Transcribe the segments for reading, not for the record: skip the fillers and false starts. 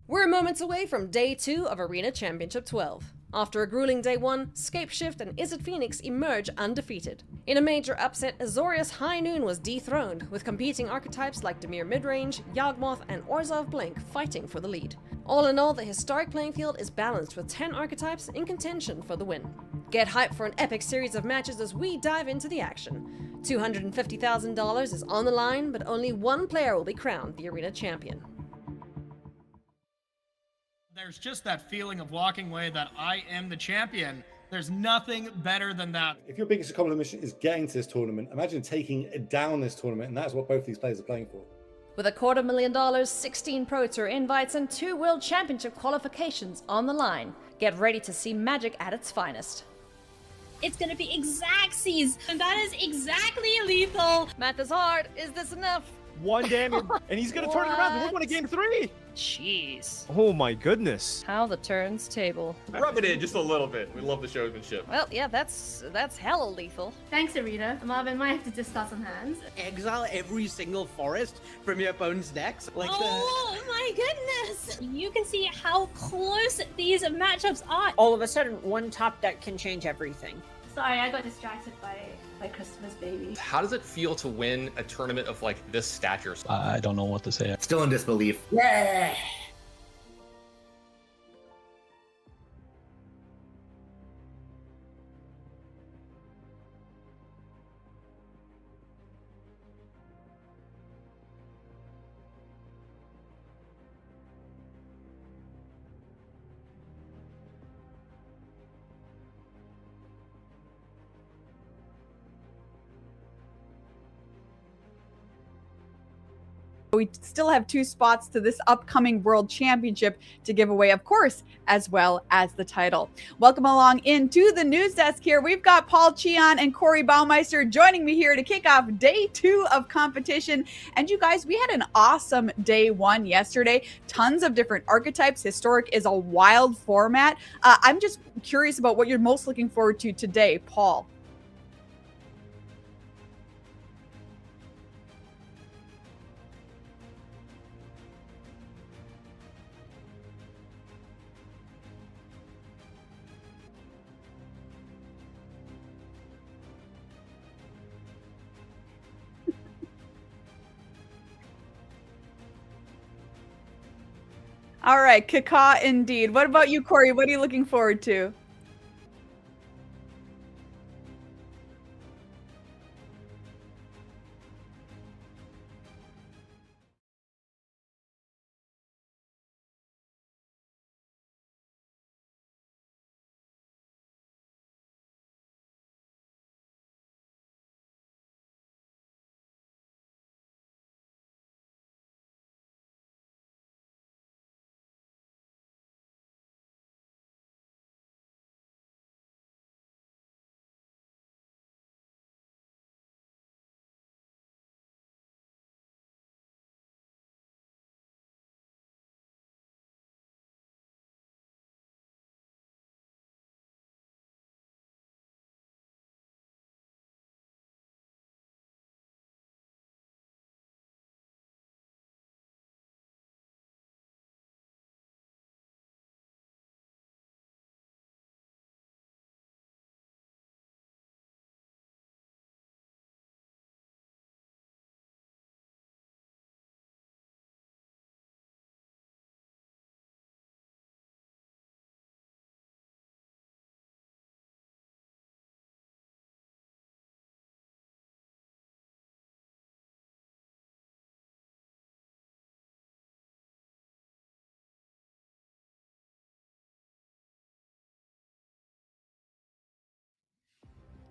We're moments away from Day 2 of Arena Championship 12. After a grueling Day 1, Scapeshift and Izzet Phoenix emerge undefeated. In a major upset, Azorius High Noon was dethroned, with competing archetypes like Dimir Midrange, Yawgmoth, and Orzhov Blink fighting for the lead. All in all, the historic playing field is balanced with 10 archetypes in contention for the win. Get hyped for an epic series of matches as we dive into the action. $250,000 is on the line, but only one player will be crowned the Arena Champion. There's just that feeling of walking away that I am the champion. There's nothing better than that. If your biggest accomplishment is getting to this tournament, imagine taking down this tournament, and that's what both these players are playing for. With $250,000, 16 Pro Tour invites, and 2 World Championship qualifications on the line, get ready to see Magic at its finest. It's gonna be Exactsies, and that is exactly lethal. Math is hard. Is this enough? 1 damage, and he's gonna turn it around. We're going to game 3. Jeez. Oh my goodness. How the turns table. Rub it in just a little bit. We love the showmanship. Well, yeah, that's hella lethal. Thanks, Arita. Marvin might have to just toss some hands. Exile every single forest from your opponent's decks. Like Oh my goodness! You can see how close these matchups are. All of a sudden, one top deck can change everything. Sorry, I got distracted by Christmas baby. How does it feel to win a tournament of like this stature? I don't know what to say. Still in disbelief. Yeah. We still have 2 spots to this upcoming World Championship to give away, of course, as well as the title. Welcome along into the news desk here. We've got Paul Cheon and Corey Baumeister joining me here to kick off Day 2 of competition. And you guys, we had an awesome Day 1 yesterday. Tons of different archetypes. Historic is a wild format. I'm just curious about what you're most looking forward to today, Paul. All right, kickoff indeed. What about you, Corey? What are you looking forward to?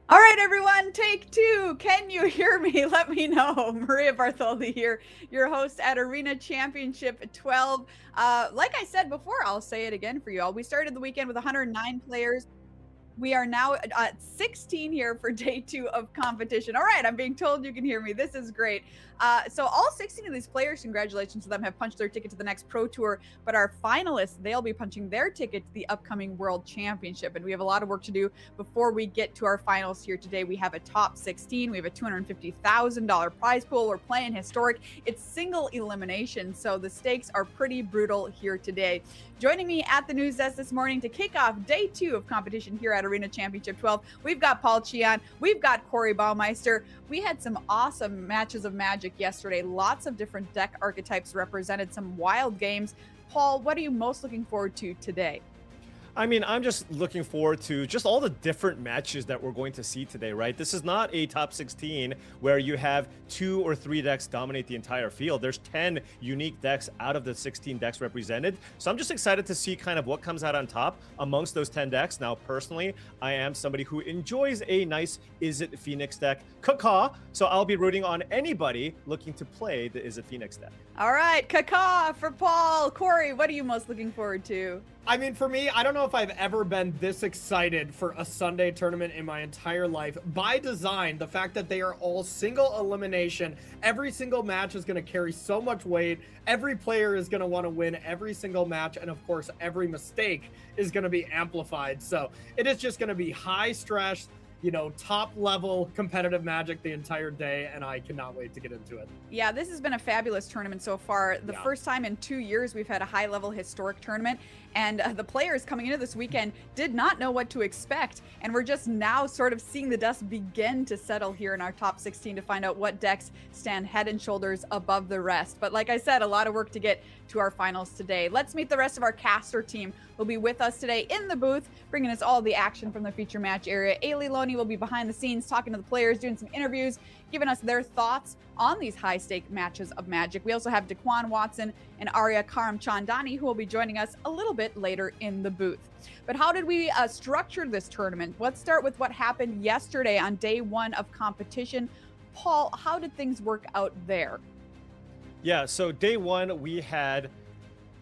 All right, everyone, take 2. Can you hear me? Let me know. Maria Bartholdi here, your host at Arena Championship 12. Like I said before, I'll say it again for you all. We started the weekend with 109 players. We are now at 16 here for day 2 of competition. All right, I'm being told you can hear me. This is great. So all 16 of these players, congratulations to them, have punched their ticket to the next Pro Tour. But our finalists, they'll be punching their ticket to the upcoming World Championship. And we have a lot of work to do before we get to our finals here today. We have a top 16. We have a $250,000 prize pool. We're playing historic. It's single elimination, so the stakes are pretty brutal here today. Joining me at the news desk this morning to kick off day 2 of competition here at Arena Championship 12, we've got Paul Chian, we've got Corey Baumeister. We had some awesome matches of Magic yesterday. Lots of different deck archetypes represented, some wild games. Paul, what are you most looking forward to today? I mean, I'm just looking forward to just all the different matches that we're going to see today, right? This is not a top 16 where you have 2 or 3 decks dominate the entire field. There's 10 unique decks out of the 16 decks represented. So I'm just excited to see kind of what comes out on top amongst those 10 decks. Now, personally, I am somebody who enjoys a nice Is It Phoenix deck, caca. So I'll be rooting on anybody looking to play the Is It Phoenix deck. All right, caca for Paul. Corey, what are you most looking forward to? I mean, for me, I don't know if I've ever been this excited for a Sunday tournament in my entire life. By design, the fact that they are all single elimination, every single match is going to carry so much weight. Every player is going to want to win every single match. And of course, every mistake is going to be amplified. So it is just going to be high stress, you know, top level competitive Magic the entire day, and I cannot wait to get into it. Yeah, this has been a fabulous tournament so far. The first time in 2 years we've had a high level historic tournament, and the players coming into this weekend did not know what to expect, and we're just now sort of seeing the dust begin to settle here in our top 16 to find out what decks stand head and shoulders above the rest. But like I said, a lot of work to get to our finals today. Let's meet the rest of our caster team who'll be with us today in the booth, bringing us all the action from the feature match area. Ailey Loney will be behind the scenes talking to the players, doing some interviews, giving us their thoughts on these high-stake matches of Magic. We also have Daquan Watson and Arya Karamchandani, who will be joining us a little bit later in the booth. But how did we structure this tournament? Let's start with what happened yesterday on day 1 of competition. Paul, how did things work out there? Yeah, so day 1, we had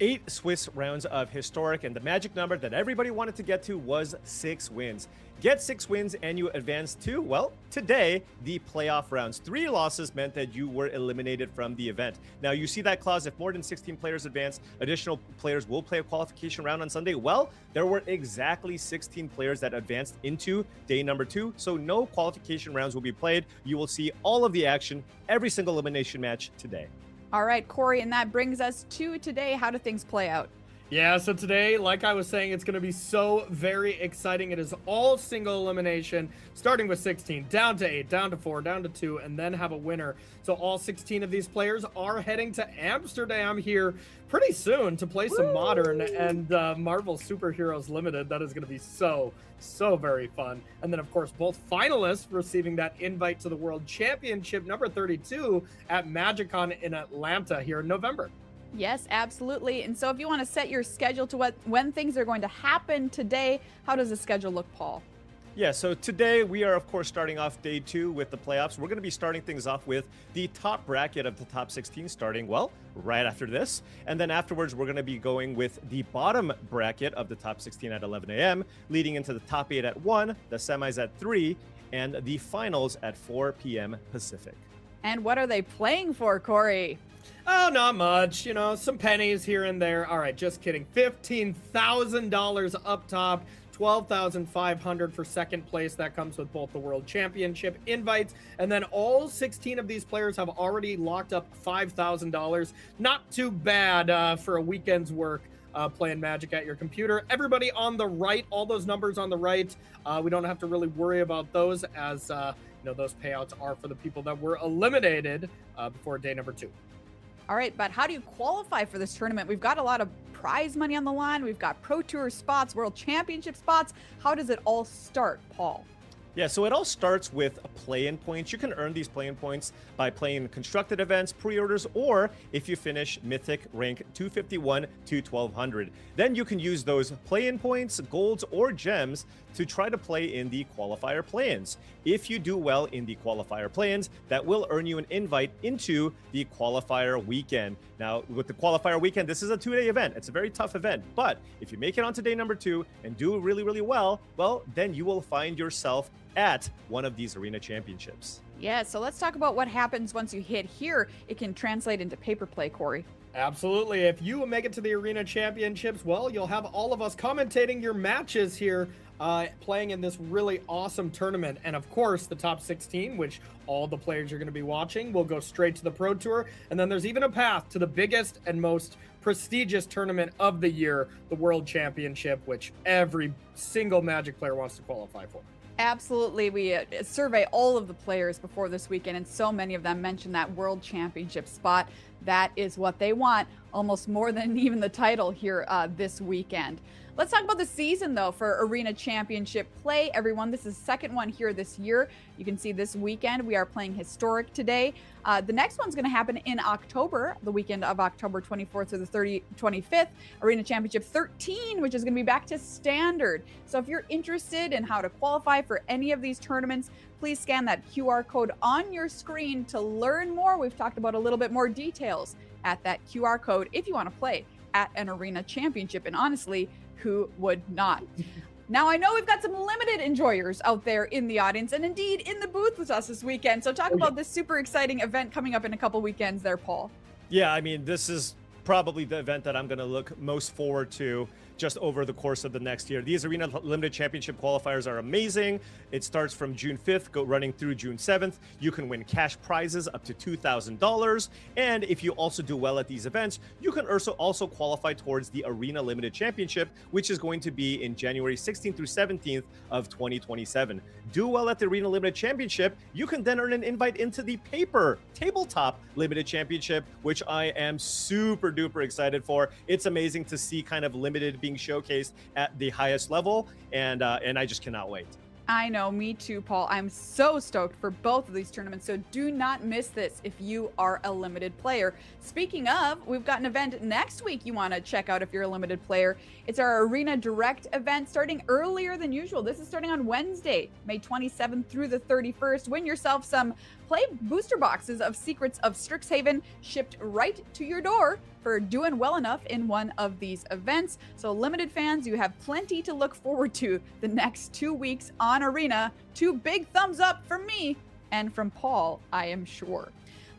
8 Swiss rounds of historic, and the magic number that everybody wanted to get to was 6 wins. Get 6 wins and you advance to, well, today, the playoff rounds. 3 losses meant that you were eliminated from the event. Now, you see that clause, if more than 16 players advance, additional players will play a qualification round on Sunday. Well, there were exactly 16 players that advanced into day number 2, so no qualification rounds will be played. You will see all of the action, every single elimination match today. All right, Corey, and that brings us to today. How do things play out? Yeah, so today, like I was saying, it's going to be so very exciting. It is all single elimination, starting with 16, down to 8, down to 4, down to 2, and then have a winner. So all 16 of these players are heading to Amsterdam here pretty soon to play some Modern and Marvel Superheroes Limited. That is going to be so very fun. And then, of course, both finalists receiving that invite to the World Championship number 32 at MagicCon in Atlanta here in November. Yes, absolutely. And so if you want to set your schedule to when things are going to happen today, how does the schedule look, Paul? Yeah, so today we are, of course, starting off day 2 with the playoffs. We're going to be starting things off with the top bracket of the top 16 starting, well, right after this. And then afterwards, we're going to be going with the bottom bracket of the top 16 at 11 a.m., leading into the top 8 at 1, the semis at 3, and the finals at 4 p.m. Pacific. And what are they playing for, Corey? Oh, not much. You know, some pennies here and there. All right, just kidding. $15,000 up top. $12,500 for second place. That comes with both the World Championship invites, and then all 16 of these players have already locked up $5,000. Not too bad for a weekend's work playing Magic at your computer. Everybody on the right, all those numbers on the right, we don't have to really worry about those, as you know, those payouts are for the people that were eliminated before day number 2. All right, but how do you qualify for this tournament? We've got a lot of prize money on the line. We've got Pro Tour spots, World Championship spots. How does it all start, Paul? Yeah, so it all starts with play-in points. You can earn these play-in points by playing constructed events, pre-orders, or if you finish Mythic rank 251 to 1200. Then you can use those play-in points, golds, or gems to try to play in the qualifier play-ins. If you do well in the qualifier play-ins, that will earn you an invite into the qualifier weekend. Now, with the qualifier weekend, this is a 2-day event. It's a very tough event, but if you make it onto day number 2 and do really, really well, then you will find yourself at one of these arena championships. Yeah, so let's talk about what happens once you hit here. It can translate into paper play, Corey. Absolutely. If you make it to the Arena Championships, well, you'll have all of us commentating your matches here, playing in this really awesome tournament. And of course, the top 16, which all the players you're going to be watching, will go straight to the Pro Tour. And then there's even a path to the biggest and most prestigious tournament of the year, the World Championship, which every single Magic player wants to qualify for. Absolutely. We survey all of the players before this weekend, and so many of them mentioned that World Championship spot. That is what they want, almost more than even the title here this weekend. Let's talk about the season, though, for Arena Championship play, everyone. This is the second one here this year. You can see this weekend we are playing Historic today. The next one's going to happen in October, the weekend of October 24th to the 25th, Arena Championship 13, which is going to be back to Standard. So if you're interested in how to qualify for any of these tournaments, please scan that QR code on your screen to learn more. We've talked about a little bit more details at that QR code if you want to play at an Arena Championship. And honestly, who would not? Now, I know we've got some limited enjoyers out there in the audience and indeed in the booth with us this weekend. So talk about this super exciting event coming up in a couple weekends there, Paul. Yeah, I mean, this is probably the event that I'm going to look most forward to just over the course of the next year. These Arena Limited Championship qualifiers are amazing. It starts from June 5th, running through June 7th. You can win cash prizes up to $2,000. And if you also do well at these events, you can also qualify towards the Arena Limited Championship, which is going to be in January 16th through 17th of 2027. Do well at the Arena Limited Championship, you can then earn an invite into the Paper Tabletop Limited Championship, which I am super duper excited for. It's amazing to see kind of Limited being showcased at the highest level, and I just cannot wait. I know, me too, Paul. I'm so stoked for both of these tournaments, so do not miss this if you are a limited player. Speaking of, we've got an event next week you want to check out if you're a limited player. It's our Arena Direct event starting earlier than usual. This is starting on Wednesday, May 27th through the 31st. Win yourself some play booster boxes of Secrets of Strixhaven shipped right to your door for doing well enough in one of these events. So limited fans, you have plenty to look forward to the next 2 weeks on Arena. 2 big thumbs up from me and from Paul, I am sure.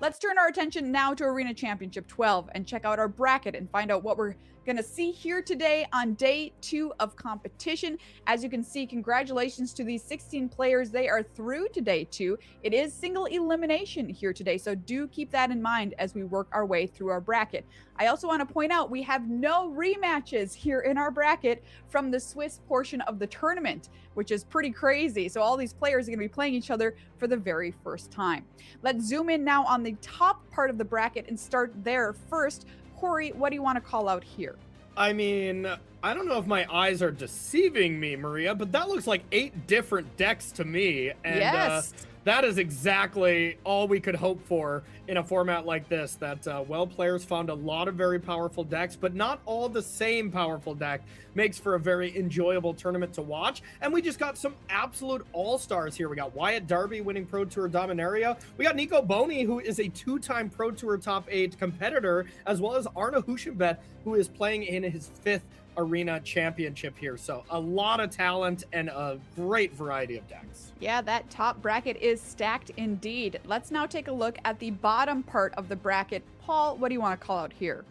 Let's turn our attention now to Arena Championship 12 and check out our bracket and find out what we're going to see here today on day 2 of competition. As you can see, congratulations to these 16 players. They are through to day 2. It is single elimination here today, so do keep that in mind as we work our way through our bracket. I also want to point out we have no rematches here in our bracket from the Swiss portion of the tournament, which is pretty crazy. So all these players are going to be playing each other for the very first time. Let's zoom in now on the top part of the bracket and start there first. Corey, what do you want to call out here? I mean, I don't know if my eyes are deceiving me, Maria, but that looks like 8 different decks to me. And yes. That is exactly all we could hope for in a format like this, that players found a lot of very powerful decks, but not all the same powerful deck makes for a very enjoyable tournament to watch. And we just got some absolute all-stars here. We got Wyatt Darby winning Pro Tour Dominaria. We got Nico Boni, who is a 2-time Pro Tour Top 8 competitor, as well as Arna Huschenbeth, who is playing in his 5th Arena Championship here. So a lot of talent and a great variety of decks. Yeah, that top bracket is stacked indeed. Let's now take a look at the bottom part of the bracket. Paul, what do you want to call out here?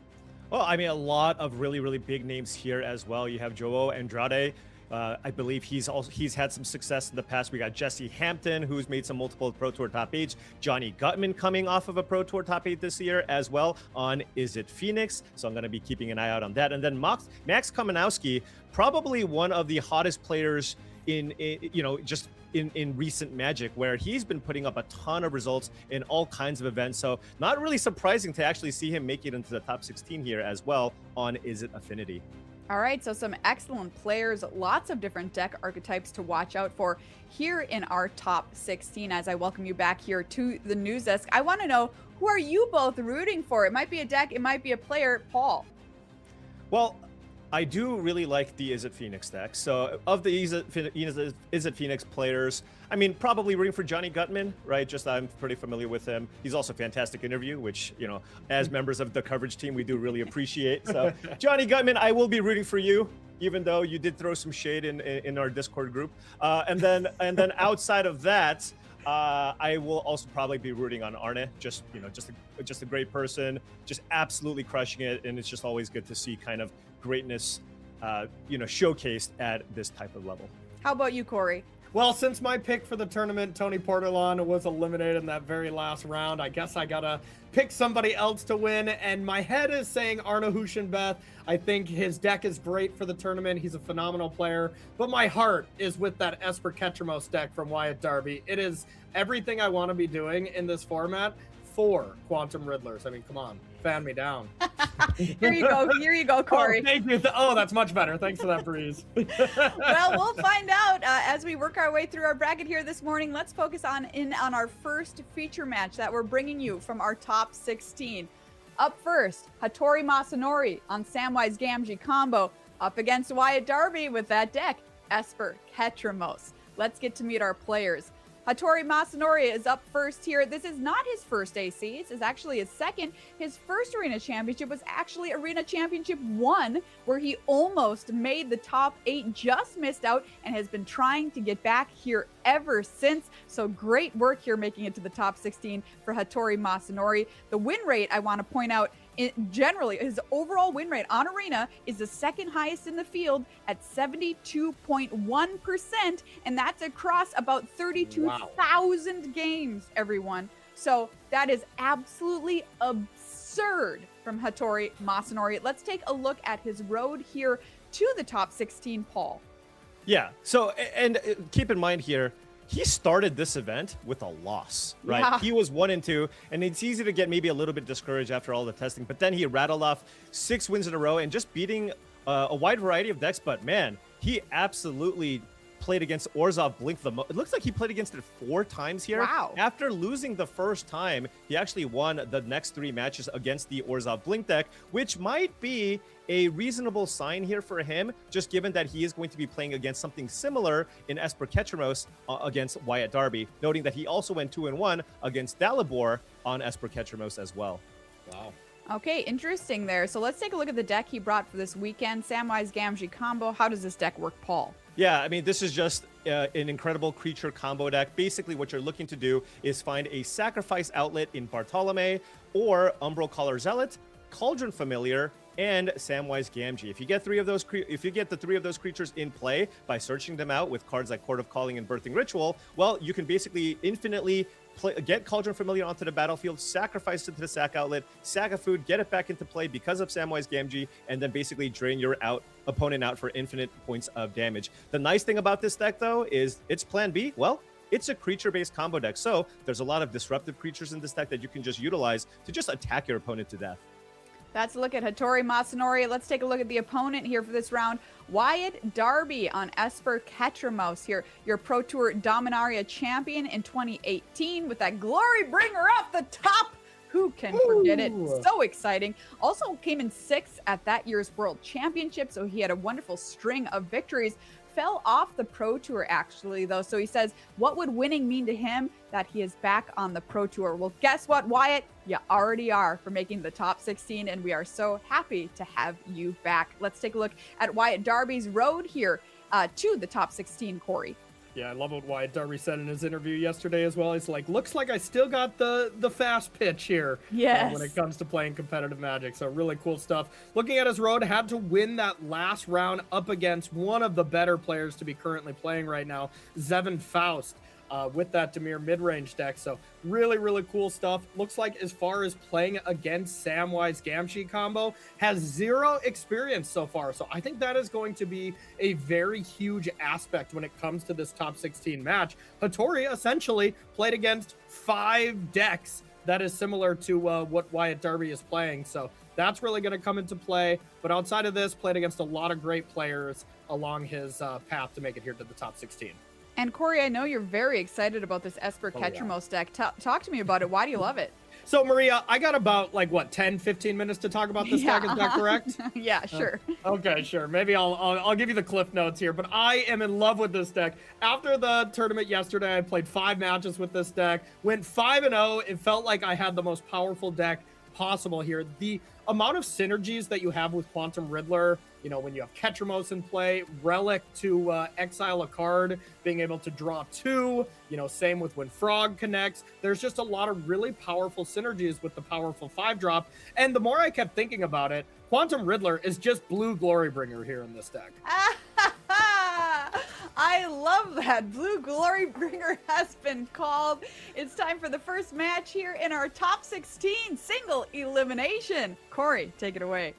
Well, I mean, a lot of really, really big names here as well. You have Joao Andrade. I believe he's had some success in the past. We got Jesse Hampton, who's made some multiple Pro Tour Top 8s. Johnny Gutman coming off of a Pro Tour Top 8 this year as well on Is It Phoenix? So I'm going to be keeping an eye out on that. And then Max Kamenowski, probably one of the hottest players in recent Magic, where he's been putting up a ton of results in all kinds of events. So not really surprising to actually see him make it into the top 16 here as well on Is It Affinity. All right, so some excellent players, lots of different deck archetypes to watch out for here in our top 16. As I welcome you back here to the news desk, I want to know, who are you both rooting for? It might be a deck, it might be a player. Paul. Well, I do really like the Is It Phoenix deck. So of the Is It Phoenix players, I mean, probably rooting for Johnny Gutman, right? Just I'm pretty familiar with him. He's also a fantastic interview, which, you know, as members of the coverage team, we do really appreciate. So Johnny Gutman, I will be rooting for you, even though you did throw some shade in our Discord group. And then outside of that, I will also probably be rooting on Arne. Just a great person, just absolutely crushing it, and it's just always good to see kind of greatness, showcased at this type of level. How about you, Corey? Well, since my pick for the tournament, Tony Porterlon, was eliminated in that very last round, I guess I gotta pick somebody else to win, and my head is saying Arne Huschenbeth. I think his deck is great for the tournament. He's a phenomenal player, but my heart is with that Esper Ketramos deck from Wyatt Darby. It is everything I want to be doing in this format for Quantum Riddlers. I mean, come on, fan me down. Here you go, Corey. Oh, thank you. Oh, that's much better. Thanks for that, Breeze. Well, we'll find out as we work our way through our bracket here this morning. Let's focus on our first feature match that we're bringing you from our top 16. Up first, Hattori Masanori on Samwise Gamgee combo up against Wyatt Darby with that deck, Esper Ketramos. Let's get to meet our players. Hattori Masanori is up first here. This is not his first AC. This is actually his second. His first Arena Championship was actually Arena Championship 1, where he almost made the top 8, just missed out, and has been trying to get back here ever since. So great work here making it to the top 16 for Hattori Masanori. The win rate, I want to point out, generally, his overall win rate on Arena is the second highest in the field at 72.1%, and that's across about 32,000 games, everyone. So that is absolutely absurd from Hattori Masanori. Let's take a look at his road here to the top 16, Paul. Yeah, so, and keep in mind here, he started this event with a loss, right? Yeah. He was 1-2, and it's easy to get maybe a little bit discouraged after all the testing, but then he rattled off 6 wins in a row and just beating a wide variety of decks. But man, he absolutely played against Orzhov Blink it looks like he played against it 4 times here. Wow. After losing the first time, he actually won the next 3 matches against the Orzhov Blink deck, which might be a reasonable sign here for him, just given that he is going to be playing against something similar in Esper Ketramos against Wyatt Darby, noting that he also went 2-1 against Dalibor on Esper Ketramos as well. Wow. Okay, interesting there. So let's take a look at the deck he brought for this weekend. Samwise Gamgee combo. How does this deck work, Paul? Yeah, I mean, this is just an incredible creature combo deck. Basically, what you're looking to do is find a sacrifice outlet in Bartolome or Umbral Caller Zealot, Cauldron Familiar, and Samwise Gamgee. If you get the 3 of those creatures in play by searching them out with cards like Court of Calling and Birthing Ritual, well, you can basically infinitely get Cauldron Familiar onto the battlefield, sacrifice it to the sack outlet, sack a food, get it back into play because of Samwise Gamgee, and then basically drain your opponent out for infinite points of damage. The nice thing about this deck, though, is its plan B. Well, it's a creature-based combo deck, so there's a lot of disruptive creatures in this deck that you can just utilize to just attack your opponent to death. That's a look at Hattori Masanori. Let's take a look at the opponent here for this round. Wyatt Darby on Esper Ketramos here, your Pro Tour Dominaria champion in 2018 with that glory bringer off the top. Who can forget it? So exciting. Also came in 6th at that year's World Championship, so he had a wonderful string of victories. Fell off the Pro Tour, actually, though. So he says, what would winning mean to him? That he is back on the Pro Tour. Well, guess what, Wyatt? You already are for making the top 16, and we are so happy to have you back. Let's take a look at Wyatt Darby's road here to the top 16, Corey. Yeah, I love what Wyatt Darby said in his interview yesterday as well. He's like, looks like I still got the fast pitch here when it comes to playing competitive Magic. So really cool stuff. Looking at his road, had to win that last round up against one of the better players to be currently playing right now, Zevon Faust. With that Dimir mid-range deck. So really, really cool stuff. Looks like as far as playing against Samwise Gamgee combo, has 0 experience so far. So I think that is going to be a very huge aspect when it comes to this top 16 match. Hattori essentially played against 5 decks that is similar to what Wyatt Darby is playing. So that's really going to come into play. But outside of this, played against a lot of great players along his path to make it here to the top 16. And Corey, I know you're very excited about this Esper Ketramos deck. Talk to me about it. Why do you love it? So Maria, I got about like what 10, 15 minutes to talk about this deck. Is that correct? Yeah, sure. Okay, sure. Maybe I'll give you the cliff notes here, but I am in love with this deck. After the tournament yesterday, I played 5 matches with this deck, went 5-0. It felt like I had the most powerful deck possible here. The amount of synergies that you have with Quantum Riddler, you know, when you have Ketramos in play, Relic to exile a card, being able to draw 2, you know, same with when Frog connects. There's just a lot of really powerful synergies with the powerful 5-drop. And the more I kept thinking about it, Quantum Riddler is just blue Glorybringer here in this deck. I love that. Blue Glorybringer has been called. It's time for the first match here in our top 16 single elimination. Corey, take it away.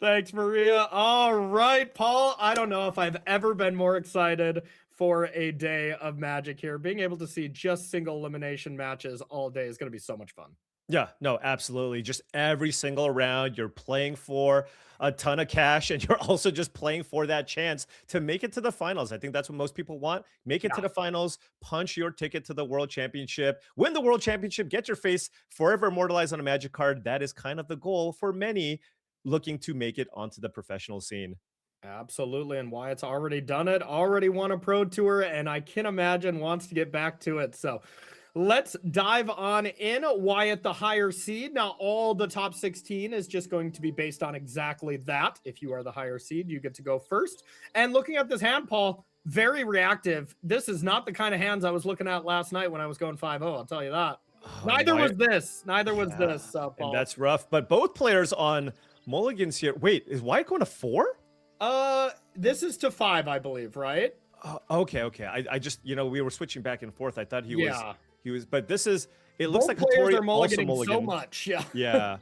Thanks, Maria. All right, Paul. I don't know if I've ever been more excited for a day of Magic here. Being able to see just single elimination matches all day is going to be so much fun. Yeah, no, absolutely. Just every single round, you're playing for a ton of cash, and you're also just playing for that chance to make it to the finals. I think that's what most people want. Make it to the finals, punch your ticket to the World Championship, win the World Championship, get your face forever immortalized on a Magic card. That is kind of the goal for many looking to make it onto the professional scene. Absolutely, and Wyatt's already done it, already won a Pro Tour, and I can imagine wants to get back to it. So let's dive on in. Wyatt, the higher seed. Now, all the top 16 is just going to be based on exactly that. If you are the higher seed, you get to go first. And looking at this hand, Paul, very reactive. This is not the kind of hands I was looking at last night when I was going 5-0, I'll tell you that. Neither was this. Neither was this, Paul. And that's rough. But both players on mulligans here. Wait, is Wyatt going to 4? This is to 5, I believe, right? Okay. I just, you know, we were switching back and forth. I thought he was, but this is, it Both looks like players Hattori are also mulliganing so mulliganed. much. Yeah. Yeah.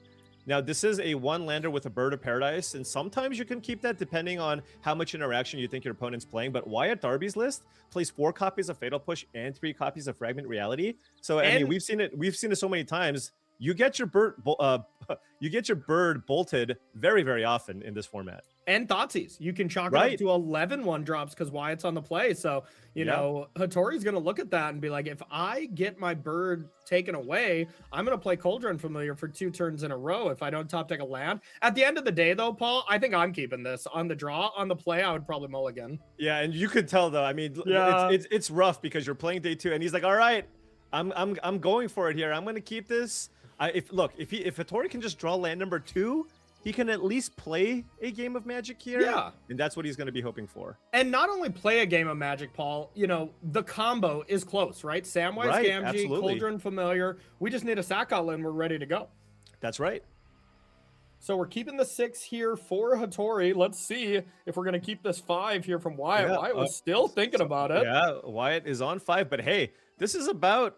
Now, this is a 1-lander with a Bird of Paradise, and sometimes you can keep that depending on how much interaction you think your opponent's playing. But Wyatt Darby's list plays 4 copies of Fatal Push and 3 copies of Fragment Reality. So I mean, we've seen it so many times. You get your bird, bolted very, very often in this format. And Thoughtseize. You can chalk it up to 11 1-drops because Wyatt's on the play. So, you know, Hattori's going to look at that and be like, if I get my bird taken away, I'm going to play Cauldron Familiar for 2 turns in a row if I don't top deck a land. At the end of the day, though, Paul, I think I'm keeping this. On the draw, on the play, I would probably mulligan. Yeah, and you could tell, though. I mean, it's rough because you're playing day 2, and he's like, all right, I'm going for it here. I'm going to keep this. If Hattori can just draw land number 2, he can at least play a game of Magic here. Yeah. And that's what he's going to be hoping for. And not only play a game of Magic, Paul, you know, the combo is close, right? Samwise Gamgee, Cauldron Familiar. We just need a sack outlet and we're ready to go. That's right. So we're keeping the 6 here for Hattori. Let's see if we're going to keep this 5 here from Wyatt. Yeah, Wyatt was still thinking about it. Yeah, Wyatt is on 5. But hey, this is about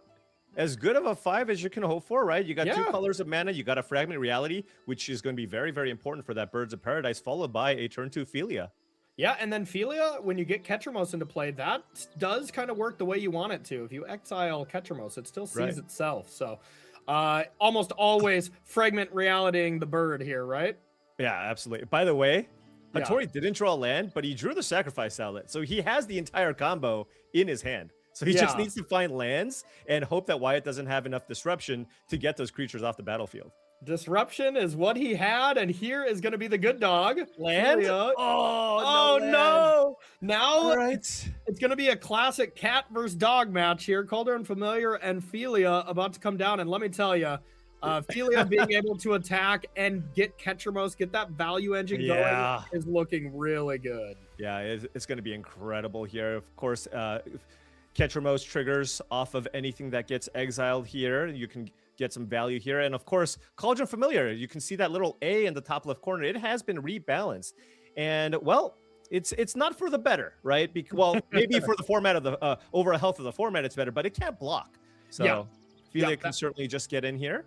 as good of a 5 as you can hope for, right? You got 2 colors of mana. You got a Fragment Reality, which is going to be very, very important for that Birds of Paradise, followed by a turn 2 Philia. Yeah, and then Philia, when you get Ketramos into play, that does kind of work the way you want it to. If you exile Ketramos, it still sees itself. So almost always Fragment Realitying the bird here, right? Yeah, absolutely. By the way, Hattori didn't draw land, but he drew the Sacrifice Outlet. So he has the entire combo in his hand. So he just needs to find lands and hope that Wyatt doesn't have enough disruption to get those creatures off the battlefield. Disruption is what he had, and here is going to be the good dog. Land? Philia. Oh, no. Now it's going to be a classic cat versus dog match here. Cauldron Familiar and Philia about to come down, and let me tell you, Philia being able to attack and get Ketramos, get that value engine going is looking really good. Yeah, it's going to be incredible here. Of course, Ketramos triggers off of anything that gets exiled here. You can get some value here. And of course, Cauldron Familiar, you can see that little A in the top left corner. It has been rebalanced. And, well, it's not for the better, right? Well, maybe for the format of the overall health of the format, it's better, but it can't block. So Philia can certainly just get in here.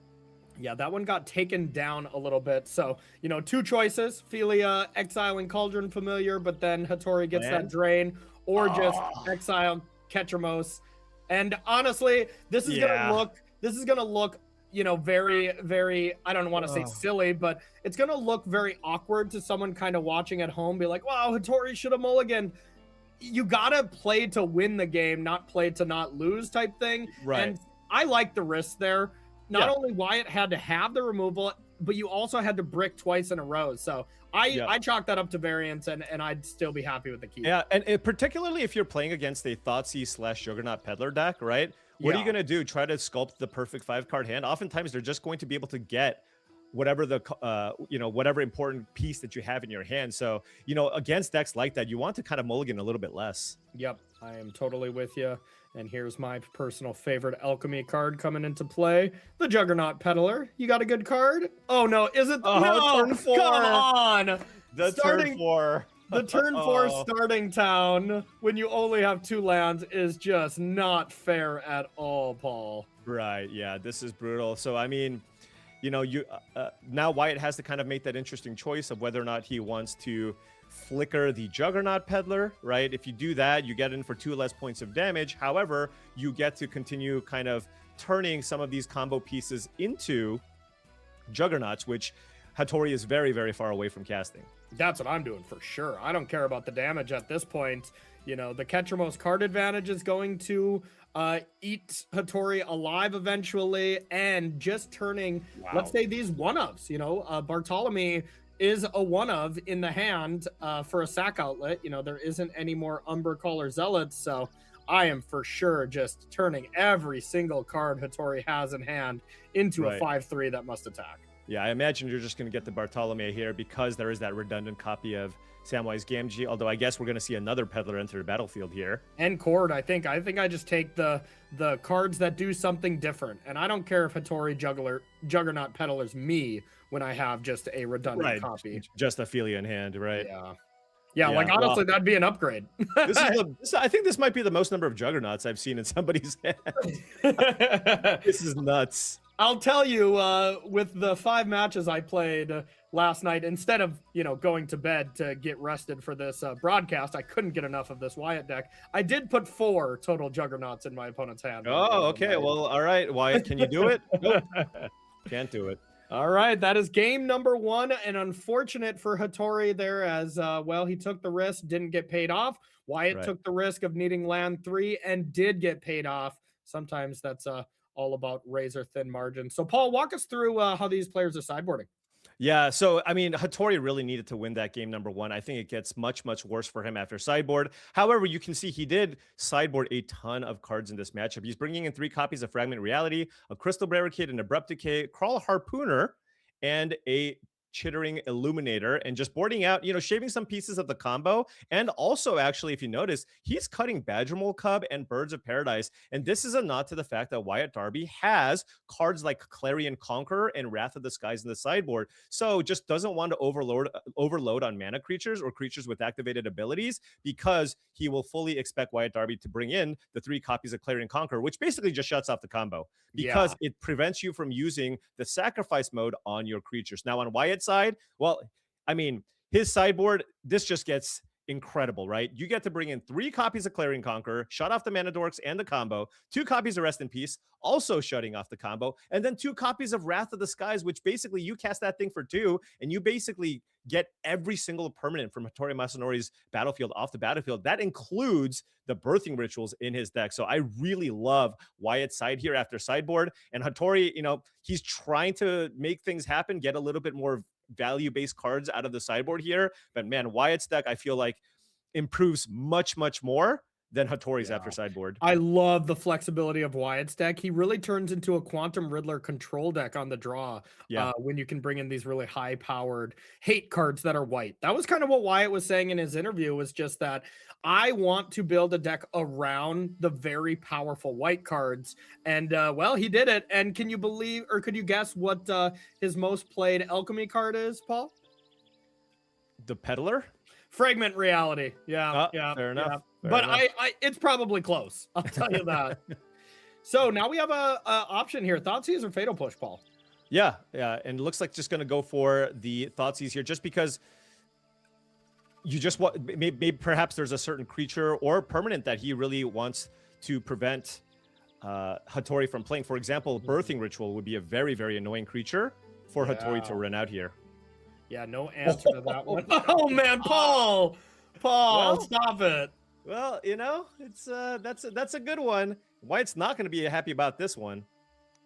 Yeah, that one got taken down a little bit. So, you know, 2 choices. Philia exiling Cauldron Familiar, but then Hattori gets that drain, or just exile Ketramos. And honestly, this is gonna look, you know, very, very, I don't want to say silly, but it's gonna look very awkward to someone kind of watching at home, be like, wow, Hattori should have mulliganed. You gotta play to win the game, not play to not lose type thing. Right. And I like the risk there. not only Wyatt had to have the removal, but you also had to brick twice in a row. So I chalk that up to variance, and I'd still be happy with the keep. Yeah, and particularly if you're playing against a Thoughtseize / Juggernaut Peddler deck, right? What are you going to do? Try to sculpt the perfect 5-card hand? Oftentimes, they're just going to be able to get whatever the whatever important piece that you have in your hand. So, against decks like that, you want to kind of mulligan a little bit less. Yep, I am totally with you. And here's my personal favorite alchemy card coming into play. The Juggernaut Peddler. You got a good card? Oh, no. Is it? No, turn 4. Come on. Turn 4. The turn 4 starting town when you only have 2 lands is just not fair at all, Paul. Right, yeah, this is brutal. So, I mean, now Wyatt has to kind of make that interesting choice of whether or not he wants to flicker the Juggernaut Peddler, right? If you do that, you get in for 2 less points of damage. However, you get to continue kind of turning some of these combo pieces into Juggernauts, which Hattori is very, very far away from casting. That's what I'm doing for sure. I don't care about the damage at this point. The Ketchermo's card advantage is going to eat Hattori alive eventually, and just turning, let's say, these one-ofs. Bartholomew is a one-of in the hand for a sack outlet. There isn't any more Umber Caller Zealots, so I am for sure just turning every single card Hattori has in hand into a 5/3 that must attack. Yeah, I imagine you're just going to get the Bartholomew here because there is that redundant copy of Samwise Gamgee, although I guess we're going to see another Peddler enter the battlefield here. And Cord, I think I just take the cards that do something different. And I don't care if Hattori Juggernaut Peddler's me when I have just a redundant copy. Just Ophelia in hand, right? Yeah, like honestly, that'd be an upgrade. I think this might be the most number of Juggernauts I've seen in somebody's hand. This is nuts. I'll tell you, with the 5 matches I played last night, instead of, going to bed to get rested for this broadcast, I couldn't get enough of this Wyatt deck. I did put 4 total Juggernauts in my opponent's hand. Oh, okay. Well, all right, Wyatt, can you do it? Nope. Can't do it. All right, that is game number 1, and unfortunate for Hattori there as, he took the risk, didn't get paid off. Wyatt took the risk of needing land 3 and did get paid off. Sometimes that's all about razor thin margins. So, Paul, walk us through how these players are sideboarding. Yeah, so, I mean, Hattori really needed to win that game number 1. I think it gets much, much worse for him after sideboard. However, you can see he did sideboard a ton of cards in this matchup. He's bringing in 3 copies of Fragment Reality, a Crystal Barricade, an Abrupt Decay, Crawl Harpooner, and a Chittering Illuminator, and just boarding out, shaving some pieces of the combo. And also, actually, if you notice, he's cutting Badgermole Cub and Birds of Paradise. And this is a nod to the fact that Wyatt Darby has cards like Clarion Conqueror and Wrath of the Skies in the sideboard. So just doesn't want to overload on mana creatures or creatures with activated abilities, because he will fully expect Wyatt Darby to bring in the 3 copies of Clarion Conqueror, which basically just shuts off the combo because it prevents you from using the sacrifice mode on your creatures. Now, on Wyatt's side, well, I mean, his sideboard, this just gets incredible, right? You get to bring in 3 copies of Clarion Conqueror, shut off the Mana Dorks and the combo, 2 copies of Rest in Peace, also shutting off the combo, and then 2 copies of Wrath of the Skies, which basically you cast that thing for 2, and you basically get every single permanent from Hattori Masanori's battlefield off the battlefield. That includes the birthing rituals in his deck. So I really love Wyatt's side here after sideboard. And Hattori, he's trying to make things happen, get a little bit more value-based cards out of the sideboard here. But man, Wyatt's deck, I feel like, improves much, much more than Hattori's after sideboard. I love the flexibility of Wyatt's deck. He really turns into a Quantum Riddler control deck on the draw when you can bring in these really high-powered hate cards that are white. That was kind of what Wyatt was saying in his interview, was just that I want to build a deck around the very powerful white cards. And, he did it. And can you believe, or could you guess what his most played alchemy card is, Paul? The Peddler? Fragment Reality. Yeah. Fair enough. But I it's probably close. I'll tell you that. So now we have a option here. Thoughtseize or Fatal Push, Paul? Yeah. And it looks like just going to go for the Thoughtseize here, just because you just want, maybe perhaps there's a certain creature or permanent that he really wants to prevent Hattori from playing. For example, Birthing Ritual would be a very, very annoying creature for Hattori to run out here. Yeah, no answer to that one. Oh man, Paul, stop it. Well, it's that's a good one. Wyatt's not going to be happy about this one.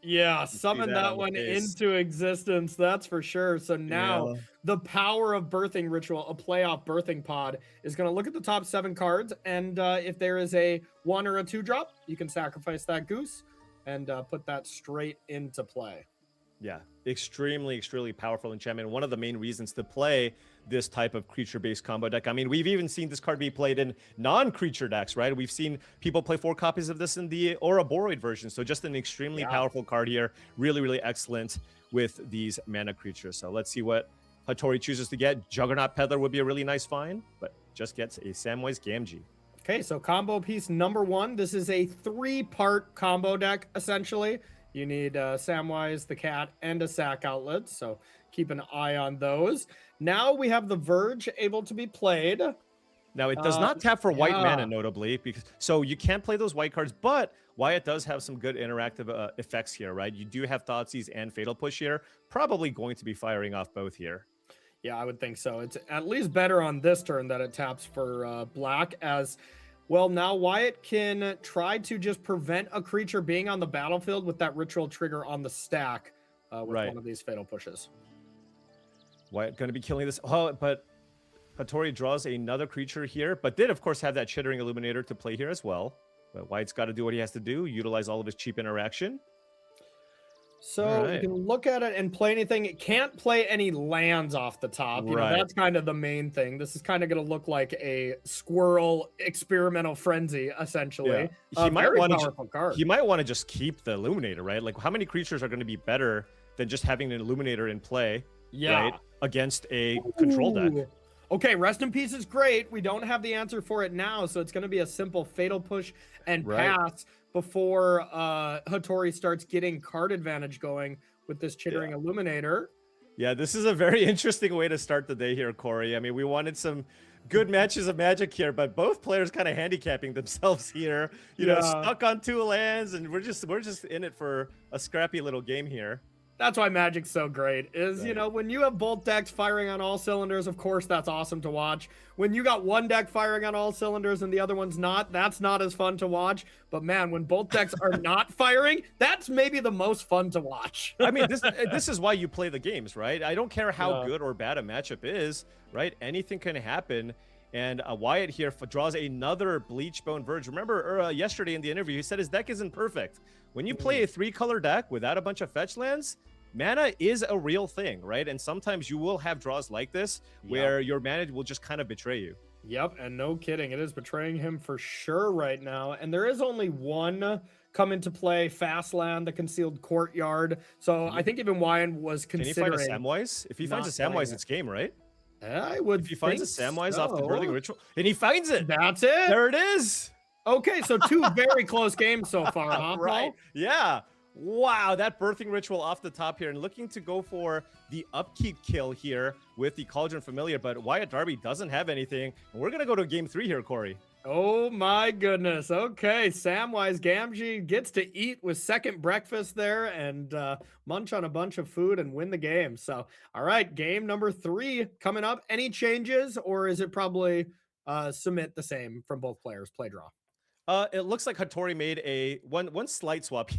Yeah, see summon that that on the one face. into existence. That's for sure. So now Yeah. the power of birthing ritual, a playoff birthing pod, is going to look at the top 7 cards. And if there is a 1 or a 2 drop, you can sacrifice that goose and put that straight into play. Yeah, extremely powerful enchantment. One of the main reasons to play this type of creature-based combo deck. I mean, we've even seen this card be played in non-creature decks, right? We've seen people play 4 copies of this in the Ouroboros version. So just an extremely powerful card here. Really excellent with these mana creatures. So let's see what Hattori chooses to get. Juggernaut Peddler would be a really nice find, but just gets a Samwise Gamgee. Okay, so combo piece number 1. This is a 3-part combo deck, essentially. You need Samwise, the cat, and a sack outlet, so keep an eye on those. Now we have the Verge able to be played. Now, it does not tap for white mana, notably, because so you can't play those white cards, but Wyatt does have some good interactive effects here, right? You do have Thoughtseize and Fatal Push here. Probably going to be firing off both here. Yeah, I would think so. It's at least better on this turn that it taps for black, as well. Now Wyatt can try to just prevent a creature being on the battlefield with that ritual trigger on the stack with one of these fatal pushes. Wyatt going to be killing this. Oh, but Hattori draws another creature here, but did, of course, have that Chittering Illuminator to play here as well. But Wyatt's got to do what he has to do, utilize all of his cheap interaction. So you can look at it and play anything. It can't play any lands off the top. You know, that's kind of the main thing. This is kind of going to look like a squirrel experimental frenzy, essentially. Yeah. He might want to. He might want to just keep the Illuminator, right? Like, how many creatures are going to be better than just having an Illuminator in play? Right, against a control deck. Okay, Rest in Peace is great. We don't have the answer for it now, so it's going to be a simple Fatal Push and pass before Hattori starts getting card advantage going with this Chittering Illuminator. Yeah, this is a very interesting way to start the day here, Corey. I mean, we wanted some good matches of Magic here, but both players kind of handicapping themselves here. You know, stuck on 2 lands, and we're just in it for a scrappy little game here. That's why Magic's so great, is, you know, when you have both decks firing on all cylinders, of course, that's awesome to watch. When you got one deck firing on all cylinders and the other one's not, that's not as fun to watch. But man, when both decks are not firing, that's maybe the most fun to watch. I mean, this is why you play the games, right? I don't care how good or bad a matchup is, right? Anything can happen. And Wyatt here draws another Bleachbone Verge. Remember yesterday in the interview, he said his deck isn't perfect. When you play a 3-color deck without a bunch of fetch lands, mana is a real thing, right? And sometimes you will have draws like this where your mana will just kind of betray you. Yep, and no kidding. It is betraying him for sure right now. And there is only one come into play, Fast Land, the Concealed Courtyard. So I think even Wyatt was considering... Can he find a Samwise? If he finds a Samwise, it's game, right? I would. If he finds a Samwise off the Birthing Ritual, and he finds it. That's it. There it is. Okay, so 2 very close games so far, huh? Right. Yeah. Wow, that Birthing Ritual off the top here, and looking to go for the upkeep kill here with the Cauldron Familiar, but Wyatt Darby doesn't have anything. And we're going to go to game 3 here, Corey. Oh my goodness. Okay, Samwise Gamgee gets to eat with second breakfast there and munch on a bunch of food and win the game. So, all right, game number 3 coming up. Any changes, or is it probably submit the same from both players? Play draw. It looks like Hattori made a one slight swap.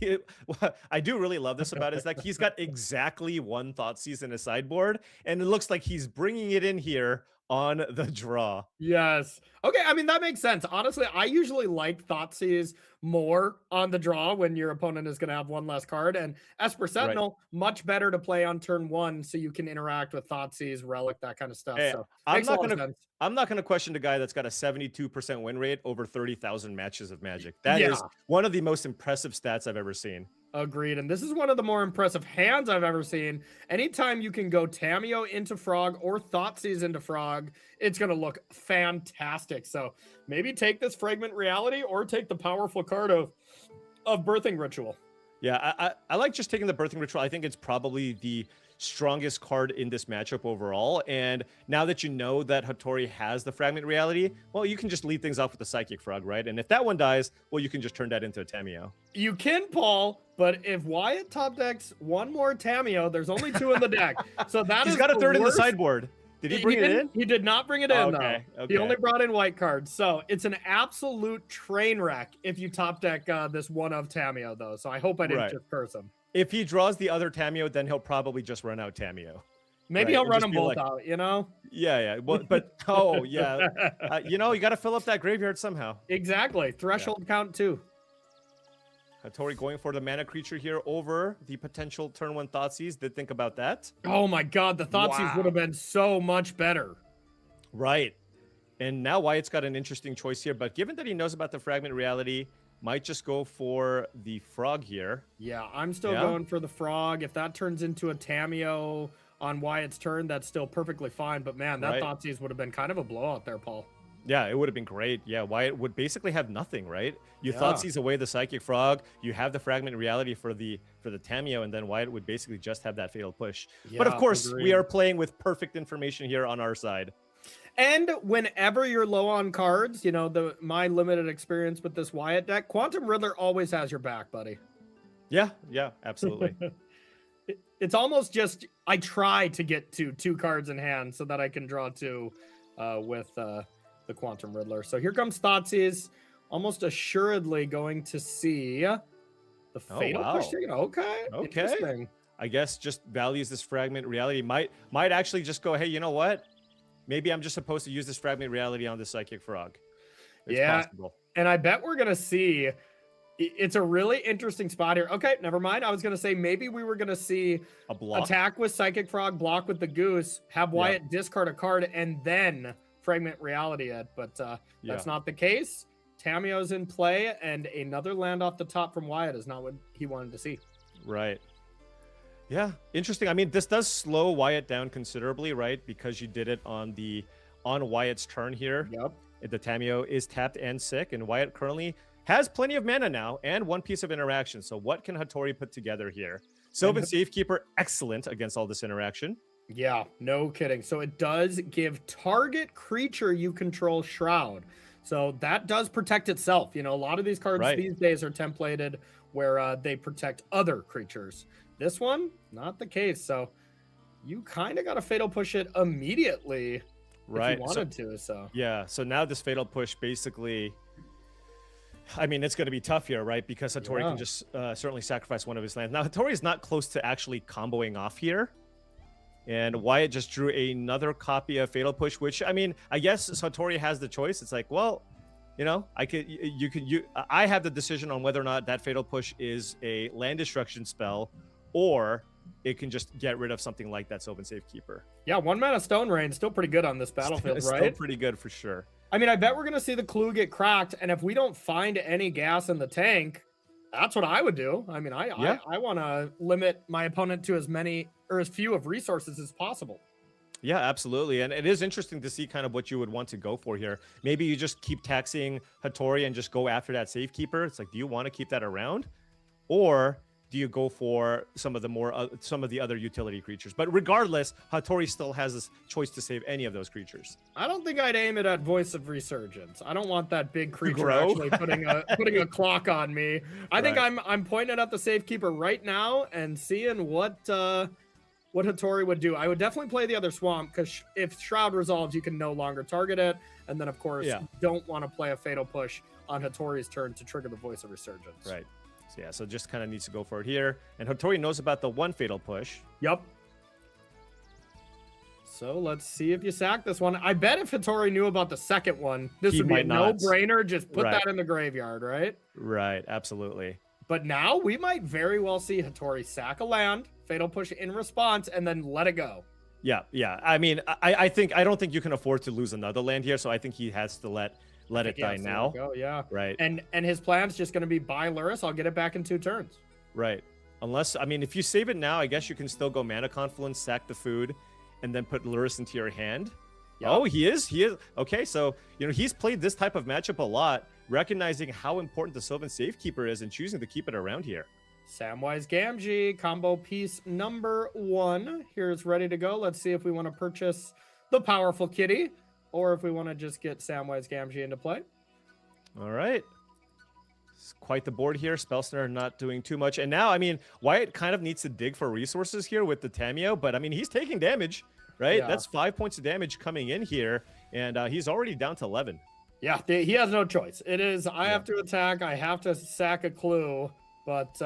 I do really love this about his deck. He's got exactly 1 Thoughtseize in his sideboard, and it looks like he's bringing it in here on the draw. Yes. Okay, I mean, that makes sense. Honestly, I usually like Thoughtseize more on the draw when your opponent is going to have 1 less card. And Esper Sentinel, much better to play on turn 1 so you can interact with Thoughtseize, Relic, that kind of stuff. Hey, so I'm not going to question the guy that's got a 72% win rate over 30,000 matches of Magic. That is one of the most impressive stats I've ever seen. Agreed. And this is one of the more impressive hands I've ever seen. Anytime you can go Tameo into Frog or Thoughtseize into Frog, it's going to look fantastic. So maybe take this Fragment Reality or take the powerful card of Birthing Ritual. Yeah, I like just taking the Birthing Ritual. I think it's probably the strongest card in this matchup overall. And now that you know that Hattori has the Fragment Reality, well, you can just lead things off with the Psychic Frog, right? And if that one dies, well, you can just turn that into a Tameo. You can, Paul, but if Wyatt top decks 1 more Tameo, there's only 2 in the deck. So He's got a 3rd in the sideboard. Did he bring it in? He did not bring it in, though. Okay. He only brought in white cards. So it's an absolute train wreck if you top deck this one of Tameo, though. So I hope I didn't just curse him. If he draws the other Tamio, then he'll probably just run out Tamio. Maybe Right, he'll and run just them be both like- out, you know? Yeah. Well, but oh yeah, you know, you got to fill up that graveyard somehow. Exactly. Threshold count too. Hattori going for the mana creature here over the potential turn 1 Thoughtseize. Did think about that. Oh my god, the Thoughtseize would have been so much better. Right. And now Wyatt's got an interesting choice here, but given that he knows about the Fragment Reality, might just go for the Frog here. Yeah, I'm still Yeah. going for the Frog. If that turns into a Tamio on Wyatt's turn, that's still perfectly fine. But man, that Right. Thoughtseize would have been kind of a blowout there, Paul. Yeah, it would have been great. Yeah, Wyatt would basically have nothing, right? You Yeah. Thoughtseize away the Psychic Frog, you have the Fragment Reality for the Tamio, and then Wyatt would basically just have that Fatal Push. But of Yeah, course, agreed. we are playing with perfect information here on our side. And whenever you're low on cards, you know, my limited experience with this Wyatt deck, Quantum Riddler always has your back, buddy. Yeah, absolutely. It's almost just I try to get to 2 cards in hand so that I can draw 2 with the Quantum Riddler. So here comes Thoughtseize, almost assuredly going to see the Fatal wow. Push. Okay. Interesting. I guess just values this Fragment Reality. Might actually just go, hey, you know what? Maybe I'm just supposed to use this Fragment Reality on the Psychic Frog. It's possible. And I bet we're going to see it's a really interesting spot here. Okay, never mind. I was going to say maybe we were going to see A block. attack with Psychic Frog, block with the Goose, have Wyatt discard a card, and then Fragment Reality it. But that's not the case. Tamio's in play, and another land off the top from Wyatt is not what he wanted to see. Right. Yeah, interesting. I mean, this does slow Wyatt down considerably, right? Because you did it on Wyatt's turn here. Yep. The Tamio is tapped and sick, and Wyatt currently has plenty of mana now and 1 piece of interaction. So what can Hattori put together here? Sylvan Safekeeper, excellent against all this interaction. Yeah, no kidding. So it does give target creature you control Shroud. So that does protect itself. You know, a lot of these cards these days are templated where they protect other creatures. This one, not the case. So you kind of got to Fatal Push it immediately if you wanted to. So yeah, so now this Fatal Push basically, I mean, it's going to be tough here, right? Because Hattori can just certainly sacrifice one of his lands. Now, Hattori is not close to actually comboing off here. And Wyatt just drew another copy of Fatal Push, which, I mean, I guess Hattori has the choice. It's like, well, you know, I have the decision on whether or not that Fatal Push is a land destruction spell, or it can just get rid of something like that Sylvan Safekeeper. Yeah, 1 mana Stone Rain, still pretty good on this battlefield, right? Still pretty good for sure. I mean, I bet we're going to see the clue get cracked, and if we don't find any gas in the tank, that's what I would do. I mean, I want to limit my opponent to as many or as few of resources as possible. Yeah, absolutely. And it is interesting to see kind of what you would want to go for here. Maybe you just keep taxing Hattori and just go after that Safekeeper. It's like, do you want to keep that around? Or do you go for some of the other utility creatures? But regardless, Hattori still has this choice to save any of those creatures. I don't think I'd aim it at Voice of Resurgence. I don't want that big creature grow? actually putting a clock on me. I think I'm pointing at the Safekeeper right now and seeing what Hattori would do. I would definitely play the other Swamp, because if Shroud resolves, you can no longer target it. And then, of course, don't want to play a Fatal Push on Hattori's turn to trigger the Voice of Resurgence. Right. So yeah, so just kind of needs to go for it here. And Hattori knows about the 1 Fatal Push. Yep. So let's see if you sack this one. I bet if Hattori knew about the second one, this would be a no-brainer. Just put that in the graveyard, right? Right, absolutely. But now we might very well see Hattori sack a land, Fatal Push in response, and then let it go. Yeah. I mean, I don't think you can afford to lose another land here, so I think he has to let it die now. Go, yeah. Right. And his plan's just going to be buy Luris. I'll get it back in 2 turns. Right. Unless, I mean, if you save it now, I guess you can still go Mana Confluence, sack the food, and then put Luris into your hand. Yep. Oh, he is. Okay, so, you know, he's played this type of matchup a lot, recognizing how important the Sylvan Safekeeper is and choosing to keep it around here. Samwise Gamgee, combo piece number 1. Here's ready to go. Let's see if we want to purchase the Powerful Kitty, or if we want to just get Samwise Gamgee into play. All right. It's quite the board here. Spellsnare not doing too much. And now, I mean, Wyatt kind of needs to dig for resources here with the Tamio, but I mean, he's taking damage, right? Yeah. That's 5 points of damage coming in here, and he's already down to 11. Yeah, he has no choice. It is, I have to attack, I have to sack a clue, but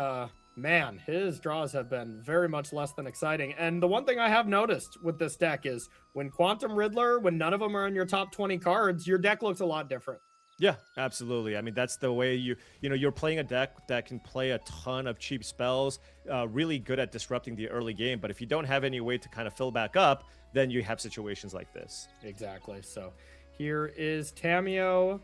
Man, his draws have been very much less than exciting. And the one thing I have noticed with this deck is when Quantum Riddler, when none of them are in your top 20 cards, your deck looks a lot different. Yeah, absolutely. I mean, that's the way you're playing a deck that can play a ton of cheap spells, really good at disrupting the early game. But if you don't have any way to kind of fill back up, then you have situations like this. Exactly. So here is Tamio.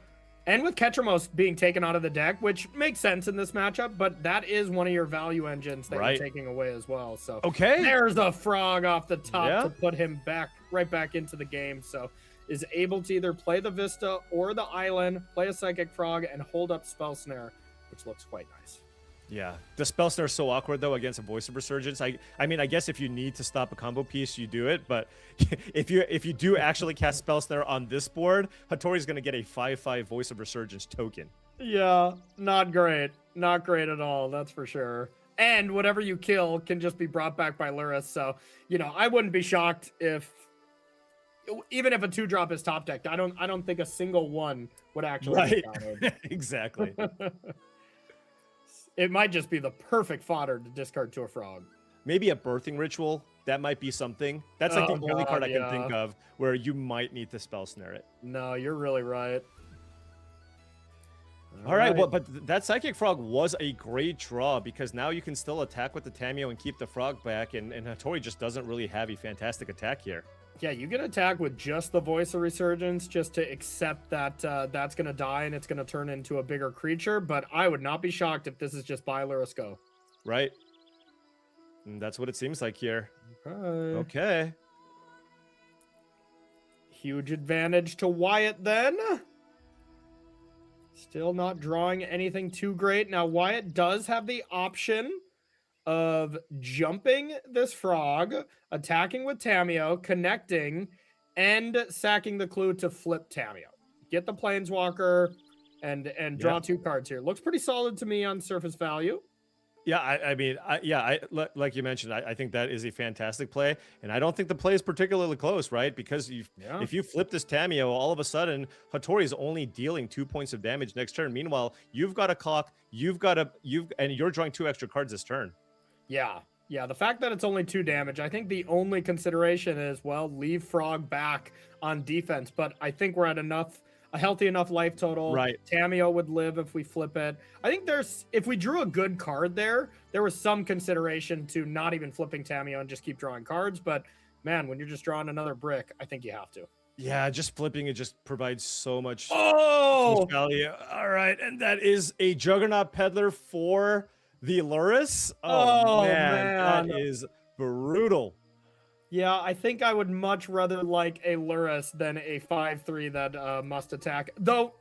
And with Ketramos being taken out of the deck, which makes sense in this matchup, but that is one of your value engines that you're taking away as well. So there's a frog off the top to put him right back into the game. So is able to either play the Vista or the Island, play a Psychic Frog, and hold up Spell Snare, which looks quite nice. Yeah, the Spell Snare is so awkward, though, against a Voice of Resurgence. I mean, I guess if you need to stop a combo piece, you do it. But if you do actually cast Spell Snare on this board, Hattori's going to get a 5/5 Voice of Resurgence token. Yeah, not great. Not great at all, that's for sure. And whatever you kill can just be brought back by Luris. So, I wouldn't be shocked even if a 2-drop is top decked. I don't think a single one would actually be counted. Exactly. It might just be the perfect fodder to discard to a frog. Maybe a Birthing Ritual. That might be something. That's like the only card I can think of where you might need to Spell Snare it. No, you're really right. All right, well, but that Psychic Frog was a great draw because now you can still attack with the Tamio and keep the frog back, and Hattori just doesn't really have a fantastic attack here. Yeah, you can attack with just the Voice of Resurgence just to accept that that's going to die and it's going to turn into a bigger creature, but I would not be shocked if this is just buy Luris go. Right. And that's what it seems like here. Okay. Huge advantage to Wyatt then. Still not drawing anything too great. Now, Wyatt does have the option of jumping this frog, attacking with Tamio, connecting, and sacking the clue to flip Tamio. Get the Planeswalker and draw 2 cards here. Looks pretty solid to me on surface value. Yeah, I mean, like you mentioned, I think that is a fantastic play, and I don't think the play is particularly close, right? Because if you flip this Tamio, all of a sudden Hattori is only dealing 2 points of damage next turn. Meanwhile, you've got a clock, and you're drawing 2 extra cards this turn. Yeah, the fact that it's only 2 damage, I think the only consideration is, well, leave Frog back on defense. But I think we're at a healthy enough life total. Right. Tamio would live if we flip it. I think if we drew a good card there was some consideration to not even flipping Tamio and just keep drawing cards. But man, when you're just drawing another brick, I think you have to. Yeah, just flipping it just provides so much value. All right, and that is a Juggernaut Peddler for the Luris. Oh man, that is brutal. Yeah, I think I would much rather like a Luris than a 5/3 that must attack. Though,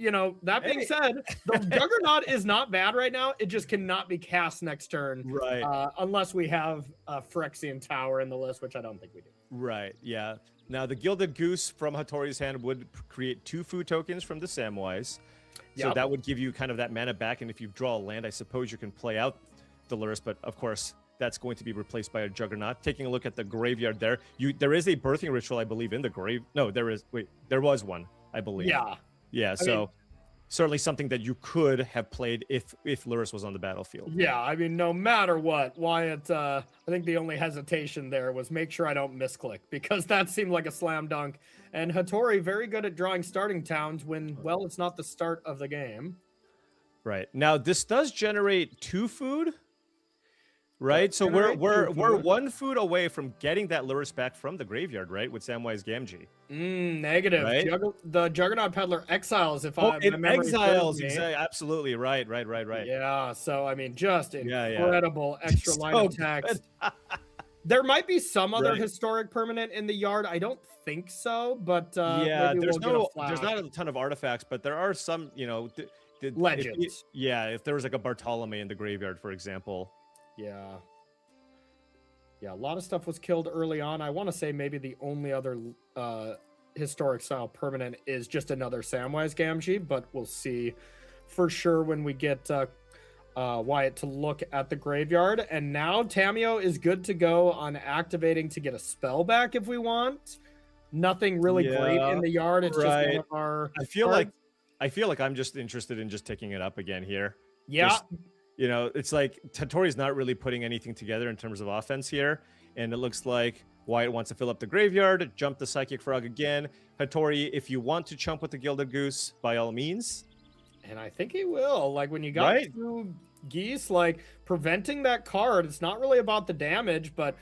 that being said, the Juggernaut is not bad right now. It just cannot be cast next turn. Right. Unless we have a Phyrexian Tower in the list, which I don't think we do. Right, yeah. Now, the Gilded Goose from Hattori's hand would create 2 food tokens from the Samwise. So that would give you kind of that mana back, and if you draw a land, I suppose you can play out the Luris, but of course, that's going to be replaced by a Juggernaut. Taking a look at the graveyard there, there is a Birthing Ritual, I believe, in the grave. No, there was one, I believe. Yeah. So certainly something that you could have played if Luris was on the battlefield. Yeah, I mean, no matter what, Wyatt. I think the only hesitation there was make sure I don't misclick, because that seemed like a slam dunk. And Hattori very good at drawing starting towns when, well, it's not the start of the game. Right now, this does generate 2 food. Right, so we're 1 food away from getting that Luris back from the graveyard, right? With Samwise Gamgee. Negative. Right? The Juggernaut Peddler exiles. If it exiles. Exactly. Absolutely. Right. Yeah. So I mean, just incredible extra line of text. There might be some other historic permanent in the yard. I don't think so, but there's not a ton of artifacts, but there are some. Legends. If there was like a Bartolome in the graveyard, for example. Yeah, a lot of stuff was killed early on. I want to say maybe the only other historic style permanent is just another Samwise Gamgee, but we'll see for sure when we get Wyatt to look at the graveyard. And now Tamio is good to go on activating to get a spell back if we want. Nothing really great in the yard. It's just one of our. I feel like I'm just interested in just ticking it up again here. Yeah. you know, it's like Hattori's not really putting anything together in terms of offense here. And it looks like Wyatt wants to fill up the graveyard, jump the Psychic Frog again. Hattori, if you want to chump with the Gilded Goose, by all means. And I think he will. Like, when you got Right. 2 geese, like, preventing that card, it's not really about the damage, but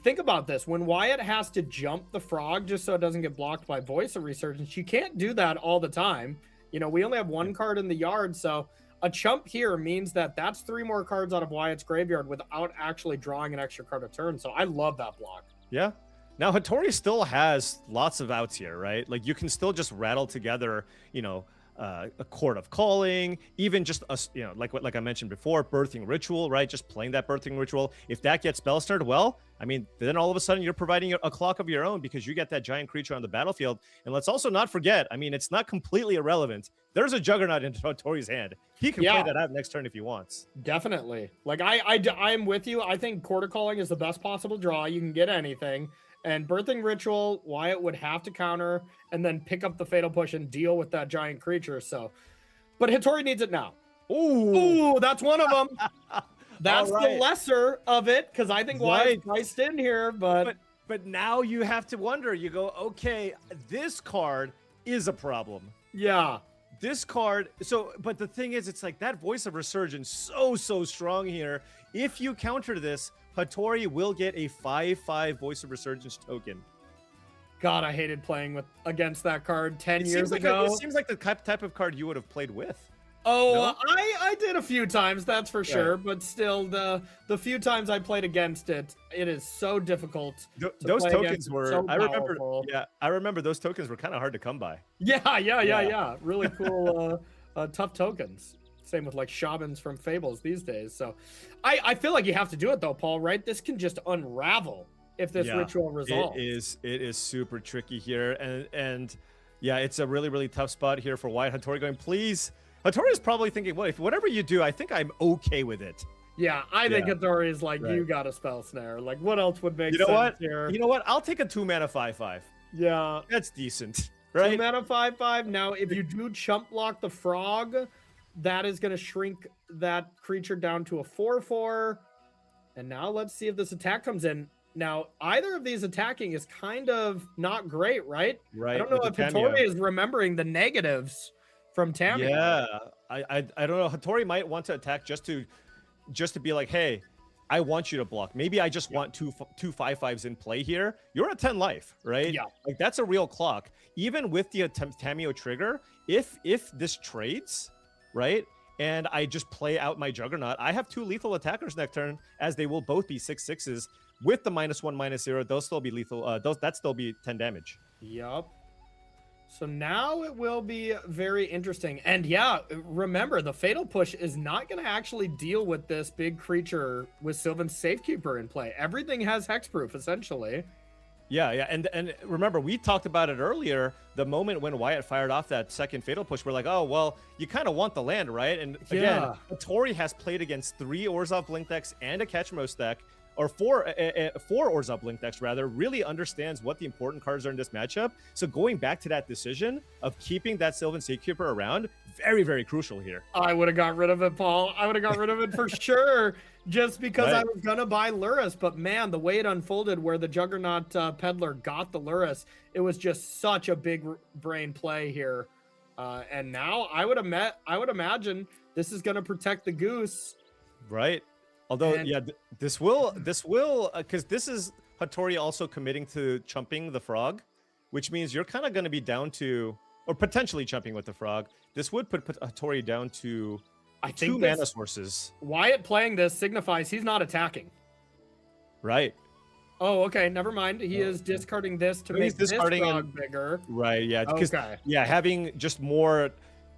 think about this. When Wyatt has to jump the frog just so it doesn't get blocked by Voice of Resurgence, you can't do that all the time. You know, we only have 1 card in the yard, so a chump here means that that's 3 more cards out of Wyatt's graveyard without actually drawing an extra card a turn. So I love that block. Yeah. Now, Hattori still has lots of outs here, right? Like, you can still just rattle together, you know, a Court of Calling, even just a, you know, like I mentioned before, Birthing Ritual, right? Just playing that Birthing Ritual. If that gets spell started, well, I mean, then all of a sudden you're providing a clock of your own because you get that giant creature on the battlefield. And let's also not forget, I mean, it's not completely irrelevant. There's a Juggernaut in Hattori's hand. He can play that out next turn if he wants. Definitely. Like, I'm with you. I think Court of Calling is the best possible draw. You can get anything. And Birthing Ritual, Wyatt would have to counter and then pick up the Fatal Push and deal with that giant creature. So, but Hattori needs it now. Ooh, that's one of them. That's the lesser of it, because I think Wyatt's priced in here. But now you have to wonder. You go, okay, this card is a problem. Yeah. This card, but the thing is, it's like that Voice of Resurgence so strong here. If you counter this, Hattori will get a 5/5 Voice of Resurgence token. God, I hated playing against that card 10 years ago. It seems like the type of card you would have played with. Oh, No? I did a few times, that's for sure. But still, the few times I played against it, it is so difficult. Those tokens were, so I remember, powerful. I remember those tokens were kind of hard to come by. Yeah. Really cool, tough tokens. Same with like shamans from Fables these days. So I feel like you have to do it though, Paul, right? This can just unravel if this ritual resolves. It is super tricky here. And yeah, it's a really tough spot here for Wyatt. Hattori going, please. Hattori is probably thinking, well, if whatever you do, I think I'm okay with it. Yeah, I think Hattori is like, you got a spell snare. Like, what else would make sense what? Here? You know what? I'll take a 2-mana 5/5. Yeah. That's decent, right? 2-mana 5/5. Now, if you do chump block the frog, that is going to shrink that creature down to a 4/4. And now let's see if this attack comes in. Now, either of these attacking is kind of not great, right? Right. I don't know if Hattori is remembering the negatives from Tamiyo. Yeah, I don't know. Hattori might want to attack just to be like, hey, I want you to block. Maybe I just want two 5/5s in play here. You're at 10 life, right? Yeah. Like, that's a real clock. Even with the Tamiyo trigger, if this trades, right, and I just play out my Juggernaut, I have 2 lethal attackers next turn, as they will both be 6/6s. With the -1/-0, they'll still be lethal. That still be 10 damage. Yup. So now it will be very interesting. And yeah, remember, the Fatal Push is not going to actually deal with this big creature with Sylvan's Safekeeper in play. Everything has hexproof, essentially. Yeah. And remember, we talked about it earlier. The moment when Wyatt fired off that second Fatal Push, we're like, oh, well, you kind of want the land, right? And again, Hattori has played against 3 Orzhov Blink decks and a Catchmose deck, or 4 Orzhov Blink decks, rather, really understands what the important cards are in this matchup. So going back to that decision of keeping that Sylvan Safekeeper around, very crucial here. I would have got rid of it, Paul. I would have got rid of it for sure, just because I was going to buy Lurrus. But man, the way it unfolded where the Juggernaut Peddler got the Lurrus, it was just such a big brain play here. And now I would imagine this is going to protect the goose. Right. Although, this will, because this is Hattori also committing to chumping the frog, which means you're kind of going to be down to, or potentially chumping with the frog. This would put Hattori down to 2 mana sources. Wyatt playing this signifies he's not attacking. Right. Oh, okay. Never mind. He is discarding this to make this frog bigger. Right. Yeah. Okay. Yeah. Having just more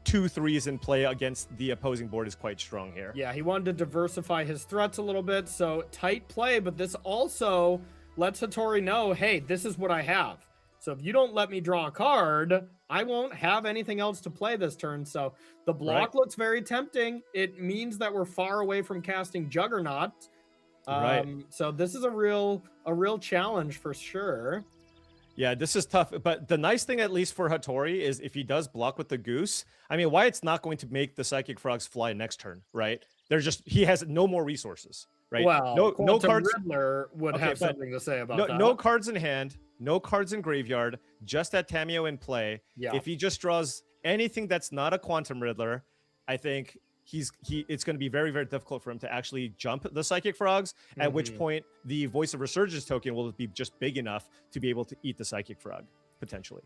2/3s in play against the opposing board is quite strong here. Yeah, he wanted to diversify his threats a little bit, so tight play, but this also lets Hattori know, hey, this is what I have. So if you don't let me draw a card, I won't have anything else to play this turn. So the block looks very tempting. It means that we're far away from casting Juggernaut. So this is a real challenge for sure. Yeah, this is tough. But the nice thing, at least for Hattori, is if he does block with the goose, I mean, Wyatt's not going to make the Psychic Frogs fly next turn, right? he has no more resources, right? Well, no cards. Riddler would have but something to say about that. No cards in hand, no cards in graveyard, just that Tameo in play. Yeah. If he just draws anything that's not a Quantum Riddler, I think it's going to be very, very difficult for him to actually jump the Psychic Frogs, at which point the Voice of Resurgence token will be just big enough to be able to eat the Psychic Frog, potentially.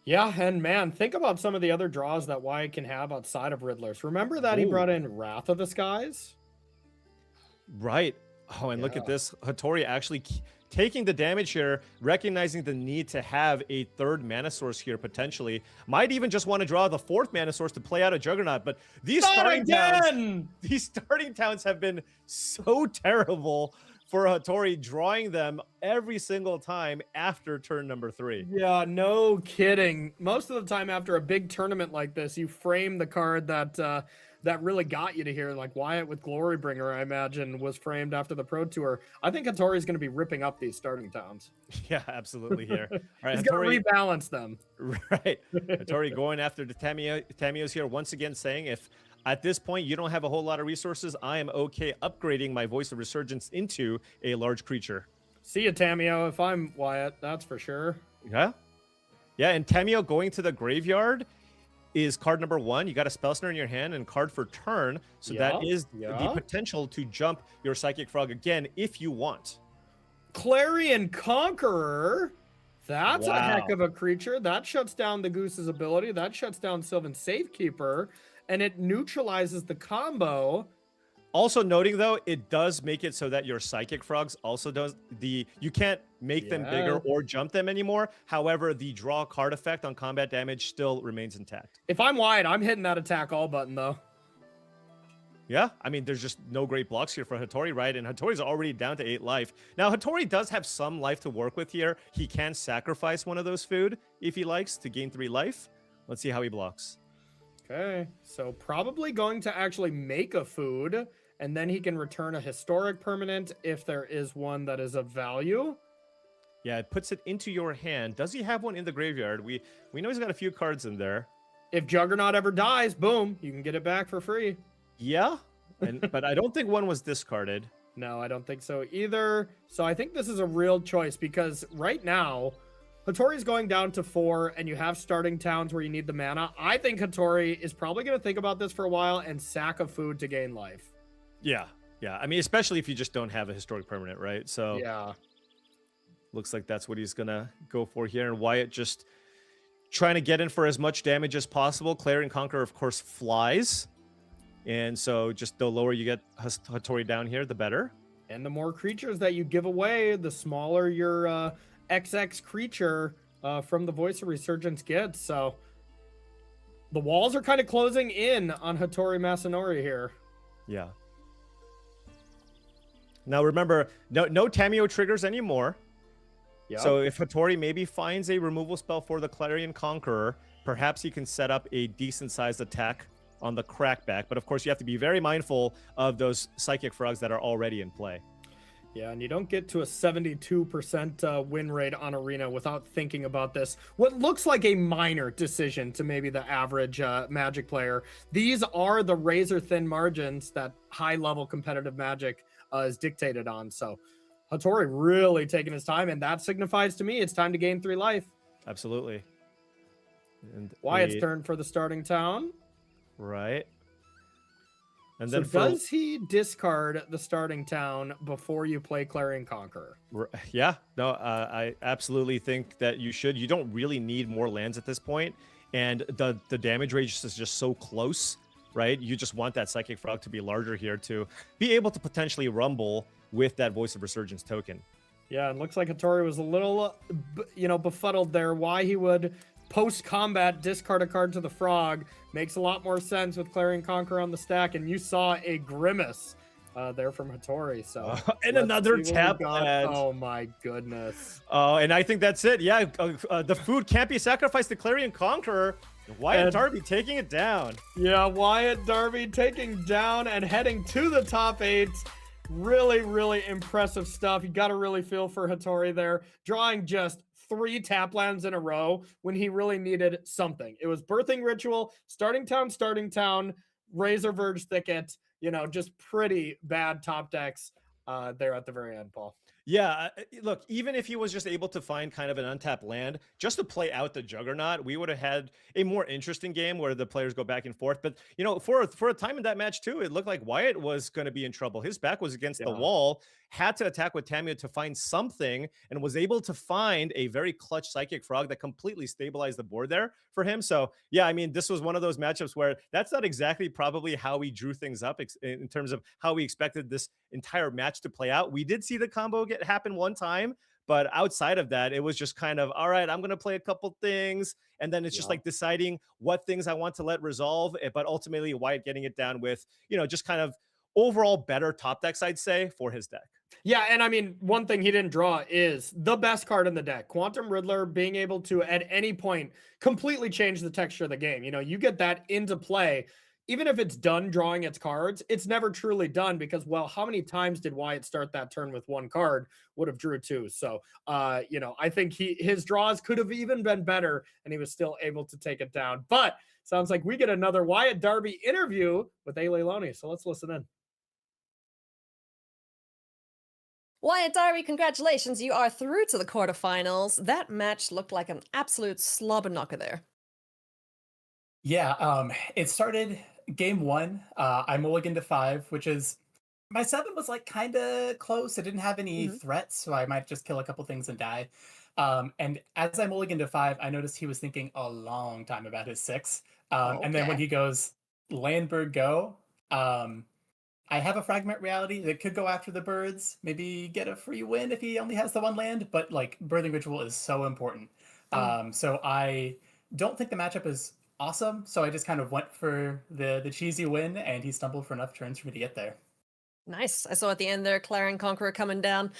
Yeah, and man, think about some of the other draws that Wyatt can have outside of Riddlers. Remember that he brought in Wrath of the Skies? Right. Oh, and look at this. Hattori actually taking the damage here, recognizing the need to have a third mana source here potentially. Might even just want to draw the fourth mana source to play out a Juggernaut, but these starting towns have been so terrible for Hattori, drawing them every single time after turn number 3. Yeah, no kidding. Most of the time after a big tournament like this, you frame the card that really got you to here, like Wyatt with Glorybringer, I imagine, was framed after the Pro Tour. I think Hattori's going to be ripping up these starting towns. Yeah, absolutely here. All right, he's going to rebalance them. Right. Hattori going after the Tameos here, once again saying, if at this point you don't have a whole lot of resources, I am okay upgrading my Voice of Resurgence into a large creature. See ya, Tameo, if I'm Wyatt, that's for sure. Yeah. Yeah, and Tameo going to the graveyard is card number 1. You got a Spell Snare in your hand and card for turn. So that is the potential to jump your Psychic Frog again if you want. Clarion Conqueror. That's a heck of a creature. That shuts down the Goose's ability. That shuts down Sylvan Safekeeper. And it neutralizes the combo. Also noting, though, it does make it so that your Psychic Frogs also you can't make them bigger or jump them anymore. However, the draw card effect on combat damage still remains intact. If I'm Wyatt, I'm hitting that attack all button, though. Yeah, I mean, there's just no great blocks here for Hattori, right? And Hattori's already down to 8 life. Now, Hattori does have some life to work with here. He can sacrifice one of those food if he likes to gain 3 life. Let's see how he blocks. Okay, so probably going to actually make a food, and then he can return a historic permanent if there is one that is of value. Yeah, it puts it into your hand. Does he have one in the graveyard? We know he's got a few cards in there. If Juggernaut ever dies, boom, you can get it back for free. Yeah, but I don't think one was discarded. No, I don't think so either. So I think this is a real choice because right now, Hattori's going down to 4, and you have starting towns where you need the mana. I think Hattori is probably going to think about this for a while and sack a food to gain life. Yeah. I mean, especially if you just don't have a historic permanent, right? So yeah, looks like that's what he's going to go for here. And Wyatt just trying to get in for as much damage as possible. Clarion Conqueror, of course, flies. And so just the lower you get Hattori down here, the better. And the more creatures that you give away, the smaller your XX creature from the Voice of Resurgence gets. So the walls are kind of closing in on Hattori Masanori here. Yeah. Now remember, no Tameo triggers anymore. Yep. So if Hattori maybe finds a removal spell for the Clarion Conqueror, perhaps he can set up a decent-sized attack on the Crackback. But of course, you have to be very mindful of those Psychic Frogs that are already in play. Yeah, and you don't get to a 72% win rate on Arena without thinking about this. What looks like a minor decision to maybe the average Magic player. These are the razor-thin margins that high-level competitive Magic is dictated on. So Hattori really taking his time, and that signifies to me it's time to gain 3 life. Absolutely. And Wyatt's turn for the starting town. Right. And So then does he discard the starting town before you play Clarion Conqueror? Yeah, no, I absolutely think that you should. You don't really need more lands at this point, and the damage range is just so close, right? You just want that Psychic Frog to be larger here to be able to potentially rumble with that Voice of Resurgence token. Yeah, it looks like Hattori was a little, befuddled there. Why he would post-combat discard a card to the Frog makes a lot more sense with Clarion Conqueror on the stack, and you saw a grimace there from Hattori. So and another tap land. Oh my goodness. Oh, and I think that's it. Yeah, the food can't be sacrificed to Clarion Conqueror. Wyatt Darby taking it down. Yeah, Wyatt Darby taking down and heading to the top 8. Really, really impressive stuff. You got to really feel for Hattori there, drawing just 3 tap lands in a row when he really needed something. It was Birthing Ritual, starting town, Razor Verge Thicket, you know, just pretty bad top decks there at the very end, Paul. Yeah, look, even if he was just able to find kind of an untapped land just to play out the Juggernaut, we would have had a more interesting game where the players go back and forth. But, you know, for a time in that match, too, it looked like Wyatt was going to be in trouble. His back was against the wall, had to attack with Tamio to find something, and was able to find a very clutch Psychic Frog that completely stabilized the board there for him. So, yeah, I mean, this was one of those matchups where that's not exactly probably how we drew things up in terms of how we expected this entire match to play out. We did see the combo happen one time, but outside of that, it was just kind of, all right, I'm going to play a couple things, and then it's just like deciding what things I want to let resolve, but ultimately Wyatt getting it down with, you know, just kind of overall better top decks, I'd say, for his deck. Yeah, and I mean, one thing he didn't draw is the best card in the deck. Quantum Riddler being able to, at any point, completely change the texture of the game. You know, you get that into play. Even if it's done drawing its cards, it's never truly done because, well, how many times did Wyatt start that turn with one card? Would have drew two. So, you know, I think his draws could have even been better, and he was still able to take it down. But sounds like we get another Wyatt Darby interview with A. Leilani. So let's listen in. Wyatt Darby, congratulations. You are through to the quarterfinals. That match looked like an absolute slobber knocker there. Yeah, it started game one. I mulliganed to 5, which is my 7 was like kind of close. It didn't have any threats, so I might just kill a couple things and die. And as I mulliganed to 5, I noticed he was thinking a long time about his 6. And then when he goes Landbird go, I have a Fragment Reality that could go after the birds, maybe get a free win if he only has the 1 land, but like Birthing Ritual is so important. So I don't think the matchup is awesome, so I just kind of went for the cheesy win, and he stumbled for enough turns for me to get there. Nice. I saw at the end there, Clarion Conqueror coming down,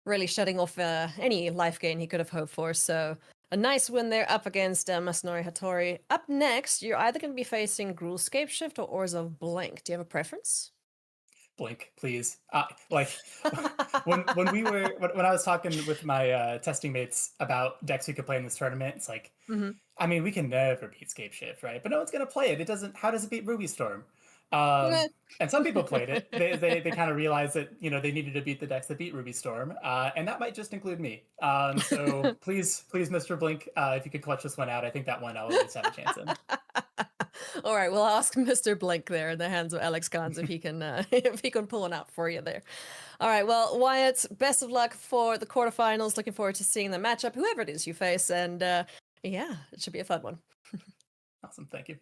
really shutting off any life gain he could have hoped for. So a nice win there up against Masanori Hattori. Up next, you're either going to be facing Gruul Scapeshift or Oars of Blink. Do you have a preference? Blink, please. Like when I was talking with my testing mates about decks we could play in this tournament, it's like, I mean, we can never beat Scapeshift, right? But no one's gonna play it. It doesn't. How does it beat Ruby Storm? And some people played it. They kind of realized that, you know, they needed to beat the decks that beat Ruby Storm, and that might just include me. So please, Mr. Blink, if you could clutch this one out, I think that one I'll at least have a chance in. All right, we'll ask Mr. Blink there in the hands of Alex Gans if he can pull one out for you there. All right, well, Wyatt, best of luck for the quarterfinals. Looking forward to seeing the matchup, whoever it is you face, and yeah, it should be a fun one. Awesome, thank you.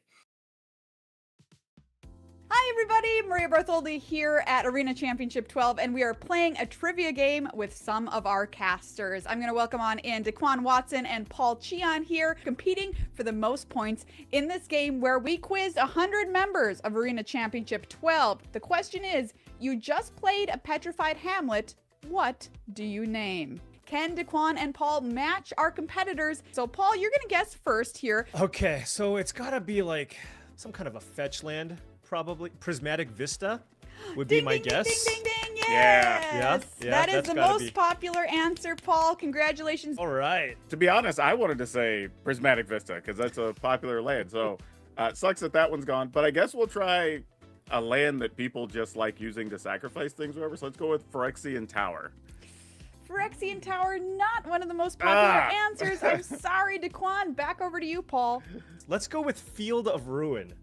Hi everybody, Maria Bartholdi here at Arena Championship 12, and we are playing a trivia game with some of our casters. I'm going to welcome on in Daquan Watson and Paul Cheon here, competing for the most points in this game where we quizzed 100 members of Arena Championship 12. The question is, you just played a petrified Hamlet, what do you name? Can Daquan and Paul match our competitors? So Paul, you're going to guess first here. Okay, so it's got to be like some kind of a fetch land. Probably Prismatic Vista would be my guess. Ding, ding, ding, ding, yes! Yeah, that is the most popular answer, Paul. Congratulations. All right. To be honest, I wanted to say Prismatic Vista because that's a popular land. So it sucks that one's gone. But I guess we'll try a land that people just like using to sacrifice things or whatever. So let's go with Phyrexian Tower. Phyrexian Tower, not one of the most popular answers. I'm sorry, Daquan. Back over to you, Paul. Let's go with Field of Ruin.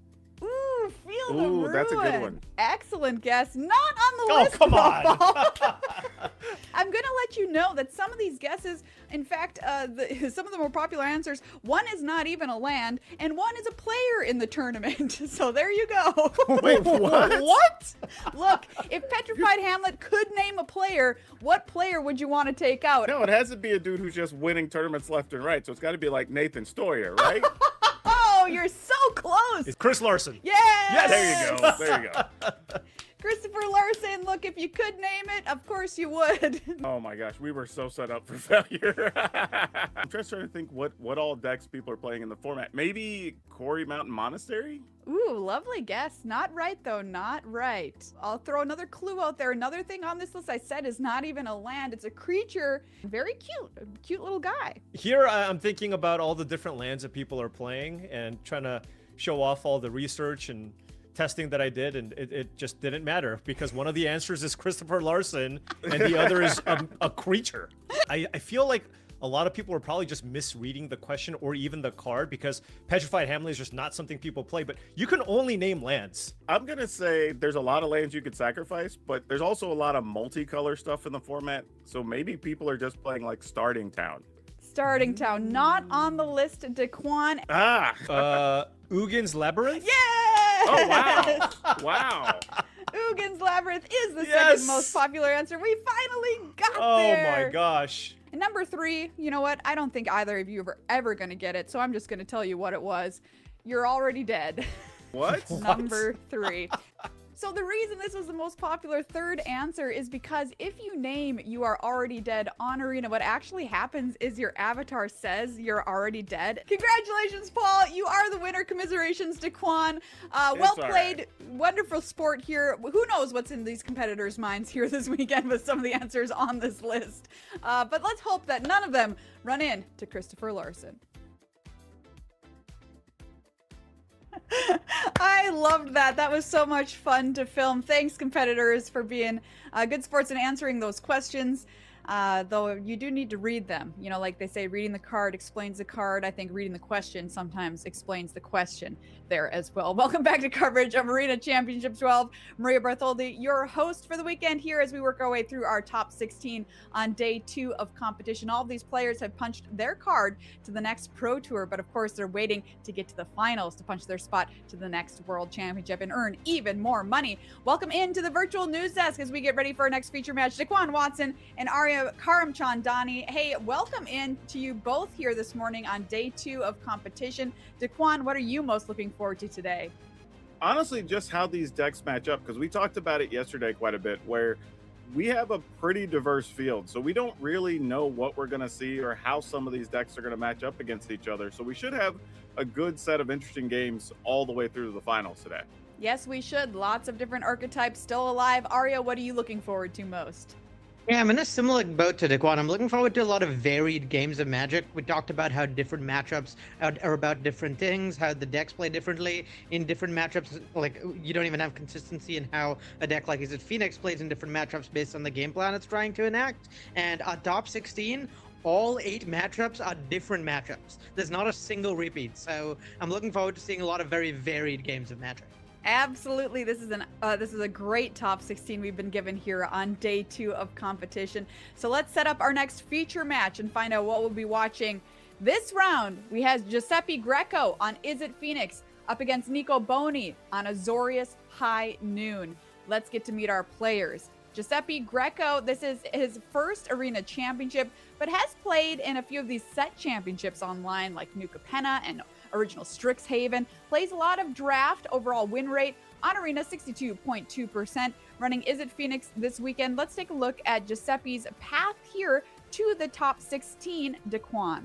Ooh, Field of Ruin. That's a good one. Excellent guess. Not on the list. Oh, come on. I'm going to let you know that some of these guesses, in fact, some of the more popular answers, one is not even a land, and one is a player in the tournament. So there you go. Wait, what? What? Look, if Petrified Hamlet could name a player, what player would you want to take out? No, it has to be a dude who's just winning tournaments left and right. So it's got to be like Nathan Stoyer, right? Oh, you're so close. It's Chris Larson. Yes. There you go. Christopher Larson, look, if you could name it, of course you would. Oh my gosh, we were so set up for failure. I'm just trying to think what all decks people are playing in the format. Maybe Quarry Mountain Monastery? Ooh, lovely guess. Not right, though. Not right. I'll throw another clue out there. Another thing on this list I said is not even a land. It's a creature. Very cute. A cute little guy. Here, I'm thinking about all the different lands that people are playing and trying to show off all the research and testing that I did, and it just didn't matter because one of the answers is Christopher Larson and the other is a creature. I feel like a lot of people are probably just misreading the question or even the card because Petrified Hamlet is just not something people play, but you can only name lands. I'm going to say there's a lot of lands you could sacrifice, but there's also a lot of multicolor stuff in the format. So maybe people are just playing like Starting Town. Starting Town, not on the list, Daquan. Ugin's Labyrinth? Yeah! Oh, wow. Wow. Ugin's Labyrinth is the second most popular answer. We finally got there. Oh my gosh. And number 3, you know what? I don't think either of you are ever going to get it, so I'm just going to tell you what it was. You're already dead. What? Number 3. So the reason this was the most popular third answer is because if you name You Are Already Dead on Arena, what actually happens is your avatar says you're already dead. Congratulations, Paul. You are the winner. Commiserations, Daquan. Well played. Right. Wonderful sport here. Who knows what's in these competitors' minds here this weekend with some of the answers on this list. But let's hope that none of them run in to Christopher Larson. I loved that. That was so much fun to film. Thanks, competitors, for being good sports and answering those questions. Though you do need to read them. You know, like they say, reading the card explains the card. I think reading the question sometimes explains the question there as well. Welcome back to coverage of Arena Championship 12. Maria Bartholdi, your host for the weekend here as we work our way through our top 16 on day 2 of competition. All of these players have punched their card to the next Pro Tour, but of course they're waiting to get to the finals to punch their spot to the next World Championship and earn even more money. Welcome into the virtual news desk as we get ready for our next feature match. Daquan Watson and Arya Karamchandani. Hey, welcome in to you both here this morning on day 2 of competition. Daquan, what are you most looking forward to today? Honestly, just how these decks match up, because we talked about it yesterday quite a bit, where we have a pretty diverse field. So we don't really know what we're going to see or how some of these decks are going to match up against each other. So we should have a good set of interesting games all the way through to the finals today. Yes, we should. Lots of different archetypes still alive. Arya, what are you looking forward to most? Yeah, I'm in a similar boat to Daquan. I'm looking forward to a lot of varied games of Magic. We talked about how different matchups are about different things, how the decks play differently in different matchups. Like, you don't even have consistency in how a deck like Is It Phoenix plays in different matchups based on the game plan it's trying to enact. And our top 16, all 8 matchups are different matchups. There's not a single repeat. So I'm looking forward to seeing a lot of very varied games of Magic. Absolutely. This is a great top 16 we've been given here on day 2 of competition. So let's set up our next feature match and find out what we'll be watching. This round, we have Giuseppe Greco on Is It Phoenix up against Nico Boni on Azorius High Noon. Let's get to meet our players. Giuseppe Greco, this is his first Arena Championship, but has played in a few of these set championships online like New Capenna and Original Strixhaven. Plays a lot of draft, overall win rate on Arena 62.2%. Running Is It Phoenix this weekend. Let's take a look at Giuseppe's path here to the top 16, Daquan.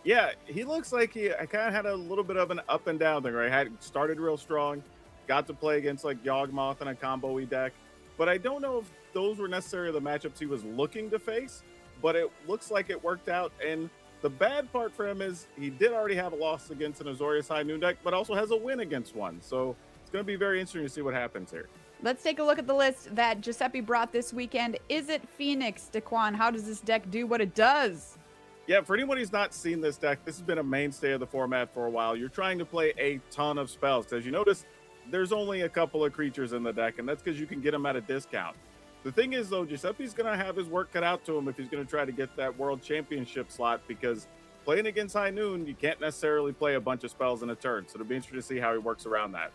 Yeah, he looks like he kind of had a little bit of an up and down thing, right? Had started real strong, got to play against like Yawgmoth and a combo-y deck, but I don't know if those were necessarily the matchups he was looking to face, but it looks like it worked out. And the bad part for him is he did already have a loss against an Azorius High Noon deck, but also has a win against one. So it's going to be very interesting to see what happens here. Let's take a look at the list that Giuseppe brought this weekend. Is It Phoenix, Daquan? How does this deck do what it does? Yeah, for anyone who's not seen this deck, this has been a mainstay of the format for a while. You're trying to play a ton of spells. As you notice, there's only a couple of creatures in the deck, and that's because you can get them at a discount. The thing is, though, Giuseppe's going to have his work cut out to him if he's going to try to get that World Championship slot, because playing against High Noon, you can't necessarily play a bunch of spells in a turn. So it'll be interesting to see how he works around that.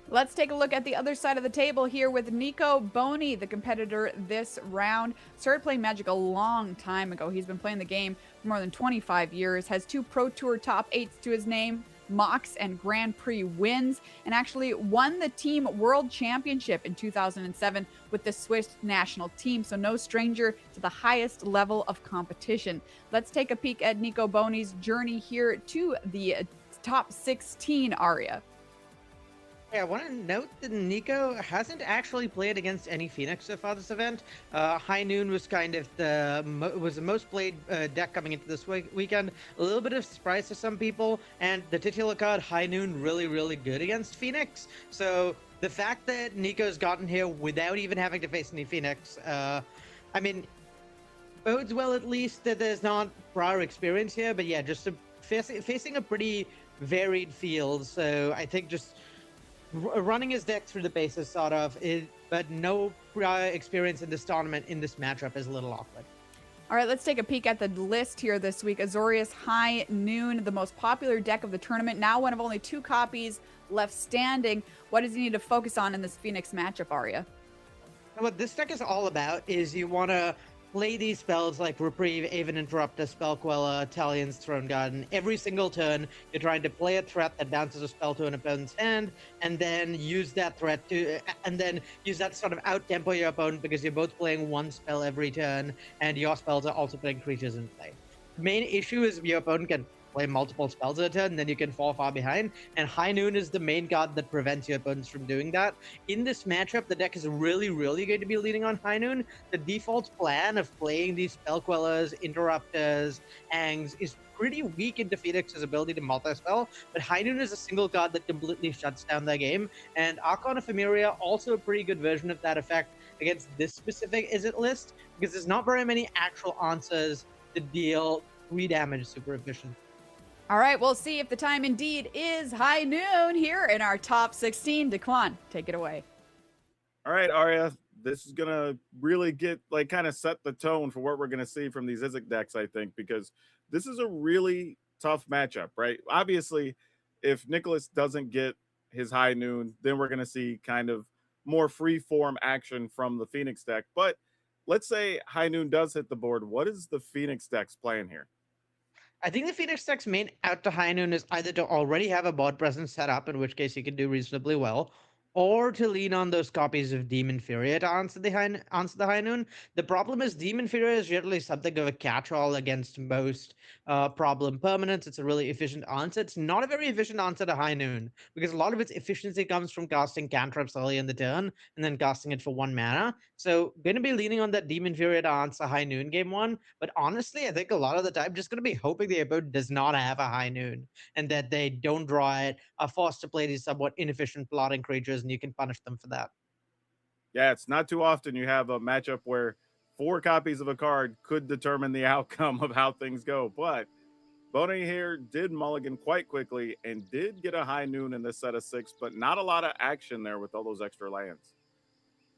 Let's take a look at the other side of the table here with Nico Boni, the competitor this round. Started playing Magic a long time ago. He's been playing the game for more than 25 years, has 2 Pro Tour top 8s to his name, Mox and Grand Prix wins, and actually won the Team World Championship in 2007 with the Swiss national team, so no stranger to the highest level of competition. Let's take a peek at Nico Boni's journey here to the top 16, Arya. Yeah, I want to note that Nico hasn't actually played against any Phoenix so far this event. High Noon was kind of the most played deck coming into this weekend. A little bit of surprise to some people, and the titular card High Noon really good against Phoenix. So the fact that Nico's gotten here without even having to face any Phoenix, I mean, bodes well at least that there's not prior experience here. But yeah, just facing a pretty varied field. So I think just running his deck through the bases, sort of, but no prior experience in this tournament in this matchup is a little awkward. All right, let's take a peek at the list here this week. Azorius High Noon, the most popular deck of the tournament, now one of only 2 copies left standing. What does he need to focus on in this Phoenix matchup, Arya? What this deck is all about is you want to play these spells like Reprieve, Aven Interrupter, Spell Queller, Italian's Throne Garden. Every single turn, you're trying to play a threat that bounces a spell to an opponent's hand, and then use that threat to, sort of out-tempo your opponent because you're both playing one spell every turn, and your spells are also putting creatures in play. The main issue is your opponent can play multiple spells at a turn, and then you can fall far behind. And High Noon is the main card that prevents your opponents from doing that. In this matchup, the deck is really going to be leaning on High Noon. The default plan of playing these Spell Quellers, Interrupters, Hangs is pretty weak into Phoenix's ability to multi-spell, but High Noon is a single card that completely shuts down their game, and Archon of Emeria also a pretty good version of that effect against this specific Izzet list, because there's not very many actual answers to deal 3 damage super efficient. All right, we'll see if the time indeed is High Noon here in our top 16. Daquan, take it away. All right, Arya, this is going to really get, like, kind of set the tone for what we're going to see from these Izzet decks, I think, because this is a really tough matchup, right? Obviously, if Nicholas doesn't get his High Noon, then we're going to see kind of more free-form action from the Phoenix deck. But let's say High Noon does hit the board. What is the Phoenix deck's plan here? I think the Phoenix deck's main out to High Noon is either to already have a board presence set up, in which case he can do reasonably well, or to lean on those copies of Demon Furia to answer the High Noon. The problem is Demon Furia is generally something of a catch-all against most problem permanents. It's a really efficient answer. It's not a very efficient answer to High Noon, because a lot of its efficiency comes from casting cantrips early in the turn, and then casting it for 1 mana. So going to be leaning on that Demon Furia to answer High Noon game 1, but honestly, I think a lot of the time just going to be hoping the opponent does not have a High Noon, and that they don't draw it, are forced to play these somewhat inefficient plotting creatures, and you can punish them for that. Yeah, it's not too often you have a matchup where 4 copies of a card could determine the outcome of how things go. But Boney here did mulligan quite quickly and did get a High Noon in this set of 6, but not a lot of action there with all those extra lands.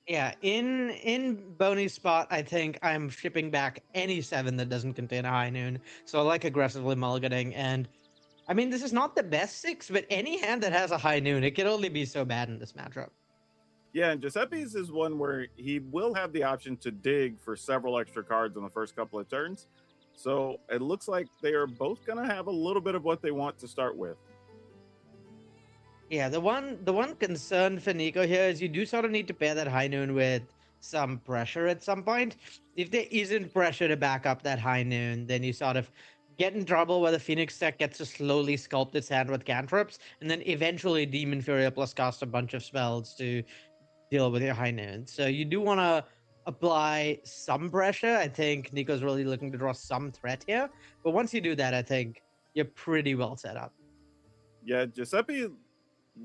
Yeah, in Boney's spot, I think I'm shipping back any 7 that doesn't contain a High Noon. So I like aggressively mulliganing, and I mean, this is not the best 6, but any hand that has a High Noon, it can only be so bad in this matchup. Yeah, and Giuseppe's is one where he will have the option to dig for several extra cards on the first couple of turns. So it looks like they are both going to have a little bit of what they want to start with. Yeah, the one concern for Nico here is you do sort of need to pair that High Noon with some pressure at some point. If there isn't pressure to back up that High Noon, then you sort of get in trouble where the Phoenix deck gets to slowly sculpt its hand with cantrips, and then eventually Demon Fury plus cast a bunch of spells to deal with your High Noon. So you do want to apply some pressure. I think Nico's really looking to draw some threat here. But once you do that, I think you're pretty well set up. Yeah, Giuseppe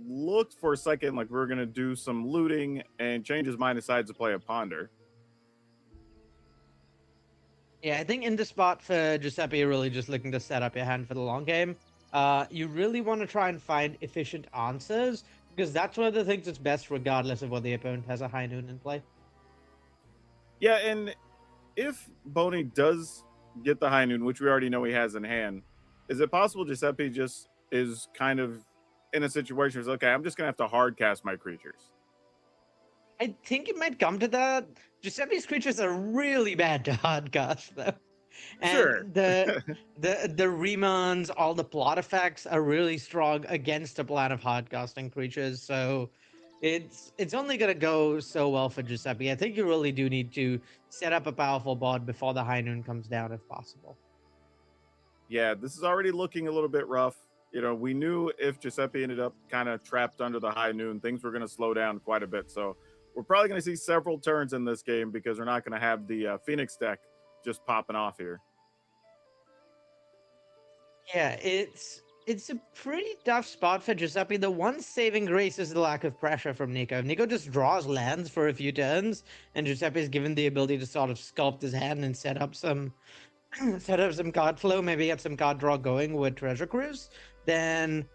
looked for a second like we were going to do some looting and change his mind, decides to play a Ponder. Yeah, I think in the spot for Giuseppe, you're really just looking to set up your hand for the long game. You really want to try and find efficient answers, because that's one of the things that's best regardless of whether the opponent has a High Noon in play. Yeah, and if Boney does get the High Noon, which we already know he has in hand, is it possible Giuseppe just is kind of in a situation where it's, okay, I'm just going to have to hard cast my creatures? I think it might come to that. Giuseppe's creatures are really bad to hard cast, though. And Sure. the remans, all the plot effects are really strong against a plan of hard casting creatures. So it's only gonna go so well for Giuseppe. I think you really do need to set up a powerful board before the High Noon comes down if possible. Yeah, this is already looking a little bit rough. we knew if Giuseppe ended up kind of trapped under the high noon, things were going to slow down quite a bit. So we're probably going to see several turns in this game because we're not going to have the Phoenix deck just popping off here. Yeah, it's a pretty tough spot for Giuseppe. The one saving grace is the lack of pressure from Nico. If Nico just draws lands for a few turns, and Giuseppe is given the ability to sort of sculpt his hand and set up some card flow, maybe get some card draw going with Treasure Cruise, then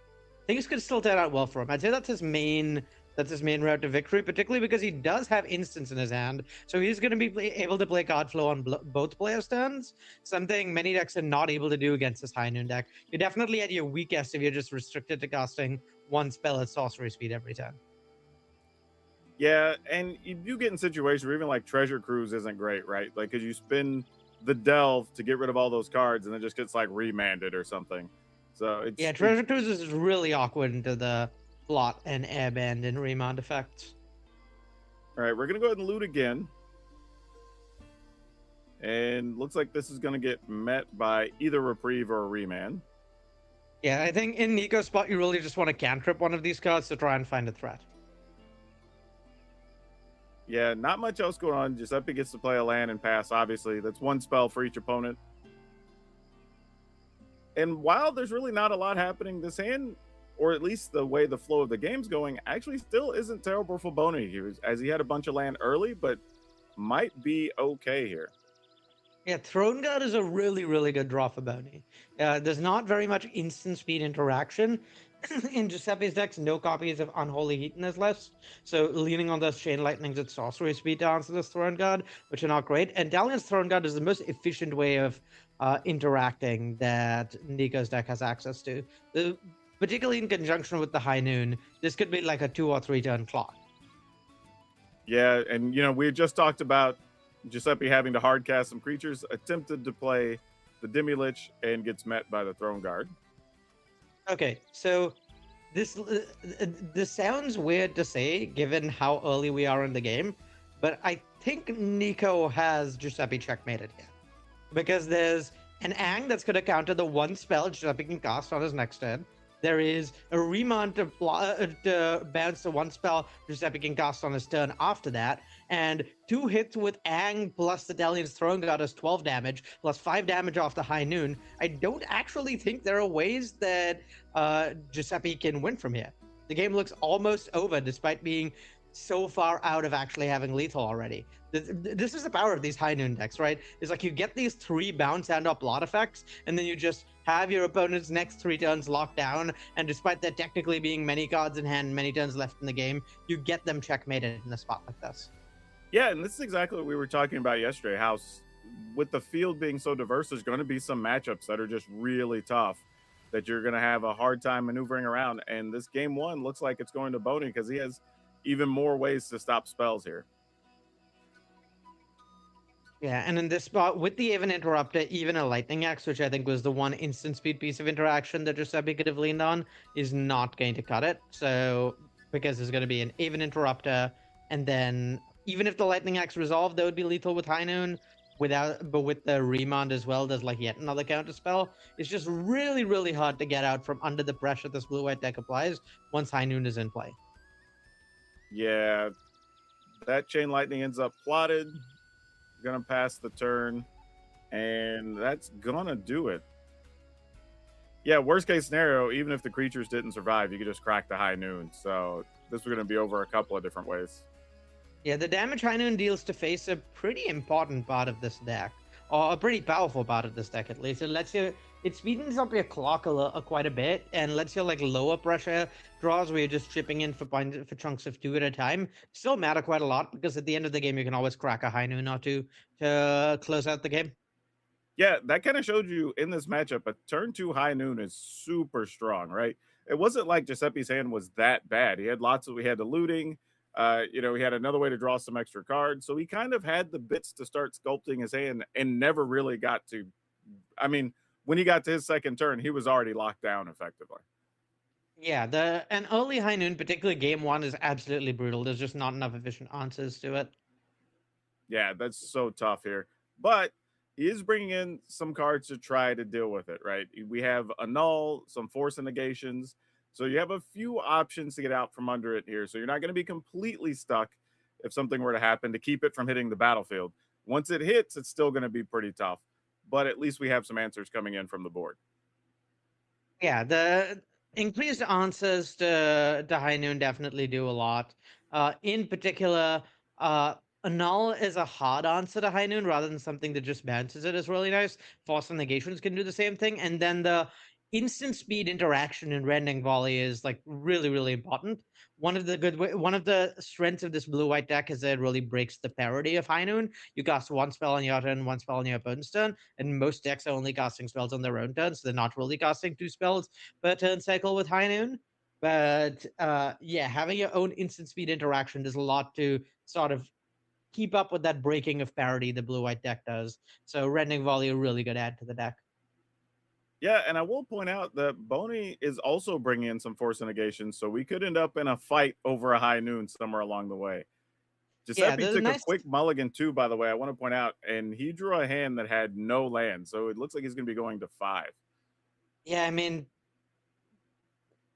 things could still turn out well for him. I'd say that's his main route to victory, particularly because he does have instants in his hand, so he's going to be able to play card flow on both players' turns, something many decks are not able to do against this high noon deck. You're definitely at your weakest if you're just restricted to casting one spell at sorcery speed every turn. Yeah, and you do get in situations where even like Treasure Cruise isn't great, right? Like, because you spin the Delve to get rid of all those cards, and it just gets like remanded or something. So Treasure Cruise is really awkward into the blot and airband and remand effects. All right, we're gonna go ahead and loot again, and looks like this is gonna get met by either reprieve or a remand. Yeah, I think in Nico's spot you really just want to cantrip one of these cards to try and find a threat. Yeah, not much else going on. Giuseppe gets to play a land and pass, obviously. That's one spell for each opponent. And while there's really not a lot happening, this hand, or at least the way the flow of the game's going, actually still isn't terrible for Boney here, as he had a bunch of land early, but might be okay here. Yeah, Throne Guard is a really, really good draw for Boney. There's not very much instant speed interaction. In Giuseppe's decks, no copies of Unholy Heat in his list, so leaning on those Chain Lightnings at sorcery speed to answer this Throne Guard, which are not great. And Dalian's Throne Guard is the most efficient way of interacting that Nico's deck has access to. Particularly in conjunction with the High Noon, this could be like a 2 or 3 turn clock. Yeah, and we had just talked about Giuseppe having to hardcast some creatures, attempted to play the Demi-Lich and gets met by the Throne Guard. Okay, so this sounds weird to say given how early we are in the game, but I think Nico has Giuseppe checkmated here. Because there's an Ang that's going to counter the one spell Giuseppe can cast on his next turn. There is a remand to bounce the one spell Giuseppe can cast on his turn after that, and 2 hits with Ang plus the Dalian's Throne God is 12 damage, plus 5 damage off the High Noon. I don't actually think there are ways that Giuseppe can win from here. The game looks almost over despite being so far out of actually having lethal already. This is the power of these High Noon decks, right? It's like you get these 3 bounce and up blot effects, and then you just have your opponent's next 3 turns locked down, and despite there technically being many cards in hand, many turns left in the game, you get them checkmated in a spot like this. Yeah, and this is exactly what we were talking about yesterday, how with the field being so diverse, there's going to be some matchups that are just really tough that you're going to have a hard time maneuvering around, and this game 1 looks like it's going to Boney because he has even more ways to stop spells here. Yeah, and in this spot, with the Even Interrupter, even a Lightning Axe, which I think was the one instant speed piece of interaction that Giuseppe could have leaned on, is not going to cut it. So, because there's going to be an Even Interrupter, and then even if the Lightning Axe resolved, that would be lethal with High Noon. But with the Remand as well, there's like yet another counter spell. It's just really, really hard to get out from under the pressure this blue-white deck applies once High Noon is in play. Yeah, that Chain Lightning ends up plotted. Gonna pass the turn, and that's gonna do it. Yeah, worst case scenario, even if the creatures didn't survive, you could just crack the High Noon. So this was gonna be over a couple of different ways. Yeah, the damage High Noon deals to face a pretty important part of this deck, or a pretty powerful part of this deck at least. It lets you, it speeds up your clock quite a bit, and lets you like lower pressure draws where you're just chipping in for chunks of 2 at a time. Still matter quite a lot because at the end of the game you can always crack a High Noon or 2 to close out the game. Yeah, that kind of showed you in this matchup, a turn 2 High Noon is super strong, right? It wasn't like Giuseppe's hand was that bad. He had he had the looting, he had another way to draw some extra cards. So he kind of had the bits to start sculpting his hand and never really got to, when he got to his second turn, he was already locked down effectively. Yeah, an early High Noon, particularly game 1, is absolutely brutal. There's just not enough efficient answers to it. Yeah, that's so tough here. But he is bringing in some cards to try to deal with it, right? We have Annul, some Force and Negations. So you have a few options to get out from under it here. So you're not going to be completely stuck if something were to happen to keep it from hitting the battlefield. Once it hits, it's still going to be pretty tough. But at least we have some answers coming in from the board. Yeah, the increased answers to High Noon definitely do a lot. In particular, a null is a hard answer to High Noon rather than something that just bounces it is really nice. Force and Negations can do the same thing. And then the instant speed interaction in Rending Volley is like really, really important. One of the strengths of this blue-white deck is that it really breaks the parity of High Noon. You cast one spell on your turn, one spell on your opponent's turn, and most decks are only casting spells on their own turn, so they're not really casting 2 spells per turn cycle with High Noon. But yeah, having your own instant speed interaction does a lot to sort of keep up with that breaking of parity the blue-white deck does. So Rending Volley a really good add to the deck. Yeah, and I will point out that Boney is also bringing in some Force and Negations, so we could end up in a fight over a High Noon somewhere along the way. Giuseppe took a quick mulligan too, by the way, I want to point out, and he drew a hand that had no land, so it looks like he's going to be going to 5. Yeah, I mean,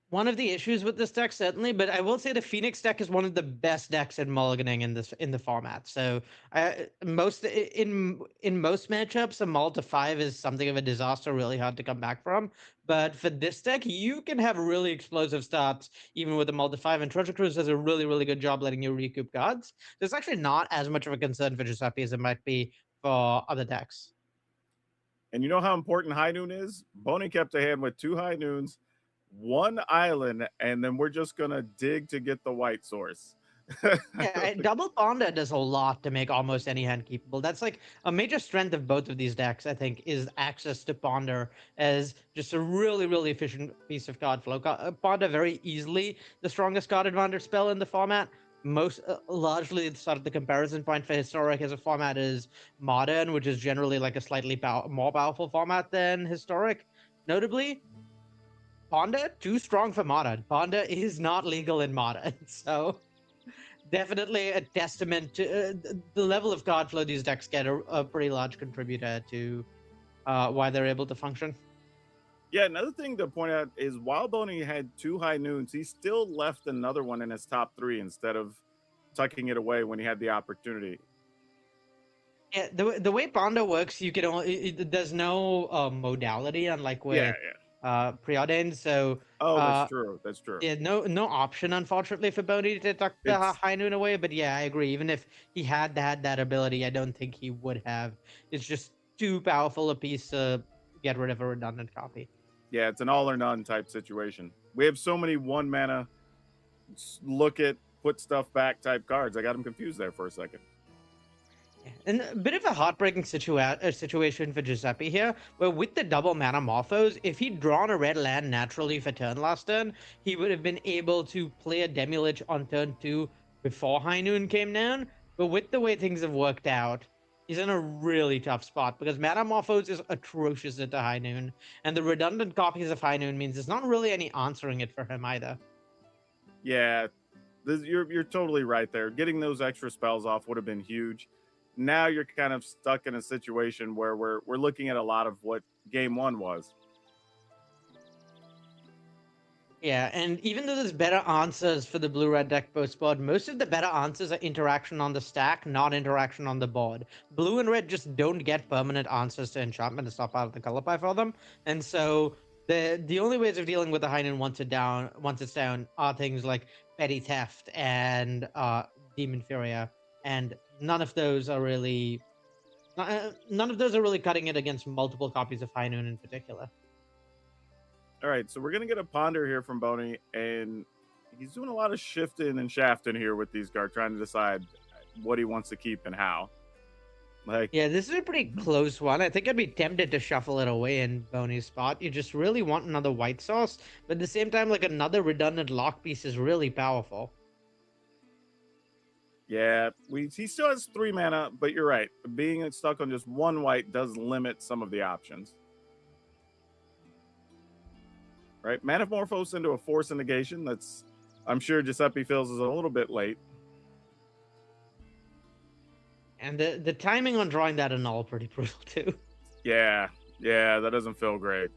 one of the issues with this deck, certainly, but I will say the Phoenix deck is one of the best decks in mulliganing in the format. So in most matchups, a mull to 5 is something of a disaster, really hard to come back from. But for this deck, you can have really explosive starts even with a mull to 5, and Treasure Cruise does a really, really good job letting you recoup cards. There's actually not as much of a concern for Giuseppe as it might be for other decks. And you know how important High Noon is? Boney kept a hand with 2 High Noons, 1 island, and then we're just gonna dig to get the white source. Yeah, double Ponder does a lot to make almost any hand keepable. That's like a major strength of both of these decks, I think, is access to Ponder as just a really, really efficient piece of card flow. Ponder very easily the strongest card advantage spell in the format. Largely sort of the comparison point for Historic as a format is Modern, which is generally like a slightly more powerful format than Historic. Notably, Ponder, too strong for Modern. Ponder is not legal in Modern, so definitely a testament to the level of card flow these decks get, a pretty large contributor to why they're able to function. Yeah, another thing to point out is while Boney had 2 High Noons, he still left another one in his top 3 instead of tucking it away when he had the opportunity. Yeah, the way Ponder works, you can only there's no modality, unlike with Preordained. So that's true. That's true. Yeah, no option, unfortunately, for Boney to tuck the High Noon away. But yeah, I agree. Even if he had that ability, I don't think he would have. It's just too powerful a piece to get rid of a redundant copy. Yeah, it's an all or none type situation. We have so many 1 mana, look at, put stuff back type cards. I got him confused there for a second. And a bit of a heartbreaking situation for Giuseppe here, where with the double mana Morphos, if he'd drawn a red land naturally for turn last turn, he would have been able to play a Demilich on turn 2 before High Noon came down. But with the way things have worked out, he's in a really tough spot because Mana Morphos is atrocious into High Noon, and the redundant copies of High Noon means there's not really any answering it for him either. Yeah, you're totally right there. Getting those extra spells off would have been huge. Now you're kind of stuck in a situation where we're looking at a lot of what game 1 was. Yeah, and even though there's better answers for the blue-red deck post board, most of the better answers are interaction on the stack, not interaction on the board. Blue and red just don't get permanent answers to enchantment. It's not part of the color pie for them. And so the only ways of dealing with the High Noon once it's down are things like petty theft and Demon Furia, and none of those are really cutting it against multiple copies of High Noon in particular. All right, so we're going to get a Ponder here from Boney, and he's doing a lot of shifting and shafting here with these cards, trying to decide what he wants to keep and how. Yeah, this is a pretty close one. I think I'd be tempted to shuffle it away in Boney's spot. You just really want another white sauce, but at the same time, like another redundant lock piece is really powerful. Yeah, he still has 3 mana, but you're right. Being stuck on just 1 white does limit some of the options. Right, Manamorphose into a Force and Negation. That's, I'm sure Giuseppe feels is a little bit late. And the timing on drawing that annul pretty brutal too. Yeah, that doesn't feel great.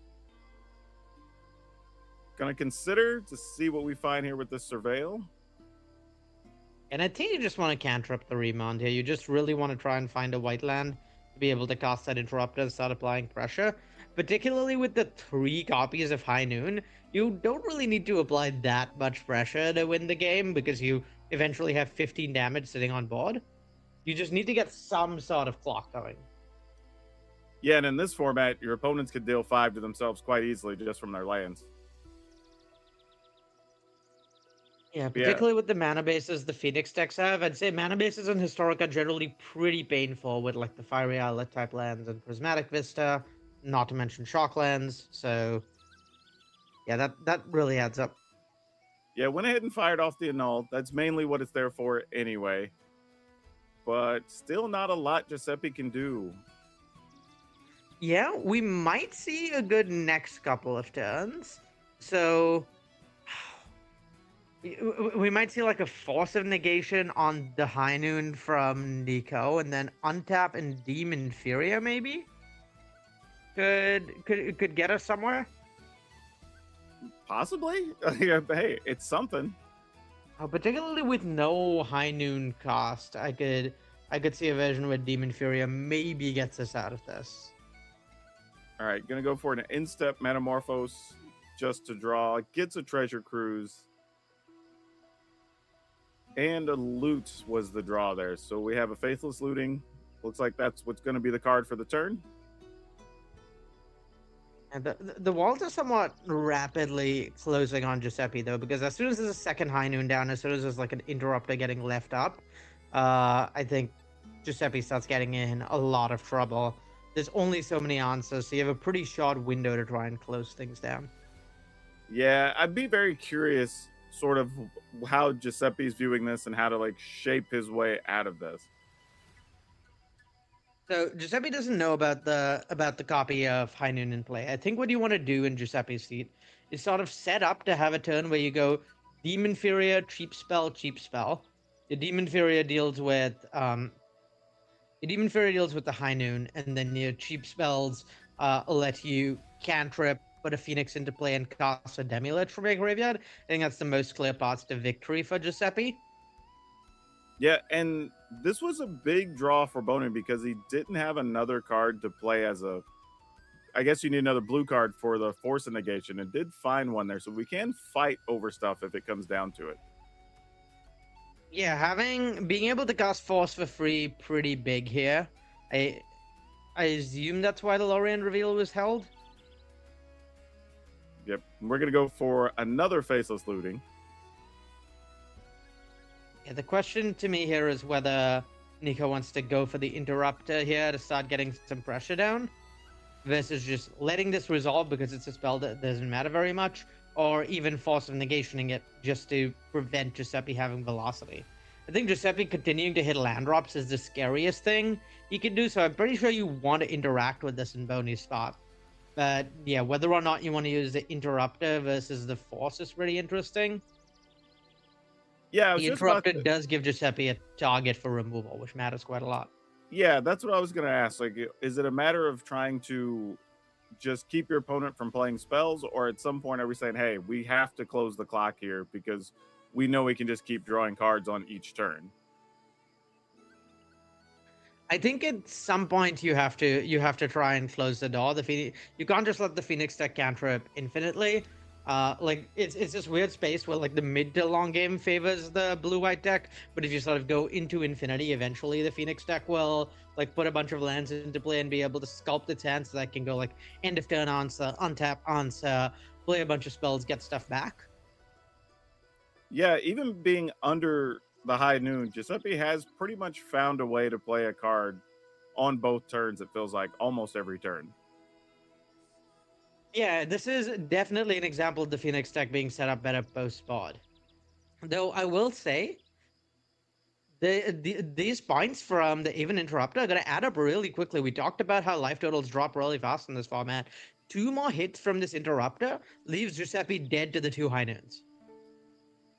Gonna consider to see what we find here with this surveil. And I think you just want to cantrip the Remount here. You just really want to try and find a white land to be able to cast that Interrupter and start applying pressure. Particularly with the 3 copies of High Noon, you don't really need to apply that much pressure to win the game because you eventually have 15 damage sitting on board. You just need to get some sort of clock going. Yeah, and in this format, your opponents could deal 5 to themselves quite easily just from their lands. Yeah, particularly with the mana bases the Phoenix decks have. I'd say mana bases in Historic are generally pretty painful with like the Fiery Islet type lands and Prismatic Vista, not to mention Shock lands. So yeah, that really adds up. Yeah, went ahead and fired off the annul. That's mainly what it's there for anyway. But still not a lot Giuseppe can do. Yeah, we might see a good next couple of turns. So we might see like a Force of Negation on the High Noon from Nico, and then untap and Demon Furia maybe could get us somewhere. Possibly. Hey, it's something. Particularly with no High Noon cost, I could see a version where Demon Furia maybe gets us out of this. All right, gonna go for an instep Metamorphose just to draw. Gets a Treasure Cruise. And a loot was the draw there. So we have a Faithless Looting. Looks like that's what's going to be the card for the turn. And the walls are somewhat rapidly closing on Giuseppe, though, because as soon as there's a second High Noon down, as soon as there's like an Interrupter getting left up, I think Giuseppe starts getting in a lot of trouble. There's only so many answers, so you have a pretty short window to try and close things down. Yeah, I'd be very curious sort of how Giuseppe's viewing this and how to like shape his way out of this. So Giuseppe doesn't know about the copy of High Noon in play. I think what you want to do in Giuseppe's seat is sort of set up to have a turn where you go Demon Furia, cheap spell. The Demon Furia deals with the High Noon, and then your cheap spells let you cantrip, put a Phoenix into play, and cast a Demi-Lich from your graveyard. I think that's the most clear path to victory for Giuseppe. Yeah, and this was a big draw for Bonin because he didn't have another card to play as a... I guess you need another blue card for the Force of Negation, and did find one there, so we can fight over stuff if it comes down to it. Yeah, being able to cast Force for free, pretty big here. I assume that's why the Lorien reveal was held. Yep, we're going to go for another Faceless Looting. Yeah, the question to me here is whether Nico wants to go for the Interrupter here to start getting some pressure down, versus just letting this resolve because it's a spell that doesn't matter very much, or even Force of Negationing it just to prevent Giuseppe having velocity. I think Giuseppe continuing to hit land drops is the scariest thing he can do, so I'm pretty sure you want to interact with this in Boney's spot. But yeah, whether or not you want to use the Interrupter versus the Force is pretty interesting. Yeah, the Interrupter does give Giuseppe a target for removal, which matters quite a lot. Yeah, that's what I was going to ask. Like, is it a matter of trying to just keep your opponent from playing spells, or at some point are we saying, hey, we have to close the clock here because we know we can just keep drawing cards on each turn? I think at some point you have to try and close the door. You can't just let the Phoenix deck cantrip infinitely. Like it's this weird space where like the mid to long game favors the blue-white deck, but if you sort of go into infinity, eventually the Phoenix deck will like put a bunch of lands into play and be able to sculpt its hand so that can go like end of turn answer, untap answer, play a bunch of spells, get stuff back. Yeah, even being under the High Noon, Giuseppe has pretty much found a way to play a card on both turns, it feels like, almost every turn. Yeah, this is definitely an example of the Phoenix deck being set up better post-spot. Though I will say, these points from the Even Interrupter are going to add up really quickly. We talked about how life totals drop really fast in this format. 2 more hits from this Interrupter leaves Giuseppe dead to the 2 High Noons.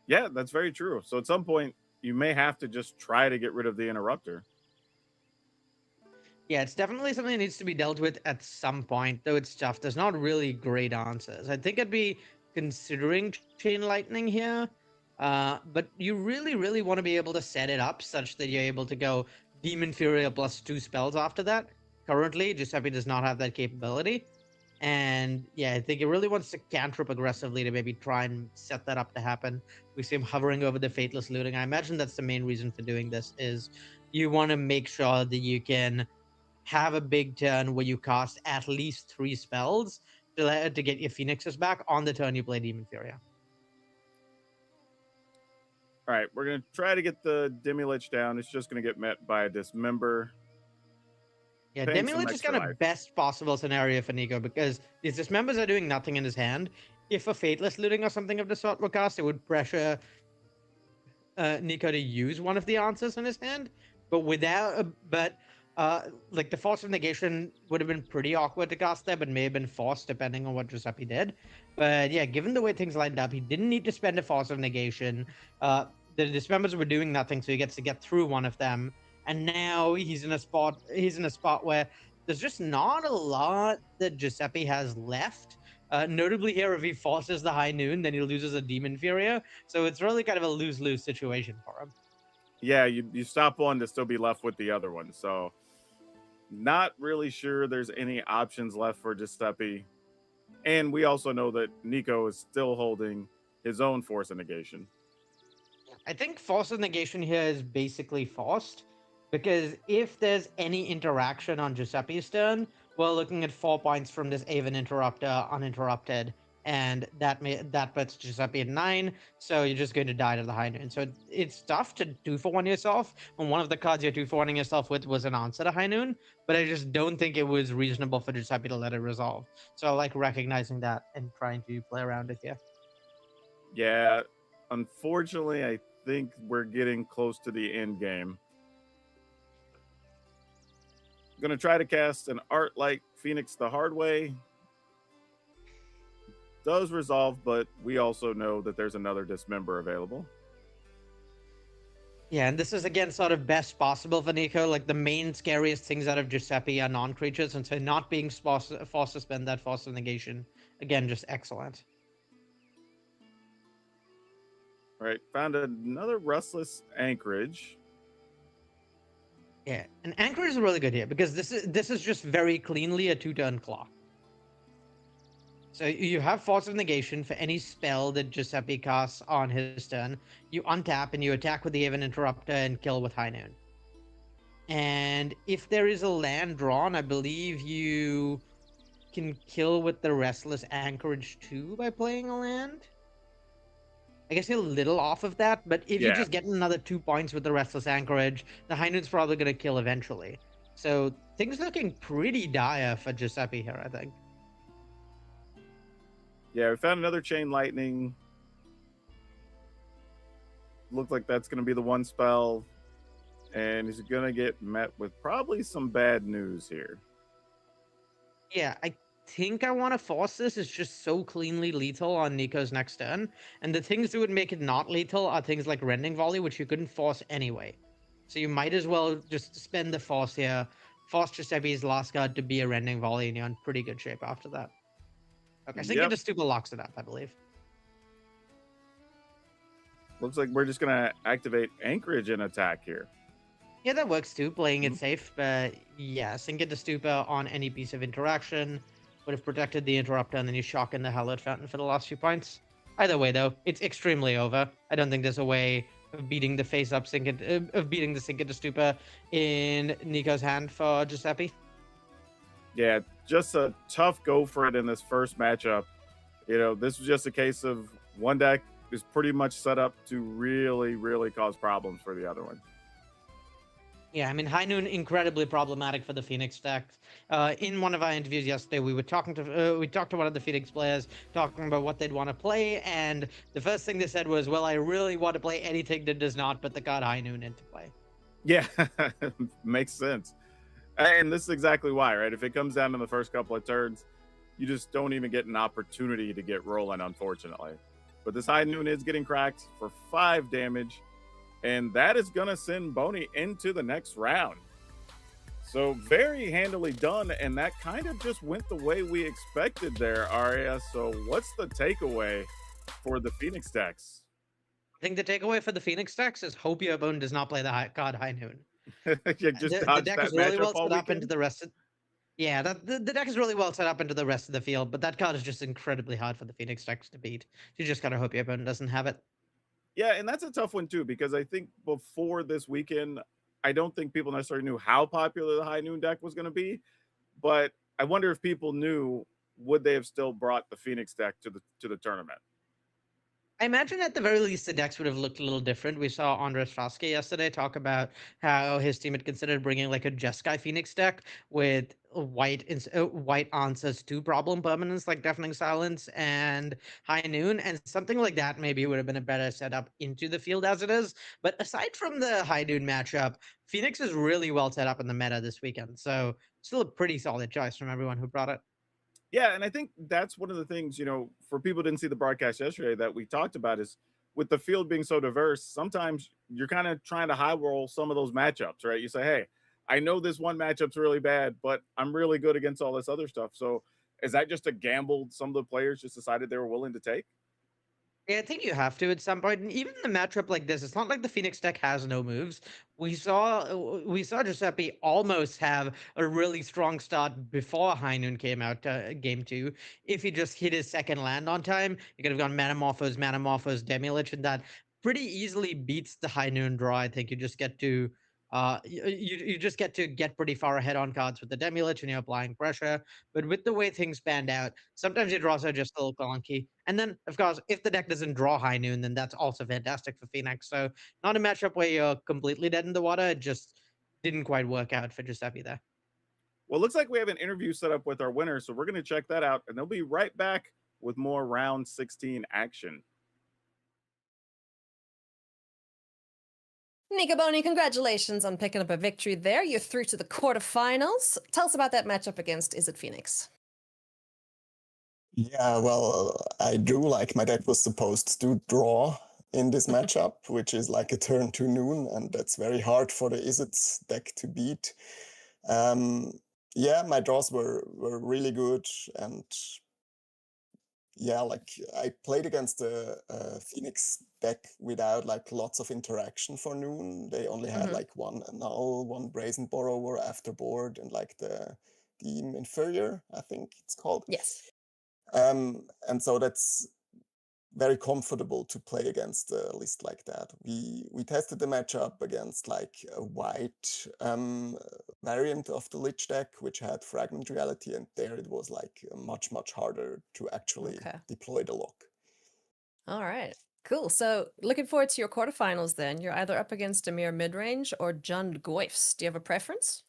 Yeah, that's very true. So at some point, you may have to just try to get rid of the Interrupter. Yeah, it's definitely something that needs to be dealt with at some point, though it's tough. There's not really great answers. I think I'd be considering Chain Lightning here, but you really want to be able to set it up such that you're able to go Demon Fury plus 2 spells after that. Currently, Giuseppe does not have that capability. And yeah, I think it really wants to cantrip aggressively to maybe try and set that up to happen. We see him hovering over the Fateless Looting. I imagine that's the main reason for doing this, is you want to make sure that you can have a big turn where you cast at least 3 spells to get your Phoenixes back on the turn you play Demon Fury. All right, we're going to try to get the Demi-Lich down. It's just going to get met by a Dismember. Yeah, Paying some Demi-Lich is extra kind of life. best possible scenario for Nico because these Dismembers are doing nothing in his hand. If a Fateless Looting or something of the sort were cast, it would pressure Nico to use one of the answers in his hand. But like the Force of Negation would have been pretty awkward to cast there, but may have been forced depending on what Giuseppe did. But yeah, given the way things lined up, he didn't need to spend a Force of Negation. The Dismembers were doing nothing, so he gets to get through one of them. And now he's in a spot where there's just not a lot that Giuseppe has left. Notably here, if he forces the High Noon, then he loses a Demon Fury. So it's really kind of a lose-lose situation for him. Yeah, you stop one to still be left with the other one. So not really sure there's any options left for Giuseppe. And we also know that Nico is still holding his own Force of Negation. I think Force of Negation here is basically forced, because if there's any interaction on Giuseppe's turn, we're looking at 4 points from this Aven Interrupter uninterrupted, and that puts Giuseppe at 9, so you're just going to die to the High Noon. So it's tough to 2-for-1 yourself, and one of the cards you're 2-for-1ing yourself with was an answer to High Noon, but I just don't think it was reasonable for Giuseppe to let it resolve. So I like recognizing that and trying to play around it here. Yeah, unfortunately, I think we're getting close to the end game. I'm going to try to cast an Art Light Phoenix the hard way. Does resolve, but we also know that there's another Dismember available. Yeah, and this is again sort of best possible for Nico. Like the main scariest things out of Giuseppe are non-creatures, and so not being forced to spend that Force of Negation, again, just excellent. All right, found another Restless Anchorage. Yeah, and Anchorage is really good here because this is just very cleanly a 2-turn claw. So you have Force of Negation for any spell that Giuseppe casts on his turn. You untap and you attack with the Aven Interrupter and kill with High Noon. And if there is a land drawn, I believe you can kill with the Restless Anchorage too by playing a land. I guess you're a little off of that, but if you just get another 2 points with the Restless Anchorage, the High Noon's probably going to kill eventually. So things looking pretty dire for Giuseppe here, I think. Yeah, we found another Chain Lightning. Looks like that's going to be the one spell. And he's going to get met with probably some bad news here. Yeah, I think I want to force this. It's just so cleanly lethal on Nico's next turn. And the things that would make it not lethal are things like Rending Volley, which you couldn't force anyway. So you might as well just spend the force here. Force Giuseppe's last card to be a Rending Volley, and you're in pretty good shape after that. Okay, so Sinking to Stupa locks it up, I believe. Looks like we're just going to activate Anchorage in attack here. Yeah, that works too, playing it safe. But yeah, Sinking to Stupa on any piece of interaction would have protected the Interrupter, and then you shock in the Hallowed Fountain for the last few points. Either way, though, it's extremely over. I don't think there's a way of beating the face-up Sinking to Stupa in Nico's hand for Giuseppe. Yeah, just a tough go for it in this first matchup. You know, this was just a case of one deck is pretty much set up to really cause problems for the other one. Yeah, I mean, High Noon incredibly problematic for the Phoenix deck. In one of our interviews yesterday, we talked to one of the Phoenix players, talking about what they'd want to play, and the first thing they said was, "Well, I really want to play anything that does not put the card High Noon into play." Yeah, makes sense. And this is exactly why, right? If it comes down to the first couple of turns, you just don't even get an opportunity to get rolling, unfortunately. But this High Noon is getting cracked for 5 damage. And that is going to send Boney into the next round. So very handily done, and that kind of just went the way we expected there, Arya. So what's the takeaway for the Phoenix decks? I think the takeaway for the Phoenix decks is hope your opponent does not play the God High Noon. You just The dodged deck that is really well matchup all set up into weekend? the rest of. Yeah, the deck is really well set up into the rest of the field, but that card is just incredibly hard for the Phoenix decks to beat. You just gotta hope your opponent doesn't have it. Yeah, and that's a tough one too, because I think before this weekend, I don't think people necessarily knew how popular the High Noon deck was going to be, but I wonder if people knew, would they have still brought the Phoenix deck to the tournament? I imagine at the very least the decks would have looked a little different. We saw Andres Foskey yesterday talk about how his team had considered bringing like a Jeskai Phoenix deck with white answers to problem permanents like Deafening Silence and High Noon, and something like that maybe would have been a better setup into the field as it is. But aside from the High Noon matchup, Phoenix is really well set up in the meta this weekend, so still a pretty solid choice from everyone who brought it. Yeah, and I think that's one of the things, for people who didn't see the broadcast yesterday that we talked about is with the field being so diverse, sometimes you're kind of trying to high roll some of those matchups, right? You say, hey, I know this one matchup's really bad, but I'm really good against all this other stuff. So is that just a gamble some of the players just decided they were willing to take? Yeah, I think you have to at some point. And even in a matchup like this, it's not like the Phoenix deck has no moves. We saw Giuseppe almost have a really strong start before High Noon came out game two. If he just hit his second land on time, he could have gone Manamorphose, Demilich, and that pretty easily beats the High Noon draw. I think you just get to you just get to get pretty far ahead on cards with the Demilich and you're applying pressure. But with the way things panned out, sometimes your draws are just a little clunky. And then, of course, if the deck doesn't draw High Noon, then that's also fantastic for Phoenix. So not a matchup where you're completely dead in the water. It just didn't quite work out for Giuseppe there. Well, it looks like we have an interview set up with our winner, so we're going to check that out, and they'll be right back with more round 16 action. Nika Boni, congratulations on picking up a victory there. You're through to the quarterfinals. Tell us about that matchup against Is It Phoenix? Yeah, well, I do like my deck was supposed to draw in this matchup, which is like a turn to noon, and that's very hard for the Is It deck to beat. Yeah, my draws were really good, and yeah, like I played against the Phoenix deck without like lots of interaction for noon. They only had like one null, one brazen borrower after board, and like the inferior, I think it's called. Yes. And so that's very comfortable to play against a list like that. We tested the matchup against like a white variant of the Lich deck, which had Fragment Reality, and there it was like much harder to actually deploy the lock. All right, cool. So looking forward to your quarterfinals then. You're either up against Amir Midrange or Jund Goifs. Do you have a preference?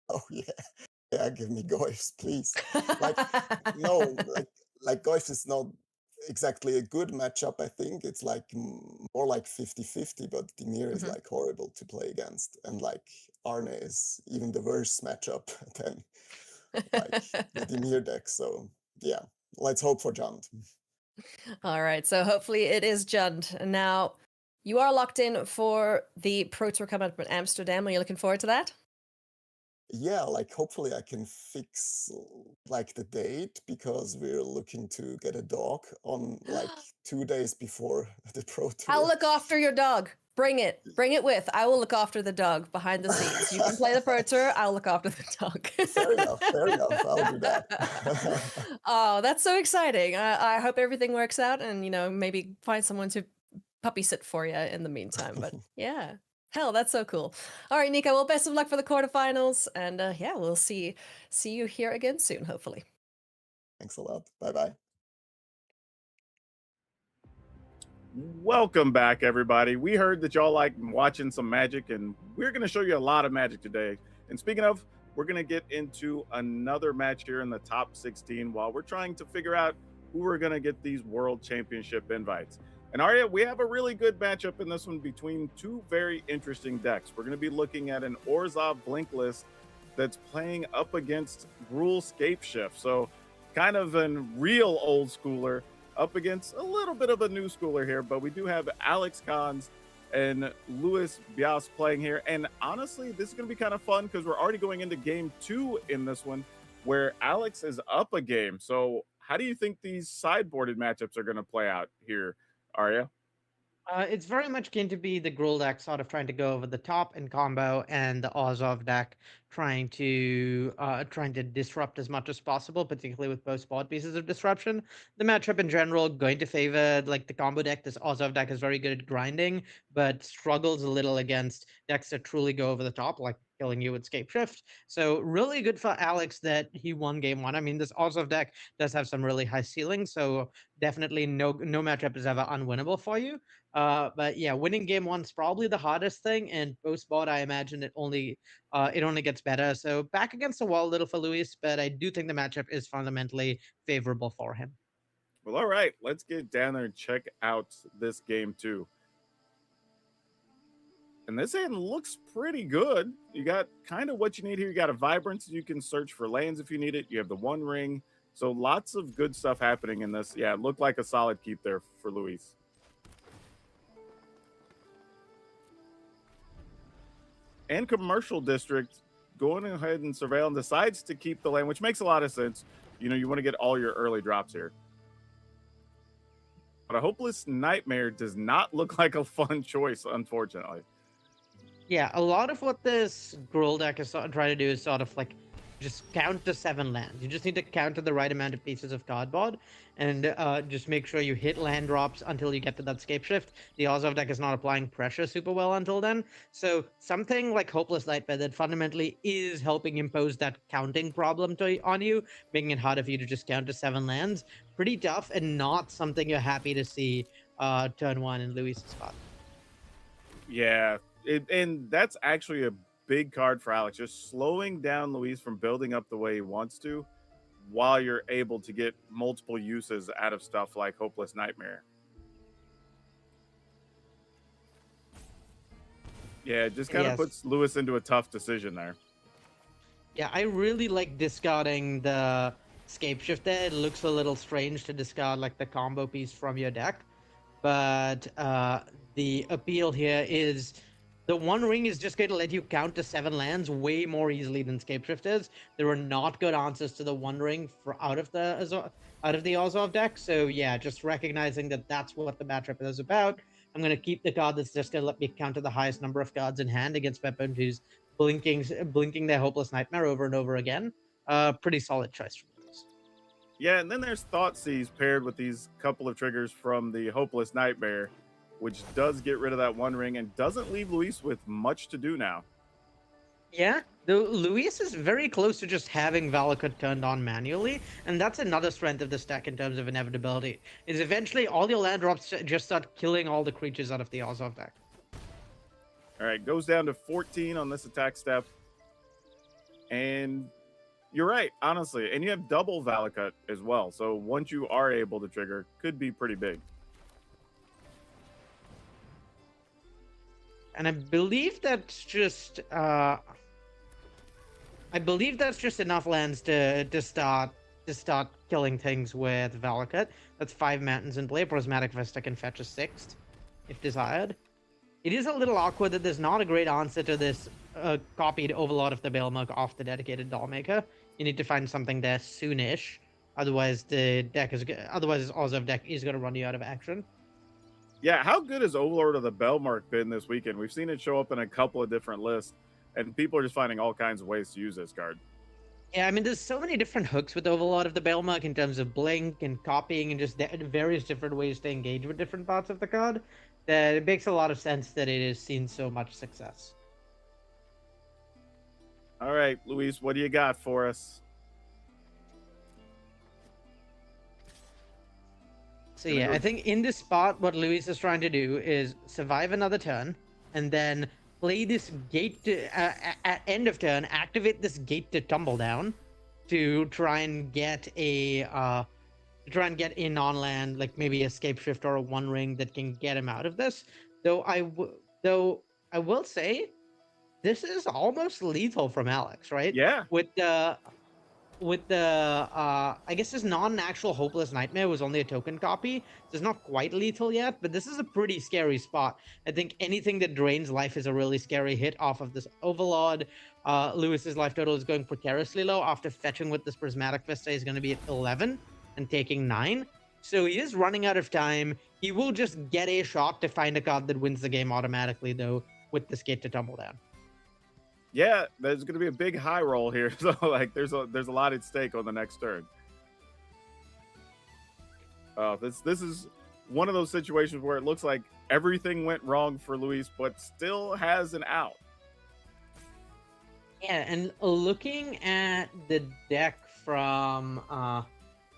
Oh yeah, give me Goifs, please. Like no, like Goifs is not exactly a good matchup. I think it's like more like 50-50, but Dimir is like horrible to play against, and like Arne is even the worse matchup than like the Dimir deck. So yeah, let's hope for Jund. All right, so hopefully it is Jund. Now, you are locked in for the Pro Tour coming up in Amsterdam. Are you looking forward to that? Yeah, like hopefully I can fix like the date, because we're looking to get a dog on like 2 days before the Pro Tour. I'll look after your dog. Bring it with. I will look after the dog behind the scenes. You can play the Pro Tour. I'll look after the dog. Fair enough. I'll do that. Oh, that's so exciting. I hope everything works out, and maybe find someone to puppy sit for you in the meantime. But yeah. Hell, that's so cool. All right, Nika, well, best of luck for the quarterfinals. And yeah, we'll see you here again soon, hopefully. Thanks a lot. Bye-bye. Welcome back, everybody. We heard that y'all like watching some Magic, and we're going to show you a lot of Magic today. And speaking of, we're going to get into another match here in the top 16 while we're trying to figure out who we're going to get these World Championship invites. And Arya, we have a really good matchup in this one between two very interesting decks. We're going to be looking at an Orzhov Blink list that's playing up against Gruul Scapeshift. So kind of a real old schooler up against a little bit of a new schooler here, but we do have Alex Cons and Luis Bias playing here. And honestly, this is going to be kind of fun because we're already going into game 2 in this one, where Alex is up a game. So how do you think these sideboarded matchups are going to play out here, Arya? It's very much going to be the Gruul deck sort of trying to go over the top in combo, and the Ozov deck trying to disrupt as much as possible, particularly with both board pieces of disruption. The matchup in general going to favor like the combo deck. This Ozov deck is very good at grinding, but struggles a little against decks that truly go over the top, like killing you with Scape Shift. So really good for Alex that he won game 1. I mean, this Ozov deck does have some really high ceilings, so definitely no matchup is ever unwinnable for you. But yeah, winning game 1's probably the hardest thing, and post board, I imagine it only gets better. So back against the wall a little for Luis, but I do think the matchup is fundamentally favorable for him. Well, all right, let's get down there and check out this game 2. And this hand looks pretty good. You got kind of what you need here. You got a Vibrance. You can search for lands if you need it. You have the One Ring. So lots of good stuff happening in this. Yeah, it looked like a solid keep there for Luis. And Commercial District going ahead and surveil and decides to keep the land, which makes a lot of sense. You know, you want to get all your early drops here. But a Hopeless Nightmare does not look like a fun choice, unfortunately. Yeah, a lot of what this Gruul deck is trying to do is sort of like just count to 7 lands. You just need to count to the right amount of pieces of cardboard, and just make sure you hit land drops until you get to that Scape Shift. The Ozov deck is not applying pressure super well until then. So something like Hopeless Nightmare that fundamentally is helping impose that counting problem on you, making it harder for you to just count to 7 lands. Pretty tough, and not something you're happy to see turn 1 in Luis's spot. Yeah, and that's actually a big card for Alex, just slowing down Luis from building up the way he wants to, while you're able to get multiple uses out of stuff like Hopeless Nightmare. Yeah, it just kind of puts Luis into a tough decision there. Yeah, I really like discarding the Scape Shift there. It looks a little strange to discard like the combo piece from your deck, but the appeal here is the One Ring is just going to let you count to 7 lands way more easily than Scape Shift is. There are not good answers to the One Ring out of the Ozov deck. So yeah, just recognizing that that's what the matchup is about. I'm going to keep the card that's just going to let me count to the highest number of cards in hand against my opponent who's blinking their Hopeless Nightmare over and over again. Pretty solid choice for this. Yeah, and then there's Thoughtseize paired with these couple of triggers from the Hopeless Nightmare, which does get rid of that One Ring and doesn't leave Luis with much to do now. Yeah, though Luis is very close to just having Valakut turned on manually, and that's another strength of this deck in terms of inevitability, is eventually all your land drops just start killing all the creatures out of the Ozov deck. All right, goes down to 14 on this attack step. And you're right, honestly. And you have double Valakut as well, so once you are able to trigger, could be pretty big. And I believe that's just enough lands to start killing things with Valakut. That's 5 Mountains in play. Prismatic Vista can fetch a 6th if desired. It is a little awkward that there's not a great answer to this copied Overlord of the Baelmurk off the dedicated Dollmaker. You need to find something there soonish. Otherwise, this Ozov deck is going to run you out of action. Yeah, how good has Overlord of the Baelmurk been this weekend? We've seen it show up in a couple of different lists, and people are just finding all kinds of ways to use this card. Yeah, I mean, there's so many different hooks with Overlord of the Baelmurk in terms of blink and copying and just various different ways to engage with different parts of the card, that it makes a lot of sense that it has seen so much success. All right, Luis, what do you got for us? So yeah, I think in this spot, what Luis is trying to do is survive another turn, and then play this gate at end of turn, activate this gate to tumble down, to try and get a non-land, like maybe a Scape Shift or a One Ring that can get him out of this. Though I will say, this is almost lethal from Alex, right? Yeah. With with the I guess this non-actual Hopeless Nightmare was only a token copy, so it's not quite lethal yet, but this is a pretty scary spot. I think anything that drains life is a really scary hit off of this Overlord. Lewis's life total is going precariously low. After fetching with this Prismatic Vista, he's going to be at 11 and taking 9. So he is running out of time. He will just get a shot to find a card that wins the game automatically, though, with this Gate to Tumble Down. Yeah, there's going to be a big high roll here. So like, there's a lot at stake on the next turn. This is one of those situations where it looks like everything went wrong for Luis, but still has an out. Yeah, and looking at the deck from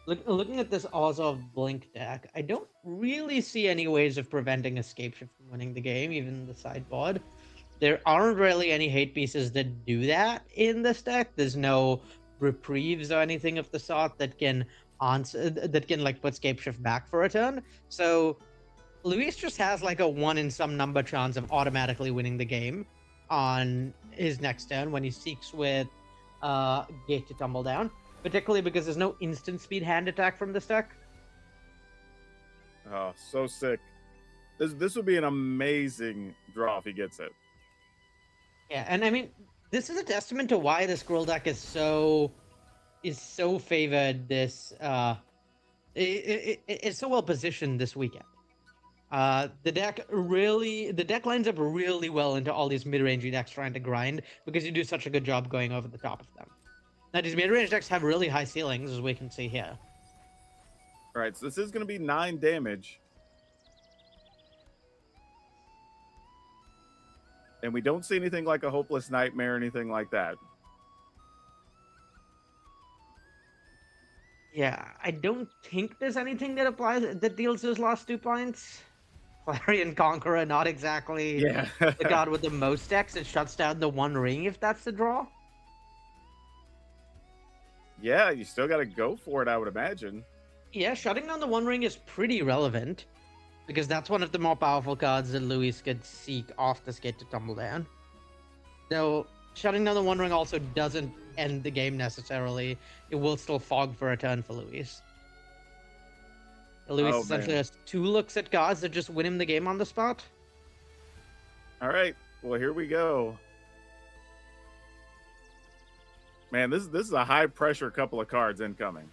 looking at this Azov Blink deck, I don't really see any ways of preventing Escape Shift from winning the game, even the sideboard. There aren't really any hate pieces that do that in this deck. There's no reprieves or anything of the sort that can answer, that can like put Scape Shift back for a turn. So Luis just has like a 1 in some number chance of automatically winning the game on his next turn when he seeks with Gate to Tumble Down, particularly because there's no instant speed hand attack from this deck. Oh, so sick. This would be an amazing draw if he gets it. Yeah, and I mean, this is a testament to why the Scroll deck is so favored this it's so well positioned this weekend. The deck lines up really well into all these mid-range decks trying to grind because you do such a good job going over the top of them. Now these mid-range decks have really high ceilings, as we can see here. All right, so this is going to be 9 damage. And we don't see anything like a Hopeless Nightmare or anything like that. Yeah, I don't think there's anything that deals those last 2 points. Clarion Conqueror, not exactly the god with the most decks. It shuts down the One Ring if that's the draw. Yeah, you still got to go for it, I would imagine. Yeah, shutting down the One Ring is pretty relevant, because that's one of the more powerful cards that Luis could seek off this Gate to Tumble Down. Though, shutting down the One Ring also doesn't end the game necessarily. It will still fog for a turn for Luis. Luis essentially has 2 looks at cards that just win him the game on the spot. All right, well, here we go. Man, this is a high-pressure couple of cards incoming.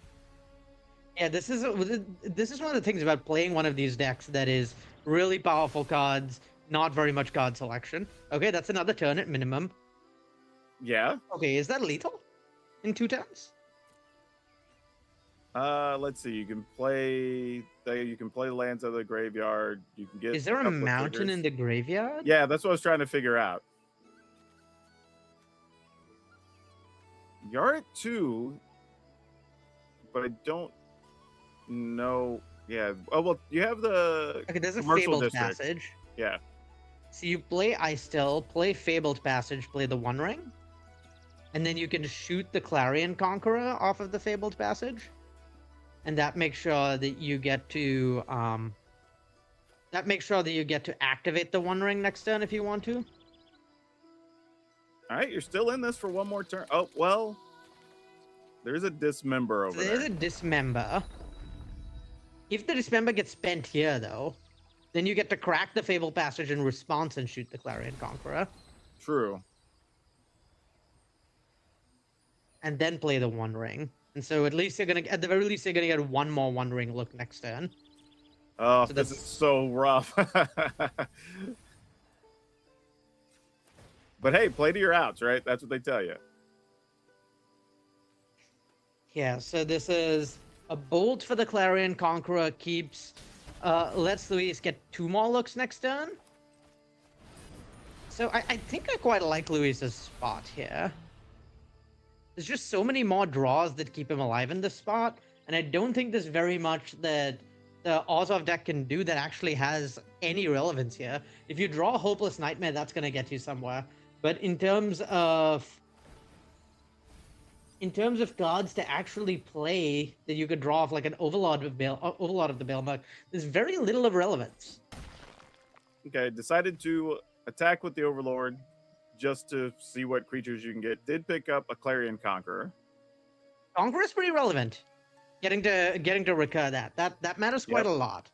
Yeah, this is one of the things about playing one of these decks that is really powerful cards, not very much card selection. Okay, that's another turn at minimum. Yeah. Okay, is that lethal in 2 turns? Let's see. You can play lands out of the graveyard. You can get. Is there a mountain in the graveyard? Yeah, that's what I was trying to figure out. You're at 2, but I don't know. Yeah. Oh well, you have the. Okay, there's a Commercial Fabled District. Passage. Yeah. So you play Ice Still, play Fabled Passage, play the One Ring, and then you can shoot the Clarion Conqueror off of the Fabled Passage, and that makes sure that you get to activate the One Ring next turn if you want to. All right, you're still in this for one more turn. Oh well, there's a Dismember over there. There's a Dismember. If the Dismember gets spent here, though, then you get to crack the Fabled Passage in response and shoot the Clarion Conqueror. True. And then play the One Ring. And so at least at the very least, you're gonna get 1 more One Ring look next turn. Oh, So this is so rough. But hey, play to your outs, right? That's what they tell you. Yeah, so this is a Bolt for the Clarion Conqueror, keeps lets Luis get 2 more looks next turn. So I think I quite like Luis's spot here. There's just so many more draws that keep him alive in this spot, and I don't think there's very much that the Azov deck can do that actually has any relevance here. If you draw a Hopeless Nightmare, that's going to get you somewhere. But in terms of cards to actually play that you could draw off like an Overlord of the Bailmark, there's very little of relevance. Okay, decided to attack with the Overlord just to see what creatures you can get. Did pick up a Clarion Conqueror. Conqueror is pretty relevant. Getting to recur that matters quite a lot.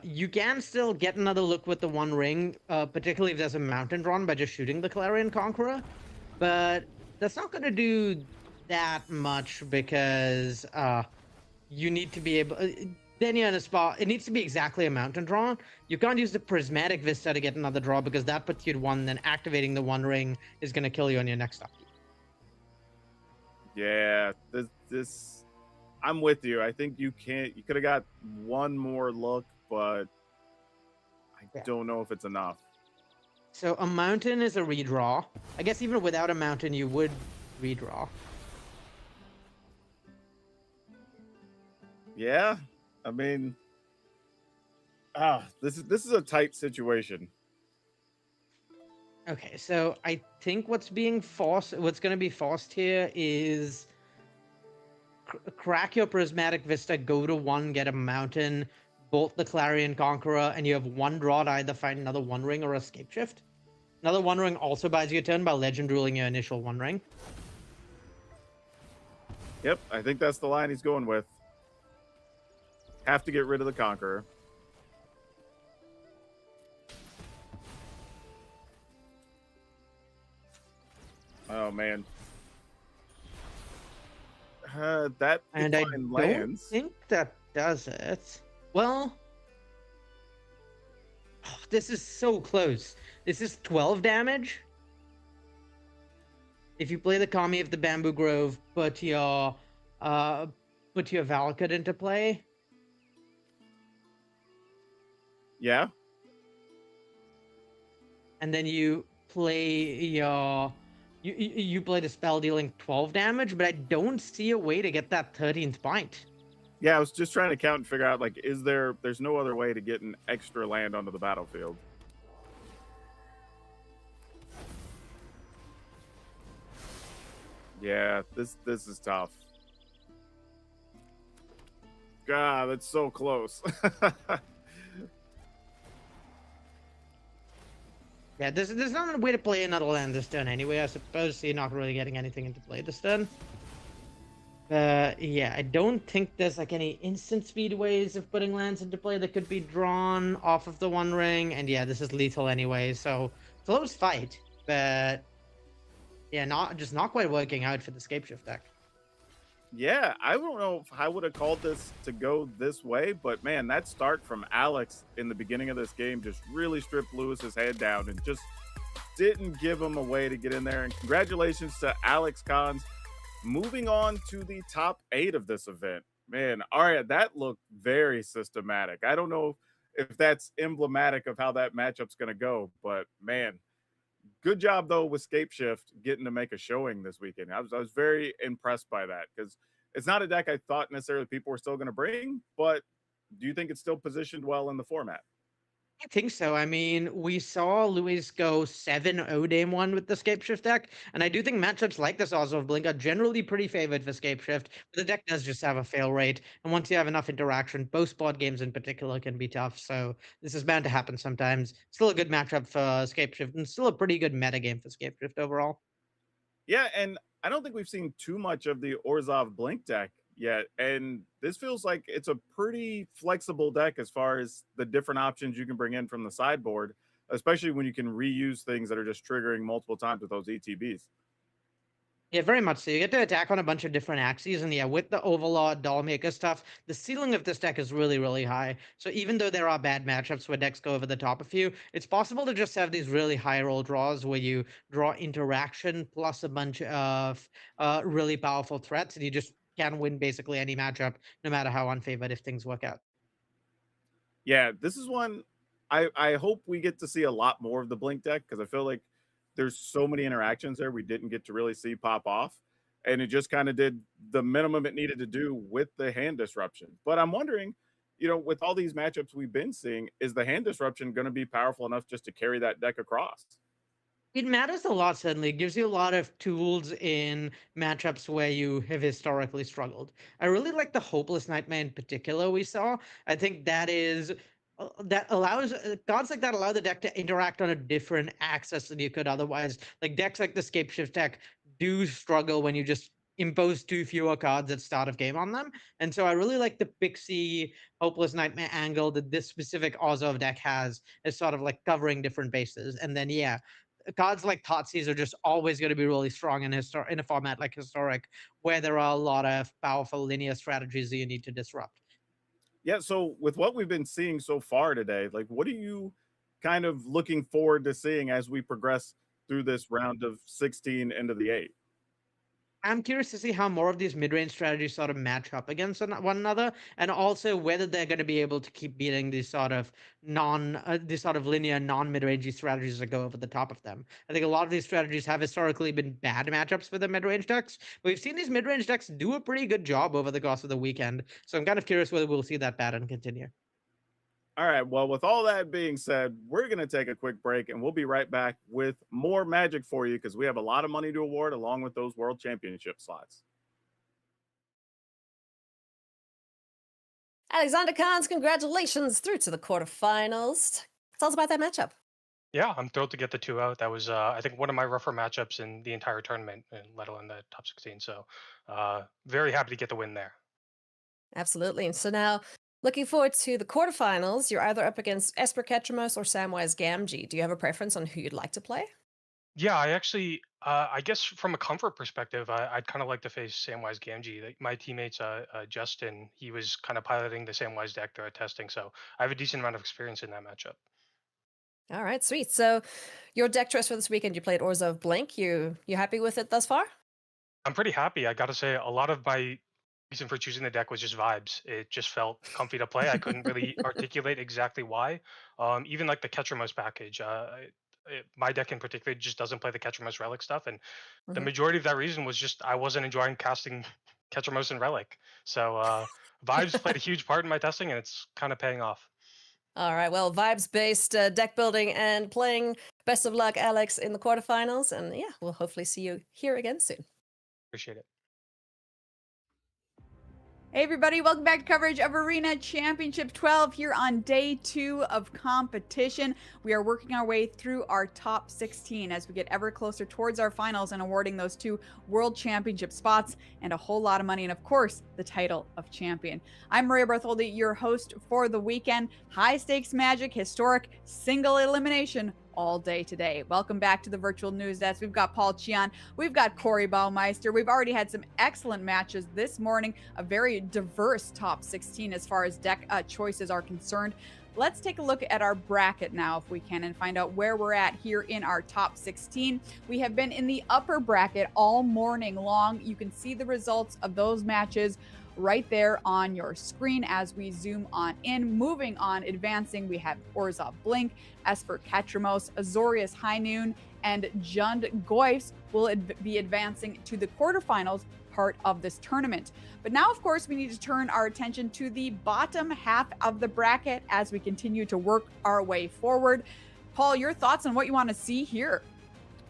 You can still get another look with the One Ring, particularly if there's a mountain drawn by just shooting the Clarion Conqueror, but that's not going to do that much because you need to be able. Then you're in a spot. It needs to be exactly a mountain draw. You can't use the Prismatic Vista to get another draw because that puts you at 1. Then activating the One Ring is going to kill you on your next upkeep. Yeah, this I'm with you. I think you could have got one more look, but I don't know if it's enough. So a mountain is a redraw. I guess even without a mountain, you would redraw. Yeah, I mean, this is a tight situation. Okay, so I think what's going to be forced here is crack your Prismatic Vista, go to 1, get a mountain, bolt the Clarion Conqueror, and you have 1 draw to either find another One Ring or Escape Shift. Another One Ring also buys you a turn by legend ruling your initial One Ring. Yep, I think that's the line he's going with. Have to get rid of the Conqueror. Oh man. That and I lands. don't think that does it. Well, this is so close. This is 12 damage. If you play the Kami of the Bamboo Grove, put your Valakut into play. Yeah. And then you play your you play the spell dealing 12 damage, but I don't see a way to get that 13th bite. Yeah, I was just trying to count and figure out, like, there's no other way to get an extra land onto the battlefield. Yeah, this is tough. God, that's so close. Yeah, there's not a way to play another land this turn anyway, I suppose, so you're not really getting anything into play this turn. Yeah, I don't think there's like any instant speed ways of putting lands into play that could be drawn off of the One Ring, and yeah, this is lethal anyway, so close fight, but yeah, not quite working out for the Scapeshift deck. Yeah, I don't know if I would have called this to go this way, but man, that start from Alex in the beginning of this game just really stripped Lewis's head down and just didn't give him a way to get in there. And congratulations to Alex Cons moving on to the top 8 of this event. Man, Arya, that looked very systematic. I don't know if that's emblematic of how that matchup's going to go, but man, good job though with Scapeshift getting to make a showing this weekend. I was very impressed by that because it's not a deck I thought necessarily people were still going to bring, but do you think it's still positioned well in the format? I think so. I mean, we saw Luis go 7-0 game 1 with the Scapeshift deck, and I do think matchups like this also of Blink are generally pretty favored for Scapeshift, but the deck does just have a fail rate, and once you have enough interaction, both spot games in particular can be tough, so this is bound to happen sometimes. Still a good matchup for Scapeshift, and still a pretty good meta game for Scapeshift overall. Yeah, and I don't think we've seen too much of the Orzhov Blink deck yet, and this feels like it's a pretty flexible deck as far as the different options you can bring in from the sideboard, especially when you can reuse things that are just triggering multiple times with those ETBs. Yeah, very much so. You get to attack on a bunch of different axes, and yeah, with the Overlord, Dollmaker stuff, the ceiling of this deck is really, really high. So even though there are bad matchups where decks go over the top of you, it's possible to just have these really high roll draws where you draw interaction plus a bunch of really powerful threats, and you just can win basically any matchup, no matter how unfavored if things work out. Yeah, this is one I hope we get to see a lot more of the Blink deck because I feel like there's so many interactions there we didn't get to really see pop off. And it just kind of did the minimum it needed to do with the hand disruption. But I'm wondering, with all these matchups we've been seeing, is the hand disruption going to be powerful enough just to carry that deck across? It matters a lot, certainly. It gives you a lot of tools in matchups where you have historically struggled. I really like the Hopeless Nightmare in particular we saw. I think that is that allows cards like that allow the deck to interact on a different axis than you could otherwise. Like decks like the Scapeshift deck do struggle when you just impose too fewer cards at start of game on them. And so I really like the Pixie Hopeless Nightmare angle that this specific Orzhov deck has, is sort of like covering different bases. And then cards like Thoughtseize are just always going to be really strong in a format like Historic, where there are a lot of powerful linear strategies that you need to disrupt. Yeah, so with what we've been seeing so far today, like what are you kind of looking forward to seeing as we progress through this round of 16 into the 8? I'm curious to see how more of these mid-range strategies sort of match up against one another, and also whether they're going to be able to keep beating these sort of linear non-mid-rangey strategies that go over the top of them. I think a lot of these strategies have historically been bad matchups for the mid-range decks, but we've seen these mid-range decks do a pretty good job over the course of the weekend. So I'm kind of curious whether we'll see that pattern continue. All right, well, with all that being said, we're going to take a quick break and we'll be right back with more Magic for you because we have a lot of money to award along with those World Championship slots. Alexander Khan's congratulations through to the quarterfinals. Tell us about that matchup. Yeah, I'm thrilled to get the 2 out. That was, I think, one of my rougher matchups in the entire tournament, and let alone the top 16. So very happy to get the win there. Absolutely. And so now, looking forward to the quarterfinals, you're either up against Esper Ketramos or Samwise Gamgee. Do you have a preference on who you'd like to play? Yeah, I actually, I guess from a comfort perspective, I'd kind of like to face Samwise Gamgee. My teammates, Justin, he was kind of piloting the Samwise deck through testing, so I have a decent amount of experience in that matchup. All right, sweet. So your deck choice for this weekend, you played Orzhov Blink. You happy with it thus far? I'm pretty happy. I got to say, a lot of my reason for choosing the deck was just vibes. It just felt comfy to play. I couldn't really articulate exactly why. Even like the Ketramos package, my deck in particular just doesn't play the Ketramos Relic stuff, and the majority of that reason was just I wasn't enjoying casting Ketramos and Relic. So vibes played a huge part in my testing, and it's kind of paying off. All right, well, vibes-based deck building and playing. Best of luck, Alex, in the quarterfinals. And yeah, we'll hopefully see you here again soon. Appreciate it. Hey everybody, welcome back to coverage of Arena Championship 12 here on day 2 of competition. We are working our way through our top 16 as we get ever closer towards our finals and awarding those 2 World Championship spots and a whole lot of money, and of course, the title of champion. I'm Maria Bartholdi, your host for the weekend. High stakes Magic, historic, single elimination all day today. Welcome back to the virtual news desk. We've got Paul Chian, we've got Corey Baumeister. We've already had some excellent matches this morning, a very diverse top 16 as far as deck choices are concerned. Let's take a look at our bracket now if we can and find out where we're at here in our top 16. We have been in the upper bracket all morning long. You can see the results of those matches right there on your screen as we zoom on in. Moving on, advancing, we have Orzhov Blink, Esper Ketramos, Azorius High Noon, and Jund Goyfs will be advancing to the quarterfinals part of this tournament. But now, of course, we need to turn our attention to the bottom half of the bracket as we continue to work our way forward. Paul, your thoughts on what you want to see here?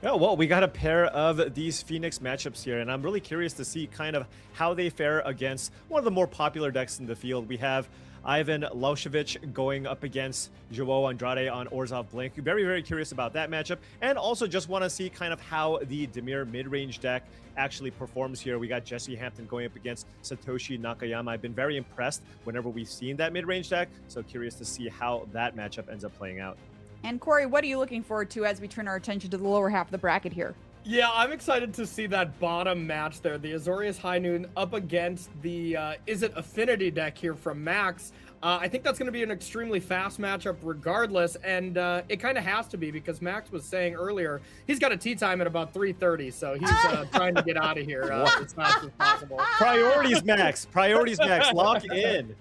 Oh, well, we got a pair of these Phoenix matchups here, and I'm really curious to see kind of how they fare against one of the more popular decks in the field. We have Ivan Laushevich going up against Joao Andrade on Orzhov Blink. Very, very curious about that matchup, and also just want to see kind of how the Dimir mid-range deck actually performs here. We got Jesse Hampton going up against Satoshi Nakayama. I've been very impressed whenever we've seen that mid-range deck, so curious to see how that matchup ends up playing out. And Corey, what are you looking forward to as we turn our attention to the lower half of the bracket here? Yeah, I'm excited to see that bottom match there. The Azorius High Noon up against the Is It Affinity deck here from Max. I think that's going to be an extremely fast matchup regardless, and it kind of has to be because Max was saying earlier he's got a tea time at about 3:30, so he's trying to get out of here as fast as possible. Priorities, Max. Priorities, Max. Lock in.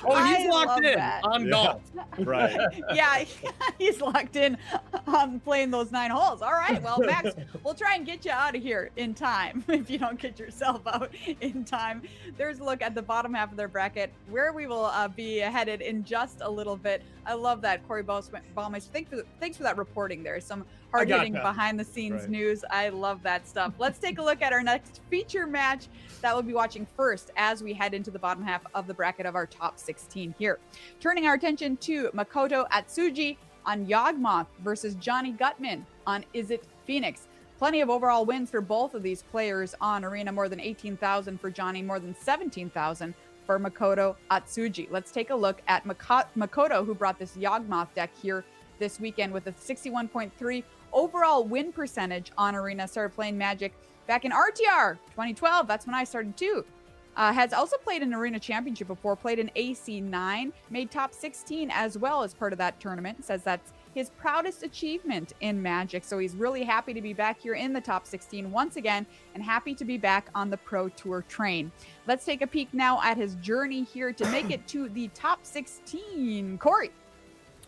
Oh, he's locked in on golf. Right. Yeah, he's locked in on playing those 9 holes. All right, well, Max, we'll try and get you out of here in time if you don't get yourself out in time. There's a look at the bottom half of their bracket where we will be headed in just a little bit. I love that, Corey Baumeister. Thanks for that reporting there. Some hard-hitting behind-the-scenes news. I love that stuff. Let's take a look at our next feature match that we'll be watching first as we head into the bottom half of the bracket of our top 16 here. Turning our attention to Makoto Atsuji on Yawgmoth versus Johnny Gutman on Is It Phoenix. Plenty of overall wins for both of these players on Arena, more than 18,000 for Johnny, more than 17,000 for Makoto Atsuji. Let's take a look at Makoto, who brought this Yawgmoth deck here this weekend with a 61.3 overall win percentage on Arena. Started playing Magic back in RTR 2012. That's when I started too. Has also played an Arena Championship before, played an AC9, made top 16 as well as part of that tournament. Says that's his proudest achievement in Magic. So he's really happy to be back here in the top 16 once again and happy to be back on the Pro Tour train. Let's take a peek now at his journey here to make it to the top 16. Corey.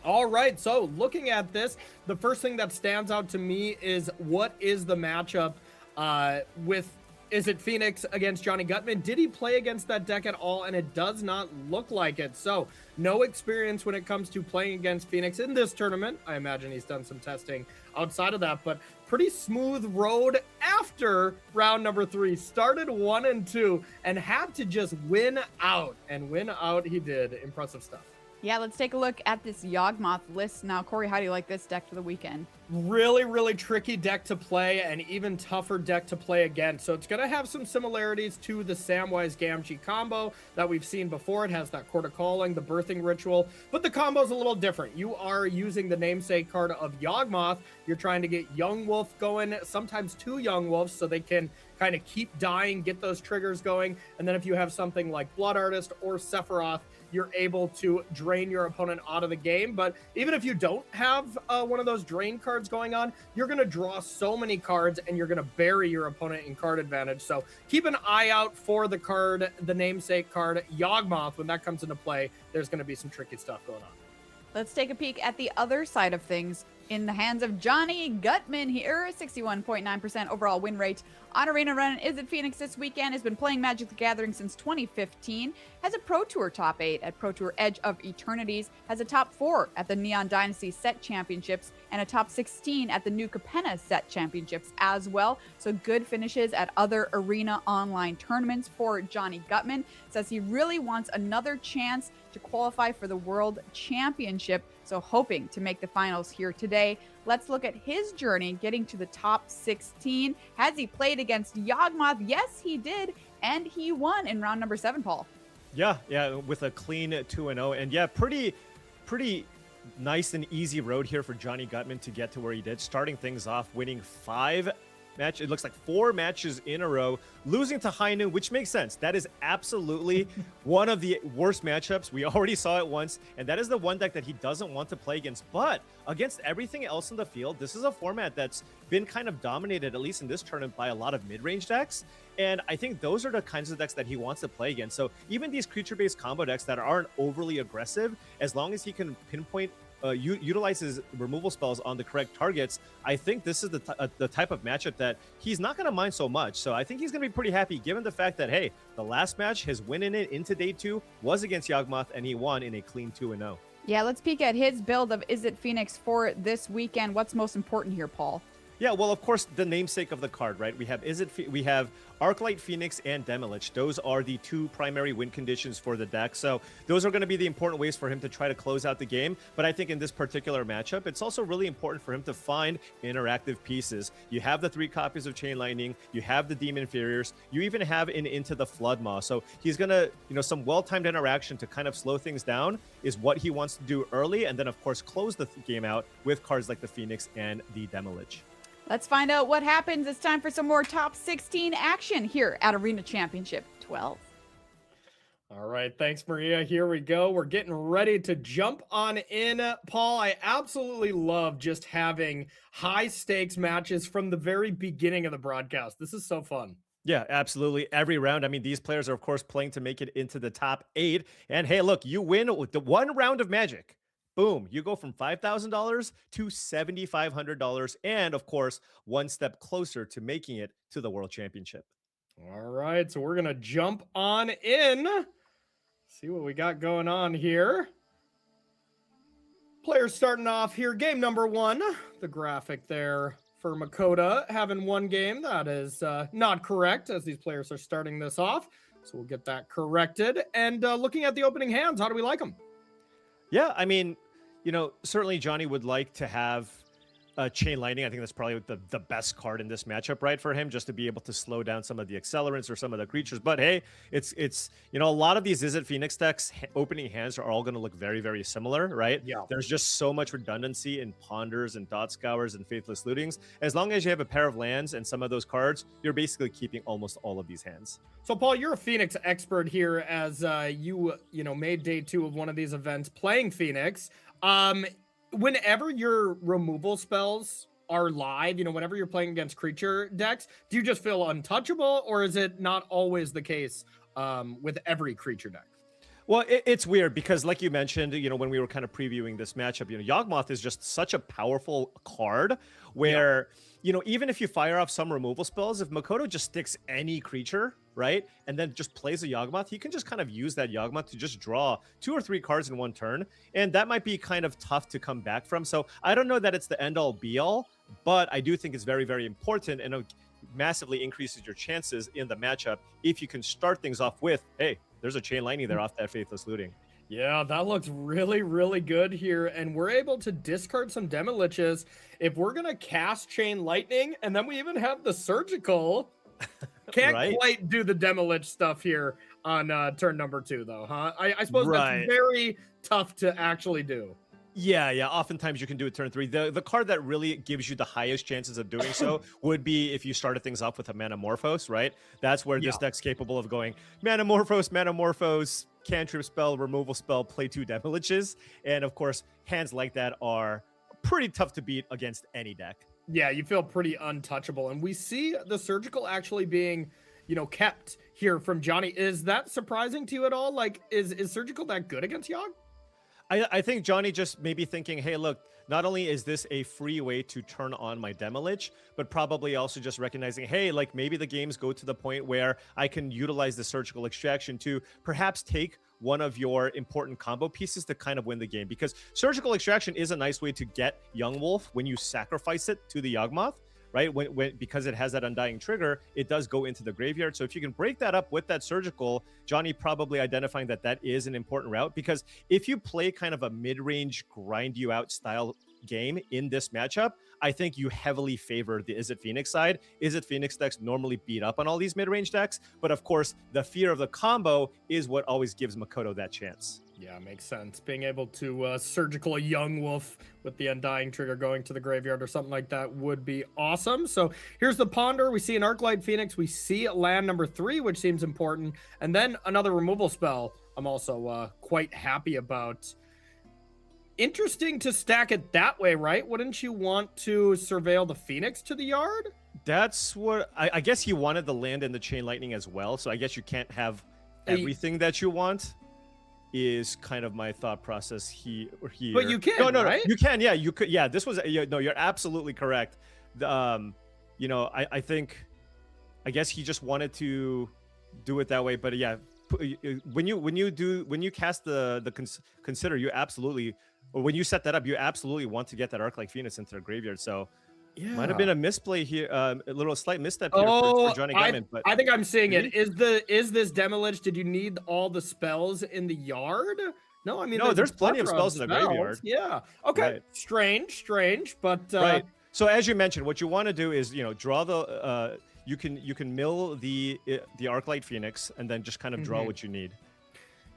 All right, so looking at this, the first thing that stands out to me is what is the matchup with, is it Phoenix against Johnny Gutman? Did he play against that deck at all? And it does not look like it. So no experience when it comes to playing against Phoenix in this tournament. I imagine he's done some testing outside of that, but pretty smooth road after round number 3. Started 1 and 2 and had to just win out, and win out he did. Impressive stuff. Yeah, let's take a look at this Yawgmoth list now. Corey, how do you like this deck for the weekend? Really, really tricky deck to play, and even tougher deck to play against. So it's going to have some similarities to the Samwise Gamgee combo that we've seen before. It has that Court of Calling, the Birthing Ritual, but the combo's a little different. You are using the namesake card of Yawgmoth. You're trying to get Young Wolf going, sometimes 2 Young Wolves, so they can kind of keep dying, get those triggers going. And then if you have something like Blood Artist or Sephiroth, you're able to drain your opponent out of the game. But even if you don't have one of those drain cards going on, you're going to draw so many cards and you're going to bury your opponent in card advantage. So keep an eye out for the card, the namesake card, Yawgmoth. When that comes into play, there's going to be some tricky stuff going on. Let's take a peek at the other side of things. In the hands of Johnny Gutman here, 61.9% overall win rate on Arena Run. Is it Phoenix this weekend? Has been playing Magic the Gathering since 2015. Has a Pro Tour top 8 at Pro Tour Edge of Eternities. Has a top 4 at the Neon Dynasty Set Championships and a top 16 at the New Capenna Set Championships as well. So good finishes at other Arena online tournaments for Johnny Gutman. Says he really wants another chance to qualify for the World Championship. So hoping to make the finals here today. Let's look at his journey getting to the top 16. Has he played against Yawgmoth? Yes, he did. And he won in round number 7, Paul. Yeah, with a clean 2-0. And yeah, pretty nice and easy road here for Johnny Gutman to get to where he did. Starting things off, winning 4 matches in a row, losing to High Noon, which makes sense. That is absolutely one of the worst matchups. We already saw it once, and that is the one deck that he doesn't want to play against. But against everything else in the field, this is a format that's been kind of dominated, at least in this tournament, by a lot of mid-range decks. And I think those are the kinds of decks that he wants to play against. So even these creature-based combo decks that aren't overly aggressive, as long as he can pinpoint utilizes removal spells on the correct targets, I think this is the type of matchup that he's not going to mind so much. So I think he's going to be pretty happy given the fact that, hey, the last match, his win in it into day 2 was against Yawgmoth, and he won in a clean 2-0. Yeah, let's peek at his build of Is It Phoenix for this weekend. What's most important here, Paul? Yeah, well, of course, the namesake of the card, right? We have Arclight Phoenix and Demilich. Those are the 2 primary win conditions for the deck. So those are going to be the important ways for him to try to close out the game. But I think in this particular matchup, it's also really important for him to find interactive pieces. You have the 3 copies of Chain Lightning. You have the Demon Inferiors. You even have Into the Floodmaw. So he's going to, some well-timed interaction to kind of slow things down is what he wants to do early. And then, of course, close the game out with cards like the Phoenix and the Demilich. Let's find out what happens. It's time for some more top 16 action here at Arena Championship 12. All right, thanks, Maria. Here we go. We're getting ready to jump on in. Paul, I absolutely love just having high-stakes matches from the very beginning of the broadcast. This is so fun. Yeah, absolutely. Every round. I mean, these players are, of course, playing to make it into the top 8. And hey, look, you win with the 1 round of Magic. Boom, you go from $5,000 to $7,500, and of course, 1 step closer to making it to the World Championship. All right, so we're going to jump on in. See what we got going on here. Players starting off here. Game number 1. The graphic there for Makoto having 1 game. That is not correct as these players are starting this off. So we'll get that corrected. And looking at the opening hands, how do we like them? Yeah, I mean, certainly Johnny would like to have Chain Lightning. I think that's probably the best card in this matchup, right, for him, just to be able to slow down some of the accelerants or some of the creatures. But hey, it's a lot of these Izzet Phoenix decks opening hands are all going to look very, very similar, right? Yeah. There's just so much redundancy in Ponders and Thought Scours and Faithless Lootings. As long as you have a pair of lands and some of those cards, you're basically keeping almost all of these hands. So Paul, you're a Phoenix expert here, as you made day 2 of one of these events playing Phoenix. Whenever your removal spells are live, whenever you're playing against creature decks, do you just feel untouchable, or is it not always the case with every creature deck? Well, it's weird because, like you mentioned, when we were kind of previewing this matchup, Yawgmoth is just such a powerful card where, even if you fire off some removal spells, if Makoto just sticks any creature, right, and then just plays a Yawgmoth, he can just kind of use that Yawgmoth to just draw 2 or 3 cards in one turn, and that might be kind of tough to come back from. So I don't know that it's the end-all, be-all, but I do think it's very, very important, and it massively increases your chances in the matchup if you can start things off with, hey, there's a Chain Lightning there off that Faithless Looting. Yeah, that looks really, really good here. And we're able to discard some Demoliches. If we're going to cast Chain Lightning, and then we even have the Surgical, can't quite do the Demolich stuff here on turn number 2, though, huh? I suppose that's very tough to actually do. Yeah. Oftentimes you can do it turn 3. The card that really gives you the highest chances of doing so would be if you started things off with a Manamorphose, right? That's where this deck's capable of going Manamorphose, cantrip spell, removal spell, play 2 Demoliches. And of course, hands like that are pretty tough to beat against any deck. Yeah, you feel pretty untouchable. And we see the Surgical actually being, kept here from Johnny. Is that surprising to you at all? Like, is Surgical that good against Yogg? I think Johnny just may be thinking, hey, look, not only is this a free way to turn on my Demolich, but probably also just recognizing, hey, like maybe the games go to the point where I can utilize the Surgical Extraction to perhaps take one of your important combo pieces to kind of win the game. Because Surgical Extraction is a nice way to get Young Wolf when you sacrifice it to the Yawgmoth, right? Because it has that Undying trigger, it does go into the graveyard. So if you can break that up with that Surgical, Johnny probably identifying that is an important route, because if you play kind of a mid-range grind you out style game in this matchup, I think you heavily favor the Izzet Phoenix side. Izzet Phoenix decks normally beat up on all these mid-range decks, but of course, the fear of the combo is what always gives Makoto that chance. Yeah, makes sense. Being able to Surgical a Young Wolf with the Undying trigger going to the graveyard or something like that would be awesome. So here's the Ponder. We see an Arclight Phoenix. We see land number 3, which seems important. And then another removal spell I'm also quite happy about. Interesting to stack it that way, right? Wouldn't you want to surveil the Phoenix to the yard? That's what... I guess he wanted the land and the Chain Lightning as well, so I guess you can't have everything that you want. Is kind of my thought process here. But you can, no, right? You can, yeah. You could, yeah. This was, no, you're absolutely correct. I guess he just wanted to do it that way. But yeah, when you cast the consider, you absolutely, or when you set that up, you absolutely want to get that Arclight Phoenix into the graveyard. So. Yeah. Might have been a misplay here, a slight misstep here for Johnny Gaiman. But I think I'm seeing it. Is this Demolich? Did you need all the spells in the yard? No, I mean there's plenty of spells in the graveyard. Yeah. Okay. Right. Strange, but right. So as you mentioned, what you want to do is draw the you can mill the Arclight Phoenix and then just kind of draw what you need.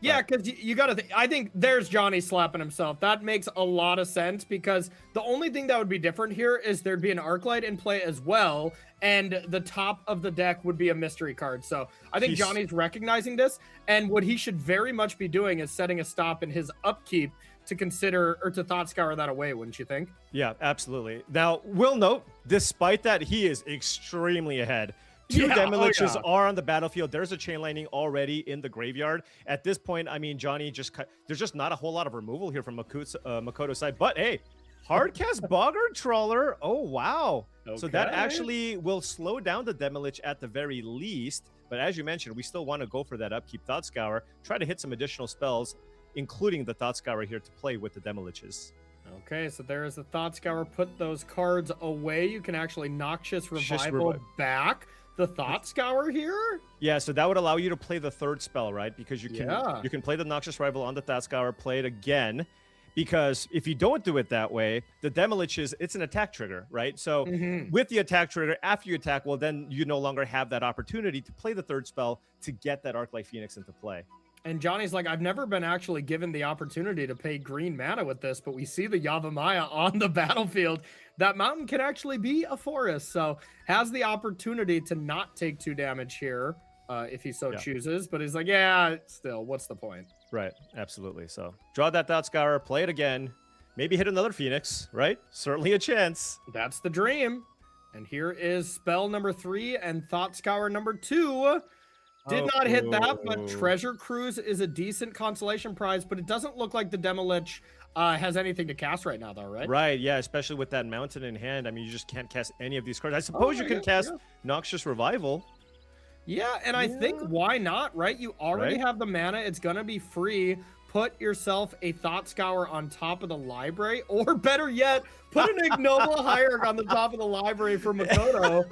Yeah, because you got to think. I think there's Johnny slapping himself. That makes a lot of sense, because the only thing that would be different here is there'd be an Arclight in play as well, and the top of the deck would be a mystery card. So I think Johnny's recognizing this, and what he should very much be doing is setting a stop in his upkeep to consider or to Thought Scour that away, wouldn't you think? Yeah, absolutely. Now, we'll note, despite that, he is extremely ahead. 2 Demoliches are on the battlefield. There's a Chain Lightning already in the graveyard. At this point, I mean, Johnny there's just not a whole lot of removal here from Makoto's side. But hey, Hardcast Boggart Trawler. Oh, wow. Okay. So that actually will slow down the Demolich at the very least. But as you mentioned, we still want to go for that upkeep Thought Scour. Try to hit some additional spells, including the Thought Scour here to play with the Demoliches. Okay, so there is the Thought Scour. Put those cards away. You can actually Noxious Revival back the Thought Scour here? Yeah, so that would allow you to play the 3rd spell, right? Because you can play the Noxious Rival on the Thought Scour, play it again, because if you don't do it that way, the Demolich it's an attack trigger, right? So with the attack trigger, after you attack, well, then you no longer have that opportunity to play the third spell to get that Arclight Phoenix into play. And Johnny's like, I've never been actually given the opportunity to pay green mana with this, but we see the Yavimaya on the battlefield. That mountain can actually be a forest, so has the opportunity to not take 2 damage here if he so chooses. But he's like, yeah, still, what's the point? Right, absolutely. So draw that Thought Scour, play it again, maybe hit another Phoenix, right? Certainly a chance. That's the dream. And here is spell number 3 and Thought Scour number 2. Did not hit that, but Treasure Cruise is a decent consolation prize, but it doesn't look like the Demolich has anything to cast right now, though, right? Right, yeah, especially with that mountain in hand. I mean, you just can't cast any of these cards. I suppose you can cast Noxious Revival. Yeah, and I think why not, right? You already have the mana. It's going to be free. Put yourself a Thought Scour on top of the library, or better yet, put an Ignoble Hierarch on the top of the library for Makoto.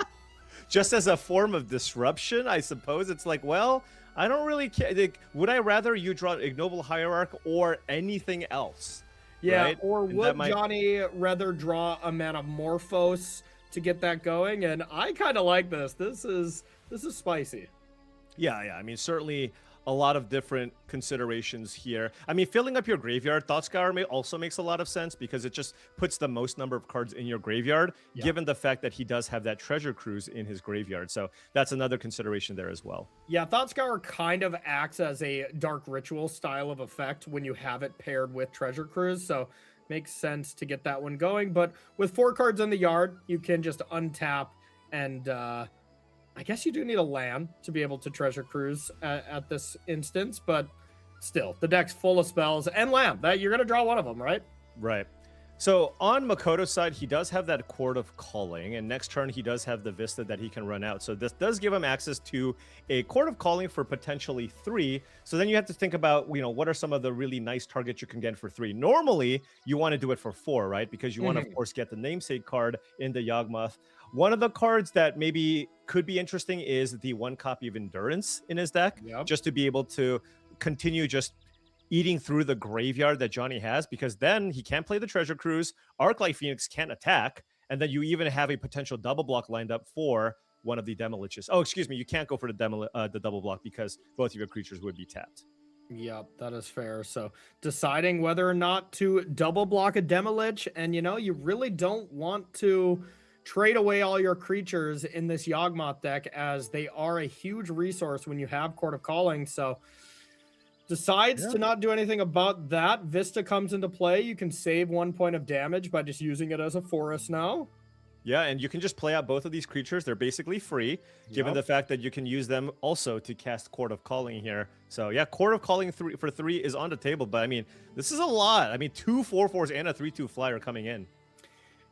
Just as a form of disruption, I suppose. It's like, well, I don't really care. Like, would I rather you draw Ignoble Hierarch or anything else? Yeah, right? or would Johnny rather draw a Manamorphose to get that going? And I kind of like this. This is spicy. Yeah. I mean, certainly a lot of different considerations here. I mean, filling up your graveyard, Thought Scour also makes a lot of sense because it just puts the most number of cards in your graveyard, given the fact that he does have that Treasure Cruise in his graveyard. So that's another consideration there as well. Yeah, Thought Scour kind of acts as a Dark Ritual style of effect when you have it paired with Treasure Cruise. So makes sense to get that one going. But with 4 cards in the yard, you can just untap and I guess you do need a land to be able to Treasure Cruise at this instance, but still, the deck's full of spells and land. That you're going to draw one of them, right? Right. So on Makoto's side, he does have that Chord of Calling, and next turn he does have the Vista that he can run out. So this does give him access to a Chord of Calling for potentially 3. So then you have to think about, what are some of the really nice targets you can get for 3. Normally, you want to do it for 4, right? Because you want to, of course, get the Namesake card in the Yawgmoth. One of the cards that maybe could be interesting is the 1 copy of Endurance in his deck, just to be able to continue just eating through the graveyard that Johnny has, because then he can't play the Treasure Cruise, Arclight Phoenix can't attack, and then you even have a potential double block lined up for one of the Demoliches. Oh, excuse me, you can't go for the double block because both of your creatures would be tapped. Yep, that is fair. So deciding whether or not to double block a Demolich, and you really don't want to trade away all your creatures in this Yawgmoth deck, as they are a huge resource when you have Court of Calling. So decides to not do anything about that. Vista comes into play. You can save 1 point of damage by just using it as a forest now. Yeah, and you can just play out both of these creatures. They're basically free, given the fact that you can use them also to cast Court of Calling here. So yeah, Court of Calling for 3 is on the table, but I mean, this is a lot. I mean, 2 4/4s and a 3/2 flyer coming in.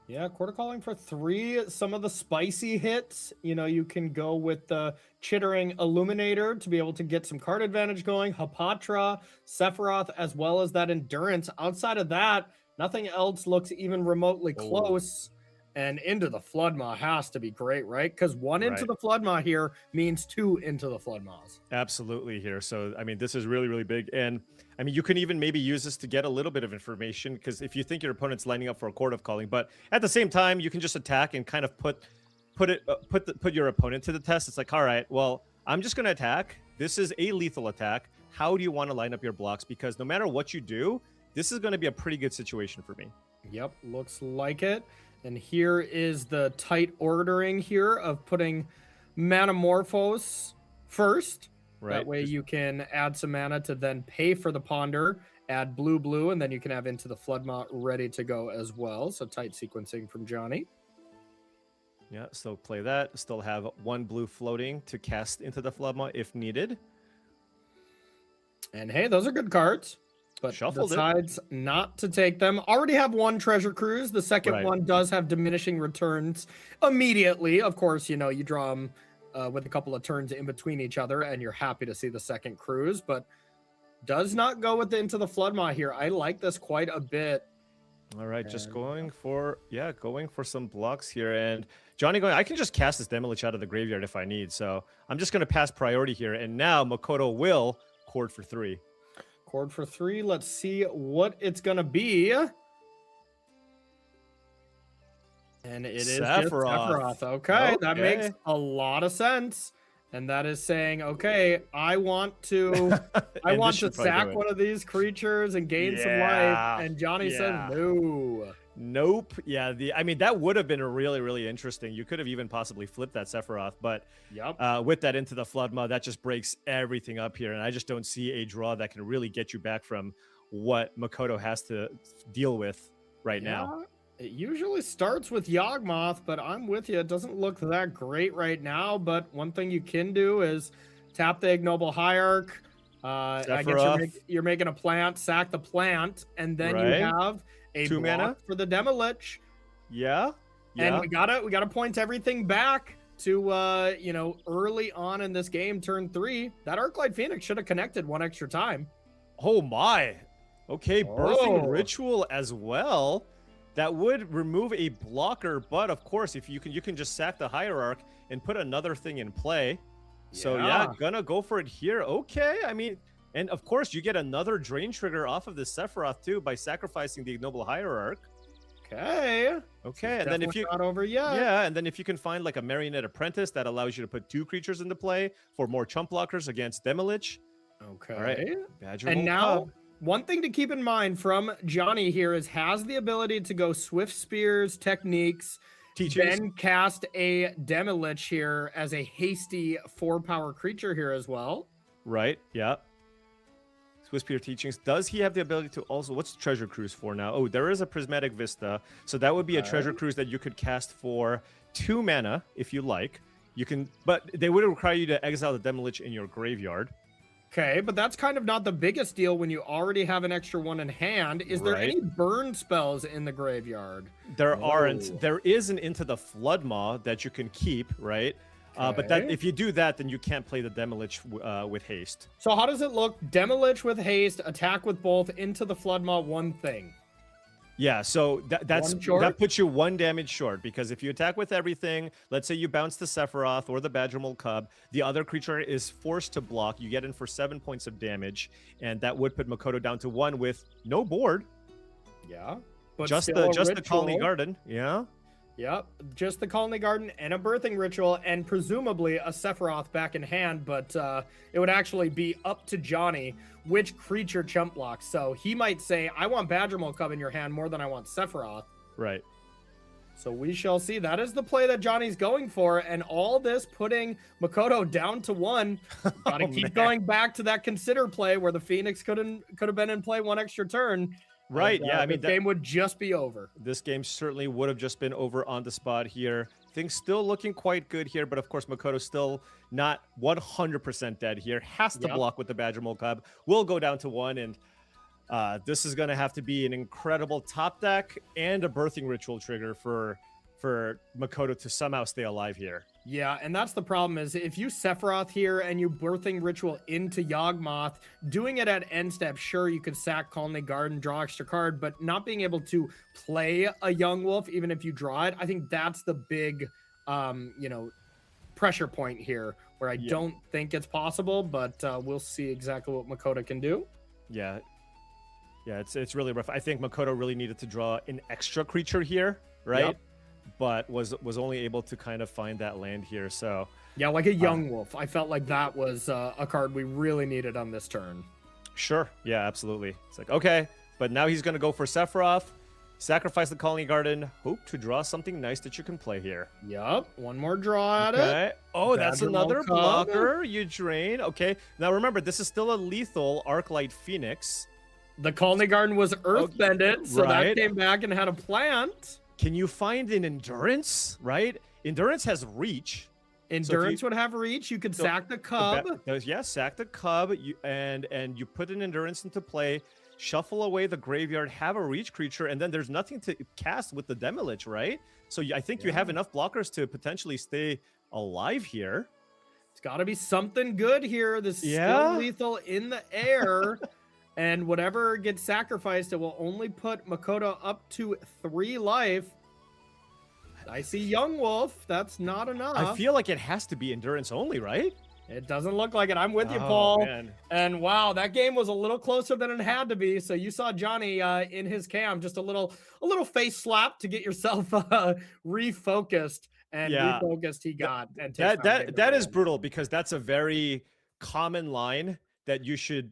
Yeah, Court of Calling for 3. Some of the spicy hits, you can go with the Chittering Illuminator to be able to get some card advantage going. Hapatra, Sephiroth, as well as that Endurance. Outside of that, nothing else looks even remotely close. And Into the Floodmaw has to be great, right? Because 1 Into the Floodmaw here means 2 Into the Floodmaws. Absolutely here. So, I mean, this is really, really big. And, I mean, you can even maybe use this to get a little bit of information, because if you think your opponent's lining up for a Court of Calling, but at the same time, you can just attack and kind of put your opponent to the test. It's like, all right, well, I'm just going to attack. This is a lethal attack. How do you want to line up your blocks? Because no matter what you do, this is going to be a pretty good situation for me. Yep, looks like it. And here is the tight ordering here of putting Manamorphose first. Right. That way you can add some mana to then pay for the Ponder, add blue, and then you can have Into the Floodmaw ready to go as well. So tight sequencing from Johnny. Yeah, still play that. Still have 1 blue floating to cast Into the Floodmaw if needed. And hey, those are good cards. But decides not to take them. Already have 1 Treasure Cruise. The second one does have diminishing returns immediately. Of course, you draw them with a couple of turns in between each other, and you're happy to see the second cruise. But does not go with the Into the Floodmaw here. I like this quite a bit. All right, just going for some blocks here. And Johnny going, I can just cast this Demolich out of the graveyard if I need. So I'm just going to pass priority here. And now Makoto will Chord for 3. Cord for 3. Let's see what it's going to be. And it is just Sephiroth. Okay, that makes a lot of sense. And that is saying, okay, I want to sack one of these creatures and gain some life. And Johnny says no. Nope. Yeah, I mean, that would have been really interesting. You could have even possibly flipped that Sephiroth, but with that into the Floodma, that just breaks everything up here. And I just don't see a draw that can really get you back from what Makoto has to deal with right now. It usually starts with Yawgmoth, but I'm with you. It doesn't look that great right now, but one thing you can do is tap the Ignoble Hierarch. I guess you're making a plant, sack the plant, and then you have a 2 block mana for the Demolich. Yeah. And we gotta point everything back to you know, early on in this game, turn 3. That Arclight Phoenix should have connected one extra time. Oh my. Okay, Birthing Ritual as well. That would remove a blocker, but of course, if you can just sack the Hierarch and put another thing in play. So yeah, gonna go for it here. Okay, I mean, and of course you get another drain trigger off of the Sephiroth too by sacrificing the Ignoble Hierarch. Okay, and then if you not over yet. Yeah, and then if you can find like a Marionette Apprentice that allows you to put 2 creatures into play for more chump blockers against Demolich. Okay. All right. Badger And Bolt now, Cub. one thing to keep in mind from Johnny here is has the ability to go Swift Spears, Techniques, then cast a Demolich here as a hasty 4-power creature here as well. Right, yeah. Swiss Spear Teachings. Does he have the ability to also... What's Treasure Cruise for now? Oh, there is a Prismatic Vista. So that would be a Treasure Cruise that you could cast for 2 mana if you like. You can... But they would require you to exile the Demolich in your graveyard. Okay, but that's kind of not the biggest deal when you already have an extra one in hand. Is there any burn spells in the graveyard? There aren't. There is an Into the Floodmaw that you can keep, right? But that if you do that, then you can't play the Demolich with haste. So how does it look? Demolich with haste, attack with both, Into the Floodmaw, one thing. Yeah, so that puts you 1 damage short, because if you attack with everything, let's say you bounce the Sephiroth or the Badgermole Cub, the other creature is forced to block. You get in for 7 points of damage, and that would put Makoto down to 1 with no board. Yeah, but just the Colony Garden. Yeah. Yep, just the Colony Garden and a Birthing Ritual, and presumably a Sephiroth back in hand, but it would actually be up to Johnny which creature chump blocks. So he might say, I want Badgermole Cub in your hand more than I want Sephiroth. Right. So we shall see. That is the play that Johnny's going for, and all this putting Makoto down to 1. Gotta keep going back to that consider play where the Phoenix could have been in play 1 extra turn. Right, yeah, I mean, the game would just be over. This game certainly would have just been over on the spot here. Things still looking quite good here, but of course, Makoto's still not 100% dead here. Has to block with the Badgermole Cub. Will go down to 1, and this is going to have to be an incredible top deck and a Birthing Ritual trigger for Makoto to somehow stay alive here. Yeah, and that's the problem is if you Sephiroth here and you Birthing Ritual into Yawgmoth, doing it at end step, sure, you could sack Colony Garden, draw extra card, but not being able to play a Young Wolf, even if you draw it, I think that's the big, you know, pressure point here, where I don't think it's possible, but we'll see exactly what Makoto can do. Yeah. Yeah, it's really rough. I think Makoto really needed to draw an extra creature here, right? Yep. But was only able to kind of find that land here. So yeah, like a Young Wolf. I felt like that was a card we really needed on this turn. Sure. Yeah, absolutely. It's like, okay, but now he's going to go for Sephiroth, sacrifice the Colony Garden, hope to draw something nice that you can play here. Yep, one more draw at it. Oh, that's another blocker. You drain. Okay, now remember, this is still a lethal Arclight Phoenix. The Colony Garden was earthbended, so that came back and had a plant. Can you find an Endurance, right? Endurance has reach. Endurance would have reach. You could sack the Cub. Sack the Cub, and you put an Endurance into play, shuffle away the graveyard, have a reach creature, and then there's nothing to cast with the Demolich, right? So I think you have enough blockers to potentially stay alive here. It's got to be something good here. This is still lethal in the air. And whatever gets sacrificed, it will only put Makoto up to 3 life. I see Young Wolf. That's not enough. I feel like it has to be Endurance only, right? It doesn't look like it. I'm with you, Oh, Paul. man. And wow, that game was a little closer than it had to be. So you saw Johnny in his cam, just a little face slap to get yourself refocused. And Yeah. refocused he got. And takes That is brutal, because that's a very common line that you should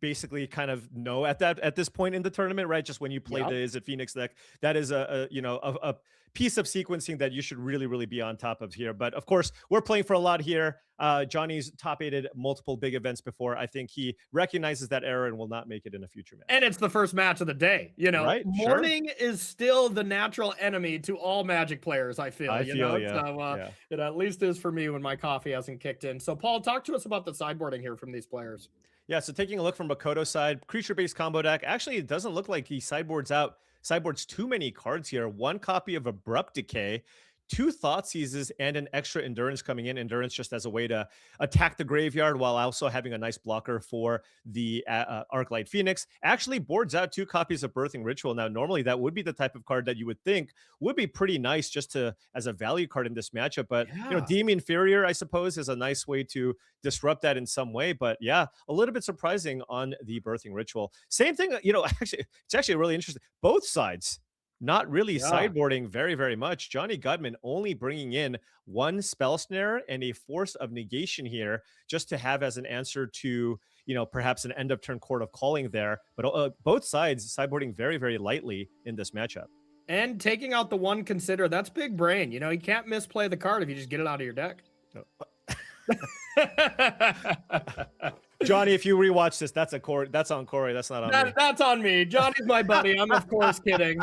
basically kind of know at this point in the tournament, right? Just when you play the Is It Phoenix deck, that is a piece of sequencing that you should really be on top of here. But of course, we're playing for a lot here. Johnny's top 8'd multiple big events before. I think he recognizes that error and will not make it in a future match. And it's the first match of the day. You know, right? morning is still the natural enemy to all Magic players, I feel. Yeah. So it at least is for me when my coffee hasn't kicked in. So Paul, talk to us about the sideboarding here from these players. Yeah, so taking a look from Makoto's side, creature-based combo deck. Actually, it doesn't look like he sideboards too many cards here. 1 copy of Abrupt Decay, 2 Thought Seizes, and an extra Endurance coming in. Endurance just as a way to attack the graveyard while also having a nice blocker for the Arclight Phoenix. Actually boards out 2 copies of Birthing Ritual. Now, normally that would be the type of card that you would think would be pretty nice just as a value card in this matchup. But, Deem Inferior, I suppose, is a nice way to disrupt that in some way. But yeah, a little bit surprising on the Birthing Ritual. Same thing, actually, it's actually really interesting. Both sides not really sideboarding very much. Johnny Gutman only bringing in 1 Spell Snare and a Force of Negation here, just to have as an answer to, perhaps an end of turn Court of Calling there. But both sides sideboarding very lightly in this matchup. And taking out the 1 Consider, that's big brain. You can't misplay the card if you just get it out of your deck. Johnny, if you rewatch this, that's on Corey. That's not on me. That's on me. Johnny's my buddy. I'm of course kidding.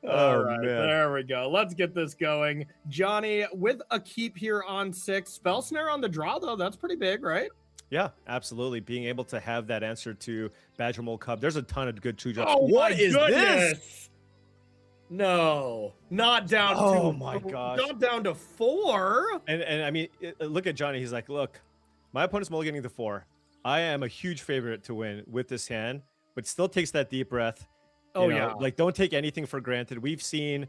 All right, there we go. Let's get this going. Johnny with a keep here on 6. Spell Snare on the draw, though. That's pretty big, right? Yeah, absolutely. Being able to have that answer to Badger Mole Cub. There's a ton of good 2-drops. Oh, what is this? No, not down oh my gosh. Not down to 4. And I mean, look at Johnny. He's like, look, my opponent's mulliganing to 4. I am a huge favorite to win with this hand, but still takes that deep breath. Like, don't take anything for granted. We've seen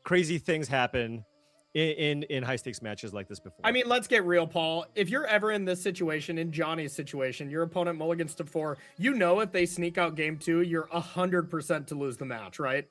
crazy things happen in high stakes matches like this before. I mean, let's get real, Paul. If you're ever in this situation, in Johnny's situation, your opponent mulligans to 4, if they sneak out game 2, you're 100% to lose the match, right?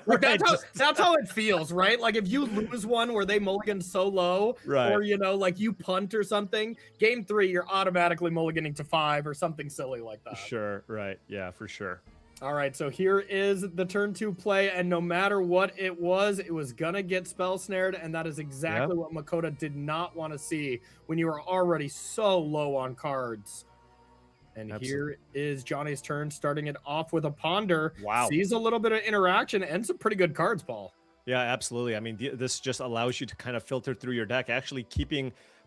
Right. That's how it feels, right? Like if you lose one where they mulligan so low, right, or like you punt or something, game 3 you're automatically mulliganing to 5 or something silly like that. Sure, right, yeah, for sure. All right, so here is the turn 2 play, and no matter what it was gonna get spell snared, and that is exactly what Makoto did not want to see when you are already so low on cards. And here is Johnny's turn, starting it off with a Ponder. Wow. Sees a little bit of interaction and some pretty good cards, Paul. Yeah, absolutely. I mean, this just allows you to kind of filter through your deck, actually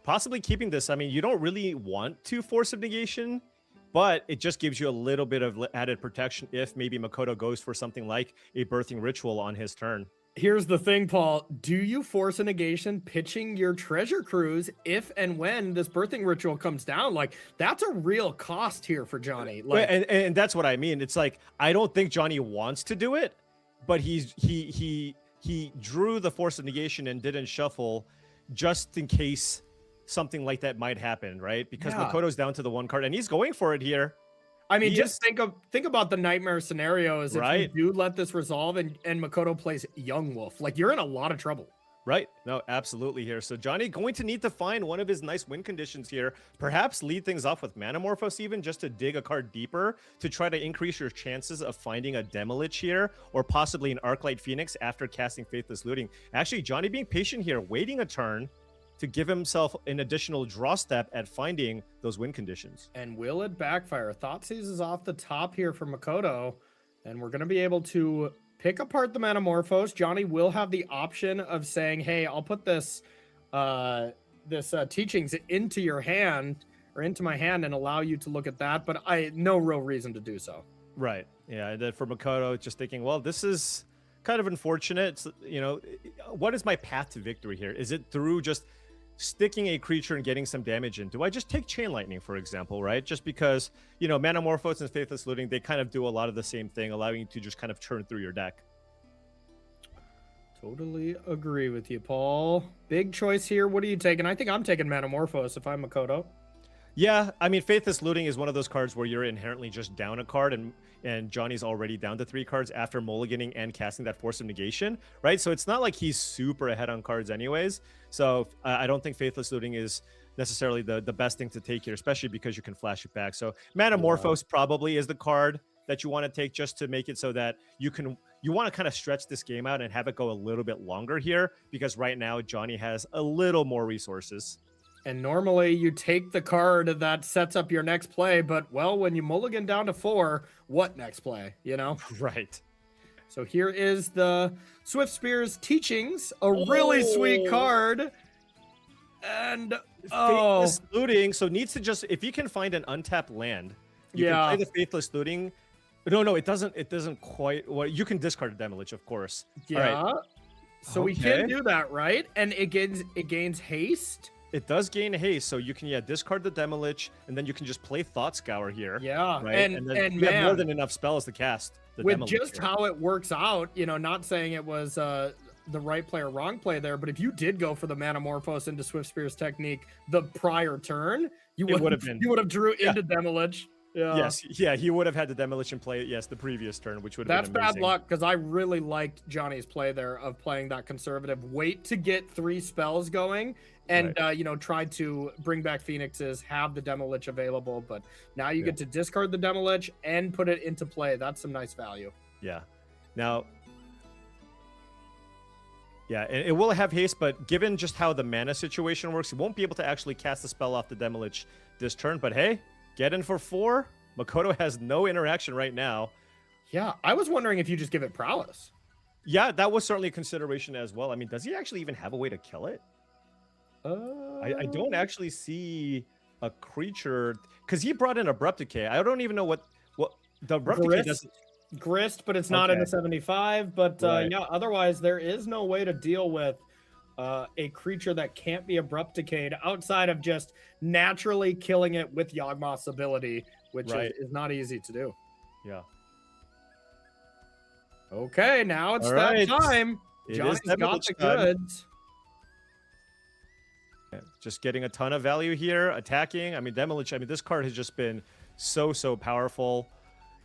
possibly keeping this. I mean, you don't really want to Force of Negation, but it just gives you a little bit of added protection if maybe Makoto goes for something like a Birthing Ritual on his turn. Here's the thing, Paul. Do you force a negation pitching your Treasure Cruise if and when this Birthing Ritual comes down? Like, that's a real cost here for Johnny. Like, and that's what I mean. It's like, I don't think Johnny wants to do it, but he drew the Force of Negation and didn't shuffle just in case something like that might happen, right? Because Makoto's down to the 1 card and he's going for it here. I mean, just think about the nightmare scenario is if right, you do let this resolve and Makoto plays Young Wolf, like you're in a lot of trouble. Right. No, absolutely here. So Johnny going to need to find one of his nice win conditions here. Perhaps lead things off with Manamorphose even, just to dig a card deeper to try to increase your chances of finding a Demolich here, or possibly an Arclight Phoenix after casting Faithless Looting. Actually, Johnny being patient here, waiting a turn to give himself an additional draw step at finding those win conditions. And will it backfire? Thoughtseize is off the top here for Makoto, and we're going to be able to pick apart the Manamorphose. Johnny will have the option of saying, hey, I'll put this teachings into your hand, or into my hand, and allow you to look at that, but no real reason to do so. Right. Yeah, and then for Makoto, just thinking, well, this is kind of unfortunate. It's, what is my path to victory here? Is it through just sticking a creature and getting some damage in? Do I just take Chain Lightning, for example, right? Just because, Manamorphose and Faithless Looting, they kind of do a lot of the same thing, allowing you to just kind of churn through your deck. Totally agree with you, Paul. Big choice here. What are you taking? I think I'm taking Metamorphose if I'm Makoto. Yeah, I mean, Faithless Looting is one of those cards where you're inherently just down a card, and Johnny's already down to 3 cards after mulliganing and casting that Force of Negation, right? So it's not like he's super ahead on cards anyways. So I don't think Faithless Looting is necessarily the best thing to take here, especially because you can flash it back. So Metamorphose probably is the card that you want to take just to make it so that you want to kind of stretch this game out and have it go a little bit longer here, because right now Johnny has a little more resources. And normally you take the card that sets up your next play, but well, when you mulligan down to 4, what next play, you know? Right. So here is the Swift Spear's Teachings, a really sweet card. And Faithless Looting, so needs to just, if you can find an untapped land, you can play the Faithless Looting. No, it doesn't quite. Well, you can discard a Demolish, of course. Yeah. All right. So we can do that, right? And it gains haste. It does gain haste, so you can discard the Demolish, and then you can just play Thought Scour here. Yeah, right? and then you have more than enough spells to cast the with Demolish just here. how it works out, you know, not saying it was the right play or wrong play there, but if you did go for the Metamorphose into Swift Spear's technique the prior turn, you would have drew into Demolish. Yeah. Yes, yeah, he would have had the Demolition play the previous turn, which would have That's been amazing. bad luck, because I really liked Johnny's play there of playing that conservative. Wait to get 3 spells going, and you know, try to bring back Phoenixes, have the Demolish available, but now you get to discard the Demolish and put it into play. That's some nice value. Yeah. Now, it will have haste, but given just how the mana situation works, you won't be able to actually cast the spell off the Demolish this turn. But hey, get in for 4. Makoto has no interaction right now. Yeah, I was wondering if you just give it Prowess. Yeah, that was certainly a consideration as well. I mean, does he actually even have a way to kill it? I don't actually see a creature, because he brought in Abrupt Decay. I don't even know what the Abrupt Decay does. Grist, but it's not in the 75. But yeah, otherwise there is no way to deal with a creature that can't be Abrupt Decayed outside of just naturally killing it with Yawgmoth's ability, which is not easy to do. Yeah. Okay, now it's that time. Johnny's got the goods. Just getting a ton of value here, attacking. I mean, Demolish, this card has just been so powerful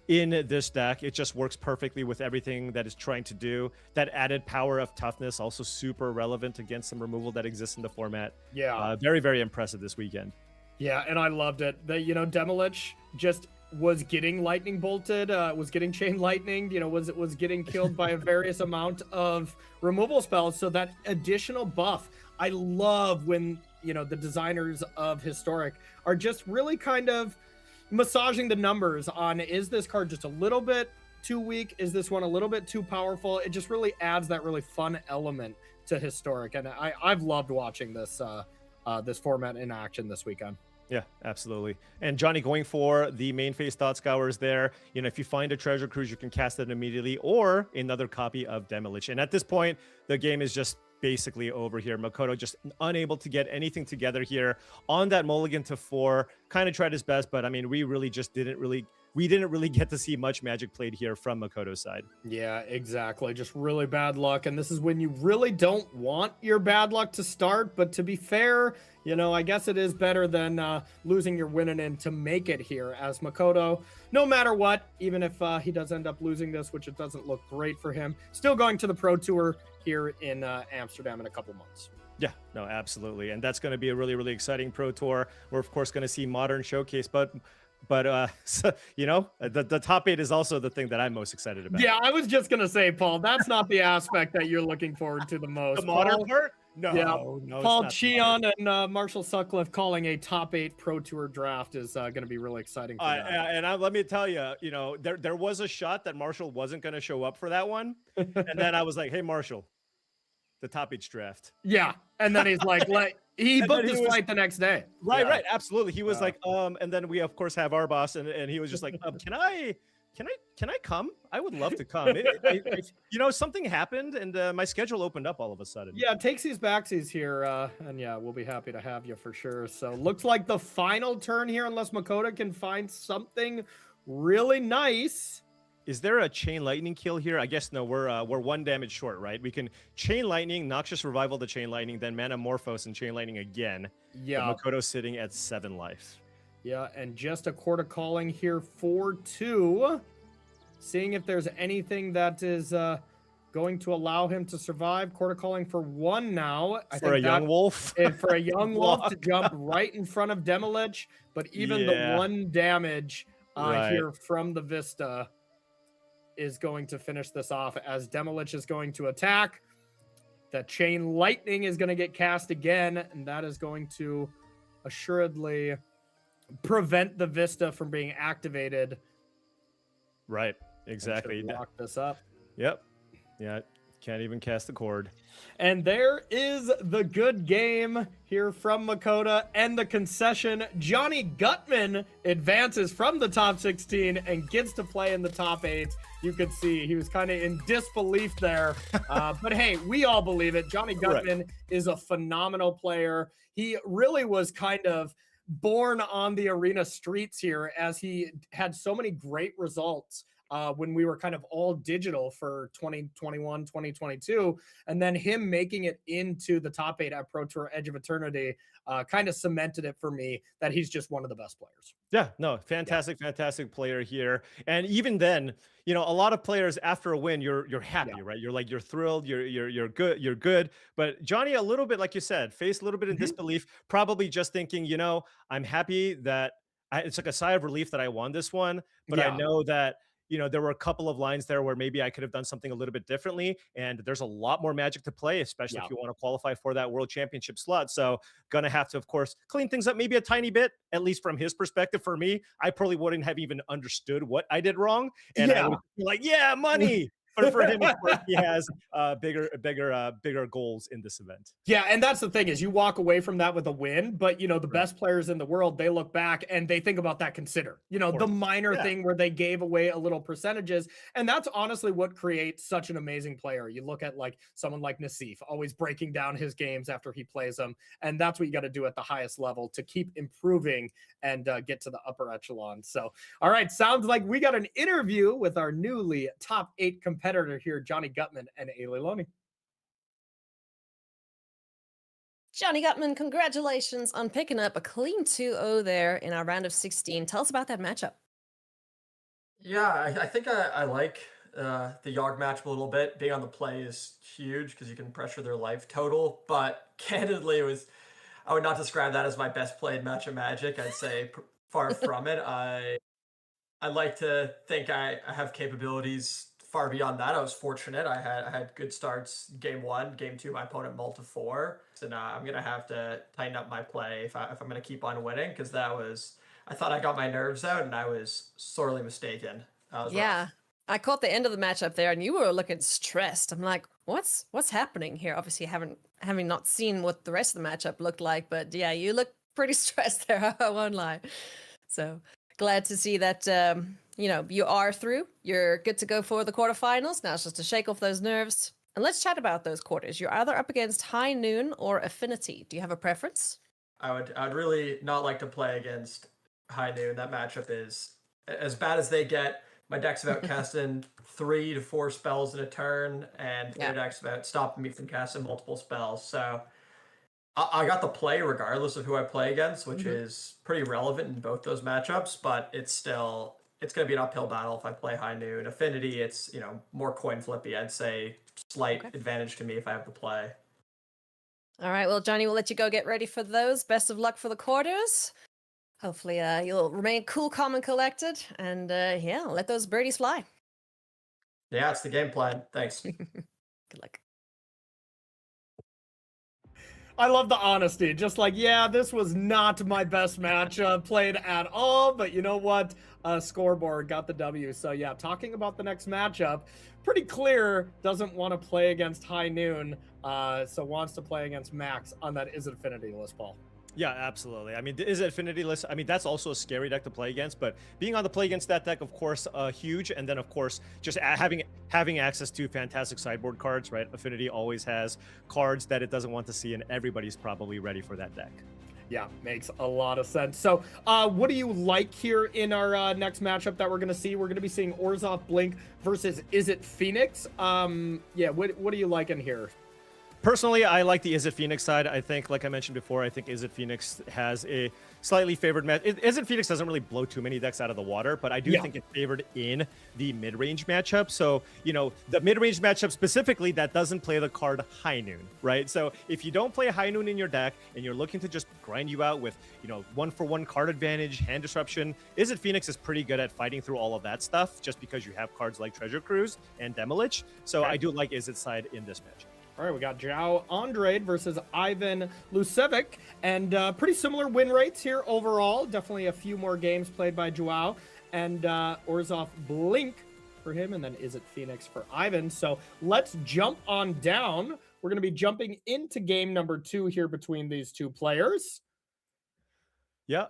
in this deck. It just works perfectly with everything that it's trying to do. That added power of toughness, also super relevant against some removal that exists in the format. Yeah. Very impressive this weekend. Yeah, and I loved it. You know, Demolish just was getting lightning bolted, was getting chain lightning, you know, was getting killed by a various amount of removal spells. So that additional buff, I love when, you know, the designers of Historic are just really kind of massaging the numbers on, is this card just a little bit too weak? Is this one a little bit too powerful? It just really adds that really fun element to Historic. And I've loved watching this this format in action this weekend. Yeah, absolutely. And Johnny going for the main phase Thought Scours there. You know, if you find a Treasure Cruise, you can cast it immediately, or another copy of Demolish. And at this point, the game is just basically over here. Makoto just unable to get anything together here on that mulligan to 4. Kind of tried his best, but I mean, we didn't really get to see much Magic played here from Makoto's side. Yeah, exactly. Just really bad luck. And this is when you really don't want your bad luck to start. But to be fair, you know, I guess it is better than losing your winning in to make it here, as Makoto, no matter what, even if he does end up losing this, which it doesn't look great for him, still going to the Pro Tour here in Amsterdam in a couple months. Yeah, no, absolutely. And that's going to be a really exciting Pro Tour. We're, of course, going to see Modern Showcase, but so, you know, the top 8 is also the thing that I'm most excited about. Yeah, I was just going to say, Paul, that's not the aspect that you're looking forward to the most. The modern part? No, yeah, no. Paul Cheon and Marshall Sutcliffe calling a top 8 Pro Tour draft is going to be really exciting for that. And let me tell you, you know, there was a shot that Marshall wasn't going to show up for that one. And then I was like, hey, Marshall, the top 8 draft. Yeah. And then he's like he booked his flight the next day. Right. Absolutely. He was like, and then we, of course, have our boss. And he was just like, can I come? I would love to come. You know, something happened and my schedule opened up all of a sudden. Yeah, takesies backsies here. And yeah, we'll be happy to have you for sure. So looks like the final turn here, unless Makoto can find something really nice. Is there a chain lightning kill here? I guess no. We're 1 damage short, right? We can chain lightning, Noxious Revival to chain lightning, then Manamorphose and chain lightning again. Yeah. But Makoto's sitting at 7 life. Yeah, and just a Quarter Calling here for 2. Seeing if there's anything that is going to allow him to survive. Quarter Calling for 1 now. For a young wolf? For a young wolf to jump right in front of Demolich. But even the 1 damage here from the Vista is going to finish this off as Demolich is going to attack. The chain lightning is going to get cast again, and that is going to assuredly prevent the Vista from being activated. Right, exactly. Lock this up. Yep. Yeah, can't even cast the cord. And there is the good game here from Makoto and the concession. Johnny Gutman advances from the top 16 and gets to play in the top 8. You could see he was kind of in disbelief there. But hey, we all believe it. Johnny Gutman is a phenomenal player. He really was kind of born on the arena streets here as he had so many great results when we were kind of all digital for 2021, 2022. And then him making it into the top 8 at Pro Tour Edge of Eternity kind of cemented it for me that he's just one of the best players. Yeah, no, fantastic player here. And even then, you know, a lot of players after a win, you're happy, right? You're like, you're thrilled, you're good. But Johnny, a little bit, like you said, faced a little bit in disbelief, probably just thinking, you know, I'm happy that it's like a sigh of relief that I won this one, but I know that, you know, there were a couple of lines there where maybe I could have done something a little bit differently. And there's a lot more Magic to play, especially if you want to qualify for that World Championship slot. So gonna have to, of course, clean things up maybe a tiny bit, at least from his perspective. For me, I probably wouldn't have even understood what I did wrong. And I would be like, yeah, money. But for him, of course, he has bigger goals in this event. Yeah, and that's the thing is you walk away from that with a win, but you know, the best players in the world, they look back and they think about that consider, you know, the minor thing where they gave away a little percentages. And that's honestly what creates such an amazing player. You look at like someone like Nassif, always breaking down his games after he plays them. And that's what you got to do at the highest level to keep improving and get to the upper echelon. So, all right, sounds like we got an interview with our newly top 8 competitor here, Johnny Gutman and Ailey Loney. Johnny Gutman, congratulations on picking up a clean 2-0 there in our round of 16. Tell us about that matchup. Yeah, I think I like the Yogg matchup a little bit. Being on the play is huge because you can pressure their life total, but candidly, I would not describe that as my best played match of Magic. I'd say far from it. I like to think I have capabilities far beyond that. I was fortunate. I had good starts game 1, game 2. My opponent mulled to 4, and I'm gonna have to tighten up my play if I'm gonna keep on winning, because I thought I got my nerves out, and I was sorely mistaken. Yeah, rough. I caught the end of the matchup there, and you were looking stressed. I'm like, what's happening here? Obviously, having not seen what the rest of the matchup looked like, but yeah, you look pretty stressed there. I won't lie. So glad to see that. You know, you are through. You're good to go for the quarterfinals. Now it's just to shake off those nerves. And let's chat about those quarters. You're either up against High Noon or Affinity. Do you have a preference? I'd really not like to play against High Noon. That matchup is as bad as they get. My deck's about casting 3 to 4 spells in a turn, and their deck's about stopping me from casting multiple spells. So I got the play regardless of who I play against, which is pretty relevant in both those matchups, but it's going to be an uphill battle if I play High Noon. Affinity, it's, you know, more coin flippy. I'd say slight advantage to me if I have the play. All right, well, Johnny, we'll let you go get ready for those. Best of luck for the quarters. Hopefully you'll remain cool, calm, and collected. And yeah, let those birdies fly. Yeah, it's the game plan. Thanks. Good luck. I love the honesty. Just like, yeah, this was not my best match played at all, but you know what? Scoreboard got the W. So yeah, talking about the next matchup, pretty clear doesn't want to play against High Noon, so wants to play against Max on that Is It Affinity list, Paul. Yeah, absolutely. I mean, Is It Affinity list? I mean, that's also a scary deck to play against, but being on the play against that deck, of course, huge. And then, of course, just having access to fantastic sideboard cards, right? Affinity always has cards that it doesn't want to see, and everybody's probably ready for that deck. Yeah, makes a lot of sense. So, what do you like here in our next matchup that we're going to see? We're going to be seeing Orzhov Blink versus Is It Phoenix. Yeah, what do you like in here? Personally, I like the Is It Phoenix side. I think, like I mentioned before, I think Is It Phoenix has a slightly favored match. Is It Phoenix doesn't really blow too many decks out of the water, but I do think it's favored in the mid-range matchup. So, you know, the mid-range matchup specifically, that doesn't play the card High Noon, right? So if you don't play High Noon in your deck and you're looking to just grind you out with, you know, 1-for-1 card advantage, hand disruption, Is It Phoenix is pretty good at fighting through all of that stuff just because you have cards like Treasure Cruise and Demolich. So I do like Is It side in this match. All right, we got Joao Andrade versus Ivan Lucevic, and pretty similar win rates here overall. Definitely a few more games played by Joao, and Orzhov Blink for him, and then Is It Phoenix for Ivan. So let's jump on down. We're going to be jumping into game number 2 here between these two players. Yeah,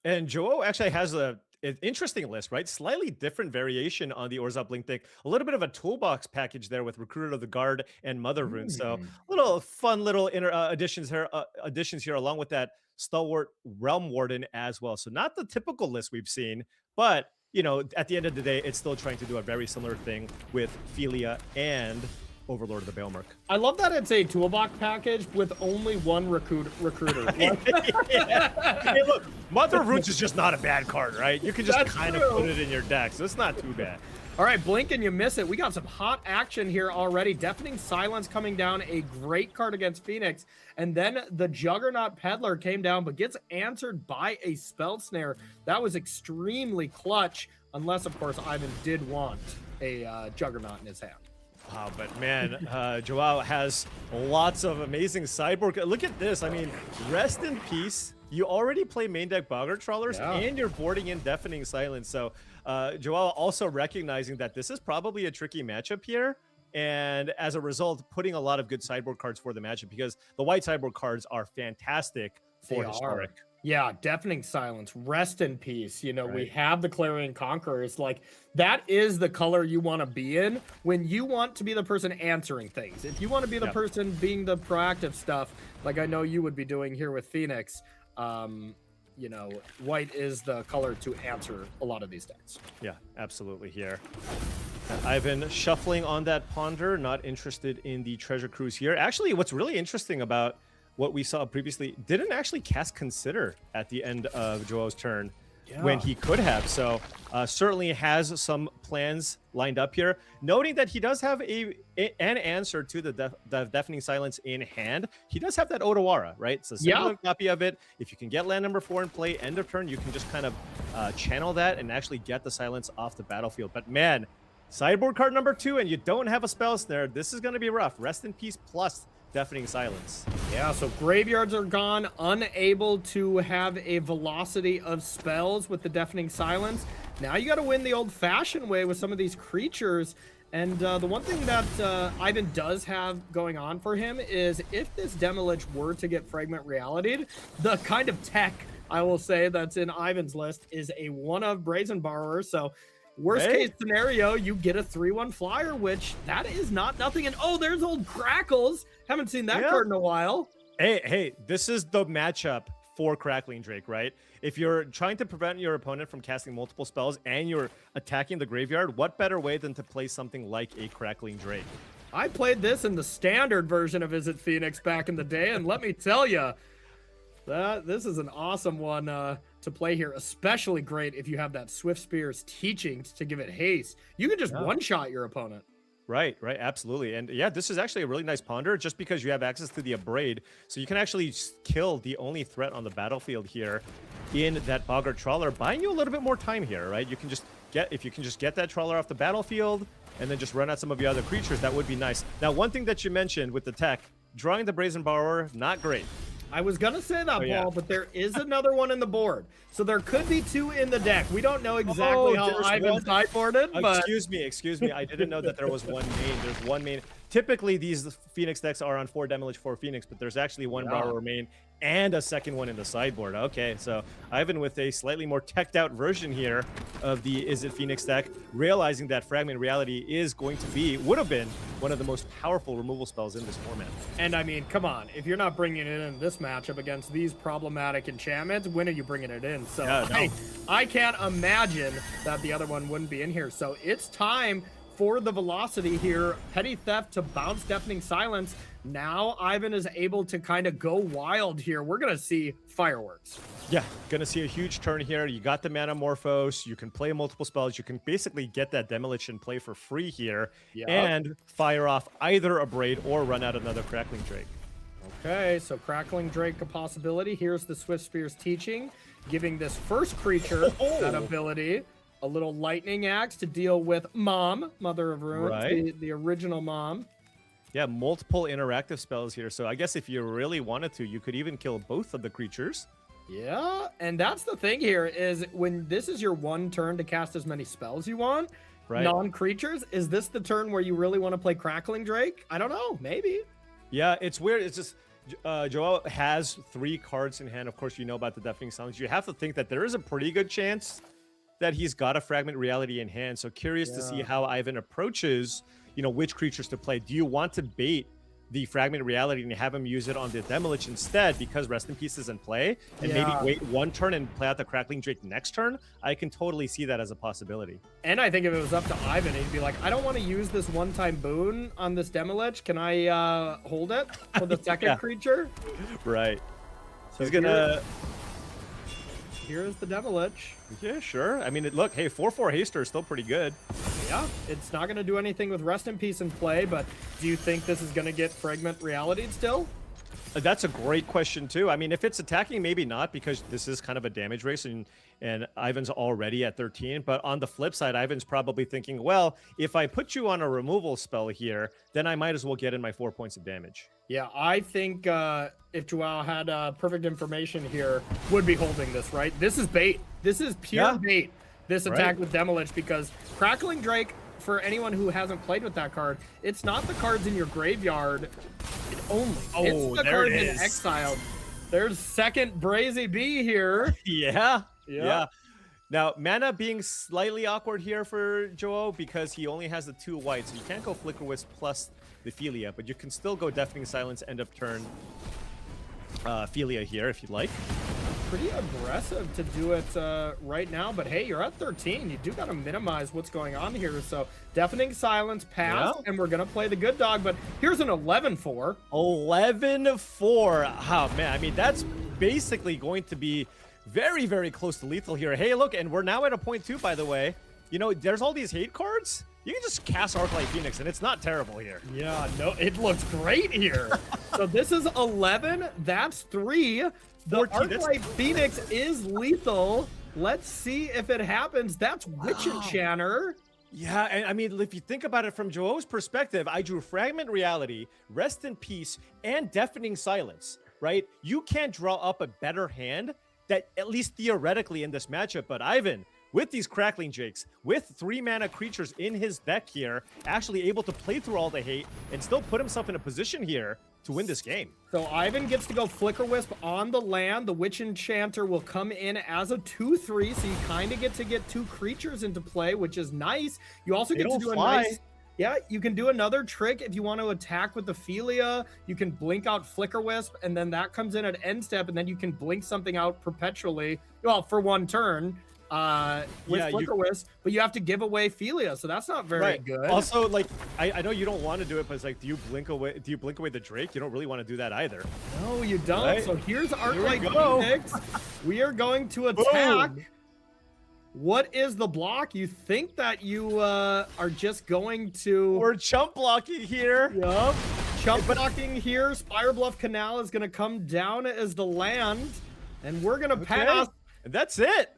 and Joao actually has an interesting list, right? Slightly different variation on the Orzhov Blink deck. A little bit of a toolbox package there with Recruiter of the Guard and Mother Rune. So little fun little additions here, along with that Stalwart Realm Warden as well. So not the typical list we've seen, but you know, at the end of the day, it's still trying to do a very similar thing with Philia and Overlord of the Baelmerk. I love that it's a toolbox package with only one recruiter. Hey, look, Mother of Runes is just not a bad card, right? You can just kind of put it in your deck, so it's not too bad. All right, blink and you miss it. We got some hot action here already. Deafening Silence coming down, a great card against Phoenix. And then the Juggernaut Peddler came down, but gets answered by a Spell Snare. That was extremely clutch, unless, of course, Ivan did want a Juggernaut in his hand. Wow, but man, Joao has lots of amazing sideboard. Look at this. I mean, rest in peace. You already play main deck Boggart Trawlers, and you're boarding in Deafening Silence. So Joao also recognizing that this is probably a tricky matchup here. And as a result, putting a lot of good sideboard cards for the matchup, because the white sideboard cards are fantastic for Historic. Yeah, Deafening Silence, rest in peace. You know, we have the Clarion Conquerors. Like, that is the color you want to be in when you want to be the person answering things. If you want to be the person being the proactive stuff, like I know you would be doing here with Phoenix, you know, white is the color to answer a lot of these decks. Yeah, absolutely here. Ivan shuffling on that Ponder, not interested in the Treasure Cruise here. Actually, what's really interesting about what we saw previously, didn't actually cast Consider at the end of Joao's turn when he could have. So certainly has some plans lined up here. Noting that he does have an answer to the Deafening Silence in hand. He does have that Odawara, right? It's a similar copy of it. If you can get land number 4 in play, end of turn, you can just kind of channel that and actually get the Silence off the battlefield. But man, sideboard card number 2 and you don't have a Spell Snare. This is going to be rough. Rest in Peace plus Deafening Silence. Yeah, so graveyards are gone, unable to have a velocity of spells with the Deafening Silence. Now you got to win the old-fashioned way with some of these creatures. And the one thing that Ivan does have going on for him is if this Demolich were to get Fragment Reality'd, the kind of tech, I will say, that's in Ivan's list is a one-of Brazen Borrower. So worst case scenario, you get a 3/1 flyer, which that is not nothing. And oh, there's old Crackles. Haven't seen that card in a while. Hey, this is the matchup for Crackling Drake, right? If you're trying to prevent your opponent from casting multiple spells and you're attacking the graveyard, what better way than to play something like a Crackling Drake? I played this in the standard version of Is It Phoenix back in the day, and let me tell you, this is an awesome one to play here, especially great if you have that Swift Spear's teaching to give it haste. You can just one-shot your opponent. Right, absolutely. And yeah, this is actually a really nice Ponder just because you have access to the Abrade. So you can actually kill the only threat on the battlefield here in that Boggart Trawler, buying you a little bit more time here, right? You can just if you can just get that Trawler off the battlefield and then just run out some of your other creatures, that would be nice. Now, one thing that you mentioned with the tech, drawing the Brazen Borrower, not great. I was going to say that, Paul, but there is another one in the board. So there could be 2 in the deck. We don't know exactly how Ivan sideboarded, but... Excuse me. I didn't know that there was one main. There's one main. typically these Phoenix decks are on 4 Demolish, 4 Phoenix, but there's actually one Borrower main and a second one in the sideboard. Okay, so Ivan with a slightly more teched out version here of the Is It Phoenix deck, realizing that Fragment Reality is going to be, would have been, one of the most powerful removal spells in this format. And I mean, come on, if you're not bringing it in this matchup against these problematic enchantments, when are you bringing it in? So I can't imagine that the other one wouldn't be in here. So it's time for the velocity here. Petty Theft to bounce Deafening Silence. Now Ivan is able to kind of go wild here. We're going to see fireworks. Yeah, gonna see a huge turn here. You got the Manamorphose. You can play multiple spells. You can basically get that Demolition play for free here and fire off either a Braid or run out another Crackling Drake. Okay, so Crackling Drake a possibility. Here's the Swift Spear's teaching, giving this first creature that ability. A little Lightning Axe to deal with Mom, Mother of Ruins, the original Mom. Yeah, multiple interactive spells here. So I guess if you really wanted to, you could even kill both of the creatures. Yeah, and that's the thing here is when this is your one turn to cast as many spells you want, non-creatures, is this the turn where you really want to play Crackling Drake? I don't know, maybe. Yeah, it's weird. It's just Joel has 3 cards in hand. Of course, you know about the Deafening Silence. You have to think that there is a pretty good chance that he's got a Fragment Reality in hand. So curious to see how Ivan approaches, you know, which creatures to play. Do you want to bait the Fragment Reality and have him use it on the Demolish instead because Rest in Peace is in play, and maybe wait one turn and play out the Crackling Drake next turn? I can totally see that as a possibility. And I think if it was up to Ivan, he'd be like, I don't want to use this one-time boon on this Demolish. Can I hold it for the second creature? Right. So he's gonna... Here's the Demolish. Yeah, sure. I mean, look, hey, 4/4 Haster is still pretty good. Yeah, it's not going to do anything with Rest in Peace in play, but do you think this is going to get Fragment Reality still? That's a great question, too. I mean, if it's attacking, maybe not, because this is kind of a damage race, and Ivan's already at 13. But on the flip side, Ivan's probably thinking, well, if I put you on a removal spell here, then I might as well get in my 4 points of damage. Yeah, I think if Joao had perfect information here, would be holding this, right? This is bait. This is pure bait, this attack with Demolish, because Crackling Drake, for anyone who hasn't played with that card, it's not the cards in your graveyard only. It's the cards in exile. There's second Brazy B here. Yeah. Now, mana being slightly awkward here for Joao because he only has the 2 whites. So you can't go Flicker Wisp plus the Philia, but you can still go Deafening Silence end of turn Philia here if you'd like. Pretty aggressive to do it right now, but hey, you're at 13. You do got to minimize what's going on here. So Deafening Silence passed, and we're going to play the good dog, but here's an 11-4. 11-4. Oh, man. I mean, that's basically going to be very, very close to lethal here. Hey, look, and we're now at a point, too, by the way. You know, there's all these hate cards. You can just cast Arclight Phoenix, and it's not terrible here. Yeah, no, it looks great here. So this is 11. That's 3. The Arclight Phoenix is lethal. Let's see if it happens. That's Witch Enchanter. Yeah, and I mean, if you think about it from Joe's perspective, I drew Fragment Reality, Rest in Peace, and Deafening Silence, right? You can't draw up a better hand that, at least theoretically in this matchup, but Ivan, with these Crackling Drakes, with 3 mana creatures in his deck here, actually able to play through all the hate and still put himself in a position here to win this game. So Ivan gets to go Flicker Wisp on the land. The Witch Enchanter will come in as a 2/3, so you kind of get to get 2 creatures into play, which is nice. You also get to do a nice... Yeah, you can do another trick if you want to attack with the Philia. You can blink out Flicker Wisp, and then that comes in at end step, and then you can blink something out perpetually, well, for 1 turn. With Flicker Wisp, but you have to give away Philia, so that's not very good. Also, like, I know you don't want to do it, but it's like, do you blink away the Drake? You don't really want to do that either. No, you don't. So here's Arclight Phoenix. We are going to attack. Boom. What is the block? You think that you are just going to... We're chump blocking here. Yup. Chump blocking here. Spire Bluff Canal is going to come down as the land, and we're going to pass. And that's it.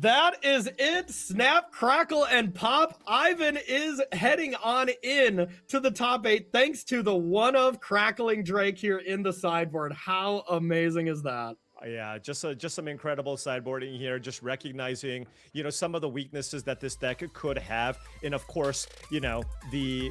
That is it. Snap, crackle, and pop. Ivan is heading on in to the top 8 thanks to the one of Crackling Drake here in the sideboard. How amazing is that? Yeah, just some incredible sideboarding here, just recognizing, you know, some of the weaknesses that this deck could have. And of course, you know, the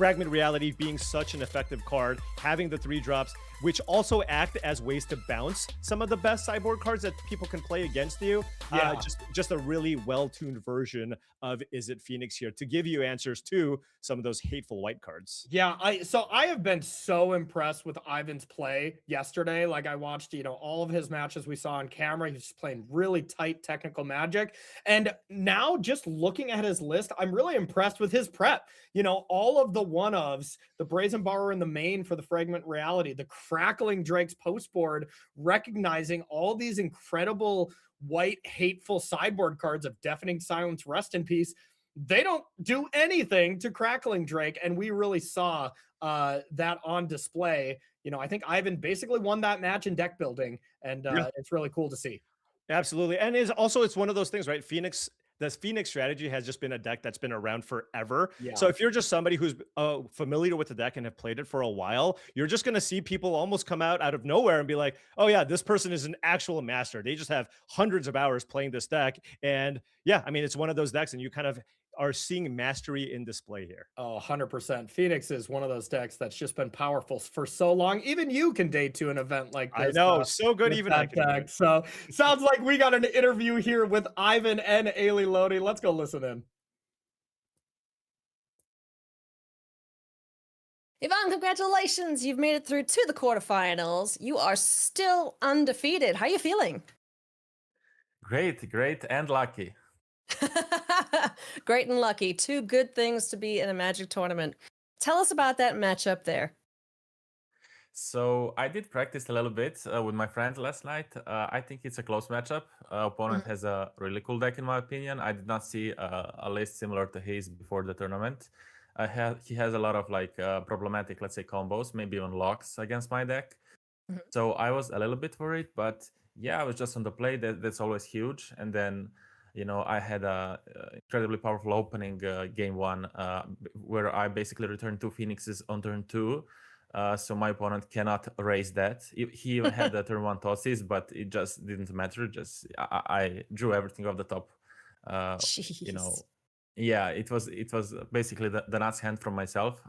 Fragment Reality being such an effective card, having the 3 drops, which also act as ways to bounce some of the best sideboard cards that people can play against you. Yeah. Just a really well-tuned version of Is It Phoenix here to give you answers to some of those hateful white cards. Yeah, I have been so impressed with Ivan's play yesterday. Like I watched, all of his matches we saw on camera. He's just playing really tight technical Magic. And now just looking at his list, I'm really impressed with his prep. All of the one-ofs, the Brazen Borrower in the main for the Fragment Reality, the Crackling Drake's post board, recognizing all these incredible white hateful sideboard cards of Deafening Silence, Rest in Peace. They don't do anything to Crackling Drake, and we really saw that on display. I think Ivan basically won that match in deck building, and it's really cool to see. Absolutely. And it's one of those things, right? This Phoenix strategy has just been a deck that's been around forever. Yeah. So if you're just somebody who's familiar with the deck and have played it for a while, you're just going to see people almost come out of nowhere and be like, oh yeah, this person is an actual master. They just have hundreds of hours playing this deck. And yeah, I mean, it's one of those decks and you kind of are seeing mastery in display here. Oh, 100%. Phoenix is one of those decks that's just been powerful for so long. Even you can day 2 an event like this. I know, so good even I can deck. So sounds like we got an interview here with Ivan and Ailey Lodi. Let's go listen in. Ivan, congratulations. You've made it through to the quarterfinals. You are still undefeated. How are you feeling? Great, and lucky. Great and lucky. 2 good things to be in a Magic tournament. Tell us about that matchup there. So I did practice a little bit with my friend last night. I think it's a close matchup. Opponent has a really cool deck in my opinion. I did not see a list similar to his before the tournament. He has a lot of problematic, let's say, combos, maybe even locks against my deck. So I was a little bit worried, but yeah, I was just on the play. That's always huge. And then I had a incredibly powerful opening game 1 where I basically returned 2 Phoenixes on turn 2. So my opponent cannot raise that. He even had the turn 1 tosses, but it just didn't matter. I drew everything off the top. Yeah, it was basically the nuts hand from myself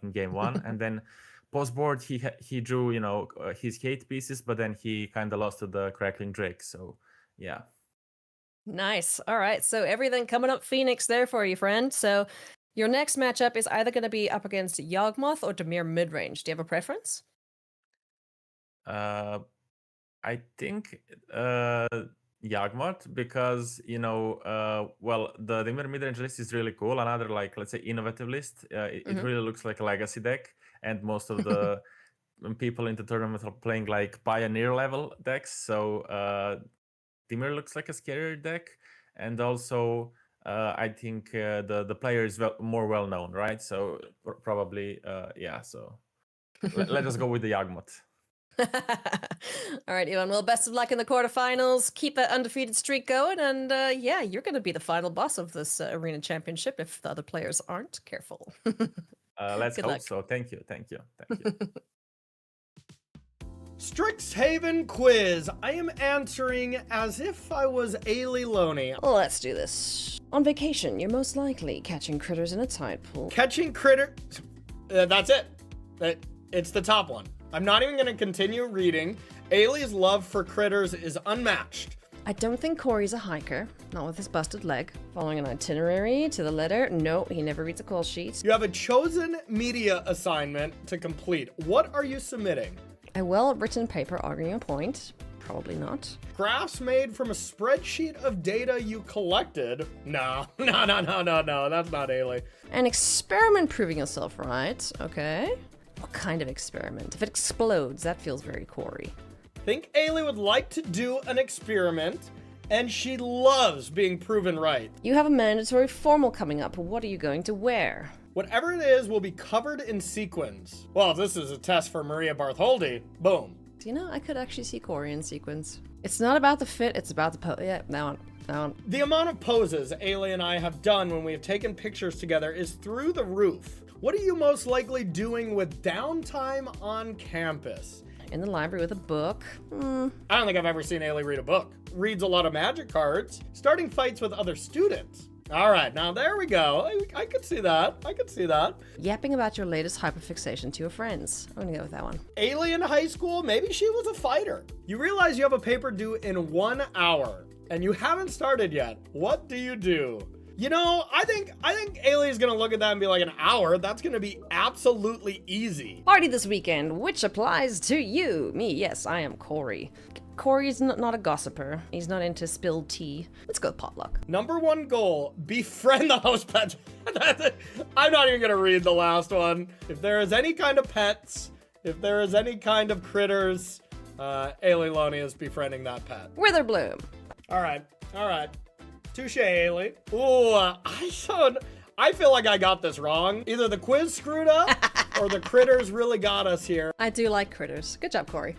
in game 1, and then post board he drew his hate pieces, but then he kind of lost to the Crackling Drake. So yeah. Nice. All right. So everything coming up Phoenix there for you, friend. So your next matchup is either going to be up against Yawgmoth or Dimir midrange. Do you have a preference? I think Yawgmoth, because well, the Dimir midrange list is really cool. Another let's say innovative list. It really looks like a legacy deck, and most of the people in the tournament are playing pioneer level decks. So Dimir looks like a scarier deck, and also I think the player is more well known, right? So probably yeah. So let us go with the Yawgmoth. All right, Ivan. Well, best of luck in the quarterfinals. Keep that undefeated streak going, and yeah, you're going to be the final boss of this arena championship if the other players aren't careful. Let's Good hope luck. so. Thank you. Strixhaven quiz. I am answering as if I was Ailey Loney. Let's do this. On vacation, you're most likely catching critters in a tide pool. Catching critter. That's it. It's the top one. I'm not even going to continue reading. Ailey's love for critters is unmatched. I don't think Corey's a hiker, not with his busted leg. Following an itinerary to the letter. No, he never reads a call sheet. You have a chosen media assignment to complete. What are you submitting? A well-written paper arguing a point. Probably not. Graphs made from a spreadsheet of data you collected. No, that's not Ailey. An experiment proving yourself right. Okay. What kind of experiment? If it explodes, that feels very Corey. Think Ailey would like to do an experiment, and she loves being proven right. You have a mandatory formal coming up. What are you going to wear? Whatever it is will be covered in sequins. Well, if this is a test for Maria Bartholdi, boom. Do you know, I could actually see Corey in sequins. It's not about the fit, it's about the pose. Yeah, that one. The amount of poses Ailey and I have done when we have taken pictures together is through the roof. What are you most likely doing with downtime on campus? In the library with a book. I don't think I've ever seen Ailey read a book. Reads a lot of Magic cards. Starting fights with other students. All right, now there we go. I could see that. I could see that. Yapping about your latest hyperfixation to your friends. I'm gonna go with that one. Alien high school, maybe she was a fighter. You realize you have a paper due in 1 hour and you haven't started yet. What do you do? You know, I think Ailey's gonna look at that and be like, an hour? That's gonna be absolutely easy. Party this weekend, which applies to you. Me, yes, I am Corey. Corey's not a gossiper. He's not into spilled tea. Let's go with potluck. Number 1 goal, befriend the host pet. I'm not even gonna read the last one. If there is any kind of pets, if there is any kind of critters, Ailey Loney is befriending that pet. Witherbloom. All right. Touche, Ailey. Ooh, I feel like I got this wrong. Either the quiz screwed up or the critters really got us here. I do like critters. Good job, Corey.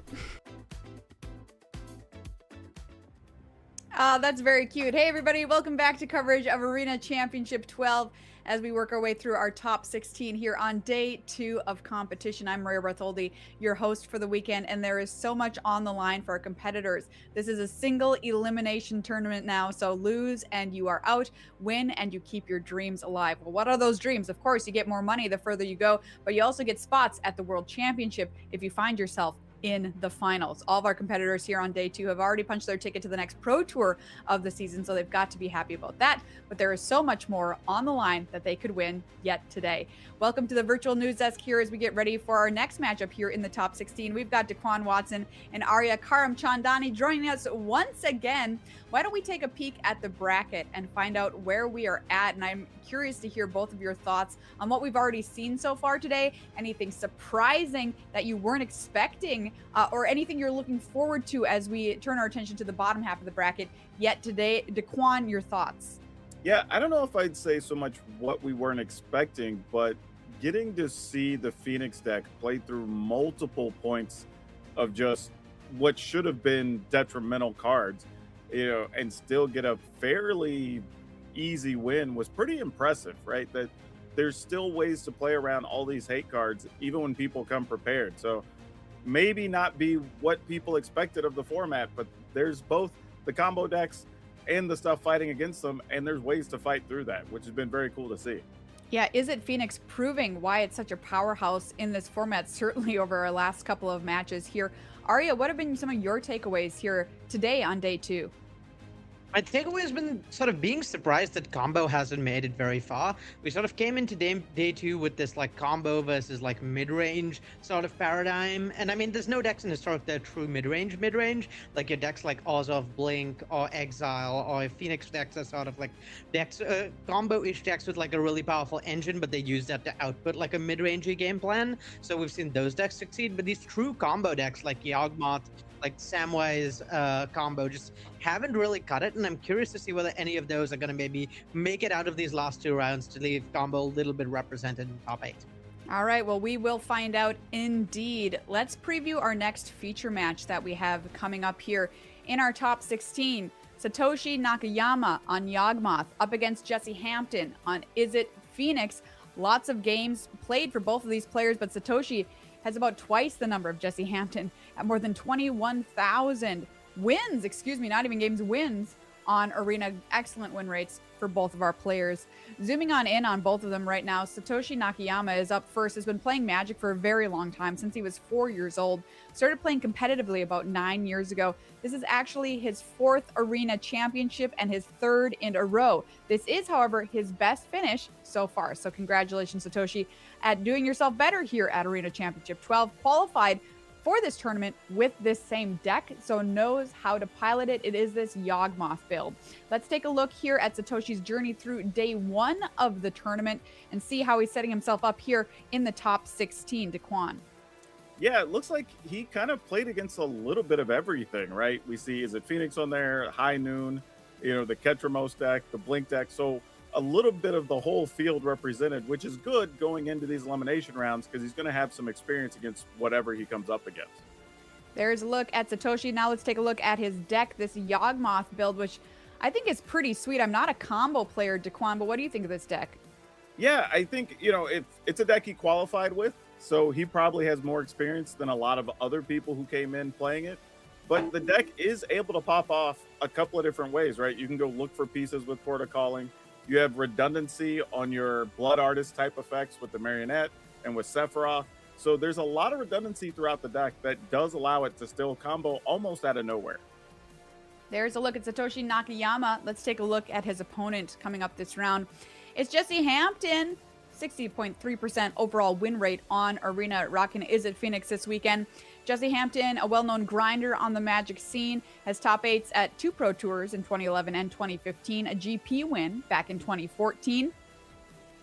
That's very cute. Hey, everybody. Welcome back to coverage of Arena Championship 12 as we work our way through our top 16 here on day 2 of competition. I'm Maria Bartholdi, your host for the weekend, and there is so much on the line for our competitors. This is a single elimination tournament now, so lose and you are out, win and you keep your dreams alive. Well, what are those dreams? Of course, you get more money the further you go, but you also get spots at the World Championship if you find yourself in the finals. All of our competitors here on day 2 have already punched their ticket to the next pro tour of the season, so they've got to be happy about that. But there is so much more on the line that they could win yet today. Welcome to the virtual news desk here as we get ready for our next matchup here in the top 16. We've got Daquan Watson and Arya Karamchandani joining us once again. Why don't we take a peek at the bracket and find out where we are at? And I'm curious to hear both of your thoughts on what we've already seen so far today. Anything surprising that you weren't expecting, or anything you're looking forward to as we turn our attention to the bottom half of the bracket yet today. Daquan, your thoughts? Yeah, I don't know if I'd say so much what we weren't expecting, but getting to see the Phoenix deck play through multiple points of just what should have been detrimental cards, and still get a fairly easy win was pretty impressive, right? That there's still ways to play around all these hate cards, even when people come prepared. So maybe not be what people expected of the format, but there's both the combo decks and the stuff fighting against them, and there's ways to fight through that, which has been very cool to see. Yeah, is it Phoenix proving why it's such a powerhouse in this format, certainly over our last couple of matches here? Arya, what have been some of your takeaways here today on day 2? My takeaway has been sort of being surprised that combo hasn't made it very far. We sort of came into day 2 with this like combo versus like mid-range sort of paradigm. And I mean, there's no decks in Historic that are true mid-range. Like your decks like Ozov, Blink, or Exile, or Phoenix decks are sort of like decks, combo-ish decks with like a really powerful engine, but they use that to output like a mid-rangey game plan. So we've seen those decks succeed, but these true combo decks like Yawgmoth, like Samwise combo just haven't really cut it, and I'm curious to see whether any of those are going to maybe make it out of these last 2 rounds to leave combo a little bit represented in top 8. All right, well, we will find out indeed. Let's preview our next feature match that we have coming up here in our top 16. Satoshi Nakayama on Yawgmoth up against Jesse Hampton on Is It Phoenix. Lots of games played for both of these players, but Satoshi has about twice the number of Jesse Hampton at more than 21,000 wins, not even games, wins on Arena. Excellent win rates for both of our players. Zooming on in on both of them right now, Satoshi Nakayama is up first, has been playing Magic for a very long time, since he was 4 years old. Started playing competitively about 9 years ago. This is actually his 4th Arena Championship and his 3rd in a row. This is, however, his best finish so far. So congratulations, Satoshi, at doing yourself better here at Arena Championship 12. Qualified for this tournament with this same deck, so knows how to pilot it. It is this Yawgmoth build. Let's take a look here at Satoshi's journey through day 1 of the tournament and see how he's setting himself up here in the top 16. Daquan. Yeah, it looks like he kind of played against a little bit of everything, right? We see Is It Phoenix on there, High Noon, the Ketramos deck, the Blink deck. So a little bit of the whole field represented, which is good going into these elimination rounds because he's going to have some experience against whatever he comes up against. There's a look at Satoshi. Now let's take a look at his deck, this Yawgmoth build, which I think is pretty sweet. I'm not a combo player, Daquan, but what do you think of this deck? Yeah, I think, it's a deck he qualified with, so he probably has more experience than a lot of other people who came in playing it. But the deck is able to pop off a couple of different ways, right? You can go look for pieces with Porta Calling. You have redundancy on your Blood Artist type effects with the Marionette and with Sephiroth. So there's a lot of redundancy throughout the deck that does allow it to still combo almost out of nowhere. There's a look at Satoshi Nakayama. Let's take a look at his opponent coming up this round. It's Jesse Hampton, 60.3% overall win rate on Arena rocking Is It Phoenix this weekend. Jesse Hampton, a well-known grinder on the Magic scene, has top 8s at 2 Pro Tours in 2011 and 2015, a GP win back in 2014.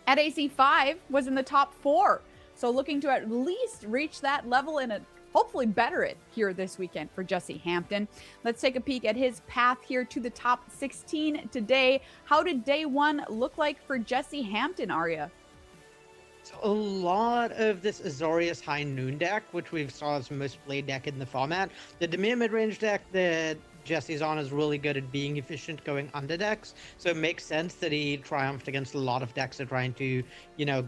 At AC5 was in the top 4, so looking to at least reach that level and hopefully better it here this weekend for Jesse Hampton. Let's take a peek at his path here to the top 16 today. How did day 1 look like for Jesse Hampton, Arya? So a lot of this Azorius High Noon deck, which we've saw as most played deck in the format. The Demir mid-range deck that Jesse's on is really good at being efficient going under decks, so it makes sense that he triumphed against a lot of decks that are trying to,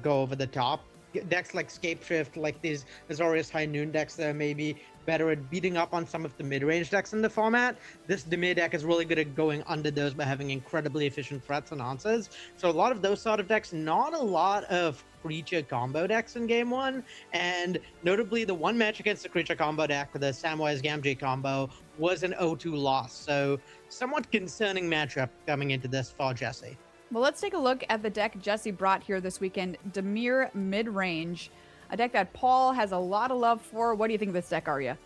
go over the top. Decks like Scapeshift, like these Azorius High Noon decks that are maybe better at beating up on some of the mid-range decks in the format. This Demir deck is really good at going under those by having incredibly efficient threats and answers. So a lot of those sort of decks, not a lot of creature combo decks in game 1, and notably the one match against the creature combo deck, the Samwise Gamgee combo, was an 0-2 loss. So somewhat concerning matchup coming into this for Jesse. Well, let's take a look at the deck Jesse brought here this weekend, Demir Midrange, a deck that Paul has a lot of love for. What do you think of this deck, Arya?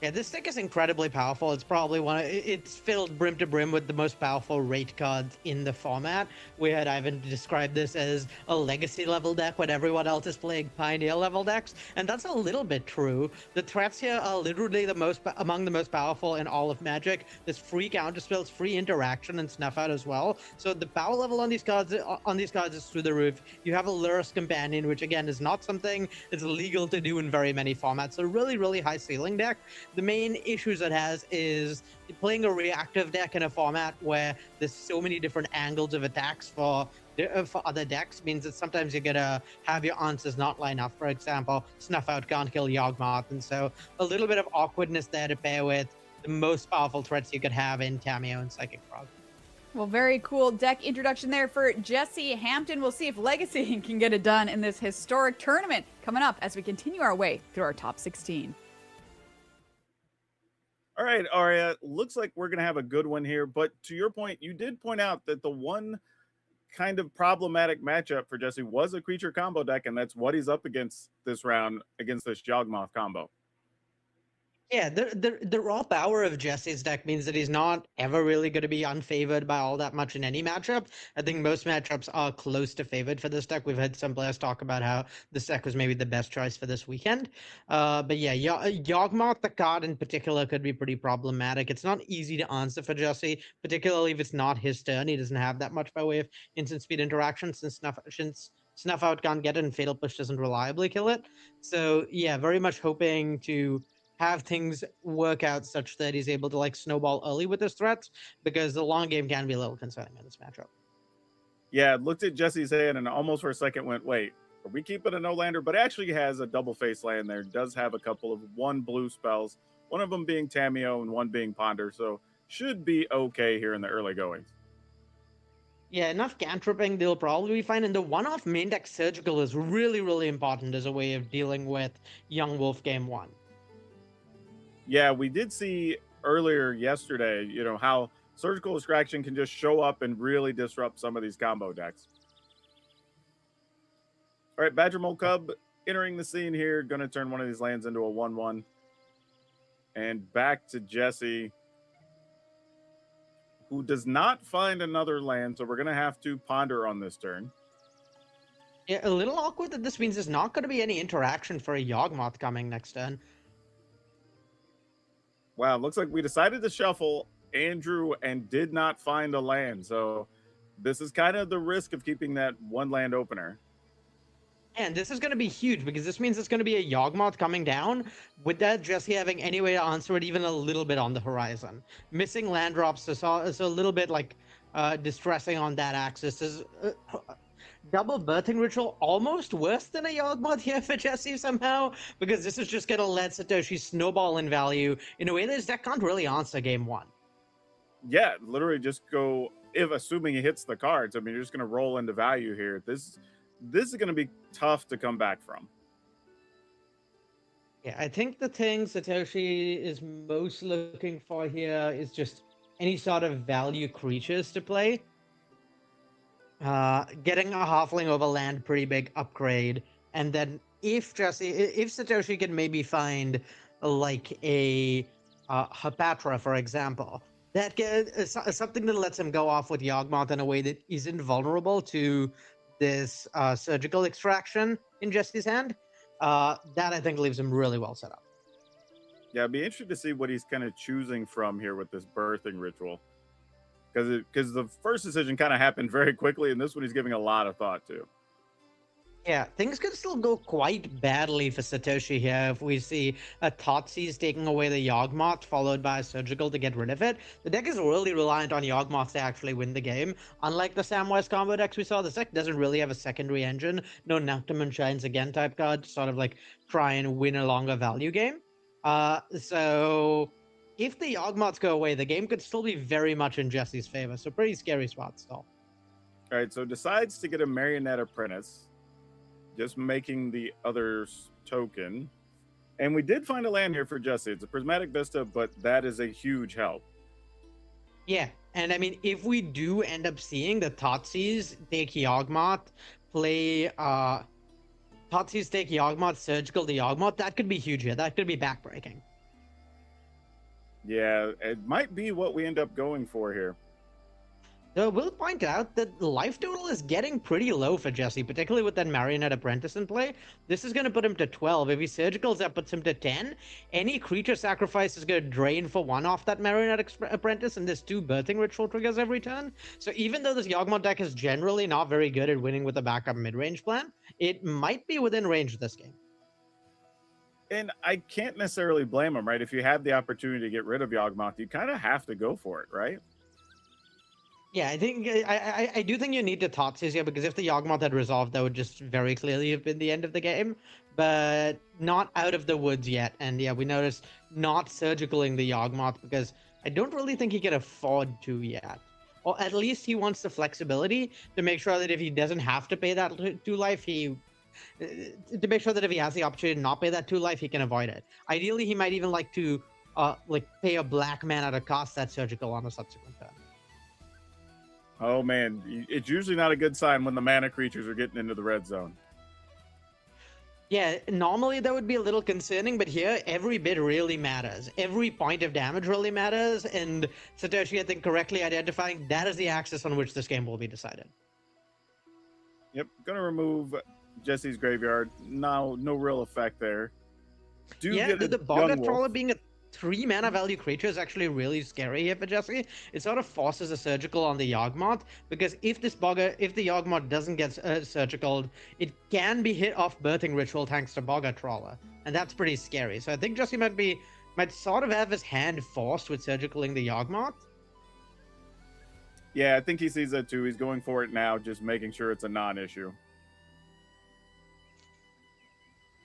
Yeah, this deck is incredibly powerful. It's probably it's filled brim to brim with the most powerful rate cards in the format. We had Ivan describe this as a legacy level deck when everyone else is playing pioneer level decks, and that's a little bit true. The threats here are literally among the most powerful in all of Magic. There's free counter spells, free interaction, and snuff out as well. So the power level on these cards is through the roof. You have a Lurrus Companion, which again is not something that's legal to do in very many formats. So really, really high ceiling deck. The main issues it has is playing a reactive deck in a format where there's so many different angles of attacks for other decks means that sometimes you're gonna have your answers not line up. For example, Snuff Out can't kill Yawgmoth, and so a little bit of awkwardness there to pair with the most powerful threats you could have in Tameo and Psychic Frog. Well, very cool deck introduction there for Jesse Hampton. We'll see if Legacy can get it done in this historic tournament coming up as we continue our way through our top 16. All right, Arya, looks like we're going to have a good one here. But to your point, you did point out that the one kind of problematic matchup for Jesse was a creature combo deck, and that's what he's up against this round against this Yawgmoth combo. Yeah, the raw power of Jesse's deck means that he's not ever really going to be unfavored by all that much in any matchup. I think most matchups are close to favored for this deck. We've had some players talk about how this deck was maybe the best choice for this weekend. But yeah, Yawgmoth, the card in particular, could be pretty problematic. It's not easy to answer for Jesse, particularly if it's not his turn. He doesn't have that much by way of instant speed interaction since Snuff Out can't get it and Fatal Push doesn't reliably kill it. So yeah, very much hoping to have things work out such that he's able to snowball early with his threats, because the long game can be a little concerning in this matchup. Yeah, looked at Jesse's hand and almost for a second went, wait, are we keeping a no-lander? But actually has a double face land there. Does have a couple of 1 blue spells, one of them being Tameo and one being Ponder, so should be okay here in the early goings. Yeah, enough cantripping they'll probably be fine, and the one-off main deck Surgical is really, really important as a way of dealing with Young Wolf game 1. Yeah, we did see earlier yesterday, how Surgical Distraction can just show up and really disrupt some of these combo decks. All right, Badger Mole Cub entering the scene here, going to turn one of these lands into a 1/1. And back to Jesse, who does not find another land, so we're going to have to ponder on this turn. Yeah, a little awkward that this means there's not going to be any interaction for a Yawgmoth coming next turn. Wow, looks like we decided to shuffle Andrew and did not find a land. So this is kind of the risk of keeping that one land opener. And this is going to be huge because this means it's going to be a Yawgmoth coming down with that Jesse having any way to answer it even a little bit on the horizon. Missing land drops is a little bit distressing on that axis. Is double birthing ritual almost worse than a Yawgmoth here for Jesse somehow, because this is just going to let Satoshi snowball in value in a way that his deck can't really answer game 1. Yeah, literally just go if assuming he hits the cards, I mean, you're just going to roll into value here. This is going to be tough to come back from. Yeah, I think the thing Satoshi is most looking for here is just any sort of value creatures to play. Getting a halfling over land, pretty big upgrade, and then if Satoshi can maybe find like a Hepatra, for example, that something that lets him go off with Yawgmoth in a way that isn't vulnerable to this surgical extraction in Jesse's hand. That I think leaves him really well set up. Yeah, I'd be interested to see what he's kind of choosing from here with this birthing ritual. Because the first decision kind of happened very quickly, and this one he's giving a lot of thought to. Yeah, things could still go quite badly for Satoshi here if we see a Thoughtseize taking away the Yawgmoth, followed by a Surgical to get rid of it. The deck is really reliant on Yawgmoth to actually win the game. Unlike the Samwise combo decks we saw, this deck doesn't really have a secondary engine. No Nocturne Shines Again type card to sort of like try and win a longer value game. So if the Yawgmoths go away, the game could still be very much in Jesse's favor. So pretty scary spot still. All right, so decides to get a Marionette Apprentice, just making the other's token. And we did find a land here for Jesse. It's a Prismatic Vista, but that is a huge help. Yeah, and I mean, if we do end up seeing the Thoughtseize take Yawgmoth, play Thoughtseize take Yawgmoth, Surgical to Yawgmoth, that could be huge here. That could be backbreaking. Yeah, it might be what we end up going for here. So we'll point out that the life total is getting pretty low for Jesse, particularly with that Marionette Apprentice in play. This is going to put him to 12. If he Surgicals, that puts him to 10. Any creature sacrifice is going to drain for 1 off that Marionette Apprentice, and there's 2 Birthing Ritual triggers every turn. So even though this Yawgmoth deck is generally not very good at winning with a backup mid-range plan, it might be within range this game. And I can't necessarily blame him, right? If you have the opportunity to get rid of Yawgmoth, you kind of have to go for it, right? Yeah, I think I do think you need to Thoughtseize here, because if the Yawgmoth had resolved, that would just very clearly have been the end of the game. But not out of the woods yet. And yeah, we noticed not surgicaling the Yawgmoth because I don't really think he can afford to yet. Or at least he wants the flexibility to make sure that if he doesn't have to pay that 2 life, to make sure that if he has the opportunity to not pay that 2 life, he can avoid it. Ideally, he might even like to pay a black mana to cast that surgical on a subsequent turn. Oh man, it's usually not a good sign when the mana creatures are getting into the red zone. Yeah, normally that would be a little concerning, but here every bit really matters. Every point of damage really matters, and Satoshi, I think, correctly identifying that is the axis on which this game will be decided. Yep, gonna remove Jesse's Graveyard. No real effect there. Yeah, the Boggart Trawler being a 3 mana value creature is actually really scary here for Jesse. It sort of forces a surgical on the Yawgmoth, because if the Yawgmoth doesn't get surgicaled, it can be hit off Birthing Ritual thanks to Boggart Trawler, and that's pretty scary. So I think Jesse might sort of have his hand forced with surgicaling the Yawgmoth. Yeah, I think he sees that too. He's going for it now, just making sure it's a non-issue.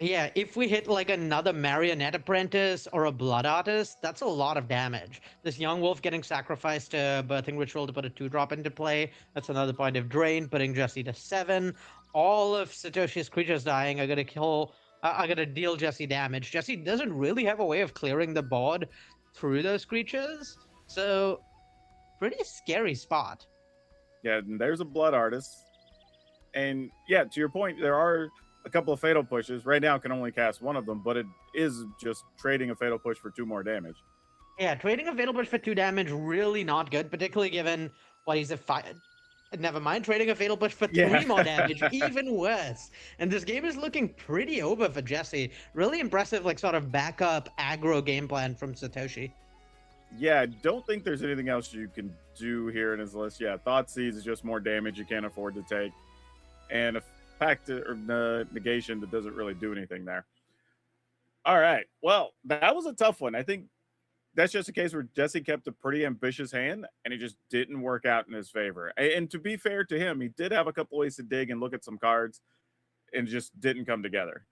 Yeah, if we hit like another Marionette Apprentice or a Blood Artist, that's a lot of damage. This Young Wolf getting sacrificed to Birthing Ritual to put a 2-drop into play, that's another point of drain, putting Jesse to 7. All of Satoshi's creatures dying are gonna deal Jesse damage. Jesse doesn't really have a way of clearing the board through those creatures, so pretty scary spot. Yeah, and there's a Blood Artist. And yeah, to your point, there are a couple of Fatal Pushes. Right now can only cast 1 of them, but it is just trading a Fatal Push for 2 more damage. Yeah, trading a Fatal Push for 2 damage, really not good, particularly given what he's a 5. Never mind, trading a Fatal Push for 3 more damage, even worse. And this game is looking pretty over for Jesse. Really impressive, like, sort of backup aggro game plan from Satoshi. Yeah, I don't think there's anything else you can do here in his list. Yeah, Thoughtseize is just more damage you can't afford to take. And a Pact or negation that doesn't really do anything there. All right. Well, that was a tough one. I think that's just a case where Jesse kept a pretty ambitious hand and it just didn't work out in his favor. And to be fair to him, he did have a couple ways to dig and look at some cards and just didn't come together.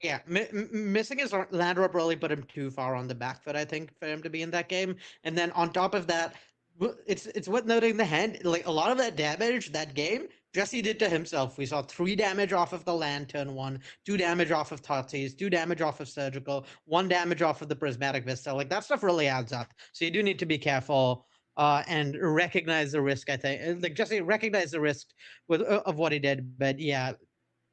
Yeah, missing his land drop really put him too far on the back foot, I think, for him to be in that game. And then on top of that, It's worth noting the hand, like a lot of that damage that game, Jesse did to himself. We saw 3 damage off of the land turn 1, 2 damage off of Tatis, 2 damage off of Surgical, 1 damage off of the Prismatic Vista. Like that stuff really adds up. So you do need to be careful and recognize the risk. I think like Jesse recognized the risk of what he did, but yeah,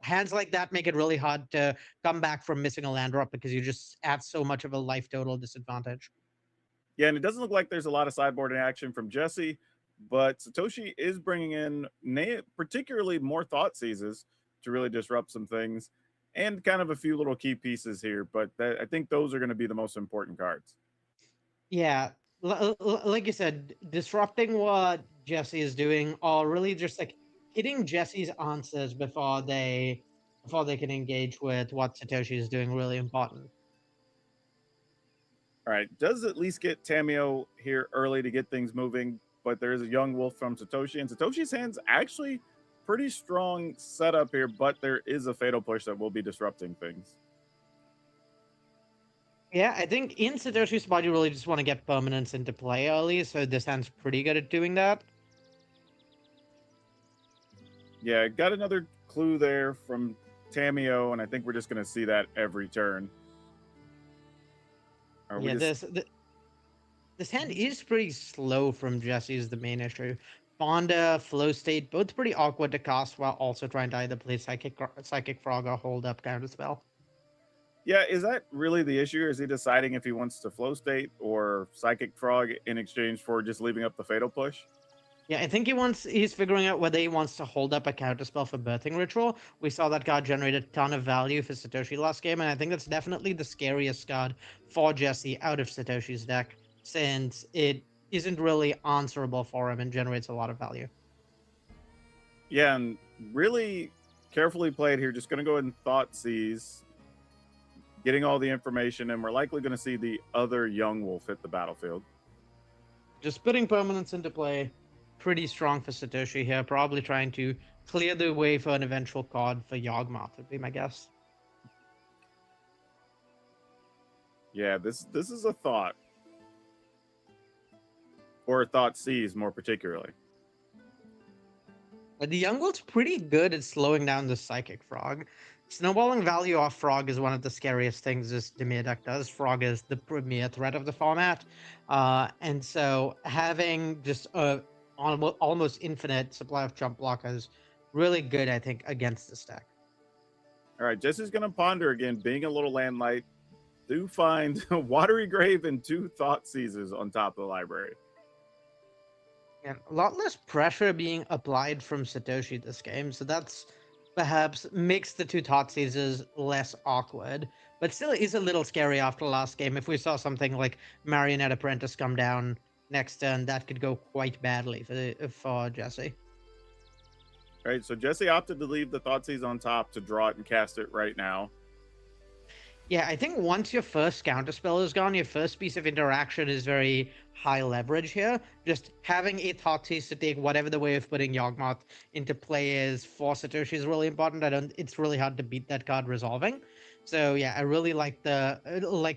hands like that make it really hard to come back from missing a land drop because you just add so much of a life total disadvantage. Yeah, and it doesn't look like there's a lot of sideboarding action from Jesse, but Satoshi is bringing in particularly more Thought Seizes to really disrupt some things, and kind of a few little key pieces here. But I think those are going to be the most important cards. Yeah, like you said, disrupting what Jesse is doing, or really just like hitting Jesse's answers before they can engage with what Satoshi is doing, really important. All right, does at least get Tamio here early to get things moving, but there is a young wolf from Satoshi, and Satoshi's hands actually pretty strong setup here, but there is a fatal push that will be disrupting things. Yeah, I think in Satoshi's spot, you really just want to get permanence into play early, so this hand's pretty good at doing that. Yeah, got another clue there from Tamio, and I think we're just going to see that every turn. Yeah, this hand is pretty slow from Jesse is the main issue. Fonda, Flow State, both pretty awkward to cast while also trying to either play Psychic Frog or hold up Counterspell. Yeah, is that really the issue? Or is he deciding if he wants to Flow State or Psychic Frog in exchange for just leaving up the Fatal Push? Yeah, I think he's figuring out whether he wants to hold up a counterspell for Birthing Ritual. We saw that card generate a ton of value for Satoshi last game, and I think that's definitely the scariest card for Jesse out of Satoshi's deck, since it isn't really answerable for him and generates a lot of value. Yeah, and really carefully played here. Just going to go ahead and Thought Seize, getting all the information, and we're likely going to see the other Young Wolf hit the battlefield. Just putting permanence into play. Pretty strong for Satoshi here. Probably trying to clear the way for an eventual card for Yawgmoth would be my guess. Yeah, this is a thought. Or a Thought Seize, more particularly. The Young Wolf's pretty good at slowing down the Psychic Frog. Snowballing value off Frog is one of the scariest things this Dimir deck does. Frog is the premier threat of the format. And so having just a almost infinite supply of jump block is really good, I think, against this deck. All right, Jesse's going to ponder again, being a little land light. Do find Watery Grave and 2 Thought Seizes on top of the library. Yeah, a lot less pressure being applied from Satoshi this game, so that's perhaps makes the 2 Thought Seizes less awkward, but still is a little scary after last game. If we saw something like Marionette Apprentice come down next turn, that could go quite badly for Jesse. All right, so Jesse opted to leave the Thoughtseize on top to draw it and cast it right now. Yeah, I think once your first counterspell is gone, your first piece of interaction is very high leverage here. Just having a Thoughtseize to take whatever the way of putting Yawgmoth into play is for Satoshi is really important. It's really hard to beat that card resolving. So yeah, I really like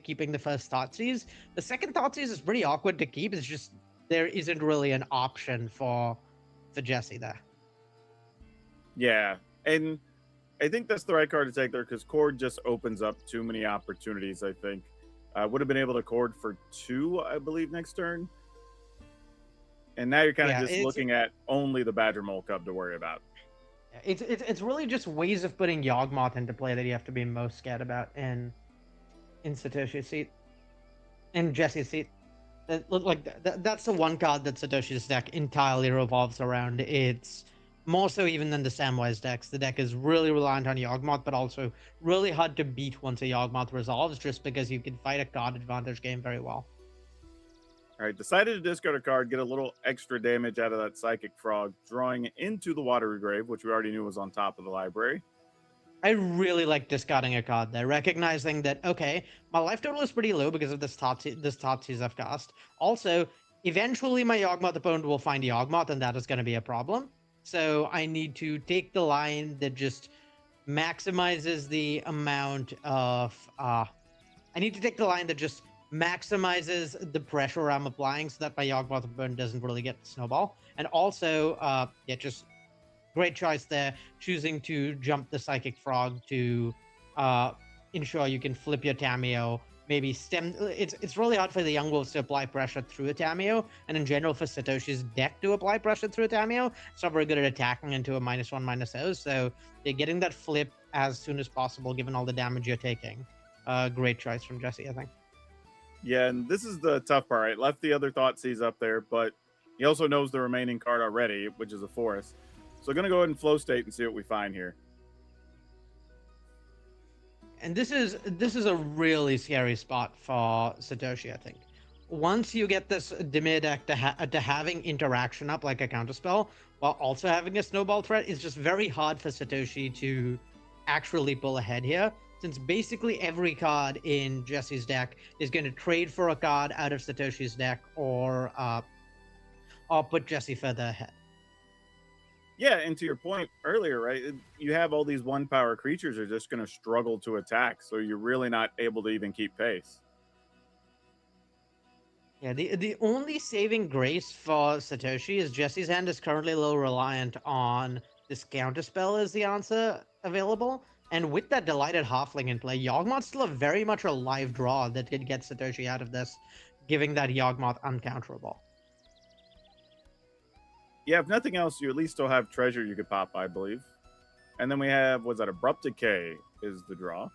keeping the first Thoughtseize. The second Thoughtseize is pretty awkward to keep. It's just there isn't really an option for Jesse there. Yeah, and I think that's the right card to take there because Cord just opens up too many opportunities, I think. Would have been able to Cord for 2, I believe, next turn. And now you're kind of just looking at only the Badger Mole Cub to worry about. It's really just ways of putting Yawgmoth into play that you have to be most scared about in Satoshi's seat. In Jesse's seat. That's the one card that Satoshi's deck entirely revolves around. It's more so even than the Samwise decks. The deck is really reliant on Yawgmoth, but also really hard to beat once a Yawgmoth resolves, just because you can fight a card advantage game very well. All right, decided to discard a card, get a little extra damage out of that Psychic Frog, drawing into the Watery Grave, which we already knew was on top of the library. I really like discarding a card there, recognizing that, okay, my life total is pretty low because of this Thoughtseize I've cast. Also, eventually my Yawgmoth opponent will find Yawgmoth, and that is going to be a problem. So I need to take the line that just maximizes the amount of... I need to take the line that just maximizes the pressure I'm applying so that my Yawgmoth burn doesn't really get snowball. And also, yeah, just great choice there, choosing to jump the Psychic Frog to ensure you can flip your Tameo, maybe stem. It's really hard for the Young Wolves to apply pressure through a Tameo, and in general for Satoshi's deck to apply pressure through a Tameo. It's not very good at attacking into a -1/-0, so they're getting that flip as soon as possible given all the damage you're taking. Great choice from Jesse, I think. Yeah, and this is the tough part. Right? Left the other Thoughtseize up there, but he also knows the remaining card already, which is a Forest. So going to go ahead and flow state and see what we find here. And this is a really scary spot for Satoshi, I think. Once you get this Dimir deck to having interaction up like a counterspell, while also having a snowball threat, it's just very hard for Satoshi to actually pull ahead here, since basically every card in Jesse's deck is going to trade for a card out of Satoshi's deck or put Jesse further ahead. Yeah, and to your point earlier, right, you have all these 1-power creatures are just going to struggle to attack, so you're really not able to even keep pace. Yeah, the only saving grace for Satoshi is Jesse's hand is currently a little reliant on this counterspell as the answer available. And with that Delighted Halfling in play, Yawgmoth's still very much a live draw that could get Satoshi out of this, giving that Yawgmoth uncounterable. Yeah, if nothing else, you at least still have Treasure you could pop, I believe. And then we have, what's that, Abrupt Decay is the draw.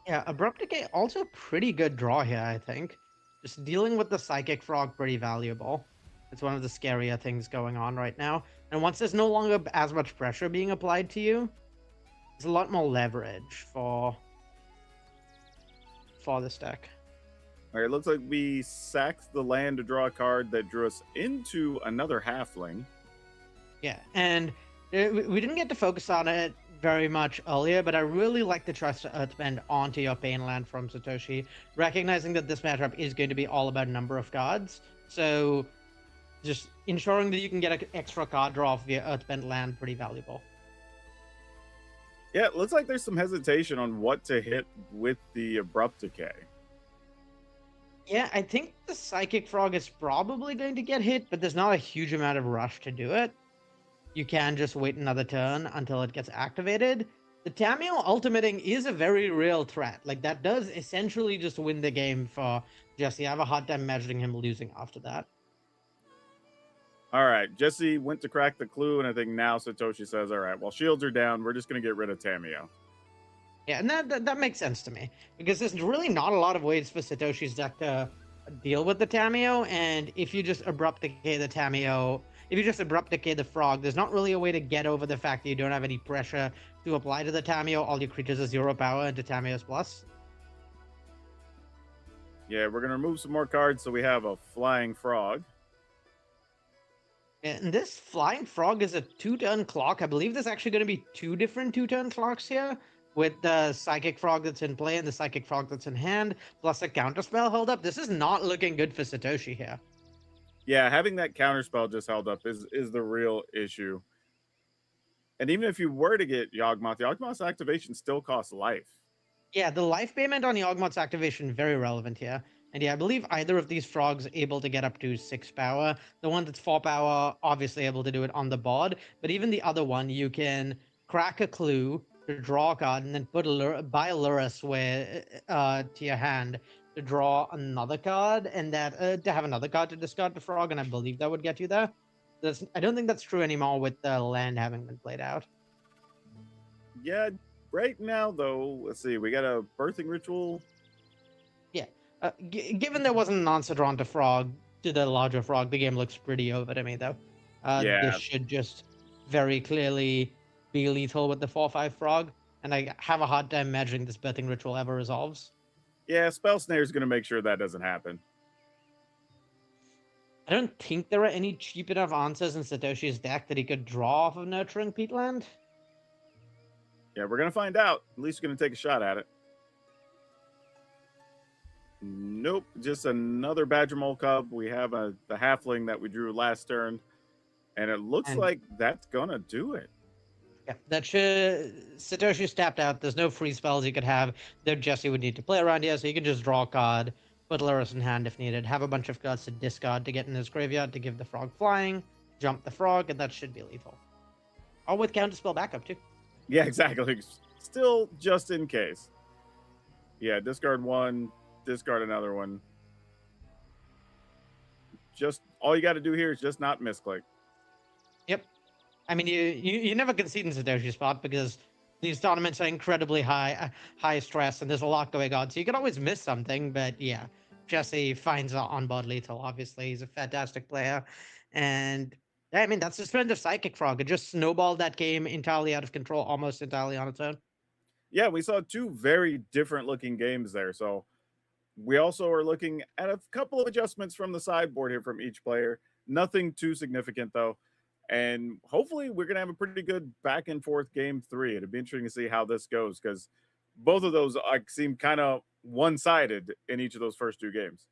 Yeah, Abrupt Decay also a pretty good draw here, I think. Just dealing with the Psychic Frog, pretty valuable. It's one of the scarier things going on right now. And once there's no longer as much pressure being applied to you, there's a lot more leverage for this deck. All right, it looks like we sacked the land to draw a card that drew us into another Halfling. Yeah, and we didn't get to focus on it very much earlier, but I really like the choice to Earthbend onto your Painland from Satoshi, recognizing that this matchup is going to be all about number of cards. So just ensuring that you can get an extra card draw via Earthbend land, pretty valuable. Yeah, it looks like there's some hesitation on what to hit with the Abrupt Decay. Yeah, I think the Psychic Frog is probably going to get hit, but there's not a huge amount of rush to do it. You can just wait another turn until it gets activated. The Tameo ultimating is a very real threat. Like, that does essentially just win the game for Jesse. I have a hard time imagining him losing after that. All right, Jesse went to crack the clue, and I think now Satoshi says, all right, while shields are down, we're just going to get rid of Tameo. Yeah, and that makes sense to me, because there's really not a lot of ways for Satoshi's deck to deal with the Tameo, and if you just Abrupt Decay the Tameo, if you just Abrupt Decay the Frog, there's not really a way to get over the fact that you don't have any pressure to apply to the Tameo. All your creatures are 0 power into Tameo's plus. Yeah, we're going to remove some more cards, so we have a Flying Frog. And this Flying Frog is a 2-turn clock. I believe there's actually going to be 2 different 2-turn clocks here, with the Psychic Frog that's in play and the Psychic Frog that's in hand, plus a counterspell held up. This is not looking good for Satoshi here. Yeah, having that counterspell just held up is the real issue. And even if you were to get Yawgmoth's activation still costs life. Yeah, the life payment on Yawgmoth's activation, very relevant here. And yeah, I believe either of these frogs able to get up to 6 power. The one that's 4 power, obviously able to do it on the board. But even the other one, you can crack a clue to draw a card and then put buy a Lurrus to your hand to draw another card, and that to have another card to discard the frog, and I believe that would get you there. I don't think that's true anymore with the land having been played out. Yeah, right now though, let's see, we got a Birthing Ritual. Yeah, given there wasn't an answer drawn to frog, to the larger frog, the game looks pretty over to me though. Yeah. This should just very clearly be lethal with the 4/5 frog, and I have a hard time imagining this Birthing Ritual ever resolves. Yeah, Spell Snare is going to make sure that doesn't happen. I don't think there are any cheap enough answers in Satoshi's deck that he could draw off of Nurturing Peatland. Yeah, we're going to find out. At least we're going to take a shot at it. Nope, just another Badger Mole Cub. We have the Halfling that we drew last turn, and it looks like that's going to do it. Yeah, that should. Satoshi's tapped out. There's no free spells you could have that Jesse would need to play around here, so you can just draw a card put Lurrus in hand if needed, have a bunch of cards to discard to get in his graveyard to give the frog flying, jump the frog, and that should be lethal. Or with counterspell backup too. Yeah, exactly. Still just in case. Yeah, discard one, discard another one. Just all you got to do here is just not misclick. Yep. I mean, you never concede in Satoshi's spot because these tournaments are incredibly high stress and there's a lot going on. So you can always miss something, but yeah, Jesse finds on-board lethal. Obviously, he's a fantastic player, and I mean that's the strength of Psychic Frog. It just snowballed that game entirely out of control, almost entirely on its own. Yeah, we saw two very different looking games there. So we also are looking at a couple of adjustments from the sideboard here from each player. Nothing too significant though. And hopefully we're going to have a pretty good back and forth game 3. It'd be interesting to see how this goes because both of those seem kind of one-sided in each of those first 2 games.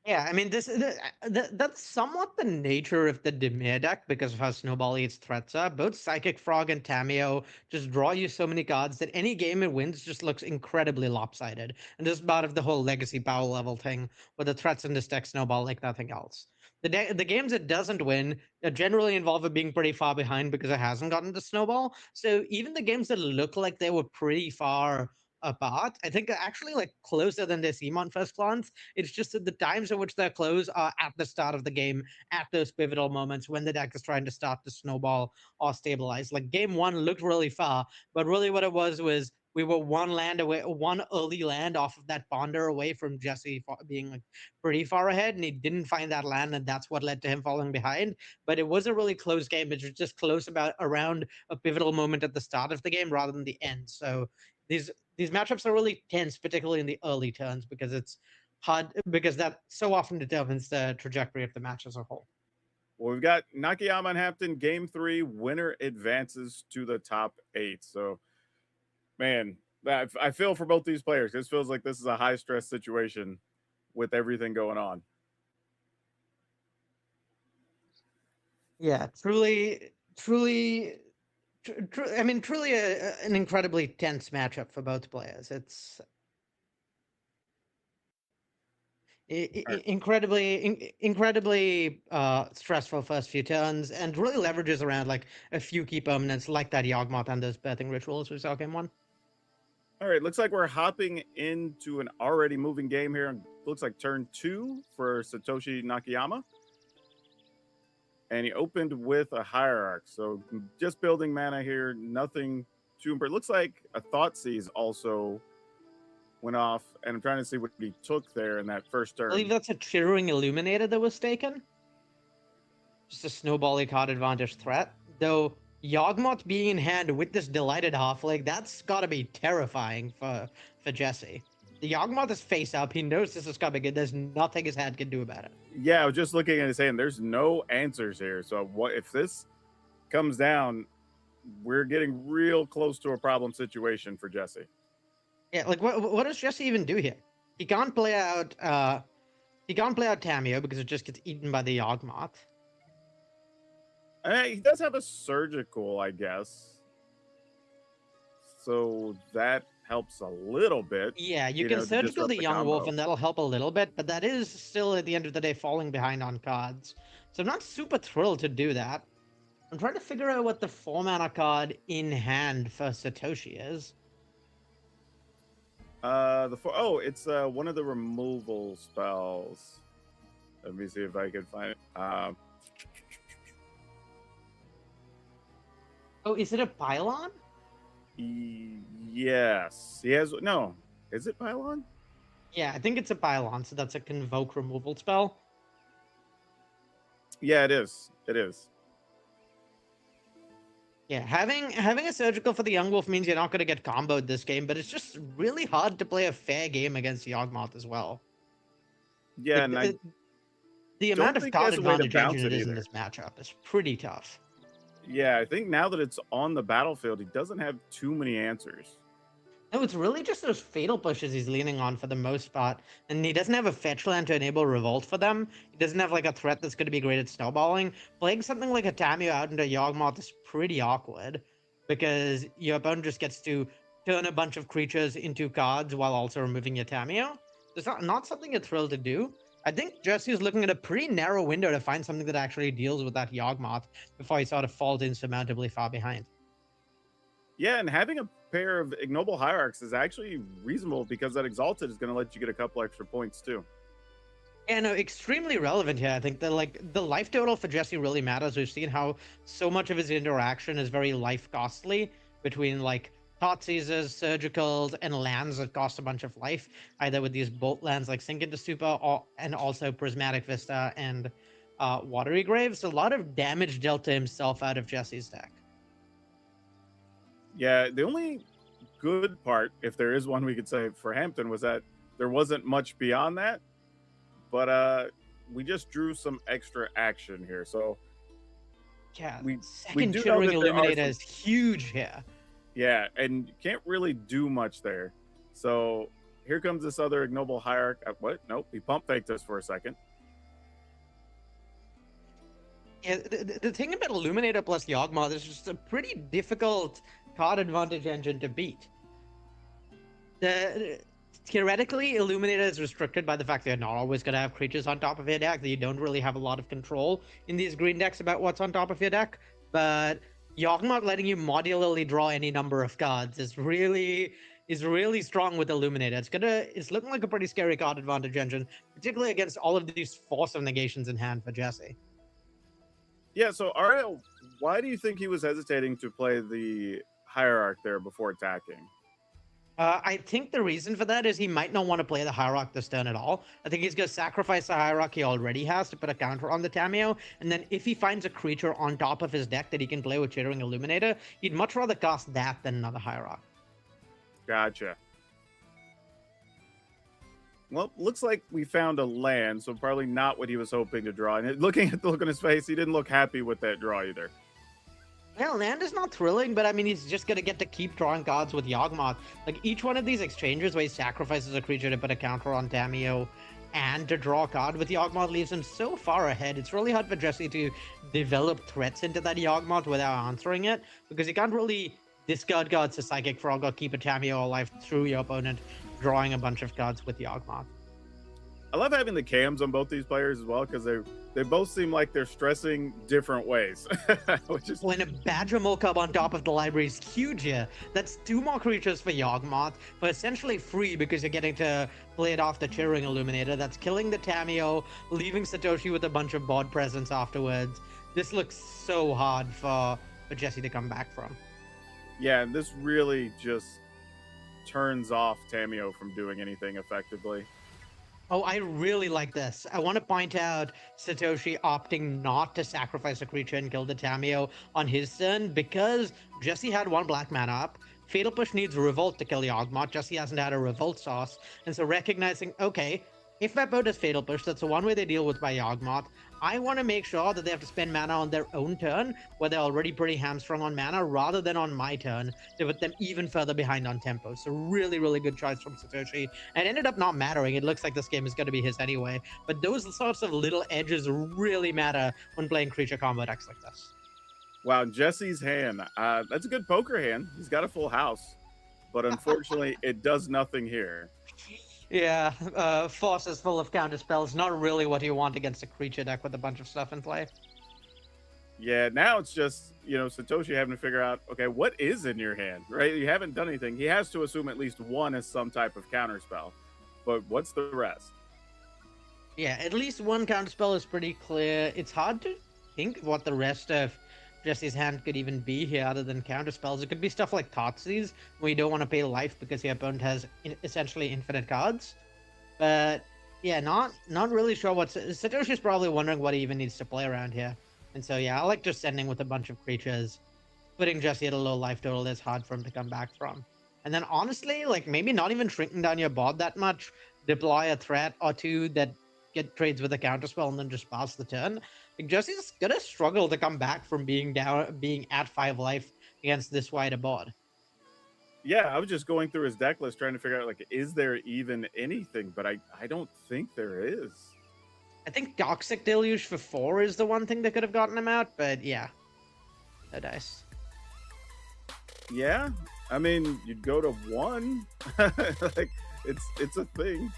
Yeah, I mean, that's somewhat the nature of the Dimir deck because of how snowbally its threats are. Both Psychic Frog and Tameo just draw you so many cards that any game it wins just looks incredibly lopsided. And this is part of the whole legacy power level thing where the threats in this deck snowball like nothing else. The games it doesn't win generally involve it being pretty far behind because it hasn't gotten to snowball. So even the games that look like they were pretty far apart, I think are actually like closer than they seem on first glance. It's just that the times at which they're close are at the start of the game, at those pivotal moments when the deck is trying to start to snowball or stabilize. Like game 1 looked really far, but really what it was we were one land away, one early land off of that ponder away from Jesse being like pretty far ahead, and he didn't find that land, and that's what led to him falling behind. But it was a really close game. It was just close around a pivotal moment at the start of the game rather than the end. So these matchups are really tense, particularly in the early turns, because it's hard because that so often determines the trajectory of the match as a whole. Well, we've got Nakayama and Hampton game 3. Winner advances to the top 8. So, man, I feel for both these players. This feels like this is a high stress situation with everything going on. Yeah, truly an incredibly tense matchup for both players. It's incredibly stressful first few turns, and really leverages around like a few key permanents like that Yawgmoth and those birthing rituals we saw game 1. All right, looks like we're hopping into an already moving game here. Looks like turn 2 for Satoshi Nakayama. And he opened with a Hierarch. So just building mana here, nothing too important. Looks like a Thoughtseize also went off, and I'm trying to see what he took there in that first turn. I believe that's a Chittering Illuminator that was taken. Just a snowbally card advantage threat. Though Yawgmoth being in hand with this Delighted Halfling, that's gotta be terrifying for Jesse. The Yawgmoth is face up. He knows this is coming, and there's nothing his hand can do about it. Yeah, I was just looking at his hand. There's no answers here. So what if this comes down? We're getting real close to a problem situation for Jesse. Yeah, like what does Jesse even do here? He can't play out Tameo because it just gets eaten by the Yawgmoth. He does have a surgical, I guess. So that helps a little bit. Yeah, you can surgical the Young Wolf, and that'll help a little bit, but that is still, at the end of the day, falling behind on cards. So I'm not super thrilled to do that. I'm trying to figure out what the 4-mana card in hand for Satoshi is. It's one of the removal spells. Let me see if I can find it. Is it a Pylon? Yes. He has no. Is it Pylon? Yeah, I think it's a Pylon, so that's a convoke removal spell. Yeah, it is. It is. Yeah, having a surgical for the Young Wolf means you're not going to get comboed this game, but it's just really hard to play a fair game against Yawgmoth as well. Yeah, like, the amount of card advantage it is in this matchup is pretty tough. Yeah, I think now that it's on the battlefield, he doesn't have too many answers. No, it's really just those fatal pushes he's leaning on for the most part, and he doesn't have a fetch land to enable Revolt for them. He doesn't have like a threat that's going to be great at snowballing. Playing something like a Tameo out into Yawgmoth is pretty awkward, because your opponent just gets to turn a bunch of creatures into cards while also removing your Tameo. It's not something you're thrilled to do. I think Jesse's looking at a pretty narrow window to find something that actually deals with that Yawgmoth before he sort of falls insurmountably far behind. Yeah, and having a pair of Ignoble Hierarchs is actually reasonable because that Exalted is going to let you get a couple extra points too. Yeah, no, extremely relevant here. I think that the life total for Jesse really matters. We've seen how so much of his interaction is very life costly between like Thought Seizers, Surgicals, and lands that cost a bunch of life, either with these bolt lands like Sink into Stupor and also Prismatic Vista and Watery Graves. A lot of damage dealt to himself out of Jesse's deck. Yeah, the only good part, if there is one we could say for Hampton, was that there wasn't much beyond that. But we just drew some extra action here. So yeah, we second do Chittering know that Illuminator is huge here. Yeah, and you can't really do much there. So here comes this other Ignoble Hierarch. What? Nope, he pump faked us for a second. Yeah, the thing about Illuminator plus Yawgmoth is just a pretty difficult card advantage engine to beat. Theoretically, Illuminator is restricted by the fact that you're not always going to have creatures on top of your deck, that you don't really have a lot of control in these green decks about what's on top of your deck, but Yawgmoth letting you modularly draw any number of cards is really strong with Illuminator. It's looking like a pretty scary card advantage engine, particularly against all of these Force of Negations in hand for Jesse. Yeah, so Ariel, why do you think he was hesitating to play the Hierarch there before attacking? I think the reason for that is he might not want to play the Hierarch this turn at all. I think he's going to sacrifice the Hierarch he already has to put a counter on the Tameo, and then if he finds a creature on top of his deck that he can play with Chittering Illuminator, he'd much rather cast that than another Hierarch. Gotcha. Well, looks like we found a land, so probably not what he was hoping to draw. And looking at the look on his face, he didn't look happy with that draw either. Yeah, land is not thrilling, but I mean, he's just going to get to keep drawing cards with Yawgmoth. Like, each one of these exchanges where he sacrifices a creature to put a counter on Tameo and to draw a card with Yawgmoth leaves him so far ahead. It's really hard for Jesse to develop threats into that Yawgmoth without answering it, because he can't really discard cards to Psychic Frog or keep a Tameo alive through your opponent drawing a bunch of cards with Yawgmoth. I love having the cams on both these players as well, because they both seem like they're stressing different ways. Which is when a Badger Molcub on top of the library is huge here. That's 2 more creatures for Yawgmoth, but essentially free because you're getting to play it off the Chittering Illuminator. That's killing the Tameo, leaving Satoshi with a bunch of board presents afterwards. This looks so hard for Jesse to come back from. Yeah, and this really just turns off Tameo from doing anything effectively. Oh, I really like this. I want to point out Satoshi opting not to sacrifice a creature and kill the Tameo on his turn because Jesse had 1 black mana up. Fatal Push needs Revolt to kill Yawgmoth. Jesse hasn't had a Revolt sauce. And so recognizing, okay, if my opponent has Fatal Push, that's the one way they deal with by Yawgmoth. I want to make sure that they have to spend mana on their own turn, where they're already pretty hamstrung on mana, rather than on my turn, to put them even further behind on tempo. So really, really good choice from Satoshi. And it ended up not mattering. It looks like this game is going to be his anyway. But those sorts of little edges really matter when playing creature combo decks like this. Wow, Jesse's hand. That's a good poker hand. He's got a full house. But unfortunately, it does nothing here. Yeah, Force is full of counter spells. Not really what you want against a creature deck with a bunch of stuff in play. Yeah, now it's just, Satoshi having to figure out, okay, what is in your hand, right? You haven't done anything. He has to assume at least one is some type of counter spell. But what's the rest? Yeah, at least 1 counter spell is pretty clear. It's hard to think what the rest of Jesse's hand could even be here other than counter spells. It could be stuff like Thoughtseize, where you don't want to pay life because your opponent has essentially infinite cards. But yeah, not really sure what Satoshi's probably wondering what he even needs to play around here. And so yeah, I like just sending with a bunch of creatures, putting Jesse at a low life total that's hard for him to come back from. And then honestly, like maybe not even shrinking down your board that much, deploy a threat or 2 that get trades with a counterspell and then just pass the turn. Like Jesse's gonna struggle to come back from being at 5 life against this wide a board. Yeah, I was just going through his deck list trying to figure out, like, is there even anything? But I don't think there is. I think Toxic Deluge for 4 is the one thing that could have gotten him out, but yeah. No dice. Yeah, I mean, you'd go to 1. Like, it's a thing.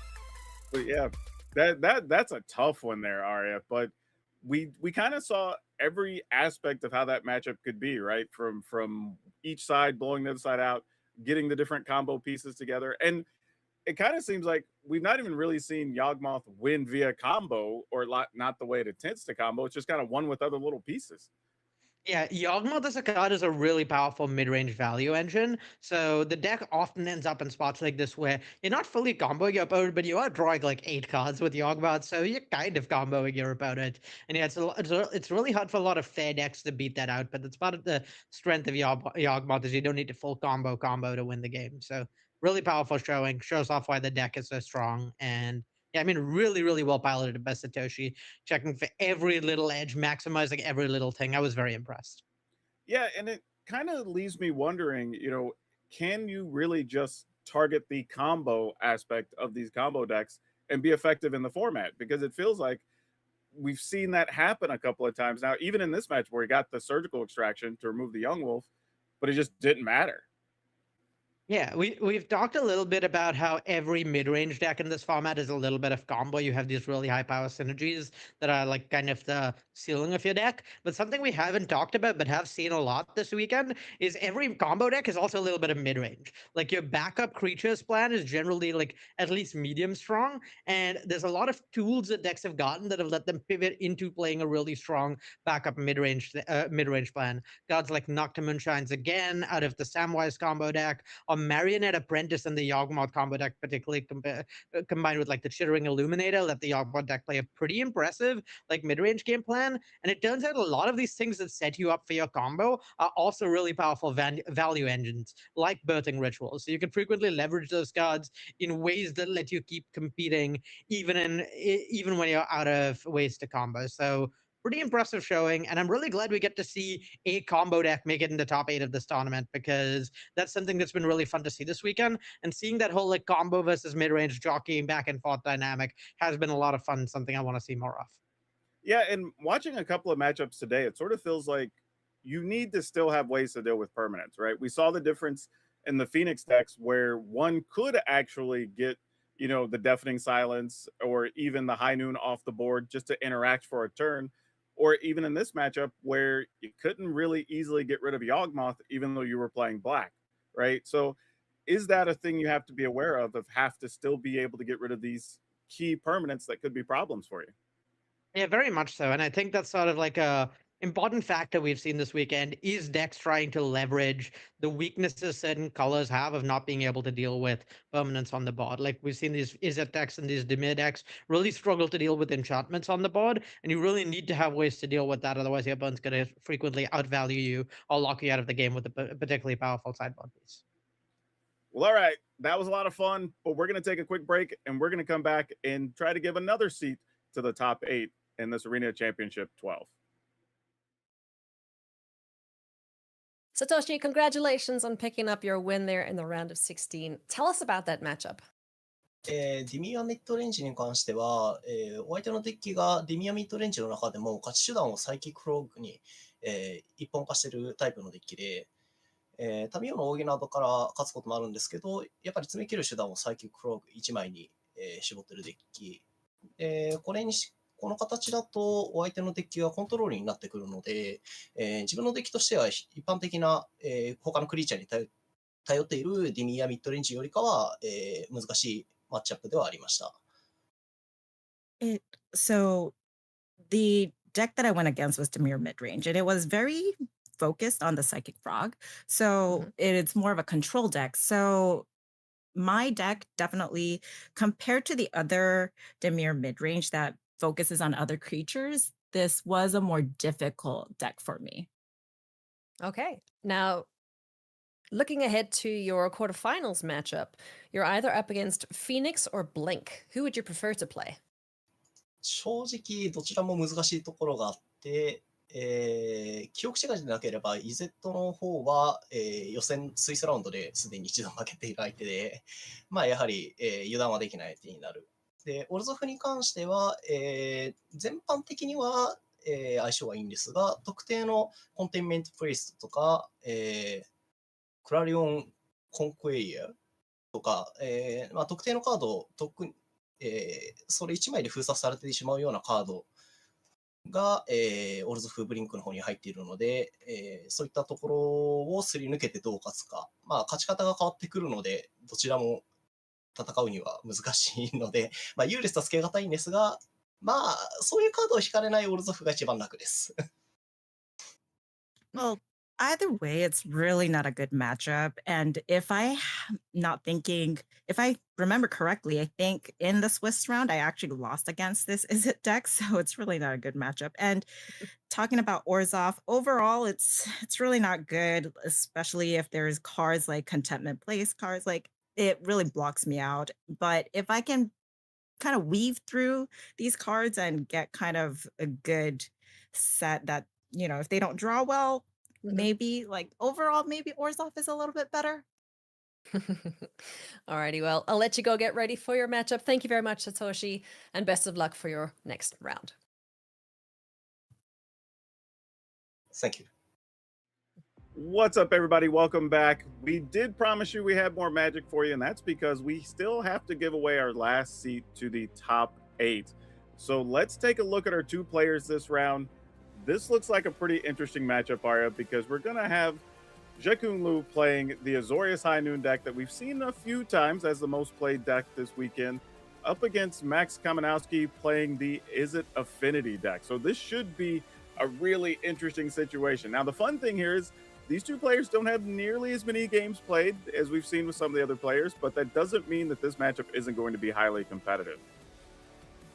But yeah, that's a tough one there, Arya. But we kind of saw every aspect of how that matchup could be, right? From each side blowing the other side out, getting the different combo pieces together. And it kind of seems like we've not even really seen Yawgmoth win via combo or not the way it intends to combo. It's just kind of one with other little pieces. Yeah, Yawgmoth as a card is a really powerful mid-range value engine. So the deck often ends up in spots like this where you're not fully comboing your opponent, but you are drawing like 8 cards with Yawgmoth, so you're kind of comboing your opponent. And yeah, it's really hard for a lot of fair decks to beat that out, but that's part of the strength of Yawgmoth is you don't need to full combo to win the game. So really powerful showing, shows off why the deck is so strong. And yeah, I mean, really, really well piloted by Satoshi, checking for every little edge, maximizing every little thing. I was very impressed. Yeah, and it kind of leaves me wondering, can you really just target the combo aspect of these combo decks and be effective in the format? Because it feels like we've seen that happen a couple of times now, even in this match where he got the surgical extraction to remove the Young Wolf, but it just didn't matter. Yeah, we've talked a little bit about how every mid-range deck in this format is a little bit of combo. You have these really high power synergies that are like kind of the ceiling of your deck. But something we haven't talked about but have seen a lot this weekend is every combo deck is also a little bit of mid-range. Like your backup creatures plan is generally like at least medium strong, and there's a lot of tools that decks have gotten that have let them pivot into playing a really strong backup mid-range plan. Cards like Nocturne Shines again out of the Samwise combo deck, or Marionette Apprentice and the Yawgmoth combo deck, particularly combined with like the Chittering Illuminator, let the Yawgmoth deck play a pretty impressive like mid-range game plan. And it turns out a lot of these things that set you up for your combo are also really powerful value engines, like Birthing Rituals. So you can frequently leverage those cards in ways that let you keep competing, even when you're out of ways to combo. So pretty impressive showing, and I'm really glad we get to see a combo deck make it in the top 8 of this tournament, because that's something that's been really fun to see this weekend. And seeing that whole like combo versus mid-range jockeying back and forth dynamic has been a lot of fun, something I want to see more of. Yeah, and watching a couple of matchups today, it sort of feels like you need to still have ways to deal with permanence, right? We saw the difference in the Phoenix decks where one could actually get, the Deafening Silence or even the High Noon off the board just to interact for a turn. Or even in this matchup where you couldn't really easily get rid of Yawgmoth, even though you were playing black, right? So is that a thing you have to be aware of have to still be able to get rid of these key permanents that could be problems for you? Yeah, very much so. And I think that's sort of like a important factor we've seen this weekend is decks trying to leverage the weaknesses certain colors have of not being able to deal with permanents on the board. Like we've seen these Izzet decks and these Dimir decks really struggle to deal with enchantments on the board, and you really need to have ways to deal with that. Otherwise, your opponent's going to frequently outvalue you or lock you out of the game with a particularly powerful sideboard piece. Well, all right. That was a lot of fun, but we're going to take a quick break and we're going to come back and try to give another seat to the top 8 in this Arena Championship 12. Satoshi, congratulations on picking up your win there in the round of 16. Tell us about that matchup. ディミアミッドレンジに関しては、お相手のデッキがディミアミッドレンジの中でも勝ち手段をサイキックフロッグに、一本化してるタイプのデッキで、タミオの大ゲナードから勝つこともあるんですけど、やっぱり詰め切る手段をサイキックフロッグ1枚に、絞ってるデッキ。この形だとお相手のデッキがコントロールになってくるので、自分のデッキとしては一般的な、他のクリーチャーに頼っているディミアミッドレンジよりかは、難しいマッチアップではありました。So the deck that I went against was Demir midrange, and it was very focused on the Psychic Frog. So it's more of a control deck. So my deck definitely, compared to the other Demir midrange that focuses on other creatures, this was a more difficult deck for me. Okay. Now, looking ahead to your quarterfinals matchup, you're either up against Phoenix or Blink. Who would you prefer to play? 正直どちらも難しいところがあって、記憶違いでなければ EZ の方は、予選スイスラウンドですでに一度負けている相手で、まあやはり、油断はできない相手になる。で、オルゾフに関しては、全般的には、相性はいいんですが、特定のコンテインメントプレイスとか、クラリオンコンクエイヤーとか、まあ、特定のカードをそれ1枚で封鎖されてしまうようなカードが、オールズ・フーブリンクの方に入っているので、そういったところをすり抜けてどう勝つか。まあ、勝ち方が変わってくるので、どちらも戦うには難しいので、まあ、優劣はつけがたいんですが、まあ、そういうカードを引かれないオールズフが一番楽です。Well, either way, it's really not a good matchup. And if not thinking, if I remember correctly, I think in the Swiss round, I actually lost against this Izzet deck. So it's really not a good matchup. And talking about Orzhov, overall, it's really not good, especially if there's cards like Contentment Place, cards like it really blocks me out. But if I can kind of weave through these cards and get kind of a good set that, if they don't draw well, maybe like overall, maybe Orzhov is a little bit better. Alrighty, well, I'll let you go get ready for your matchup. Thank you very much, Satoshi, and best of luck for your next round. Thank you. What's up, everybody? Welcome back. We did promise you we had more Magic for you, and that's because we still have to give away our last seat to the top 8. So let's take a look at our 2 players this round. This looks like a pretty interesting matchup, Arya, because we're going to have Jekun Lu playing the Azorius High Noon deck that we've seen a few times as the most played deck this weekend, up against Max Kamenowski playing the Izzet Affinity deck. So this should be a really interesting situation. Now, the fun thing here is these 2 players don't have nearly as many games played as we've seen with some of the other players, but that doesn't mean that this matchup isn't going to be highly competitive.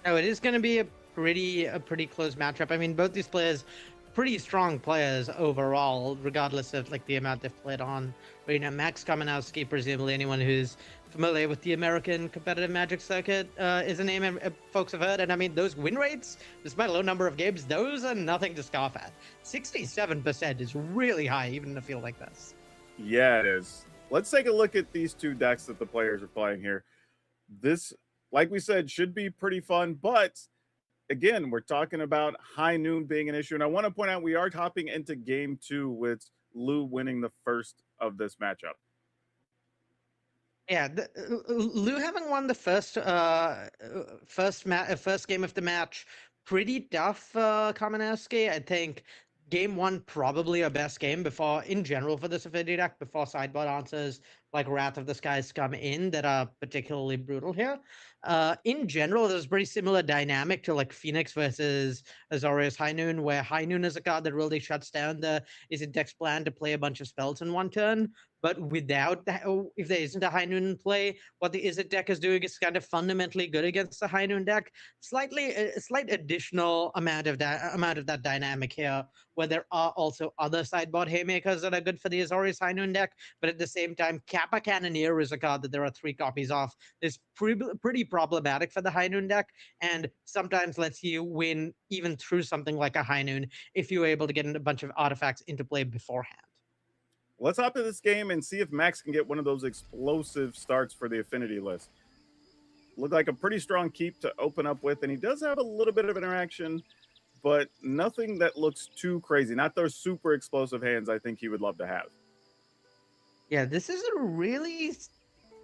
No, it is going to be a pretty close matchup. I mean, both these players, pretty strong players overall, regardless of like the amount they've played on. But Max Kamenowski, presumably anyone who's familiar with the American competitive Magic circuit, is a name folks have heard. And I mean, those win rates, despite a low number of games, those are nothing to scoff at. 67% is really high, even in a field like this. Yeah, it is. Let's take a look at these 2 decks that the players are playing here. This, like we said, should be pretty fun, but again, we're talking about High Noon being an issue. And I want to point out we are hopping into game 2 with Lu winning the first of this matchup. Yeah, Lu having won the first game of the match, pretty tough Kamenowski. I think game 1 probably a best game before, in general, for this Affinity deck, before sideboard answers like Wrath of the Skies come in that are particularly brutal here. In general, there's a pretty similar dynamic to like Phoenix versus Azorius High Noon, where High Noon is a card that really shuts down the Izzet deck's plan to play a bunch of spells in one turn. But without that, if there isn't a High Noon in play, what the Izzet deck is doing is kind of fundamentally good against the High Noon deck. A slight additional amount of that dynamic here, where there are also other sideboard haymakers that are good for the Azorius High Noon deck, but at the same time, Kappa Cannoneer is a card that there are 3 copies of. It's pretty problematic for the High Noon deck, and sometimes lets you win even through something like a High Noon if you're able to get a bunch of artifacts into play beforehand. Let's hop into this game and see if Max can get one of those explosive starts for the Affinity list. Look like a pretty strong keep to open up with, and he does have a little bit of interaction, but nothing that looks too crazy. Not those super explosive hands I think he would love to have. Yeah, this is a really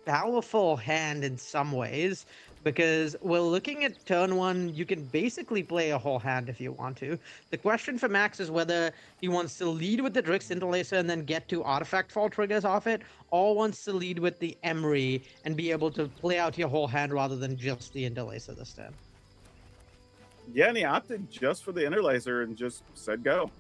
powerful hand in some ways, because we're looking at turn 1, you can basically play a whole hand if you want to. The question for Max is whether he wants to lead with the Drix Interlacer and then get 2 artifact fall triggers off it, or wants to lead with the Emery and be able to play out your whole hand rather than just the Interlacer this turn. Yeah, and he opted just for the Interlacer and just said go.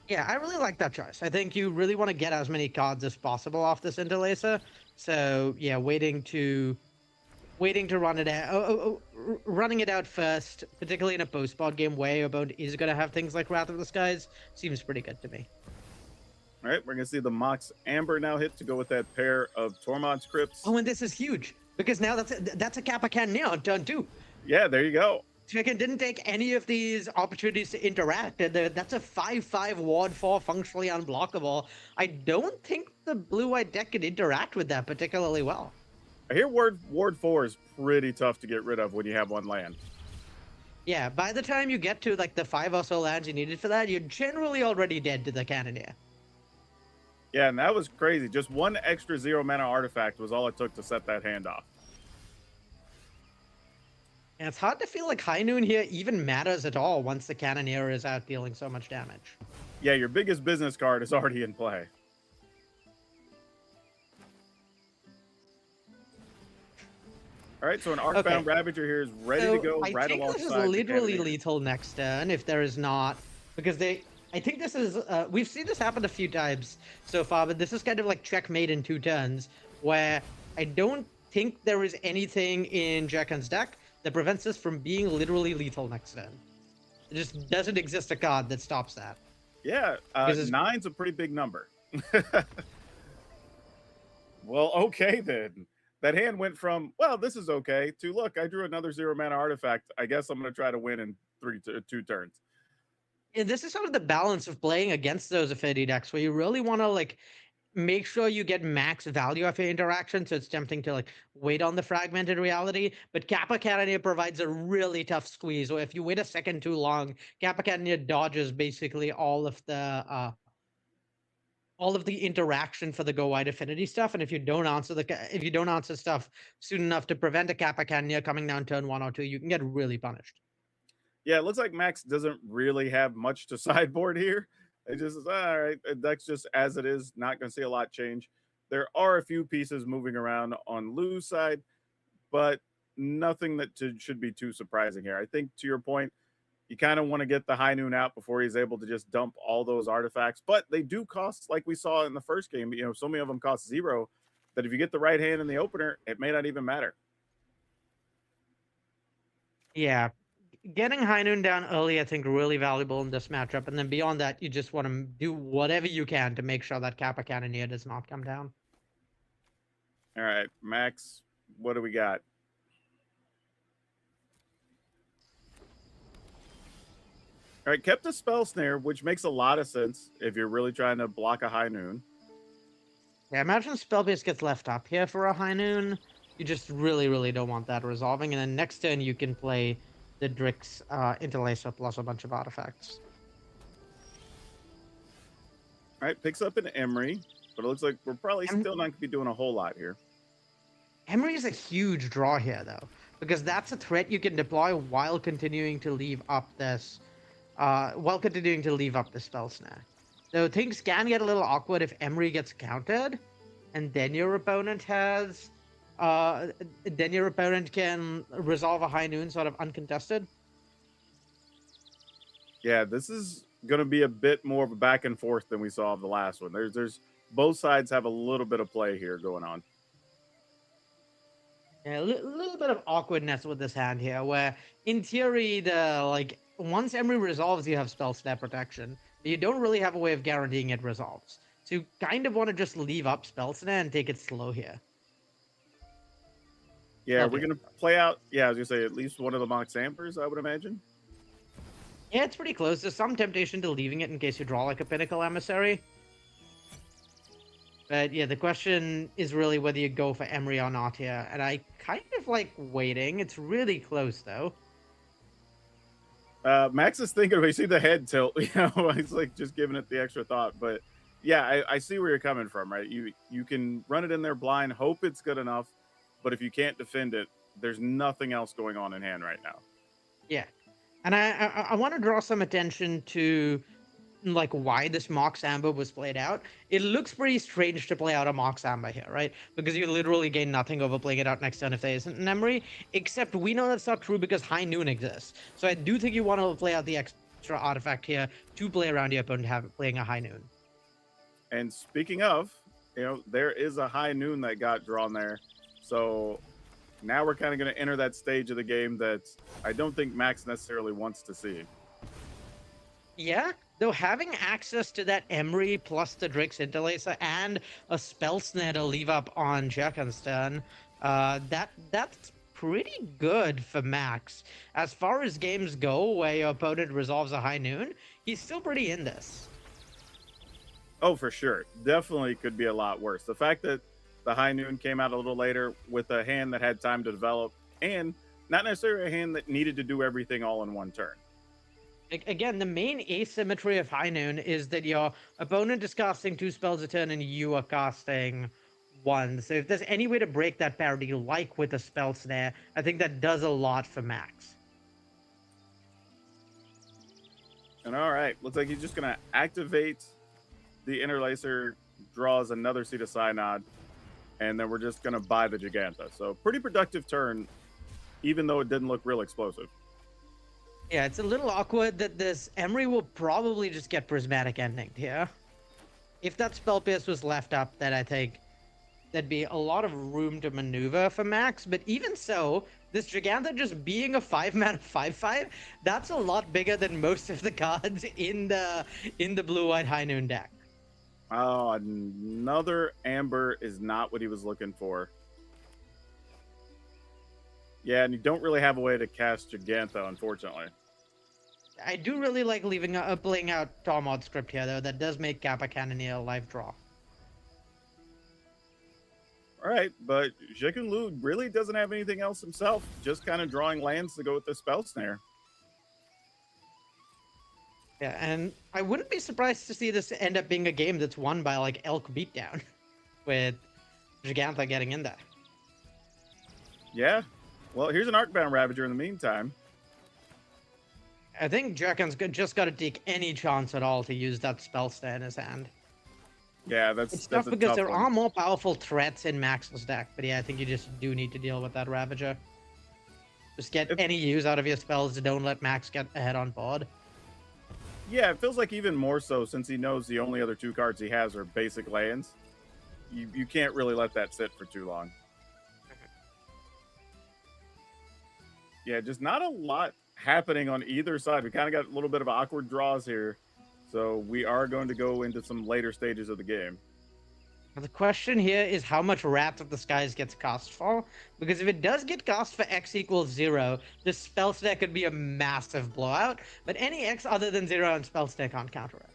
Yeah, I really like that choice. I think you really want to get as many cards as possible off this Interlacer. So yeah, waiting to run it out, running it out first, particularly in a post-board game where your opponent is going to have things like Wrath of the Skies, seems pretty good to me. All right, we're going to see the Mox Amber now hit to go with that pair of Tormod's Crypts. Oh, and this is huge, because now that's a Kappa Cannoneer on turn 2. Yeah, there you go. Chicken didn't take any of these opportunities to interact. That's a 5/5 Ward 4 functionally unblockable. I don't think the blue-white deck could interact with that particularly well. I hear Ward 4 is pretty tough to get rid of when you have 1 land. Yeah, by the time you get to like the 5 or so lands you needed for that, you're generally already dead to the Cannoneer. Yeah, and that was crazy. Just one extra 0 mana artifact was all it took to set that hand off. And it's hard to feel like High Noon here even matters at all once the Cannoneer is out dealing so much damage. Yeah, your biggest business card is already in play. All right, so an Arcbound Ravager here is ready to go right alongside. I think this is literally lethal next turn if there is not, because I think this is, we've seen this happen a few times so far, but this is kind of like checkmate in 2 turns, where I don't think there is anything in Jackan's deck that prevents this from being literally lethal next turn. It just doesn't exist a card that stops that. Yeah, 9's a pretty big number. Well, okay then. That hand went from, well, this is okay, to, look, I drew another 0 mana artifact. I guess I'm going to try to win in 2 turns. Yeah, this is sort of the balance of playing against those affinity decks where you really want to like make sure you get max value of your interaction. So it's tempting to like wait on the fragmented reality, but Kappa Cannoneer provides a really tough squeeze. Or if you wait a second too long, Kappa Cannoneer dodges basically all of the interaction for the go wide affinity stuff. And if you don't answer stuff soon enough to prevent a Kappa Cannoneer coming down turn 1 or 2, you can get really punished. Yeah, it looks like Max doesn't really have much to sideboard here. It just is, all right, that's just as it is, not going to see a lot change. There are a few pieces moving around on Lou's side, but nothing that should be too surprising here. I think, to your point, you kind of want to get the High Noon out before he's able to just dump all those artifacts. But they do cost, like we saw in the first game, you know, so many of them cost 0 that if you get the right hand in the opener, it may not even matter. Yeah. Getting High Noon down early, I think, really valuable in this matchup. And then beyond that, you just want to do whatever you can to make sure that Kappa Cannoneer does not come down. All right, Max, what do we got? All right, kept a Spell Snare, which makes a lot of sense if you're really trying to block a High Noon. Yeah, imagine Spellbase gets left up here for a High Noon. You just really, really don't want that resolving. And then next turn, you can play the Drix Interlacer plus a bunch of artifacts. All right, picks up an Emery, but it looks like we're probably still not going to be doing a whole lot here. Emery is a huge draw here, though, because that's a threat you can deploy while continuing to leave up this, Spell Snare. So things can get a little awkward if Emery gets countered, and then your opponent has, then your opponent can resolve a High Noon sort of uncontested. Yeah, this is going to be a bit more of a back and forth than we saw of the last one. There's both sides have a little bit of play here going on. Yeah, a little bit of awkwardness with this hand here, where in theory, once Emery resolves, you have Spell Snare protection. But you don't really have a way of guaranteeing it resolves. So you kind of want to just leave up Spell Snare and take it slow here. Yeah, we're going to play out, I was going to say, at least one of the Mox Ampers, I would imagine. Yeah, it's pretty close. There's some temptation to leaving it in case you draw like a Pinnacle Emissary. But yeah, the question is really whether you go for Emery or not here. And I kind of like waiting. It's really close, though. Max is thinking, we see the head tilt, he's like just giving it the extra thought. But yeah, I see where you're coming from, right? You can run it in there blind, hope it's good enough. But if you can't defend it, there's nothing else going on in hand right now. Yeah. And I want to draw some attention to like why this Mox Amber was played out. It looks pretty strange to play out a Mox Amber here, right? Because you literally gain nothing over playing it out next turn if there isn't an Emery, except we know that's not true because High Noon exists. So I do think you want to play out the extra artifact here to play around your opponent playing a High Noon. And speaking of, there is a High Noon that got drawn there. So now we're kind of going to enter that stage of the game that I don't think Max necessarily wants to see. Yeah, though having access to that Emery plus the Drix Interlacer and a Spell Snare to leave up on Jackenstern, that's pretty good for Max. As far as games go where your opponent resolves a High Noon, he's still pretty in this. Oh, for sure. Definitely could be a lot worse. The fact that the High Noon came out a little later with a hand that had time to develop and not necessarily a hand that needed to do everything all in one turn. Again, the main asymmetry of High Noon is that your opponent is casting 2 spells a turn and you are casting 1. So if there's any way to break that parity, like with a spell snare, I think that does a lot for Max. And all right, looks like he's just going to activate the Interlacer, draws another Seed of Synod, and then we're just going to buy the Giganta. So pretty productive turn, even though it didn't look real explosive. Yeah, it's a little awkward that this Emery will probably just get Prismatic Ending here. If that Spell Pierce was left up, then I think there'd be a lot of room to maneuver for Max. But even so, this Giganta just being a 5-mana 5/5, that's a lot bigger than most of the cards in the blue-white High Noon deck. Oh, another Amber is not what he was looking for. Yeah, and you don't really have a way to cast Giganta, unfortunately. I do really like playing out Tormod script here, though. That does make Kappa Cannoneer a live draw. All right, but Jikun Lu really doesn't have anything else himself, just kind of drawing lands to go with the Spell Snare. Yeah, and I wouldn't be surprised to see this end up being a game that's won by, like, Elk Beatdown, with Giganta getting in there. Yeah. Well, here's an Arcbound Ravager in the meantime. I think Jurken's just got to take any chance at all to use that spell snare in his hand. Yeah, It's tough because there are more powerful threats in Max's deck, but yeah, I think you just do need to deal with that Ravager. Just get any use out of your spells, don't let Max get ahead on board. Yeah, it feels like even more so since he knows the only other 2 cards he has are basic lands. You can't really let that sit for too long. Yeah, just not a lot happening on either side. We kind of got a little bit of awkward draws here. So we are going to go into some later stages of the game. The question here is how much Wrath of the Skies gets cast for. Because if it does get cast for X equals 0, the spell snare could be a massive blowout. But any X other than 0 and spell snare can't counter it.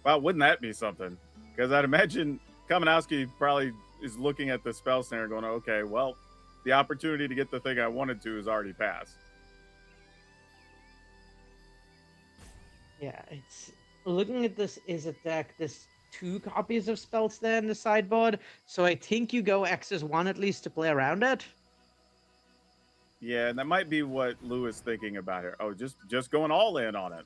Wow, wouldn't that be something? Because I'd imagine Kamenowski probably is looking at the spell snare going, okay, well, the opportunity to get the thing I wanted to is already passed. Yeah, it's looking at this is a deck. This 2 copies of spells there in the sideboard, so I think you go X's 1 at least to play around it. Yeah, and that might be what Lou is thinking about here. Oh, just going all in on it.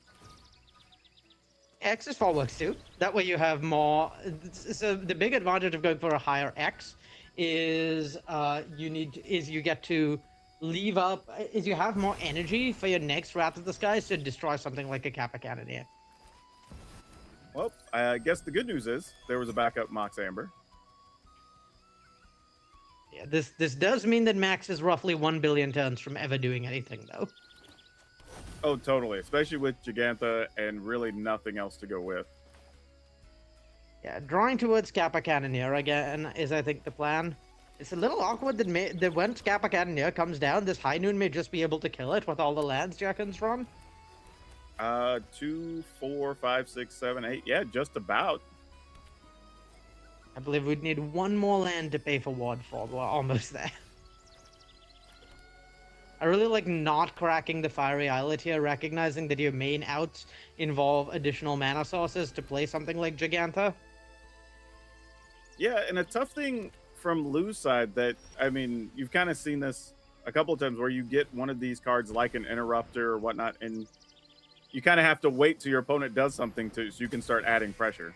X's 4 works too. That way you have more. So the big advantage of going for a higher X is you get to leave up, is you have more energy for your next Wrath of the Skies to destroy something like a Kappa Cannoneer. Well, I guess the good news is there was a backup Mox Amber. Yeah, this does mean that Max is roughly 1 billion turns from ever doing anything, though. Oh, totally. Especially with Giganta and really nothing else to go with. Yeah, drawing towards Kappa Cannoneer again is, I think, the plan. It's a little awkward that when Kappa Cannoneer comes down, this High Noon may just be able to kill it with all the lands Jurken's from. 2, 4, 5, 6, 7, 8. Yeah, just about. I believe we'd need 1 more land to pay for Ward for. We're almost there. I really like not cracking the Fiery Islet here, recognizing that your main outs involve additional mana sources to play something like Giganta. Yeah, and a tough thing from Lou's side that, I mean, you've kind of seen this a couple of times where you get one of these cards like an Interrupter or whatnot, and you kind of have to wait till your opponent does something so you can start adding pressure.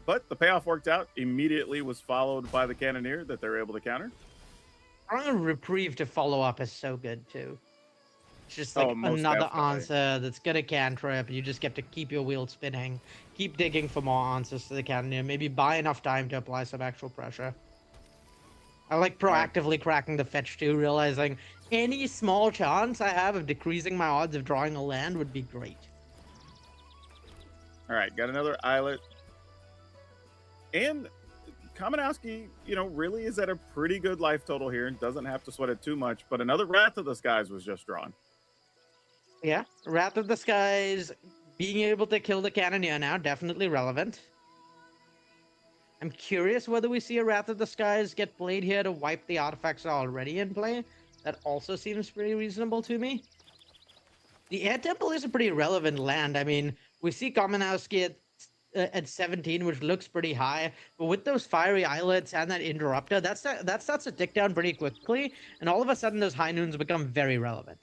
But the payoff worked out. Immediately was followed by the Cannoneer that they're able to counter. Throwing a Reprieve to follow up is so good, too. It's just like most another definitely. answer that's gonna cantrip. You just get to keep your wheel spinning. Keep digging for more answers to the Cannoneer. Maybe buy enough time to apply some actual pressure. I like proactively cracking the fetch, too, realizing any small chance I have of decreasing my odds of drawing a land would be great. All right, got another Islet. And Kamenowski, you know, really is at a pretty good life total here and doesn't have to sweat it too much. But another Wrath of the Skies was just drawn. Yeah, Wrath of the Skies, being able to kill the Cannoneer now, definitely relevant. I'm curious whether we see a Wrath of the Skies get played here to wipe the artifacts that are already in play. That also seems pretty reasonable to me. The Air Temple is a pretty relevant land. I mean, we see Kamenowski at 17, which looks pretty high, but with those fiery islets and that interrupter, that starts to tick down pretty quickly, and all of a sudden those high noons become very relevant.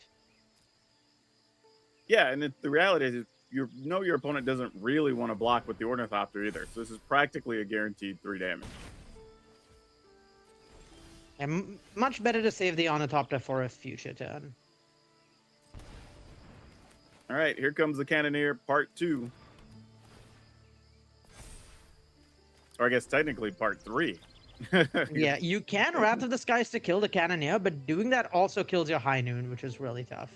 Yeah, and the reality is your opponent doesn't really want to block with the Ornithopter either, so this is practically a guaranteed 3 damage. And much better to save the Ornithopter for a future turn. All right, here comes the Cannoneer part 2. Or I guess technically part 3. Yeah, you can Wrath of the Skies to kill the Cannoneer, but doing that also kills your High Noon, which is really tough.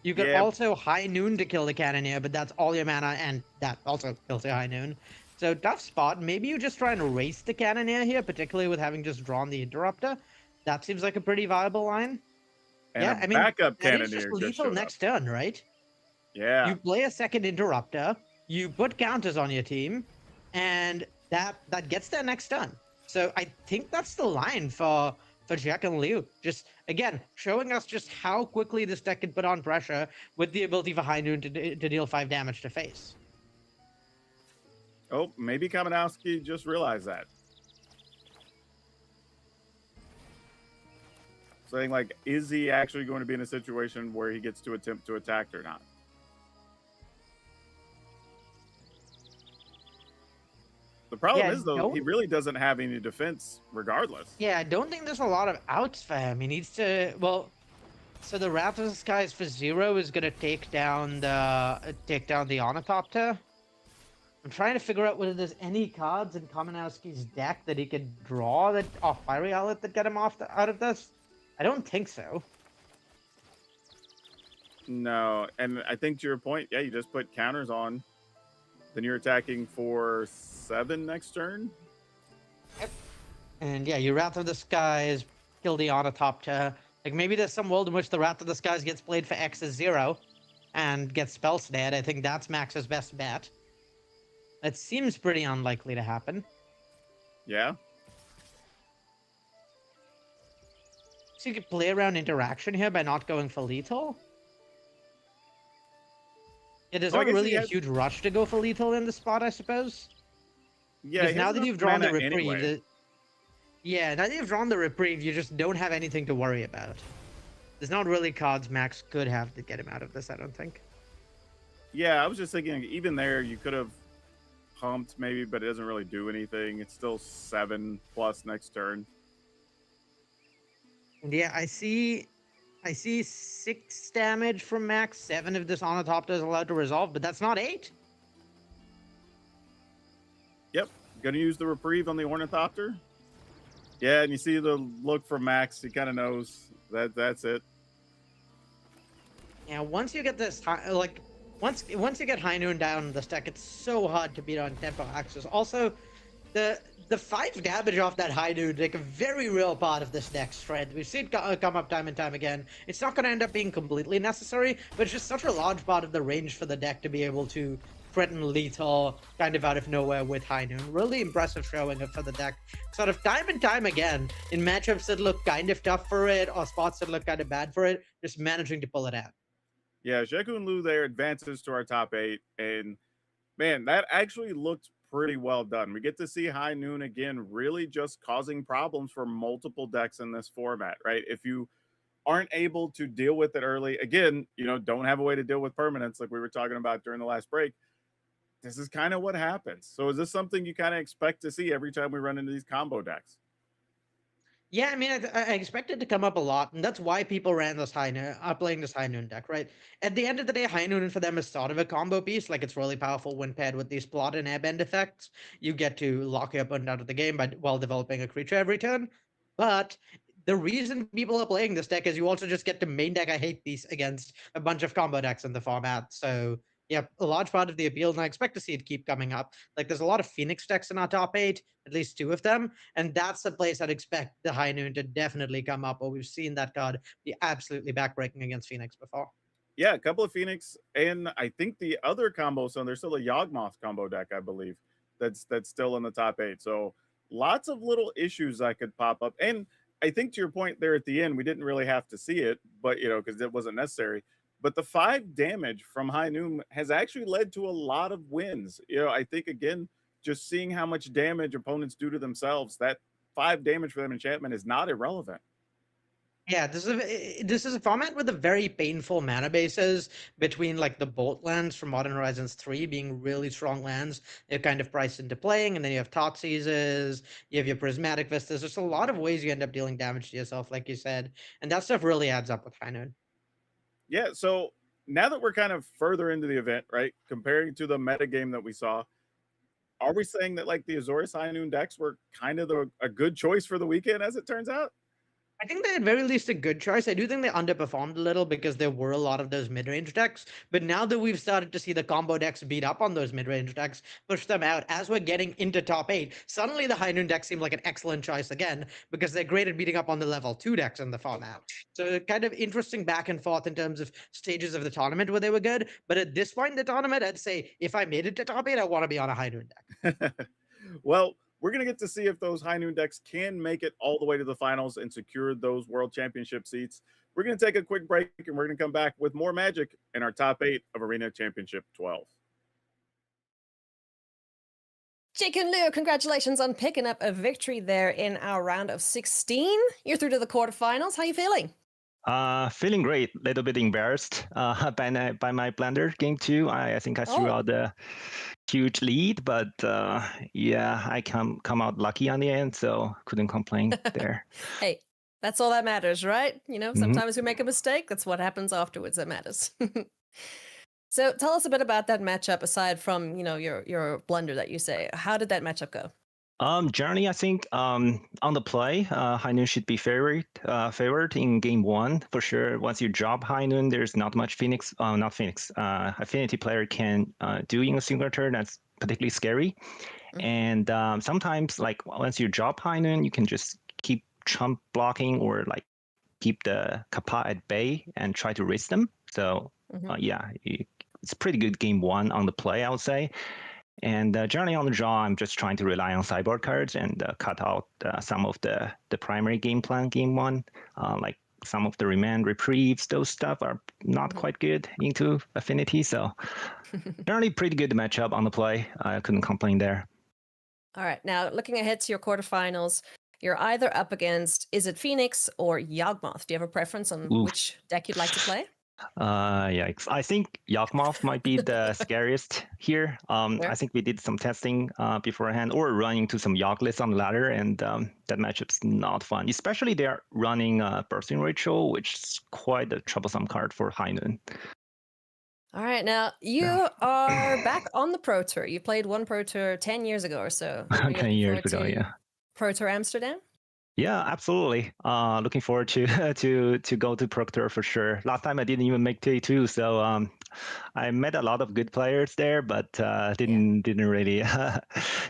You could also High Noon to kill the Cannoneer, but that's all your mana, and that also kills your High Noon. So tough spot. Maybe you just try and race the Cannoneer here, particularly with having just drawn the Interrupter. That seems like a pretty viable line. And yeah, a I mean, backup that is Cannoneer just just lethal showed next turn, right? Yeah. You play a second Interrupter, you put counters on your team, and that gets their next turn. So I think that's the line for Jack and Liu. Just, again, showing us just how quickly this deck can put on pressure with the ability for High Noon to deal 5 damage to face. Oh, maybe Kamenowski just realized that. Saying, like, is he actually going to be in a situation where he gets to attempt to attack or not? The problem is, though, he really doesn't have any defense regardless. Yeah, I don't think there's a lot of outs for him. He needs to, well, so the Wrath of the Skies for 0 is going to take down the Ornithopter. I'm trying to figure out whether there's any cards in Kamenowski's deck that he could draw that off Fiery Outlet that get him out of this. I don't think so. No, and I think to your point, yeah, you just put counters on. Then you're attacking for 7 next turn. Yep. And yeah, you Wrath of the Skies, kill the Ornithopter. Like maybe there's some world in which the Wrath of the Skies gets played for X is 0 and gets spell snared. I think that's Max's best bet. That seems pretty unlikely to happen. Yeah. So you could play around interaction here by not going for lethal. Yeah, there's not really a huge rush to go for lethal in the spot, I suppose. Yeah, because now that you've drawn the reprieve, anyway. now that you've drawn the reprieve, you just don't have anything to worry about. There's not really cards Max could have to get him out of this, I don't think. Yeah, I was just thinking, even there, you could have pumped maybe, but it doesn't really do anything. It's still 7+ next turn. And yeah, I see 6 damage from Max, 7 if this Ornithopter is allowed to resolve, but that's not 8. Yep, gonna use the reprieve on the Ornithopter. Yeah, and you see the look from Max. He kind of knows that's it. Yeah, once you get this, like, once you get High Noon down in this deck, it's so hard to beat on tempo axis. Also, the 5 damage off that High Noon, like a very real part of this deck's strength. We've seen it come up time and time again. It's not going to end up being completely necessary, but it's just such a large part of the range for the deck to be able to threaten lethal kind of out of nowhere with High Noon. Really impressive showing for the deck. Sort of time and time again, in matchups that look kind of tough for it, or spots that look kind of bad for it, just managing to pull it out. Yeah, Sheku and Lu there advances to our top 8, and man, that actually looked pretty well done. We get to see High Noon again, really just causing problems for multiple decks in this format, right? If you aren't able to deal with it early, again, don't have a way to deal with permanence like we were talking about during the last break, this is kind of what happens. So is this something you kind of expect to see every time we run into these combo decks? Yeah, I mean, I expect it to come up a lot, and that's why people ran this playing this High Noon deck, right? At the end of the day, High Noon for them is sort of a combo piece. Like, it's really powerful when paired with these plot and airbend effects. You get to lock your opponent out of the game while developing a creature every turn. But the reason people are playing this deck is you also just get to main deck a hate piece against a bunch of combo decks in the format. So yeah, a large part of the appeal, and I expect to see it keep coming up. Like, there's a lot of Phoenix decks in our top 8, at least 2 of them, and that's the place I'd expect the High Noon to definitely come up, or we've seen that card be absolutely backbreaking against Phoenix before. Yeah, a couple of Phoenix, and I think the other combo, so there's still a Yawgmoth combo deck, I believe, that's still in the top 8. So lots of little issues that could pop up. And I think to your point there at the end, we didn't really have to see it, but because it wasn't necessary. But the 5 damage from High Noon has actually led to a lot of wins. I think again, just seeing how much damage opponents do to themselves, that 5 damage for them enchantment is not irrelevant. Yeah, this is a format with a very painful mana bases between like the Bolt lands from Modern Horizons 3 being really strong lands. They're kind of priced into playing, and then you have Thoughtseizes, you have your Prismatic Vistas. There's a lot of ways you end up dealing damage to yourself, like you said, and that stuff really adds up with High Noon. Yeah, so now that we're kind of further into the event, right, comparing to the meta game that we saw, are we saying that like the Azorius High Noon decks were kind of a good choice for the weekend, as it turns out? I think they're at very least a good choice. I do think they underperformed a little because there were a lot of those mid-range decks. But now that we've started to see the combo decks beat up on those mid-range decks, push them out as we're getting into top 8, suddenly the High Noon decks seem like an excellent choice again because they're great at beating up on the level 2 decks in the format. So kind of interesting back and forth in terms of stages of the tournament where they were good. But at this point in the tournament, I'd say if I made it to top 8, I want to be on a High Noon deck. Well, we're going to get to see if those High Noon decks can make it all the way to the finals and secure those World Championship seats. We're going to take a quick break, and we're going to come back with more Magic in our top 8 of Arena Championship 12. Jake and Leo, congratulations on picking up a victory there in our round of 16. You're through to the quarterfinals. How are you feeling? Feeling great. A little bit embarrassed by my Blender game 2. I think I threw out a huge lead, but yeah, I come out lucky on the end, so couldn't complain there. Hey, that's all that matters, right? Sometimes we make a mistake. That's what happens afterwards that matters. So tell us a bit about that matchup aside from, your blunder that you say. How did that matchup go? Generally, I think on the play, High Noon should be favored in game 1 for sure. Once you drop High Noon, there's not much Affinity player can do in a single turn. That's particularly scary. And sometimes, like once you drop High Noon, you can just keep chump blocking or like keep the Kappa at bay and try to risk them. So yeah, it's a pretty good game 1 on the play, I would say. And generally on the draw, I'm just trying to rely on sideboard cards and cut out some of the primary game plan game 1, like some of the Remand Reprieves. Those stuff are not quite good into Affinity. So generally pretty good matchup on the play. I couldn't complain there. All right. Now, looking ahead to your quarterfinals, you're either up against, is it Phoenix or Yawgmoth? Do you have a preference on which deck you'd like to play? Yeah, I think Yawgmoth might be the scariest here. I think we did some testing beforehand, or running into some Yawglists on the ladder, and that matchup's not fun. Especially they're running Bursting Ritual, which is quite a troublesome card for High Noon. All right, now you are back on the Pro Tour. You played one Pro Tour 10 years ago or so. 10 years ago, yeah. Pro Tour Amsterdam? Yeah, absolutely. Looking forward to go to Proctor for sure. Last time I didn't even make T2, so I met a lot of good players there, but didn't really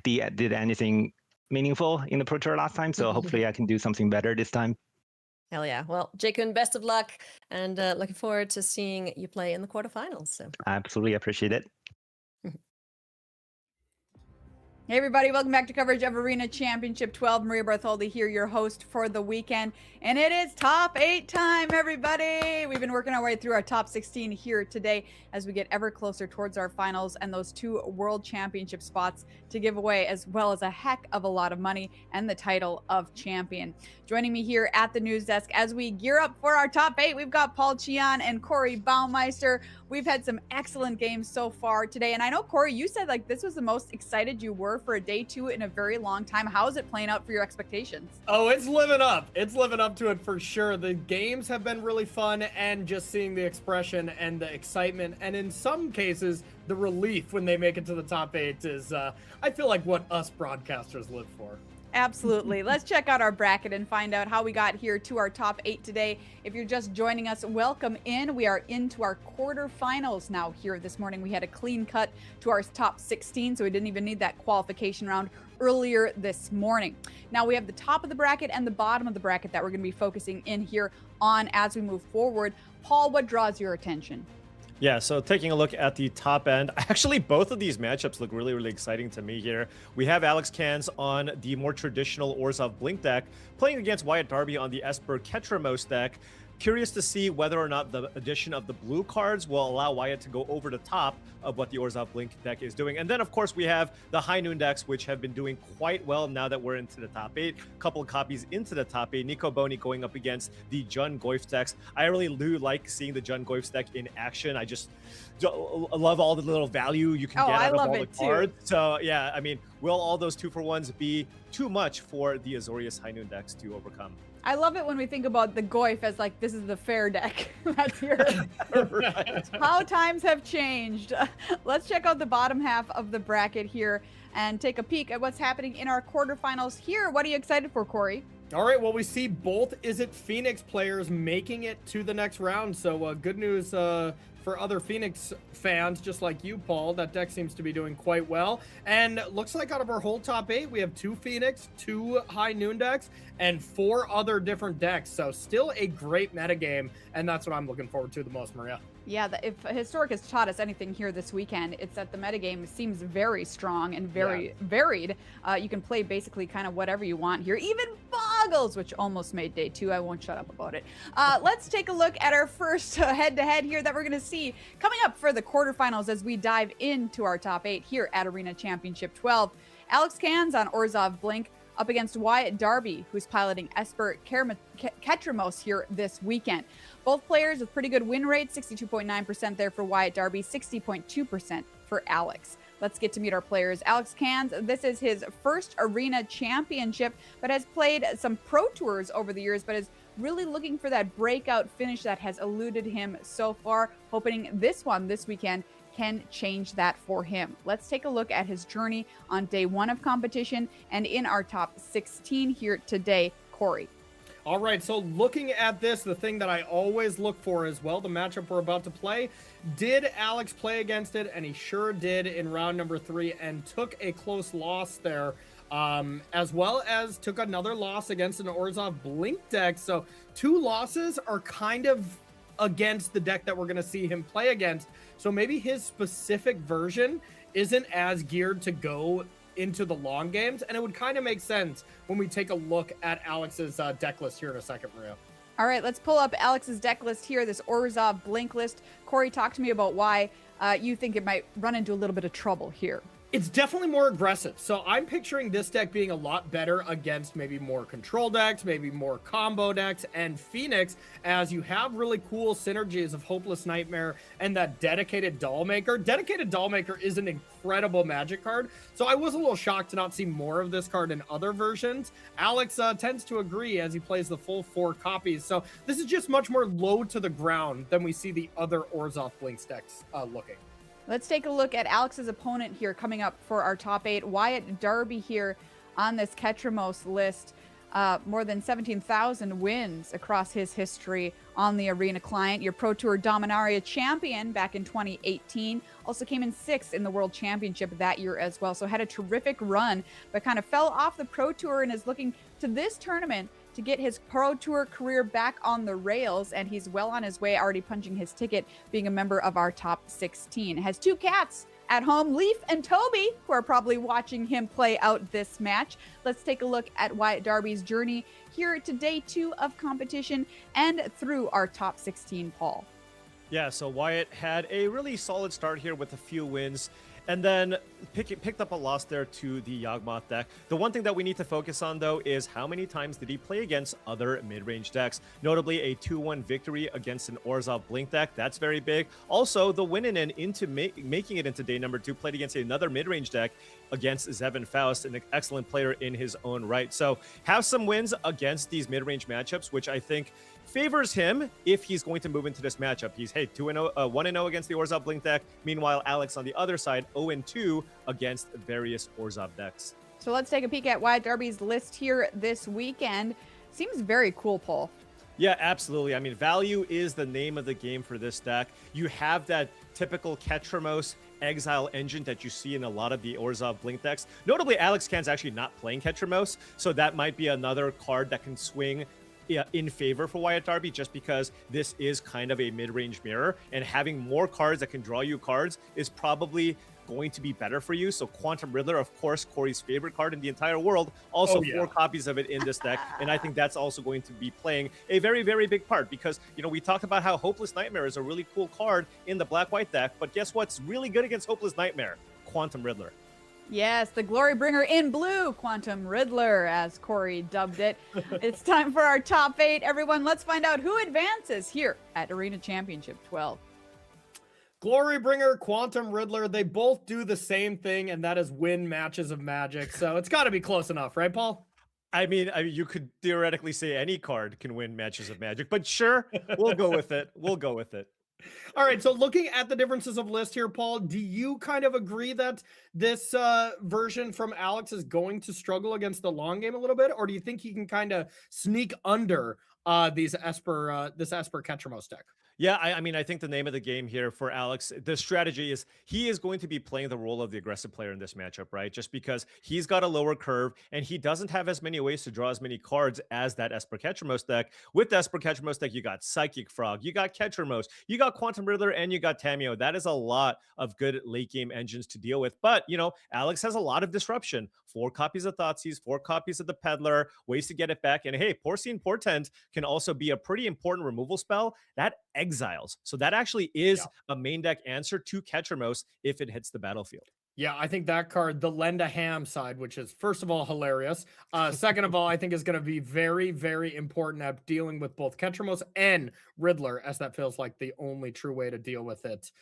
did anything meaningful in the Pro Tour last time. So hopefully I can do something better this time. Hell yeah! Well, Jacob, best of luck, and looking forward to seeing you play in the quarterfinals. So absolutely appreciate it. Hey everybody, welcome back to coverage of Arena Championship 12. Maria Bartholdi here, your host for the weekend. And it is top 8 time, everybody! We've been working our way through our top 16 here today as we get ever closer towards our finals and those 2 World Championship spots to give away, as well as a heck of a lot of money and the title of champion. Joining me here at the news desk as we gear up for our top 8, we've got Paul Chian and Corey Baumeister. We've had some excellent games so far today. And I know, Corey, you said like this was the most excited you were for a day 2 in a very long time. How is it playing out for your expectations? Oh, it's living up. It's living up to it for sure. The games have been really fun, and just seeing the expression and the excitement, and in some cases, the relief when they make it to the top 8 is, I feel like, what us broadcasters live for. Absolutely. Let's check out our bracket and find out how we got here to our top 8 today. If you're just joining us, welcome in. We are into our quarterfinals now here this morning. We had a clean cut to our top 16, so we didn't even need that qualification round earlier this morning. Now we have the top of the bracket and the bottom of the bracket that we're going to be focusing in here on as we move forward. Paul, what draws your attention? Yeah, so taking a look at the top end, actually both of these matchups look really, really exciting to me here. We have Alex Cans on the more traditional Orzhov Blink deck, playing against Wyatt Darby on the Esper Ketramos deck. Curious to see whether or not the addition of the blue cards will allow Wyatt to go over the top of what the Orzhov Blink deck is doing. And then, of course, we have the High Noon decks, which have been doing quite well now that we're into the top 8. A couple of copies into the top 8. Nico Boni going up against the Jun Goif decks. I really do like seeing the Jun Goif deck in action. I just love all the little value you can get out of all the cards. So, yeah, I mean, will all those 2-for-1s be too much for the Azorius High Noon decks to overcome? I love it when we think about the Goif as like, this is the fair deck. That's your how times have changed. Let's check out the bottom half of the bracket here and take a peek at what's happening in our quarterfinals here. What are you excited for, Corey? All right, well, we see both Is It Phoenix players making it to the next round. So good news for other Phoenix fans, just like you, Paul. That deck seems to be doing quite well. And looks like out of our whole top 8, we have 2 Phoenix, 2 High Noon decks, and 4 other different decks. So still a great metagame, and that's what I'm looking forward to the most, Maria. Yeah, if Historic has taught us anything here this weekend, it's that the metagame seems very strong and very varied. You can play basically kind of whatever you want here. Even Boggles, which almost made day 2. I won't shut up about it. Let's take a look at our first head-to-head here that we're going to see coming up for the quarterfinals as we dive into our top 8 here at Arena Championship 12. Alex Cans on Orzhov Blink up against Wyatt Darby, who's piloting Esper Ketramos here this weekend. Both players with pretty good win rates, 62.9% there for Wyatt Darby, 60.2% for Alex. Let's get to meet our players. Alex Cans, this is his first Arena Championship, but has played some Pro Tours over the years, but is really looking for that breakout finish that has eluded him so far, hoping this one this weekend can change that for him. Let's take a look at his journey on day 1 of competition and in our top 16 here today. Corey. All right, so looking at this, the thing that I always look for as well, the matchup we're about to play, did Alex play against it? And he sure did in round number 3 and took a close loss there, as well as took another loss against an Orzhov Blink deck. So 2 losses are kind of against the deck that we're going to see him play against. So maybe his specific version isn't as geared to go into the long games, and it would kind of make sense when we take a look at Alex's deck list here in a second, Maria. All right, let's pull up Alex's deck list here, this Orzhov Blink list. Corey, talk to me about why you think it might run into a little bit of trouble here. It's definitely more aggressive. So I'm picturing this deck being a lot better against maybe more control decks, maybe more combo decks, and Phoenix, as you have really cool synergies of Hopeless Nightmare and that Dedicated Dollmaker. Dedicated Dollmaker is an incredible Magic card, so I was a little shocked to not see more of this card in other versions. Alex tends to agree as he plays the full 4 copies, so this is just much more low to the ground than we see the other Orzhov Blinks decks looking. Let's take a look at Alex's opponent here coming up for our top 8. Wyatt Darby here on this Ketramos list. More than 17,000 wins across his history on the Arena client. Your Pro Tour Dominaria champion back in 2018. Also came in 6th in the World Championship that year as well. So had a terrific run, but kind of fell off the Pro Tour and is looking to this tournament to get his Pro Tour career back on the rails, and he's well on his way, already punching his ticket, being a member of our top 16. Has 2 cats at home, Leaf and Toby, who are probably watching him play out this match. Let's take a look at Wyatt Darby's journey here to day 2 of competition and through our top 16, Paul. Yeah, so Wyatt had a really solid start here with a few wins, and then picked up a loss there to the Yawgmoth deck. The one thing that we need to focus on, though, is how many times did he play against other mid-range decks? Notably, a 2-1 victory against an Orzhov Blink deck. That's very big. Also, the win in and into making it into day number 2, played against another mid-range deck against Zevin Faust, an excellent player in his own right. So have some wins against these mid-range matchups, which I think favors him if he's going to move into this matchup. He's 1-0 against the Orzhov Blink deck. Meanwhile, Alex on the other side, 0-2 against various Orzhov decks. So let's take a peek at Wyatt Darby's list here this weekend. Seems very cool, Paul. Yeah, absolutely. I mean, value is the name of the game for this deck. You have that typical Ketramos exile engine that you see in a lot of the Orzhov Blink decks. Notably, Alex Can's actually not playing Ketramos, so that might be another card that can swing in favor for Wyatt Darby, just because this is kind of a mid-range mirror, and having more cards that can draw you cards is probably going to be better for you. So Quantum Riddler, of course, Corey's favorite card in the entire world, also 4 copies of it in this deck. And I think that's also going to be playing a very, very big part because, you know, we talked about how Hopeless Nightmare is a really cool card in the black-white deck, but guess what's really good against Hopeless Nightmare? Quantum Riddler. Yes, the Glory Bringer in blue, Quantum Riddler, as Corey dubbed it. It's time for our top 8. Everyone, let's find out who advances here at Arena Championship 12. Glory Bringer, Quantum Riddler, they both do the same thing, and that is win matches of Magic. So it's got to be close enough, right, Paul? I mean, you could theoretically say any card can win matches of Magic, but sure, we'll go with it. We'll go with it. All right, so looking at the differences of list here, Paul, do you kind of agree that this version from Alex is going to struggle against the long game a little bit, or do you think he can kind of sneak under this Esper Ketramos deck? Yeah, I mean, I think the name of the game here for Alex, the strategy is he is going to be playing the role of the aggressive player in this matchup, right? Just because he's got a lower curve and he doesn't have as many ways to draw as many cards as that Esper Ketramos deck. With the Esper Ketramos deck, you got Psychic Frog, you got Ketramos, you got Quantum Riddler, and you got Tameo. That is a lot of good late game engines to deal with. But, you know, Alex has a lot of disruption. 4 copies of Thoughtseize, 4 copies of the Peddler, ways to get it back. And hey, Porcine Portent can also be a pretty important removal spell that exiles. So that actually is a main deck answer to Ketramos if it hits the battlefield. Yeah, I think that card, the Lend a Ham side, which is, first of all, hilarious. Second of all, I think is going to be very, very important at dealing with both Ketramos and Riddler, as that feels like the only true way to deal with it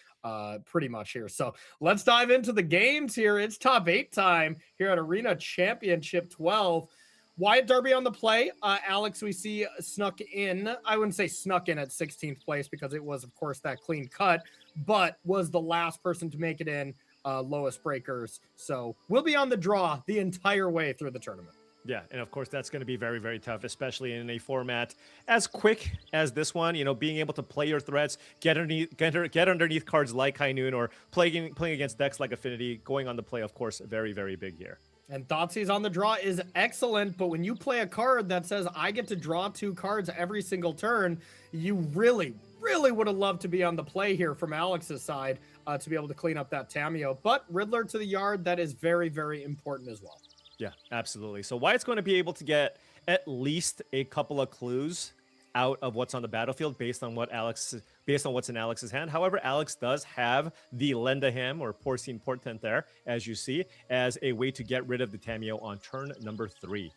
pretty much here. So let's dive into the games here. It's top 8 time here at Arena Championship 12. Wyatt Darby on the play. Alex, we see snuck in. I wouldn't say snuck in at 16th place because it was, of course, that clean cut, but was the last person to make it in lowest breakers. So we'll be on the draw the entire way through the tournament. Yeah, and of course, that's going to be very, very tough, especially in a format as quick as this one. You know, being able to play your threats, get underneath cards like High Noon, or playing against decks like Affinity, going on the play, of course, very, very big here. And Thoughtseize on the draw is excellent, but when you play a card that says, I get to draw 2 cards every single turn, you really, really would have loved to be on the play here from Alex's side to be able to clean up that Tameo. But Riddler to the yard, that is very, very important as well. Yeah, absolutely. So Wyatt's going to be able to get at least a couple of clues out of what's on the battlefield based on what's in Alex's hand. However, Alex does have the Lend a Ham or Porcine Portent there, as you see, as a way to get rid of the Tameo on turn number 3.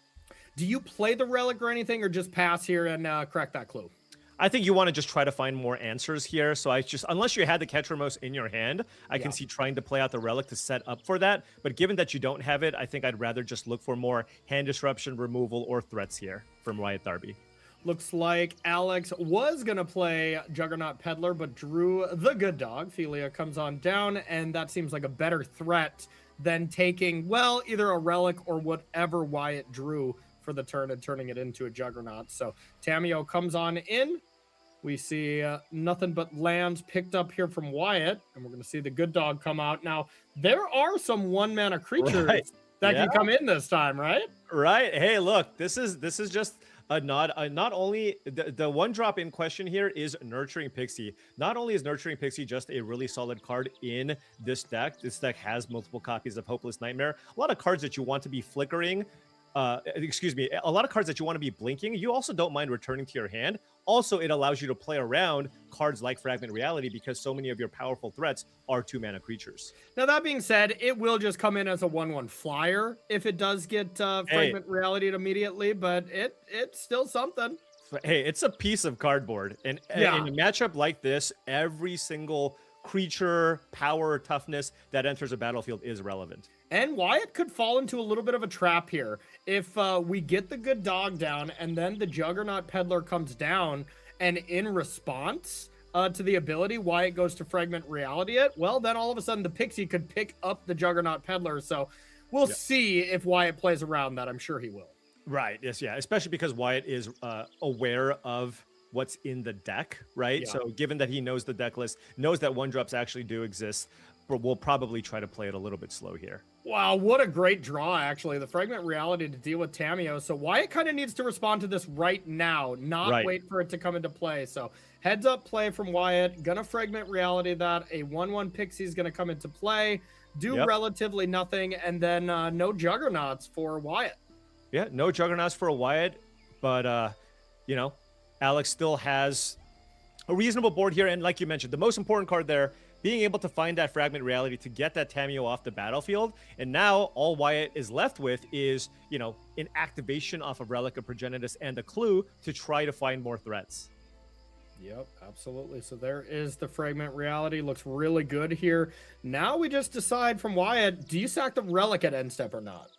Do you play the Relic or anything, or just pass here and crack that clue? I think you want to just try to find more answers here. So unless you had the Ketramos in your hand, I can see trying to play out the Relic to set up for that. But given that you don't have it, I think I'd rather just look for more hand disruption, removal, or threats here from Wyatt Darby. Looks like Alex was going to play Juggernaut Peddler, but drew the good dog. Philia comes on down, and that seems like a better threat than taking, well, either a Relic or whatever Wyatt drew for the turn and turning it into a Juggernaut. So Tameo comes on in. We see nothing but lands picked up here from Wyatt, and we're going to see the good dog come out. Now, there are some 1-mana creatures that can come in this time, right? Right. Hey, look, this is just a nod. Not only the 1-drop in question here is Nurturing Pixie. Not only is Nurturing Pixie just a really solid card in this deck has multiple copies of Hopeless Nightmare. A lot of cards that you want to be flickering. A lot of cards that you want to be blinking, you also don't mind returning to your hand. Also, it allows you to play around cards like Fragment Reality because so many of your powerful threats are 2-mana creatures. Now, that being said, it will just come in as a 1/1 flyer if it does get Fragment Reality immediately, but it's still something. Hey, it's a piece of cardboard. And in a matchup like this, every single creature, power, toughness that enters a battlefield is relevant. And Wyatt could fall into a little bit of a trap here. If we get the good dog down and then the Juggernaut Peddler comes down, and in response to the ability, Wyatt goes to Fragment Reality it, well, then all of a sudden the Pixie could pick up the Juggernaut Peddler. So we'll see if Wyatt plays around that. I'm sure he will. Right. Yes. Yeah. Especially because Wyatt is aware of what's in the deck, right? Yeah. So given that he knows the deck list, knows that 1-drops actually do exist, will probably try to play it a little bit slow here. Wow, what a great draw, actually. The Fragment Reality to deal with Tamio. So Wyatt kind of needs to respond to this right now, not wait for it to come into play. So heads up play from Wyatt. Gonna Fragment Reality that. A 1-1 Pixie is going to come into play. Do relatively nothing. And then no Juggernauts for Wyatt. Yeah, no Juggernauts for a Wyatt. But, you know, Alex still has a reasonable board here. And like you mentioned, the most important card there, being able to find that Fragment Reality to get that Tamio off the battlefield. And now all Wyatt is left with is, you know, an activation off of Relic of Progenitus and a clue to try to find more threats. Yep, absolutely. So there is the Fragment Reality. Looks really good here. Now we just decide from Wyatt, do you sack the Relic at end step or not?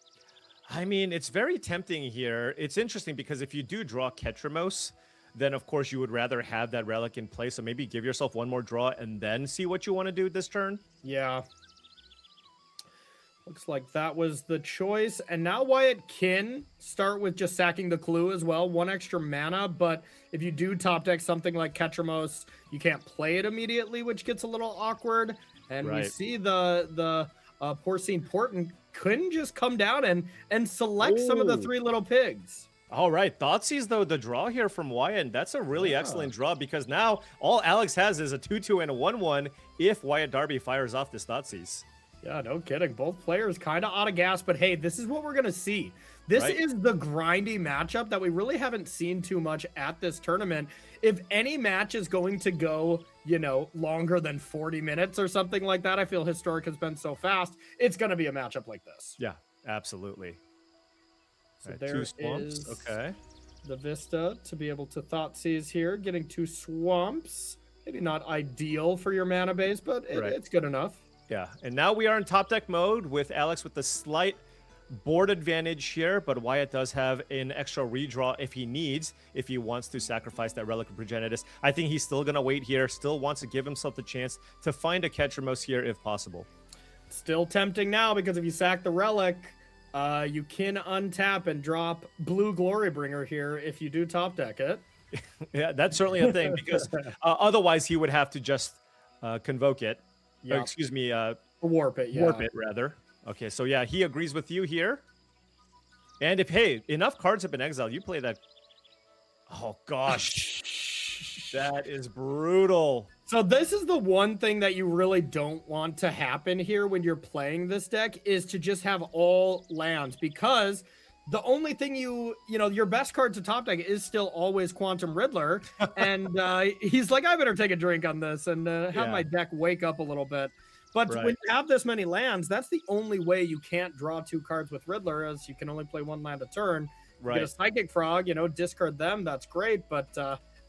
I mean, it's very tempting here. It's interesting because if you do draw Ketramos, then of course you would rather have that Relic in place. So maybe give yourself one more draw and then see what you want to do this turn. Yeah. Looks like that was the choice. And now Wyatt can start with just sacking the clue as well. 1 extra mana, but if you do top deck something like Ketramos, you can't play it immediately, which gets a little awkward. And we see the Porcine Portent couldn't just come down and select some of the 3 little pigs. All right, Thoughtseize, though, the draw here from Wyatt, that's a really excellent draw because now all Alex has is a 2-2 and a 1-1 if Wyatt Darby fires off this Thoughtseize. Yeah, no kidding. Both players kind of out of gas, but hey, this is what we're going to see. This is the grindy matchup that we really haven't seen too much at this tournament. If any match is going to go, you know, longer than 40 minutes or something like that, I feel Historic has been so fast, it's going to be a matchup like this. Yeah, absolutely. So right, there 2 swamps. is Okay. the Vista to be able to Thoughtseize here, getting 2 swamps. Maybe not ideal for your mana base, but it's good enough. Yeah, and now we are in top deck mode with Alex with the slight board advantage here, but Wyatt does have an extra redraw if he needs, if he wants to sacrifice that Relic of Progenitus. I think he's still going to wait here, still wants to give himself the chance to find a Ketramos here if possible. Still tempting now because if you sack the Relic, you can untap and drop Blue Glorybringer here if you do top deck it. Yeah, that's certainly a thing because otherwise he would have to just convoke it. Or, excuse me, warp it. Yeah. Warp it, rather. Okay, so yeah, he agrees with you here. And if, hey, enough cards have been exiled, you play that. Oh, gosh. That is brutal. So this is the one thing that you really don't want to happen here when you're playing this deck is to just have all lands because the only thing you know, your best card to top deck is still always Quantum Riddler. And he's like, I better take a drink on this and have my deck wake up a little bit. But when you have this many lands, that's the only way you can't draw 2 cards with Riddler, as you can only play 1 land a turn. You get a Psychic Frog, you know, discard them. That's great. But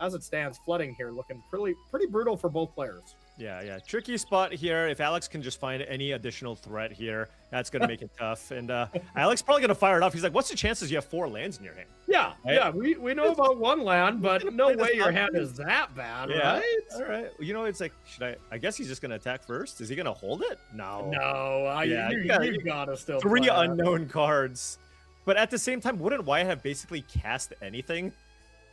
as it stands, flooding here looking pretty brutal for both players. Yeah. Tricky spot here. If Alex can just find any additional threat here, that's going to make it tough. And Alex probably going to fire it off. He's like, what's the chances you have 4 lands in your hand? Yeah, right? We know about 1 land, but no way your hand is that bad, right? All right. You know, it's like, I guess he's just going to attack first. Is he going to hold it? No. No, you gotta still 3 play unknown cards. But at the same time, wouldn't Wyatt have basically cast anything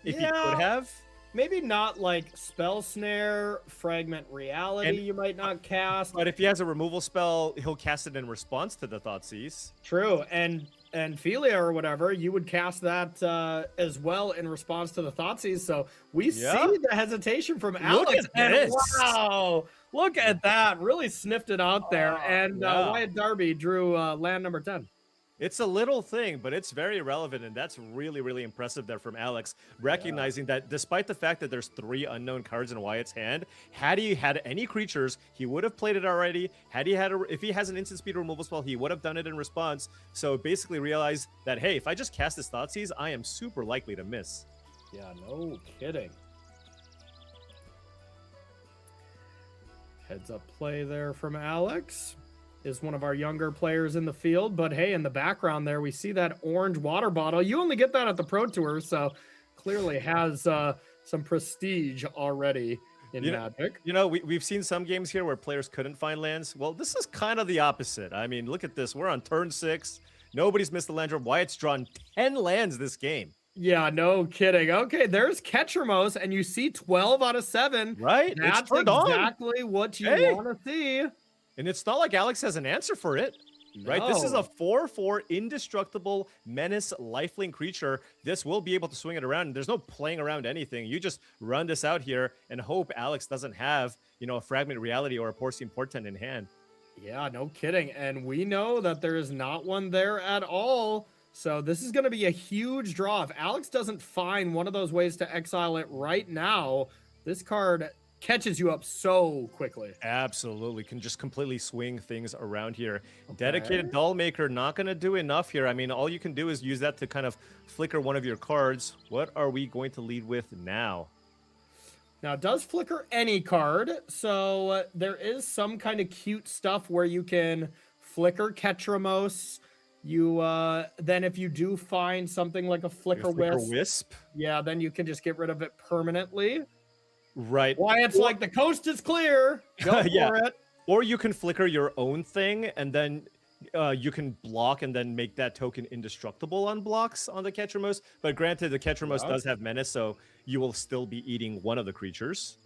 if he could have? Maybe not like Spell Snare, Fragment Reality, you might not cast. But if he has a removal spell, he'll cast it in response to the Thoughtseize. True, and Philia or whatever, you would cast that as well in response to the Thoughtseize. So we see the hesitation from Alex. Look at this. Wow, look at that. Really sniffed it out there. And Wyatt Darby drew land number 10. It's a little thing, but it's very relevant, and that's really, really impressive there from Alex, recognizing that despite the fact that there's 3 unknown cards in Wyatt's hand, had he had any creatures, he would have played it already. Had he had if he has an instant speed removal spell, he would have done it in response. So basically realize that, hey, if I just cast this Thoughtseize, I am super likely to miss. Yeah, no kidding. Heads up play there from Alex. Is one of our younger players in the field, but hey, in the background there, we see that orange water bottle. You only get that at the Pro Tour, so clearly has some prestige already in Magic. You know, we've seen some games here where players couldn't find lands. Well, this is kind of the opposite. I mean, look at this. We're on turn 6. Nobody's missed the land drop. Wyatt's drawn 10 lands this game. Yeah, no kidding. Okay, there's Ketramos, and you see 12 out of 7. Right? That's exactly what you want to see. And it's not like Alex has an answer for it. Right, this is a 4/4 indestructible menace lifelink creature. This will be able to swing it around. There's no playing around anything. You just run this out here and hope Alex doesn't have, a fragment reality or a porcine portent in hand. Yeah, no kidding. And we know that there is not one there at all. So this is going to be a huge draw. If Alex doesn't find one of those ways to exile it right now, this card catches you up so quickly. Absolutely. Can just completely swing things around here. Dedicated Doll Maker not going to do enough here. I mean, all you can do is use that to kind of flicker one of your cards. What are we going to lead with now? Now, it does flicker any card, so there is some kind of cute stuff where you can flicker Ketramos. Then if you do find something like a Flicker Wisp, yeah, then you can just get rid of it permanently. Right. Why it's like the coast is clear. Go for it. Or you can flicker your own thing, and then you can block and then make that token indestructible on blocks on the Ketramos. But granted, the Ketramos does have menace, so you will still be eating one of the creatures.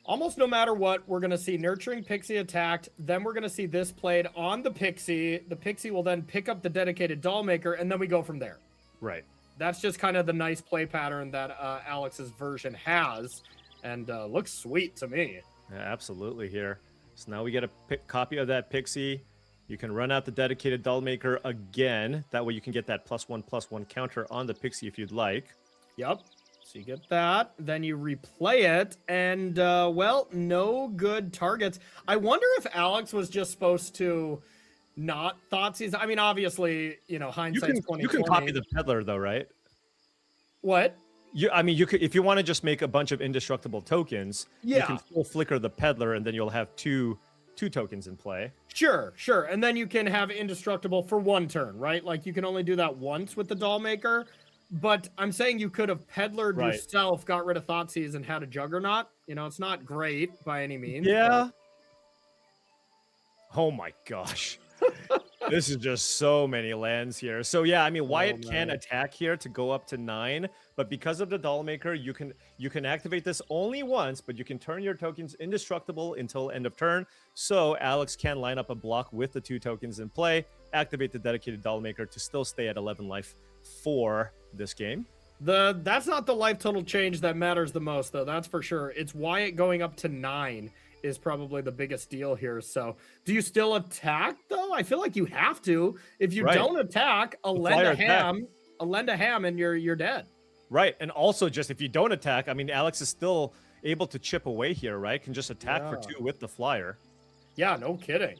Almost no matter what, we're going to see Nurturing Pixie attacked. Then we're going to see this played on the Pixie. The Pixie will then pick up the Dedicated Doll Maker, and then we go from there. Right. That's just kind of the nice play pattern that Alex's version has. And looks sweet to me. Yeah, absolutely here. So now we get a copy of that Pixie. You can run out the Dedicated Doll Maker again. That way you can get that +1/+1 counter on the Pixie if you'd like. Yep. So you get that. Then you replay it. And, well, no good targets. I wonder if Alex was just supposed to not Thoughtseize. I mean, obviously, hindsight's 2020. You can copy the Peddler, though, right? What? You could, if you want to just make a bunch of indestructible tokens, you can still flicker the Peddler, and then you'll have two tokens in play. Sure. And then you can have indestructible for one turn, right? Like you can only do that once with the Doll Maker. But I'm saying you could have Peddlered yourself, got rid of Thoughtseize, and had a Juggernaut. It's not great by any means. Yeah. Oh my gosh. This is just so many lands here. So yeah, I mean, Wyatt can attack here to go up to 9, but because of the Doll Maker, you can activate this only once, but you can turn your tokens indestructible until end of turn. So Alex can line up a block with the 2 tokens in play, activate the Dedicated Doll Maker to still stay at 11 life for this game. That's not the life total change that matters the most, though. That's for sure. It's Wyatt going up to 9 is probably the biggest deal here. So do you still attack, though? I feel like you have to. If you don't attack, lend a ham and you're dead. Right. And also, just if you don't attack, I mean, Alex is still able to chip away here, right? Can just attack for 2 with the flyer. Yeah, no kidding.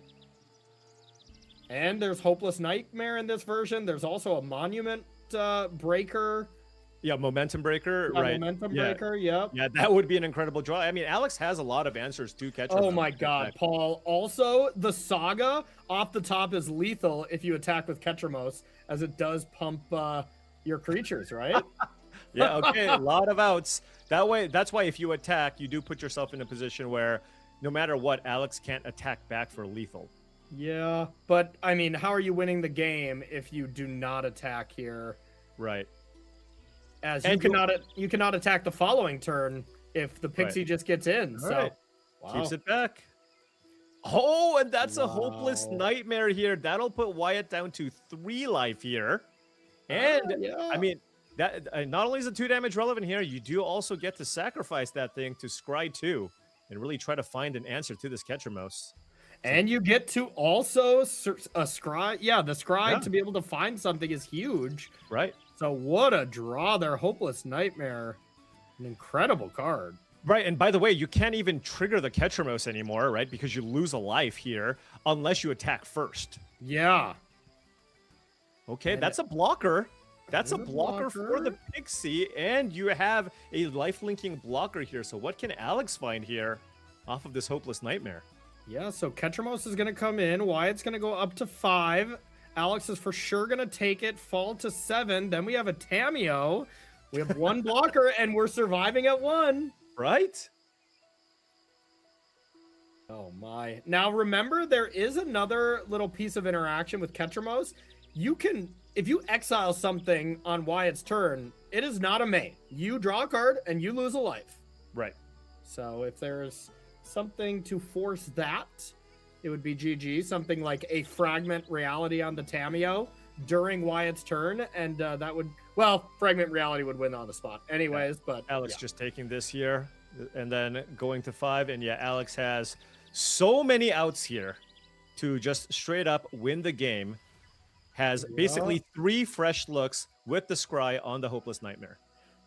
And there's Hopeless Nightmare in this version. There's also a Monument Breaker. Yeah, Momentum Breaker, right? Momentum Breaker, yep. Yeah, that would be an incredible draw. I mean, Alex has a lot of answers to catch. Oh my God, Paul. Also, the Saga off the top is lethal if you attack with Ketramos, as it does pump your creatures, right? Yeah, okay, a lot of outs. That's why if you attack, you do put yourself in a position where no matter what, Alex can't attack back for lethal. Yeah, but I mean, how are you winning the game if you do not attack here? Right. As you cannot attack the following turn if the Pixie just gets in. So keeps it back. Oh, and that's a Hopeless Nightmare here. That'll put Wyatt down to 3 life here. And I mean, that not only is the 2 damage relevant here, you do also get to sacrifice that thing to scry 2 and really try to find an answer to this Ketramos. And you get to also scry. Yeah, the scry to be able to find something is huge. Right. So what a draw there. Hopeless Nightmare. An incredible card. Right, and by the way, you can't even trigger the Ketramos anymore, right? Because you lose a life here unless you attack first. Yeah. Okay, that's a blocker. That's a blocker for the Pixie, and you have a life-linking blocker here. So what can Alex find here off of this Hopeless Nightmare? Yeah, so Ketramos is going to come in. Wyatt's going to go up to 5. Alex is for sure going to take it, fall to 7. Then we have a Tameo. We have 1 blocker, and we're surviving at 1. Right? Oh, my. Now, remember, there is another little piece of interaction with Ketramos. You can, if you exile something on Wyatt's turn, it is not a main. You draw a card, and you lose a life. Right. So if there's something to force that, it would be GG. Something like a fragment reality on the Tameo during Wyatt's turn, and that would, well, fragment reality would win on the spot anyways. But Alex just taking this here and then going to 5, and yeah, Alex has so many outs here to just straight up win the game. Has basically 3 fresh looks with the Scry on the Hopeless Nightmare.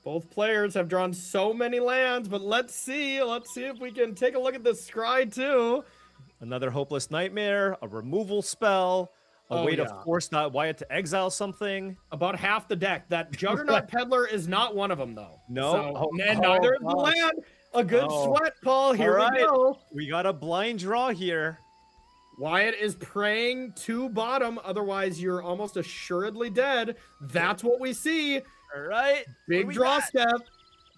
Both players have drawn so many lands, but let's see if we can take a look at the Scry too. Another Hopeless Nightmare, a removal spell, a way to force Wyatt to exile something. About half the deck. That Juggernaut Peddler is not one of them, though. No. So, neither is the land. A good sweat, Paul. Here we go. We got a blind draw here. Wyatt is praying to bottom. Otherwise, you're almost assuredly dead. That's what we see. All right. Big draw step.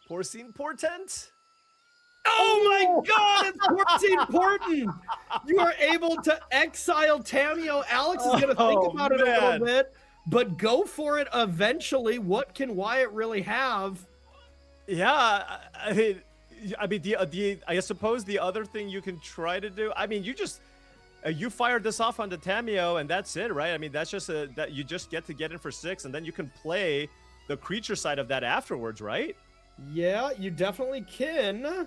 Porcine Portent. Oh my God, it's Porcine Portent. You are able to exile Tameo. Alex is going to think about it a little bit, but go for it eventually. What can Wyatt really have? Yeah, I mean, I suppose the other thing you can try to do, I mean, you fired this off onto Tameo, and that's it, right? I mean, that's just that you just get in for 6, and then you can play the creature side of that afterwards, right? Yeah, you definitely can.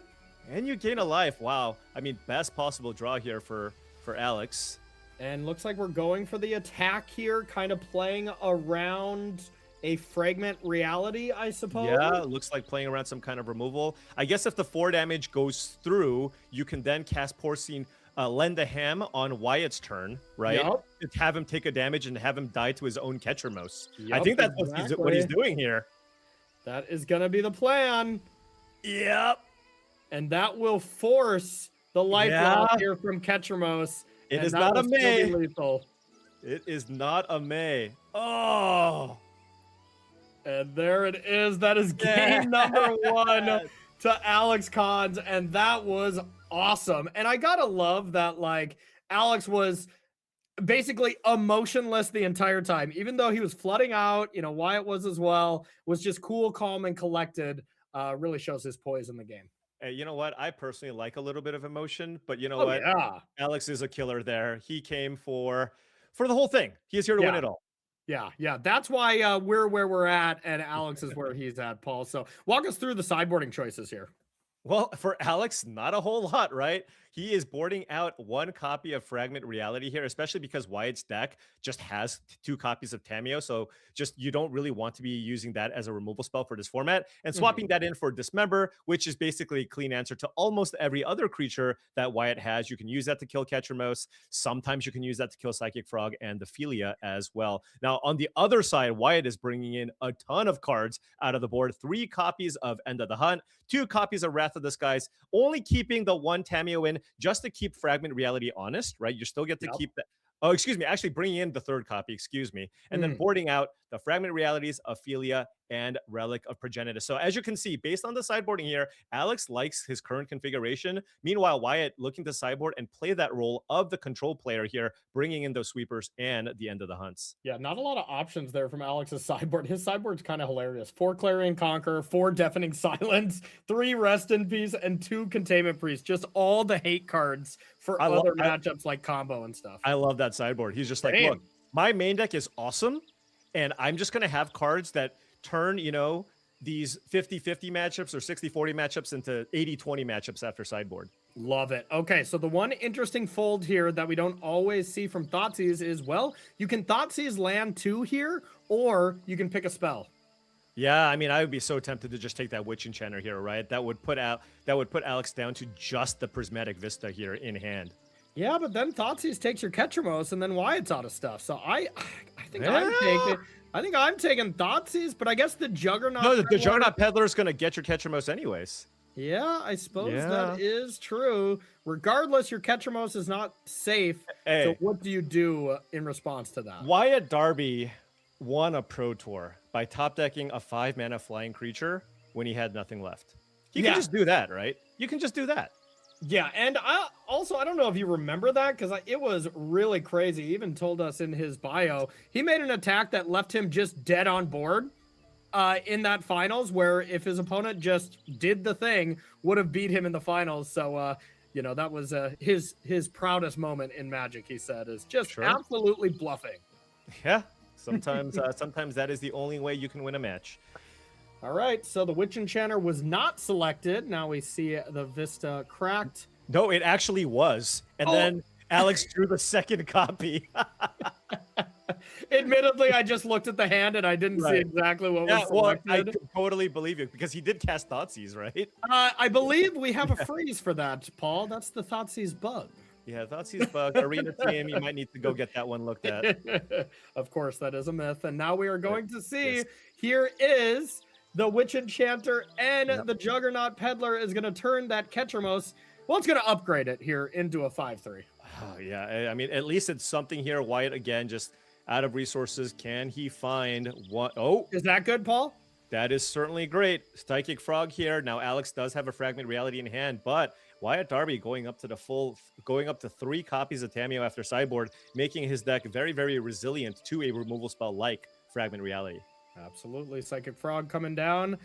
And you gain a life. Wow. I mean, best possible draw here for Alex. And looks like we're going for the attack here, kind of playing around a fragment reality, I suppose. Yeah, it looks like playing around some kind of removal. I guess if the 4 damage goes through, you can then cast Porcine Lend a Ham on Wyatt's turn, right? Yep. To have him take a damage and have him die to his own Ketchermos. Yep, I think that's what he's doing here. That is going to be the plan. Yep. And that will force the life loss here from Ketchermos. It is not a May. It is not a May. Oh. And there it is. That is game number 1 to Alex Cons. And that was awesome. And I gotta love that, like, Alex was basically emotionless the entire time. Even though he was flooding out, you know, Wyatt was as well, was just cool, calm, and collected. Really shows his poise in the game. Hey, you know what? I personally like a little bit of emotion, but you know what? Yeah. Alex is a killer there. He came for the whole thing. He is here to win it all. Yeah. That's why we're where we're at, and Alex is where he's at, Paul. So walk us through the sideboarding choices here. Well, for Alex, not a whole lot, right? He is boarding out 1 copy of Fragment Reality here, especially because Wyatt's deck just has 2 copies of Tameo. So just you don't really want to be using that as a removal spell for this format. And swapping that in for Dismember, which is basically a clean answer to almost every other creature that Wyatt has. You can use that to kill Ketchermos. Sometimes you can use that to kill Psychic Frog and the Philia as well. Now, on the other side, Wyatt is bringing in a ton of cards out of the board. 3 copies of End of the Hunt, 2 copies of Wrath of the Skies, only keeping the 1 Tameo in just to keep Fragment Reality honest, right? You still get to keep that. Oh, excuse me. Actually bringing in the 3rd copy, excuse me. And then boarding out the Fragment Realities of Philia and Relic of Progenitus. So as you can see, based on the sideboarding here, Alex likes his current configuration. Meanwhile, Wyatt looking to sideboard and play that role of the control player here, bringing in those sweepers and the End of the Hunts. Yeah, not a lot of options there from Alex's sideboard. His sideboard's kind of hilarious. 4 Clarion Conqueror, 4 Deafening Silence, 3 Rest in Peace, and 2 Containment Priest. Just all the hate cards for other matchups like combo and stuff. I love that sideboard. He's just like, look, my main deck is awesome, and I'm just going to have cards that turn, you know, these 50-50 matchups or 60-40 matchups into 80-20 matchups after sideboard. Love it. Okay, so the one interesting fold here that we don't always see from Thoughtseize is, well, you can Thoughtseize land 2 here, or you can pick a spell. Yeah, I mean, I would be so tempted to just take that Witch Enchanter here, right? That would put Alex down to just the Prismatic Vista here in hand. Yeah, but then Thoughtseize takes your Ketchermos, and then Wyatt's out of stuff. So I think I'm taking Thoughtseize, but I guess the Juggernaut. No, the Juggernaut Peddler is going to get your Ketchermos anyways. Yeah, I suppose that is true. Regardless, your Ketchermos is not safe. Hey. So what do you do in response to that? Wyatt Darby won a Pro Tour by top decking a 5-mana flying creature when he had nothing left. You can just do that, right? You can just do that. Yeah, and I don't know if you remember that, because it was really crazy. He even told us in his bio, he made an attack that left him just dead on board in that finals, where if his opponent just did the thing, would have beat him in the finals. So You know, that was his proudest moment in Magic, he said, is just absolutely bluffing. Yeah, sometimes sometimes that is the only way you can win a match. All right, so the Witch Enchanter was not selected. Now we see the Vista cracked. No, it actually was. And then Alex drew the second copy. Admittedly, I just looked at the hand and I didn't see exactly what was selected. Well, I totally believe you because he did cast Thoughtseize, right? I believe we have a freeze for that, Paul. That's the Thoughtseize bug. Yeah, Thougeize bug. Arena team, you might need to go get that one looked at. Of course, that is a myth. And now we are going to see, here is the Witch Enchanter, and the Juggernaut Peddler is going to turn that Ketchermos. Well, it's going to upgrade it here into a 5-3. Oh, yeah, I mean, at least it's something here. Wyatt, again, just out of resources. Can he find one? Oh, is that good, Paul? That is certainly great. Psychic Frog here. Now, Alex does have a Fragment Reality in hand, but Wyatt Darby going up to 3 copies of Tamiyo after sideboard, making his deck very, very resilient to a removal spell like Fragment Reality. Absolutely. Psychic Frog coming down.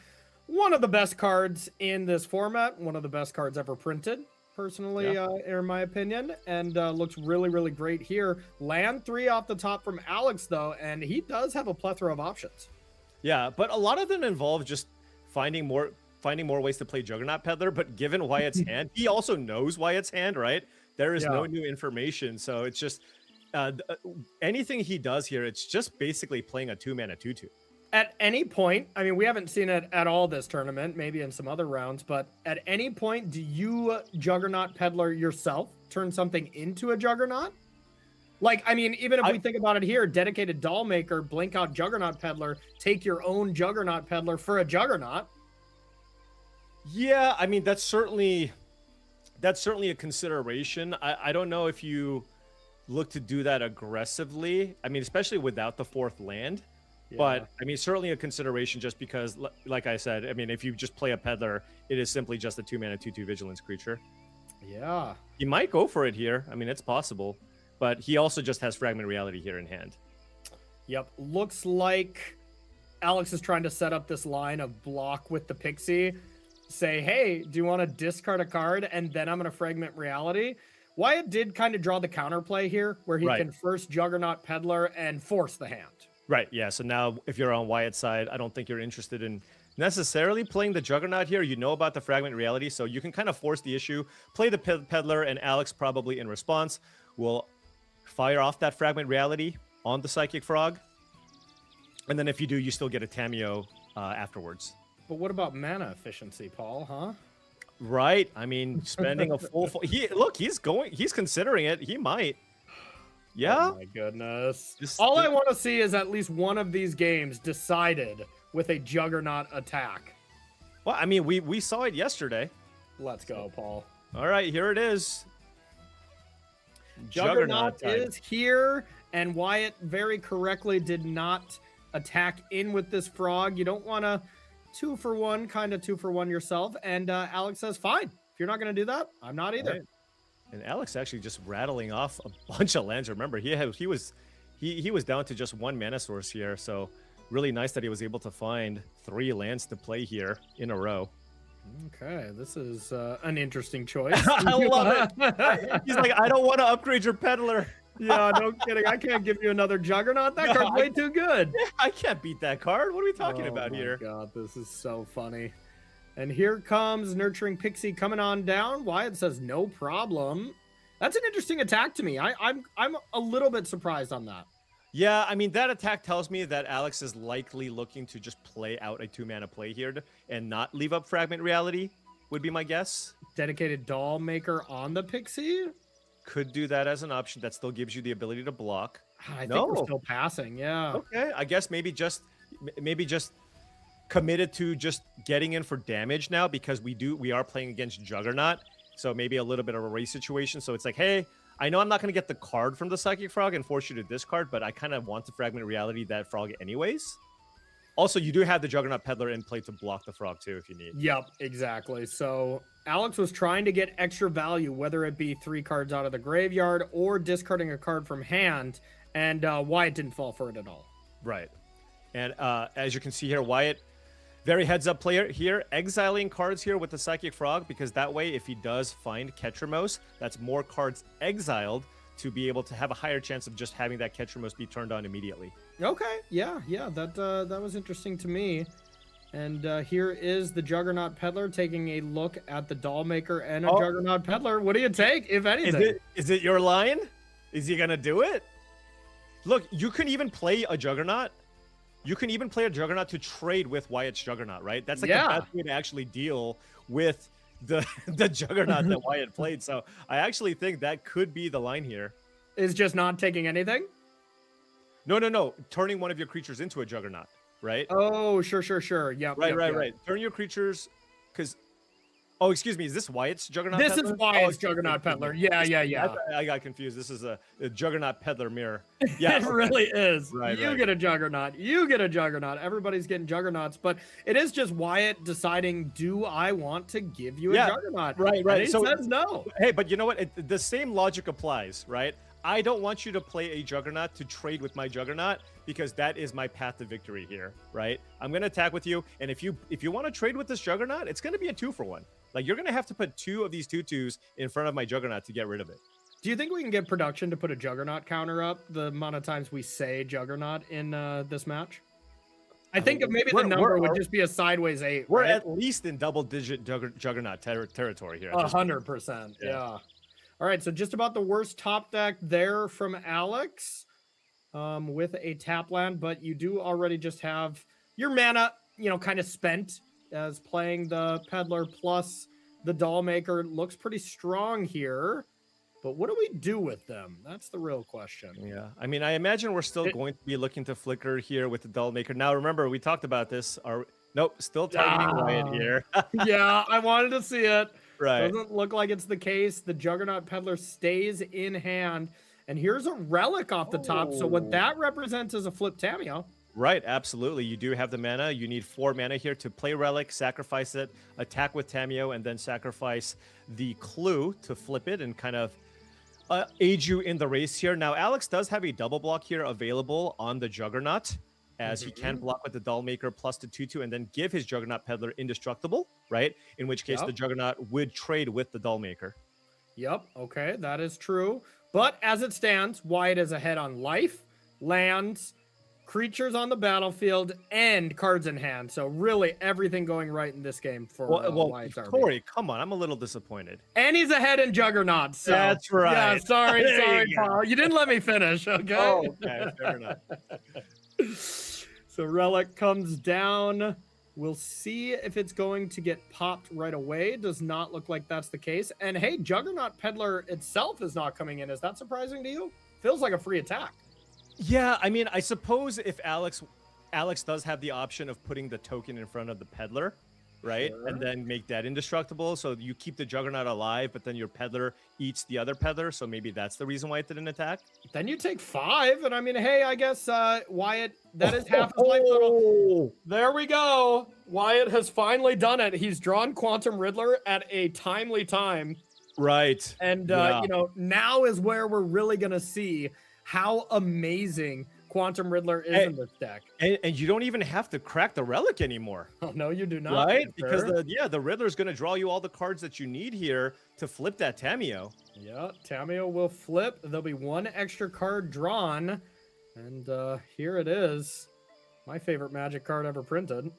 One of the best cards in this format. One of the best cards ever printed, personally, in my opinion. And looks really, really great here. Land 3 off the top from Alex, though, and he does have a plethora of options. Yeah, but a lot of them involve just finding more ways to play Juggernaut Peddler. But given Wyatt's hand, he also knows Wyatt's hand, right? There is no new information. So it's just anything he does here, it's just basically playing a 2-mana 2/2. At any point, I mean, we haven't seen it at all this tournament, maybe in some other rounds, but at any point, do you Juggernaut Peddler yourself turn something into a Juggernaut? Like, I mean, even if we think about it here, dedicated doll maker, blink out Juggernaut Peddler, take your own Juggernaut Peddler for a Juggernaut. Yeah, I mean, that's certainly a consideration. I don't know if you look to do that aggressively. I mean, especially without the 4th land. Yeah. But, I mean, certainly a consideration just because, like I said, I mean, if you just play a Peddler, it is simply just a 2-mana 2/2 Vigilance creature. Yeah. He might go for it here. I mean, it's possible. But he also just has Fragment Reality here in hand. Yep. Looks like Alex is trying to set up this line of block with the Pixie. Say, hey, do you want to discard a card and then I'm going to Fragment Reality? Wyatt did kind of draw the counterplay here where he can first Juggernaut Peddler and force the hand. Right, yeah. So now if you're on Wyatt's side, I don't think you're interested in necessarily playing the Juggernaut here. You know about the Fragment Reality, so you can kind of force the issue, play the Peddler, and Alex probably in response will fire off that Fragment Reality on the Psychic Frog. And then if you do, you still get a Tamiyo afterwards. But what about mana efficiency, Paul, huh? Right. I mean, spending a full... he's considering it. He might. Yeah. Oh my goodness. All I want to see is at least one of these games decided with a Juggernaut attack. Well, I mean, we saw it yesterday. Let's go, Paul. All right, here it is. Juggernaut is here, and Wyatt very correctly did not attack in with this frog. You don't want to 2-for-1, kind of 2-for-1 yourself. And Alex says, fine. If you're not going to do that, I'm not either. Right. And Alex actually just rattling off a bunch of lands. Remember, he was down to just 1 mana source here, so really nice that he was able to find 3 lands to play here in a row. Okay, this is an interesting choice. I love it. He's like, I don't want to upgrade your Peddler. Yeah, no kidding. I can't give you another Juggernaut. That card's way too good. I can't beat that card. What are we talking about here? Oh my god, this is so funny. And here comes Nurturing Pixie coming on down. Wyatt says, no problem. That's an interesting attack to me. I'm a little bit surprised on that. Yeah, I mean, that attack tells me that Alex is likely looking to just play out a 2-mana play here and not leave up Fragment Reality, would be my guess. Dedicated doll maker on the Pixie? Could do that as an option. That still gives you the ability to block. I think we're still passing, yeah. Okay, I guess maybe just committed to just getting in for damage now because we are playing against Juggernaut, so maybe a little bit of a race situation. So it's like, hey, I know I'm not going to get the card from the Psychic Frog and force you to discard, but I kind of want to Fragment Reality that frog anyways. Also, you do have the Juggernaut Peddler in play to block the frog too if you need. Yep, exactly. So Alex was trying to get extra value, whether it be 3 cards out of the graveyard or discarding a card from hand, and Wyatt didn't fall for it at all. Right. And as you can see here, Wyatt Very heads up player here, exiling cards here with the Psychic Frog, because that way, if he does find Ketramos, that's more cards exiled to be able to have a higher chance of just having that Ketramos be turned on immediately. Okay, yeah, that was interesting to me. And here is the Juggernaut Peddler taking a look at the Doll Maker and a Juggernaut Peddler. What do you take, if anything? Is it your line? Is he gonna do it? Look, you can even play a Juggernaut. You can even play a Juggernaut to trade with Wyatt's Juggernaut, right? That's like the best way to actually deal with the Juggernaut that Wyatt played. So I actually think that could be the line here. Is just not taking anything? No. Turning one of your creatures into a Juggernaut, right? Oh, sure. Yep. Right. Turn your creatures, because... Oh, excuse me. Is this Wyatt's Juggernaut This Peddler? is Wyatt's Juggernaut Peddler. Yeah. I got confused. This is a Juggernaut Peddler mirror. Yeah, It really is. Right. Get a Juggernaut. You get a Juggernaut. Everybody's getting Juggernauts, but it is just Wyatt deciding, do I want to give you a Juggernaut? Right. And he says no. Hey, but you know what? The same logic applies, right? I don't want you to play a Juggernaut to trade with my Juggernaut, because that is my path to victory here, right? I'm going to attack with you, and if you want to trade with this Juggernaut, it's going to be a 2-for-1. Like, you're going to have to put 2 of these 2/2s in front of my Juggernaut to get rid of it. Do you think we can get production to put a Juggernaut counter up the amount of times we say Juggernaut in this match? I think maybe the number would just be a sideways 8. We're right? at least in double-digit Juggernaut territory here. 100%. Yeah. All right, so just about the worst top deck there from Alex with a tap land, but you do already just have your mana, kind of spent, as playing the Peddler plus the Doll Maker looks pretty strong here. But what do we do with them? That's the real question. Yeah, I mean, I imagine we're still going to be looking to flicker here with the Doll Maker. Now, remember, we talked about this. Nope, still targeting Wyatt here. Yeah, I wanted to see it. Right. Doesn't look like it's the case. The Juggernaut Peddler stays in hand. And here's a relic off the top. So what that represents is a flip Tameo. Right, absolutely. You do have the mana. You need 4 mana here to play Relic, sacrifice it, attack with Tameo, and then sacrifice the Clue to flip it and kind of aid you in the race here. Now, Alex does have a double block here available on the Juggernaut, as he can block with the Doll Maker plus the 2/2 and then give his Juggernaut Peddler indestructible, right? In which case the Juggernaut would trade with the Doll Maker. Yep, okay, that is true. But as it stands, Wyatt is ahead on life, lands, creatures on the battlefield, and cards in hand. So really everything going right in this game for Wyatt's army. Corey, come on. I'm a little disappointed. And he's ahead in Juggernaut. So. That's right. Yeah, sorry, There you go. Paul. You didn't let me finish, okay? Oh, okay, fair enough. So Relic comes down. We'll see if it's going to get popped right away. Does not look like that's the case. And hey, Juggernaut Peddler itself is not coming in. Is that surprising to you? Feels like a free attack. Yeah, I mean, I suppose if Alex does have the option of putting the token in front of the Peddler, right? Sure. And then make that indestructible. So you keep the Juggernaut alive, but then your Peddler eats the other Peddler. So maybe that's the reason why it didn't attack. Then you take 5. And I mean, hey, I guess Wyatt, that is half his life total. There we go. Wyatt has finally done it. He's drawn Quantum Riddler at a timely time. Right. And, now is where we're really going to see how amazing Quantum Riddler is in this deck. And you don't even have to crack the Relic anymore. Oh, no, you do not. Right? Because the Riddler's going to draw you all the cards that you need here to flip that Tameo. Yeah, Tameo will flip. There'll be 1 extra card drawn. And here it is. My favorite Magic card ever printed.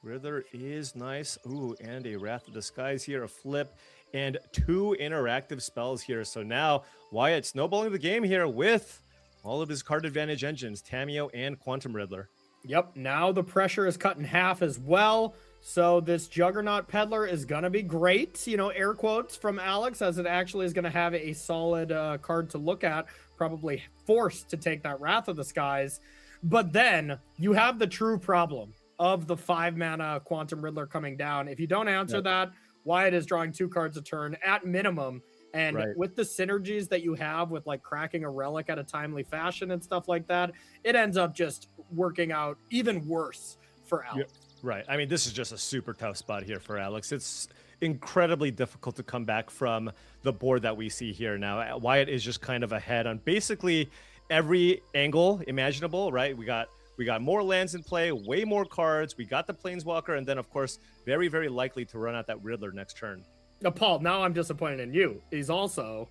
Riddler is nice. Ooh, and a Wrath of the Skies here, a flip, and 2 interactive spells here. So now Wyatt snowballing the game here with all of his card advantage engines, Tameo and Quantum Riddler. Yep, now the pressure is cut in half as well. So this Juggernaut Peddler is going to be great, air quotes from Alex, as it actually is going to have a solid card to look at, probably forced to take that Wrath of the Skies. But then you have the true problem of the 5 mana Quantum Riddler coming down. If you don't answer that, Wyatt is drawing 2 cards a turn at minimum. And with the synergies that you have with like cracking a Relic at a timely fashion and stuff like that, it ends up just working out even worse for Alex. Right. I mean, this is just a super tough spot here for Alex. It's incredibly difficult to come back from the board that we see here now. Wyatt is just kind of ahead on basically every angle imaginable, right? We got We got more lands in play, way more cards. We got the Planeswalker, and then, of course, very, very likely to run out that Riddler next turn. Now, Paul, now I'm disappointed in you. He's also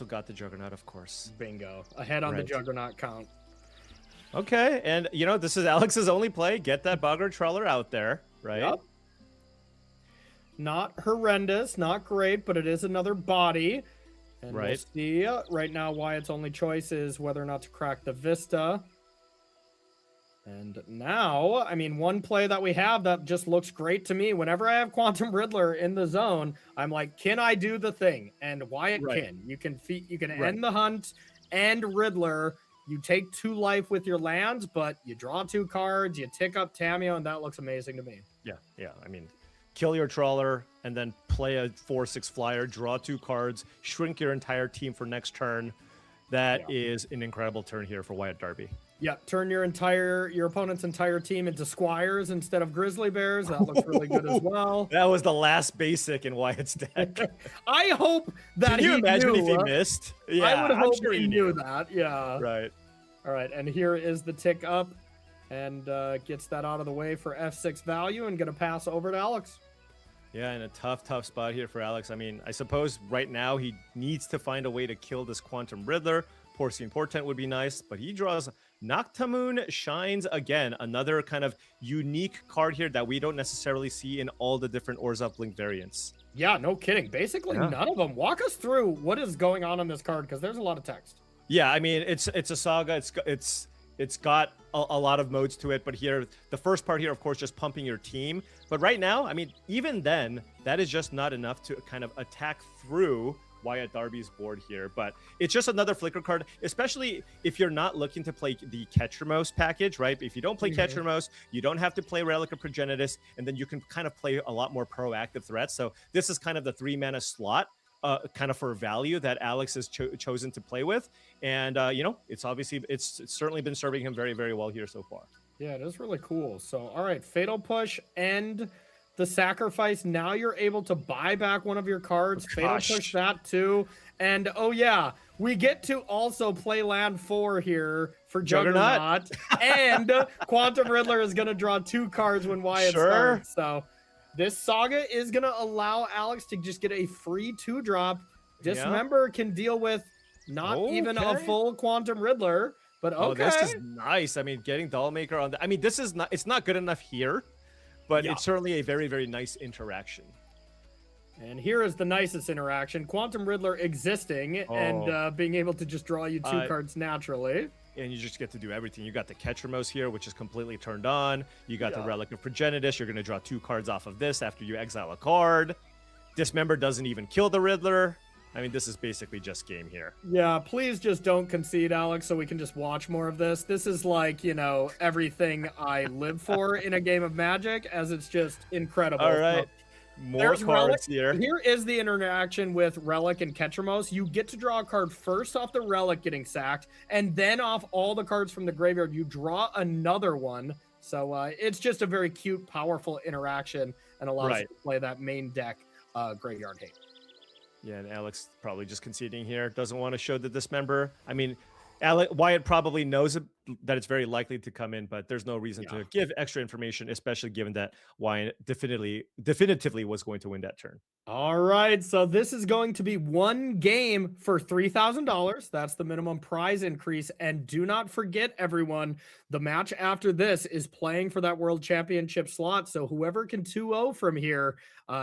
got the Juggernaut, of course. Bingo. Ahead on the Juggernaut count. Okay, and, this is Alex's only play. Get that Bogger Trawler out there, right? Yep. Not horrendous, not great, but it is another body. And we'll see. Right now, Wyatt's only choice is whether or not to crack the Vista. And now, I mean, one play that we have that just looks great to me. Whenever I have Quantum Riddler in the zone, I'm like, can I do the thing? And Wyatt can. You can end the hunt and Riddler. You take 2 life with your lands, but you draw 2 cards, you tick up Tameo, and that looks amazing to me. Yeah. I mean, kill your trawler, and then play a 4/6 flyer, draw 2 cards, shrink your entire team for next turn. That is an incredible turn here for Wyatt Darby. Yeah, turn your opponent's entire team into squires instead of grizzly bears. That looks really good as well. That was the last basic in Wyatt's deck. I hope that Can you imagine if he missed? Yeah, I would I'm hope sure he knew that. Yeah. Right. All right, and here is the tick up, and gets that out of the way for F6 value, and gonna pass over to Alex. Yeah, in a tough spot here for Alex. I mean, I suppose right now he needs to find a way to kill this Quantum Riddler. Porcine Portent would be nice, but he draws Noctamoon Shines again. Another kind of unique card here that we don't necessarily see in all the different Orzhov Blink variants. Yeah, no kidding. Basically, none of them. Walk us through what is going on this card, because there's a lot of text. Yeah, I mean, it's a saga. It's got a lot of modes to it, but here, the first part here, of course, just pumping your team. But right now, I mean, even then, that is just not enough to kind of attack through Wyatt Darby's board here. But it's just another flicker card, especially if you're not looking to play the Ketramos package, right? If you don't play Ketramos, you don't have to play Relic of Progenitus, and then you can kind of play a lot more proactive threats. So this is kind of the 3-mana slot. Kind of for value that Alex has chosen to play with, and it's certainly been serving him very, very well here so far. Yeah, it is really cool. So, all right, Fatal Push and the Sacrifice. Now you're able to buy back one of your cards. Fatal Push that too, and oh yeah, we get to also play land 4 here for Juggernaut, and Quantum Riddler is going to draw 2 cards when Wyatt starts. So. This saga is going to allow Alex to just get a free 2-drop. Dismember can deal with not even a full Quantum Riddler, but okay. Oh, this is nice. I mean, getting Dollmaker on the... I mean, it's not good enough here, but it's certainly a very, very nice interaction. And here is the nicest interaction. Quantum Riddler existing and being able to just draw you 2 cards naturally. And you just get to do everything. You got the Ketramos here, which is completely turned on. You got the Relic of Progenitus. You're going to draw 2 cards off of this after you exile a card. Dismember doesn't even kill the Riddler. I mean, this is basically just game here. Yeah, please just don't concede, Alex, so we can just watch more of this. This is like, everything I live for in a game of Magic, as it's just incredible. All right. More cards here. Here is the interaction with Relic and Ketramos. You get to draw a card first off the Relic getting sacked, and then off all the cards from the graveyard, you draw another one. So it's just a very cute, powerful interaction, and allows you to play that main deck Graveyard Hate. Yeah, and Alex probably just conceding here. Doesn't want to show the Dismember. I mean, Wyatt probably knows that it's very likely to come in, but there's no reason to give extra information, especially given that Wyatt definitively was going to win that turn. All right, so this is going to be 1 game for $3,000. That's the minimum prize increase. And do not forget, everyone, the match after this is playing for that World Championship slot. So whoever can 2-0 from here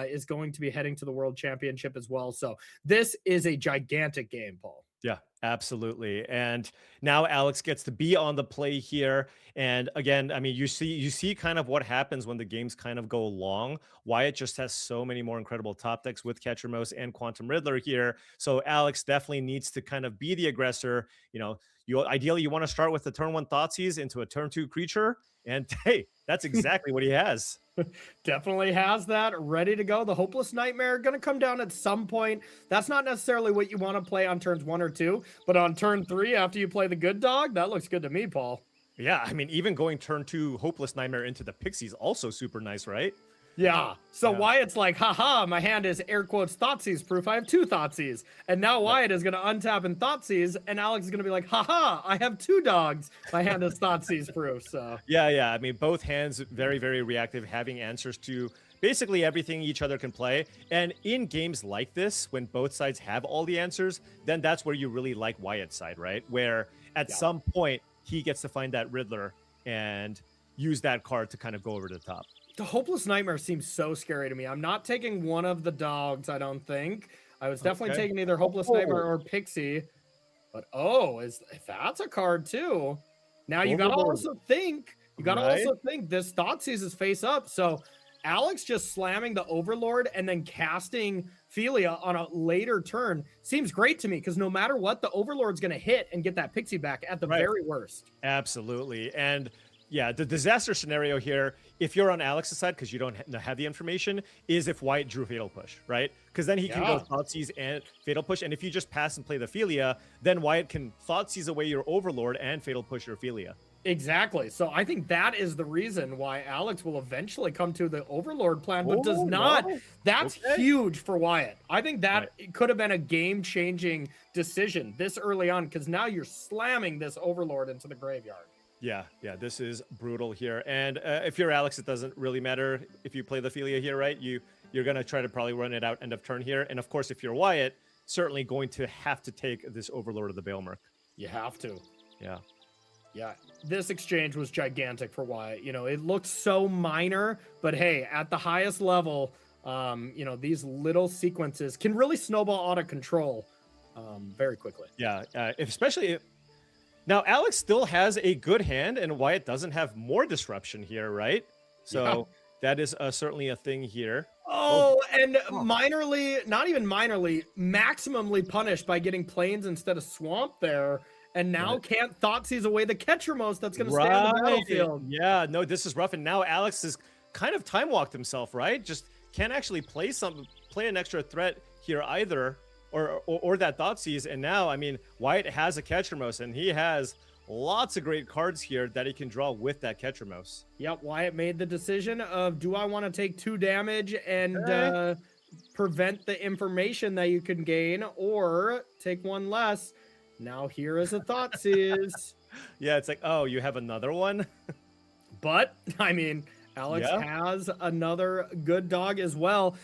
is going to be heading to the World Championship as well. So this is a gigantic game, Paul. Yeah, absolutely. And now Alex gets to be on the play here. And again, I mean, you see kind of what happens when the games kind of go long. Wyatt just has so many more incredible top decks with Ketramos and Quantum Riddler here. So Alex definitely needs to kind of be the aggressor. Ideally you want to start with the turn 1 Thoughtseize into a turn 2 creature. And hey, that's exactly what he has. Definitely has that ready to go. The Hopeless Nightmare going to come down at some point. That's not necessarily what you want to play on turns 1 or 2, but on turn 3 after you play the Good Dog, that looks good to me, Paul. Yeah, I mean, even going turn 2 Hopeless Nightmare into the Pixies also super nice, right? Yeah. So Yeah. Wyatt's like, haha, my hand is air quotes Thoughtseize proof. I have 2 Thougtseize. And now Wyatt is going to untap and Thoughtseize, and Alex is going to be like, haha, I have 2 dogs. My hand is Thoughtseize proof. So Yeah. I mean, both hands very, very reactive, having answers to basically everything each other can play. And in games like this, when both sides have all the answers, then that's where you really like Wyatt's side, right? Where at some point he gets to find that Riddler and use that card to kind of go over the top. the Hopeless Nightmare seems so scary to me. I'm not taking one of the dogs, I don't think. I was definitely taking either Hopeless Nightmare or Pixie. But that's a card too. Now you gotta also think, this Thoughtseize is face up. So Alex just slamming the Overlord and then casting Philia on a later turn seems great to me, because no matter what, the Overlord's gonna hit and get that Pixie back at the very worst. Absolutely. And yeah, the disaster scenario here, if you're on Alex's side, because you don't have the information, is if Wyatt drew Fatal Push, right? Because then he can go Thoughtseize and Fatal Push, and if you just pass and play the Philia, then Wyatt can Thoughtseize away your Overlord and Fatal Push your Philia. Exactly. So I think that is the reason why Alex will eventually come to the Overlord plan, but does not. No. That's huge for Wyatt. I think that could have been a game-changing decision this early on, because now you're slamming this Overlord into the graveyard. Yeah, this is brutal here. And if you're Alex, it doesn't really matter if you play the Philia here, right? You're going to try to probably run it out end of turn here. And of course, if you're Wyatt, certainly going to have to take this Overlord of the Baelmerk. You have to. Yeah. This exchange was gigantic for Wyatt. You know, it looked so minor, but hey, at the highest level, you know, these little sequences can really snowball out of control very quickly. Yeah, especially if... Now, Alex still has a good hand, and Wyatt doesn't have more disruption here, right? So that is certainly a thing here. Minorly, not even minorly, maximally punished by getting plains instead of swamp there. And now can't Thoughtseize away the Ketchermos that's going to stay on the battlefield. Yeah, no, this is rough. And now Alex has kind of time-walked himself, right? Just can't actually play an extra threat here either. Or that Thoughtseize, and now, I mean, Wyatt has a Ketchermos, and he has lots of great cards here that he can draw with that Ketchermos. Yep, Wyatt made the decision of, do I want to take 2 damage and prevent the information that you can gain, or take 1 less? Now here is a Thoughtseize. Yeah, it's like, oh, you have another one? But, I mean, Alex has another good dog as well.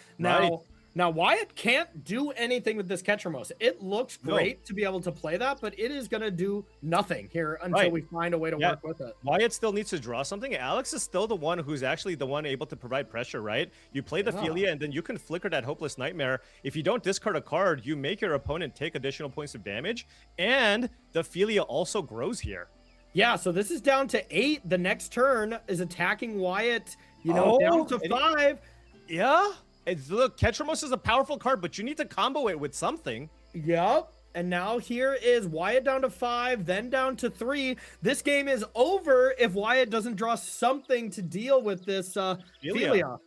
Now, Wyatt can't do anything with this Ketchermos. It looks great to be able to play that, but it is going to do nothing here until we find a way to work with it. Wyatt still needs to draw something. Alex is still the one who's actually the one able to provide pressure, right? You play the Philia, and then you can flicker that Hopeless Nightmare. If you don't discard a card, you make your opponent take additional points of damage, and the Philia also grows here. Yeah, so this is down to 8. The next turn is attacking Wyatt, you know, down to 5. Yeah. Look, Ketchermos is a powerful card, but you need to combo it with something. Yep. And now here is Wyatt down to 5, then down to 3. This game is over if Wyatt doesn't draw something to deal with this Philia.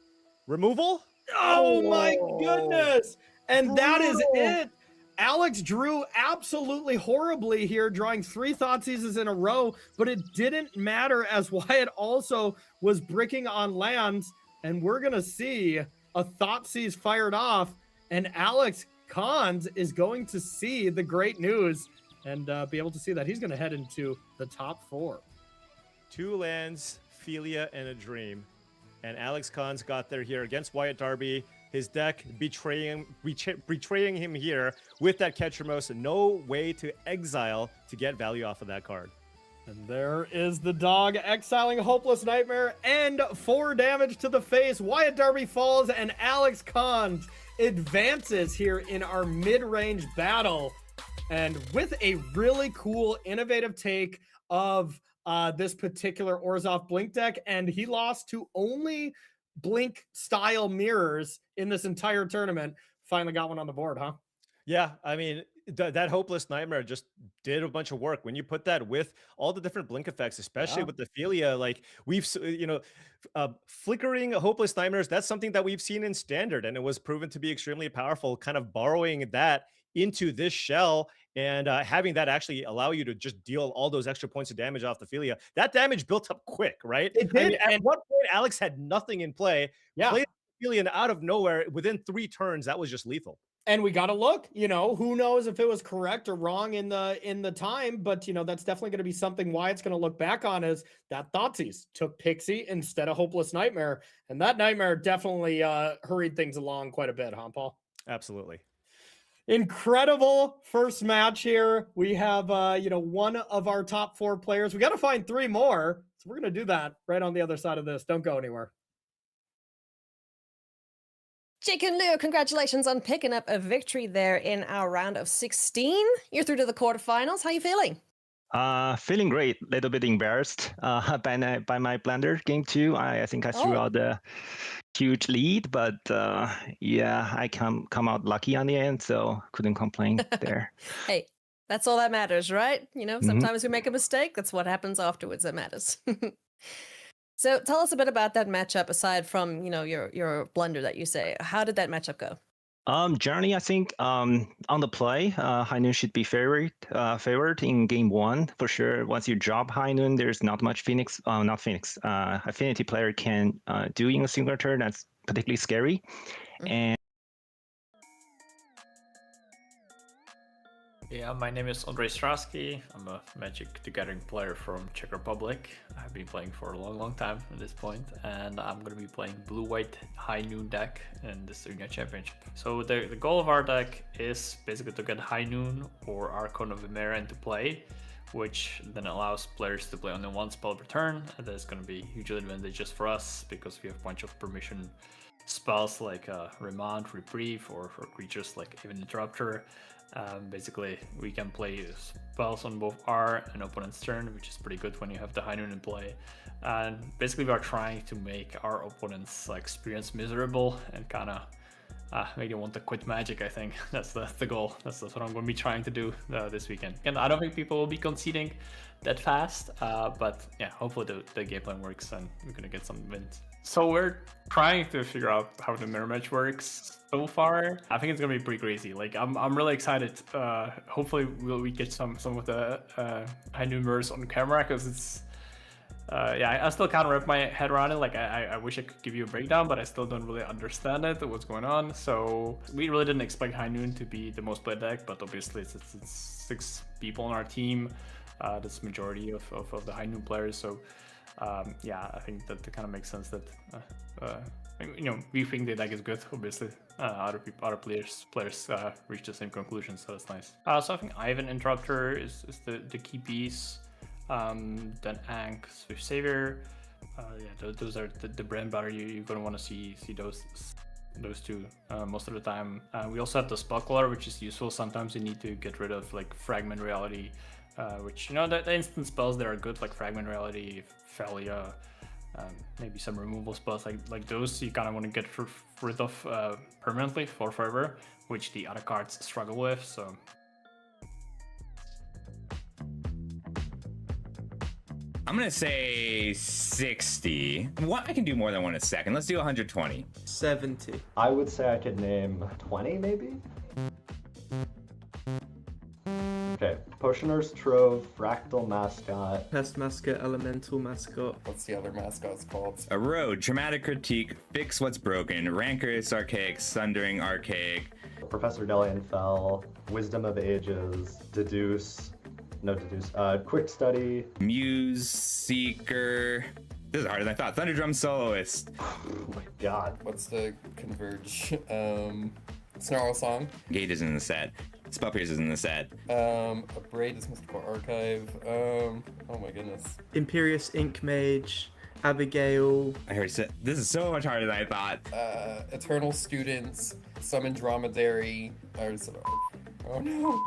Removal? Oh my goodness. And that is it. Alex drew absolutely horribly here, drawing 3 Thoughtseizes in a row, but it didn't matter as Wyatt also was bricking on lands. And we're going to see a Thoughtseize fired off, and Alex Cons is going to see the great news and be able to see that he's going to head into the top 4. 2 lands, Philia, and a Dream. And Alex Cons got there here against Wyatt Darby. His deck betraying him here with that Ketchermos. No way to exile to get value off of that card. And there is the dog exiling Hopeless Nightmare and 4 damage to the face. Wyatt Darby falls and Alex Cons advances here in our mid-range battle. And with a really cool, innovative take of this particular Orzhov Blink deck. And he lost to only Blink style mirrors in this entire tournament. Finally got one on the board, huh? Yeah, I mean, that Hopeless Nightmare just did a bunch of work. When you put that with all the different blink effects, especially with the Philia, like we've, flickering Hopeless Nightmares, that's something that we've seen in Standard, and it was proven to be extremely powerful, kind of borrowing that into this shell And having that actually allow you to just deal all those extra points of damage off the Philia, that damage built up quick, right? It I did. mean, at one point, Alex had nothing in play. Yeah. Played Philia, and out of nowhere, within 3 turns, that was just lethal. And we got to look, who knows if it was correct or wrong in the time, but that's definitely going to be something Wyatt's going to look back on, is that Thoughtseize took Pixie instead of Hopeless Nightmare. And that Nightmare definitely hurried things along quite a bit, huh, Paul? Absolutely. Incredible first match here. We have, one of our top 4 players. We got to find 3 more. So we're going to do that right on the other side of this. Don't go anywhere. Jake and Leo, congratulations on picking up a victory there in our round of 16. You're through to the quarterfinals. How you feeling? Feeling great. Little bit embarrassed by my Blender game 2. I think I threw out a huge lead, but yeah, I come out lucky on the end, so couldn't complain there. Hey, that's all that matters, right? Sometimes we make a mistake. That's what happens afterwards that matters. So tell us a bit about that matchup, aside from, your blunder that you say. How did that matchup go? Generally, I think on the play, High Noon should be favored in game 1 for sure. Once you drop High Noon, there's not much Affinity player can do in a single turn. That's particularly scary. And yeah, my name is Andrei Strasky. I'm a Magic the Gathering player from Czech Republic. I've been playing for a long time at this point, and I'm going to be playing blue-white High Noon deck in this Arena Championship. So the goal of our deck is basically to get High Noon or Archon of Emera into play, which then allows players to play only 1 spell per turn, and that's going to be hugely advantageous for us because we have a bunch of permission spells like Remand, Reprieve, or for creatures like even Interrupter. Basically, we can play spells on both our and opponent's turn, which is pretty good when you have the High Noon in play. And basically, we are trying to make our opponent's experience miserable and kind of make them want to quit Magic. I think that's the goal. That's what I'm going to be trying to do this weekend. And I don't think people will be conceding that fast, but yeah, hopefully the game plan works and we're going to get some wins. So we're trying to figure out how the mirror match works so far. I think it's gonna be pretty crazy. Like I'm really excited. Hopefully we get some of the High Noon mirrors on camera, because it's yeah, I still can't wrap my head around it. Like I wish I could give you a breakdown, but I still don't really understand it, what's going on. So we really didn't expect High Noon to be the most played deck, but obviously it's 6 people on our team. That's the majority of the High Noon players. So yeah, I think that kind of makes sense that we think the deck is good. Obviously, other players reach the same conclusion, so that's nice. So I think Ivan Interrupter is the key piece. Then Ankh, Swift Savior. Yeah, those are the bread and butter. You're gonna want to see those 2 most of the time. We also have the Spellcaller, which is useful. Sometimes you need to get rid of like Fragment Reality. Which, the instant spells that are good, like Fragment Reality, Phalia, maybe some removal spells like those you kind of want to get rid of permanently for forever, which the other cards struggle with. So I'm gonna say 60. I can do more than 1 a second. Let's do 120. 70. I would say I could name 20 maybe. Okay, Potioner's Trove, Fractal Mascot. Pest Mascot, Elemental Mascot. What's the other mascots called? Erode, Dramatic Critique, Fix What's Broken, Rancorous Archaic, Sundering Archaic. Professor Delianfell, Wisdom of Ages, Quick Study. Muse Seeker. This is harder than I thought. Thunderdrum Soloist. Oh my god. What's the Converge? Snarl Song. Gate is in the set. Spell Pierce is in the set. A Braid is Mystical Archive. Oh my goodness. Imperious Ink Mage. Abigail. I heard this is so much harder than I thought. Eternal Students. Summon Dromedary. Oh no.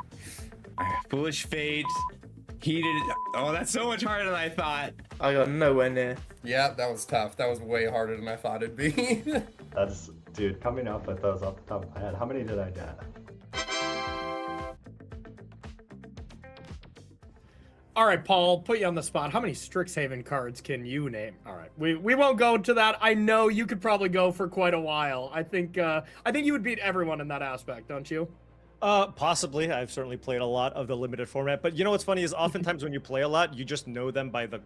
Foolish Fate. Heated. Oh, that's so much harder than I thought. I got nowhere near. Yeah, that was tough. That was way harder than I thought it'd be. Dude, coming up with those off the top of my head, how many did I get? All right, Paul, put you on the spot. How many Strixhaven cards can you name? All right, we won't go to that. I know you could probably go for quite a while. I think you would beat everyone in that aspect, don't you? Possibly. I've certainly played a lot of the limited format, but you know what's funny is oftentimes when you play a lot, you just know them by the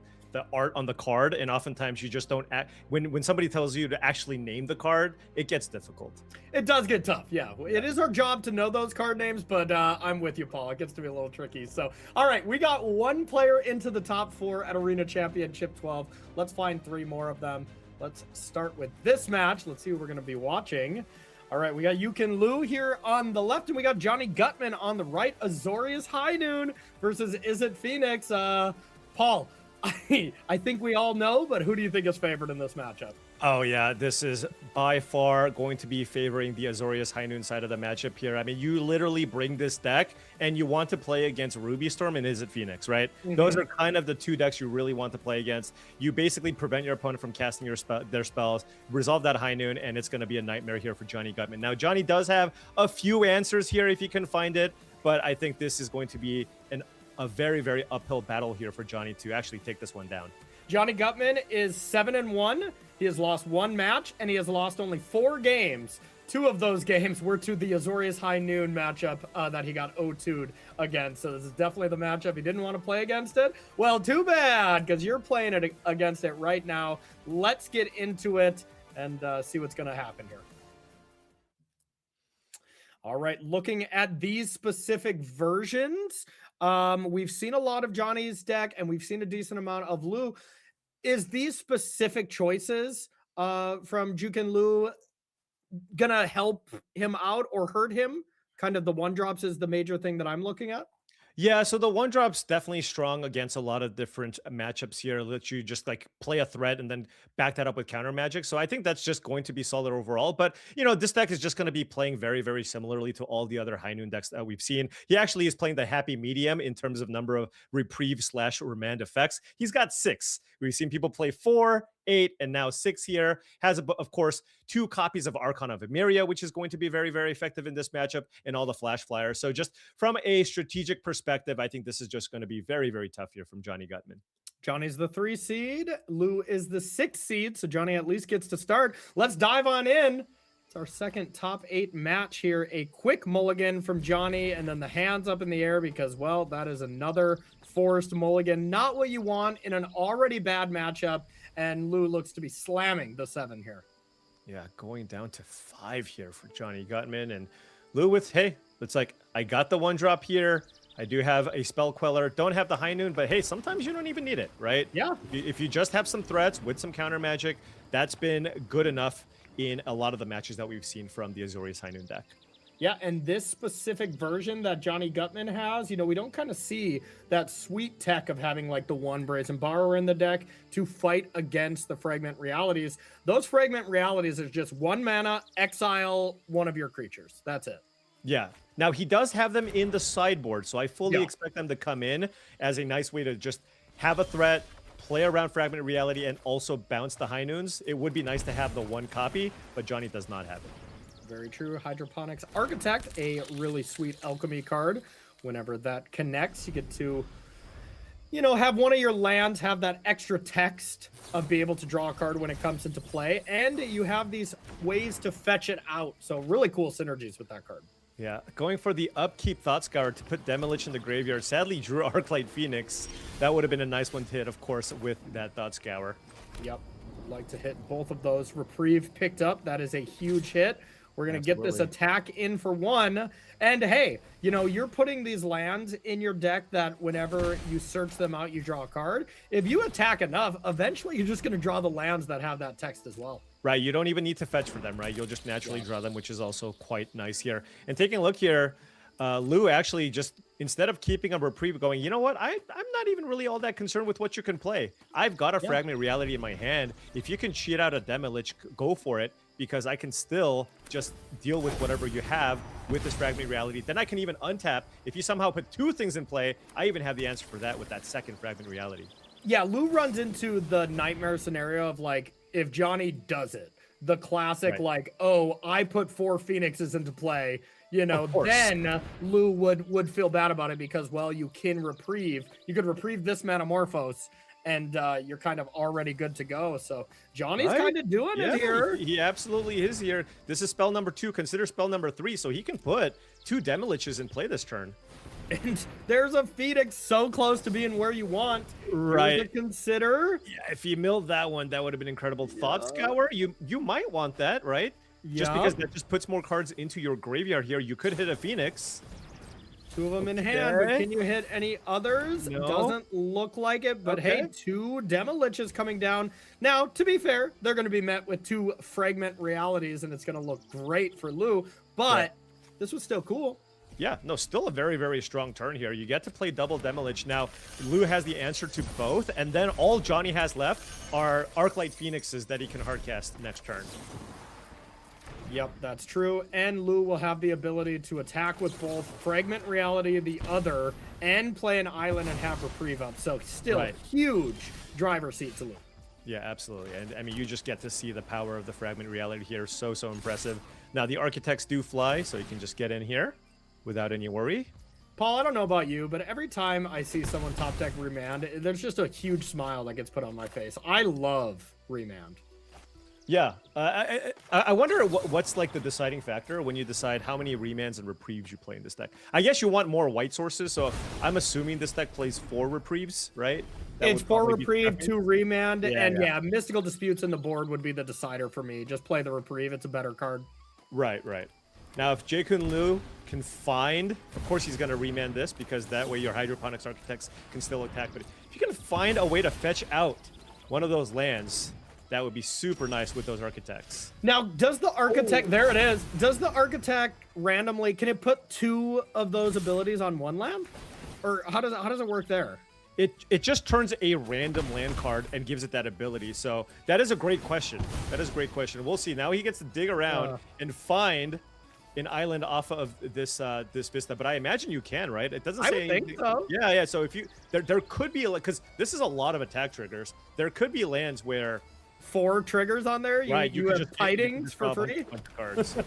art on the card, and oftentimes you just don't act when somebody tells you to actually name the card, it gets difficult. It does get tough, yeah. It is our job to know those card names, but I'm with you, Paul. It gets to be a little tricky. So, all right, we got one player into the top 4 at Arena Championship 12. Let's find 3 more of them. Let's start with this match. Let's see who we're going to be watching. All right, we got Yukin Liu here on the left, and we got Johnny Gutman on the right. Azorius High Noon versus Is It Phoenix. Paul, I think we all know, but who do you think is favored in this matchup? Oh yeah, this is by far going to be favoring the Azorius High Noon side of the matchup here. I mean, you literally bring this deck and you want to play against Ruby Storm and Is It Phoenix, right? Those are kind of the 2 decks you really want to play against. You basically prevent your opponent from casting their spells, resolve that High Noon, and it's going to be a nightmare here for Johnny Gutman. Now, Johnny does have a few answers here if he can find it, but I think this is going to be a very, very uphill battle here for Johnny to actually take this one down. Johnny Gutman is 7-1. He has lost 1 match, and he has lost only 4 games. 2 of those games were to the Azorius High Noon matchup that he got 0-2'd against. So this is definitely the matchup he didn't want to play against it. Well, too bad, because you're playing it against it right now. Let's get into it and see what's going to happen here. All right, looking at these specific versions, we've seen a lot of Johnny's deck, and we've seen a decent amount of Liu. Is these specific choices from Jukin Liu gonna help him out or hurt him? Kind of the 1-drops is the major thing that I'm looking at. Yeah, so the 1-drop's definitely strong against a lot of different matchups here. Let you just like play a threat and then back that up with counter magic. So I think that's just going to be solid overall. But you know, this deck is just going to be playing very, very similarly to all the other High Noon decks that we've seen. He actually is playing the happy medium in terms of number of reprieve/remand effects. He's got 6. We've seen people play 4, 8, and now 6 here. Has, of course, 2 copies of Archon of Emeria, which is going to be very, very effective in this matchup, and all the Flash Flyers. So just from a strategic perspective, I think this is just going to be very, very tough here from Johnny Gutman. Johnny's the 3 seed. Liu is the 6 seed, so Johnny at least gets to start. Let's dive on in. It's our second top 8 match here. A quick mulligan from Johnny, and then the hands up in the air because, well, that is another forced mulligan. Not what you want in an already bad matchup, and Liu looks to be slamming the 7 here. Yeah, going down to 5 here for Johnny Gutman, and Liu with, hey, it's like, I got the 1-drop here. I do have a Spell Queller. Don't have the High Noon, but hey, sometimes you don't even need it, right? Yeah. If you just have some threats with some counter magic, that's been good enough in a lot of the matches that we've seen from the Azorius High Noon deck. Yeah, and this specific version that Johnny Gutman has, you know, we don't kind of see that sweet tech of having like the 1 Brazen Borrower in the deck to fight against the Fragment Realities. Those Fragment Realities is just 1 mana, exile 1 of your creatures. That's it. Yeah. Now, he does have them in the sideboard, so I fully expect them to come in as a nice way to just have a threat, play around Fragment Reality, and also bounce the High Noons. It would be nice to have the 1 copy, but Johnny does not have it. Very true. Hydroponics Architect, a really sweet alchemy card. Whenever that connects, you get to, you know, have one of your lands have that extra text of be able to draw a card when it comes into play, and you have these ways to fetch it out. So really cool synergies with that card. Yeah, going for the upkeep Thought Scour to put Demolish in the graveyard. Sadly, drew Arclight Phoenix. That would have been a nice one to hit, of course, with that Thought Scour. Yep, like to hit both of those. Reprieve picked up. That is a huge hit. We're going to get this attack in for 1. And hey, you know, you're putting these lands in your deck that whenever you search them out, you draw a card. If you attack enough, eventually you're just going to draw the lands that have that text as well. Right, you don't even need to fetch for them, right? You'll just naturally draw them, which is also quite nice here. And taking a look here, Liu actually just, instead of keeping a reprieve going, you know what? I'm not even really all that concerned with what you can play. I've got a Fragment Reality in my hand. If you can cheat out a Demolish, go for it, because I can still just deal with whatever you have with this Fragment Reality. Then I can even untap. If you somehow put 2 things in play, I even have the answer for that with that second Fragment Reality. Yeah, Liu runs into the nightmare scenario of like, if Johnny does it, the classic like, oh, I put 4 Phoenixes into play, you know, then Liu would feel bad about it because, well, you can reprieve. You could reprieve this Manamorphose, and you're kind of already good to go. So Johnny's kind of doing it here. He absolutely is here. This is spell number 2. Consider spell number 3. So he can put 2 Demoliches in play this turn. And there's a Phoenix so close to being where you want. Right. Here's a Consider. Yeah, if you milled that one, that would have been incredible. Thought Scour, you might want that, right? Just because that just puts more cards into your graveyard here. You could hit a Phoenix. 2 of them in hand, but can you hit any others? No. Doesn't look like it, but hey, 2 Demoliches coming down. Now, to be fair, they're going to be met with 2 Fragment Realities, and it's going to look great for Lou, but this was still cool. Yeah, no, still a very, very strong turn here. You get to play double Demolich. Now, Lou has the answer to both, and then all Johnny has left are Arclight Phoenixes that he can hardcast next turn. Yep, that's true. And Lou will have the ability to attack with both Fragment Reality, the other, and play an island and have Reprieve up. So still huge driver's seat to Lou. Yeah, absolutely. And I mean, you just get to see the power of the Fragment Reality here. So impressive. Now, the Architects do fly, so you can just get in here without any worry. Paul, I don't know about you, but every time I see someone top deck Remand, there's just a huge smile that gets put on my face. I love Remand. Yeah, I wonder what's like the deciding factor when you decide how many remands and reprieves you play in this deck. I guess you want more white sources, so I'm assuming this deck plays 4 reprieves, right? It's 4 reprieve, 2 remand, and Mystical Disputes in the board would be the decider for me. Just play the reprieve; it's a better card. Right. Now, if Jae-Kun Liu can find, of course he's going to remand this because that way your Hydroponics Architects can still attack. But if you can find a way to fetch out one of those lands, that would be super nice with those Architects. Now, does the Architect, there it is, does the Architect randomly, can it put 2 of those abilities on 1 land? Or how does it work there? It just turns a random land card and gives it that ability. So that is a great question. We'll see. Now he gets to dig around and find an island off of this this Vista, but I imagine you can, right? It doesn't say I would think so. Yeah. So if you there could be, because this is a lot of attack triggers. There could be lands where 4 triggers on there. You have just Tidings for free. Cards.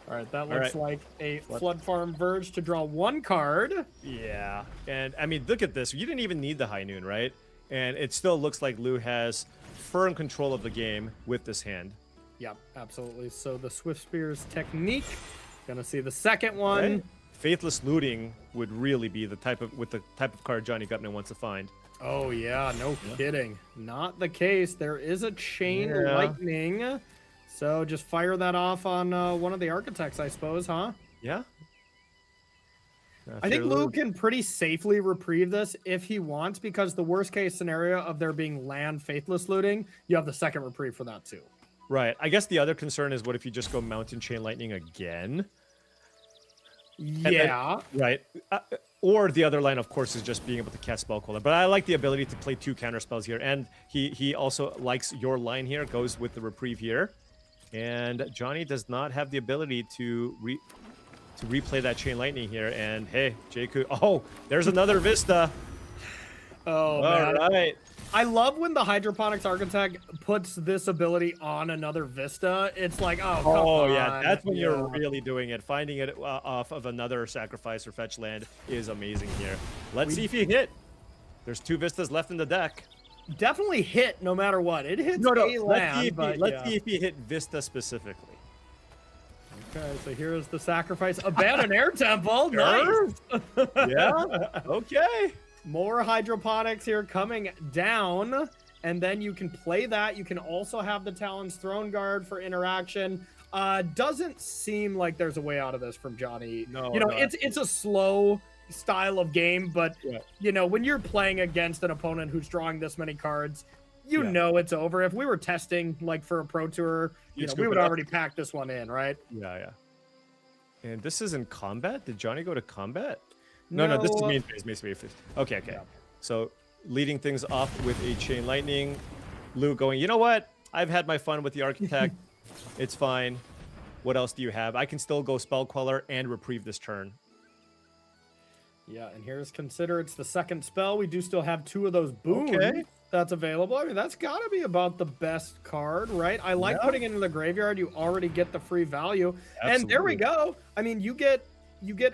All right, that looks like a Flood Farm Verge to draw 1 card. Yeah, and I mean, look at this. You didn't even need the High Noon, right? And it still looks like Lou has firm control of the game with this hand. Yep, absolutely. So the Swift Spear's technique. Gonna see the second one. Right? Faithless Looting would really be the type of card Johnny Gutman wants to find. Oh yeah, no kidding. Not the case. There is a Chain Lightning. So just fire that off on one of the Architects, I suppose, huh? Yeah. I think Lou can pretty safely reprieve this if he wants, because the worst case scenario of there being land Faithless Looting, you have the second reprieve for that too. Right. I guess the other concern is, what if you just go Mountain Chain Lightning again? Yeah. Right. Or the other line, of course, is just being able to cast Spellcaller. But I like the ability to play 2 counter spells here. And he also likes your line here, goes with the reprieve here. And Johnny does not have the ability to replay that Chain Lightning here. And hey, Jae-Kun, oh, there's another Vista. Oh, man. All right. I love when the Hydroponics Architect puts this ability on another Vista. It's like, oh, come on. Yeah, that's when you're really doing it. Finding it off of another sacrifice or fetch land is amazing here. Let's see if you hit. There's 2 Vistas left in the deck. Definitely hit no matter what. It hits a land, let's see if you hit Vista specifically. Okay, so here's the sacrifice. Abandoned Air Temple. Nice. Yeah. Okay. More Hydroponics here coming down, and then you can play that. You can also have the Talon's Throne Guard for interaction. Doesn't seem like there's a way out of this from Johnny. No, it's a slow style of game, but when you're playing against an opponent who's drawing this many cards, you know it's over. If we were testing like for a Pro Tour, we would already pack this one in, right? Yeah. And this is in combat? Did Johnny go to combat? No, this is main phase. Okay. Yeah. So leading things off with a Chain Lightning. Lou going, you know what? I've had my fun with the Architect. It's fine. What else do you have? I can still go Spellcaller and reprieve this turn. Yeah, and here's Consider. It's the second spell. We do still have 2 of those boons that's available. I mean, that's got to be about the best card, right? I like putting it in the graveyard. You already get the free value. Absolutely. And there we go. I mean, you get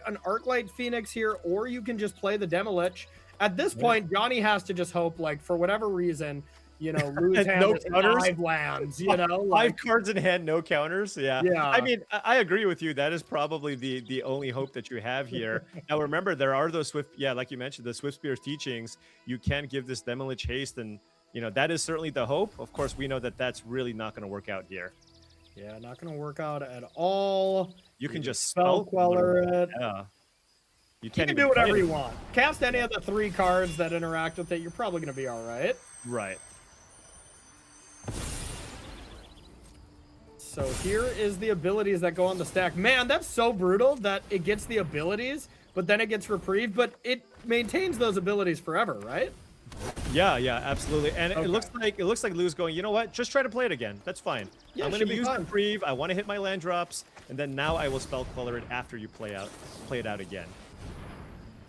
an Arclight Phoenix here, or you can just play the Demolich. At this point, Johnny has to just hope, like, for whatever reason, you know, Lou's hand No is counters? 5 lands, you know? Five cards in hand, no counters. Yeah. Yeah. I mean, I agree with you. That is probably the only hope that you have here. Now, remember, there are those Swift, yeah, like you mentioned, the Swift Spear's teachings. You can give this Demolish haste, and, you know, that is certainly the hope. Of course, we know that that's really not going to work out here. Yeah, not going to work out at all. You can just Spell Queller it. Yeah. You You can't can even do whatever play it. you want. Cast any of the 3 cards that interact with it. You're probably going to be all right. Right. So here is the abilities that go on the stack. Man, that's so brutal that it gets the abilities, but then it gets reprieve, but it maintains those abilities forever, right? Yeah, absolutely. And it looks like Lou's going, you know what? Just try to play it again. That's fine. Yeah, I'm going should to be use fine. reprieve. I want to hit my land drops, and then now I will spell Queller it after you play it out again.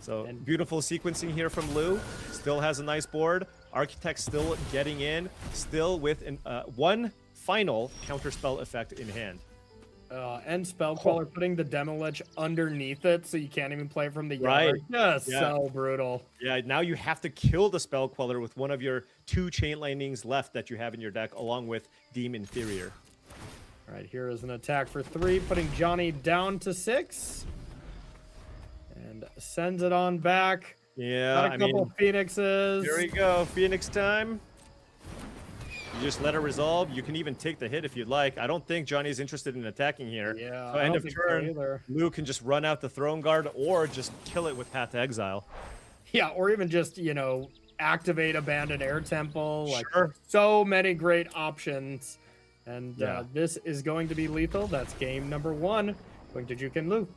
So beautiful sequencing here from Lou. Still has a nice board. Architect still getting in, still with one final counterspell effect in hand. And Spell Queller putting the Demolish underneath it so you can't even play from the Right. yard. Just Yeah. so brutal. Yeah, now you have to kill the Spell Queller with one of your 2 Chain Lightnings left that you have in your deck, along with Deem Inferior. All right, here is an attack for 3, putting Johnny down to 6. And sends it on back. Yeah, Got a couple Phoenixes. Here we go, Phoenix time. You just let it resolve. You can even take the hit if you'd like. I don't think Johnny's interested in attacking here. Yeah, So I end don't of think so turn, either. Lou can just run out the Throne Guard or just kill it with Path to Exile. Yeah, or even just, you know, activate Abandoned Air Temple. Like, Sure. so many great options. And Yeah. this is going to be lethal. That's game number 1. Going to Juke and Lou.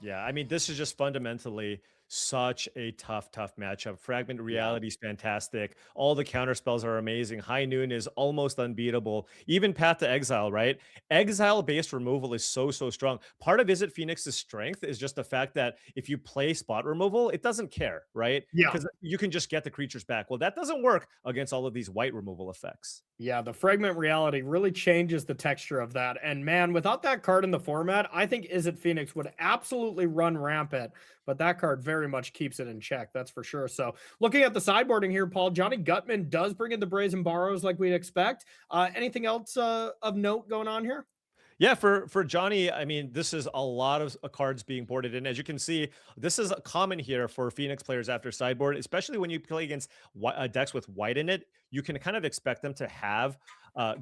Yeah, I mean, this is just fundamentally such a tough matchup. Fragment Reality is fantastic. All the counter spells are amazing. High Noon is almost unbeatable. Even Path to Exile, right? Exile-based removal is so strong. Part of Izzet Phoenix's strength is just the fact that if you play spot removal, it doesn't care, right? Yeah. Because you can just get the creatures back. Well, that doesn't work against all of these white removal effects. Yeah, the Fragment Reality really changes the texture of that. And man, without that card in the format, I think Izzet Phoenix would absolutely run rampant. But that card very much keeps it in check, that's for sure. So looking at the sideboarding here, Paul, Johnny Gutman does bring in the Brazen Borrows like we'd expect. Anything else of note going on here? Yeah, for Johnny, I mean, this is a lot of cards being boarded in. As you can see, this is common here for Phoenix players after sideboard, especially when you play against decks with white in it. You can kind of expect them to have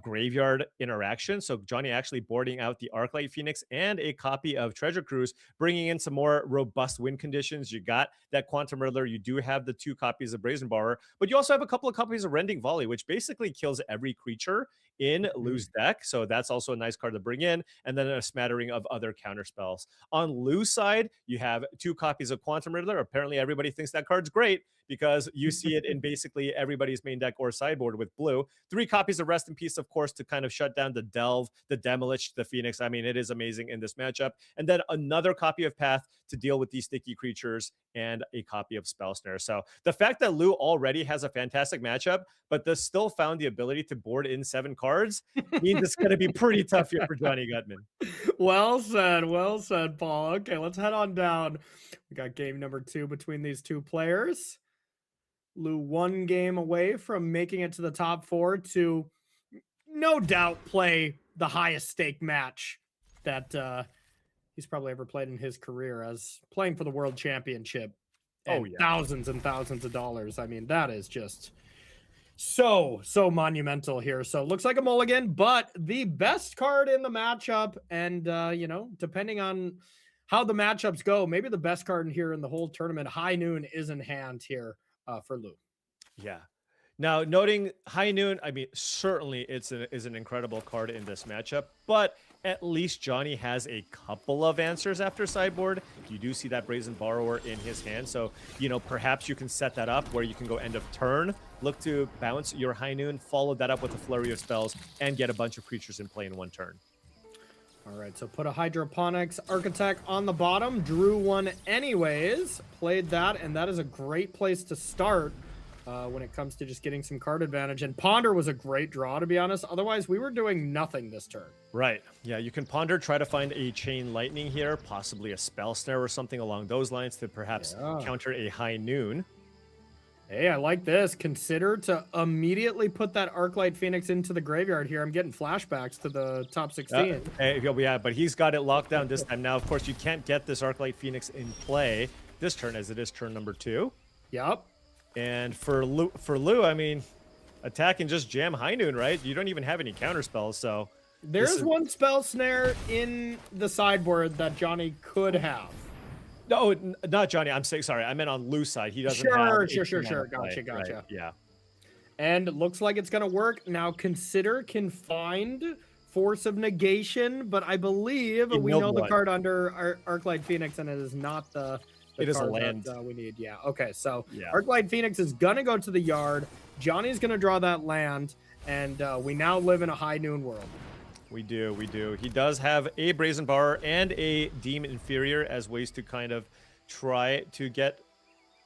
graveyard interaction. So Johnny actually boarding out the Arclight Phoenix and a copy of Treasure Cruise, bringing in some more robust win conditions. You got that Quantum Riddler. You do have the 2 copies of Brazen Borrower, but you also have a couple of copies of Rending Volley, which basically kills every creature in Lou's deck. So that's also a nice card to bring in, and then a smattering of other counter spells. On Lou's side, you have 2 copies of Quantum Riddler. Apparently everybody thinks that card's great because you see it in basically everybody's main deck or sideboard with blue. 3 copies of Rest in Peace, of course, to kind of shut down the Delve, the Demolish, the Phoenix. I mean, it is amazing in this matchup. And then another copy of Path to deal with these sticky creatures, and a copy of Spell Snare. So the fact that Lou already has a fantastic matchup, but this still found the ability to board in 7 cards means it's going to be pretty tough here for Johnny Gutman. Well said, Paul. Okay, let's head on down. We got game number 2 between these 2 players. Lou 1 game away from making it to the top 4 to no doubt play the highest stake match that he's probably ever played in his career, as playing for the World Championship. And thousands and thousands of dollars. I mean, that is just so monumental here. So looks like a mulligan, but the best card in the matchup, and you know, depending on how the matchups go, maybe the best card in here in the whole tournament, High Noon, is in hand here for Lou. Yeah. Now, noting High Noon, I mean, certainly is an incredible card in this matchup, but at least Johnny has a couple of answers after sideboard. You do see that Brazen Borrower in his hand, so, you know, perhaps you can set that up where you can go end of turn, look to bounce your High Noon, follow that up with a flurry of spells, and get a bunch of creatures in play in 1 turn. All right, so put a Hydroponics Architect on the bottom, drew 1 anyways, played that, and that is a great place to start when it comes to just getting some card advantage. And Ponder was a great draw, to be honest. Otherwise, we were doing nothing this turn. Right. Yeah, you can Ponder, try to find a Chain Lightning here, possibly a Spell Snare or something along those lines to perhaps counter a High Noon. Hey, I like this. Consider to immediately put that Arclight Phoenix into the graveyard here. I'm getting flashbacks to the top 16. Yeah, but he's got it locked down this time. Now, of course, you can't get this Arclight Phoenix in play this turn, as it is turn number 2. Yep. And for Lou, I mean, attack and just jam High Noon, right? You don't even have any counter spells, so There's one spell snare in the sideboard that Johnny could have. No, not Johnny. I'm saying sorry. I meant on Lou's side. He doesn't have. Sure. Gotcha. Right, yeah. And it looks like it's gonna work. Now Consider can find Force of Negation, but I believe we know the card under Arclight Phoenix, and it is not the it is a card land that we need. Yeah. Okay. So yeah. Arclight Phoenix is gonna go to the yard. Johnny's gonna draw that land, and we now live in a High Noon world. We do. He does have a Brazen Bar and a Demon Inferior as ways to kind of try to get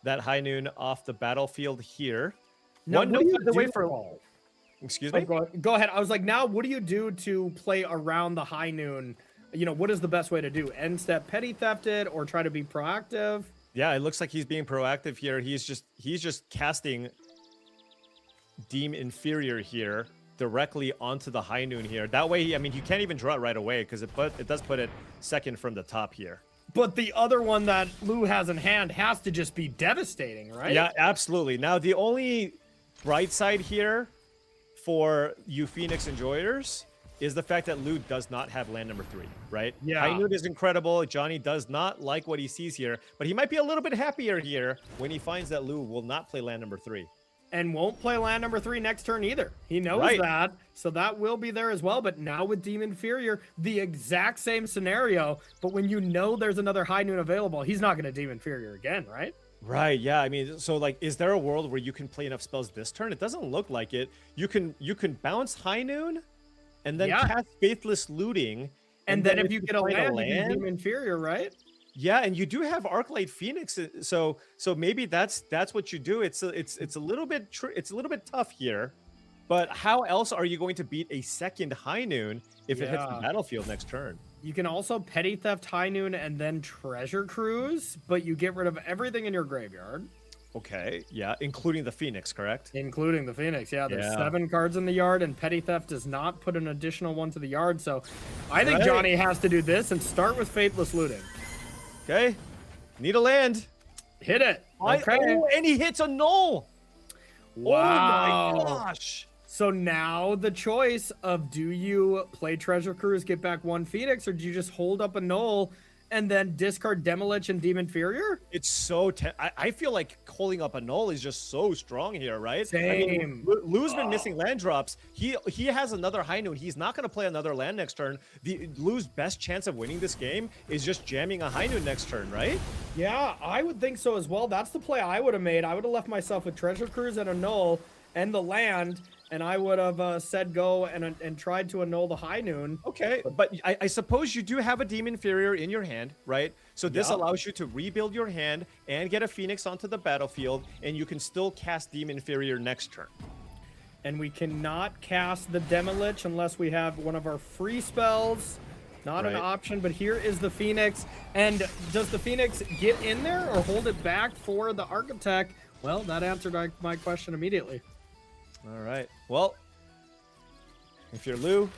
that High Noon off the battlefield here. Now, One what do you the way do, for. Paul? Excuse me. Go ahead. I was like, now what do you do to play around the High Noon? You know, what is the best way to do? End step petty theft it, or try to be proactive? Yeah, it looks like he's being proactive here. He's just casting Demon Inferior here directly onto the High Noon here. That way, I mean, you can't even draw it right away because it does put it second from the top here. But the other one that Lou has in hand has to just be devastating, right? Yeah, absolutely. Now, the only bright side here for you Phoenix enjoyers is the fact that Lou does not have land number 3, right? Yeah. High Noon is incredible. Johnny does not like what he sees here, but he might be a little bit happier here when he finds that Lou will not play land number 3. And won't play land number 3 next turn either. He knows that, so that will be there as well. But now with Demon Inferior, the exact same scenario. But when you know there's another High Noon available, he's not going to Demon Inferior again, right? Right, yeah. I mean, so like, is there a world where you can play enough spells this turn? It doesn't look like it. You can bounce High Noon, and then cast Faithless Looting, and then if you get a land, you can Demon Inferior, right? Yeah, and you do have Arclight Phoenix, so maybe that's what you do. It's a little bit tough here, but how else are you going to beat a second High Noon if it hits the battlefield next turn? You can also Petty Theft High Noon and then Treasure Cruise, but you get rid of everything in your graveyard. Okay, yeah, including the Phoenix, correct? Including the Phoenix, yeah. There's 7 cards in the yard, and Petty Theft does not put an additional one to the yard, so I think Johnny has to do this and start with Faithless Looting. Okay, need a land. Hit it. Okay. And he hits a null. Wow. Oh my gosh. So now the choice of, do you play Treasure Cruise, get back 1 Phoenix, or do you just hold up a null and then discard Demolich and Demon Inferior? It's so I feel like holding up a null is just so strong here, right? Same. I mean, Lou's been missing land drops. He has another High Noon. He's not going to play another land next turn. Lou's best chance of winning this game is just jamming a High Noon next turn, right? Yeah, I would think so as well. That's the play I would have made. I would have left myself with Treasure Cruise and a null and the land, and I would have said go and tried to annul the High Noon. Okay, but I suppose you do have a Demon Inferior in your hand, right? So this allows you to rebuild your hand and get a Phoenix onto the battlefield, and you can still cast Demon Inferior next turn. And we cannot cast the Demolich unless we have one of our free spells. Not an option, but here is the Phoenix. And does the Phoenix get in there or hold it back for the Architect? Well, that answered my question immediately. All right. Well, if you're Lou,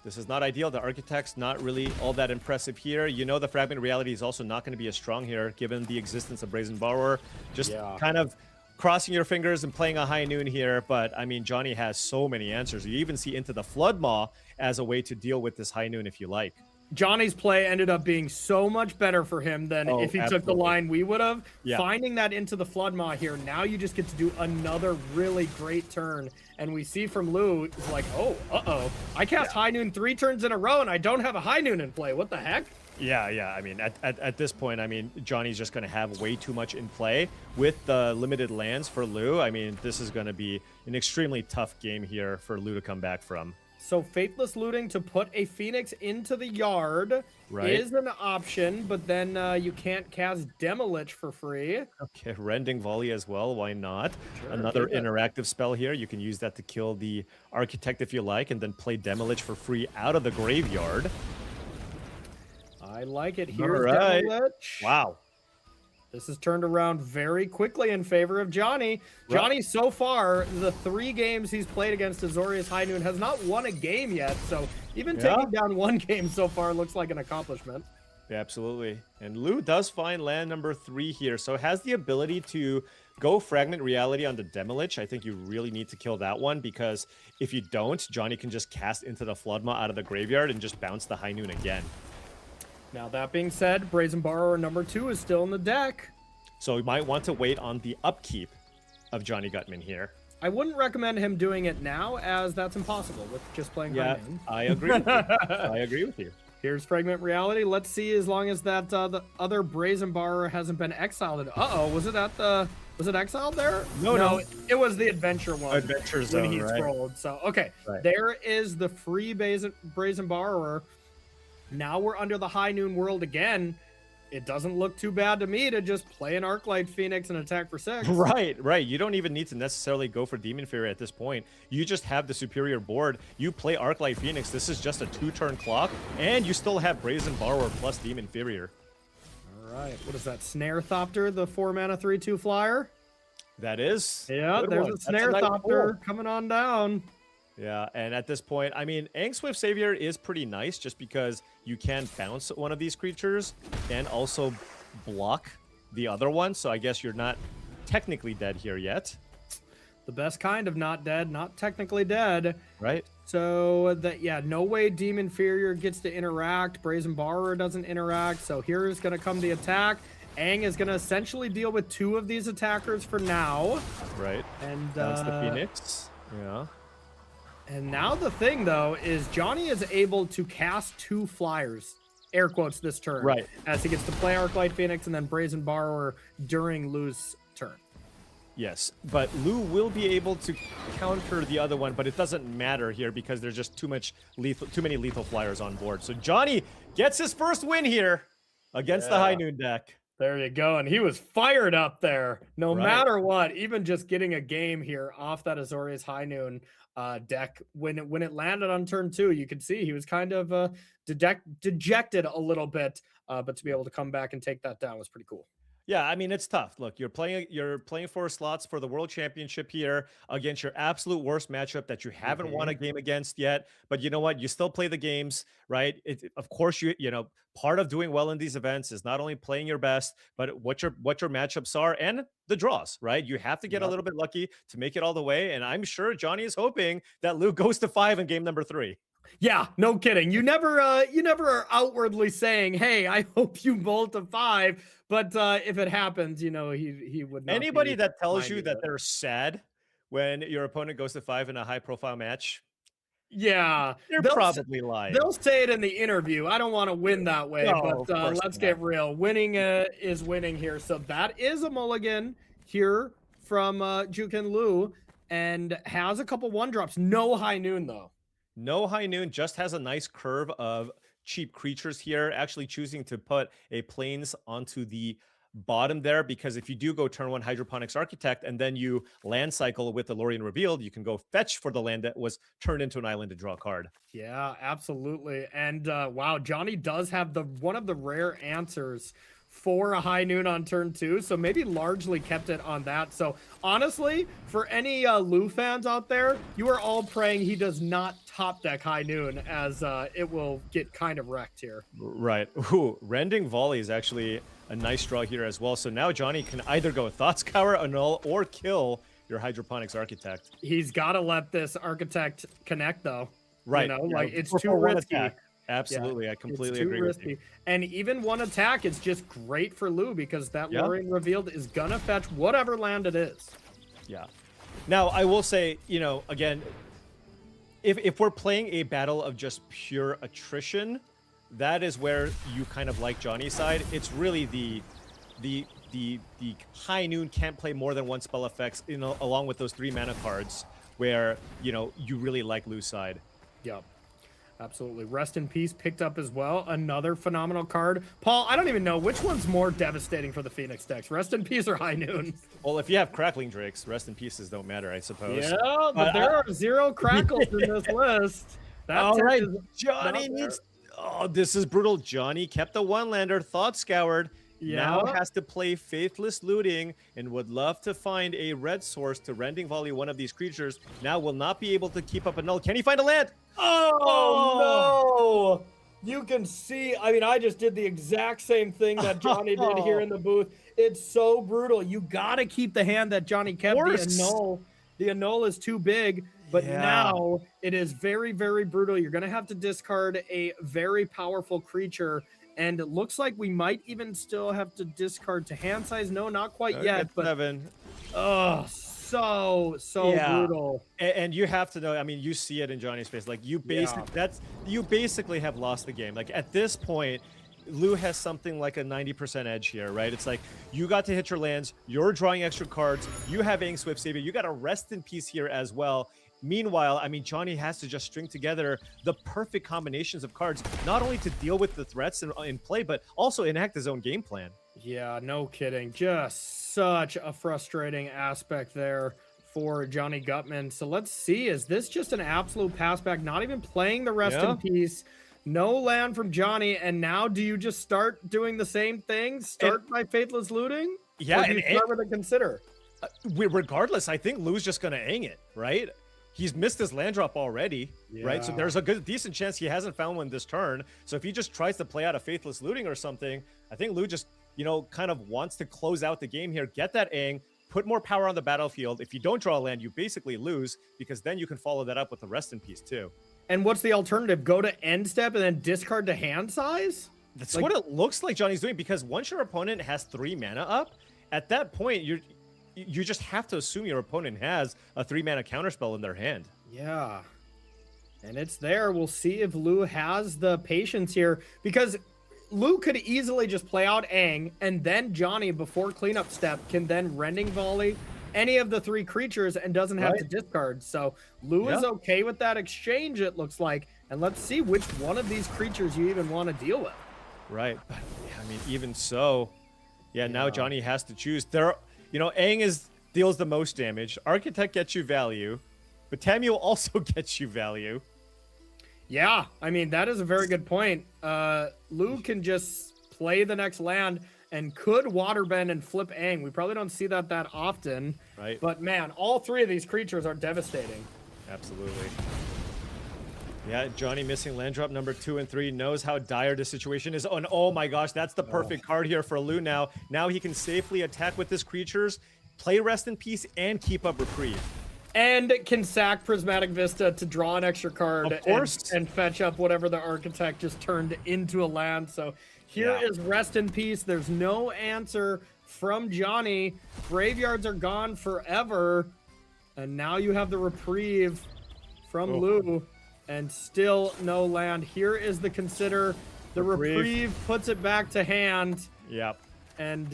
this is not ideal. The Architect's not really all that impressive here. You know the Fragment Reality is also not going to be as strong here, given the existence of Brazen Borrower. Just kind of crossing your fingers and playing a High Noon here. But, I mean, Johnny has so many answers. You even see Into the Flood Maw as a way to deal with this High Noon if you like. Johnny's play ended up being so much better for him than if he took the line we would have. Yeah. Finding that Into the Flood Maw here, now you just get to do another really great turn. And we see from Lou, it's like, oh, I cast High Noon 3 turns in a row and I don't have a High Noon in play. What the heck? Yeah. I mean, at this point, I mean, Johnny's just going to have way too much in play with the limited lands for Lou. I mean, this is going to be an extremely tough game here for Lou to come back from. So Faithless Looting to put a Phoenix into the yard is an option, but then you can't cast Demolich for free. Okay, Rending Volley as well. Why not? Another interactive spell here. You can use that to kill the Architect if you like, and then play Demolich for free out of the graveyard. I like it. Here's Demolich. Wow. This has turned around very quickly in favor of Johnny. Johnny, so far, the 3 games he's played against Azorius High Noon has not won a game yet. So even taking down 1 game so far looks like an accomplishment. Yeah, absolutely. And Lou does find land number 3 here, so has the ability to go Fragment Reality on the Demolich. I think you really need to kill that one, because if you don't, Johnny can just cast into the Floodma out of the graveyard and just bounce the High Noon again. Now, that being said, Brazen Borrower number 2 is still in the deck. So we might want to wait on the upkeep of Johnny Gutman here. I wouldn't recommend him doing it now, as that's impossible with just playing High Noon. I agree with you. I agree with you. Here's Fragment Reality. Let's see, as long as that the other Brazen Borrower hasn't been exiled. Was it exiled there? No, it was the Adventure one. Adventure Zone, when he right? scrolled. So, okay, there is the free Brazen Borrower. Now we're under the High Noon world again. It doesn't look too bad to me to just play an Arclight Phoenix and attack for 6. Right. You don't even need to necessarily go for Demon Fury at this point. You just have the superior board. You play Arclight Phoenix. This is just a 2-turn clock, and you still have Brazen Borrower plus Demon Inferior. All right. What is that? Snare Thopter, the 4-mana 3/2 flyer? That is. Yeah, there's a Snare Thopter coming on down. Yeah, and at this point, I mean, Angswift Savior is pretty nice just because you can bounce one of these creatures and also block the other one. So I guess you're not technically dead here yet. The best kind of not dead, not technically dead. Right. So that, yeah, no way Demon Inferior gets to interact. Brazen Borrower doesn't interact. So here is going to come the attack. Aang is going to essentially deal with 2 of these attackers for now. Right. And that's the Phoenix. Yeah. And now the thing, though, is Johnny is able to cast 2 flyers, air quotes, this turn. Right. As he gets to play Arclight Phoenix and then Brazen Borrower during Lou's turn. Yes, but Lou will be able to counter the other one, but it doesn't matter here because there's just too many lethal flyers on board. So Johnny gets his first win here against the High Noon deck. There you go. And he was fired up there. No matter what, even just getting a game here off that Azorius High Noon deck, when it landed on turn 2, you could see he was kind of dejected a little bit, but to be able to come back and take that down was pretty cool. Yeah, I mean, it's tough. Look, you're playing 4 slots for the World Championship here against your absolute worst matchup that you haven't won a game against yet. But you know what? You still play the games, right? Of course, you know, part of doing well in these events is not only playing your best, but what your matchups are and the draws, right? You have to get a little bit lucky to make it all the way. And I'm sure Johnny is hoping that Luke goes to 5 in game number 3. Yeah, no kidding. You never are outwardly saying, "Hey, I hope you bolt to 5." But if it happens, you know, he would not. Anybody that tells you that they're sad when your opponent goes to 5 in a high-profile match, yeah, they're probably lying. They'll say it in the interview. I don't want to win that way, No, but let's get real. Winning is winning here. So that is a mulligan here from Jukin Liu, and has a couple 1-drops. No High Noon though. No High Noon, just has a nice curve of cheap creatures here, actually choosing to put a plains onto the bottom there, because if you do go turn 1 Hydroponics Architect and then you land cycle with the Lorien Revealed, you can go fetch for the land that was turned into an island to draw a card. Yeah, absolutely. And wow, Johnny does have one of the rare answers for a High Noon on turn 2, so maybe largely kept it on that. So honestly, for any Lou fans out there, you are all praying he does not top deck High Noon, as it will get kind of wrecked here. Right. Ooh, Rending Volley is actually a nice draw here as well. So now Johnny can either go Thought Scour, Annul, or kill your Hydroponics Architect. He's got to let this Architect connect, though. Right. You know, like it's for too one risky. attack. Absolutely, I completely it's too agree risky. with you. And even 1 attack is just great for Lou, because that Lorien Revealed is gonna fetch whatever land it is. Yeah. Now, I will say, you know, again, if we're playing a battle of just pure attrition, that is where you kind of like Johnny's side. It's really the High Noon can't play more than 1 spell effects, you know, along with those 3 mana cards, where, you know, you really like Lou's side. Yep. Absolutely. Rest in Peace picked up as well. Another phenomenal card. Paul, I don't even know which one's more devastating for the Phoenix decks. Rest in Peace or High Noon? Well, if you have Crackling Drakes, Rest in Pieces don't matter, I suppose. Yeah, but there are 0 crackles in this list. All right, Johnny needs... Oh, this is brutal. Johnny kept the 1-lander, Thought Scoured, Now Yeah. has to play Faithless Looting and would love to find a red source to Rending Volley one of these creatures. Now will not be able to keep up a null. Can he find a land? Oh, no! You can see, I mean, I just did the exact same thing that Johnny did here in the booth. It's so brutal. You gotta keep the hand that Johnny kept. The annul is too big, but now it is very, very brutal. You're gonna have to discard a very powerful creature, and it looks like we might even still have to discard to hand size. No, not quite yet, but 7. Oh, so brutal. And you have to know, I mean, you see it in Johnny's face. Like you basically have lost the game. Like at this point, Lou has something like a 90% edge here, right? It's like you got to hit your lands, you're drawing extra cards, you have Aang Swift Savior, you got a rest in peace here as well. Meanwhile, I mean, Johnny has to just string together the perfect combinations of cards, not only to deal with the threats in play, but also enact his own game plan. Yeah, no kidding. Just such a frustrating aspect there for Johnny Gutman. So let's see, is this just an absolute pass back? Not even playing the rest in peace. No land from Johnny, and now do you just start doing the same thing? Start by Faithless Looting? Yeah, or do you start with a Consider? Regardless, I think Lou's just going to Aang it, right? He's missed his land drop already, right? So there's a decent chance he hasn't found one this turn. So if he just tries to play out a Faithless Looting or something, I think Lou just, you know, kind of wants to close out the game here, get that Aang, put more power on the battlefield. If you don't draw a land, you basically lose, because then you can follow that up with the rest in peace too. And what's the alternative? Go to end step and then discard to hand size? That's what it looks like Johnny's doing, because once your opponent has 3 mana up, at that point, you just have to assume your opponent has a 3 mana counterspell in their hand. Yeah. And it's there. We'll see if Lou has the patience here, because Lou could easily just play out Aang, and then Johnny, before cleanup step, can then Rending Volley any of the 3 creatures and doesn't have to discard. So Lou is okay with that exchange, it looks like. And let's see which one of these creatures you even want to deal with. Right. But, I mean, even so, now Johnny has to choose. You know, Aang deals the most damage. Architect gets you value, but Tamuel also gets you value. Yeah, I mean, that is a very good point. Lou can just play the next land and could Waterbend and flip Aang. We probably don't see that often. Right. But man, all 3 of these creatures are devastating. Absolutely. Yeah, Johnny missing land drop number 2 and 3, knows how dire the situation is. And oh my gosh, that's the perfect card here for Lou now. Now he can safely attack with his creatures, play Rest in Peace, and keep up Reprieve. And can sack Prismatic Vista to draw an extra card, of course, and fetch up whatever the Architect just turned into a land. So here is Rest in Peace. There's no answer from Johnny. Graveyards are gone forever. And now you have the Reprieve from Lou. And still no land. Here is the Consider. The Reprieve puts it back to hand. Yep. And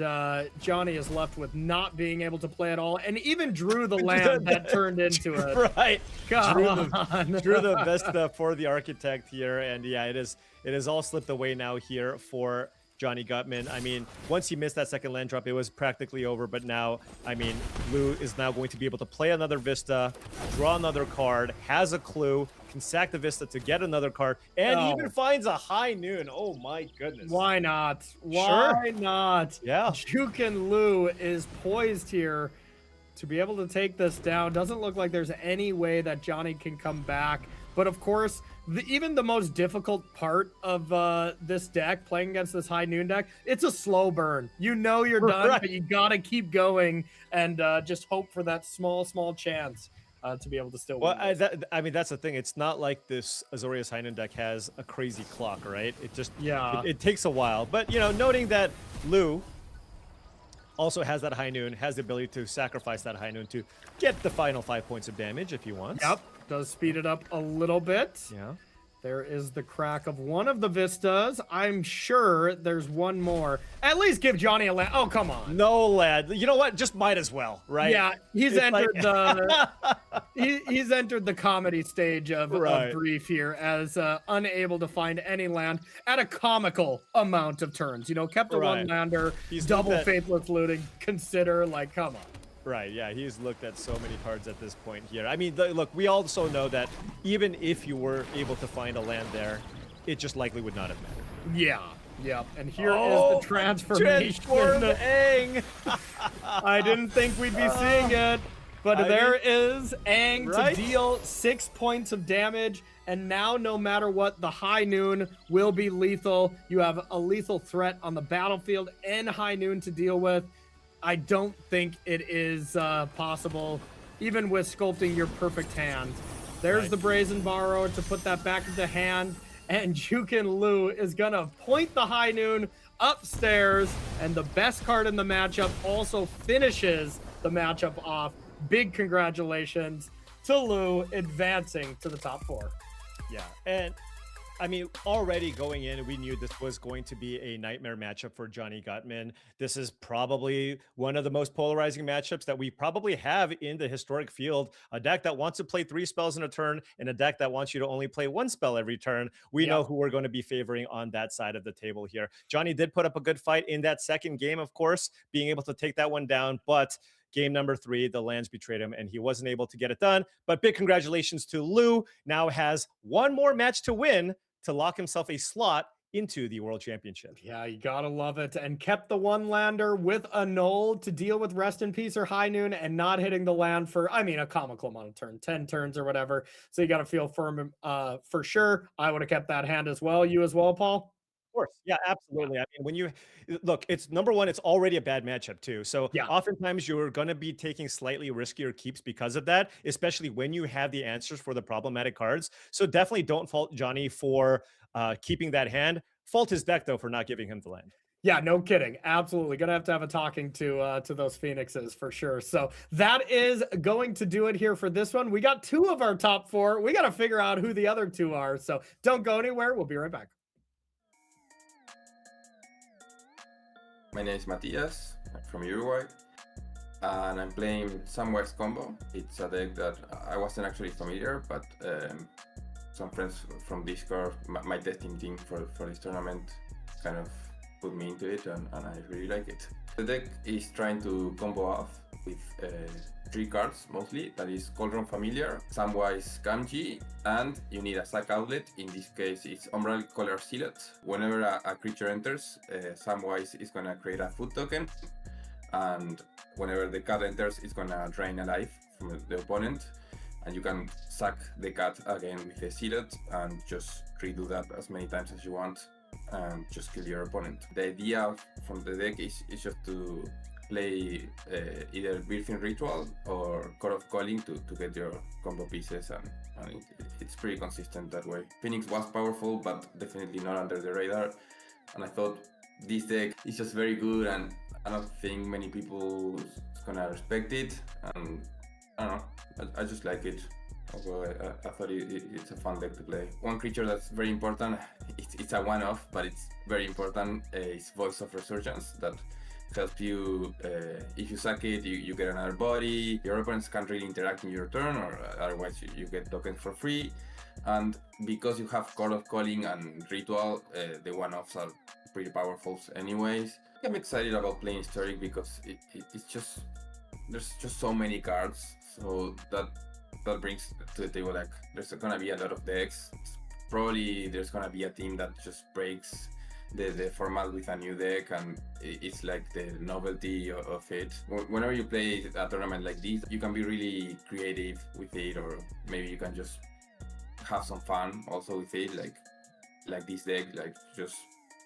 Johnny is left with not being able to play at all, and even drew the land that turned into it. Right. Come on. Drew the Vesta for the Architect here, and yeah, it is all slipped away now here for Johnny Gutman. I mean, once he missed that second land drop, it was practically over, but now, I mean, Lou is now going to be able to play another Vista, draw another card, has a clue, can sack the Vista to get another card, and even finds a High Noon. Oh my goodness. Why not? Why not? Yeah. Jukin Lou is poised here to be able to take this down. Doesn't look like there's any way that Johnny can come back. But of course, even the most difficult part of this deck, playing against this High Noon deck, it's a slow burn. You know you're done, but you gotta keep going and just hope for that small chance to be able to still win. I mean, that's the thing. It's not like this Azorius High Noon deck has a crazy clock, right? It just it takes a while. But you know, noting that Lou also has that High Noon, has the ability to sacrifice that High Noon to get the final 5 points of damage if he wants. Yep. Does speed it up a little bit. Yeah. There is the crack of one of the Vistas. I'm sure there's one more. At least give Johnny a land. Oh, come on. No land. You know what? Just might as well, right? Yeah, he's entered the he's entered the comedy stage of grief here as unable to find any land at a comical amount of turns. You know, kept a one-lander, double Faithless Looting, Consider, like, come on. Right, yeah, he's looked at so many cards at this point here. I mean, look, we also know that even if you were able to find a land there, it just likely would not have mattered. Yeah, Yep, and here is the transformation. Transformed Aang. I didn't think we'd be seeing it, but there is Aang right? to deal 6 points of damage, and now no matter what, the High Noon will be lethal. You have a lethal threat on the battlefield and High Noon to deal with. I don't think it is possible, even with sculpting your perfect hand. There's the Brazen Borrow to put that back into hand, and Jukin Liu is gonna point the High Noon upstairs, and the best card in the matchup also finishes the matchup off. Big congratulations to Liu advancing to the top 4. Yeah, and I mean, already going in, we knew this was going to be a nightmare matchup for Johnny Gutman. This is probably one of the most polarizing matchups that we probably have in the historic field. A deck that wants to play 3 spells in a turn and a deck that wants you to only play 1 spell every turn. We know who we're going to be favoring on that side of the table here. Johnny did put up a good fight in that second game, of course, being able to take that one down, but game number 3, the lands betrayed him and he wasn't able to get it done. But big congratulations to Liu. Now has one more match to win to lock himself a slot into the World Championship. Yeah, you gotta love it. And kept the one lander with a null to deal with Rest in Peace or High Noon and not hitting the land for, I mean, a comical amount of turn, 10 turns or whatever. So you gotta feel firm for sure. I would have kept that hand as well. You as well, Paul? Of course. Yeah, absolutely. I mean, when you look, it's number one, it's already a bad matchup too. So oftentimes you're going to be taking slightly riskier keeps because of that, especially when you have the answers for the problematic cards. So definitely don't fault Johnny for keeping that hand. Fault his deck though for not giving him the land. Yeah, no kidding. Absolutely. Gonna have a talking to those Phoenixes for sure. So that is going to do it here for this one. We got 2 of our top 4. We got to figure out who the other 2 are. So don't go anywhere. We'll be right back. My name is Matias, I'm from Uruguay, and I'm playing Samwise Combo. It's a deck that I wasn't actually familiar, but some friends from Discord, my testing team for this tournament, kind of put me into it, and I really like it. The deck is trying to combo off with 3 cards mostly. That is Cauldron Familiar, Samwise Gamgee, and you need a sack outlet. In this case, it's Umbral Color Sealet. Whenever a creature enters, Samwise is gonna create a food token, and whenever the cat enters, it's gonna drain a life from the opponent, and you can sack the cat again with the Sealet and just redo that as many times as you want and just kill your opponent. The idea from the deck is just to play either Birthing Ritual or Core of Calling to get your combo pieces, and it's pretty consistent that way. Phoenix was powerful, but definitely not under the radar, and I thought this deck is just very good, and I don't think many people is gonna respect it, and I don't know, I just like it. Also, I thought it's a fun deck to play. One creature that's very important, it's a one-off, but it's very important, is Voice of Resurgence, that helps you, if you sack it, you get another body, your opponents can't really interact in your turn, or otherwise you get tokens for free. And because you have Core of Calling and Ritual, the one-offs are pretty powerful anyways. I'm excited about playing Historic because it's just, there's just so many cards, so that brings to the table, like, there's gonna be a lot of decks. Probably there's gonna be a team that just breaks the format with a new deck, and it's like the novelty of it. Whenever you play a tournament like this, you can be really creative with it, or maybe you can just have some fun also with it, like this deck, like, just,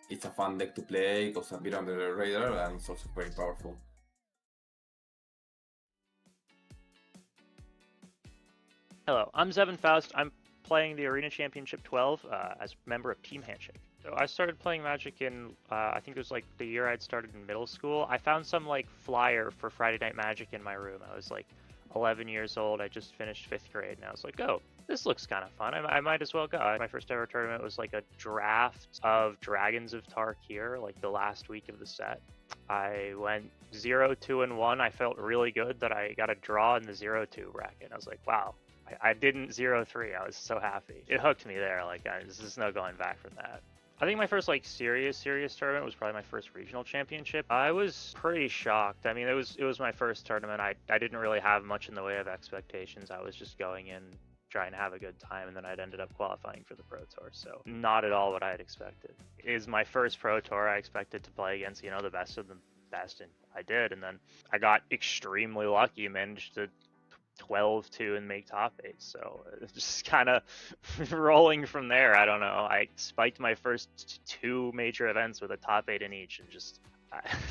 it's a fun deck to play, goes a bit under the radar, and it's also very powerful. Hello, I'm Zevin Faust. I'm playing the Arena Championship 12 as a member of Team Handshake. So I started playing Magic in, I think it was like the year I'd started in middle school. I found some like flyer for Friday Night Magic in my room. I was like 11 years old. I just finished 5th grade, and I was like, oh, this looks kind of fun. I might as well go. My first ever tournament was like a draft of Dragons of Tarkir, like the last week of the set. I went 0-2-1. I felt really good that I got a draw in the 0-2 bracket. I was like, wow. I didn't 0-3. I was so happy. It hooked me there. Like, there's no going back from that. I think my first like serious tournament was probably my first regional championship. I was pretty shocked. I mean, it was my first tournament. I didn't really have much in the way of expectations. I was just going in try and have a good time, and then I'd ended up qualifying for the Pro Tour. So not at all what I had expected. It is my first Pro Tour. I expected to play against, you know, the best of the best, and I did. And then I got extremely lucky, managed to 12-2 and make top 8. So it's just kind of rolling from there. I don't know. I spiked my first 2 major events with a top 8 in each, and just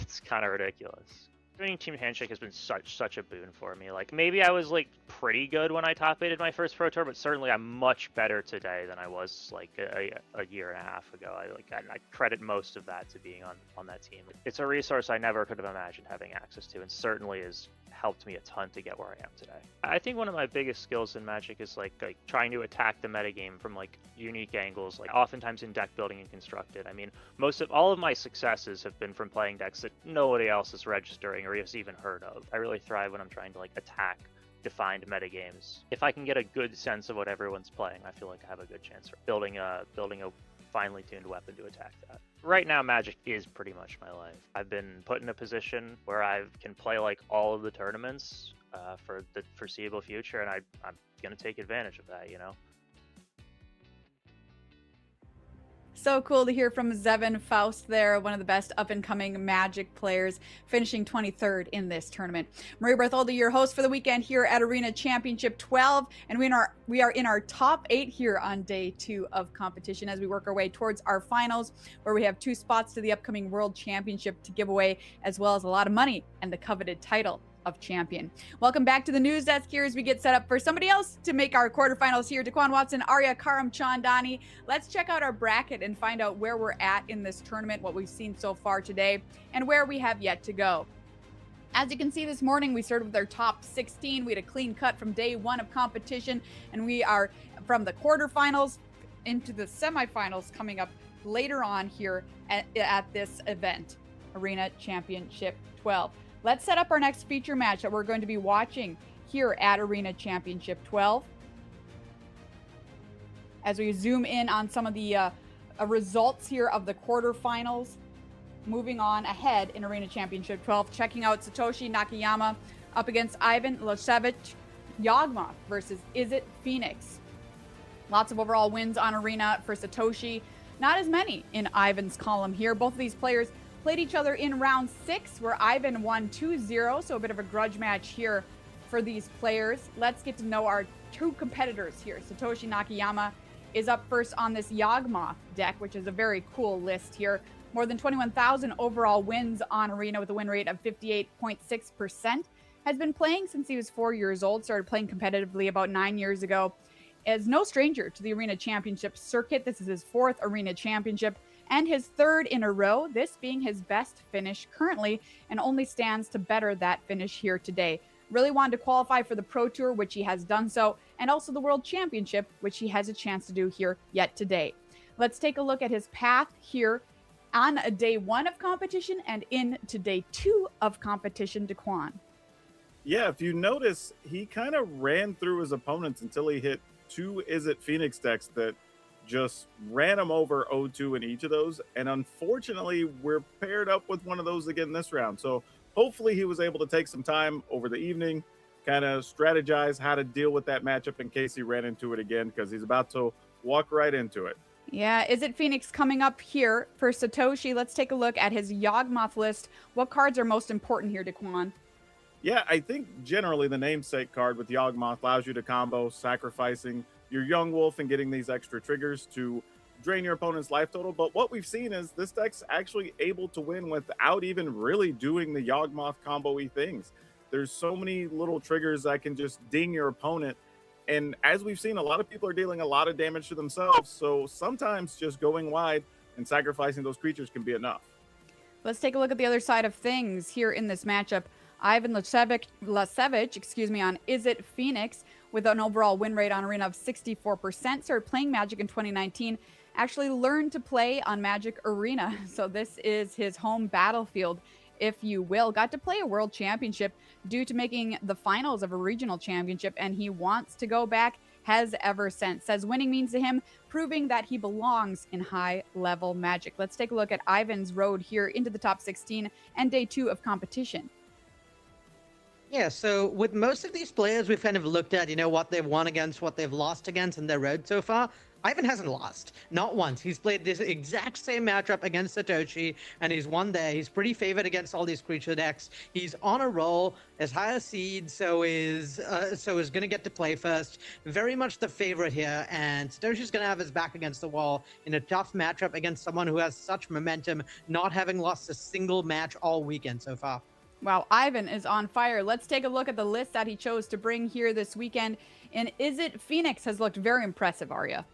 it's kind of ridiculous. Joining Team Handshake has been such a boon for me. Like, maybe I was like pretty good when I top 8'd my first Pro Tour, but certainly I'm much better today than I was like a year and a half ago. I credit most of that to being on that team. It's a resource I never could have imagined having access to, and certainly has helped me a ton to get where I am today. I think one of my biggest skills in Magic is like trying to attack the metagame from like unique angles, like oftentimes in deck building and constructed. I mean, all of my successes have been from playing decks that nobody else is registering or has even heard of. I really thrive when I'm trying to like attack defined metagames. If I can get a good sense of what everyone's playing, I feel like I have a good chance of building a finely tuned weapon to attack that. Right now, Magic is pretty much my life. I've been put in a position where I can play like all of the tournaments for the foreseeable future, and I'm gonna take advantage of that, you know? So cool to hear from Zevin Faust there, one of the best up-and-coming Magic players, finishing 23rd in this tournament. Marie Bertholdi, your host for the weekend here at Arena Championship 12, and we are in our top 8 here on day 2 of competition as we work our way towards our finals, where we have 2 spots to the upcoming World Championship to give away, as well as a lot of money and the coveted title of champion. Welcome back to the news desk here as we get set up for somebody else to make our quarterfinals here. Daquan Watson, Arya Karam Chandani. Let's check out our bracket and find out where we're at in this tournament, what we've seen so far today, and where we have yet to go. As you can see this morning, we started with our top 16. We had a clean cut from day 1 of competition, and we are from the quarterfinals into the semifinals coming up later on here at this event, Arena Championship 12. Let's set up our next feature match that we're going to be watching here at Arena Championship 12. As we zoom in on some of the results here of the quarterfinals, moving on ahead in Arena Championship 12, checking out Satoshi Nakayama up against Ivan Losevich, Yawgmoth versus Izzet Phoenix. Lots of overall wins on Arena for Satoshi. Not as many in Ivan's column here. Both of these players played each other in round 6, where Ivan won 2-0, so a bit of a grudge match here for these players. Let's get to know our 2 competitors here. Satoshi Nakayama is up first on this Yawgmoth deck, which is a very cool list here. More than 21,000 overall wins on Arena with a win rate of 58.6%. Has been playing since he was 4 years old, started playing competitively about 9 years ago. Is no stranger to the Arena Championship circuit. This is his 4th Arena Championship and his 3rd in a row, this being his best finish currently, and only stands to better that finish here today. Really wanted to qualify for the Pro Tour, which he has done so, and also the World Championship, which he has a chance to do here yet today. Let's take a look at his path here on a day 1 of competition and into day 2 of competition, Daquan. Yeah, if you notice, he kind of ran through his opponents until he hit 2 Izzet Phoenix decks that just ran him over 0-2 in each of those. And unfortunately, we're paired up with one of those again this round. So hopefully he was able to take some time over the evening, kind of strategize how to deal with that matchup in case he ran into it again, because he's about to walk right into it. Yeah, Izzet Phoenix coming up here for Satoshi. Let's take a look at his Yawgmoth list. What cards are most important here, Daquan? Yeah, I think generally the namesake card with Yawgmoth allows you to combo sacrificing your Young Wolf and getting these extra triggers to drain your opponent's life total. But what we've seen is this deck's actually able to win without even really doing the Yawgmoth combo-y things. There's so many little triggers that can just ding your opponent. And as we've seen, a lot of people are dealing a lot of damage to themselves. So sometimes just going wide and sacrificing those creatures can be enough. Let's take a look at the other side of things here in this matchup. Ivan Losevich, on Izzet Phoenix with an overall win rate on Arena of 64%. Started playing Magic in 2019. Actually learned to play on Magic Arena. So this is his home battlefield, if you will. Got to play a World Championship due to making the finals of a regional championship, and he wants to go back, has ever since. Says winning means to him proving that he belongs in high-level Magic. Let's take a look at Ivan's road here into the top 16 and day 2 of competition. 「 Day 2 of competition. Yeah, so with most of these players, we've kind of looked at, what they've won against, what they've lost against in their road so far. Ivan hasn't lost. Not once. He's played this exact same matchup against Satoshi, and he's won there. He's pretty favored against all these creature decks. He's on a roll. As high a seed, so is going to get to play first. Very much the favorite here, and Satoshi's going to have his back against the wall in a tough matchup against someone who has such momentum, not having lost a single match all weekend so far. Wow, Ivan is on fire. Let's take a look at the list that he chose to bring here this weekend. And Is It Phoenix has looked very impressive, Arya.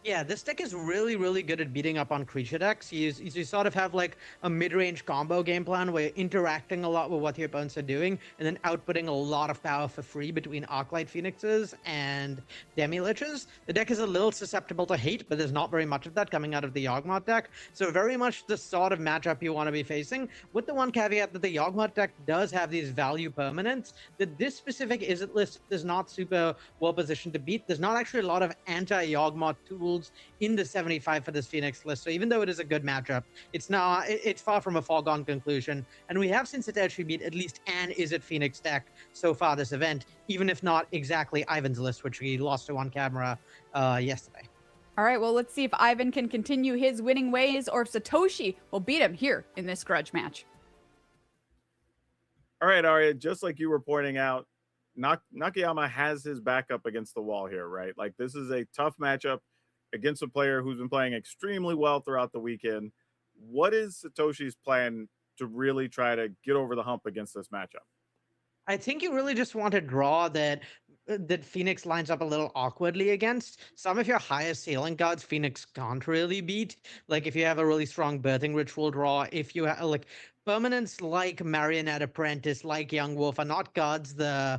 Yeah, this deck is really, really good at beating up on creature decks. You sort of have like a mid-range combo game plan where you're interacting a lot with what your opponents are doing and then outputting a lot of power for free between Arclight Phoenixes and Demi-Liches. The deck is a little susceptible to hate, but there's not very much of that coming out of the Yawgmoth deck. So very much the sort of matchup you want to be facing, with the one caveat that the Yawgmoth deck does have these value permanents that this specific Is It list is not super well positioned to beat. There's not actually a lot of anti-Yawgmoth tools in the 75 for this Phoenix list. So even though it is a good matchup, it's far from a foregone conclusion. And we have seen Satoshi beat at least an Is It Phoenix deck so far this event, even if not exactly Ivan's list, which he lost to on camera yesterday. All right, well, let's see if Ivan can continue his winning ways or if Satoshi will beat him here in this grudge match. All right, Arya, just like you were pointing out, Nakayama has his back up against the wall here, right? Like, this is a tough matchup against a player who's been playing extremely well throughout the weekend. What is Satoshi's plan to really try to get over the hump against this matchup? I think you really just want to draw that Phoenix lines up a little awkwardly against. Some of your highest ceiling cards, Phoenix can't really beat. Like if you have a really strong birthing ritual draw, if you have like permanents like Marionette Apprentice, like Young Wolf are not cards the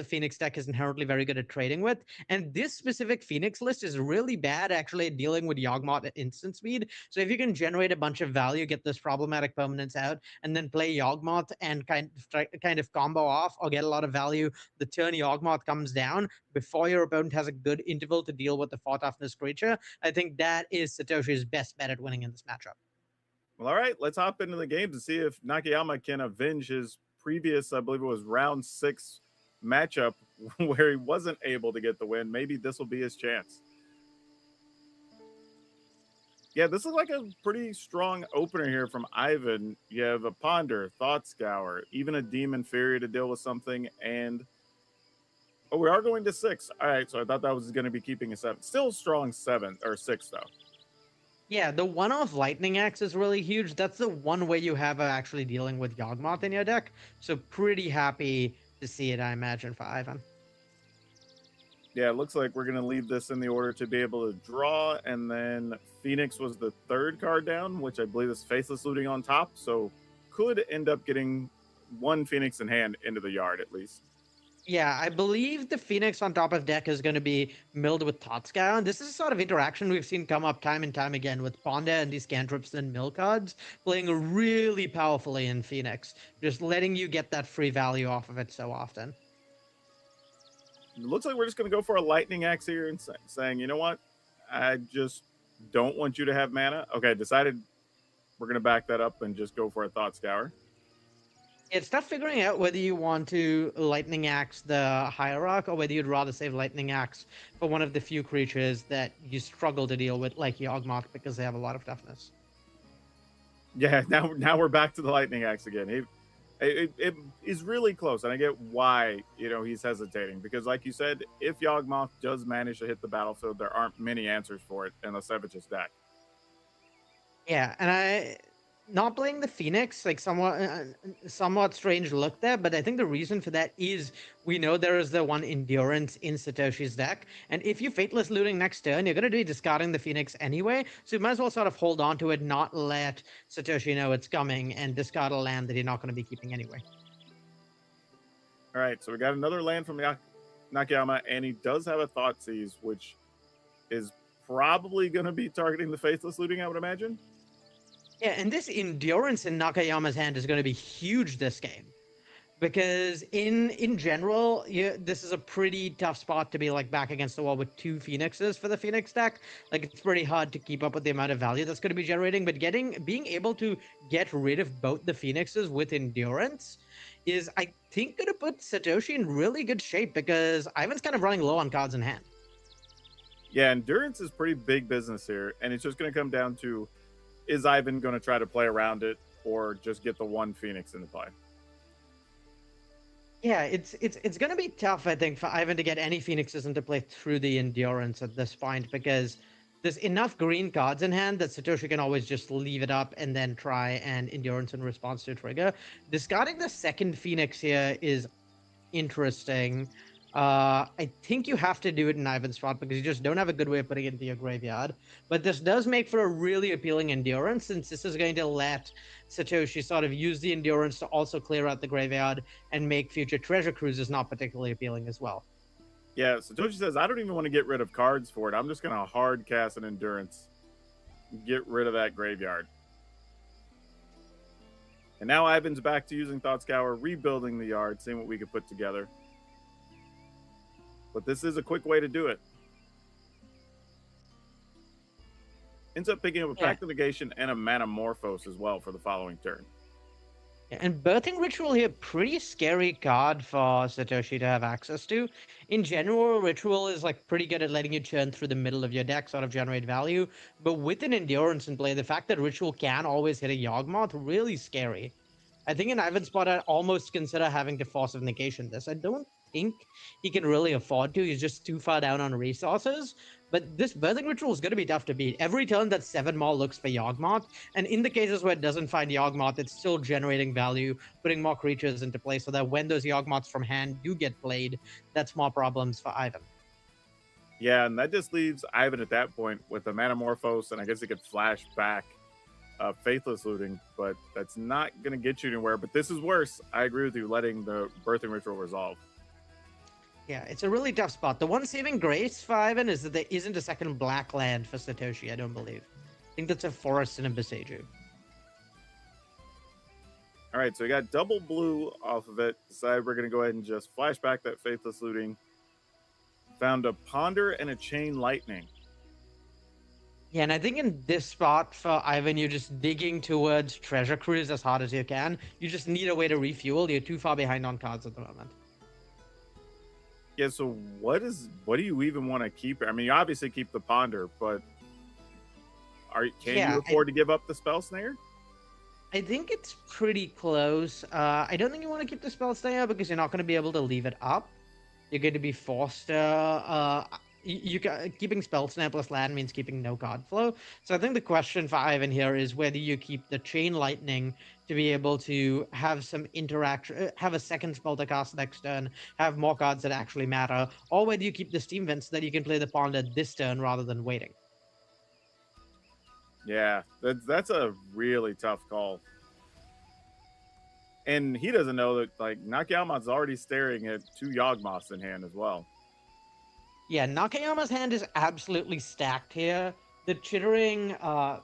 Phoenix deck is inherently very good at trading with. And this specific Phoenix list is really bad actually at dealing with Yawgmoth at instant speed. So if you can generate a bunch of value, get those problematic permanents out, and then play Yawgmoth and kind of combo off or get a lot of value the turn Yawgmoth comes down before your opponent has a good interval to deal with the 4 toughness creature, I think that is Satoshi's best bet at winning in this matchup. Well, all right, let's hop into the game to see if Nakayama can avenge his previous, I believe it was round 6 matchup where he wasn't able to get the win. Maybe this will be his chance. Yeah, this is like a pretty strong opener here from Ivan. You have a Ponder, Thought Scour, even a Demon Fury to deal with something, and oh, we are going to 6. All right, so I thought that was going to be keeping a 7. Still strong 7 or 6 though. Yeah, the one-off Lightning Axe is really huge. That's the one way you have actually dealing with Yawgmoth in your deck. So pretty happy to see it, I imagine, for Ivan. Yeah, it looks like we're going to leave this in the order to be able to draw, and then Phoenix was the 3rd card down, which I believe is Faceless Looting on top, so could end up getting 1 Phoenix in hand into the yard at least. Yeah, I believe the Phoenix on top of deck is going to be milled with Thoughtscour. And this is a sort of interaction we've seen come up time and time again with Ponder and these cantrips and mill cards playing really powerfully in Phoenix, just letting you get that free value off of it so often. It looks like we're just going to go for a Lightning Axe here and saying, you know what? I just don't want you to have mana. Okay, decided we're going to back that up and just go for a Thought Scour. It's tough figuring out whether you want to Lightning Axe the Hierarch or whether you'd rather save Lightning Axe for one of the few creatures that you struggle to deal with, like Yawgmoth, because they have a lot of toughness. Yeah, now we're back to the Lightning Axe again. It is really close, and I get why he's hesitating, because like you said, if Yawgmoth does manage to hit the battlefield, there aren't many answers for it in the Savage's deck. Yeah, and not playing the Phoenix, like somewhat strange look there, but I think the reason for that is we know there is the one Endurance in Satoshi's deck, and if you Fateless Looting next turn, you're going to be discarding the Phoenix anyway, so you might as well sort of hold on to it, not let Satoshi know it's coming, and discard a land that you're not going to be keeping anyway. All right, so we got another land from Nakayama, and he does have a Thought Seize, which is probably going to be targeting the Faithless Looting, I would imagine. Yeah, and this Endurance in Nakayama's hand is going to be huge this game. because in general, this is a pretty tough spot to be like back against the wall with 2 Phoenixes for the Phoenix deck. Like it's pretty hard to keep up with the amount of value that's going to be generating. But being able to get rid of both the Phoenixes with Endurance is, I think, going to put Satoshi in really good shape because Ivan's kind of running low on cards in hand. Yeah, Endurance is pretty big business here, and it's just going to come down to, is Ivan going to try to play around it or just get the 1 Phoenix into play? Yeah, it's going to be tough, I think, for Ivan to get any Phoenixes into play through the Endurance at this point, because there's enough green cards in hand that Satoshi can always just leave it up and then try and Endurance in response to a trigger. Discarding the second Phoenix here is interesting. I think you have to do it in Ivan's spot because you just don't have a good way of putting it into your graveyard. But this does make for a really appealing Endurance, since this is going to let Satoshi sort of use the Endurance to also clear out the graveyard and make future treasure cruises not particularly appealing as well. Yeah, Satoshi says, I don't even want to get rid of cards for it. I'm just going to hard cast an Endurance. Get rid of that graveyard. And now Ivan's back to using Thought Scour, rebuilding the yard, seeing what we could put together. But this is a quick way to do it. Ends up picking up a Pact of Negation and a Manamorphose as well for the following turn. Yeah, and Birthing Ritual here, pretty scary card for Satoshi to have access to. In general, Ritual is like pretty good at letting you churn through the middle of your deck, sort of generate value. But with an Endurance in play, the fact that Ritual can always hit a Yawgmoth, really scary. I think in Ivan's spot, I'd almost consider having to Force of Negation this. I don't think he can really afford to. He's just too far down on resources. But this Birthing Ritual is going to be tough to beat. Every turn that 7 more looks for Yawgmoth, and in the cases where it doesn't find Yawgmoth, it's still generating value, putting more creatures into play so that when those Yawgmoths from hand do get played, that's more problems for Ivan. Yeah, and that just leaves Ivan at that point with the Manamorphose, and I guess he could flash back Faithless Looting, but that's not going to get you anywhere. But this is worse. I agree with you, letting the Birthing Ritual resolve. Yeah, it's a really tough spot. The one saving grace for Ivan is that there isn't a second black land for Satoshi, I don't believe. I think that's a forest and a Beseiju. All right, so we got double blue off of it. Decided we're going to go ahead and just flash back that Faithless Looting. Found a Ponder and a Chain Lightning. Yeah, and I think in this spot for Ivan, you're just digging towards Treasure Cruise as hard as you can. You just need a way to refuel. You're too far behind on cards at the moment. Yeah, so what do you even want to keep? I mean, you obviously keep the Ponder, but can you afford to give up the Spell Snare? I think it's pretty close. I don't think you want to keep the Spell Snare because you're not going to be able to leave it up. You're going to be forced to... keeping Spell Snare plus land means keeping no card flow. So I think the question for Ivan here is whether you keep the Chain Lightning to be able to have some interaction, have a second spell to cast next turn, have more cards that actually matter, or whether you keep the Steam Vent so that you can play the Ponder this turn rather than waiting. Yeah, that's a really tough call. And he doesn't know that, like, Nakayama's already staring at 2 Yawgmoths in hand as well. Yeah, Nakayama's hand is absolutely stacked here. The Chittering, the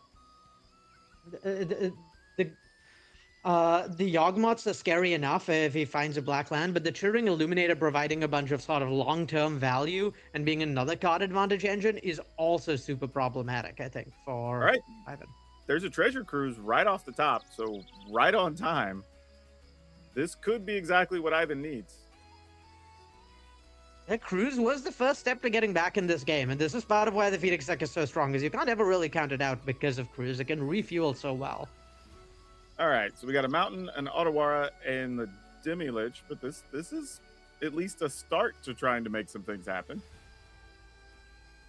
Yawgmoths are scary enough if he finds a black land, but the Chittering Illuminator providing a bunch of sort of long-term value and being another card advantage engine is also super problematic, I think, for Ivan. There's a Treasure Cruise right off the top, so right on time. This could be exactly what Ivan needs. The Cruise was the first step to getting back in this game, and this is part of why the Phoenix deck is so strong, is you can't ever really count it out because of Cruise. It can refuel so well. All right, so we got a Mountain, an Otawara, and the Demi-Lich, but this is at least a start to trying to make some things happen.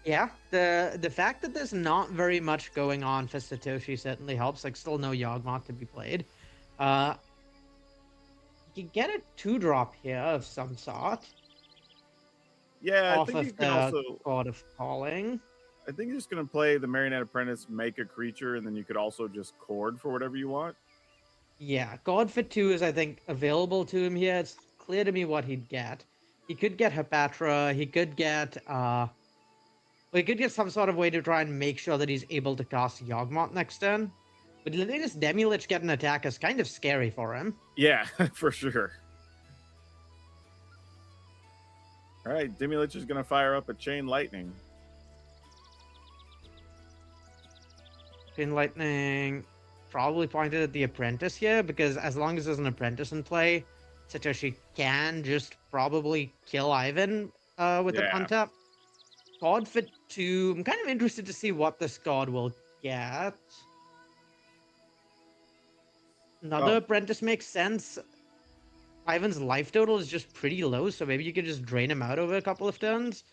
Yeah, the fact that there's not very much going on for Satoshi certainly helps. Like, still no Yawgmoth to be played. You can get a 2-drop here of some sort. Yeah, I off think of you can also... God of Calling. I think you're just going to play the Marionette Apprentice, make a creature, and then you could also just chord for whatever you want. Yeah, God for 2 is, I think, available to him here. It's clear to me what he'd get. He could get Hepatra. He could get... he could get some sort of way to try and make sure that he's able to cast Yawgmoth next turn. But letting this Demi-Lich get an attack is kind of scary for him. Yeah, for sure. All right, Dimulich is going to fire up a Chain Lightning. Chain Lightning probably pointed at the Apprentice here, because as long as there's an Apprentice in play, Satoshi can just probably kill Ivan with an untap. God for 2. I'm kind of interested to see what this god will get. Another Apprentice makes sense. Ivan's life total is just pretty low, so maybe you could just drain him out over a couple of turns.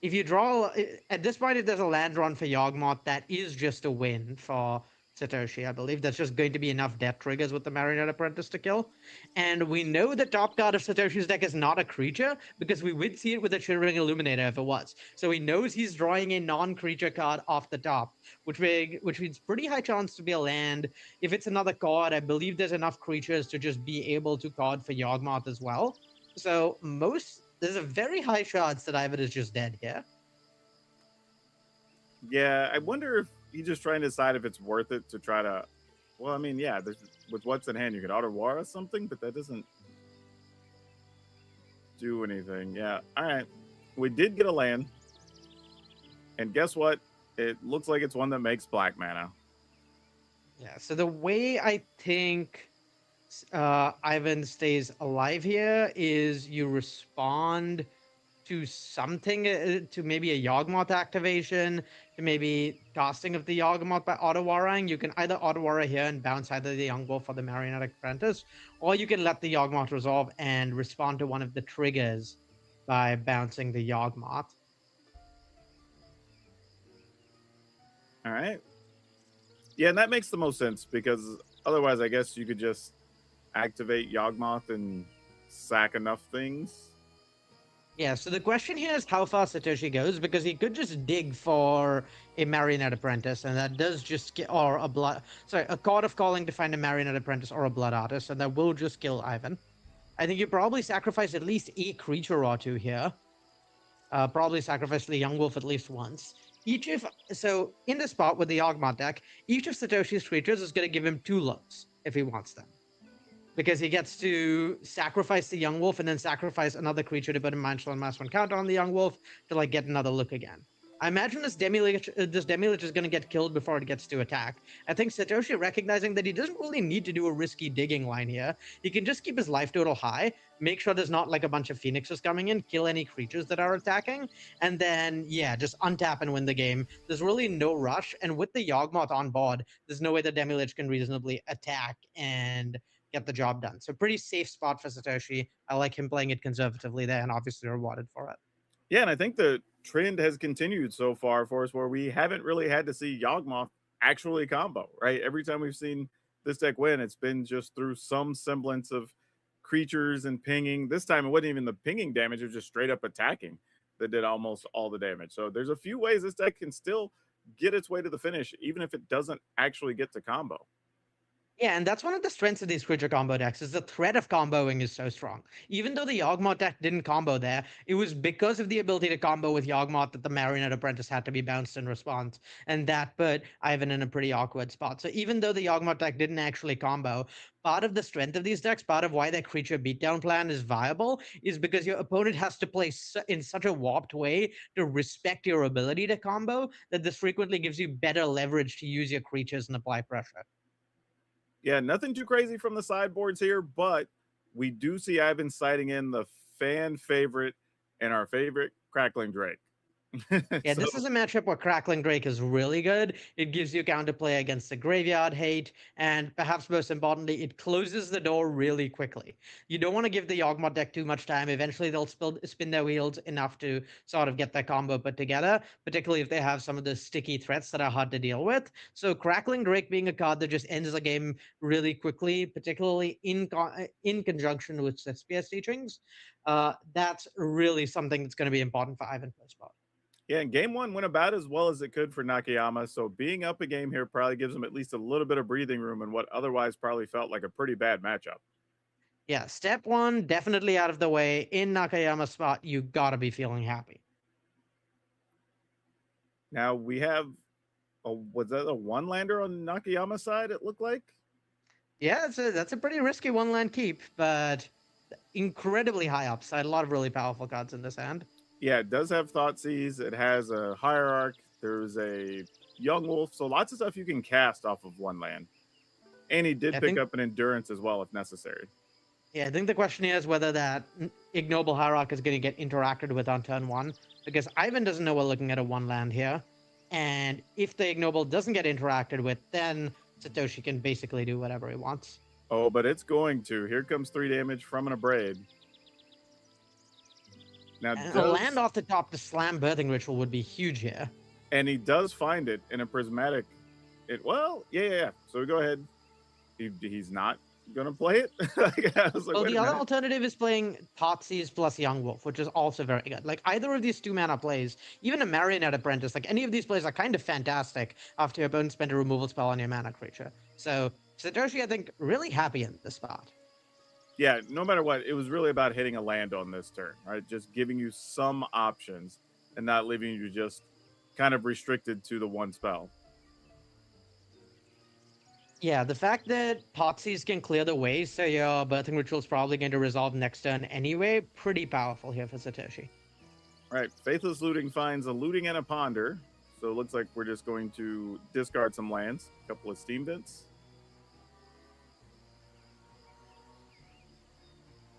If you draw, at this point, if there's a land run for Yawgmoth, that is just a win for Satoshi, I believe. That's just going to be enough death triggers with the Marionette Apprentice to kill. And we know the top card of Satoshi's deck is not a creature, because we would see it with a Shivering Illuminator if it was. So he knows he's drawing a non-creature card off the top, which means pretty high chance to be a land. If it's another card, I believe there's enough creatures to just be able to card for Yawgmoth as well. So there's a very high chance that Ivan is just dead here. Yeah, I wonder if he's just trying to decide if it's worth it to try to. Well, I mean, yeah, with what's in hand, you could Otawara something, but that doesn't do anything. Yeah, all right. We did get a land, and guess what? It looks like it's one that makes black mana. Yeah, so the way I think Ivan stays alive here is you respond to something, to maybe a Yawgmoth activation, to maybe casting of the Yawgmoth by Otawaraing. You can either Otawara here and bounce either the Young Wolf or the Marionette Apprentice, or you can let the Yawgmoth resolve and respond to one of the triggers by bouncing the Yawgmoth. All right. Yeah, and that makes the most sense, because otherwise I guess you could just activate Yawgmoth and sack enough things. Yeah, so the question here is how far Satoshi goes, because he could just dig for a Marionette Apprentice, and that does just get, or a Card of Calling to find a Marionette Apprentice or a Blood Artist, and that will just kill Ivan. I think you probably sacrifice at least a creature or two here. Probably sacrifice the Young Wolf at least once. So in the spot with the Yawgmoth deck, each of Satoshi's creatures is going to give him 2 looks if he wants them, because he gets to sacrifice the Young Wolf and then sacrifice another creature to put a -1 /-1 counter on the Young Wolf to like get another look again. I imagine this Demilich is going to get killed before it gets to attack. I think Satoshi, recognizing that he doesn't really need to do a risky digging line here, he can just keep his life total high, make sure there's not like a bunch of Phoenixes coming in, kill any creatures that are attacking, and then, yeah, just untap and win the game. There's really no rush, and with the Yawgmoth on board, there's no way that Demilich can reasonably attack and get the job done. So pretty safe spot for Satoshi. I like him playing it conservatively there, and obviously rewarded for it. Yeah, and I think the trend has continued so far for us, where we haven't really had to see Yawgmoth actually combo, right? Every time we've seen this deck win, it's been just through some semblance of creatures and pinging. This time it wasn't even the pinging damage, it was just straight up attacking that did almost all the damage. So there's a few ways this deck can still get its way to the finish, even if it doesn't actually get to combo. Yeah, and that's one of the strengths of these creature combo decks, is the threat of comboing is so strong. Even though the Yawgmoth deck didn't combo there, it was because of the ability to combo with Yawgmoth that the Marionette Apprentice had to be bounced in response, and that put Ivan in a pretty awkward spot. So even though the Yawgmoth deck didn't actually combo, part of the strength of these decks, part of why their creature beatdown plan is viable, is because your opponent has to play in such a warped way to respect your ability to combo, that this frequently gives you better leverage to use your creatures and apply pressure. Yeah, nothing too crazy from the sideboards here, but we do see Ivan citing in the fan favorite and our favorite Crackling Drake. Yeah, this is a matchup where Crackling Drake is really good. It gives you counterplay against the Graveyard Hate, and perhaps most importantly, it closes the door really quickly. You don't want to give the Yawgmoth deck too much time. Eventually, they'll spin their wheels enough to sort of get their combo put together, particularly if they have some of the sticky threats that are hard to deal with. So Crackling Drake being a card that just ends the game really quickly, particularly in conjunction with Seth's teachings, that's really something that's going to be important for Ivan for spot. Yeah, and game 1 went about as well as it could for Nakayama, so being up a game here probably gives him at least a little bit of breathing room in what otherwise probably felt like a pretty bad matchup. Yeah, step 1, definitely out of the way. In Nakayama's spot, you gotta be feeling happy. Now we have, was that a one-lander on Nakayama's side, it looked like? Yeah, that's a pretty risky one-land keep, but incredibly high upside. A lot of really powerful cards in this hand. Yeah, it does have Thoughtseize. It has a Hierarch. There's a Young Wolf. So lots of stuff you can cast off of one land. And he did pick up an Endurance as well if necessary. Yeah, I think the question is whether that Ignoble Hierarch is going to get interacted with on turn 1. Because Ivan doesn't know we're looking at a 1 land here. And if the Ignoble doesn't get interacted with, then Satoshi can basically do whatever he wants. Oh, but it's going to. Here comes 3 damage from an Abrade. Now, A land off the top to slam Birthing Ritual would be huge here. And he does find it in a prismatic. Yeah. So go ahead. He's not going to play it. Well, the other alternative is playing Thoughtseize plus Young Wolf, which is also very good. Like, either of these 2-mana plays, even a Marionette Apprentice, like, any of these plays are kind of fantastic after your opponent spent a removal spell on your mana creature. So, Satoshi, I think, really happy in this spot. Yeah, no matter what, it was really about hitting a land on this turn, right? Just giving you some options and not leaving you just kind of restricted to the one spell. Yeah, the fact that Thoughtseize can clear the way, so your Birthing Ritual is probably going to resolve next turn anyway, pretty powerful here for Satoshi. All right, Faithless Looting finds a Looting and a Ponder. So it looks like we're just going to discard some lands, a couple of Steam Vents.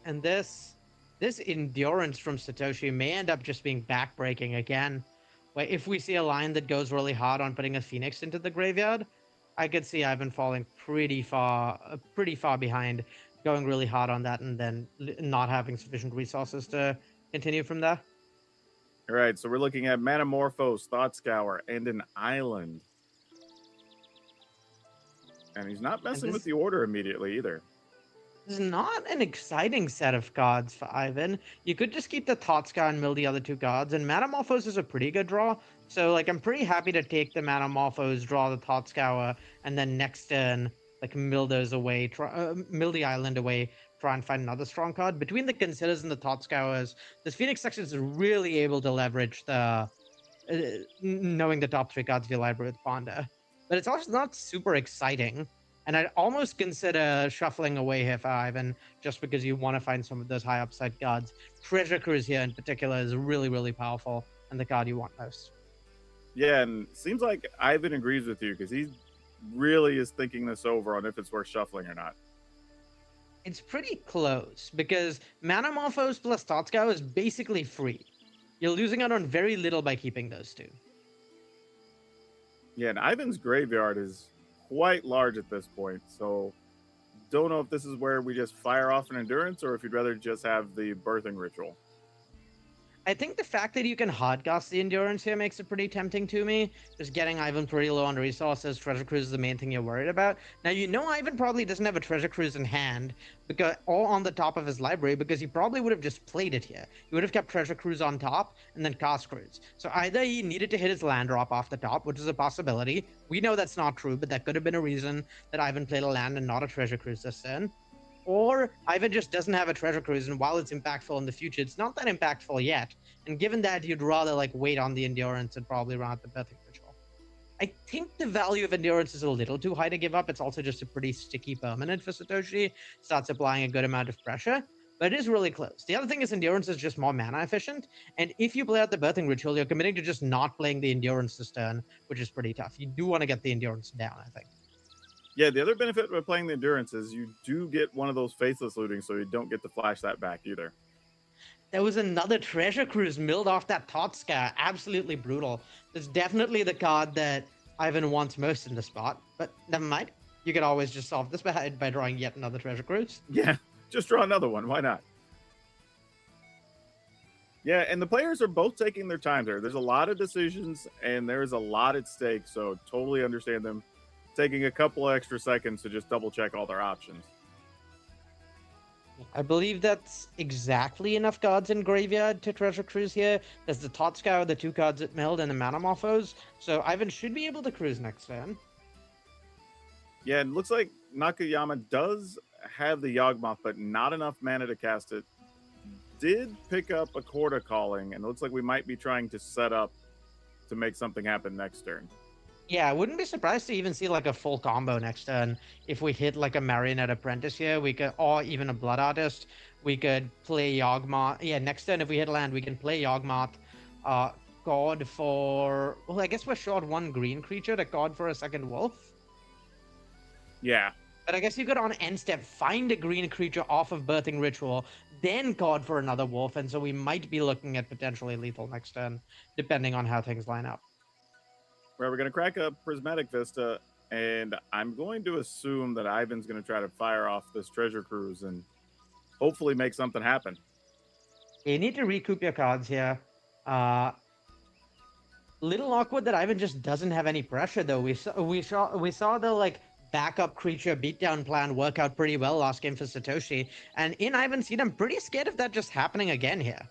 And this Endurance from Satoshi may end up just being backbreaking again. Where if we see a line that goes really hard on putting a Phoenix into the graveyard, I could see Ivan falling pretty far behind, going really hard on that, and then not having sufficient resources to continue from there. All right, so we're looking at Manamorphose, Thought Scour, and an Island. And he's not messing with the order immediately either. This is not an exciting set of cards for Ivan. You could just keep the Thought Scour and mill the other 2 cards, and Manamorphose is a pretty good draw. So, like, I'm pretty happy to take the Manamorphose, draw the Thought Scour, and then next turn, like, mill those away, mill the island away, try and find another strong card. Between the Considers and the Thought Scours, this Phoenix section is really able to leverage the knowing the top 3 cards of your library with Ponder. But it's also not super exciting. And I'd almost consider shuffling away here for Ivan, just because you want to find some of those high upside cards. Treasure Cruise here in particular is really, really powerful, and the card you want most. Yeah, and it seems like Ivan agrees with you, because he really is thinking this over on if it's worth shuffling or not. It's pretty close, because Manamorphose plus Thought Scour is basically free. You're losing out on very little by keeping those 2. Yeah, and Ivan's graveyard is quite large at this point, so don't know if this is where we just fire off an Endurance or if you'd rather just have the Birthing Ritual. I think the fact that you can hardcast the Endurance here makes it pretty tempting to me. Just getting Ivan pretty low on resources. Treasure Cruise is the main thing you're worried about. Now, you know Ivan probably doesn't have a Treasure Cruise in hand, or on the top of his library, because he probably would have just played it here. He would have kept Treasure Cruise on top and then cast Cruise. So either he needed to hit his land drop off the top, which is a possibility. We know that's not true, but that could have been a reason that Ivan played a land and not a Treasure Cruise this turn. Or Ivan just doesn't have a Treasure Cruise, and while it's impactful in the future, it's not that impactful yet. And given that, you'd rather like wait on the Endurance and probably run out the Birthing Ritual. I think the value of Endurance is a little too high to give up. It's also just a pretty sticky permanent for Satoshi. Starts applying a good amount of pressure, but it is really close. The other thing is Endurance is just more mana efficient, and if you play out the Birthing Ritual, you're committing to just not playing the Endurance this turn, which is pretty tough. You do want to get the Endurance down, I think. Yeah, the other benefit of playing the Endurance is you do get one of those Faithless Looting, so you don't get to flash that back either. There was another Treasure Cruise milled off that Thought Scour. Absolutely brutal. It's definitely the card that Ivan wants most in the spot, but never mind. You could always just solve this by drawing yet another Treasure Cruise. Yeah, just draw another one. Why not? Yeah, and the players are both taking their time there. There's a lot of decisions, and there's a lot at stake, so totally understand them taking a couple extra seconds to just double check all their options. I believe that's exactly enough cards in graveyard to Treasure Cruise here. There's the Thought Scour, the 2 cards it milled, and the Manamorphose. So Ivan should be able to cruise next turn. Yeah, it looks like Nakayama does have the Yawgmoth, but not enough mana to cast it. Did pick up a Corda Calling, and it looks like we might be trying to set up to make something happen next turn. Yeah, I wouldn't be surprised to even see like a full combo next turn. If we hit like a Marionette Apprentice here, or even a Blood Artist, we could play Yawgmoth. Yeah, next turn if we hit land, we can play Yawgmoth. God for... Well, I guess we're short one green creature to God for a second wolf. Yeah. But I guess you could on end step find a green creature off of Birthing Ritual, then God for another wolf, and so we might be looking at potentially lethal next turn, depending on how things line up. Right, we're going to crack a Prismatic Vista, and I'm going to assume that Ivan's going to try to fire off this treasure cruise and hopefully make something happen. You need to recoup your cards here. Little awkward that Ivan just doesn't have any pressure though. We saw the like backup creature beatdown plan work out pretty well last game for Satoshi, and in Ivan's seat, I'm pretty scared of that just happening again here.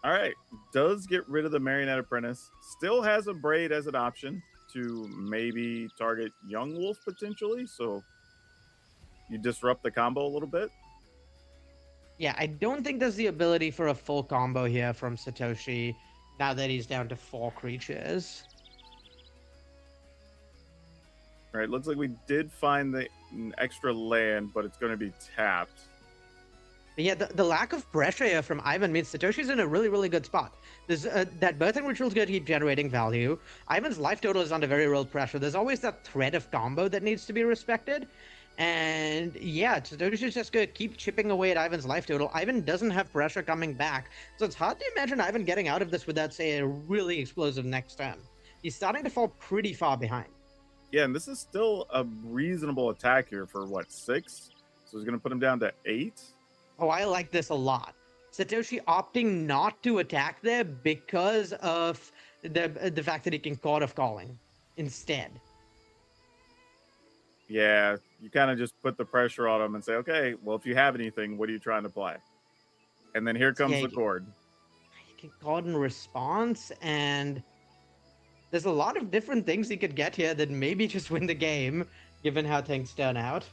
All right, does get rid of the Marionette Apprentice. Still has a Braid as an option to maybe target Young Wolf potentially, so you disrupt the combo a little bit. Yeah, I don't think there's the ability for a full combo here from Satoshi now that he's down to 4 creatures. All right, looks like we did find the extra land, but it's going to be tapped. But yeah, the lack of pressure here from Ivan means Satoshi's in a really, really good spot. There's that Birthing Ritual is going to keep generating value. Ivan's life total is under very real pressure. There's always that thread of combo that needs to be respected. And yeah, Satoshi's just going to keep chipping away at Ivan's life total. Ivan doesn't have pressure coming back, so it's hard to imagine Ivan getting out of this without, say, a really explosive next turn. He's starting to fall pretty far behind. Yeah, and this is still a reasonable attack here for, what, 6? So he's going to put him down to 8? Oh, I like this a lot. Satoshi opting not to attack there because of the fact that he can God of Calling instead. Yeah, you kind of just put the pressure on him and say, okay, well, if you have anything, what are you trying to play? And then here comes the chord. He can God in response, and there's a lot of different things he could get here that maybe just win the game, given how things turn out.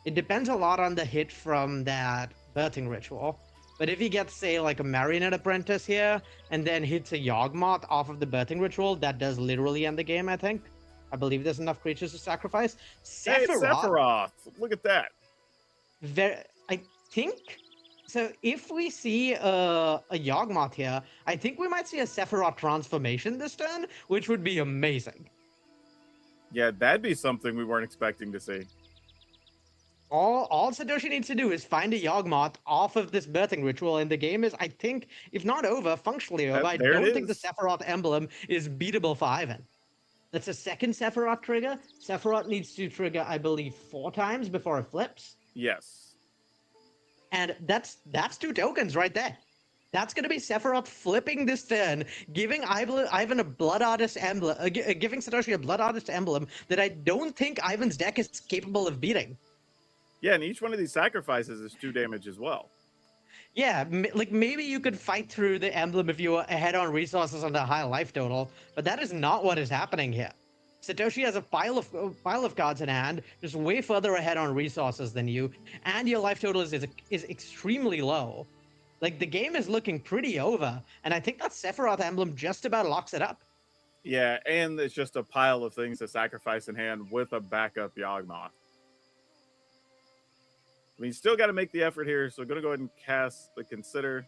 It depends a lot on the hit from that Birthing Ritual. But if he gets, say, like a Marionette Apprentice here, and then hits a Yawgmoth off of the Birthing Ritual, that does literally end the game, I think. I believe there's enough creatures to sacrifice. Hey, it's Sephiroth! Look at that. I think... So if we see a Yawgmoth here, I think we might see a Sephiroth transformation this turn, which would be amazing. Yeah, that'd be something we weren't expecting to see. All Satoshi needs to do is find a Yawgmoth off of this Birthing Ritual, and the game is, I think, if not over, functionally over. I don't think the Sephiroth emblem is beatable for Ivan. That's a second Sephiroth trigger. Sephiroth needs to trigger, I believe, 4 times before it flips. Yes. And that's 2 tokens right there. That's going to be Sephiroth flipping this turn, giving Ivan a Blood Artist emblem, giving Satoshi a Blood Artist emblem that I don't think Ivan's deck is capable of beating. Yeah, and each one of these sacrifices is 2 damage as well. Yeah, like maybe you could fight through the emblem if you were ahead on resources on the high life total, but that is not what is happening here. Satoshi has a pile of cards in hand, just way further ahead on resources than you, and your life total is extremely low. Like, the game is looking pretty over, and I think that Sephiroth emblem just about locks it up. Yeah, and it's just a pile of things to sacrifice in hand with a backup Yawgmoth. I mean, still got to make the effort here, so going to go ahead and cast the Consider,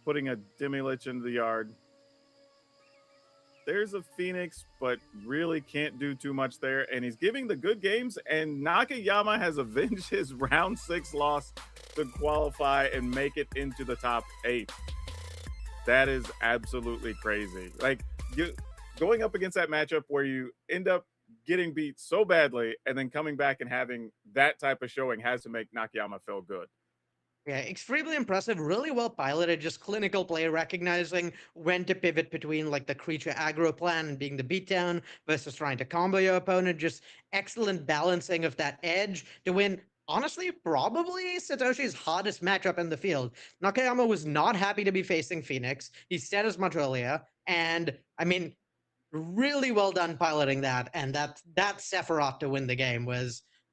putting a Demi-Lich into the yard. There's a Phoenix, but really can't do too much there, and he's giving the good games, and Nakayama has avenged his round 6 loss to qualify and make it into the top 8. That is absolutely crazy. Like, going up against that matchup where you end up getting beat so badly and then coming back and having that type of showing has to make Nakayama feel good. Yeah, extremely impressive, really well piloted, just clinical play, recognizing when to pivot between like the creature aggro plan and being the beatdown versus trying to combo your opponent. Just excellent balancing of that edge to win, honestly, probably Satoshi's hardest matchup in the field. Nakayama was not happy to be facing Phoenix. He said as much earlier, and I mean, really well done piloting that, and that Sephiroth to win the game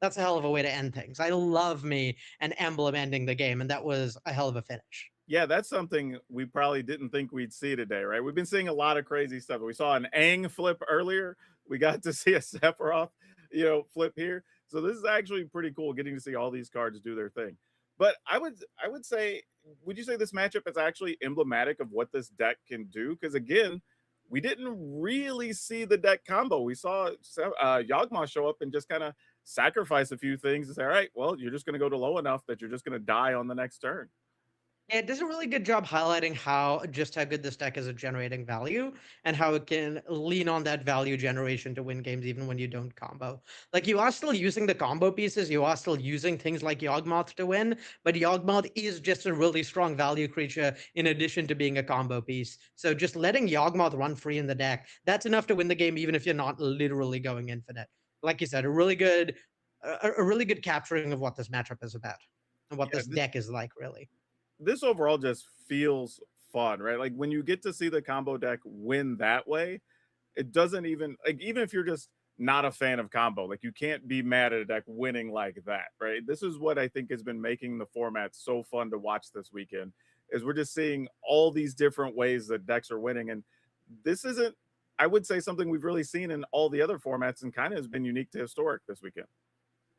that's a hell of a way to end things. I love me an emblem ending the game, and that was a hell of a finish. Yeah, that's something we probably didn't think we'd see today, right? We've been seeing a lot of crazy stuff. We saw an Aang flip earlier. We got to see a Sephiroth, flip here. So this is actually pretty cool getting to see all these cards do their thing. But I would say, would you say this matchup is actually emblematic of what this deck can do? Because again, we didn't really see the deck combo. We saw Yawgmoth show up and just kind of sacrifice a few things and say, all right, well, you're just going to go to low enough that you're just going to die on the next turn. Yeah, it does a really good job highlighting how good this deck is at generating value and how it can lean on that value generation to win games even when you don't combo. Like you are still using the combo pieces, you are still using things like Yawgmoth to win, but Yawgmoth is just a really strong value creature in addition to being a combo piece. So just letting Yawgmoth run free in the deck, that's enough to win the game even if you're not literally going infinite. Like you said, a really good capturing of what this matchup is about and what this deck is like, really. This overall just feels fun, right? Like when you get to see the combo deck win that way, it doesn't even like, even if you're just not a fan of combo, like you can't be mad at a deck winning like that, right? This is what I think has been making the format so fun to watch this weekend, is we're just seeing all these different ways that decks are winning. And this isn't, I would say, something we've really seen in all the other formats and kind of has been unique to Historic this weekend.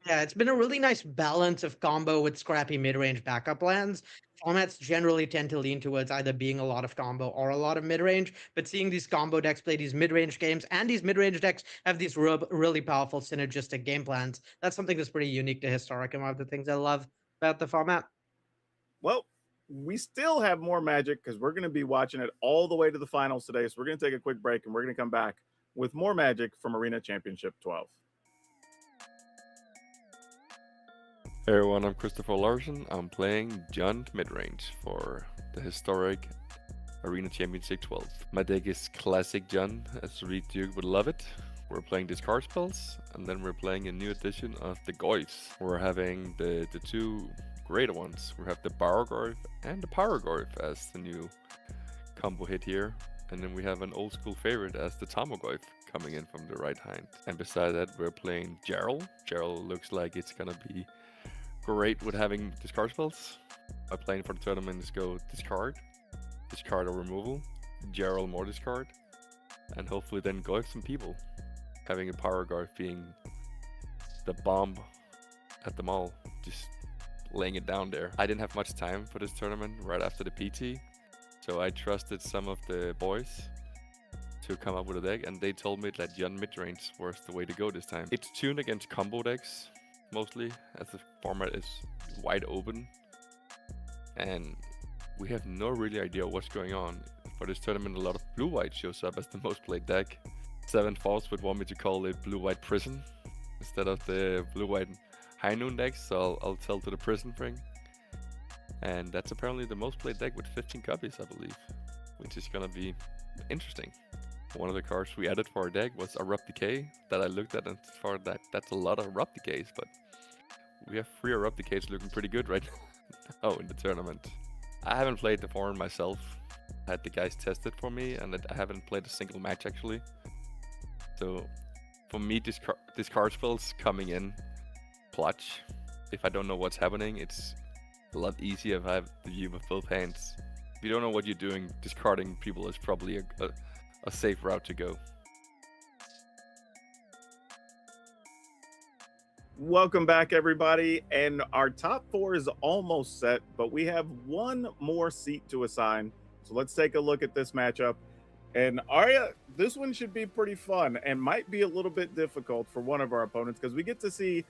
Yeah, it's been a really nice balance of combo with scrappy mid-range backup lands. Formats generally tend to lean towards either being a lot of combo or a lot of mid-range, but seeing these combo decks play these mid-range games and these mid-range decks have these really powerful synergistic game plans, that's something that's pretty unique to Historic and one of the things I love about the format. Well, we still have more Magic because we're going to be watching it all the way to the finals today. So we're going to take a quick break and we're going to come back with more Magic from Arena Championship 12. Hey everyone, I'm Christopher Larson. I'm playing Jund midrange for the Historic Arena Championship 12. My deck is classic Jund, as Reed Duke would love it. We're playing discard spells, and then we're playing a new edition of the Goyfs. We're having the two greater ones. We have the Barogorf and the Paragorf as the new combo hit here. And then we have an old school favorite as the Tamogorf coming in from the right hand. And beside that, we're playing Gerald. Gerald looks like it's gonna be great with having discard spells. My plan for the tournament is go discard or removal, Gerald more discard, and hopefully then go with some people. Having a Paragorf being the bomb at the mall, just laying it down there. I didn't have much time for this tournament right after the PT, so I trusted some of the boys to come up with a deck, and they told me that Jund midrange was the way to go this time. It's tuned against combo decks, mostly, as the format is wide open, and we have no really idea what's going on. For this tournament, a lot of blue-white shows up as the most played deck. 7 Falls would want me to call it blue-white prison instead of the blue-white high noon decks, so I'll tell to the prison thing. And that's apparently the most played deck with 15 copies, I believe, which is gonna be interesting. One of the cards we added for our deck was Erupt Decay that I looked at, and for that's a lot of Erupt Decays, but we have 3 Erupt Decays looking pretty good right now in the tournament. I haven't played the form myself. I had the guys test it for me, and I haven't played a single match actually. So for me, discard spells coming in clutch. If I don't know what's happening, it's a lot easier if I have the view of both hands. If you don't know what you're doing, discarding people is probably a safe route to go. Welcome back, everybody. And our top 4 is almost set, but we have one more seat to assign. So let's take a look at this matchup. And Arya, this one should be pretty fun and might be a little bit difficult for one of our opponents because we get to see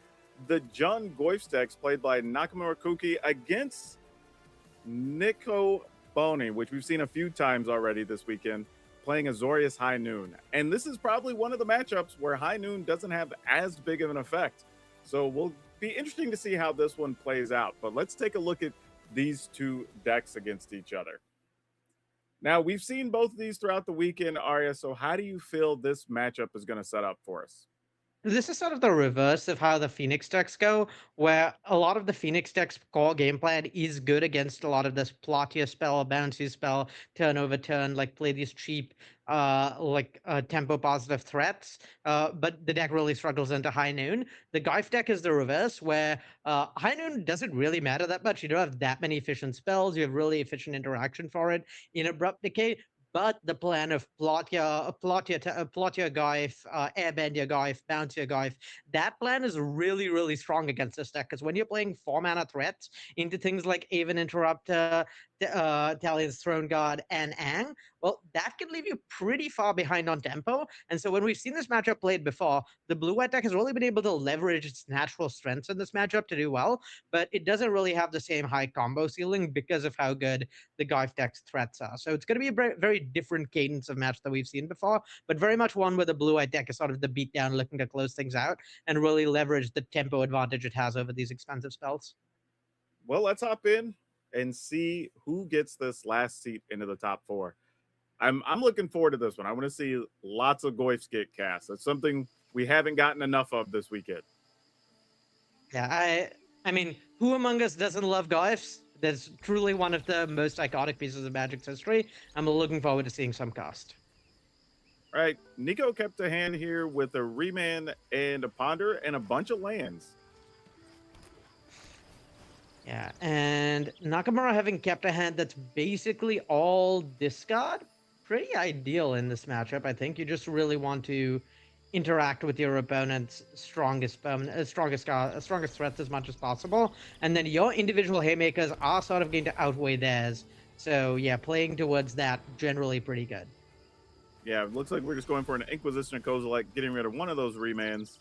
the Jund Goyfs decks played by Nakamura Kuki against Nico Boni, which we've seen a few times already this weekend, playing Azorius High Noon. And this is probably one of the matchups where High Noon doesn't have as big of an effect. So we'll be interesting to see how this one plays out. But let's take a look at these two decks against each other. Now, we've seen both of these throughout the weekend, Arya. So how do you feel this matchup is going to set up for us? This is sort of the reverse of how the Phoenix decks go, where a lot of the Phoenix decks' core game plan is good against a lot of this plottier spell, bouncy spell, turn over turn, like play these cheap, tempo positive threats. But the deck really struggles into High Noon. The Goyf deck is the reverse, where High Noon doesn't really matter that much. You don't have that many efficient spells. You have really efficient interaction for it in Abrupt Decay. But the plan of Plotya Goif, Airbend your Goif, Bounce your Goif, that plan is really, really strong against this deck. Because when you're playing 4-mana threats into things like Aven Interrupter, Talia's Throne Guard, and Ang, well, that can leave you pretty far behind on tempo. And so when we've seen this matchup played before, the blue-white deck has really been able to leverage its natural strengths in this matchup to do well, but it doesn't really have the same high combo ceiling because of how good the Goif deck's threats are. So it's going to be a very different cadence of match that we've seen before, but very much one where the blue-white deck is sort of the beatdown looking to close things out and really leverage the tempo advantage it has over these expensive spells. Well, let's hop in and see who gets this last seat into the top 4. I'm looking forward to this one. I want to see lots of Goifs get cast. That's something we haven't gotten enough of this weekend. Yeah, I mean, who among us doesn't love Goifs? That's truly one of the most iconic pieces of Magic's history. I'm looking forward to seeing some cast. All right, Nico kept a hand here with a Remand and a Ponder and a bunch of lands. Yeah, and Nakamura having kept a hand that's basically all discard, pretty ideal in this matchup. I think you just really want to interact with your opponent's strongest threats as much as possible, and then your individual haymakers are sort of going to outweigh theirs. So yeah, playing towards that generally pretty good. Yeah, it looks like we're just going for an Inquisition of Kozilek, getting rid of one of those remands.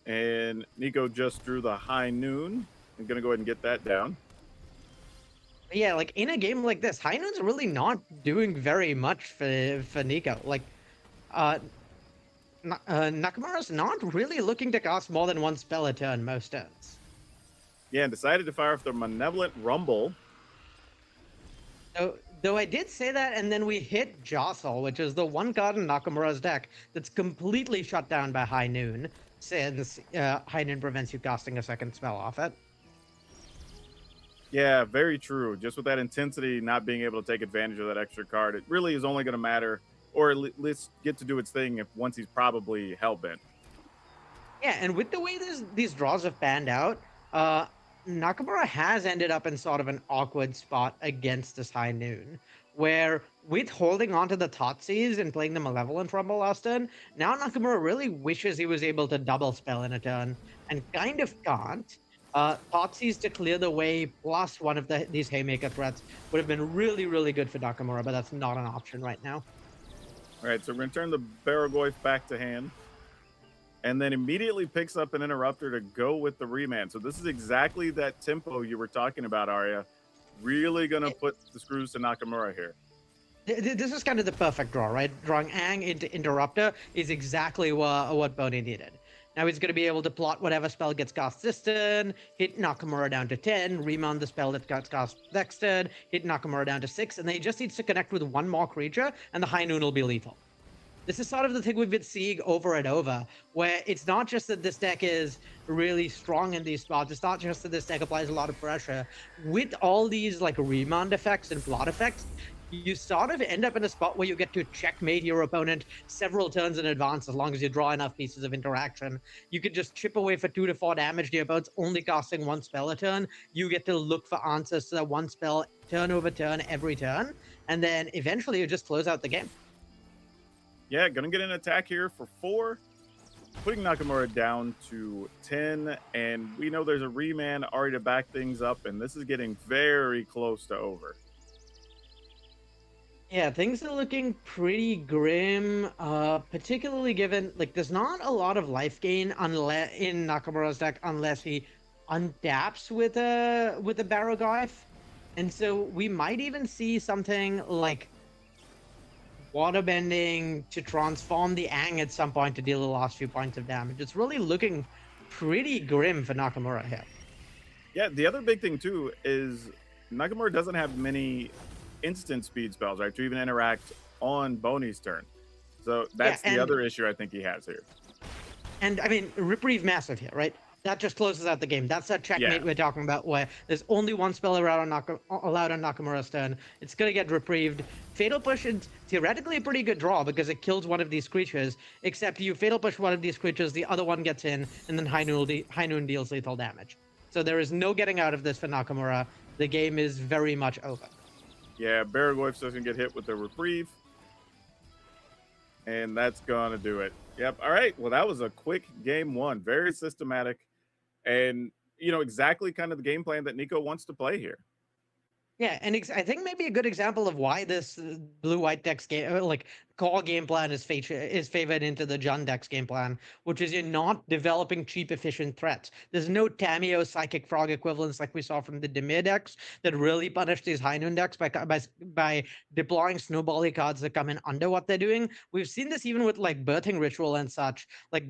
And Nico just drew the High Noon. I'm going to go ahead and get that down. Yeah, like in a game like this, High Noon's really not doing very much for Nico. Like, Nakamura's not really looking to cast more than one spell a turn most turns. Yeah, and decided to fire off the Malevolent Rumble. So, though I did say that, and then we hit Jostle, which is the one card in Nakamura's deck that's completely shut down by High Noon, since High Noon prevents you casting a second spell off it. Yeah, very true. Just with that intensity, not being able to take advantage of that extra card, it really is only going to matter, or at least get to do its thing if once he's probably hellbent. Yeah, and with the way these draws have panned out, Nakamura has ended up in sort of an awkward spot against this High Noon, where with holding onto the Thoughtseize and playing the Malevolent Rumble last turn, now Nakamura really wishes he was able to double spell in a turn, and kind of can't. Thoughtseize to clear the way plus one of these Haymaker threats would have been really, really good for Nakamura, but that's not an option right now. All right, so we're going to turn the Baragoyf back to hand. And then immediately picks up an Interrupter to go with the Remand. So this is exactly that tempo you were talking about, Arya. Really going to put the screws to Nakamura here. This is kind of the perfect draw, right? Drawing Ang into Interrupter is exactly what Boney needed. Now he's going to be able to plot whatever spell gets cast this turn, hit Nakamura down to 10, remand the spell that gets cast next turn, hit Nakamura down to 6, and then he just needs to connect with one more creature, and the High Noon will be lethal. This is sort of the thing we've been seeing over and over, where it's not just that this deck is really strong in these spots, it's not just that this deck applies a lot of pressure. With all these like remand effects and plot effects, you sort of end up in a spot where you get to checkmate your opponent several turns in advance as long as you draw enough pieces of interaction. You could just chip away for 2 to 4 damage. The opponent's only casting one spell a turn. You get to look for answers to that one spell turn over turn every turn, and then eventually you just close out the game. Yeah, gonna get an attack here for 4, putting Nakamura down to 10, and we know there's a Remand already to back things up, and this is getting very close to over. Yeah, things are looking pretty grim, particularly given, like, there's not a lot of life gain in Nakamura's deck unless he untaps with a Baragoyf. And so we might even see something like Waterbending to transform the Ang at some point to deal the last few points of damage. It's really looking pretty grim for Nakamura here. Yeah, the other big thing, too, is Nakamura doesn't have many instant speed spells, right, to even interact on Boney's turn. So that's the other issue I think he has here. And I mean, Reprieve massive here, right? That just closes out the game. That's that checkmate we're talking about, where there's only one spell allowed on Nakamura's turn. It's going to get reprieved. Fatal Push is theoretically a pretty good draw because it kills one of these creatures, except you Fatal Push one of these creatures, the other one gets in, and then High Noon deals lethal damage. So there is no getting out of this for Nakamura. The game is very much over. Yeah, Baragoyf's just gonna get hit with the reprieve. And that's gonna do it. Yep. All right. Well, that was a quick game one. Very systematic. And exactly kind of the game plan that Nico wants to play here. Yeah, and I think maybe a good example of why this blue-white deck's game, like call game plan, is favored into the Jund deck's game plan, which is you're not developing cheap, efficient threats. There's no Tameo Psychic Frog equivalents like we saw from the Dimir decks that really punish these High Noon decks by deploying snowbally cards that come in under what they're doing. We've seen this even with like Birthing Ritual and such, like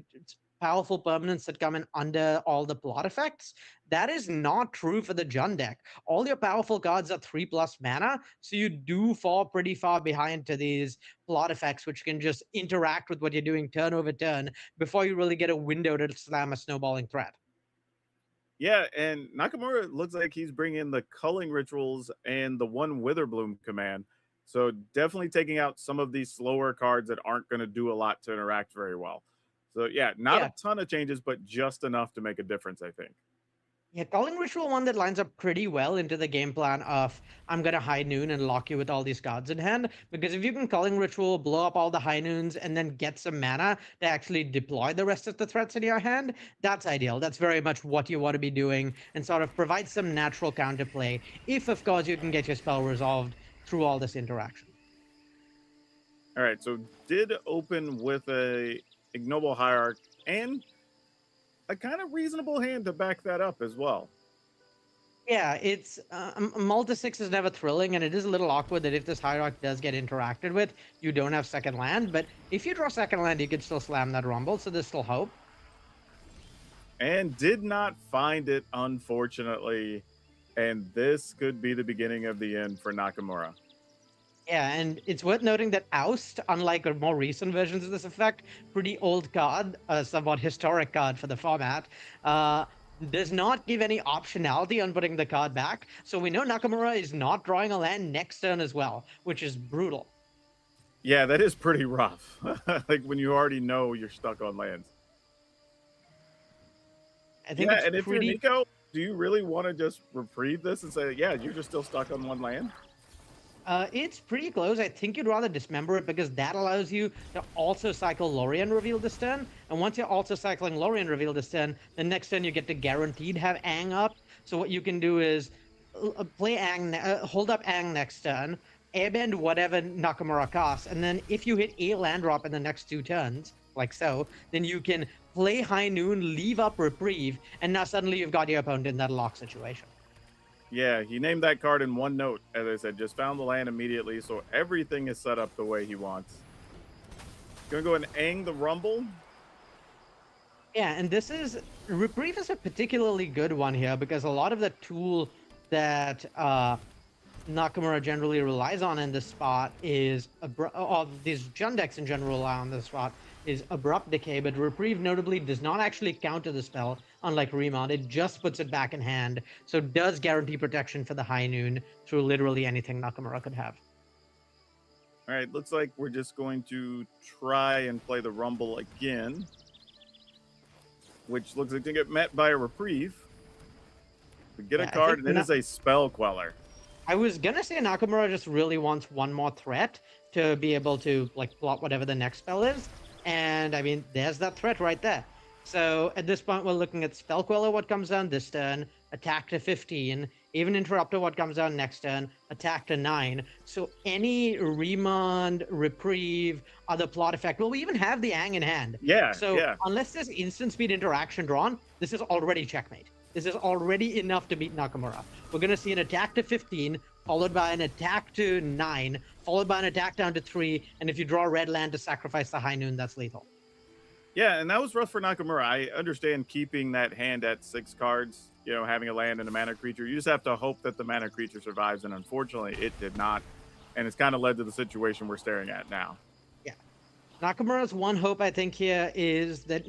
powerful permanents that come in under all the plot effects. That is not true for the Jund deck. All your powerful cards are 3+ mana, so you do fall pretty far behind to these plot effects, which can just interact with what you're doing turn over turn before you really get a window to slam a snowballing threat. Yeah, and Nakamura looks like he's bringing the Culling Rituals and the one Witherbloom command. So definitely taking out some of these slower cards that aren't going to do a lot to interact very well. So yeah, not a ton of changes, but just enough to make a difference, I think. Yeah, Calling Ritual one that lines up pretty well into the game plan of I'm going to High Noon and lock you with all these cards in hand. Because if you can Calling Ritual, blow up all the High Noons, and then get some mana to actually deploy the rest of the threats in your hand, that's ideal. That's very much what you want to be doing and sort of provide some natural counterplay if, of course, you can get your spell resolved through all this interaction. All right, so did open with a Ignoble Hierarch and a kind of reasonable hand to back that up as well. Yeah, it's Multi 6 is never thrilling, and it is a little awkward that if this Hierarch does get interacted with, you don't have second land. But if you draw second land, you could still slam that Rumble, so there's still hope. And did not find it, unfortunately. And this could be the beginning of the end for Nakamura. Yeah, and it's worth noting that Oust, unlike more recent versions of this effect, pretty old card, somewhat historic card for the format, does not give any optionality on putting the card back. So we know Nakamura is not drawing a land next turn as well, which is brutal. Yeah, that is pretty rough. Like when you already know you're stuck on lands. I think and if you're Nico, do you really want to just reprieve this and say, yeah, you're just still stuck on one land? It's pretty close. I think you'd rather dismember it because that allows you to also cycle Lorien Reveal this turn. And once you're also cycling Lorien Reveal this turn, the next turn you get to guaranteed have Aang up. So what you can do is play Aang, hold up Aang next turn, airbend whatever Nakamura casts, and then if you hit a land drop in the next 2 turns, like so, then you can play High Noon, leave up Reprieve, and now suddenly you've got your opponent in that lock situation. Yeah, he named that card in one note. As I said, just found the land immediately, so everything is set up the way he wants. Gonna go and Aang the Rumble. Yeah, and this is Reprieve is a particularly good one here because a lot of the tool that Nakamura generally relies on in this spot is these Jund decks in general rely on this spot is Abrupt Decay, but Reprieve notably does not actually counter the spell, unlike Remount. It just puts it back in hand, so it does guarantee protection for the High Noon through literally anything Nakamura could have. All right, looks like we're just going to try and play the Rumble again, which looks like to get met by a Reprieve. We get a card, and it is a Spell Queller. I was gonna say Nakamura just really wants one more threat to be able to like plot whatever the next spell is. And I mean, there's that threat right there. So at this point, we're looking at Spell Queller, what comes down this turn, attack to 15, even Interrupter, what comes down next turn, attack to 9. So any Remand, Reprieve, other plot effect, well, we even have the Aang in hand. So unless there's instant speed interaction drawn, this is already checkmate. This is already enough to beat Nakamura. We're going to see an attack to 15, followed by an attack to 9, followed by an attack down to 3, and if you draw a red land to sacrifice the High Noon, that's lethal. Yeah, and that was rough for Nakamura. I understand keeping that hand at 6 cards, having a land and a mana creature. You just have to hope that the mana creature survives, and unfortunately, it did not. And it's kind of led to the situation we're staring at now. Yeah. Nakamura's one hope, I think, here is that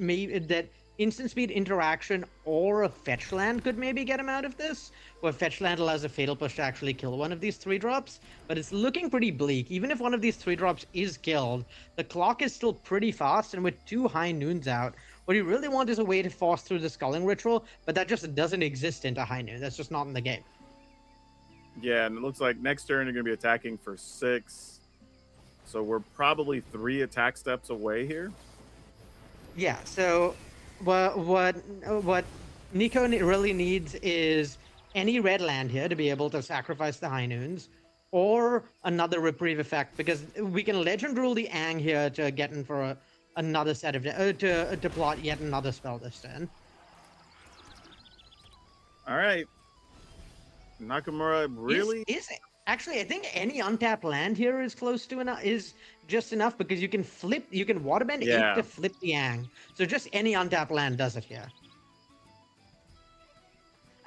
instant speed interaction or a fetch land could maybe get him out of this, where fetch land allows a fatal push to actually kill one of these 3-drops, but it's looking pretty bleak. Even if one of these 3-drops is killed, the clock is still pretty fast, and with 2 High Noons out, what you really want is a way to force through the Sculling Ritual, but that just doesn't exist into High Noon. That's just not in the game. Yeah, and it looks like next turn you're going to be attacking for 6. So we're probably 3 attack steps away here. Yeah, so what Nico really needs is any red land here to be able to sacrifice the High Noons, or another reprieve effect, because we can legend rule the Ang here to get in for another set of to plot yet another spell this turn. All right. Nakamura really is actually, I think any untapped land here is close to enough, is just enough, because you can waterbend 8 to flip the Yang. So just any untapped land does it here.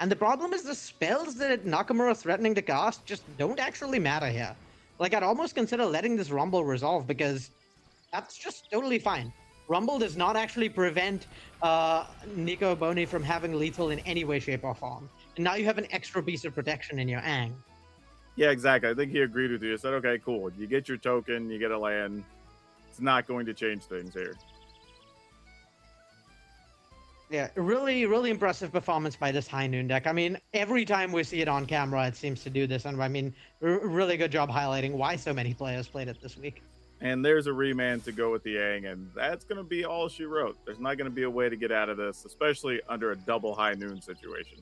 And the problem is the spells that Nakamura is threatening to cast just don't actually matter here. Like, I'd almost consider letting this Rumble resolve, because that's just totally fine. Rumble does not actually prevent Nico Boni from having lethal in any way, shape, or form. And now you have an extra piece of protection in your Ang. Yeah, exactly. I think he agreed with you. He said, okay, cool. You get your token, you get a land. It's not going to change things here. Yeah, really, really impressive performance by this High Noon deck. I mean, every time we see it on camera, it seems to do this. And I mean, really good job highlighting why so many players played it this week. And there's a remand to go with the Yang, and that's going to be all she wrote. There's not going to be a way to get out of this, especially under a double High Noon situation.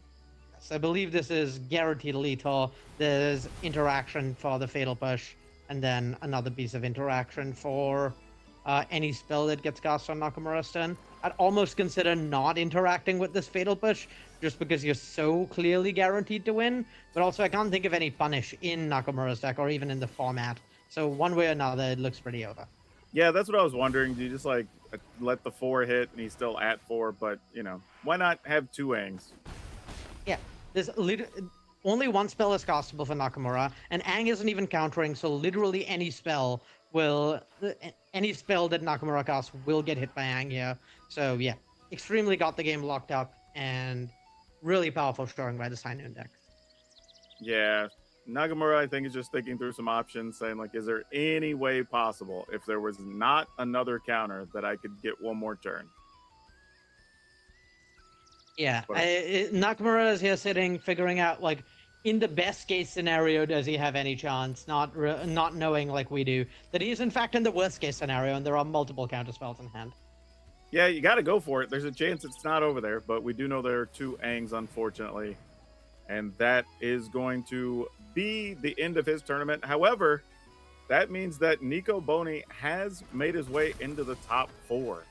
Yes, I believe this is guaranteed lethal. There's interaction for the Fatal Push, and then another piece of interaction for any spell that gets cast on Nakamura's turn. I'd almost consider not interacting with this Fatal Push, just because you're so clearly guaranteed to win. But also, I can't think of any punish in Nakamura's deck, or even in the format. So one way or another, it looks pretty over. Yeah, that's what I was wondering. Do you just like let the 4 hit and he's still at 4? But, you know, why not have 2 Angs? Yeah, there's only one spell is castable for Nakamura, and Ang isn't even countering, so literally any spell that Nakamura casts will get hit by Ang here. So yeah, extremely got the game locked up, and really powerful showing by this High Noon deck. Yeah, Nagamura, I think, is just thinking through some options, saying, like, is there any way possible, if there was not another counter, that I could get one more turn? Yeah, Nakamura is here sitting, figuring out, like, in the best case scenario, does he have any chance? Not knowing, like we do, that he is in fact in the worst case scenario, and there are multiple counterspells in hand. Yeah, you got to go for it. There's a chance it's not over there, but we do know there are 2 Angs, unfortunately. And that is going to be the end of his tournament. However, that means that Nico Boni has made his way into the top 4.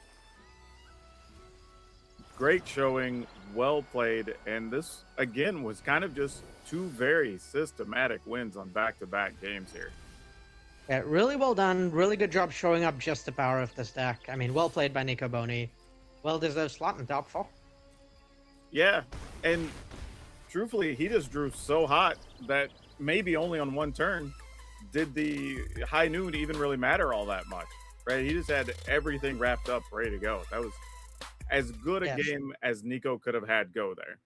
Great showing, well played, and this, again, was kind of just 2 very systematic wins on back-to-back games here. Yeah, really well done. Really good job showing up just the power of this deck. I mean, well played by Nico Boni. Well-deserved slot in top 4. Yeah, and truthfully, he just drew so hot that maybe only on 1 turn did the High Noon even really matter all that much, right? He just had everything wrapped up, ready to go. That was as good a game as Nico could have had go there.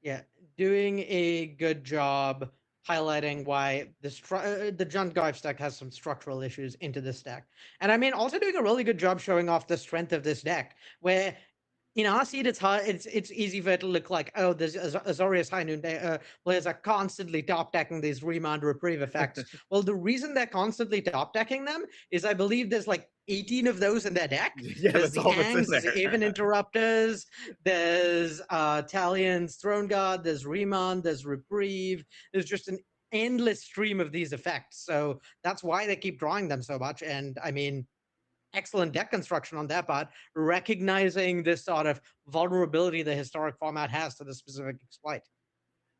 Yeah, doing a good job highlighting why the John Garves deck has some structural issues into this deck. And I mean, also doing a really good job showing off the strength of this deck, where in our seed, it's hard. It's easy for it to look like, oh, there's Azorius High Noon players are constantly top decking these remand reprieve effects. Well, the reason they're constantly top decking them is I believe there's like 18 of those in their deck. Yeah, There's that's the all that's in Angs, there's there. Aven Interrupters, there's Talion's Throne Guard, there's Remand, there's Reprieve. There's just an endless stream of these effects. So that's why they keep drawing them so much. And I mean, excellent deck construction on that part, recognizing this sort of vulnerability the historic format has to the specific exploit.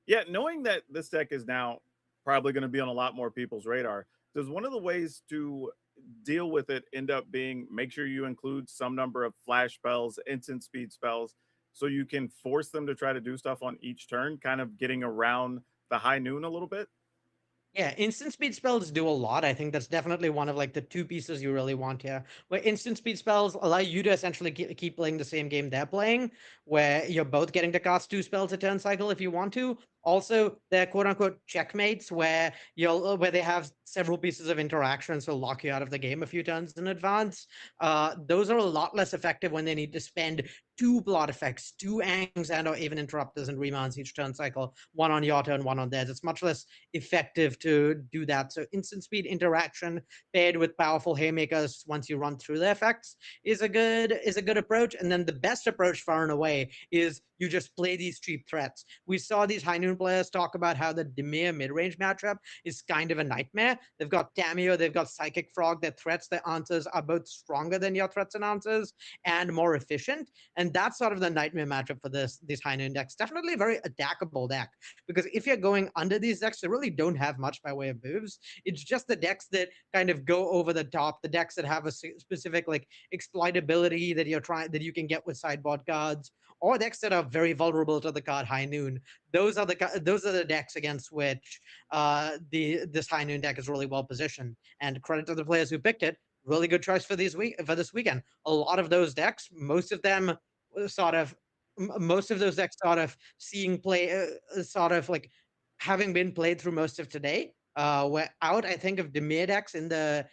Yeah, knowing that this deck is now probably going to be on a lot more people's radar, does one of the ways to deal with it end up being make sure you include some number of flash spells, instant speed spells, so you can force them to try to do stuff on each turn, kind of getting around the High Noon a little bit? Yeah, instant speed spells do a lot. I think that's definitely one of like the 2 pieces you really want here. Where instant speed spells allow you to essentially keep playing the same game they're playing, where you're both getting to cast 2 spells a turn cycle if you want to. Also, they're quote unquote checkmates where they have several pieces of interaction, so lock you out of the game a few turns in advance. Those are a lot less effective when they need to spend 2 blot effects, 2 angs and/or even interrupters and remounts each turn cycle, one on your turn, one on theirs. It's much less effective to do that. So instant speed interaction paired with powerful haymakers once you run through the effects is a good approach. And then the best approach far and away is you just play these cheap threats. We saw these High Noon players talk about how the Dimir mid-range matchup is kind of a nightmare. They've got Tamio, they've got Psychic Frog. Their threats, their answers are both stronger than your threats and answers and more efficient. And that's sort of the nightmare matchup for these High Noon decks. Definitely a very attackable deck, because if you're going under these decks, they really don't have much by way of moves. It's just the decks that kind of go over the top, the decks that have a specific like exploitability that you can get with sideboard cards, or decks that are very vulnerable to the card High Noon. Those are the decks against which this High Noon deck is really well positioned. And credit to the players who picked it. Really good choice for this weekend. A lot of those decks, most of those decks sort of seeing play, sort of like having been played through most of today. We're out, I think, of Dimir decks in the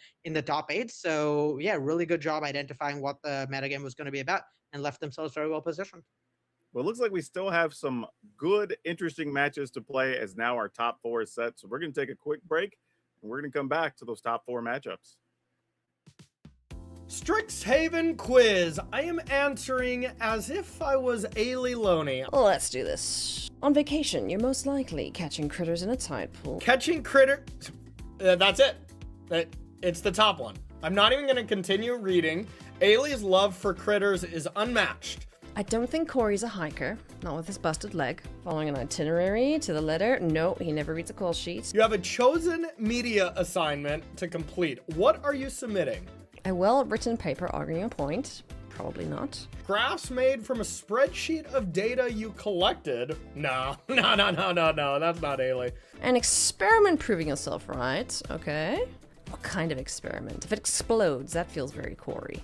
top 8. So yeah, really good job identifying what the metagame was going to be about and left themselves very well positioned. Well, it looks like we still have some good, interesting matches to play as now our top 4 is set. So we're going to take a quick break and we're going to come back to those top 4 matchups. Strixhaven quiz. I am answering as if I was Ailey Loney. Let's do this. On vacation, you're most likely catching critters in a tide pool. Catching critter. That's it. It's the top one. I'm not even going to continue reading. Ailey's love for critters is unmatched. I don't think Corey's a hiker, not with his busted leg. Following an itinerary to the letter, no, he never reads a call sheet. You have a chosen media assignment to complete. What are you submitting? A well-written paper arguing a point. Probably not. Graphs made from a spreadsheet of data you collected. No, that's not Ailey. An experiment proving yourself right. Okay. What kind of experiment? If it explodes, that feels very Corey.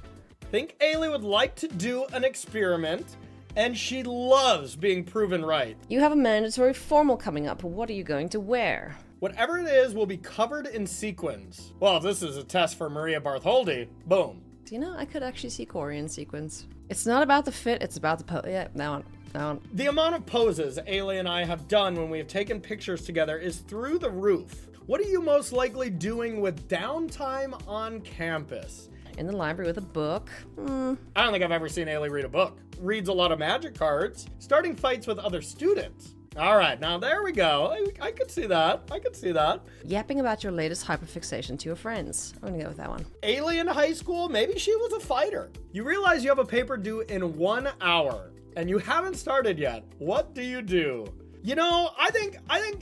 Think Ailey would like to do an experiment, and she loves being proven right. You have a mandatory formal coming up. What are you going to wear? Whatever it is will be covered in sequins. Well, if this is a test for Maria Bartholdi, boom. Do you know, I could actually see Corey in sequins. It's not about the fit, it's about the pose. Yeah, that one. The amount of poses Ailey and I have done when we have taken pictures together is through the roof. What are you most likely doing with downtime on campus? In the library with a book. I don't think I've ever seen Ailey read a book. Reads a lot of Magic cards. Starting fights with other students. All right, now there we go. I could see that. Yapping about your latest hyperfixation to your friends. I'm gonna go with that one. Ailey in high school, maybe she was a fighter. You realize you have a paper due in 1 hour, and you haven't started yet. What do you do? You know, I think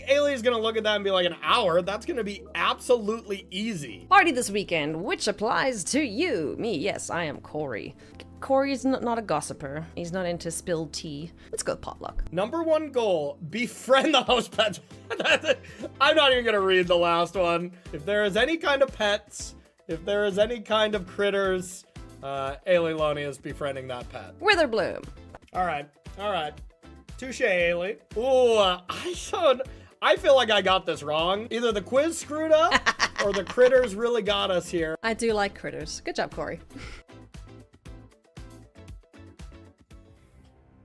Ailey's gonna look at that and be like, an hour? That's gonna be absolutely easy. Party this weekend, which applies to you. Me, yes, I am Corey. Corey's not a gossiper. He's not into spilled tea. Let's go with potluck. Number 1 goal, befriend the host pets. I'm not even gonna read the last one. If there is any kind of pets, if there is any kind of critters, Ailey Loney is befriending that pet. Witherbloom. All right. Touche, Ailey. Ooh, I feel like I got this wrong. Either the quiz screwed up or the critters really got us here. I do like critters. Good job, Corey.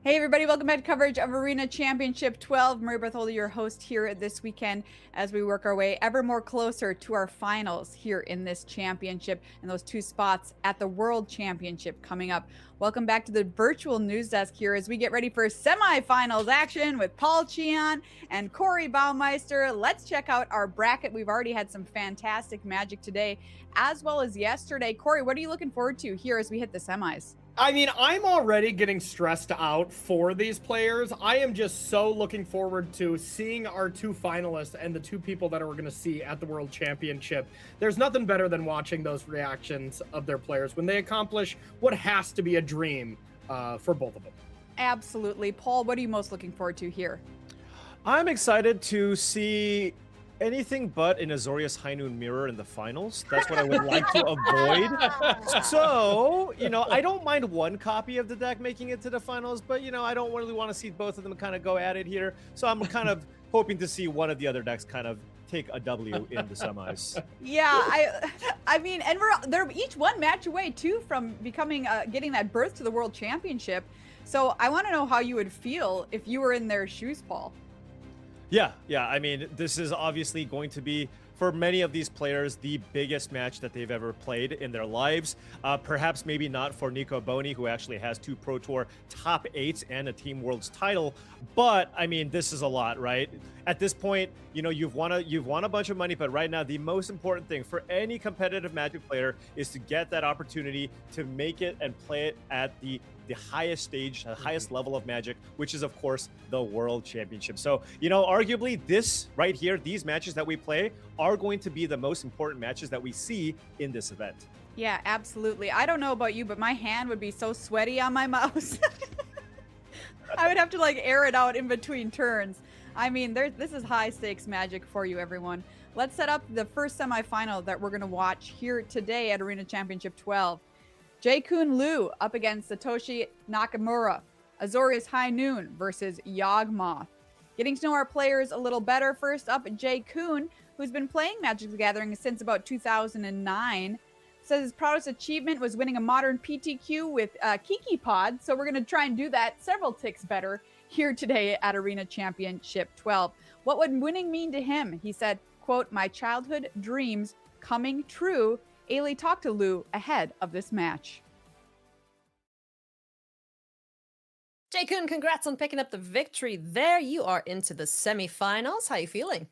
Hey everybody, welcome back to coverage of Arena Championship 12. Maria Bartholdi, your host here this weekend as we work our way ever more closer to our finals here in this championship and those 2 spots at the World Championship coming up. Welcome back to the virtual news desk here as we get ready for semifinals action with Paul Cheon and Corey Baumeister. Let's check out our bracket. We've already had some fantastic Magic today as well as yesterday. Corey, what are you looking forward to here as we hit the semis? I mean, I'm already getting stressed out for these players. I am just so looking forward to seeing our 2 finalists and the 2 people that we're going to see at the World Championship. There's nothing better than watching those reactions of their players when they accomplish what has to be a dream for both of them. Absolutely. Paul, what are you most looking forward to here? I'm excited to see anything but an Azorius High Noon mirror in the finals. That's what I would like to avoid. So, you know, I don't mind one copy of the deck making it to the finals, but, you know, I don't really want to see both of them kind of go at it here. So I'm kind of hoping to see one of the other decks kind of take a W in the semis. Yeah, I mean, and they're each one match away too from becoming getting that berth to the World Championship. So I want to know how you would feel if you were in their shoes, Paul. Yeah. I mean, this is obviously going to be, for many of these players, the biggest match that they've ever played in their lives. Perhaps maybe not for Nico Boni, who actually has 2 Pro Tour top 8s and a Team Worlds title. But I mean, this is a lot, right? At this point, you know, you've won a bunch of money, but right now the most important thing for any competitive Magic player is to get that opportunity to make it and play it at the highest stage, the highest level of Magic, which is of course the World Championship. So, you know, arguably this right here, these matches that we play are going to be the most important matches that we see in this event. Yeah, absolutely. I don't know about you, but my hand would be so sweaty on my mouse. I would have to like air it out in between turns. I mean, this is high stakes Magic for you, everyone. Let's set up the first semifinal that we're going to watch here today at Arena Championship 12. Jae-Kun Liu up against Satoshi Nakamura. Azorius High Noon versus Yawgmoth. Getting to know our players a little better. First up, Jae-Kun, who's been playing Magic the Gathering since about 2009. Says his proudest achievement was winning a modern PTQ with Kiki Pod. So we're going to try and do that several ticks better here today at Arena Championship 12. What would winning mean to him? He said, quote, "My childhood dreams coming true." Ailey talked to Liu ahead of this match. Jae-Kun, congrats on picking up the victory there. You are into the semifinals. How are you feeling?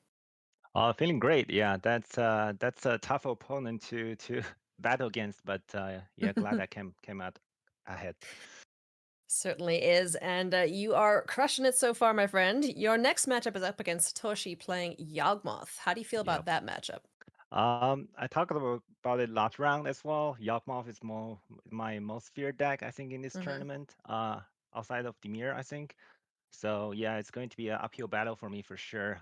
Feeling great. Yeah, that's a tough opponent to battle against, but yeah, glad I came out ahead. Certainly is, and you are crushing it so far, my friend. Your next matchup is up against Satoshi playing Yawgmoth. How do you feel about that matchup? I talked about it last round as well. Yawgmoth is my most feared deck, I think, in this tournament. Outside of Dimir, I think. So yeah, it's going to be an uphill battle for me for sure.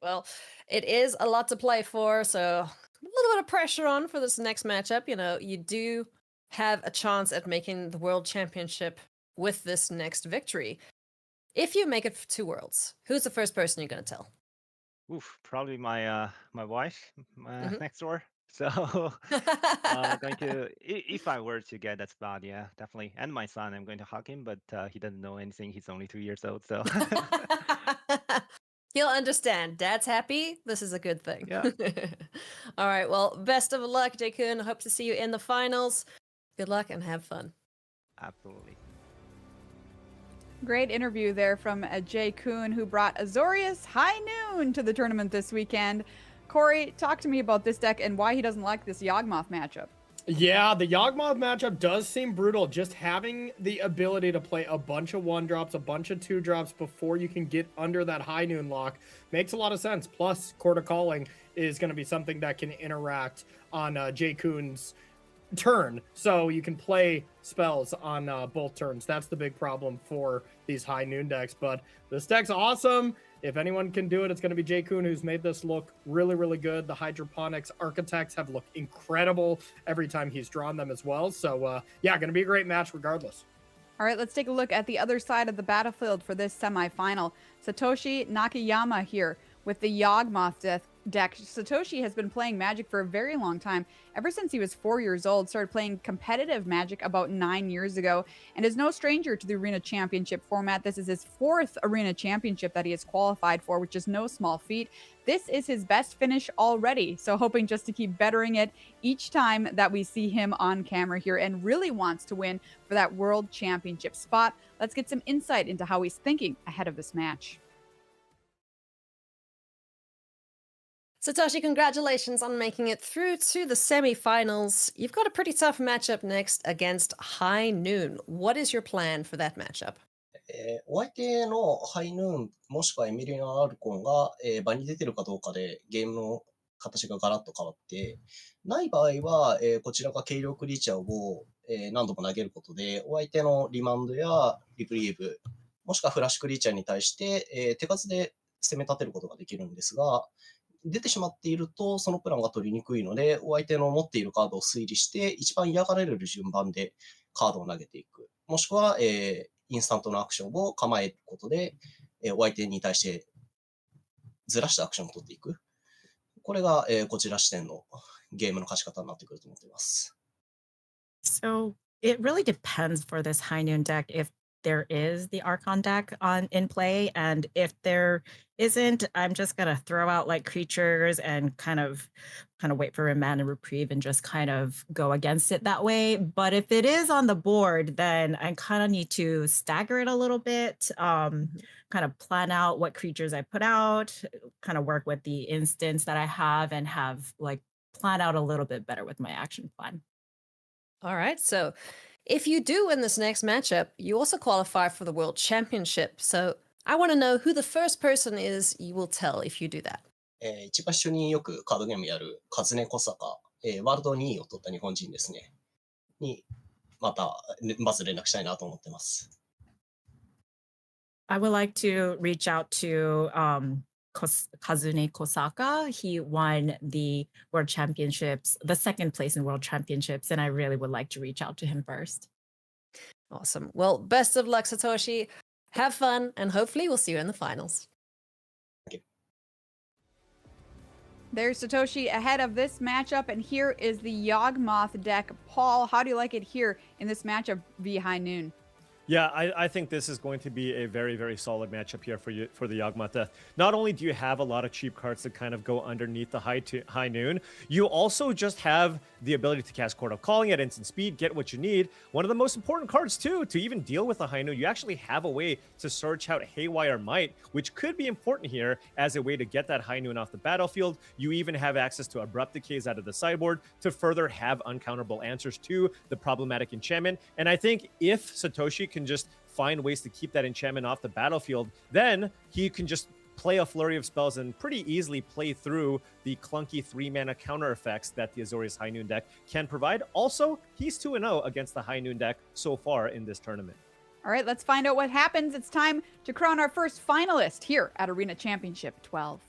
Well, it is a lot to play for, so a little bit of pressure on for this next matchup. You know, you do have a chance at making the World Championship with this next victory. If you make it to Worlds, who's the first person you're going to tell? Oof, probably my wife next door. So going to if I were to get that spot, yeah, definitely. And my son, I'm going to hug him, but he doesn't know anything. He's only 2 years old, so He'll understand. Dad's happy. This is a good thing. Yeah. All right. Well, best of luck, Jae-Kun. Hope to see you in the finals. Good luck and have fun. Absolutely. Great interview there from Jae-Kun, who brought Azorius High Noon to the tournament this weekend. Corey, talk to me about this deck and why he doesn't like this Yawgmoth matchup. Yeah, the Yawgmoth matchup does seem brutal. Just having the ability to play a bunch of 1-drops, a bunch of 2-drops before you can get under that High Noon lock makes a lot of sense. Plus, Court of Calling is going to be something that can interact on Jae-Kun's turn, so you can play spells on both turns. That's the big problem for these High Noon decks, but this deck's awesome. If anyone can do it, it's going to be Jae-Kun, who's made this look really, really good. The Hydroponics Architects have looked incredible every time he's drawn them as well. So, yeah, going to be a great match regardless. All right, let's take a look at the other side of the battlefield for this semifinal. Satoshi Nakayama here with the Yawgmoth deck. Satoshi has been playing Magic for a very long time. Ever since he was 4 years old, started playing competitive Magic about 9 years ago, and is no stranger to the Arena Championship format. This is his 4th Arena Championship that he has qualified for, which is no small feat. This is his best finish already, so hoping just to keep bettering it each time that we see him on camera here, and really wants to win for that World Championship spot. Let's get some insight into how he's thinking ahead of this match. Satoshi, congratulations on making it through to the semifinals. You've got a pretty tough matchup next against High Noon. What is your plan for that matchup? お相手のハイヌーンもしくはエミリアン・アルコンが、場に出てるかどうかでゲームの形がガラッと変わって、ない場合は、こちらが軽量クリーチャーを、何度も投げることで、お相手のリマンドやリプリーブ、もしくはフラッシュクリーチャーに対して、手数で攻め立てることができるんですが、出てしまっていると、そのプランが取りにくいので、お相手の持っているカードを推理して、一番嫌がられる順番でカードを投げていく。もしくは、インスタントのアクションを構えることで、お相手に対してずらしたアクションを取っていく。これが、こちら視点のゲームの勝ち方になってくると思っています。So it really depends for this high noon deck if there is the Archon deck in play, and if there isn't, I'm just gonna throw out like creatures and kind of wait for a mana reprieve and just kind of go against it that way. But if it is on the board, then I kind of need to stagger it a little bit, kind of plan out what creatures I put out, kind of work with the instance that I have, and have like plan out a little bit better with my action plan. All right, so if you do win this next matchup, you also qualify for the World Championship. So I want to know who the first person is you will tell if you do that. 一番一緒によくカードゲームやるカズネ小坂、ワールド2位を取った日本人ですね。に、まず連絡したいなと思ってます。I would like to reach out to Kazune Kosaka. He won the World Championships, the second place in World Championships, and I really would like to reach out to him first. Awesome. Well, best of luck, Satoshi. Have fun, and hopefully we'll see you in the finals. There's Satoshi ahead of this matchup, and here is the Yawgmoth deck. Paul, how do you like it here in this matchup via High Noon? Yeah, I think this is going to be a very, very solid matchup here for the Yawgmoth Death. Not only do you have a lot of cheap cards that kind of go underneath the high noon, you also just have the ability to cast Court of Calling at instant speed, get what you need. One of the most important cards, too, to even deal with the high noon, you actually have a way to search out Haywire Might, which could be important here as a way to get that high noon off the battlefield. You even have access to Abrupt Decays out of the sideboard to further have uncounterable answers to the problematic enchantment. And I think if Satoshi can just find ways to keep that enchantment off the battlefield, then he can just play a flurry of spells and pretty easily play through the clunky 3-mana counter effects that the Azorius High Noon deck can provide. Also, he's 2-0 against the High Noon deck so far in this tournament. All right, let's find out what happens. It's time to crown our first finalist here at Arena Championship 12.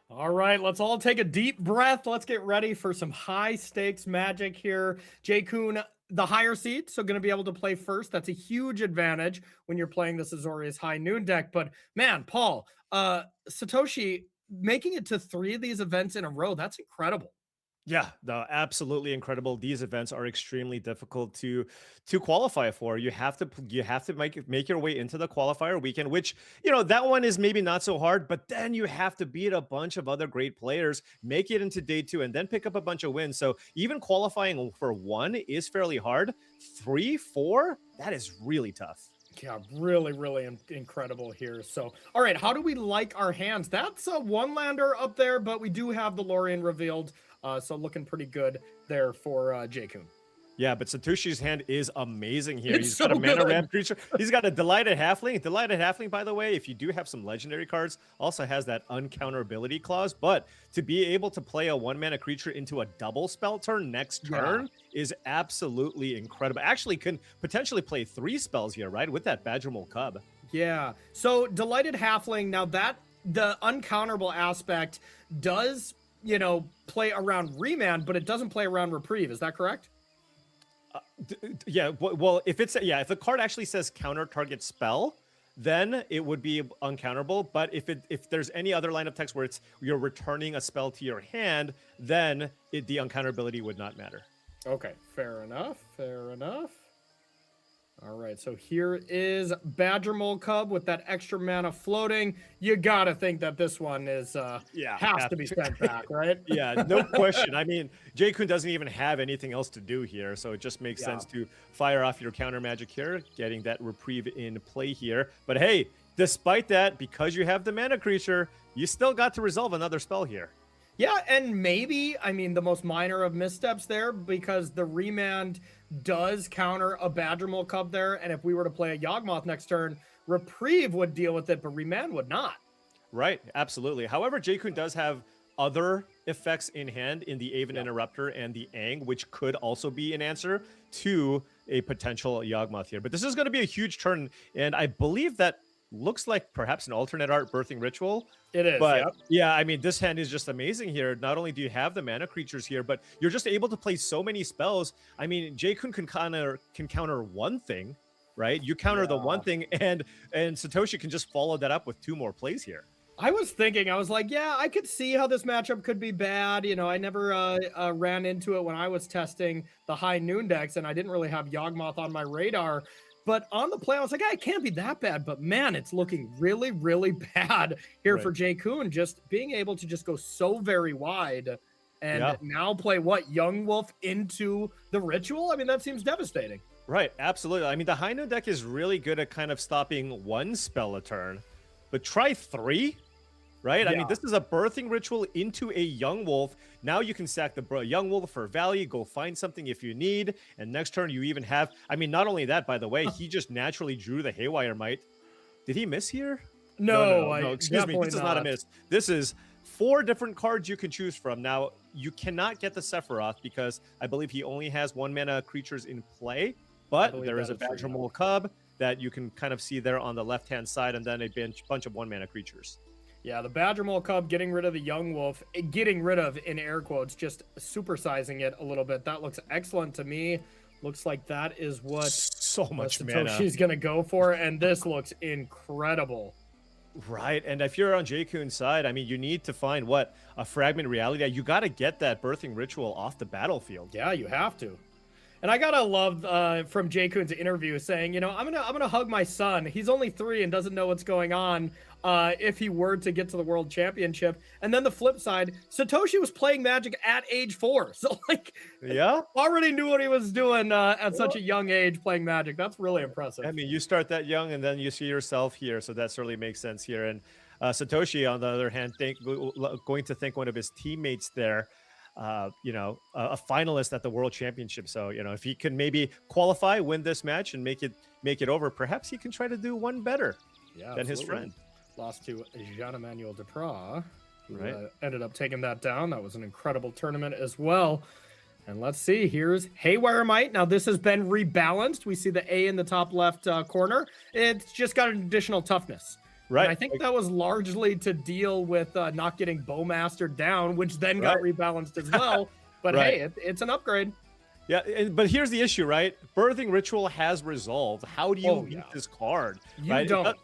All right, let's all take a deep breath. Let's get ready for some high stakes magic here. Jay-kun, the higher seed, so going to be able to play first. That's a huge advantage when you're playing this Azorius High Noon deck. But man, Paul, Satoshi making it to 3 of these events in a row, that's incredible. Yeah, no, absolutely incredible. These events are extremely difficult to qualify for. You have to make your way into the qualifier weekend, which, you know, that one is maybe not so hard, but then you have to beat a bunch of other great players, make it into day 2, and then pick up a bunch of wins. So even qualifying for 1 is fairly hard. 3, 4, that is really tough. Yeah, really, really incredible here. So, all right, how do we like our hands? That's a 1-lander up there, but we do have the Lorien revealed. So looking pretty good there for Jay-kun. Yeah, but Satoshi's hand is amazing here. It's He's so got a mana good. ramp creature. He's got a Delighted Halfling. Delighted Halfling, by the way, if you do have some legendary cards, also has that uncounterability clause. But to be able to play a 1-mana creature into a double spell turn next turn is absolutely incredible. Actually, can potentially play 3 spells here, right? With that Badgermole Cub. Yeah. So Delighted Halfling, now that the uncounterable aspect does, you know, play around Remand, but it doesn't play around Reprieve. Is that correct? Yeah, well, if the card actually says counter target spell, then it would be uncounterable. But if there's any other line of text where you're returning a spell to your hand, then the uncounterability would not matter. Okay, fair enough. Fair enough. All right, so here is Badgermole Cub with that extra mana floating. You gotta think that this one is has to be sent back, right? Yeah, no question. I mean, Jay-kun doesn't even have anything else to do here, so it just makes sense to fire off your counter magic here, getting that reprieve in play here. But hey, despite that, because you have the mana creature, you still got to resolve another spell here. Yeah, and maybe, I mean, the most minor of missteps there, because the Remand does counter a Badgermole Cub there, and if we were to play a Yawgmoth next turn, Reprieve would deal with it, but Remand would not. Right, absolutely. However, Jay-kun does have other effects in hand in the Aven Interrupter and the Aang, which could also be an answer to a potential Yawgmoth here. But this is going to be a huge turn, and I believe that looks like perhaps an alternate art Birthing Ritual. It is, but yeah, I mean, this hand is just amazing here. Not only do you have the mana creatures here, but you're just able to play so many spells. I mean, Jay-kun can counter one thing, right? You counter the one thing, and Satoshi can just follow that up with 2 more plays here. I was thinking, I was like, yeah, I could see how this matchup could be bad. You know, I never ran into it when I was testing the high noon decks, and I didn't really have Yawgmoth on my radar. But on the play, I was like, it can't be that bad. But man, it's looking really, really bad here for Jay Kuhn, just being able to just go so very wide and now play Young Wolf into the ritual. I mean, that seems devastating. Right, absolutely. I mean, the high noon deck is really good at kind of stopping 1 spell a turn, but try 3. Right? I mean, this is a birthing ritual into a young wolf. Now you can sack the young wolf for value, go find something if you need. And next turn, you even have, I mean, not only that, by the way, he just naturally drew the Haywire Might. Did he miss here? No, excuse me. This is not a miss. This is 4 different cards you can choose from. Now, you cannot get the Sephiroth because I believe he only has 1 mana creatures in play. But there is a Badger Mole Cub that you can kind of see there on the left-hand side, and then a bunch of 1 mana creatures. Yeah, the Badger Mole Cub getting rid of the Young Wolf, getting rid of, in air quotes, just supersizing it a little bit. That looks excellent to me. Looks like that is what Satoshi's going to go for, and this looks incredible. Right, and if you're on Jay Kuhn's side, I mean, you need to find, a Fragment Reality. You got to get that Birthing Ritual off the battlefield. Yeah, you have to. And I gotta love from Jay Kuhn's interview saying, you know, I'm gonna hug my son. He's only 3 and doesn't know what's going on. If he were to get to the World Championship, and then the flip side, Satoshi was playing Magic at age 4, so already knew what he was doing at such a young age playing Magic. That's really impressive. I mean, you start that young, and then you see yourself here, so that certainly makes sense here. And Satoshi, on the other hand, going to think one of his teammates there. A finalist at the World Championship. So, you know, if he can maybe qualify, win this match, and make it over, perhaps he can try to do one better than his friend. Lost to Jean-Emmanuel Depras, who ended up taking that down. That was an incredible tournament as well. And let's see, here's Haywire Might. Now, this has been rebalanced. We see the A in the top left corner. It's just got an additional toughness. Right. And I think that was largely to deal with not getting Bowmaster down, which then got rebalanced as well. But hey, it's an upgrade. Yeah, but here's the issue, right? Birthing Ritual has resolved. How do you beat this card? You don't.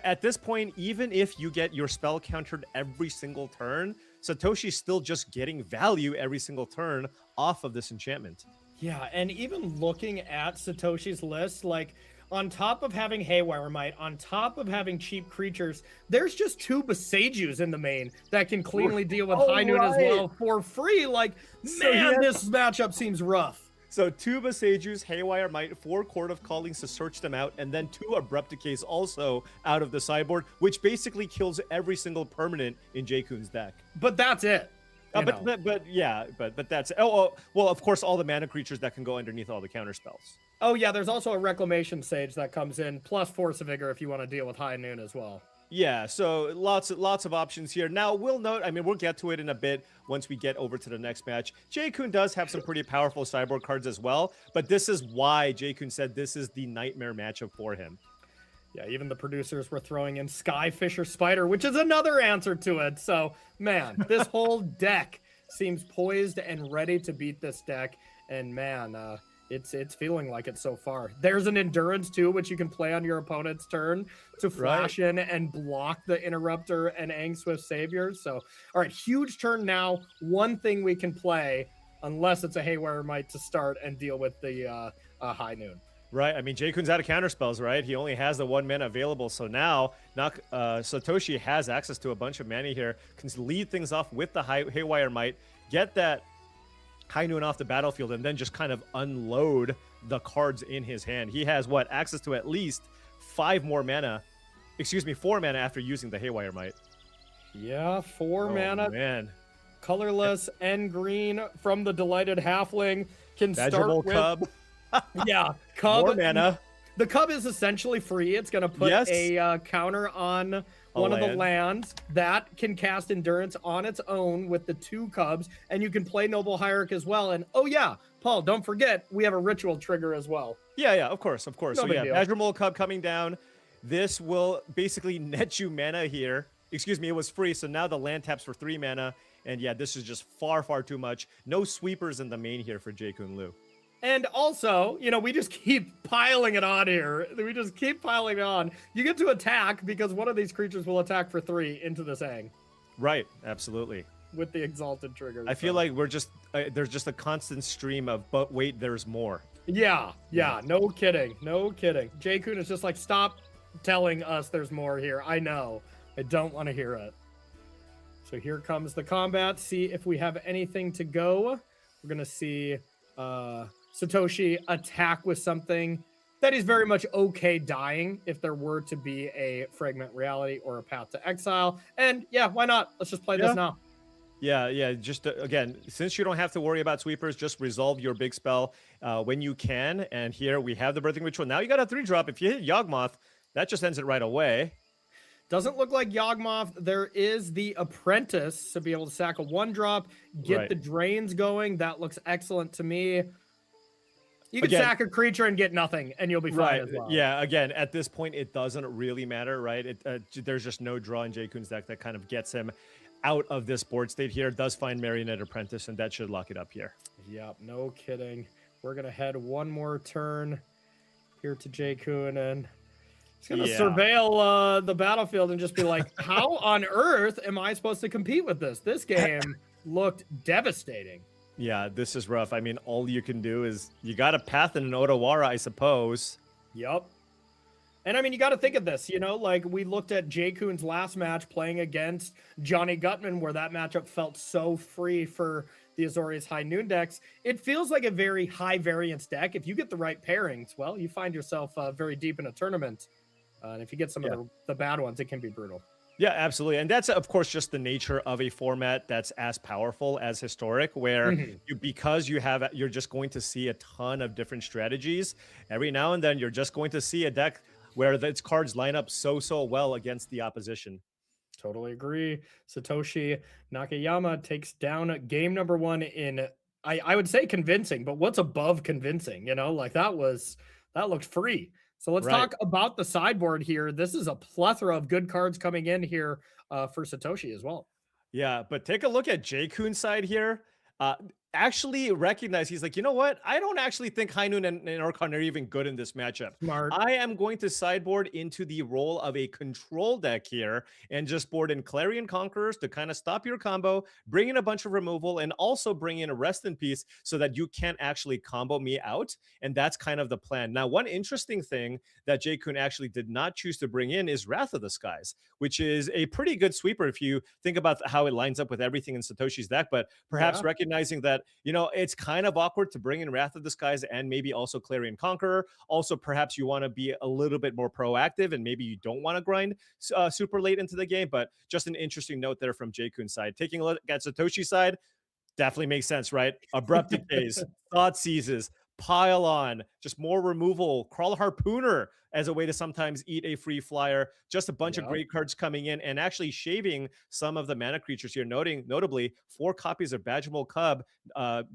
At this point, even if you get your spell countered every single turn, Satoshi's still just getting value every single turn off of this enchantment. Yeah, and even looking at Satoshi's list, like, on top of having Haywire Might, on top of having cheap creatures, there's just 2 Besajus in the main that can cleanly deal with High Noon as well for free. Like, man, this matchup seems rough. So 2 Besajus, Haywire Might, 4 Court of Callings to search them out, and then 2 Abrupt Decays also out of the sideboard, which basically kills every single permanent in Jay Kuhn's deck. But that's it. But that's well, of course, all the mana creatures that can go underneath all the counter spells. Oh yeah, there's also a Reclamation Sage that comes in, plus Force of Vigor if you want to deal with High Noon as well. Yeah, so lots of options here. Now, we'll note, I mean, we'll get to it in a bit once we get over to the next match. Jay Kuhn does have some pretty powerful sideboard cards as well, but this is why Jay Kuhn said this is the nightmare matchup for him. Yeah, even the producers were throwing in Skyfisher Spider, which is another answer to it. So, man, this whole deck seems poised and ready to beat this deck. And, man, it's feeling like it so far. There's an Endurance, too, which you can play on your opponent's turn to flash in and block the Interrupter and Angswift Savior. So, all right, huge turn now. One thing we can play, unless it's a Haywire Might to start and deal with the High Noon. Right. I mean, Jay Kuhn's out of counterspells, right? He only has the 1 mana available. So now Satoshi has access to a bunch of mana here, can lead things off with the Haywire Might, get that High Noon off the battlefield, and then just kind of unload the cards in his hand. He has, access to at least 4 mana after using the Haywire Might. Yeah, 4 mana. Man. Colorless and green from the Delighted Halfling. Can start with... Cub. Yeah, Cub. More mana. The Cub is essentially free. It's going to put a counter on one of the lands that can cast Endurance on its own with the 2 Cubs, and you can play Noble Hierarch as well. And oh yeah, Paul, don't forget we have a ritual trigger as well. Yeah, of course. No so big deal. Badger Mole Cub coming down. This will basically net you mana here. Excuse me, it was free, so now the land taps for 3 mana. And yeah, this is just far too much. No sweepers in the main here for Jay Kuhn Liu. And also, you know, we just keep piling it on here. We just keep piling it on. You get to attack because one of these creatures will attack for 3 into this hang. Right, absolutely. With the exalted trigger. I feel like we're just there's just a constant stream of, but wait, there's more. Yeah, no kidding. No kidding. J-Kun is just like, stop telling us there's more here. I know. I don't want to hear it. So here comes the combat. See if we have anything to go. We're going to see Satoshi attack with something that is very much okay dying if there were to be a fragment reality or a path to exile. And yeah, why not? Let's just play this now. Yeah. Just again, since you don't have to worry about sweepers, just resolve your big spell when you can. And here we have the Birthing Ritual. Now you got a 3-drop. If you hit Yawgmoth, that just ends it right away. Doesn't look like Yawgmoth. There is the Apprentice to be able to sack a 1-drop, get the drains going. That looks excellent to me. You can sack a creature and get nothing, and you'll be fine as well. Yeah, again, at this point, it doesn't really matter, right? There's just no draw in J-Kun's deck that kind of gets him out of this board state here. Does find Marionette Apprentice, and that should lock it up here. Yep, no kidding. We're going to head one more turn here to J-Kun, and he's going to surveil the battlefield and just be like, how on earth am I supposed to compete with this? This game looked devastating. Yeah, this is rough. I mean, all you can do is you got a path and an Otawara, I suppose. Yep. And I mean, you got to think of this, you know, like we looked at J-Kun's last match playing against Johnny Gutman, where that matchup felt so free for the Azorius High Noon decks. It feels like a very high variance deck. If you get the right pairings, well, you find yourself very deep in a tournament. And if you get some of the bad ones, it can be brutal. Yeah, absolutely. And that's, of course, just the nature of a format that's as powerful as Historic, where you're just going to see a ton of different strategies. Every now and then, you're just going to see a deck where its cards line up so well against the opposition. Totally agree. Satoshi Nakayama takes down game number 1 in, I would say convincing, but what's above convincing? You know, like that looked free. So let's talk about the sideboard here. This is a plethora of good cards coming in here for Satoshi as well. Yeah, but take a look at J-Kun's side here. Actually recognize, he's like, you know what? I don't actually think High Noon and Orkan are even good in this matchup. Smart. I am going to sideboard into the role of a control deck here and just board in Clarion Conquerors to kind of stop your combo, bring in a bunch of removal, and also bring in a Rest in Peace so that you can't actually combo me out. And that's kind of the plan. Now, one interesting thing that J-Kun actually did not choose to bring in is Wrath of the Skies, which is a pretty good sweeper if you think about how it lines up with everything in Satoshi's deck, but perhaps recognizing that, you know, it's kind of awkward to bring in Wrath of the Skies and maybe also Clarion Conqueror. Also, perhaps you want to be a little bit more proactive and maybe you don't want to grind super late into the game, but just an interesting note there from J-Kun's side. Taking a look at Satoshi's side, definitely makes sense, right? Abrupt Decays, Thought Seizes, Pile On, just more removal, Crawl Harpooner as a way to sometimes eat a free flyer, just a bunch of great cards coming in and actually shaving some of the mana creatures here, notably 4 copies of Badgerable Cub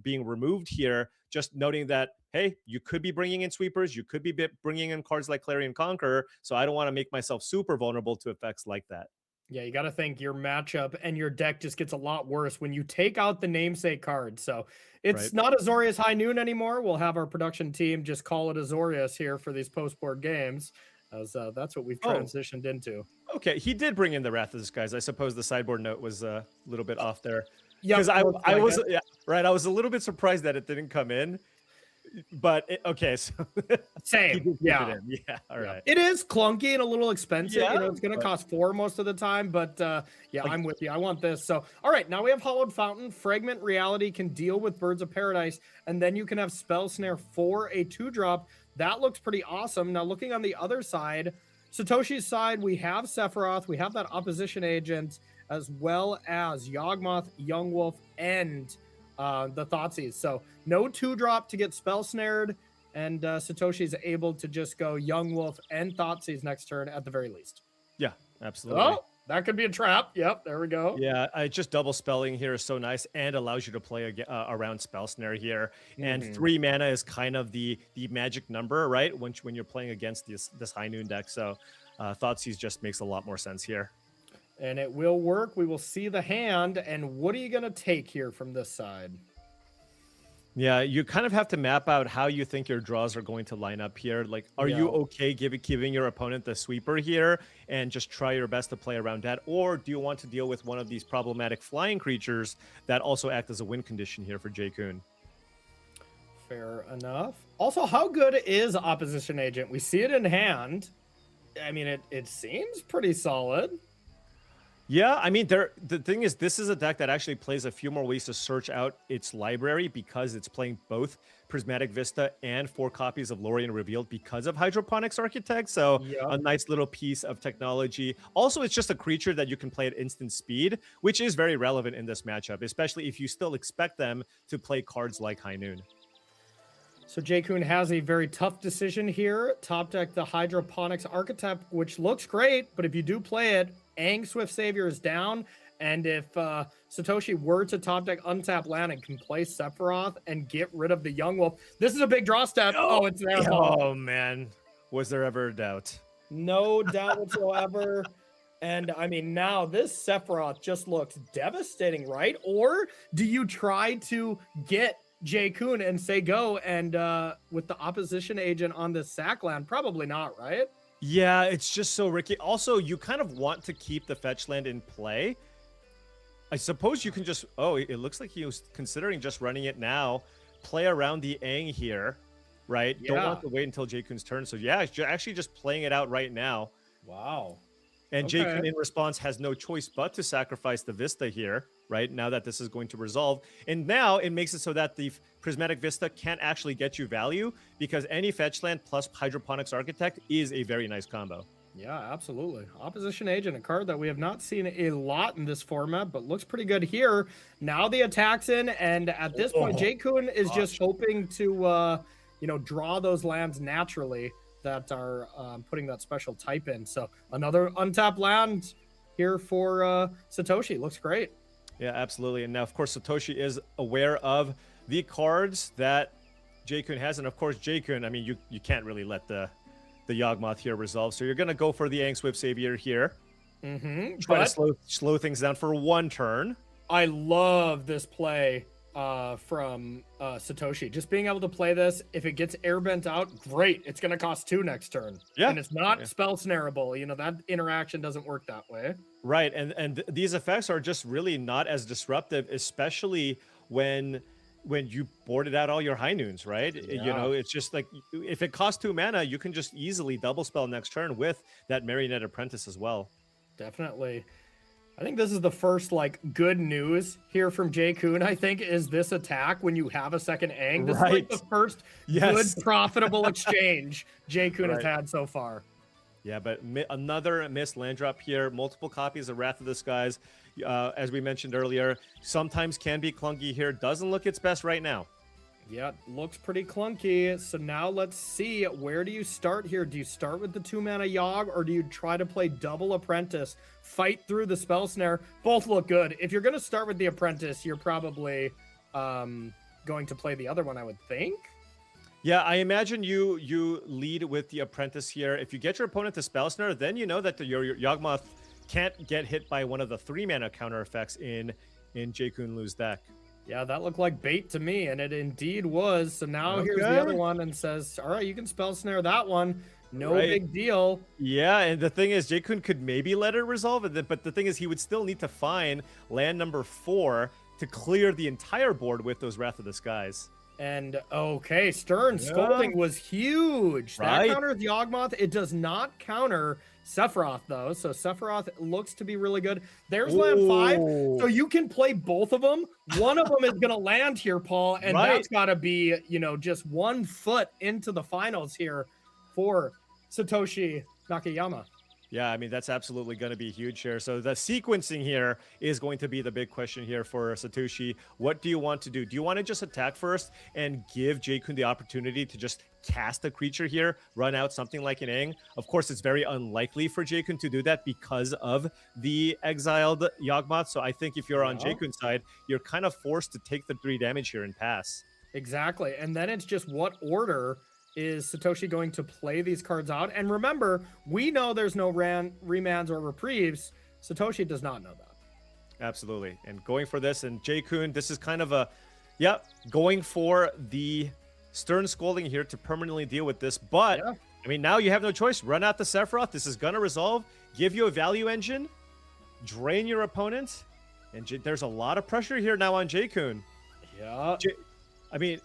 being removed here, just noting that, hey, you could be bringing in sweepers, you could be bringing in cards like Clarion Conqueror, so I don't want to make myself super vulnerable to effects like that. Yeah, you got to think your matchup and your deck just gets a lot worse when you take out the namesake card. So it's not Azorius High Noon anymore. We'll have our production team just call it Azorius here for these post-board games, as that's what we've transitioned into. Okay, he did bring in the Wrath of the Skies. I suppose the sideboard note was a little bit off there. Yeah, because I was a little bit surprised that it didn't come in. But okay, so same, yeah, all right. It is clunky and a little expensive. Yeah, you know, it's going to cost 4 most of the time, but I'm with you. I want this. So, all right, now we have Hollowed Fountain. Fragment Reality can deal with Birds of Paradise, and then you can have Spell Snare for a 2-drop. That looks pretty awesome. Now, looking on the other side, Satoshi's side, we have Sephiroth, we have that opposition agent, as well as Yawgmoth, Young Wolf, and the Thoughtseize. So no 2-drop to get spell snared, and Satoshi is able to just go Young Wolf and Thoughtseize next turn at the very least. Yeah, absolutely. Oh, that could be a trap. Yep, there we go. Yeah, just double spelling here is so nice and allows you to play around spell snare here. And 3 mana is kind of the magic number, right? When you're playing against this High Noon deck. So Thoughtseize just makes a lot more sense here. And it will work. We will see the hand. And what are you going to take here from this side? Yeah, you kind of have to map out how you think your draws are going to line up here. Like, are you Yeah. okay giving your opponent the sweeper here and just try your best to play around that? Or do you want to deal with one of these problematic flying creatures that also act as a win condition here for Jay-Kun? Fair enough. Also, how good is Opposition Agent? We see it in hand. I mean, it seems pretty solid. Yeah, I mean, the thing is, this is a deck that actually plays a few more ways to search out its library because it's playing both Prismatic Vista and 4 copies of Lorien Revealed because of Hydroponics Architect. So Yep. a nice little piece of technology. Also, it's just a creature that you can play at instant speed, which is very relevant in this matchup, especially if you still expect them to play cards like High Noon. So Jay-Kun has a very tough decision here. Top deck the Hydroponics Archetype, which looks great, but if you do play it, Aang Swift Savior is down, and if Satoshi were to top deck untap land and can play Sephiroth and get rid of the Young Wolf, this is a big draw step. Oh, it's there. Oh, man. Was there ever a doubt? No doubt whatsoever. And I mean, now this Sephiroth just looks devastating, right? Or do you try to get Jay-Kun and say go and with the Opposition Agent on the sack land? Probably not, right? Yeah, it's just so risky. Also, you kind of want to keep the fetch land in play. I suppose you can just... Oh, it looks like he was considering just running it now. Play around the Aang here, right? Yeah. Don't want to wait until Jay-Kun's turn. So yeah, actually just playing it out right now. Wow. And Okay. Jay-Kun in response has no choice but to sacrifice the Vista here, right? Now that this is going to resolve. And now it makes it so that the Prismatic Vista can't actually get you value because any fetch land plus Hydroponics Architect is a very nice combo. Yeah, absolutely. Opposition Agent, a card that we have not seen a lot in this format, but looks pretty good here. Now the attack's in, and at this point, Jay-Kun is just hoping to, draw those lands naturally that are putting that special type in. So another untapped land here for Satoshi. Looks great. Yeah, absolutely. And now, of course, Satoshi is aware of the cards that Jay-Kun has. And of course, Jay-Kun, I mean, you can't really let the Yawgmoth here resolve. So you're going to go for the Aang Swift Savior here. Mm-hmm. Try to slow things down for one turn. I love this play from Satoshi. Just being able to play this, if it gets airbent out, great. It's going to cost 2 next turn. Yeah. And it's not spell snareable. That interaction doesn't work that way. Right. And these effects are just really not as disruptive, especially when you boarded out all your High Noons, right? Yeah. It's just like if it costs 2 mana, you can just easily double spell next turn with that Marionette Apprentice as well. Definitely. I think this is the first good news here from Jay-Kun, I think, is this attack when you have a second Aang. This is like the first good profitable exchange Jay-Kun has had so far. Yeah, but another missed land drop here. Multiple copies of Wrath of the Skies, as we mentioned earlier, sometimes can be clunky here. Doesn't look its best right now. Yeah, looks pretty clunky. So now let's see, where do you start here? Do you start with the 2-mana Yogg, or do you try to play double Apprentice, fight through the Spell Snare? Both look good. If you're going to start with the Apprentice, you're probably going to play the other one, I would think. Yeah, I imagine you lead with the Apprentice here. If you get your opponent to Spell Snare, then you know that your Yawgmoth can't get hit by one of the 3-mana counter effects in Jay-Kun Lu's deck. Yeah, that looked like bait to me, and it indeed was. So now here's the other one and says, all right, you can Spell Snare that one. No big deal. Yeah, and the thing is, Jay-Kun could maybe let it resolve, but the thing is, he would still need to find land number 4 to clear the entire board with those Wrath of the Skies. And okay, Stern Scolding was huge. That counters Yawgmoth. It does not counter Sephiroth, though. So Sephiroth looks to be really good. There's land 5. So you can play both of them. One of them is going to land here, Paul. And that's got to be, just 1 foot into the finals here for Satoshi Nakayama. Yeah, I mean, that's absolutely going to be huge here. So the sequencing here is going to be the big question here for Satoshi. What do you want to do? Do you want to just attack first and give Jay-Kun the opportunity to just cast a creature here, run out something like an Aang? Of course, it's very unlikely for Jay-Kun to do that because of the exiled Yawgmoth. So I think if you're on Jay-Kun's side, you're kind of forced to take the 3 damage here and pass. Exactly. And then it's just what order is Satoshi going to play these cards out? And remember, we know there's no remands or reprieves. Satoshi does not know that. Absolutely. And going for this, and Jay-Kun, this is kind of a Yep, going for the Stern Scolding here to permanently deal with this. But, I mean, now you have no choice. Run out the Sephiroth. This is going to resolve. Give you a value engine. Drain your opponent. And there's a lot of pressure here now on J-Kun. Yeah. I mean,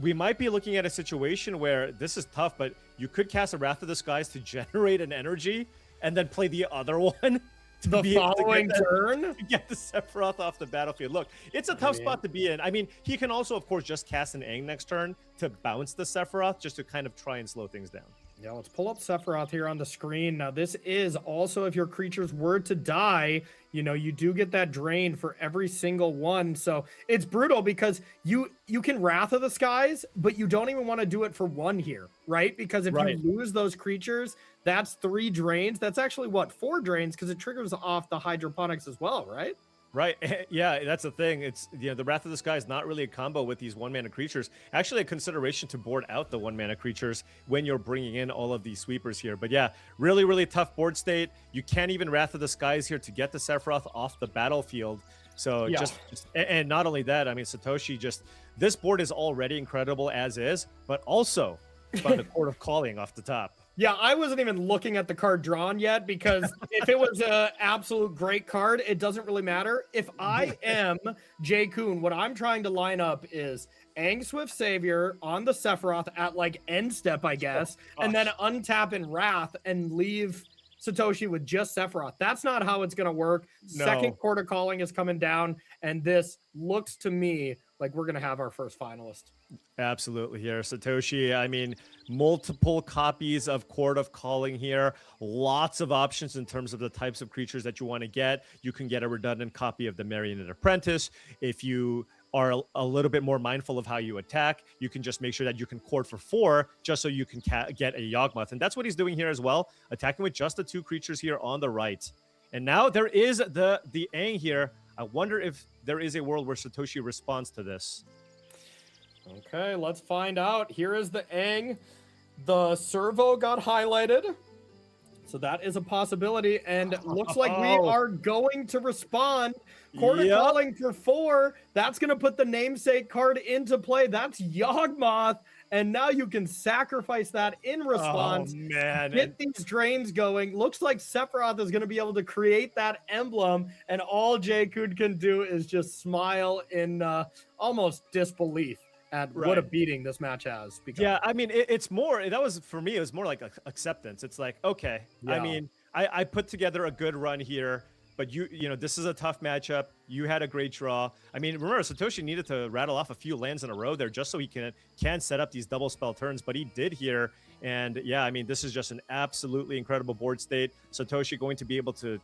we might be looking at a situation where this is tough, but you could cast a Wrath of the Skies to generate an energy and then play the other one. The following turn? To get the Sephiroth off the battlefield. Look, it's a tough spot to be in. I mean, he can also, of course, just cast an Aang next turn to bounce the Sephiroth just to kind of try and slow things down. Yeah, let's pull up Sephiroth here on the screen. Now, this is also, if your creatures were to die, you know, you do get that drain for every single one. So it's brutal because you can Wrath of the Skies, but you don't even want to do it for one here, right? Because if you lose those creatures, that's 3 drains. That's actually, what, 4 drains because it triggers off the hydroponics as well, right? Right. Yeah, that's the thing. It's, you know, the Wrath of the Sky is not really a combo with these 1-mana creatures. Actually, a consideration to board out the 1-mana creatures when you're bringing in all of these sweepers here. But yeah, really, really tough board state. You can't even Wrath of the Skies here to get the Sephiroth off the battlefield. So and not only that, I mean, Satoshi this board is already incredible as is, but also found a Court of Calling off the top. Yeah, I wasn't even looking at the card drawn yet because if it was an absolute great card, it doesn't really matter. If I am J-Kun, what I'm trying to line up is Aang Swift Savior on the Sephiroth at like end step, I guess, and then untap in Wrath and leave Satoshi with just Sephiroth. That's not how it's going to work. No. Second Quarter Calling is coming down, and this looks to me like we're going to have our first finalist. Absolutely here. Satoshi, I mean, multiple copies of Court of Calling here. Lots of options in terms of the types of creatures that you want to get. You can get a redundant copy of the Marionette Apprentice. If you are a little bit more mindful of how you attack, you can just make sure that you can court for 4 just so you can get a Yawgmoth. And that's what he's doing here as well, attacking with just the 2 creatures here on the right. And now there is the Aang here. I wonder if there is a world where Satoshi responds to this. Okay, let's find out. Here is the Aang. The servo got highlighted. So that is a possibility. And it looks like we are going to respond. Quarter Calling for 4. That's going to put the namesake card into play. That's Yawgmoth. And now you can sacrifice that in response. Oh, man. Get these drains going. Looks like Sephiroth is going to be able to create that emblem. And all J-Kun can do is just smile in almost disbelief at what a beating this match has become. Yeah, I mean, it's more, that was, for me, it was more like acceptance. It's like, okay, I mean, I put together a good run here, but you know, this is a tough matchup. You had a great draw. I mean, remember, Satoshi needed to rattle off a few lands in a row there just so he can set up these double spell turns, but he did here. And yeah, I mean, this is just an absolutely incredible board state. Satoshi going to be able to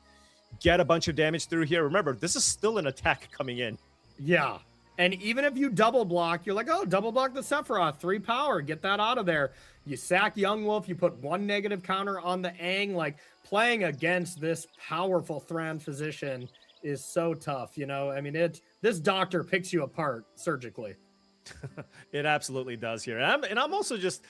get a bunch of damage through here. Remember, this is still an attack coming in. Yeah. And even if you double block, you're like, oh, double block the Sephiroth, 3 power, get that out of there. You sack Young Wolf, you put 1 negative counter on the Aang. Like, playing against this powerful Thran physician is so tough, you know? I mean, this doctor picks you apart surgically. It absolutely does here. And I'm also just...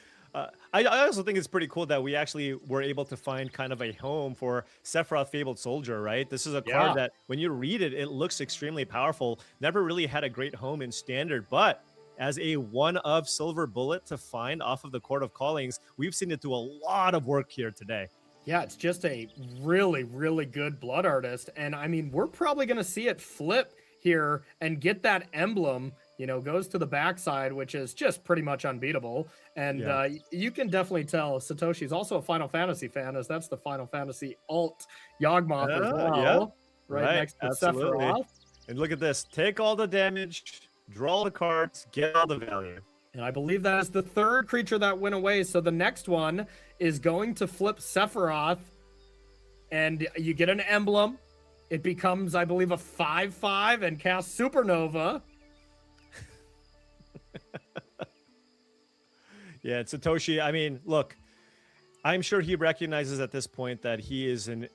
I also think it's pretty cool that we actually were able to find kind of a home for Sephiroth Fabled Soldier, right? This is a card that when you read it, it looks extremely powerful. Never really had a great home in Standard, but as a 1-of Silver Bullet to find off of the Court of Callings, we've seen it do a lot of work here today. Yeah, it's just a really, really good Blood Artist. And I mean, we're probably going to see it flip here and get that emblem, you know, goes to the backside, which is just pretty much unbeatable. And you can definitely tell Satoshi's also a Final Fantasy fan, as that's the Final Fantasy alt Yawgmoth as well. Right next to Sephiroth. And look at this. Take all the damage, draw the cards, get all the value. And I believe that is the 3rd creature that went away. So the next one is going to flip Sephiroth. And you get an emblem. It becomes, I believe, a 5/5 and casts Supernova. Yeah, Satoshi, I mean, look, I'm sure he recognizes at this point that he is in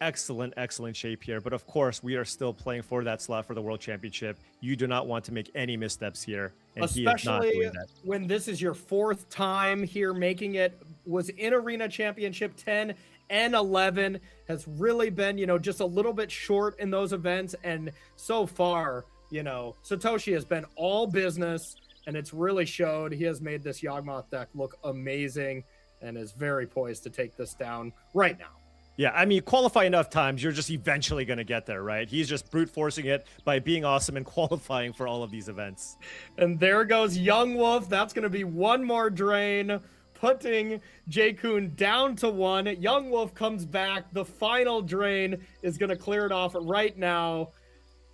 excellent shape here. But of course, we are still playing for that slot for the World Championship. You do not want to make any missteps here. And he is not doing that. When this is your 4th time here making it, was in Arena Championship 10 and 11, has really been, you know, just a little bit short in those events. And so far, Satoshi has been all business, and it's really showed. He has made this Yawgmoth deck look amazing and is very poised to take this down right now. Yeah, I mean, qualify enough times, you're just eventually going to get there, right? He's just brute forcing it by being awesome and qualifying for all of these events. And there goes Young Wolf. That's going to be one more drain, putting J-Kun down to 1. Young Wolf comes back. The final drain is going to clear it off right now.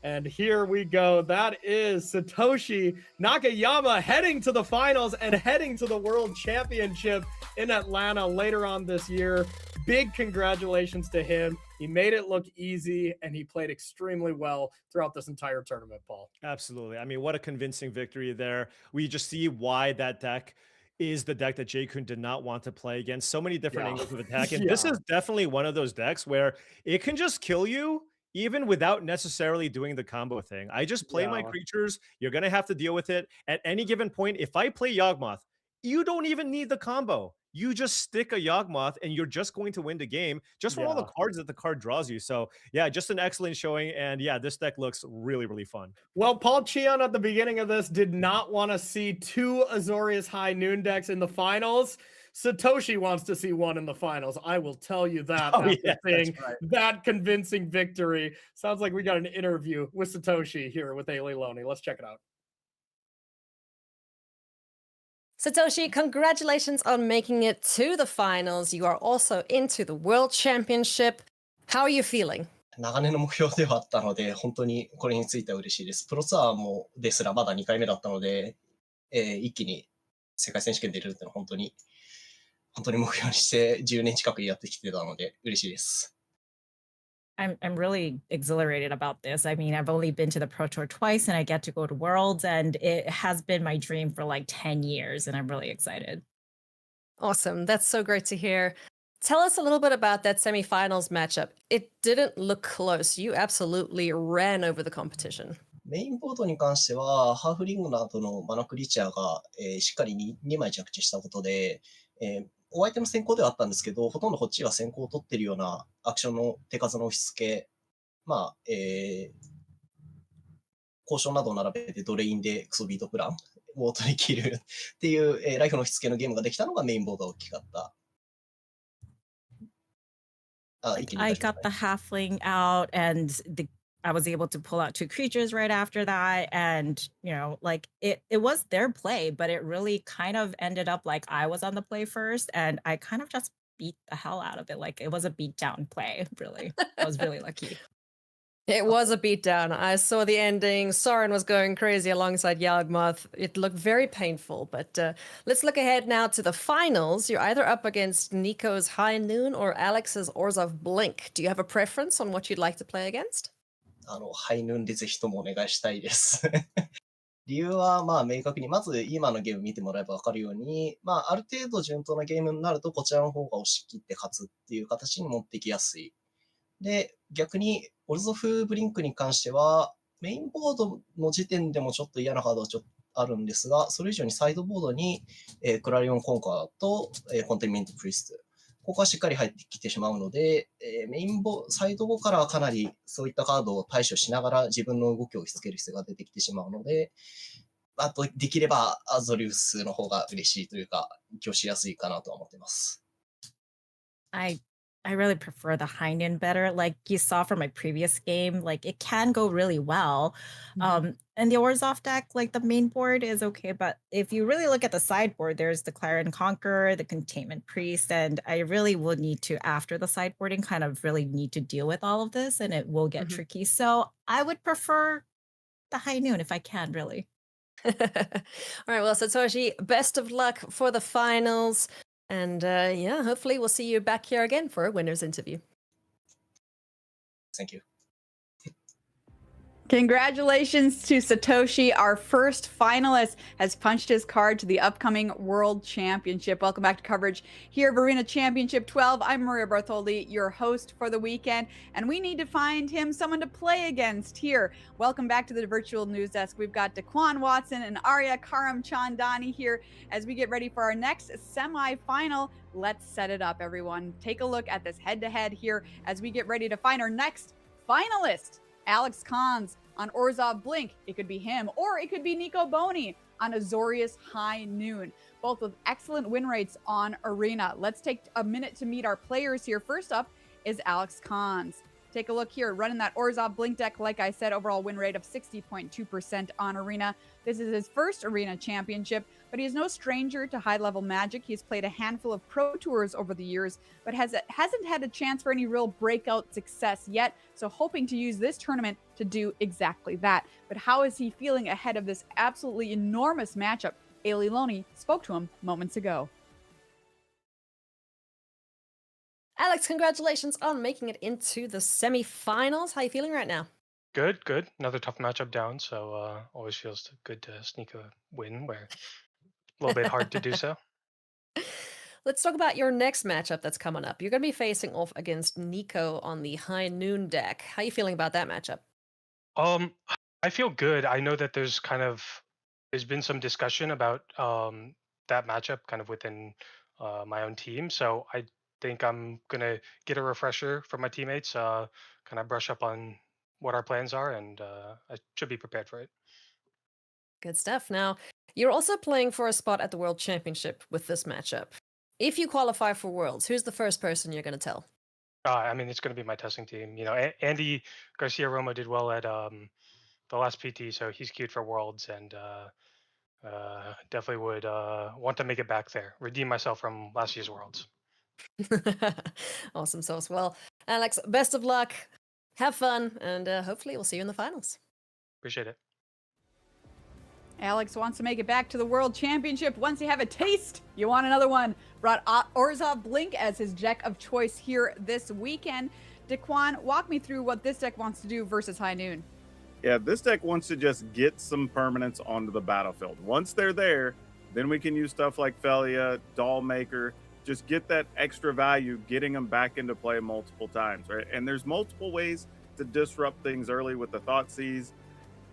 And here we go. That is Satoshi Nakayama heading to the finals and heading to the World Championship in Atlanta later on this year. Big congratulations to him. He made it look easy, and he played extremely well throughout this entire tournament, Paul. Absolutely. I mean, what a convincing victory there. We just see why that deck is the deck that J-Kun did not want to play against. So many different angles of attack. And this is definitely one of those decks where it can just kill you even without necessarily doing the combo thing. I just play my creatures. You're going to have to deal with it. At any given point, if I play Yawgmoth, you don't even need the combo. You just stick a Yawgmoth and you're just going to win the game just from all the cards that the card draws you. So yeah, just an excellent showing. And yeah, this deck looks really, really fun. Well, Paul Cheon at the beginning of this did not want to see 2 Azorius High Noon decks in the finals. Satoshi wants to see 1 in the finals. I will tell you that after seeing that convincing victory. Sounds like we got an interview with Satoshi here with Ailey Loney. Let's check it out. Satoshi, congratulations on making it to the finals. You are also into the World Championship. How are you feeling? 長年の目標ではあったので、本当にこれについては嬉しいです。プロツアーもですらまだ2回目だったので、一気に世界選手権出れるってのは本当に目標にして10年近くやってきてたので嬉しいです。I'm really exhilarated about this. I mean, I've only been to the Pro Tour twice and I get to go to Worlds, and it has been my dream for like 10 years, and I'm really excited. Awesome. That's so great to hear. Tell us a little bit about that semifinals matchup. It didn't look close. You absolutely ran over the competition. メインボードに関しては、ハーフリングの後のマナクリーチャーが、しっかり 2枚着地したことで、お相手の先行ではあったんですけど、ほとんどこっちが先行を取ってるようなアクションの手数の押し付け、交渉などを並べてドレインでクソビートプランを取り切るっていう、ライフの押し付けのゲームができたのがメインボードが大きかった。I got the halfling out, and I was able to pull out 2 creatures right after that. And, you know, like it was their play, but it really kind of ended up like I was on the play first, and I kind of just beat the hell out of it. Like it was a beatdown play, really. I was really lucky. It was a beatdown. I saw the ending. Soren was going crazy alongside Yawgmoth. It looked very painful, but let's look ahead now to the finals. You're either up against Nico's High Noon or Alex's Orzhov Blink. Do you have a preference on what you'd like to play against? ハイヌーンでぜひともお願いしたいです。理由は明確に、まず今のゲーム見てもらえば分かるように、ある程度順当なゲームになるとこちらの方が押し切って勝つっていう形に持ってきやすい。で、逆にオルゾフブリンクに関しては、メインボードの時点でもちょっと嫌なカードはちょっとあるんですが、それ以上にサイドボードに、クラリオンコンカーと、コンテインメントプリスト。ここはしっかり入ってきてしまうので、メインサイド後からはかなりそういったカードを対処しながら自分の動きを押し付ける必要が出てきてしまうので、あとできればアゾリウスの方が嬉しいというか、今日しやすいかなとは思っています。I really prefer the Heinen better. Like you saw from my previous game, like it can go really well. And the Orzhov deck, like the main board is okay, but if you really look at the sideboard, there's the Clarion Conqueror, the Containment Priest, and I really will need to, after the sideboarding, kind of really need to deal with all of this, and it will get tricky. So I would prefer the High Noon if I can, really. All right, well, Satoshi, best of luck for the finals. And yeah, hopefully we'll see you back here again for a winner's interview. Thank you. Congratulations to Satoshi. Our first finalist has punched his card to the upcoming World Championship. Welcome back to coverage here of Arena Championship 12. I'm Maria Bartholdi, your host for the weekend, and we need to find him someone to play against here. Welcome back to the virtual news desk. We've got Daquan Watson and Arya Karam Chandani here as we get ready for our next semi-final. Let's set it up, everyone. Take a look at this head-to-head here as we get ready to find our next finalist. Alex Cons on Orzhov Blink. It could be him, or it could be Nico Boni on Azorius High Noon, both with excellent win rates on Arena. Let's take a minute to meet our players here. First up is Alex Cons. Take a look here, running that Orzhov Blink deck, like I said, overall win rate of 60.2% on Arena. This is his first Arena championship, but he is no stranger to high-level Magic. He's played a handful of Pro Tours over the years, but hasn't had a chance for any real breakout success yet, so hoping to use this tournament to do exactly that. But how is he feeling ahead of this absolutely enormous matchup? Ailey Loney spoke to him moments ago. Alex, congratulations on making it into the semifinals. How are you feeling right now? Good, good. Another tough matchup down, so always feels good to sneak a win where a little bit hard to do so. Let's talk about your next matchup that's coming up. You're going to be facing off against Nico on the High Noon deck. How are you feeling about that matchup? I feel good. I know that there's been some discussion about that matchup kind of within my own team, so I think I'm gonna get a refresher from my teammates, kind of brush up on what our plans are, and I should be prepared for it. Good stuff. Now, you're also playing for a spot at the World Championship with this matchup. If you qualify for Worlds, who's the first person you're going to tell? I mean, it's going to be my testing team. You know, Andy Garcia Romo did well at the last PT, so he's queued for Worlds, and definitely would want to make it back there, redeem myself from last year's Worlds. Awesome sauce. Well, Alex, best of luck. Have fun, and hopefully we'll see you in the finals. Appreciate it. Alex wants to make it back to the World Championship. Once you have a taste, you want another one. Brought Orzhov Blink as his deck of choice here this weekend. Daquan, walk me through what this deck wants to do versus High Noon. Yeah, this deck wants to just get some permanents onto the battlefield. Once they're there, then we can use stuff like Felia, Doll Maker, just get that extra value, getting them back into play multiple times, right? And there's multiple ways to disrupt things early with the Thoughtseize,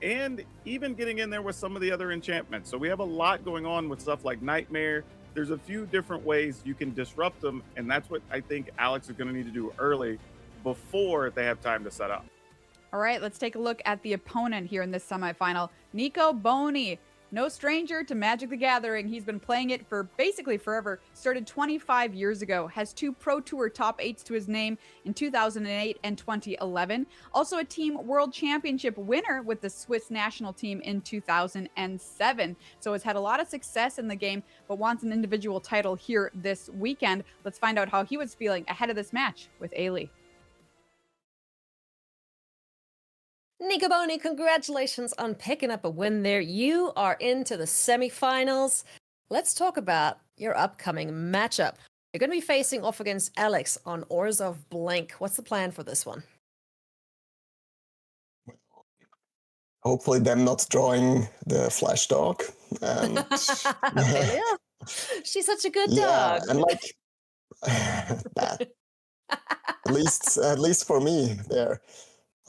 and even getting in there with some of the other enchantments. So we have a lot going on with stuff like Nightmare. There's a few different ways you can disrupt them, and that's what I think Alex is going to need to do early before they have time to set up. All right, let's take a look at the opponent here in this semifinal. Nico Boni, no stranger to Magic the Gathering. He's been playing it for basically forever. Started 25 years ago. Has 2 Pro Tour top 8s to his name in 2008 and 2011. Also a Team World Championship winner with the Swiss national team in 2007. So has had a lot of success in the game, but wants an individual title here this weekend. Let's find out how he was feeling ahead of this match with Ailey. Nico Boni, congratulations on picking up a win there. You are into the semifinals. Let's talk about your upcoming matchup. You're going to be facing off against Alex on Orzhov Blink. What's the plan for this one? Hopefully them not drawing the Flash Dog. And Ophelia? She's such a good yeah, dog. and like that. At least for me there.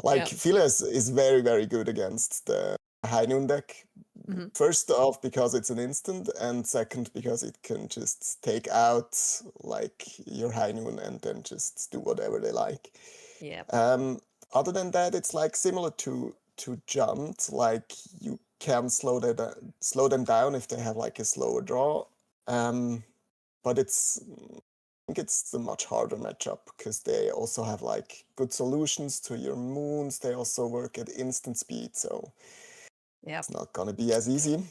Like, Philia is very, very good against the High Noon deck. Mm-hmm. First off, because it's an instant, and second, because it can just take out, like, your High Noon and then just do whatever they like. Yeah. Other than that, it's, like, similar to Junt. Like, you can slow them down if they have, like, a slower draw. But I think it's a much harder matchup because they also have like good solutions to your moons. They also work at instant speed, so it's not gonna be as easy.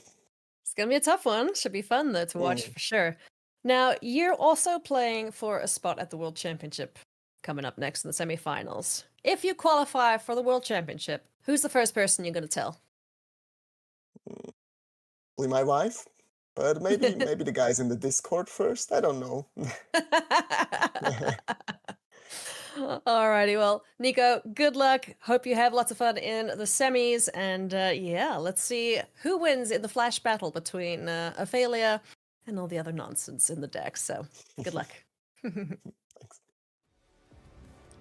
It's gonna be a tough one. Should be fun though to watch for sure. Now you're also playing for a spot at the World Championship coming up next in the semifinals. If you qualify for the World Championship, who's the first person you're gonna tell? Probably my wife. But maybe the guys in the Discord first. I don't know. Alrighty, well, Nico, good luck. Hope you have lots of fun in the semis. And let's see who wins in the flash battle between Ophelia and all the other nonsense in the deck. So good luck.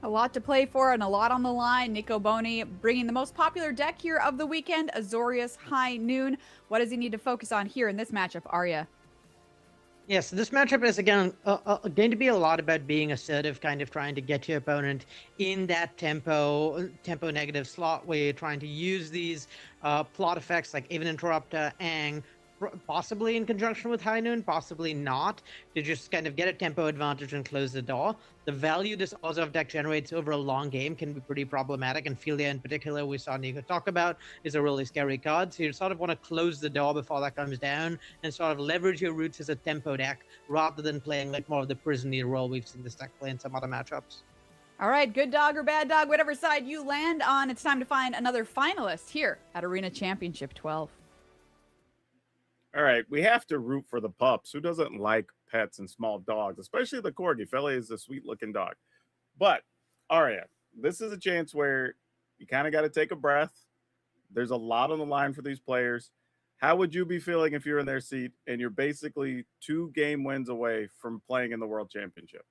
A lot to play for and a lot on the line. Nico Boni bringing the most popular deck here of the weekend, Azorius High Noon. What does he need to focus on here in this matchup, Arya? Yes, this matchup is again going to be a lot about being assertive, kind of trying to get your opponent in that tempo negative slot where you're trying to use these plot effects like Even Interrupter, Ang, possibly in conjunction with High Noon, possibly not, to just kind of get a tempo advantage and close the door. The value this Ozov deck generates over a long game can be pretty problematic, and Filia in particular, we saw Nico talk about, is a really scary card. So you sort of want to close the door before that comes down and sort of leverage your roots as a tempo deck rather than playing like more of the prisoner role we've seen this deck play in some other matchups. All right, good dog or bad dog, whatever side you land on, it's time to find another finalist here at Arena Championship 12. All right, we have to root for the pups. Who doesn't like pets and small dogs, especially the corgi? Feli is a sweet-looking dog. But, Aria, this is a chance where you kind of got to take a breath. There's a lot on the line for these players. How would you be feeling if you're in their seat and you're basically 2 game wins away from playing in the World Championship?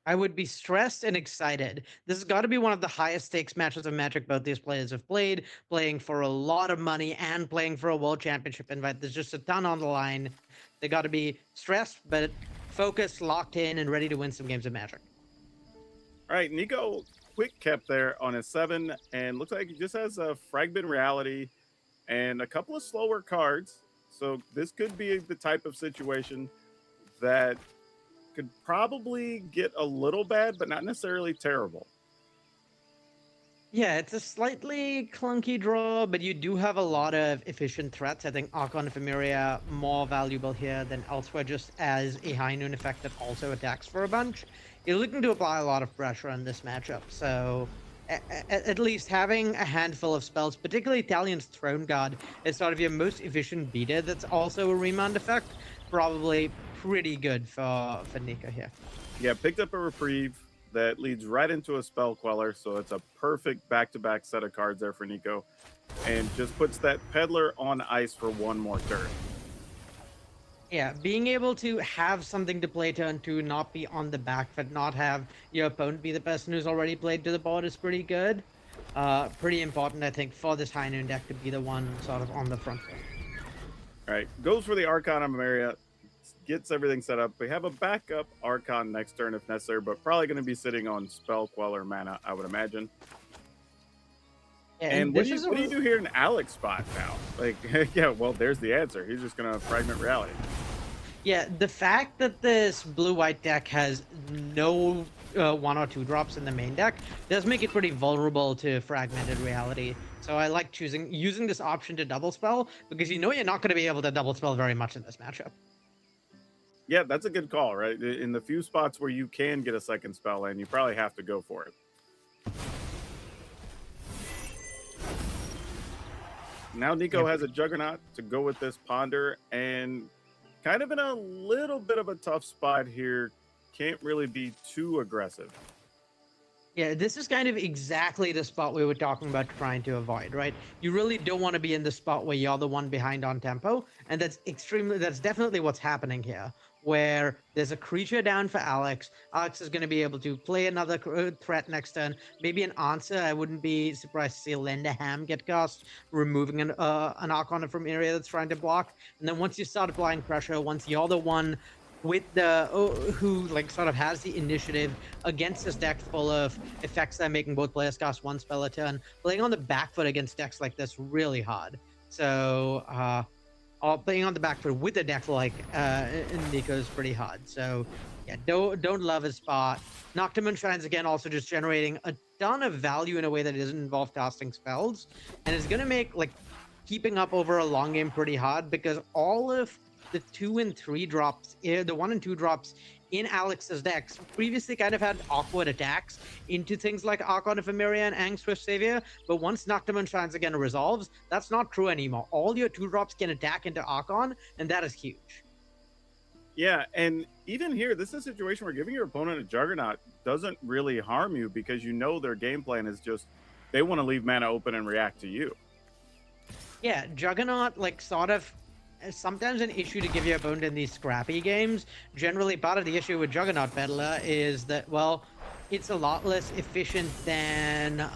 I would be stressed and excited. This has got to be one of the highest stakes matches of Magic both these players have played, playing for a lot of money and playing for a World Championship invite. There's just a ton on the line. They got to be stressed, but focused, locked in, and ready to win some games of Magic. All right, Nico, quick kept there on his 7, and looks like he just has a Fragment Reality and a couple of slower cards. So this could be the type of situation that could probably get a little bad, but not necessarily terrible. Yeah, it's a slightly clunky draw, but you do have a lot of efficient threats. I think Archon of Emeria more valuable here than elsewhere, just as a High Noon effect that also attacks for a bunch. You're looking to apply a lot of pressure on this matchup, so at least having a handful of spells, particularly Italian's Throne Guard, is sort of your most efficient beater that's also a remand effect, probably pretty good for Nico here. Yeah, picked up a Reprieve that leads right into a Spell Queller, so it's a perfect back-to-back set of cards there for Nico, and just puts that Peddler on ice for one more turn. Yeah, being able to have something to play turn 2, not be on the back foot, not have your opponent be the person who's already played to the board is pretty good. Pretty important, I think, for this High Noon deck to be the one sort of on the front foot. All right, goes for the Archon of Emeria, gets everything set up. We have a backup Archon next turn if necessary, but probably going to be sitting on Spell Queller mana, I would imagine. Yeah, and what do you do here in Alex spot now? Like, yeah, well, there's the answer. He's just going to Fragment Reality. Yeah, the fact that this blue-white deck has no 1 or 2 drops in the main deck does make it pretty vulnerable to Fragmented Reality. So I like using this option to double spell, because you know you're not going to be able to double spell very much in this matchup. Yeah, that's a good call, right? In the few spots where you can get a second spell in, you probably have to go for it. Now Nico has a Juggernaut to go with this Ponder, and kind of in a little bit of a tough spot here. Can't really be too aggressive. Yeah, this is kind of exactly the spot we were talking about trying to avoid, right? You really don't want to be in the spot where you're the one behind on tempo, and that's definitely what's happening here, where there's a creature down for Alex. Alex is going to be able to play another threat next turn, maybe an answer. I wouldn't be surprised to see Lenda Ham get cast, removing an Archon from area that's trying to block. And then once you start applying pressure, once you're the one with the who like sort of has the initiative against this deck full of effects that are making both players cast 1 spell a turn, playing on the back foot against decks like this really hard. So playing on the back foot with a deck like Nico is pretty hard. So yeah, don't love his spot. Nocturne Shines again, also just generating a ton of value in a way that doesn't involve casting spells, and it's gonna make like keeping up over a long game pretty hard, because all of the 2 and 3 drops, the 1 and 2 drops in Alex's decks previously kind of had awkward attacks into things like Archon of Emeria and Ang Swift Savior, but once Nocturne Shines again resolves, that's not true anymore. All your 2 drops can attack into Archon, and that is huge. Yeah, and even here, this is a situation where giving your opponent a Juggernaut doesn't really harm you, because you know their game plan is just they want to leave mana open and react to you. Yeah, Juggernaut, like, sort of sometimes an issue to give your opponent in these scrappy games. Generally, part of the issue with Juggernaut Peddler is that, well, it's a lot less efficient than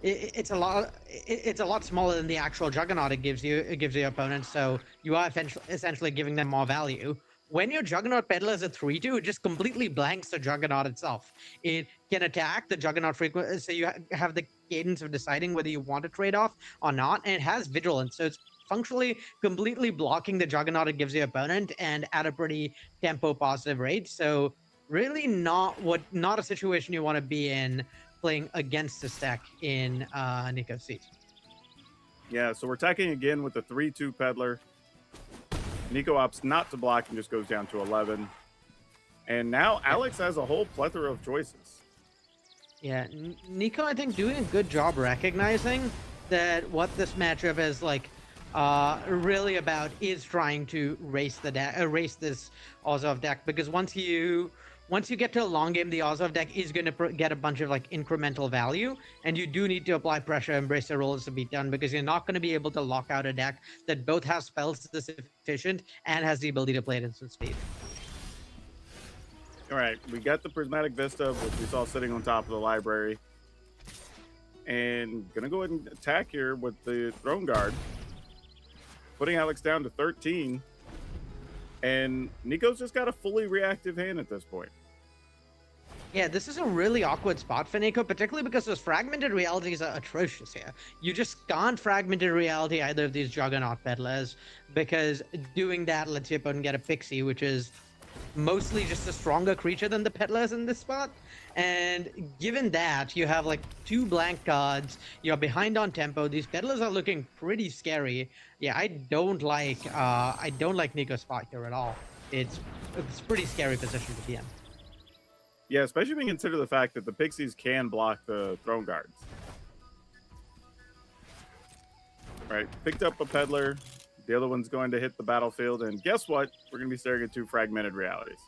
it's a lot smaller than the actual Juggernaut it gives your opponent. So you are essentially giving them more value. when your Juggernaut Peddler is a 3-2, it just completely blanks the Juggernaut itself. It can attack the Juggernaut frequently, so you have the cadence of deciding whether you want to trade off or not, and it has Vigilance, so it's functionally completely blocking the Juggernaut it gives your opponent and at a pretty tempo positive rate. So really not a situation you want to be in playing against this deck in Nico's seat. Yeah, so we're attacking again with the 3-2 Peddler. Nico opts not to block and just goes down to 11. And now Alex has a whole plethora of choices. Yeah, Nico, I think, doing a good job recognizing that what this matchup is like really about is trying to race this Ozov deck, because once you get to a long game, the Ozov deck is going to get a bunch of like incremental value, and you do need to apply pressure, embrace the roles to be done, because you're not going to be able to lock out a deck that both has spells that's efficient and has the ability to play at instant speed. All right, we got the Prismatic Vista, which we saw sitting on top of the library. And gonna go ahead and attack here with the Throne Guard, putting Alex down to 13. And Nico's just got a fully reactive hand at this point. Yeah, this is a really awkward spot for Nico, particularly because those fragmented realities are atrocious here. You just can't fragmented reality either of these Juggernaut Peddlers, because doing that lets your opponent get a Pixie, which is mostly just a stronger creature than the Peddlers in this spot. And given that you have like 2 blank cards, you're behind on tempo, these Peddlers are looking pretty scary. Yeah, I don't like Nico's spot here at all. It's a pretty scary position to be in. Yeah, especially when you consider the fact that the Pixies can block the Throne Guards. All right, picked up a Peddler. The other one's going to hit the battlefield, and guess what? We're going to be staring at 2 fragmented realities.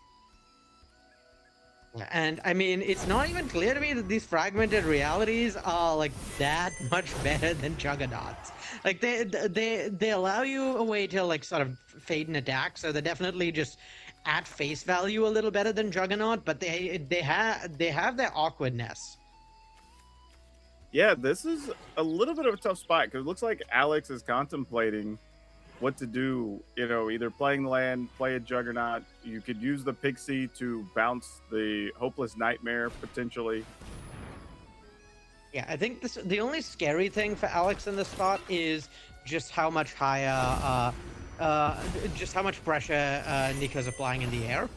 And I mean, it's not even clear to me that these fragmented realities are like that much better than Juggernauts. Like they allow you a way to like sort of fade an attack, so they're definitely just at face value a little better than Juggernaut, but they have their awkwardness. Yeah, this is a little bit of a tough spot, because it looks like Alex is contemplating what to do, either playing the land, play a Juggernaut. You could use the Pixie to bounce the Hopeless Nightmare, potentially. Yeah, I think the only scary thing for Alex in this spot is just how much higher, just how much pressure Nico's applying in the air.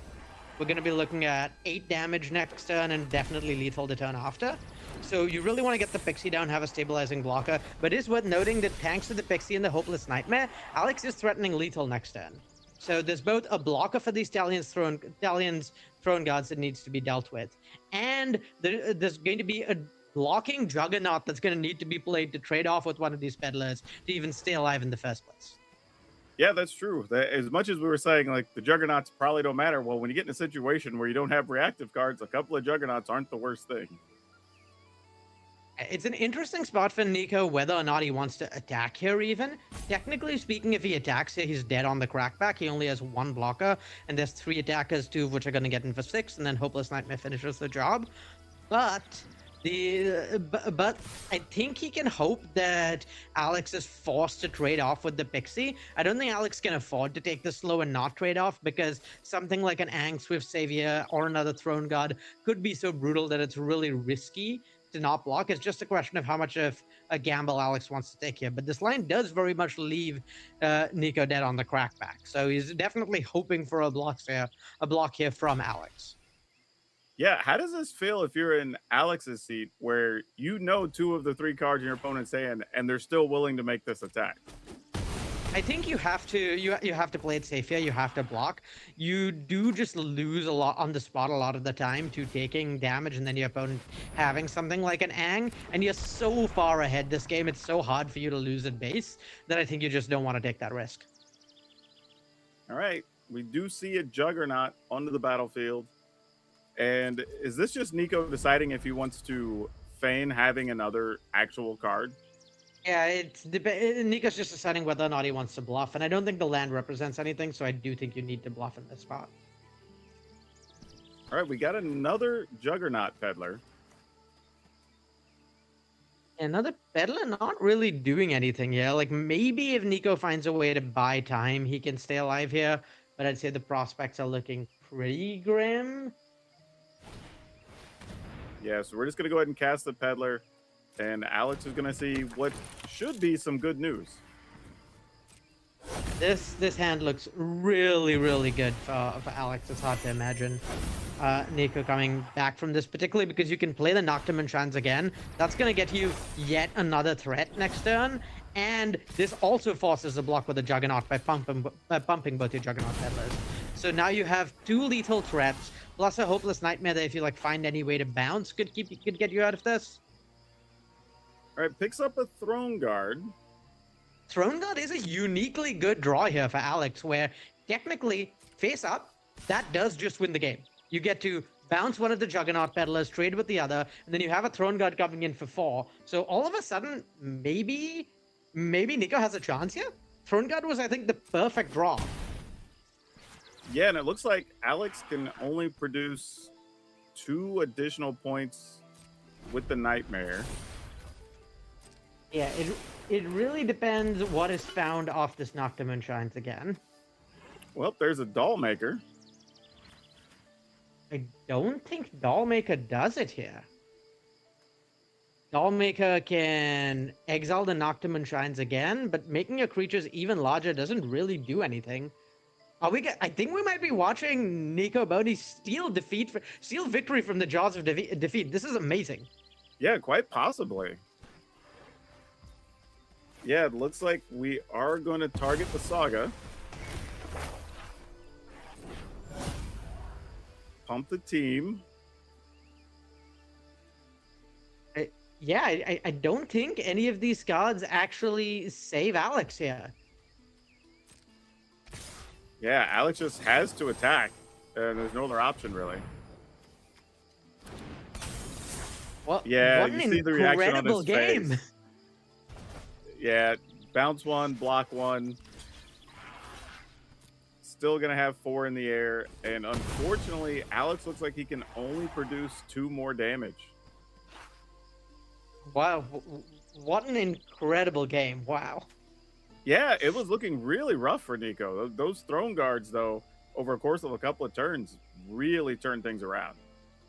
We're going to be looking at 8 damage next turn and definitely lethal the turn after. So you really want to get the Pixie down, have a stabilizing blocker, but it is worth noting that thanks to the Pixie and the Hopeless Nightmare, Alex is threatening lethal next turn. So there's both a blocker for these Talion's Throne Guards that needs to be dealt with, and there's going to be a blocking Juggernaut that's going to need to be played to trade off with one of these Peddlers to even stay alive in the first place. Yeah, that's true. As much as we were saying, like, the Juggernauts probably don't matter, well, when you get in a situation where you don't have reactive cards, a couple of Juggernauts aren't the worst thing. It's an interesting spot for Nico whether or not he wants to attack here even. Technically speaking, if he attacks here, he's dead on the crackback. He only has 1 blocker, and there's 3 attackers, 2 of which are going to get in for 6, and then Hopeless Nightmare finishes the job. But I think he can hope that Alex is forced to trade off with the Pixie. I don't think Alex can afford to take the slow and not trade off, because something like an Aang Swift Savior or another Throne Guard could be so brutal that it's really risky to not block. It's just a question of how much of a gamble Alex wants to take here. But this line does very much leave Nico dead on the crackback. So he's definitely hoping for a block here from Alex. Yeah, how does this feel if you're in Alex's seat, where 2 of the 3 cards in your opponent's hand, and they're still willing to make this attack? I think you have to play it safe here. You have to block. You do just lose a lot on the spot a lot of the time to taking damage, and then your opponent having something like an Aang, and you're so far ahead this game. It's so hard for you to lose at base that I think you just don't want to take that risk. All right, we do see a Juggernaut onto the battlefield. And is this just Nico deciding if he wants to feign having another actual card? Yeah, Nico's just deciding whether or not he wants to bluff, and I don't think the land represents anything, so I do think you need to bluff in this spot. All right, we got another Juggernaut Peddler. Another Peddler not really doing anything here. Like, maybe if Nico finds a way to buy time, he can stay alive here. but I'd say the prospects are looking pretty grim. Yeah, so we're just going to go ahead and cast the Peddler, and Alex is going to see what should be some good news. This hand looks really, really good for Alex. It's hard to imagine Nico coming back from this, particularly because you can play the Noctum Enchants again. That's going to get you yet another threat next turn, and this also forces a block with the Juggernaut by bumping both your Juggernaut Peddlers. So now you have 2 lethal threats, plus a Hopeless Nightmare that if you like find any way to bounce could get you out of this. All right, picks up a Throne Guard. Throne Guard is a uniquely good draw here for Alex, where technically, face up, that does just win the game. You get to bounce one of the Juggernaut Peddlers, trade with the other, and then you have a Throne Guard coming in for 4. So all of a sudden, maybe Nico has a chance here? Throne Guard was, I think, the perfect draw. Yeah, and it looks like Alex can only produce 2 additional points with the Nightmare. Yeah, it really depends what is found off this Noctum Enchants again. Well, there's a Doll Maker. I don't think Dollmaker does it here. Dollmaker can exile the Noctum Enchants again, but making your creatures even larger doesn't really do anything. I think we might be watching Nico Bodhi steal victory from the jaws of defeat. This is amazing. Yeah, quite possibly. Yeah, it looks like we are going to target the Saga. Pump the team. I don't think any of these cards actually save Alex here. Yeah, Alex just has to attack, and there's no other option, really. Well, yeah, what you an see the reaction on his game. face. Yeah, bounce 1, block 1. Still going to have 4 in the air, and unfortunately, Alex looks like he can only produce 2 more damage. Wow, what an incredible game. Wow. Yeah, it was looking really rough for Nico. Those Throne Guards, though, over a course of a couple of turns, really turned things around.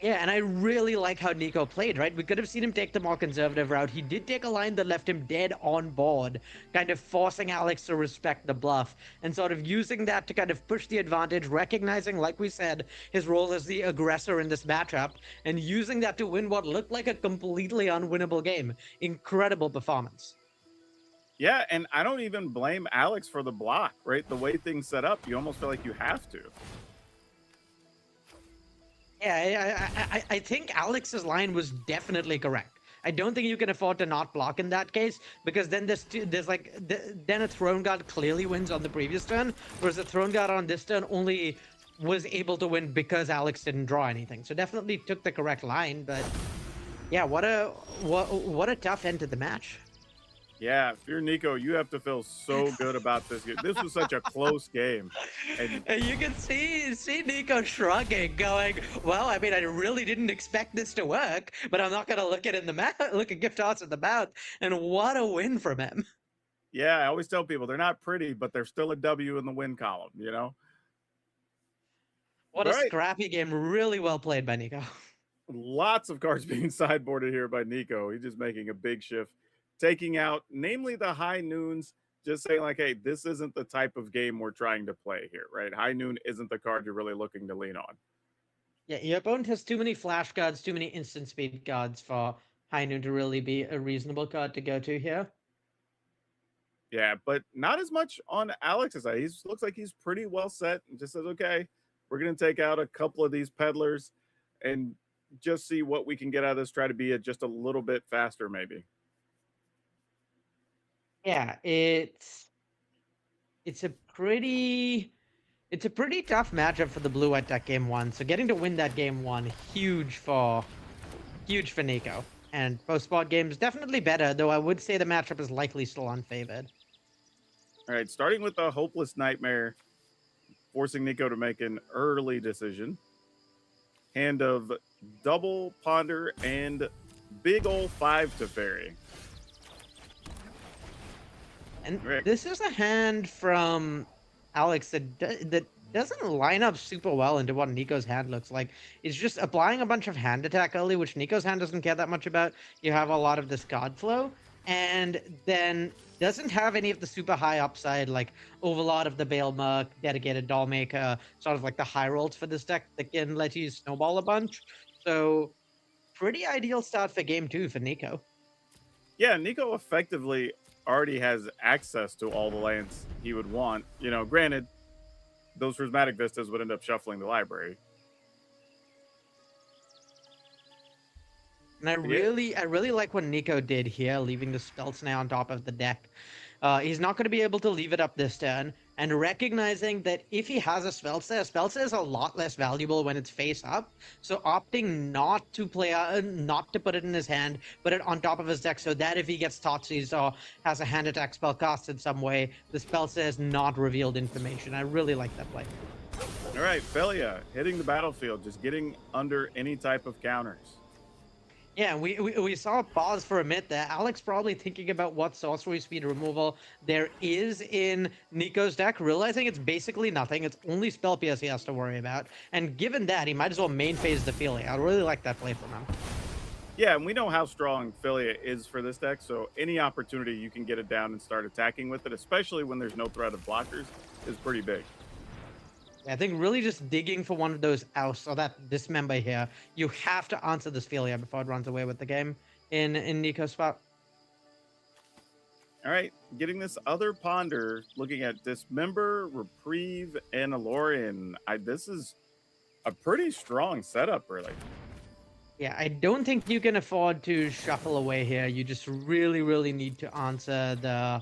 Yeah, and I really like how Nico played, right? We could have seen him take the more conservative route. He did take a line that left him dead on board, kind of forcing Alex to respect the bluff, and sort of using that to kind of push the advantage, recognizing, like we said, his role as the aggressor in this matchup, and using that to win what looked like a completely unwinnable game. Incredible performance. Yeah, and I don't even blame Alex for the block, right? The way things set up, you almost feel like you have to. Yeah, I think Alex's line was definitely correct. I don't think you can afford to not block in that case, because then then a Throne Guard clearly wins on the previous turn, whereas a Throne Guard on this turn only was able to win because Alex didn't draw anything. So definitely took the correct line, but yeah, what a tough end to the match. Yeah, if you're Nico, you have to feel so good about this game. This was such a close game. And you can see Nico shrugging, going, well, I mean, I really didn't expect this to work, but I'm not going to look at gift horse in the mouth. And what a win from him. Yeah, I always tell people they're not pretty, but they're still a W in the win column, you know? What a scrappy game. Really well played by Nico. Lots of cards being sideboarded here by Nico. He's just making a big shift. Taking out, namely the High Noons, just saying like, hey, this isn't the type of game we're trying to play here, right? High Noon isn't the card you're really looking to lean on. Yeah, your opponent has too many flash cards, too many instant speed cards for High Noon to really be a reasonable card to go to here. Yeah, but not as much on Alex's side. He looks like he's pretty well set and just says, okay, we're going to take out a couple of these peddlers and just see what we can get out of this, try to be just a little bit faster maybe. Yeah, it's a pretty tough matchup for the blue-white deck game 1. So getting to win that game 1, huge for Nico. And post-spot games definitely better, though I would say the matchup is likely still unfavored. All right, starting with the Hopeless Nightmare, forcing Nico to make an early decision. Hand of Double Ponder and big ol' 5 Teferi. And this is a hand from Alex that doesn't line up super well into what Nico's hand looks like. It's just applying a bunch of hand attack early, which Nico's hand doesn't care that much about. You have a lot of this card flow, and then doesn't have any of the super high upside, like Overlord of the Bale Merc, Dedicated Dollmaker, sort of like the high rolls for this deck that can let you snowball a bunch. So pretty ideal start for game 2 for Nico. Yeah, Nico effectively already has access to all the lands he would want. You know, granted, those prismatic vistas would end up shuffling the library. And I really like what Nico did here, leaving the spell snare on top of the deck. He's not going to be able to leave it up this turn, and recognizing that if he has a spell snare is a lot less valuable when it's face up. So opting not to not to put it in his hand, put it on top of his deck, so that if he gets Thoughtseize or has a hand attack spell cast in some way, the spell snare is not revealed information. I really like that play. All right, Felia hitting the battlefield, just getting under any type of counters. Yeah, we saw a pause for a minute there. Alex probably thinking about what sorcery speed removal there is in Nico's deck, realizing it's basically nothing. It's only spell pierce he has to worry about. And given that, he might as well main phase the Philia. I really like that play from him. Yeah, and we know how strong Philia is for this deck, so any opportunity you can get it down and start attacking with it, especially when there's no threat of blockers, is pretty big. I think really just digging for one of those ousts or that dismember here. You have to answer this Philia before it runs away with the game in Nico's spot. All right, getting this other ponder, looking at Dismember, Reprieve, and Alorian. This is a pretty strong setup, really. Yeah, I don't think you can afford to shuffle away here. You just really need to answer the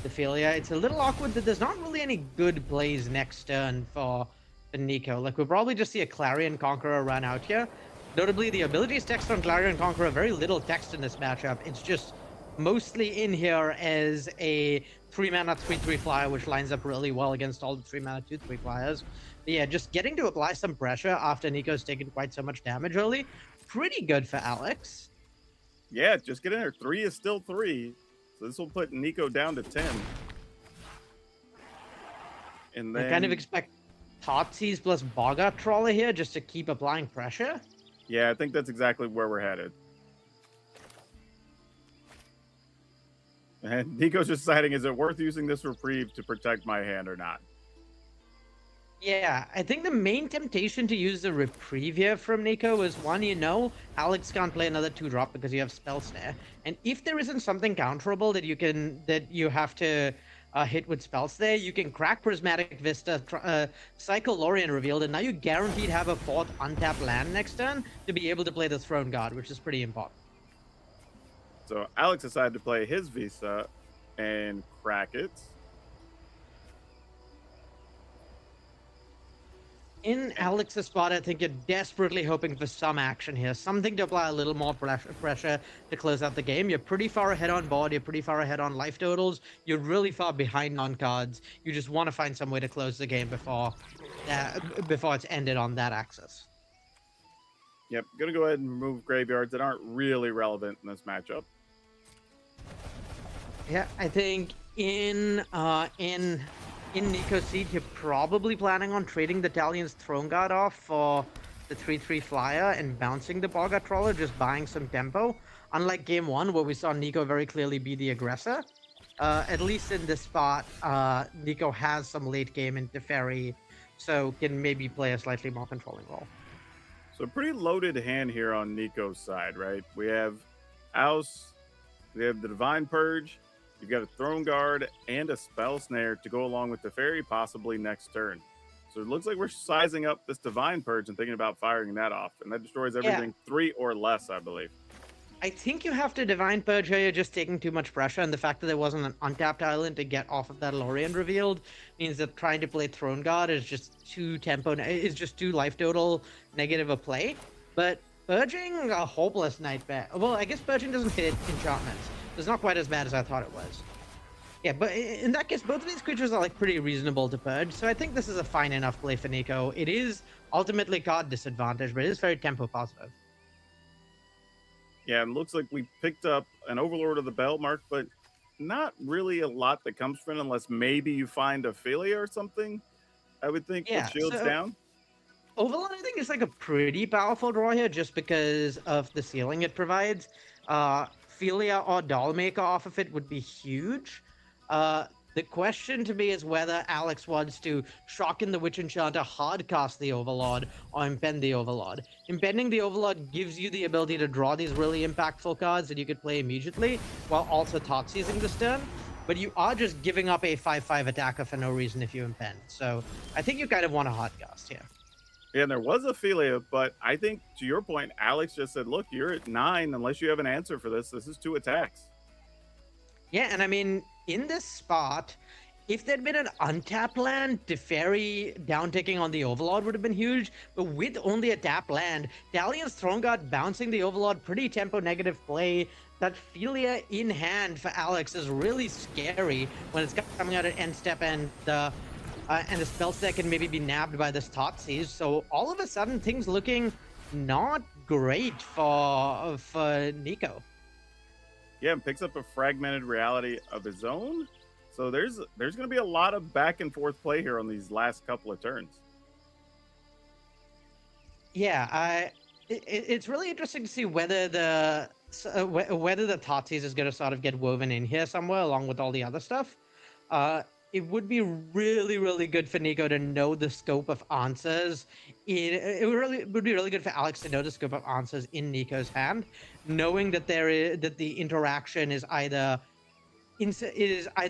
Philia. It's a little awkward that there's not really any good plays next turn for Nico. Like, we'll probably just see a Clarion Conqueror run out here. Notably, the abilities text on Clarion Conqueror, very little text in this matchup. It's just mostly in here as a 3-mana 3/3 flyer, which lines up really well against all the 3-mana 2/3 flyers. But yeah, just getting to apply some pressure after Nico's taken quite so much damage early. Pretty good for Alex. Yeah, just get in there. 3 is still 3. So this will put Nico down to 10. And then I kind of expect Thoughtseize plus Boggart Trawler here just to keep applying pressure. Yeah, I think that's exactly where we're headed. And Nico's just deciding, is it worth using this Reprieve to protect my hand or not? Yeah, I think the main temptation to use the Reprieve here from Nico is one, Alex can't play another 2-drop because you have Spell Snare. And if there isn't something counterable that you have to hit with Spell Snare, you can crack Prismatic Vista, cycle Lorien Revealed, and now you guaranteed have a 4th untapped land next turn to be able to play the Throne Guard, which is pretty important. So Alex decided to play his Visa and crack it. In Alex's spot, I think you're desperately hoping for some action here. Something to apply a little more pressure to close out the game. You're pretty far ahead on board. You're pretty far ahead on life totals. You're really far behind on cards. You just want to find some way to close the game before it's ended on that axis. Yep, gonna go ahead and remove graveyards that aren't really relevant in this matchup. Yeah, I think in Nico's seat, you're probably planning on trading the Talion's Throne Guard off for the 3/3 flyer and bouncing the Boggart Trawler, just buying some tempo. Unlike game 1, where we saw Nico very clearly be the aggressor, at least in this spot, Nico has some late game into Teferi, so can maybe play a slightly more controlling role. So pretty loaded hand here on Nico's side, right? We have Ouse, we have the Divine Purge, you've got a Throne Guard and a Spell Snare to go along with the Fairy possibly next turn. So it looks like we're sizing up this Divine Purge and thinking about firing that off. And that destroys everything 3 or less, I believe. I think you have to Divine Purge here. You're just taking too much pressure, and the fact that there wasn't an untapped island to get off of that Lorien Revealed means that trying to play Throne Guard is just too life total negative a play. But Purging a hopeless nightmare. Well, I guess Purging doesn't hit enchantments. It's not quite as bad as I thought it was. Yeah, but in that case, both of these creatures are like pretty reasonable to purge, so I think this is a fine enough play for Nico. It is ultimately card disadvantage, but it is very tempo positive. Yeah, it looks like we picked up an Overlord of the Bell Mark, but not really a lot that comes from it unless maybe you find a Philia or something. I would think, Yeah, with shields so- down. Overlord, I think, is like a pretty powerful draw here just because of the ceiling it provides. Philia or Dollmaker off of it would be huge. The question to me is whether Alex wants to shock in the Witch Enchanter, hardcast the Overlord, or impend the Overlord. Impending the Overlord gives you the ability to draw these really impactful cards that you could play immediately, while also Thoughtseizing this turn. But you are just giving up a 5/5 attacker for no reason if you impend. So I think you kind of want a hardcast here. Yeah, and there was a Philia, but I think, to your point, Alex just said, look, you're at 9. Unless you have an answer for this, this is 2 attacks. Yeah, and I mean, in this spot, if there'd been an untapped land, Teferi downticking on the Overlord would have been huge. But with only a tap land, Dalian's Throne Guard bouncing the Overlord, pretty tempo negative play. That Philia in hand for Alex is really scary when it's coming out at end step and the spell stack can maybe be nabbed by this Thoughtseize. So all of a sudden, things looking not great for Nico. Yeah, and picks up a fragmented reality of his own. So there's going to be a lot of back and forth play here on these last couple of turns. Yeah, it's really interesting to see whether the Thoughtseize is going to sort of get woven in here somewhere along with all the other stuff. It would be really, really good for Nico to know the scope of answers. It would be really good for Alex to know the scope of answers in Nico's hand, knowing that the interaction is either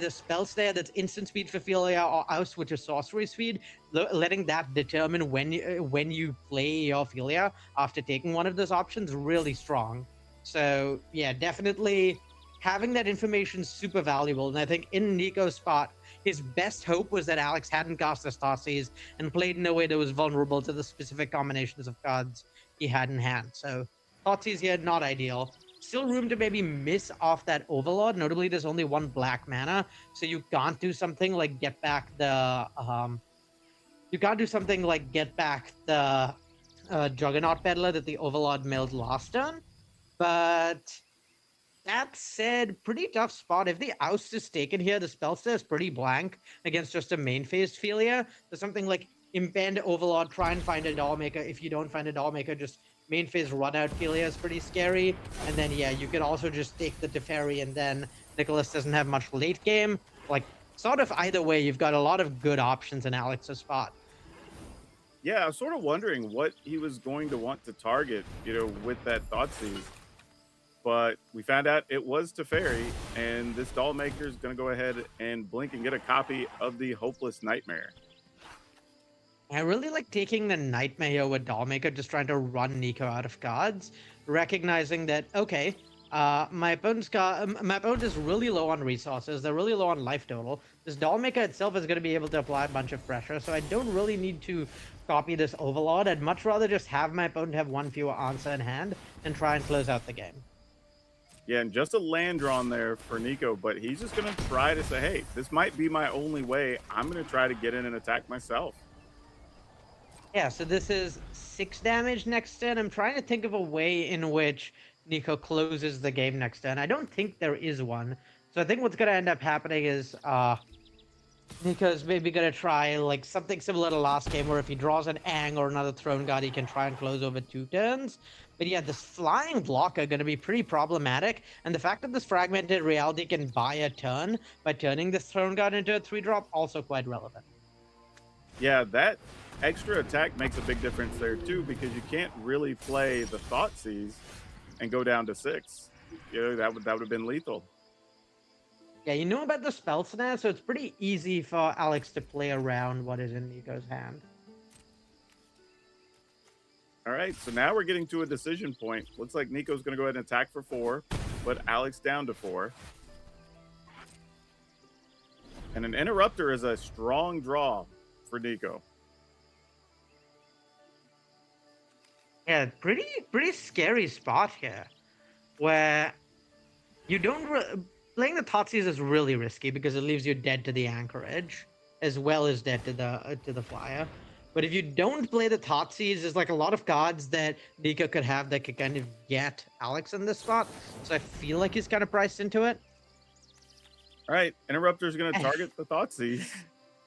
spell snare that's instant speed for Philia or Oust, which is sorcery speed. Letting that determine when you play your Philia after taking one of those options really strong. So yeah, definitely having that information is super valuable. And I think in Nico's spot, his best hope was that Alex hadn't cast his Thoughtseize and played in a way that was vulnerable to the specific combinations of cards he had in hand. So Thoughtseize here, not ideal. Still room to maybe miss off that Overlord. Notably, there's only 1 black mana, so you can't do something like get back the Juggernaut Peddler that the Overlord milled last turn. But that said, pretty tough spot. If the Oust is taken here, the spell set is pretty blank against just a main phase Philia. So something like Impend, Overlord, try and find a Dollmaker. If you don't find a Dollmaker, just main phase run out Philia is pretty scary. And then, yeah, you could also just take the Teferi, and then Nicholas doesn't have much late game. Like, sort of either way, you've got a lot of good options in Alex's spot. Yeah, I was sort of wondering what he was going to want to target, with that Thoughtseize. But we found out it was Teferi, and this Dollmaker is going to go ahead and blink and get a copy of the Hopeless Nightmare. I really like taking the Nightmare here with Dollmaker, just trying to run Nico out of cards, recognizing that, okay, my opponent is really low on resources, they're really low on life total. This Dollmaker itself is going to be able to apply a bunch of pressure, so I don't really need to copy this Overlord. I'd much rather just have my opponent have 1 fewer answer in hand and try and close out the game. Yeah, and just a land drawn there for Nico, but he's just going to try to say, hey, this might be my only way. I'm going to try to get in and attack myself. Yeah, so this is 6 damage next turn. I'm trying to think of a way in which Nico closes the game next turn. I don't think there is one. So I think what's going to end up happening is Nico's maybe going to try like something similar to last game, where if he draws an Ang or another Throne Guard, he can try and close over 2 turns. But yeah, this flying blocker going to be pretty problematic. And the fact that this fragmented reality can buy a turn by turning this Throne Guard into a 3-drop, also quite relevant. Yeah, that extra attack makes a big difference there too, because you can't really play the Thoughtseize and go down to 6. That would have been lethal. Yeah, you know about the spell snare, so it's pretty easy for Alex to play around what is in Nico's hand. All right, so now we're getting to a decision point. Looks like Nico's going to go ahead and attack for 4, put Alex down to 4. And an Interrupter is a strong draw for Nico. Yeah, pretty scary spot here, where you don't... Playing the Thoughtseize is really risky because it leaves you dead to the Anchorage, as well as dead to the Flyer. But if you don't play the Thoughtseize, there's like a lot of cards that Nico could have that could kind of get Alex in this spot. So I feel like he's kind of priced into it. All right, Interrupter's going to target the Thoughtseize.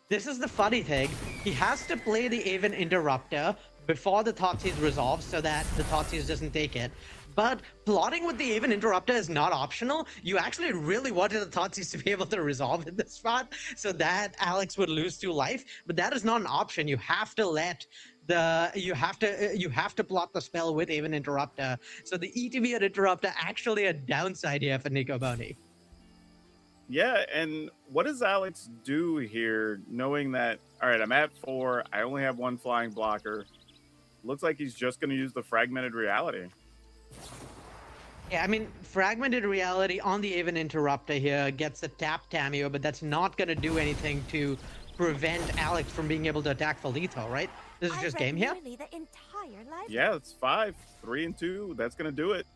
This is the funny thing. He has to play the Aven Interrupter before the Thoughtseize resolves so that the Thoughtseize doesn't take it. But plotting with the Aven Interrupter is not optional. You actually really wanted the Thoughtseize to be able to resolve in this spot so that Alex would lose 2 life, but that is not an option. You have to let you have to plot the spell with Aven Interrupter. So the ETB and Interrupter actually a downside here for Nico Boni. Yeah, and what does Alex do here, knowing that, all right, I'm at 4, I only have 1 flying blocker. Looks like he's just going to use the Fragmented Reality. Yeah, I mean, Fragmented Reality on the Aven Interrupter here gets a tap Tamio, but that's not going to do anything to prevent Alex from being able to attack for lethal, right? This is just game here? Yeah, it's 5, 3 and 2. That's going to do it.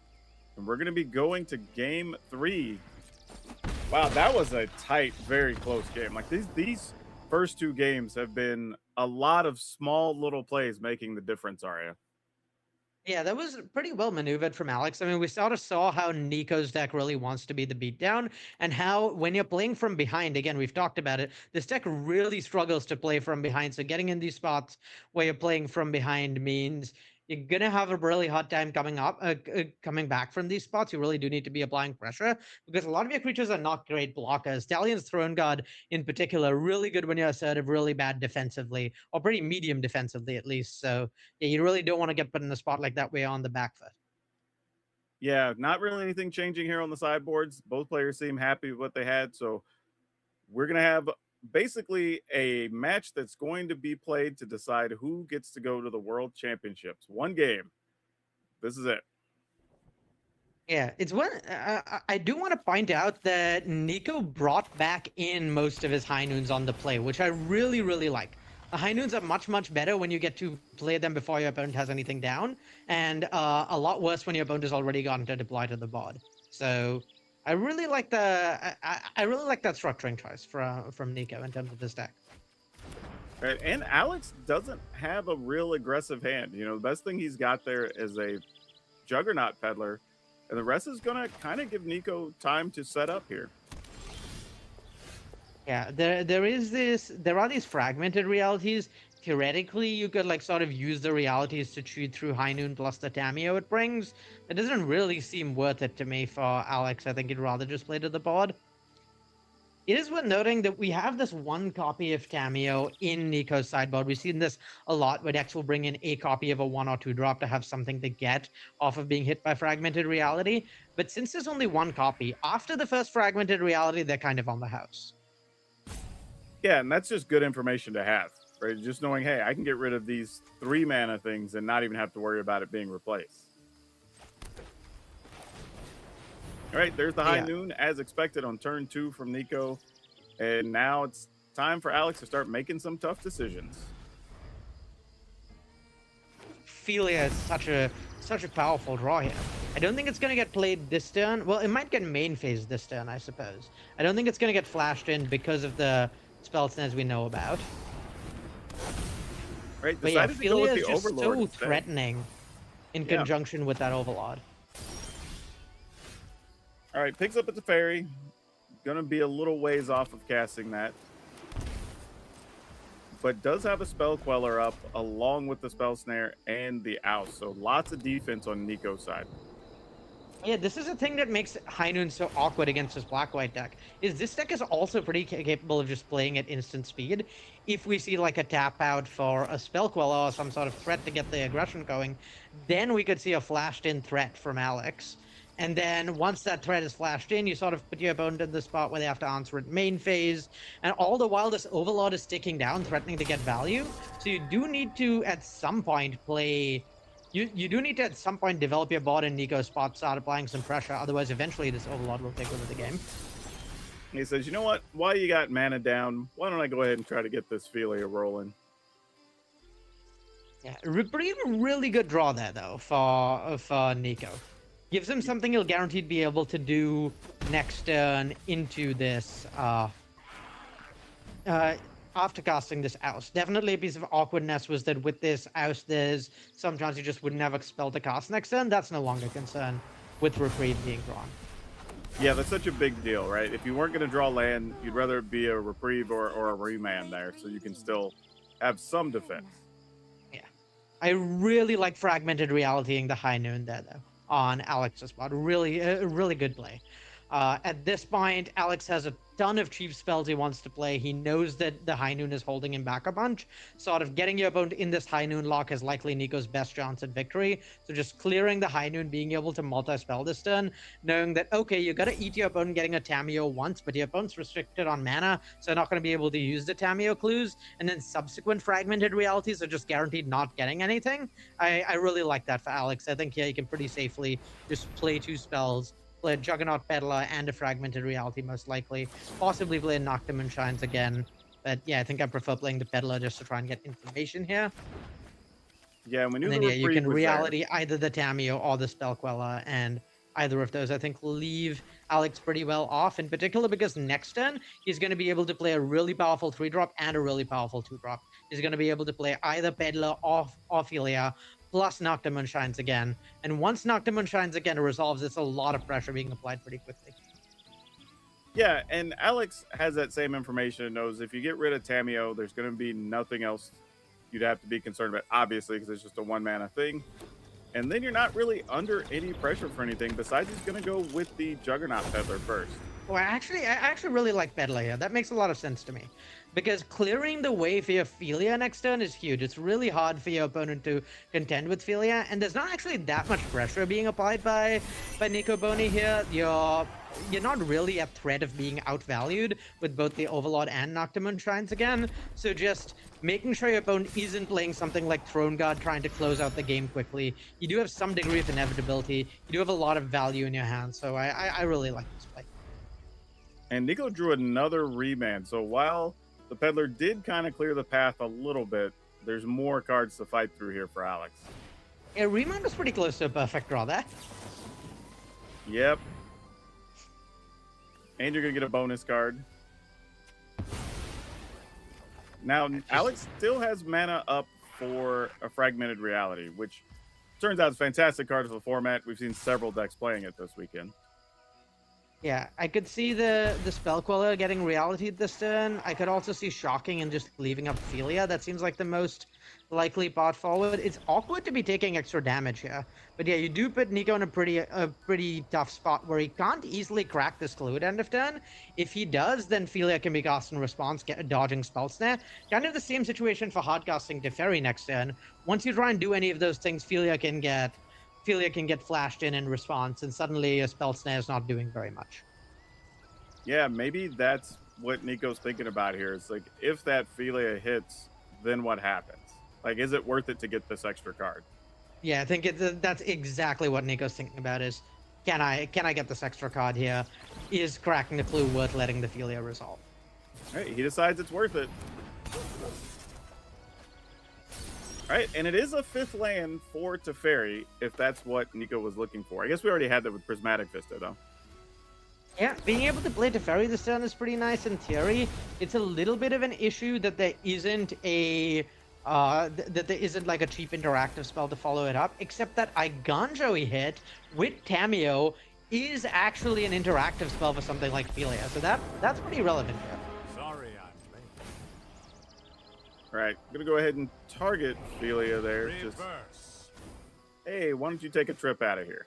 And we're going to be going to game 3. Wow, that was a tight, very close game. Like these first 2 games have been a lot of small little plays making the difference, Arya. Yeah, that was pretty well maneuvered from Alex. I mean, we sort of saw how Nico's deck really wants to be the beatdown and how when you're playing from behind, again, we've talked about it, this deck really struggles to play from behind. So getting in these spots where you're playing from behind means you're going to have a really hard time coming back from these spots. You really do need to be applying pressure because a lot of your creatures are not great blockers. Stallion's Throne Guard in particular, really good when you're assertive, really bad defensively, or pretty medium defensively at least. So yeah, you really don't want to get put in a spot like that where you're on the back foot. Yeah, not really anything changing here on the sideboards. Both players seem happy with what they had. So we're going to have basically a match that's going to be played to decide who gets to go to the World Championships. 1 game. This is it. Yeah, it's one. I do want to point out that Nico brought back in most of his high noons on the play, which I really, really like. The high noons are much, much better when you get to play them before your opponent has anything down, and a lot worse when your opponent has already gotten to deploy to the board. So I really like I really like that structuring choice from Nico in terms of this deck. Right, and Alex doesn't have a real aggressive hand. You know, the best thing he's got there is a Juggernaut Peddler, and the rest is going to kind of give Nico time to set up here. Yeah, there are these fragmented realities. Theoretically, you could like sort of use the realities to chew through High Noon plus the Tamio it brings. It doesn't really seem worth it to me for Alex. I think he'd rather just play to the board. It is worth noting that we have this 1 copy of Tamio in Nico's sideboard. We've seen this a lot where decks will bring in a copy of a 1 or 2 drop to have something to get off of being hit by Fragmented Reality. But since there's only 1 copy, after the first Fragmented Reality, they're kind of on the house. Yeah, and that's just good information to have, right? Just knowing, hey, I can get rid of these 3 mana things and not even have to worry about it being replaced. All right, there's the High Noon as expected on turn 2 from Nico. And now it's time for Alex to start making some tough decisions. Ophelia is such a powerful draw here. I don't think it's going to get played this turn. Well, it might get main phase this turn, I suppose. I don't think it's going to get flashed in because of the spell snares we know about. Right, but yeah, decided to go with Ophelia the is just Overlord so instead. threatening in conjunction with that Overlord. All right, picks up at the Fairy. Gonna be a little ways off of casting that. But does have a Spell Queller up along with the Spell Snare and the Oust. So lots of defense on Nico's side. Yeah, this is a thing that makes High Noon so awkward against this black-white deck. Is this deck is also pretty capable of just playing at instant speed. If we see like a tap out for a Spell Queller or some sort of threat to get the aggression going, then we could see a flashed-in threat from Alex. And then once that threat is flashed in, you sort of put your opponent in the spot where they have to answer it main phase. And all the while, this Overlord is ticking down, threatening to get value. So you do need to, at some point, play... You do need to, at some point, develop your board in Nico's spot, start applying some pressure. Otherwise, eventually, this Overlord will take over the game. He says, you know what? While you got mana down, why don't I go ahead and try to get this Ophelia rolling? Yeah, really good draw there, though, for Nico. Gives him something he'll guaranteed be able to do next turn into this, after casting this Oust. Definitely a piece of awkwardness was that with this Oust, there's sometimes you just wouldn't have a spell to cast next turn. That's no longer a concern with Reprieve being drawn. Yeah, that's such a big deal, right? If you weren't going to draw land, you'd rather it be a reprieve or a remand there, so you can still have some defense. Yeah. I really like Fragmented Realitying the High Noon there, though, on Alex's spot. Really, really good play. At this point, Alex has a ton of cheap spells he wants to play. He knows that the High Noon is holding him back a bunch. Sort of getting your opponent in this High Noon lock is likely Nico's best chance at victory. So just clearing the High Noon, being able to multi-spell this turn, knowing that, okay, you got to eat your opponent getting a Tameo once, but your opponent's restricted on mana, so they're not going to be able to use the Tameo clues. And then subsequent Fragmented Realities are just guaranteed not getting anything. I really like that for Alex. I think, yeah, he can pretty safely just play 2 spells. Play a Juggernaut Peddler and a Fragmented Reality, most likely. Possibly play Noctum and Shines again. But yeah, I think I prefer playing the Peddler just to try and get information here. Yeah, when And then, yeah, you can Reality either the Tameo or the Spell Queller, and either of those, I think, leave Alex pretty well off, in particular because next turn, he's going to be able to play a really powerful 3-drop and a really powerful 2-drop. He's going to be able to play either Peddler or Ophelia, plus Noctum and Shines again. And once Noctum and Shines again resolves, it's a lot of pressure being applied pretty quickly. Yeah, and Alex has that same information and knows if you get rid of Tameo, there's going to be nothing else you'd have to be concerned about, obviously, because it's just a 1-mana thing. And then you're not really under any pressure for anything, besides he's going to go with the Juggernaut Peddler first. Well, I actually really like Peddler here. That makes a lot of sense to me. Because clearing the way for your Philia next turn is huge. It's really hard for your opponent to contend with Philia, and there's not actually that much pressure being applied by Nico Boni here. You're not really at threat of being outvalued with both the Overlord and Noctum and Shrines again. So just making sure your opponent isn't playing something like Throne Guard trying to close out the game quickly. You do have some degree of inevitability. You do have a lot of value in your hand. So I really like this play. And Nico drew another remand. So while the Peddler did kind of clear the path a little bit, there's more cards to fight through here for Alex. Yeah, remand was pretty close to a perfect draw there. Yep. And you're going to get a bonus card. Now, Alex still has mana up for a Fragmented Reality, which turns out is a fantastic card for the format. We've seen several decks playing it this weekend. Yeah, I could see the Spell Queller getting Reality this turn. I could also see Shocking and just leaving up Philia. That seems like the most likely path forward. It's awkward to be taking extra damage here. But yeah, you do put Nico in a pretty tough spot where he can't easily crack this clue at end of turn. If he does, then Philia can be cast in response, dodging Spell Snare. Kind of the same situation for hardcasting Teferi next turn. Once you try and do any of those things, Philia can get flashed in response, and suddenly a Spell Snare is not doing very much. Yeah, maybe that's what Nico's thinking about here. It's like, if that Philia hits, then what happens? Like, is it worth it to get this extra card? Yeah, I think that's exactly what Nico's thinking about is, can I get this extra card here? Is cracking the clue worth letting the Philia resolve? All right, he decides it's worth it. All right, and it is a 5th land for Teferi, if that's what Nico was looking for. I guess we already had that with Prismatic Vista, though. Yeah, being able to play Teferi this turn is pretty nice in theory. It's a little bit of an issue that there isn't like a cheap interactive spell to follow it up, except that Iganjo he hit with Tameo is actually an interactive spell for something like Philia, so that's pretty relevant here. Sorry, I'm late. All right, I'm gonna go ahead and target Philia there. Just, hey, why don't you take a trip out of here?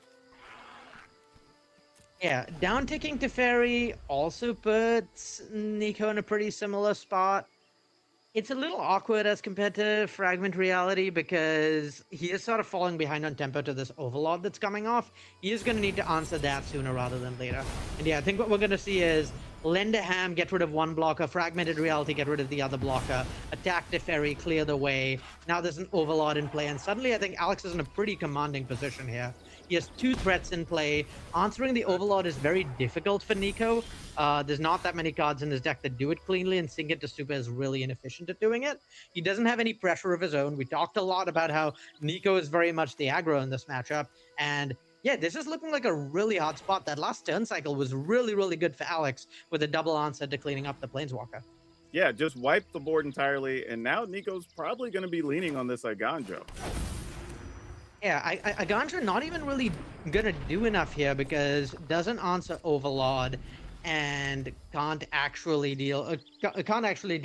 Yeah, down-ticking Teferi also puts Nico in a pretty similar spot. It's a little awkward as compared to Fragment Reality because he is sort of falling behind on tempo to this Overlord that's coming off. He is going to need to answer that sooner rather than later. And yeah, I think what we're going to see is lend a ham, get rid of one blocker, Fragmented Reality, get rid of the other blocker, attack Teferi, clear the way. Now there's an Overlord in play, and suddenly I think Alex is in a pretty commanding position here. He has 2 threats in play. Answering the Overlord is very difficult for Nico. There's not that many cards in his deck that do it cleanly, and Sink It to Super is really inefficient at doing it. He doesn't have any pressure of his own. We talked a lot about how Nico is very much the aggro in this matchup, and yeah, this is looking like a really hard spot. That last turn cycle was really, really good for Alex with a double answer to cleaning up the Planeswalker. Yeah, just wipe the board entirely, and now Nico's probably going to be leaning on this Iganjo. Yeah, Agandra not even really gonna do enough here because doesn't answer Overlord and can't actually deal can't actually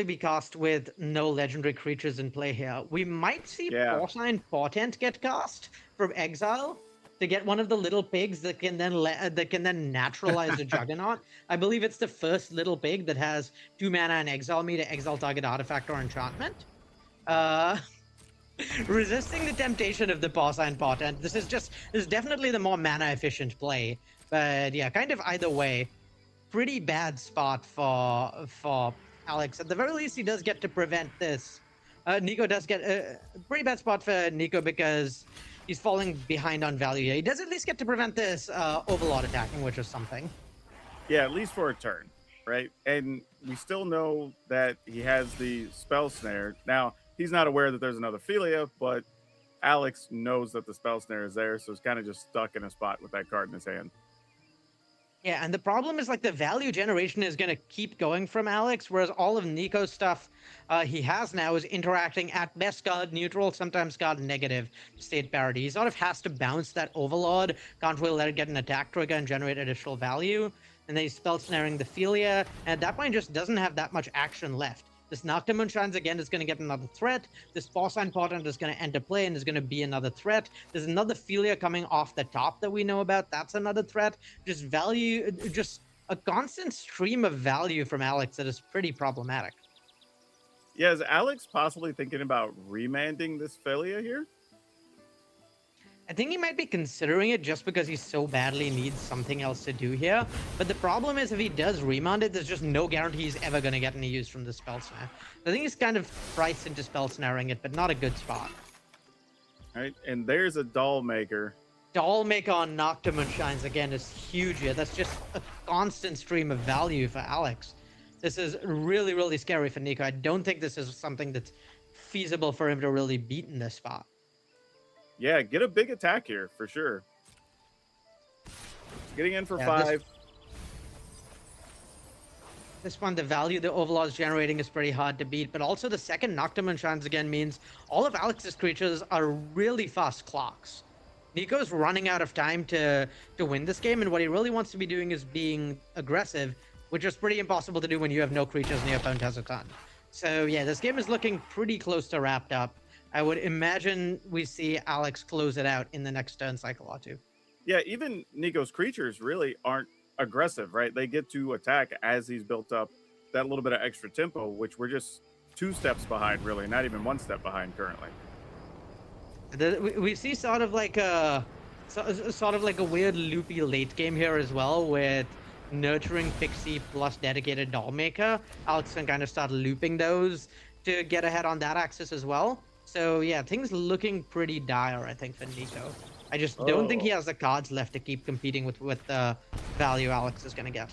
be cast with no legendary creatures in play here. We might see Porcine Portent get cast from Exile to get one of the little pigs that can then naturalize a Juggernaut. I believe it's the first little pig that has 2 mana and Exile me to exile target artifact or enchantment. Resisting the temptation of the Porcine Portent. This is definitely the more mana efficient play. But yeah, kind of either way. Pretty bad spot for Alex. At the very least, he does get to prevent this. Nico does get a pretty bad spot for Nico because he's falling behind on value here. He does at least get to prevent this Overlord attacking, which is something. Yeah, at least for a turn, right? And we still know that he has the Spell Snare. Now, he's not aware that there's another Philia, but Alex knows that the Spell Snare is there, so he's kind of just stuck in a spot with that card in his hand. Yeah, and the problem is like the value generation is going to keep going from Alex, whereas all of Nico's stuff he has now is interacting at best guard neutral, sometimes guard negative state parity. He sort of has to bounce that Overlord, can't really let it get an attack trigger and generate additional value, and then he's spell snaring the Philia, and at that point just doesn't have that much action left. This Nocturne Shines again is going to get another threat. This Porcine Portent is going to enter play and is going to be another threat. There's another Philia coming off the top that we know about. That's another threat. Just a constant stream of value from Alex that is pretty problematic. Yeah, is Alex possibly thinking about remanding this Philia here? I think he might be considering it just because he so badly needs something else to do here. But the problem is if he does remand it, there's just no guarantee he's ever going to get any use from the Spell Snare. I think he's kind of priced into Spell Snaring it, but not a good spot. All right, and there's a Doll Maker. Doll Maker on Nocturne Shines again is huge here. That's just a constant stream of value for Alex. This is really, really scary for Nico. I don't think this is something that's feasible for him to really beat in this spot. Yeah, get a big attack here for sure. Getting in for 5. This one, the value the Overlord's generating is pretty hard to beat, but also the second Nocturne Shines again means all of Alex's creatures are really fast clocks. Nico's running out of time to win this game, and what he really wants to be doing is being aggressive, which is pretty impossible to do when you have no creatures and your opponent has a ton. So yeah, this game is looking pretty close to wrapped up. I would imagine we see Alex close it out in the next turn cycle or two. Yeah, even Nico's creatures really aren't aggressive, right? They get to attack as he's built up that little bit of extra tempo, which we're just 2 steps behind, really, not even 1 step behind currently. We see sort of like a weird loopy late game here as well, with Nurturing Pixie plus Dedicated Dollmaker. Alex can kind of start looping those to get ahead on that axis as well. So yeah, things looking pretty dire, I think, for Nico. I just don't think he has the cards left to keep competing with the value Alex is going to get.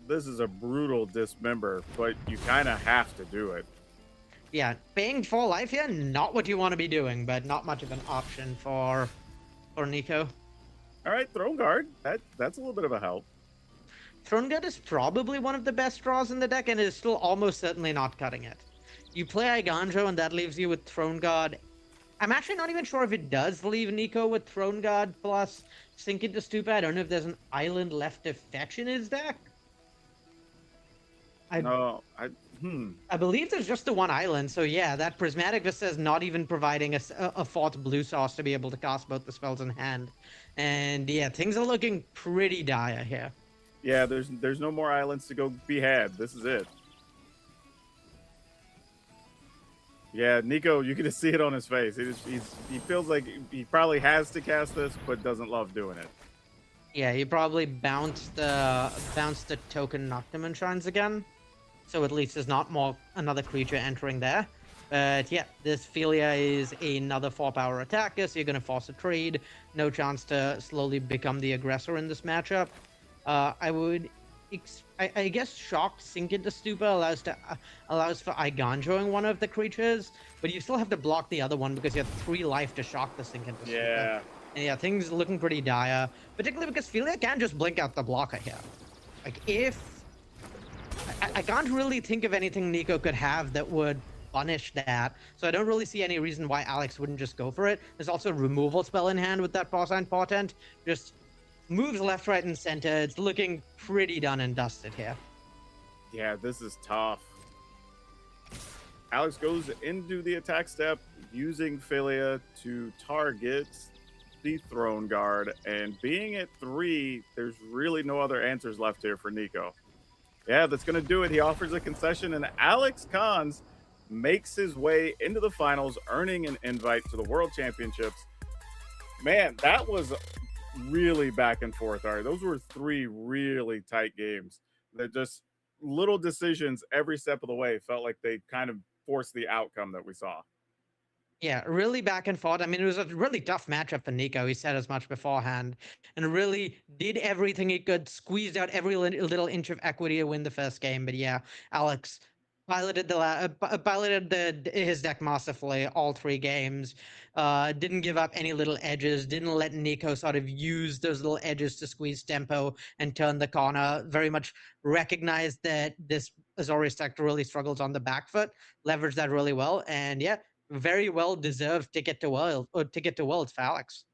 This is a brutal dismember, but you kind of have to do it. Yeah, paying 4 life here, not what you want to be doing, but not much of an option for Nico. All right, Throne Guard. That's a little bit of a help. Throne Guard is probably one of the best draws in the deck, and is still almost certainly not cutting it. You play Iganjo, and that leaves you with Throne Guard. I'm actually not even sure if it does leave Nico with Throne Guard plus Sink into Stupa. I don't know if there's an island left to fetch in his deck. I believe there's just the one island, so yeah, that Prismatic Vista is not even providing a 4th blue sauce to be able to cast both the spells in hand. And yeah, things are looking pretty dire here. Yeah, there's no more islands to go be had. This is it. Yeah, Nico, you can just see it on his face. He feels like he probably has to cast this, but doesn't love doing it. Yeah, he probably bounced the token Nocturne Shines again, so at least there's not another creature entering there. But yeah, this Philia is another 4-power attacker, so you're going to force a trade. No chance to slowly become the aggressor in this matchup. I guess Shock Sink into Stupa allows for Iganjoing one of the creatures, but you still have to block the other one because you have 3 life to shock the Sink into Stupa. Yeah. And yeah, things looking pretty dire, particularly because Philia can just blink out the blocker here. Like, if... I can't really think of anything Nico could have that would punish that. So I don't really see any reason why Alex wouldn't just go for it. There's also a removal spell in hand with that Boss Sign Portent. Just moves left, right, and center. It's looking pretty done and dusted here. Yeah, this is tough. Alex goes into the attack step using Philia to target the Throne Guard, and being at 3, there's really no other answers left here for Nico. Yeah, that's going to do it. He offers a concession, and Alex Cons makes his way into the finals, earning an invite to the World Championships. Man, that was really back and forth. All right, those were 3 really tight games. They're just little decisions every step of the way felt like they kind of forced the outcome that we saw. Yeah, really back and forth. I mean, it was a really tough matchup for Nico. He said as much beforehand, and really did everything he could, squeezed out every little inch of equity to win the first game. But yeah, Alex piloted his deck masterfully all 3 games. Didn't give up any little edges. Didn't let Nico sort of use those little edges to squeeze tempo and turn the corner. Very much recognized that this Azorius deck really struggles on the back foot. Leveraged that really well, and yeah, very well deserved ticket to Worlds for Alex.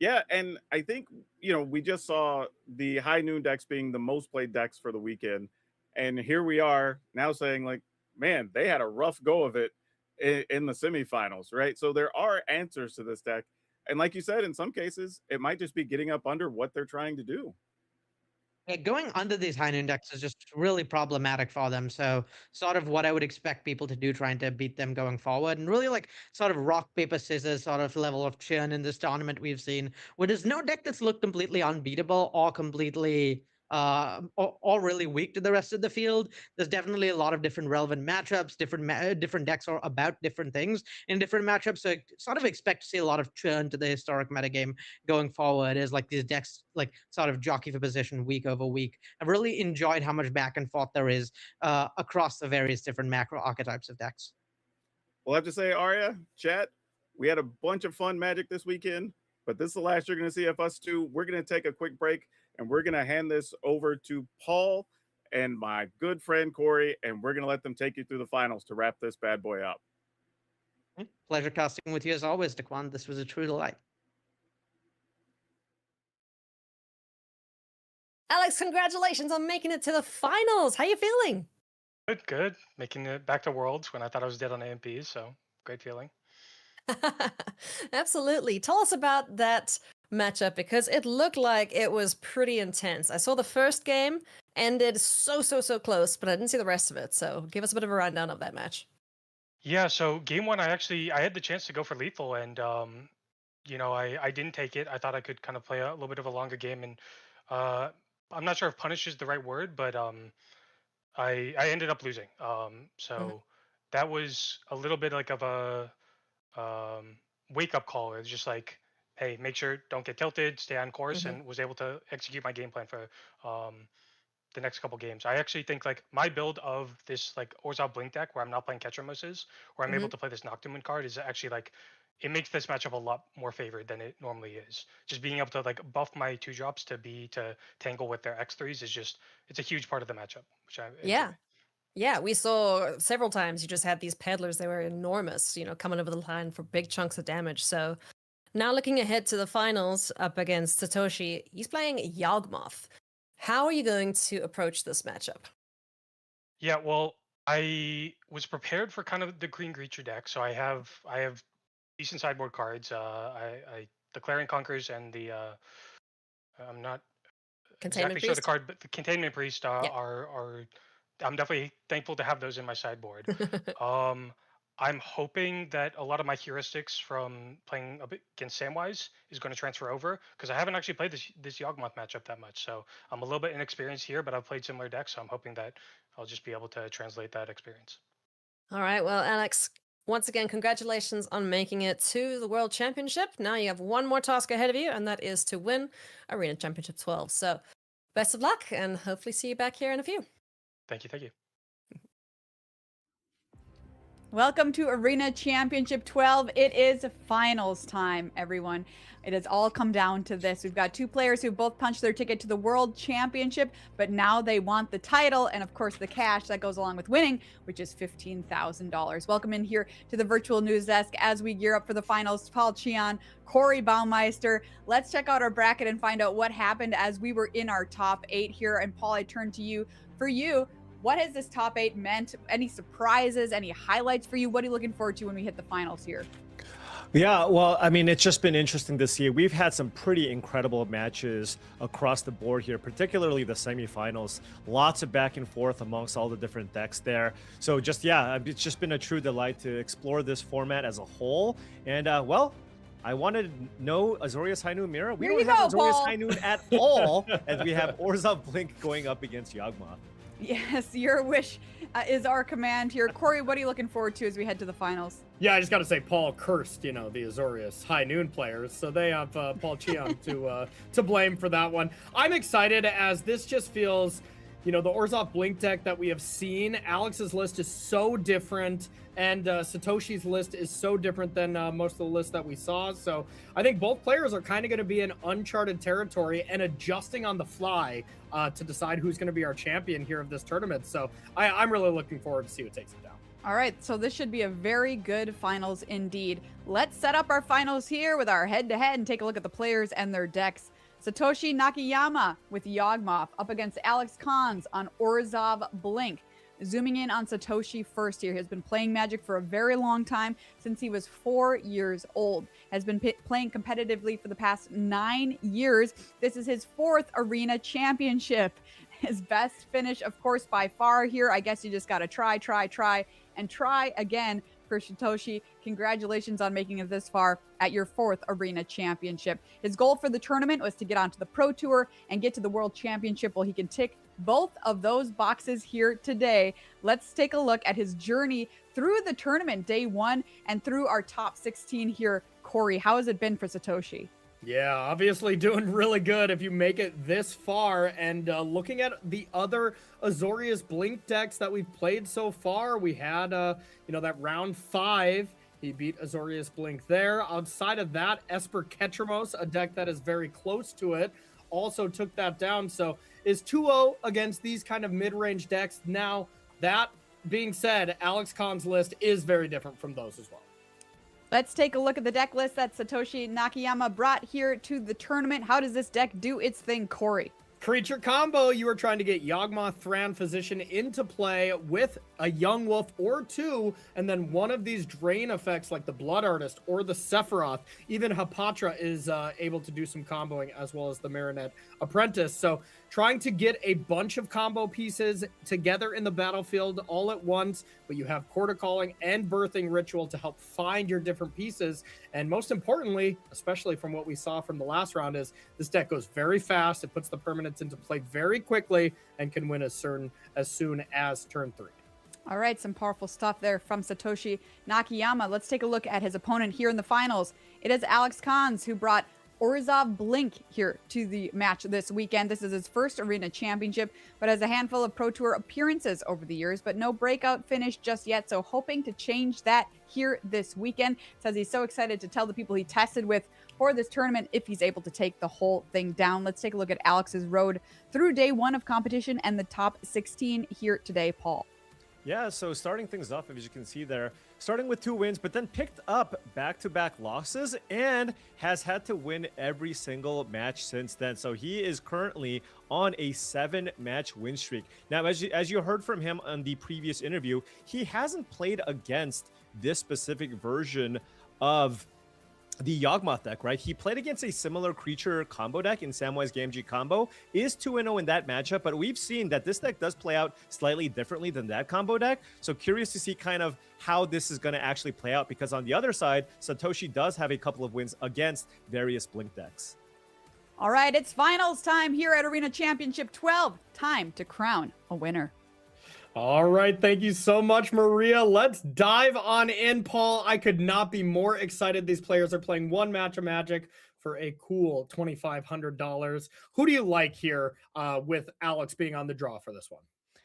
Yeah, and I think, we just saw the High Noon decks being the most played decks for the weekend. And here we are now saying, like, man, they had a rough go of it in the semifinals, right? So there are answers to this deck. And like you said, in some cases, it might just be getting up under what they're trying to do. Yeah, going under these high noon decks is just really problematic for them. So sort of what I would expect people to do trying to beat them going forward. And really like sort of rock, paper, scissors sort of level of churn in this tournament we've seen, where there's no deck that's looked completely unbeatable or completely or really weak to the rest of the field. There's definitely a lot of different relevant matchups, different decks are about different things in different matchups. So sort of expect to see a lot of churn to the historic metagame going forward as like these decks like sort of jockey for position week over week. I've really enjoyed how much back and forth there is across the various different macro archetypes of decks. We'll have to say, Arya, chat, we had a bunch of fun Magic this weekend, but this is the last you're going to see of us two. We're going to take a quick break, and we're going to hand this over to Paul and my good friend Corey, and we're going to let them take you through the finals to wrap this bad boy up. Pleasure casting with you as always, Daquan. This was a true delight. Alex, congratulations on making it to the finals. How you feeling? Good. Making it back to Worlds when I thought I was dead on AMPs, so great feeling. Absolutely. Tell us about that matchup because it looked like it was pretty intense. I saw the first game ended so close, but I didn't see the rest of it. So give us a bit of a rundown of that match. Yeah, so game 1, I had the chance to go for lethal, and I didn't take it. I thought I could kind of play a little bit of a longer game, and I'm not sure if punish is the right word, but I ended up losing. So that was a little bit like of a wake up call. It's just like, hey, make sure don't get tilted, stay on course, and was able to execute my game plan for the next couple games. I actually think like my build of this like Orzhov Blink deck where I'm not playing Ketramoses, where I'm able to play this Nocturne card is actually like it makes this matchup a lot more favored than it normally is. Just being able to like buff my 2-drops to tangle with their X3s is just it's a huge part of the matchup, which I enjoy. Yeah, we saw several times you just had these peddlers, they were enormous, coming over the line for big chunks of damage. So now looking ahead to the finals up against Satoshi, he's playing Yawgmoth. How are you going to approach this matchup? Yeah, well, I was prepared for kind of the green creature deck, so I have decent sideboard cards. The Clarion Conquerors and the I'm not exactly sure the card, but the Containment Priest are I'm definitely thankful to have those in my sideboard. I'm hoping that a lot of my heuristics from playing a bit against Samwise is going to transfer over because I haven't actually played this Yawgmoth matchup that much. So I'm a little bit inexperienced here, but I've played similar decks, so I'm hoping that I'll just be able to translate that experience. All right, well, Alex, once again, congratulations on making it to the World Championship. Now you have one more task ahead of you, and that is to win Arena Championship 12. So best of luck, and hopefully see you back here in a few. Thank you. Welcome to Arena Championship 12. It is finals time, everyone. It has all come down to this. We've got two players who both punched their ticket to the World Championship, but now they want the title and, of course, the cash that goes along with winning, which is $15,000. Welcome in here to the virtual news desk as we gear up for the finals. Paul Cheon, Corey Baumeister. Let's check out our bracket and find out what happened as we were in our top 8 here. And Paul, I turn to you. For you, what has this top 8 meant? Any surprises, any highlights for you? What are you looking forward to when we hit the finals here? Yeah, well, I mean, it's just been interesting to see. We've had some pretty incredible matches across the board here, particularly the semifinals. Lots of back and forth amongst all the different decks there. So just, yeah, it's just been a true delight to explore this format as a whole. And, well, I wanted no Azorius High Noon Mirror. We don't have Azorius High Noon at all, as we have Orzhov Blink going up against Yawgmoth. Yes, your wish is our command here. Corey, what are you looking forward to as we head to the finals? Yeah, I just got to say, Paul cursed, the Azorius High Noon players, so they have Paul Cheon to blame for that one. I'm excited as this just feels, the Orzhov Blink deck that we have seen. Alex's list is so different, and Satoshi's list is so different than most of the lists that we saw. So I think both players are kind of going to be in uncharted territory and adjusting on the fly to decide who's going to be our champion here of this tournament. So I'm really looking forward to see who takes it down. All right, so this should be a very good finals indeed. Let's set up our finals here with our head-to-head and take a look at the players and their decks. Satoshi Nakayama with Yawgmoth up against Alex Cons on Orzhov Blink. Zooming in on Satoshi first here, he has been playing Magic for a very long time, since he was 4 years old. Has been playing competitively for the past 9 years. This is his 4th Arena Championship. His best finish, of course, by far here. I guess you just got to try, and try again for Satoshi. Congratulations on making it this far at your 4th Arena Championship. His goal for the tournament was to get onto the Pro Tour and get to the World Championship. Well, he can tick both of those boxes here today. Let's take a look at his journey through the tournament, day 1, and through our top 16 here. Corey, how has it been for Satoshi? Yeah, obviously doing really good if you make it this far. And looking at the other Azorius Blink decks that we've played so far, we had, that round 5. He beat Azorius Blink there. Outside of that, Esper Ketramos, a deck that is very close to it, also took that down. So is 2-0 against these kind of mid-range decks. Now, that being said, Alex Khan's list is very different from those as well. Let's take a look at the deck list that Satoshi Nakayama brought here to the tournament. How does this deck do its thing, Corey? Creature combo, you are trying to get Yawgmoth Thran Physician into play with a Young Wolf or 2, and then one of these drain effects like the Blood Artist or the Sephiroth. Even Hapatra is able to do some comboing, as well as the Marinette Apprentice. So trying to get a bunch of combo pieces together in the battlefield all at once, but you have Quarter Calling and Birthing Ritual to help find your different pieces. And most importantly, especially from what we saw from the last round, is this deck goes very fast. It puts the permanents into play very quickly and can win as soon as turn 3. All right, some powerful stuff there from Satoshi Nakayama. Let's take a look at his opponent here in the finals. It is Alex Cons, who brought Orzhov Blink here to the match this weekend. This is his first Arena Championship, but has a handful of Pro Tour appearances over the years, but no breakout finish just yet. So hoping to change that here this weekend. Says he's so excited to tell the people he tested with for this tournament if he's able to take the whole thing down. Let's take a look at Alex's road through day 1 of competition and the top 16 here today, Paul. Yeah, so starting things off, as you can see there, starting with 2 wins, but then picked up back-to-back losses and has had to win every single match since then. So he is currently on a 7-match win streak. Now, as you heard from him on the previous interview, he hasn't played against this specific version of the Yawgmoth deck, right? He played against a similar creature combo deck in Samwise Gamgee combo, is 2-0 in that matchup, but we've seen that this deck does play out slightly differently than that combo deck. So curious to see kind of how this is going to actually play out, because on the other side, Satoshi does have a couple of wins against various Blink decks. All right, it's finals time here at Arena Championship 12. Time to crown a winner. All right, thank you so much, Maria. Let's dive on in, Paul. I could not be more excited. These players are playing one match of Magic for a cool $2,500. Who do you like here with Alex being on the draw for this one?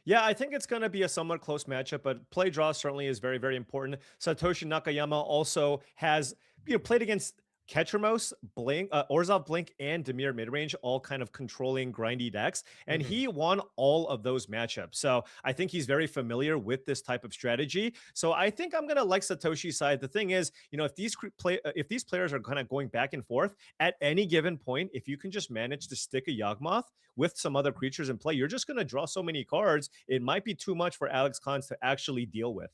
Yeah, I think it's going to be a somewhat close matchup, but play draw certainly is very, very important. Satoshi Nakayama also has played against Ketramos, Blink, Orzhov Blink, and Demir midrange, all kind of controlling grindy decks, and he won all of those matchups. So I think he's very familiar with this type of strategy. So I think I'm gonna like Satoshi's side. The thing is, if these players are kind of going back and forth at any given point, if you can just manage to stick a Yawgmoth with some other creatures in play, you're just gonna draw so many cards. It might be too much for Alex Cons to actually deal with.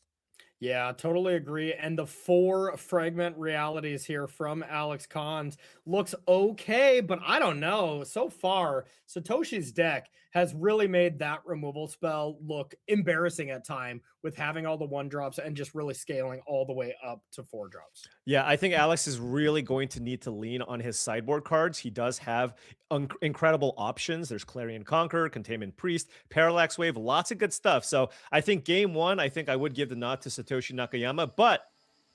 Yeah, totally agree. And the 4 fragment realities here from Alex Cons looks okay, but I don't know. So far, Satoshi's deck has really made that removal spell look embarrassing at time with having all the 1-drops and just really scaling all the way up to 4-drops. Yeah, I think Alex is really going to need to lean on his sideboard cards. He does have incredible options. There's Clarion Conqueror, Containment Priest, Parallax Wave, lots of good stuff. So I think game 1, I think I would give the nod to Satoshi Nakayama, but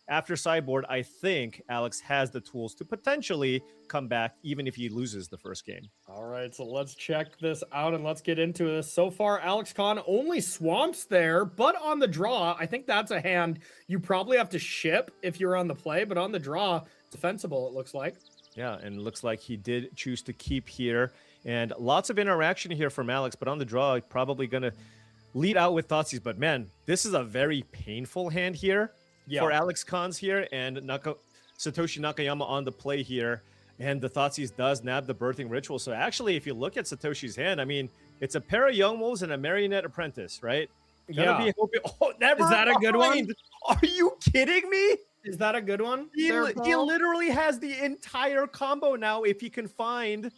after sideboard, I think Alex has the tools to potentially come back, even if he loses the first game. All right, so let's check this out and let's get into this. So far, Alex Con only swamps there, but on the draw, I think that's a hand you probably have to ship if you're on the play, but on the draw, defensible, it looks like. Yeah, and it looks like he did choose to keep here. And lots of interaction here from Alex, but on the draw, probably going to lead out with Thoughtseize. But man, this is a very painful hand here for Alex Cons here, and Satoshi Nakayama on the play here. And the Thoughtseize does nab the Birthing Ritual. So actually, if you look at Satoshi's hand, I mean, it's a pair of Young Wolves and a Marionette Apprentice, right? Yeah. Never Is that a good one? Are you kidding me? Is that a good one? He literally has the entire combo now if he can find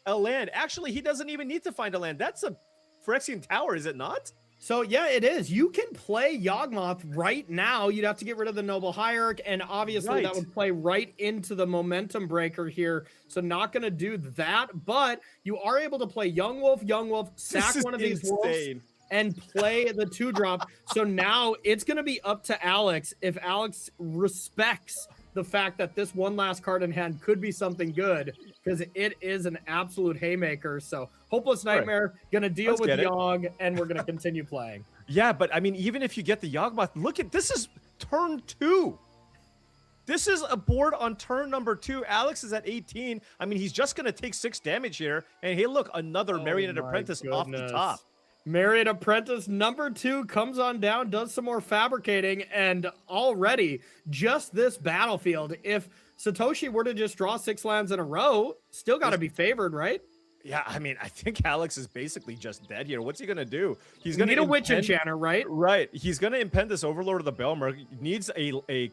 a land. Actually, he doesn't even need to find a land. That's a Phyrexian Tower, is it not? So yeah, it is. You can play Yawgmoth right now. You'd have to get rid of the Noble Hierarch, and obviously that would play right into the Momentum Breaker here. So not going to do that, but you are able to play Young Wolf, sack one of these wolves, and play the 2-drop. So now it's going to be up to Alex if Alex respects the fact that this one last card in hand could be something good, because it is an absolute haymaker. So Hopeless Nightmare, gonna deal with Yogg, and we're gonna continue playing. Yeah, but I mean, even if you get the Yawgmoth, look at this is turn 2. This is a board on turn number 2. Alex is at 18. I mean, he's just gonna take 6 damage here, and hey, look, another Marionette Apprentice off the top. Marionette Apprentice number 2 comes on down, does some more fabricating, and already just this battlefield, if Satoshi were to just draw 6 lands in a row, still got to be favored, right? Yeah, I mean, I think Alex is basically just dead here. What's he going to do? He's going to need a Witch Enchanter, right? Right. He's going to impend this Overlord of the Belmer. Needs a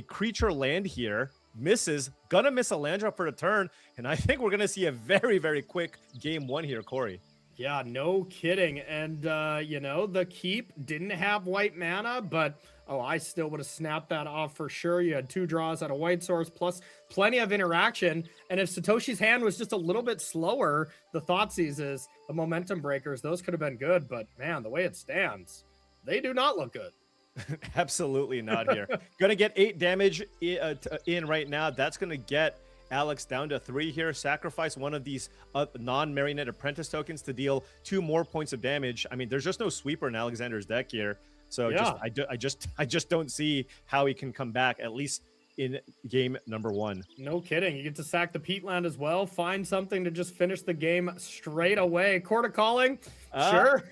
creature land here. Misses. Gonna miss a land drop for the turn. And I think we're going to see a very, very quick game 1 here, Corey. Yeah, no kidding. And, the keep didn't have white mana, but, I still would have snapped that off for sure. You had 2 draws out of white source, plus plenty of interaction. And if Satoshi's hand was just a little bit slower, the Thoughtseizes, the Momentum Breakers, those could have been good. But, man, the way it stands, they do not look good. Absolutely not here. Gonna get 8 damage in right now. That's gonna get Alex down to 3 here. Sacrifice one of these non-Marionette Apprentice tokens to deal 2 more points of damage. I mean, there's just no sweeper in Alexander's deck here. So yeah. I just don't see how he can come back, at least in game number 1. No kidding. You get to sack the Peatland as well. Find something to just finish the game straight away. Court of Calling? Sure.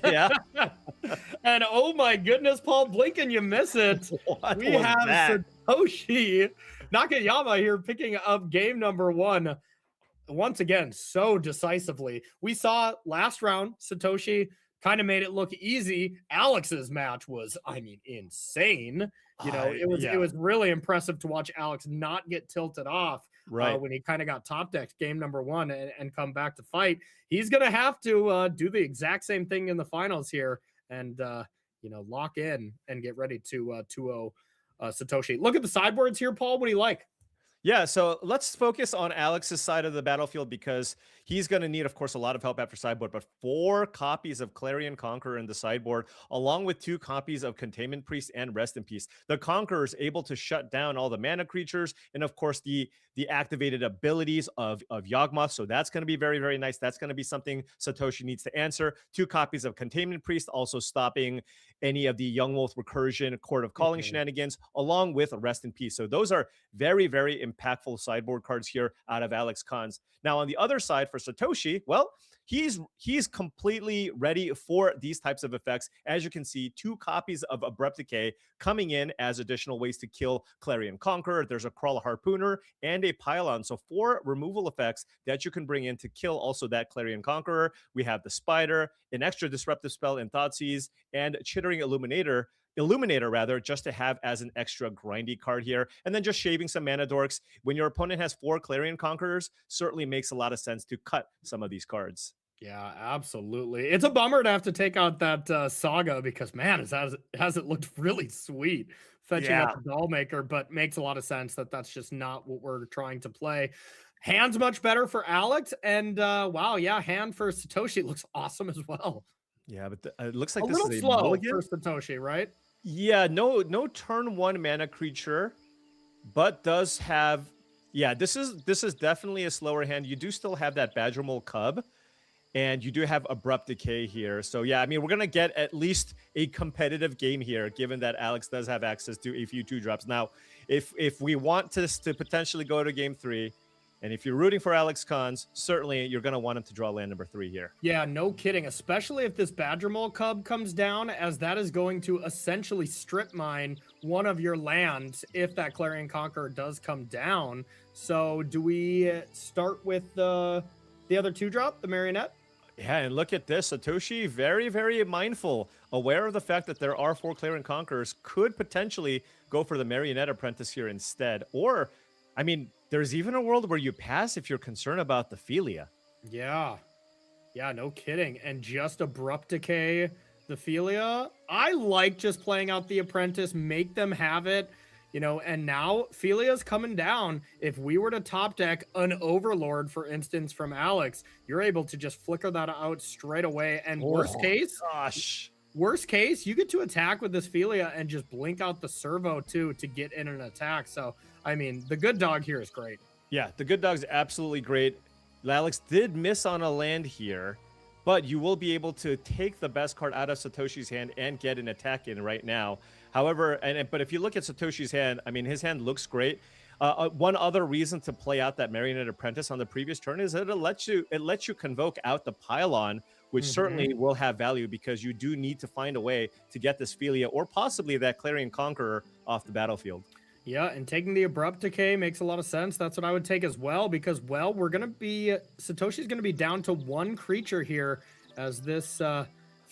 Yeah. And oh my goodness, Paul Blinken, you miss it. We have Satoshi Nakayama here picking up game number 1. Once again, so decisively. We saw last round, Satoshi kind of made it look easy. Alex's match was, insane. It was really impressive to watch Alex not get tilted off when he kind of got top decked game number 1 and come back to fight. He's going to have to do the exact same thing in the finals here and, lock in and get ready to 2-0 Satoshi. Look at the sideboards here, Paul. What do you like? Yeah, so let's focus on Alex's side of the battlefield because he's going to need, of course, a lot of help after sideboard. But 4 copies of Clarion Conqueror in the sideboard, along with 2 copies of Containment Priest and Rest in Peace. The Conqueror is able to shut down all the mana creatures and, of course, the activated abilities of Yawgmoth. So that's going to be very, very nice. That's going to be something Satoshi needs to answer. 2 copies of Containment Priest, also stopping any of the Young Wolf Recursion, Court of Calling shenanigans, along with Rest in Peace. So those are very, very impactful sideboard cards here out of Alex Cons. Now, on the other side for Satoshi, well, he's completely ready for these types of effects. As you can see, 2 copies of Abrupt Decay coming in as additional ways to kill Clarion Conqueror. There's a Crawl Harpooner and a Pylon. So 4 removal effects that you can bring in to kill also that Clarion Conqueror. We have the Spider, an extra disruptive spell in Thoughtseize, and Chittering Illuminator, just to have as an extra grindy card here. And then just shaving some mana dorks. When your opponent has 4 Clarion Conquerors, certainly makes a lot of sense to cut some of these cards. Yeah, absolutely. It's a bummer to have to take out that Saga because, man, has it looked really sweet fetching out the Dollmaker, but makes a lot of sense that that's just not what we're trying to play. Hand's much better for Alex, and wow, yeah, hand for Satoshi looks awesome as well. Yeah, but it looks like a this little is a slow mulligan for Satoshi, right? Yeah, no turn 1 mana creature, but does have, yeah, this is definitely a slower hand. You do still have that Badgermole Cub, and you do have Abrupt Decay here. So yeah, I mean, we're gonna get at least a competitive game here, given that Alex does have access to a few 2-drops. Now, if we want this to potentially go to game 3, and if you're rooting for Alex Cons, certainly you're going to want him to draw land number 3 here. Yeah, no kidding. Especially if this Badgermole Cub comes down, as that is going to essentially strip mine one of your lands if that Clarion Conqueror does come down. So do we start with the other 2-drop, the Marionette? Yeah, and look at this. Satoshi, very, very mindful, aware of the fact that there are 4 Clarion Conquerors, could potentially go for the Marionette Apprentice here instead. Or, I mean, there's even a world where you pass if you're concerned about the Philia. Yeah. Yeah, no kidding. And just Abrupt Decay the Philia. I like just playing out the Apprentice, make them have it, you know, and now Philia's coming down. If we were to top deck an Overlord, for instance, from Alex, you're able to just flicker that out straight away. And worst case, you get to attack with this Philia and just blink out the servo too to get in an attack. So, I mean, the good dog here is great. Yeah, the good dog's absolutely great. Alex did miss on a land here, but you will be able to take the best card out of Satoshi's hand and get an attack in right now. However, but if you look at Satoshi's hand, I mean, his hand looks great. One other reason to play out that Marionette Apprentice on the previous turn is that it lets you convoke out the Pylon, which certainly will have value because you do need to find a way to get this Philia or possibly that Clarion Conqueror off the battlefield. Yeah, and taking the Abrupt Decay makes a lot of sense. That's what I would take as well, because, well, Satoshi's going to be down to 1 creature here as this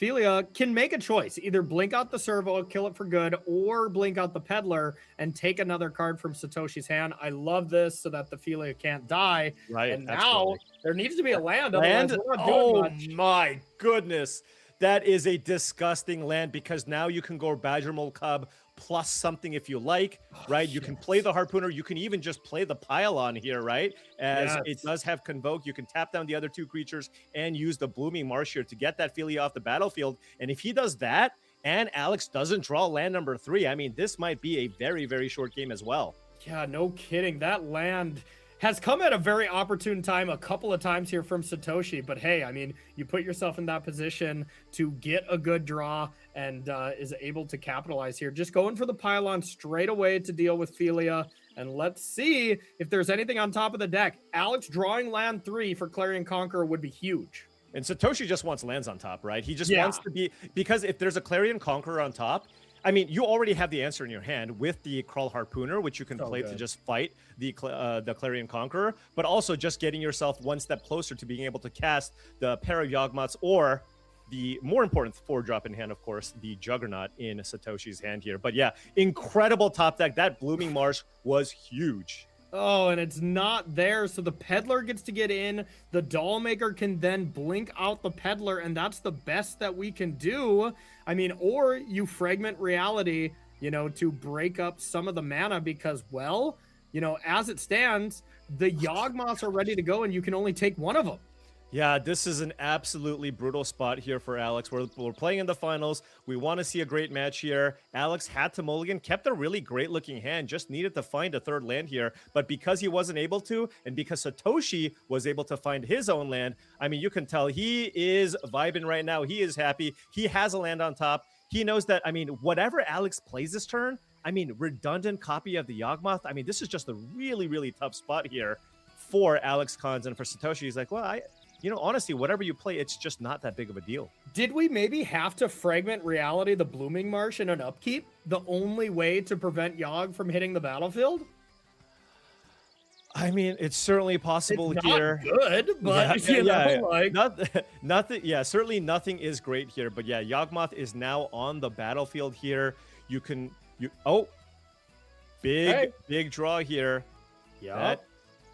Philia can make a choice. Either blink out the Servo, kill it for good, or blink out the Peddler and take another card from Satoshi's hand. I love this so that the Philia can't die. Right. And now there needs to be a land. Otherwise we're not doing much. My goodness. That is a disgusting land because now you can go Badgermole Cub plus something if you like, right? You can play the Harpooner. You can even just play the Pylon here, right? As it does have Convoke. You can tap down the other 2 creatures and use the Blooming Marsh here to get that Philia off the battlefield. And if he does that and Alex doesn't draw land number 3, I mean, this might be a very, very short game as well. Yeah, no kidding. That land has come at a very opportune time a couple of times here from Satoshi. But hey, I mean, you put yourself in that position to get a good draw and is able to capitalize here. Just going for the Pylon straight away to deal with Philia. And let's see if there's anything on top of the deck. Alex drawing land 3 for Clarion Conqueror would be huge. And Satoshi just wants lands on top, right? He just wants to be, because if there's a Clarion Conqueror on top, I mean, you already have the answer in your hand with the Crawl Harpooner, which you can play to just fight the Clarion Conqueror, but also just getting yourself 1 step closer to being able to cast the pair of Yawgmoths or the more important 4-drop in hand, of course, the Juggernaut in Satoshi's hand here. But yeah, incredible top deck. That Blooming Marsh was huge. Oh, and it's not there, so the Peddler gets to get in. The Dollmaker can then blink out the Peddler, and that's the best that we can do. I mean, or you fragment reality, you know, to break up some of the mana because, well, you know, as it stands, the Yawgmoths are ready to go and you can only take one of them. Yeah, this is an absolutely brutal spot here for Alex. We're playing in the finals. We want to see a great match here. Alex had to mulligan, kept a really great looking hand, just needed to find a third land here. But because he wasn't able to, and because Satoshi was able to find his own land, I mean, you can tell he is vibing right now. He is happy. He has a land on top. He knows that, I mean, whatever Alex plays this turn, I mean, redundant copy of the Yawgmoth. I mean, this is just a really, really tough spot here for Alex Cons, and for Satoshi. He's like, well, you know, honestly, whatever you play, it's just not that big of a deal. Did we maybe have to fragment reality the Blooming Marsh in an upkeep? The only way to prevent Yogg from hitting the battlefield? I mean, it's certainly possible it's here. Not good, but you know, like nothing. Yeah, certainly nothing is great here. But yeah, Yawgmoth is now on the battlefield here. Big draw here. Yeah.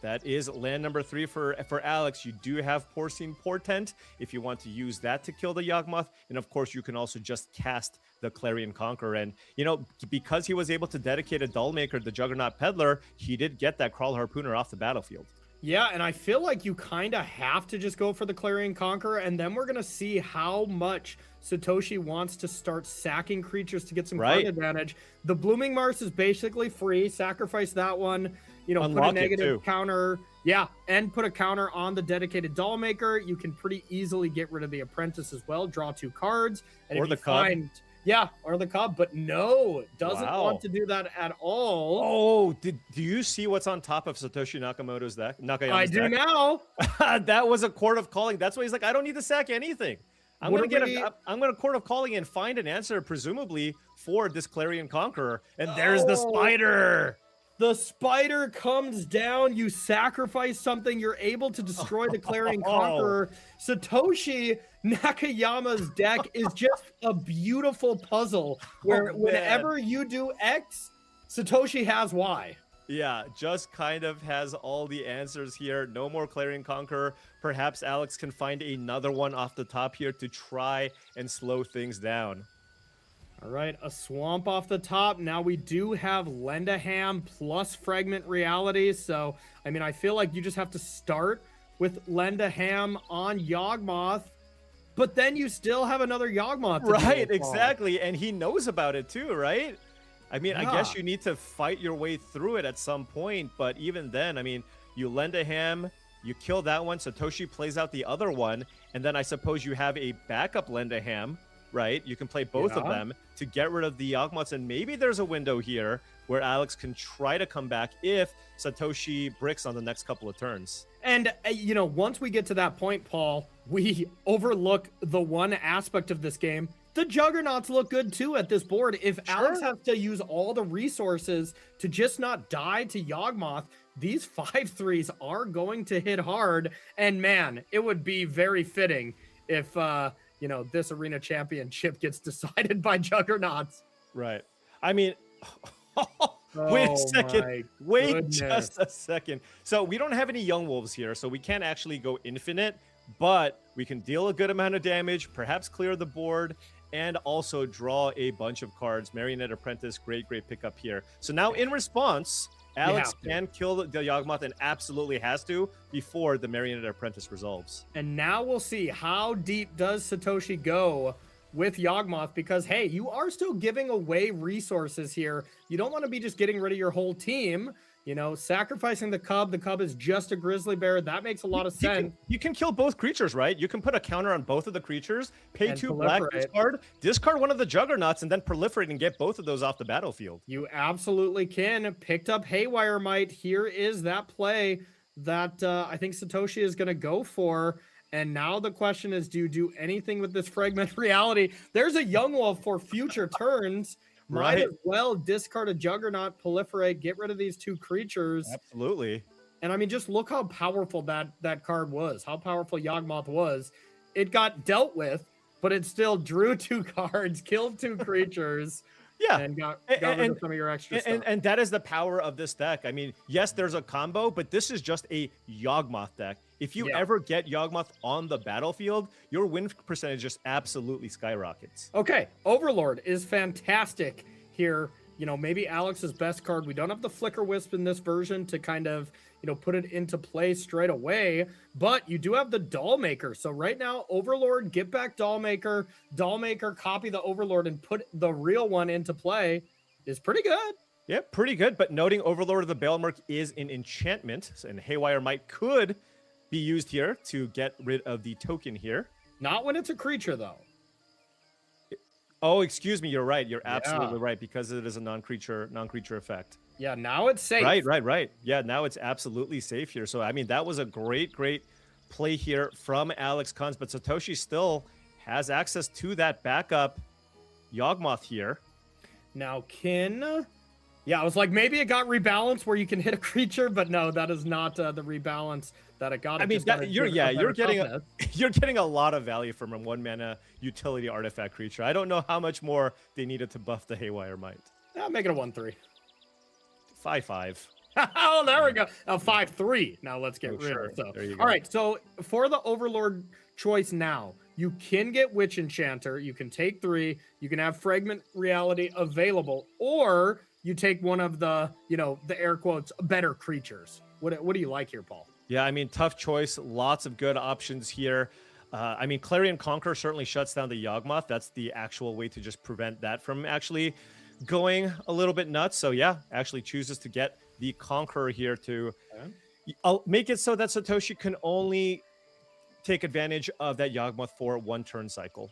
That is land number 3 for Alex. You do have Porcine Portent if you want to use that to kill the Yawgmoth. And of course, you can also just cast the Clarion Conqueror. And, you know, because he was able to dedicate a Dollmaker, the Juggernaut Peddler, he did get that Crawl Harpooner off the battlefield. Yeah, and I feel like you kind of have to just go for the Clarion Conqueror, and then we're going to see how much Satoshi wants to start sacking creatures to get some card advantage. The Blooming Marsh is basically free. Sacrifice that one. You know, Unlock put a negative counter. Yeah, and put a counter on the dedicated Dollmaker. You can pretty easily get rid of the Apprentice as well. Draw 2 cards. And or the Cub. Yeah, or the Cub. But no, doesn't want to do that at all. Oh, do you see what's on top of Satoshi Nakamoto's deck? Nakayama's do deck? now. That was a Court of Calling. That's why he's like, I don't need to sack anything. I'm going to Court of Calling and find an answer, presumably, for this Clarion Conqueror. And there's the spider. The spider comes down, you sacrifice something, you're able to destroy the Clarion Conqueror. Satoshi Nakayama's deck is just a beautiful puzzle where whenever you do X, Satoshi has Y. Yeah, just kind of has all the answers here. No more Clarion Conqueror. Perhaps Alex can find another one off the top here to try and slow things down. All right, a swamp off the top. Now we do have Lendaham plus Fragment Reality. So, I mean, I feel like you just have to start with Lendaham on Yawgmoth, but then you still have another Yawgmoth. Right, exactly. And he knows about it too, right? I mean, I guess you need to fight your way through it at some point. But even then, I mean, you Lendaham, you kill that one. Satoshi plays out the other one. And then I suppose you have a backup Lendaham. Right, you can play both of them to get rid of the Yawgmoths, and maybe there's a window here where Alex can try to come back if Satoshi bricks on the next couple of turns. And, you know, once we get to that point, Paul, we overlook the one aspect of this game. The Juggernauts look good, too, at this board. If Alex has to use all the resources to just not die to Yawgmoth, these 5/3s are going to hit hard. And, man, it would be very fitting if... you know, this arena championship gets decided by Juggernauts. Right. I mean, wait a second. Wait just a second. So we don't have any Young Wolves here, so we can't actually go infinite, but we can deal a good amount of damage, perhaps clear the board, and also draw a bunch of cards. Marionette Apprentice, great pickup here. So now in response, Alex can kill the Yawgmoth and absolutely has to before the Marionette Apprentice resolves. And now we'll see how deep does Satoshi go with Yawgmoth, because, hey, you are still giving away resources here. You don't want to be just getting rid of your whole team. You know, sacrificing the Cub. The Cub is just a Grizzly Bear. That makes a lot of sense. You can kill both creatures, right? You can put a counter on both of the creatures, pay 2 black, discard one of the Juggernauts, and then proliferate and get both of those off the battlefield. You absolutely can. Picked up Haywire Might. Here is that play that I think Satoshi is going to go for. And now the question is, do you do anything with this Fragment Reality? There's a Young Wolf for future turns. Might as well discard a Juggernaut, proliferate, get rid of these 2 creatures. Absolutely. And I mean, just look how powerful that card was, how powerful Yawgmoth was. It got dealt with, but it still drew 2 cards, killed 2 creatures. Yeah, and got rid of some of your extra stuff. And that is the power of this deck. I mean, yes, there's a combo, but this is just a Yawgmoth deck. If you ever get Yawgmoth on the battlefield, your win percentage just absolutely skyrockets. Okay, Overlord is fantastic here you know, maybe Alex's best card. We don't have the Flicker Wisp in this version to kind of, you know, put it into play straight away, but you do have the Dollmaker. So right now, Overlord, get back Dollmaker, copy the Overlord and put the real one into play is pretty good. Yeah, pretty good, but noting Overlord of the Baelmerk is an enchantment, and Haywire Might could be used here to get rid of the token here. Not when it's a creature, though. Oh, excuse me, you're right. You're absolutely right, because it is a non-creature effect. Yeah, now it's safe. Right. Yeah, now it's absolutely safe here. So, I mean, that was a great play here from Alex Kunz, but Satoshi still has access to that backup Yawgmoth here. Now, yeah, I was like, maybe it got rebalanced where you can hit a creature, but no, that is not the rebalance that it got. I mean, you're getting a lot of value from a 1-mana utility artifact creature. I don't know how much more they needed to buff the Haywire Might. Yeah, make it a 1/3. 5/5. Oh, there we go. 5/3. Now let's get rid of it. So, all right. So for the Overlord choice now, you can get Witch Enchanter. You can take 3. You can have Fragment Reality available, or you take one of the, you know, the air quotes, better creatures. What do you like here, Paul? Yeah, I mean, tough choice. Lots of good options here. I mean, Clarion Conqueror certainly shuts down the Yawgmoth. That's the actual way to just prevent that from actually going a little bit nuts. So yeah, actually chooses to get the Conqueror here to I'll make it so that Satoshi can only take advantage of that Yawgmoth for 1 turn cycle.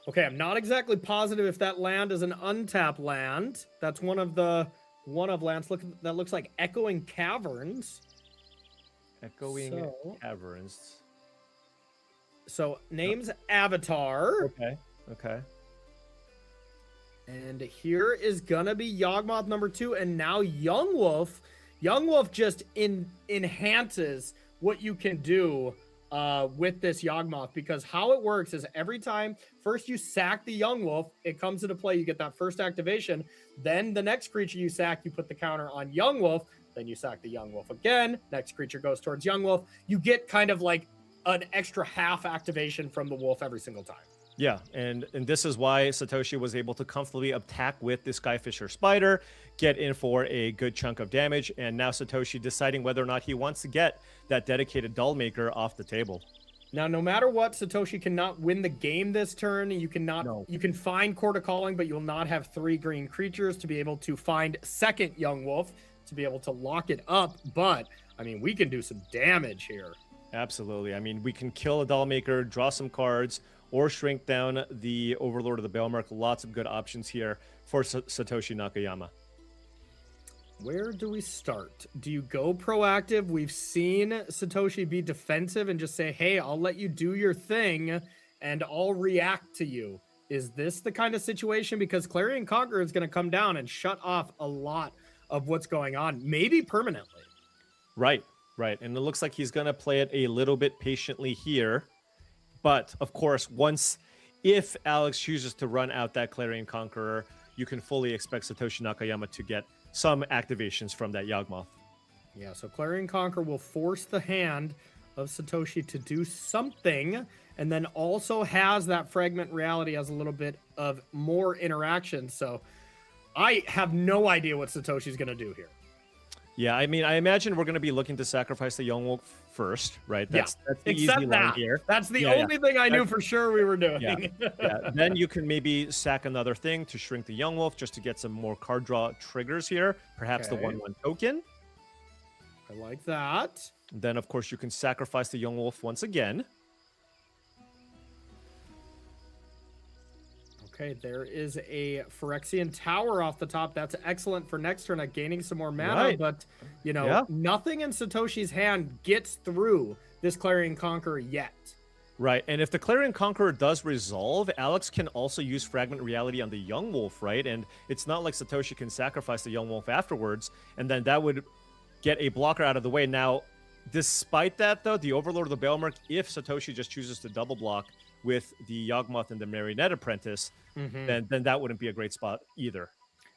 Okay, I'm not exactly positive if that land is an untapped land. That's one of lands that looks like Echoing Caverns. Caverns. So name's Avatar. Okay. And here is gonna be Yawgmoth number 2, and now Young Wolf. Young Wolf just enhances what you can do with this Yawgmoth, because how it works is every time first you sack the Young Wolf, it comes into play, you get that first activation, then the next creature you sack, you put the counter on Young Wolf, then you sack the Young Wolf again, next creature goes towards Young Wolf, you get kind of like an extra half activation from the wolf every single time. Yeah, and this is why Satoshi was able to comfortably attack with the Skyfisher Spider, get in for a good chunk of damage, and now Satoshi deciding whether or not he wants to get that dedicated Dollmaker off the table. Now, no matter what, Satoshi cannot win the game this turn. You can find Court of Calling, but you'll not have 3 green creatures to be able to find second Young Wolf to be able to lock it up. But, I mean, we can do some damage here. Absolutely. I mean, we can kill a Dollmaker, draw some cards, or shrink down the Overlord of the Baelmerk. Lots of good options here for Satoshi Nakayama. Where do we start? Do you go proactive? We've seen Satoshi be defensive and just say, hey, I'll let you do your thing and I'll react to you. Is this the kind of situation? Because Clarion Conqueror is going to come down and shut off a lot of what's going on, maybe permanently. Right. And it looks like he's going to play it a little bit patiently here. But, of course, if Alex chooses to run out that Clarion Conqueror, you can fully expect Satoshi Nakayama to get some activations from that Yawgmoth. Yeah, so Clarion Conqueror will force the hand of Satoshi to do something, and then also has that Fragment Reality as a little bit of more interaction. So I have no idea what Satoshi's going to do here. Yeah, I mean, I imagine we're going to be looking to sacrifice the Young Wolf first, right? That's the easy line here. That's the only thing I knew for sure we were doing. Yeah. Then you can maybe sack another thing to shrink the Young Wolf just to get some more card draw triggers here. Perhaps the 1/1 token. I like that. Then, of course, you can sacrifice the Young Wolf once again. Okay, there is a Phyrexian Tower off the top. That's excellent for next turn at gaining some more mana, but, you know, nothing in Satoshi's hand gets through this Clarion Conqueror yet. Right, and if the Clarion Conqueror does resolve, Alex can also use Fragment Reality on the Young Wolf, right? And it's not like Satoshi can sacrifice the Young Wolf afterwards, and then that would get a blocker out of the way. Now, despite that, though, the Overlord of the Baelmerk, if Satoshi just chooses to double block with the Yawgmoth and the Marionette Apprentice, then that wouldn't be a great spot either.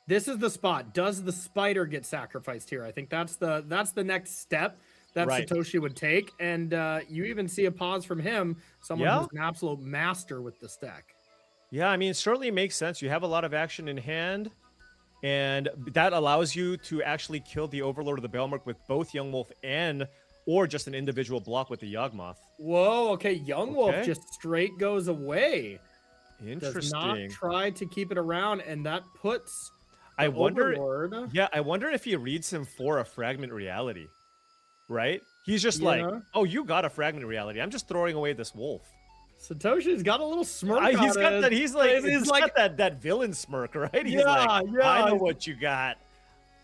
This is the spot. Does the spider get sacrificed here? I think that's the next step that Satoshi would take. And you even see a pause from him, someone who's an absolute master with this deck. Yeah, I mean, it certainly makes sense. You have a lot of action in hand. and that allows you to actually kill the Overlord of the Belmark with both Young Wolf or just an individual block with the Yawgmoth. Whoa, okay, Young Wolf Okay. just straight goes away. Does not Interesting. try to keep it around, and that puts the I wonder. Overlord. Yeah, I wonder if he reads him for a fragment reality, right? He's just like, Yeah. oh, you got a fragment reality. I'm just throwing away this wolf. Satoshi's got a little smirk on He's got his that. He's like, face. he's like that villain smirk, right? He's Yeah, like, yeah. I know what you got.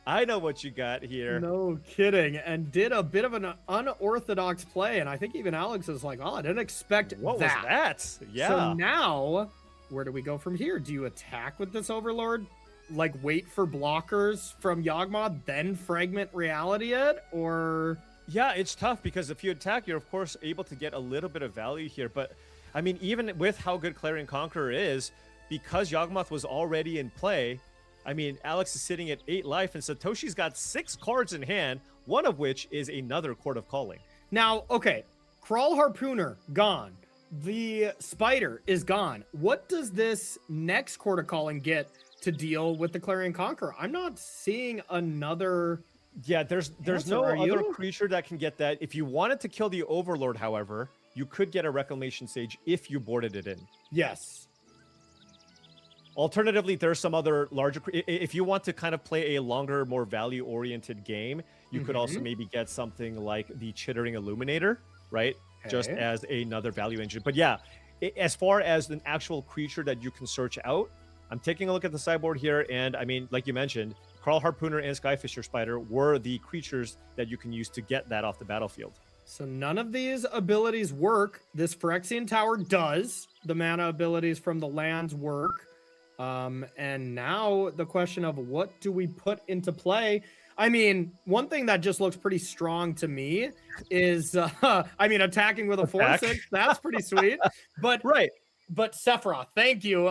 I know what you got here. No kidding, and did a bit of an unorthodox play, and I think even Alex is like, oh, I didn't expect What that. was that? Yeah. So now, where do we go from here? Do you attack with this Overlord? Like, wait for blockers from Yawgmoth, then fragment reality it? Or... Yeah, it's tough because if you attack, you're of course able to get a little bit of value here. But I mean, even with how good Clarion Conqueror is, because Yawgmoth was already in play, I mean, Alex is sitting at 8 life, and Satoshi's got 6 cards in hand, one of which is another Court of Calling. Now, okay, Crawl Harpooner, gone. The Spider is gone. What does this next Court of Calling get to deal with the Clarion Conqueror? I'm not seeing another... Yeah, there's answer, no are other you? creature that can get that. If you wanted to kill the Overlord, however, you could get a Reclamation Sage if you boarded it in. Yes. Alternatively, there's some other larger... If you want to kind of play a longer, more value-oriented game, you could also maybe get something like the Chittering Illuminator, right? Just Okay. as another value engine. But yeah, as far as an actual creature that you can search out, I'm taking a look at the sideboard here, and I mean, like you mentioned, Carl Harpooner and Skyfisher Spider were the creatures that you can use to get that off the battlefield. So none of these abilities work. This Phyrexian Tower does. The mana abilities from the lands work. And now the question of what do we put into play? I mean, one thing that just looks pretty strong to me is, I mean, attacking with a 4/6, that's pretty sweet. But right. But Sephiroth, thank you,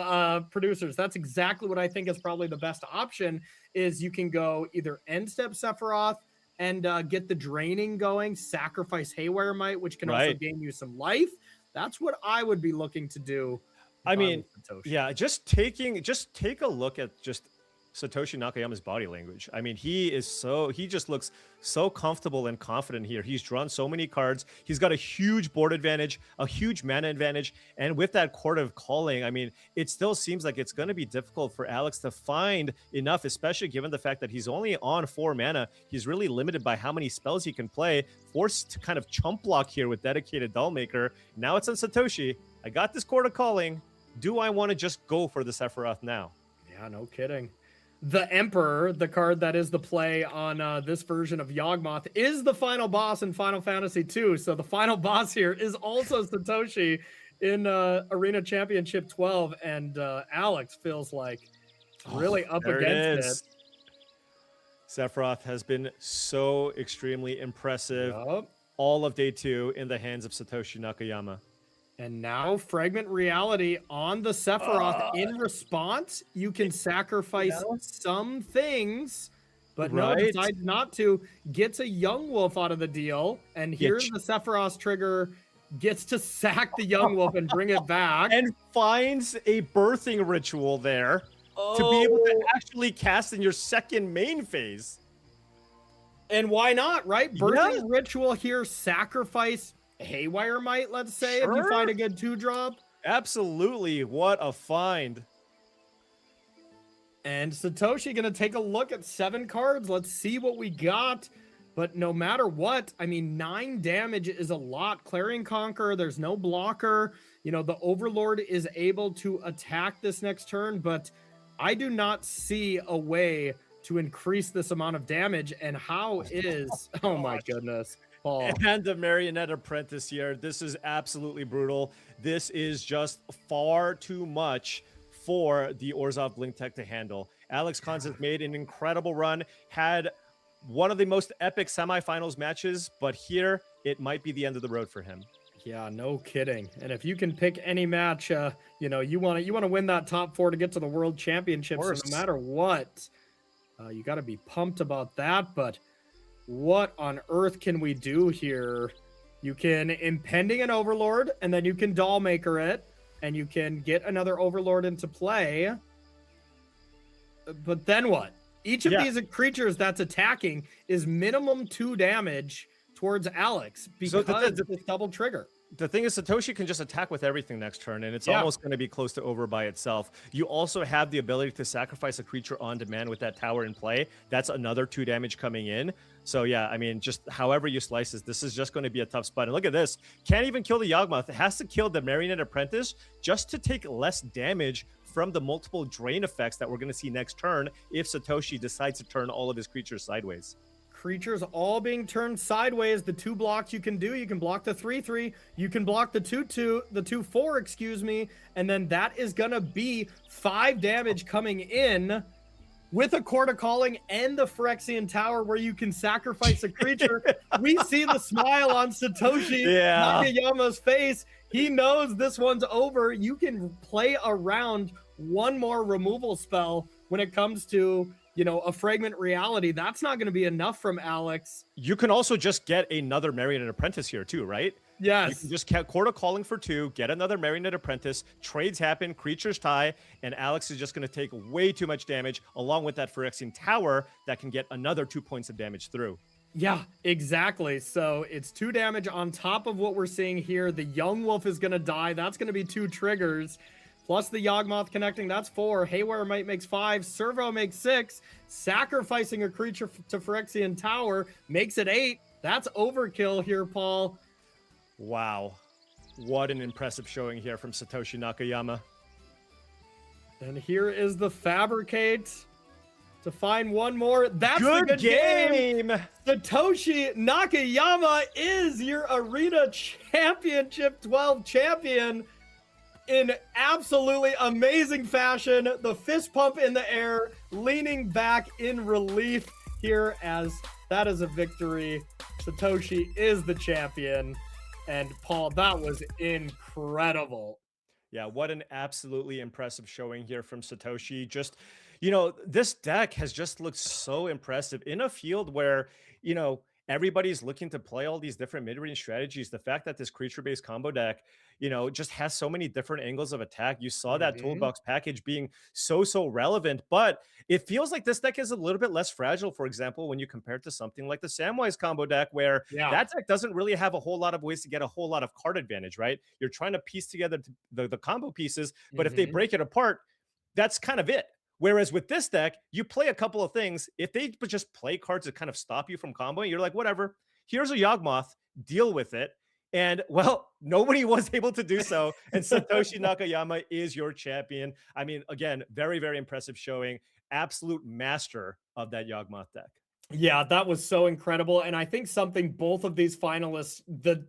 producers. That's exactly what I think is probably the best option. Is you can go either end step Sephiroth and get the draining going, sacrifice Haywire Might, which can also Right. gain you some life. That's what I would be looking to do. I mean, Satoshi. yeah, just take a look at just Satoshi Nakayama's body language. I mean, he just looks so comfortable and confident here. He's drawn so many cards. He's got a huge board advantage, a huge mana advantage. And with that Court of Calling, I mean, it still seems like it's going to be difficult for Alex to find enough, especially given the fact that he's only on 4 mana. He's really limited by how many spells he can play, forced to kind of chump block here with Dedicated Dollmaker. Now it's on Satoshi. I got this Court of Calling. Do I want to just go for the Sephiroth now? Yeah, no kidding. The Emperor, the card that is the play on this version of Yawgmoth, is the final boss in Final Fantasy II. So the final boss here is also Satoshi in Arena Championship 12. And Alex feels like really up There against it. Sephiroth has been so extremely impressive all of day 2 in the hands of Satoshi Nakayama. And now Fragment Reality on the Sephiroth. In response, you can sacrifice some things, but no, Right. decides not to. Gets a Young Wolf out of the deal, and here's the Sephiroth trigger. Gets to sack the Young Wolf and bring it back. And finds a birthing ritual there to be able to actually cast in your second main phase. And why not, right? Birthing ritual here, sacrifice Haywire Might, let's say, if you find a good 2-drop. Absolutely. What a find. And Satoshi gonna take a look at 7 cards. Let's see what we got. But no matter what, I mean, 9 damage is a lot. Clarion Conqueror, there's no blocker. You know, the Overlord is able to attack this next turn, but I do not see a way to increase this amount of damage. And how is, oh my goodness, Paul. And the Marionette Apprentice here. This is absolutely brutal. This is just far too much for the Orzhov Blink Tech to handle. Alex Cons has made an incredible run, had one of the most epic semifinals matches, but here it might be the end of the road for him. Yeah, no kidding. And if you can pick any match, you know, you want to win that top 4 to get to the World Championship. So no matter what, you got to be pumped about that. But what on earth can we do here? You can Impending an Overlord, and then you can Dollmaker it, and you can get another Overlord into play. But then what? Each of Yeah. these creatures that's attacking is minimum 2 damage towards Alex because it's double trigger. The thing is, Satoshi can just attack with everything next turn, and it's Yeah. almost going to be close to over by itself. You also have the ability to sacrifice a creature on demand with that tower in play. That's another 2 damage coming in. So yeah, I mean, just however you slice this is just going to be a tough spot. And look at this. Can't even kill the Yawgmoth. It has to kill the Marionette Apprentice just to take less damage from the multiple drain effects that we're going to see next turn if Satoshi decides to turn all of his creatures sideways. Creatures all being turned sideways. The 2 blocks you can do, you can block the 3/3, you can block the 2/2, the 2/4, excuse me, and then that is gonna be 5 damage coming in with a Court of Calling and the Phyrexian Tower where you can sacrifice a creature. We see the smile on Satoshi Nakayama's face. He knows this one's over. You can play around one more removal spell when it comes to, you know, a Fragment Reality. That's not going to be enough from Alex. You can also just get another Marionette Apprentice here too, right? Yes. You can just Court of Calling for 2, get another Marionette Apprentice, trades happen, creatures tie, and Alex is just going to take way too much damage along with that Phyrexian Tower that can get another 2 points of damage through. Yeah, exactly. So it's 2 damage on top of what we're seeing here. The Young Wolf is going to die. That's going to be 2 triggers. Plus the Yawgmoth connecting, that's 4. Haywire Might makes 5. Servo makes 6. Sacrificing a creature to Phyrexian Tower makes it 8. That's overkill here, Paul. Wow. What an impressive showing here from Satoshi Nakayama. And here is the Fabricate to find one more. That's good the good game. game. Satoshi Nakayama is your Arena Championship 12 champion in absolutely amazing fashion. The fist pump in the air, leaning back in relief here as that is a victory. Satoshi is the champion. And Paul, that was incredible. Yeah, what an absolutely impressive showing here from Satoshi. Just, you know, this deck has just looked so impressive in a field where, you know, everybody's looking to play all these different mid-range strategies. The fact that this creature-based combo deck, you know, just has so many different angles of attack. You saw that toolbox package being so relevant, but it feels like this deck is a little bit less fragile, for example, when you compare it to something like the Samwise combo deck, where that deck doesn't really have a whole lot of ways to get a whole lot of card advantage, right? You're trying to piece together the combo pieces, but if they break it apart, that's kind of it. Whereas with this deck, you play a couple of things. If they just play cards that kind of stop you from comboing, you're like, whatever, here's a Yawgmoth, deal with it. And well, nobody was able to do so. And Satoshi Nakayama is your champion. I mean, again, very impressive showing. Absolute master of that Yawgmoth deck. Yeah, that was so incredible. And I think something both of these finalists,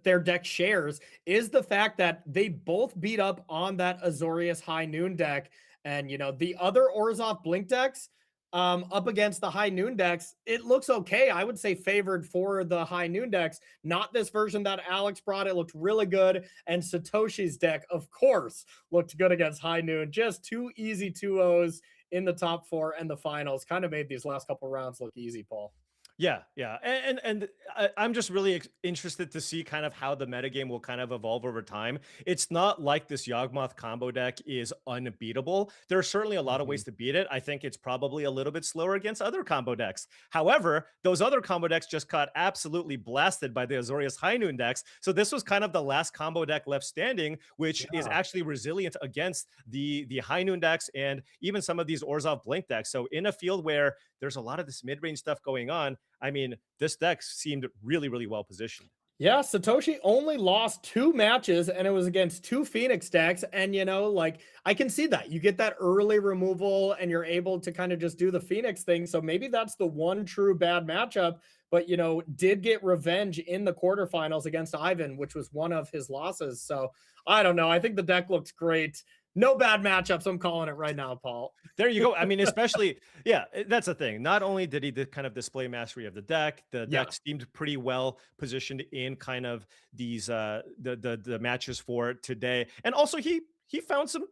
their deck shares, is the fact that they both beat up on that Azorius High Noon deck. And, you know, the other Orzhov Blink decks up against the High Noon decks, it looks okay. I would say favored for the High Noon decks. Not this version that Alex brought. It looked really good. And Satoshi's deck, of course, looked good against High Noon. Just 2 easy 2-0s in the top 4 and the finals. Kind of made these last couple rounds look easy, Paul. Yeah. And I'm just really interested to see kind of how the metagame will kind of evolve over time. It's not like this Yawgmoth combo deck is unbeatable. There are certainly a lot of ways to beat it. I think it's probably a little bit slower against other combo decks. However, those other combo decks just got absolutely blasted by the Azorius High Noon decks. So this was kind of the last combo deck left standing, which is actually resilient against the High Noon decks and even some of these Orzhov Blink decks. So in a field where there's a lot of this mid-range stuff going on, I mean, this deck seemed really well positioned. Yeah, Satoshi only lost 2 matches, and it was against 2 Phoenix decks. And, you know, like, I can see that. You get that early removal, and you're able to kind of just do the Phoenix thing. So maybe that's the one true bad matchup. But, you know, did get revenge in the quarterfinals against Ivan, which was one of his losses. So, I don't know. I think the deck looks great. No bad matchups. I'm calling it right now, Paul. There you go. I mean, especially, yeah, that's the thing. Not only did he kind of display mastery of the deck deck seemed pretty well positioned in kind of these the matches for today, and also he found some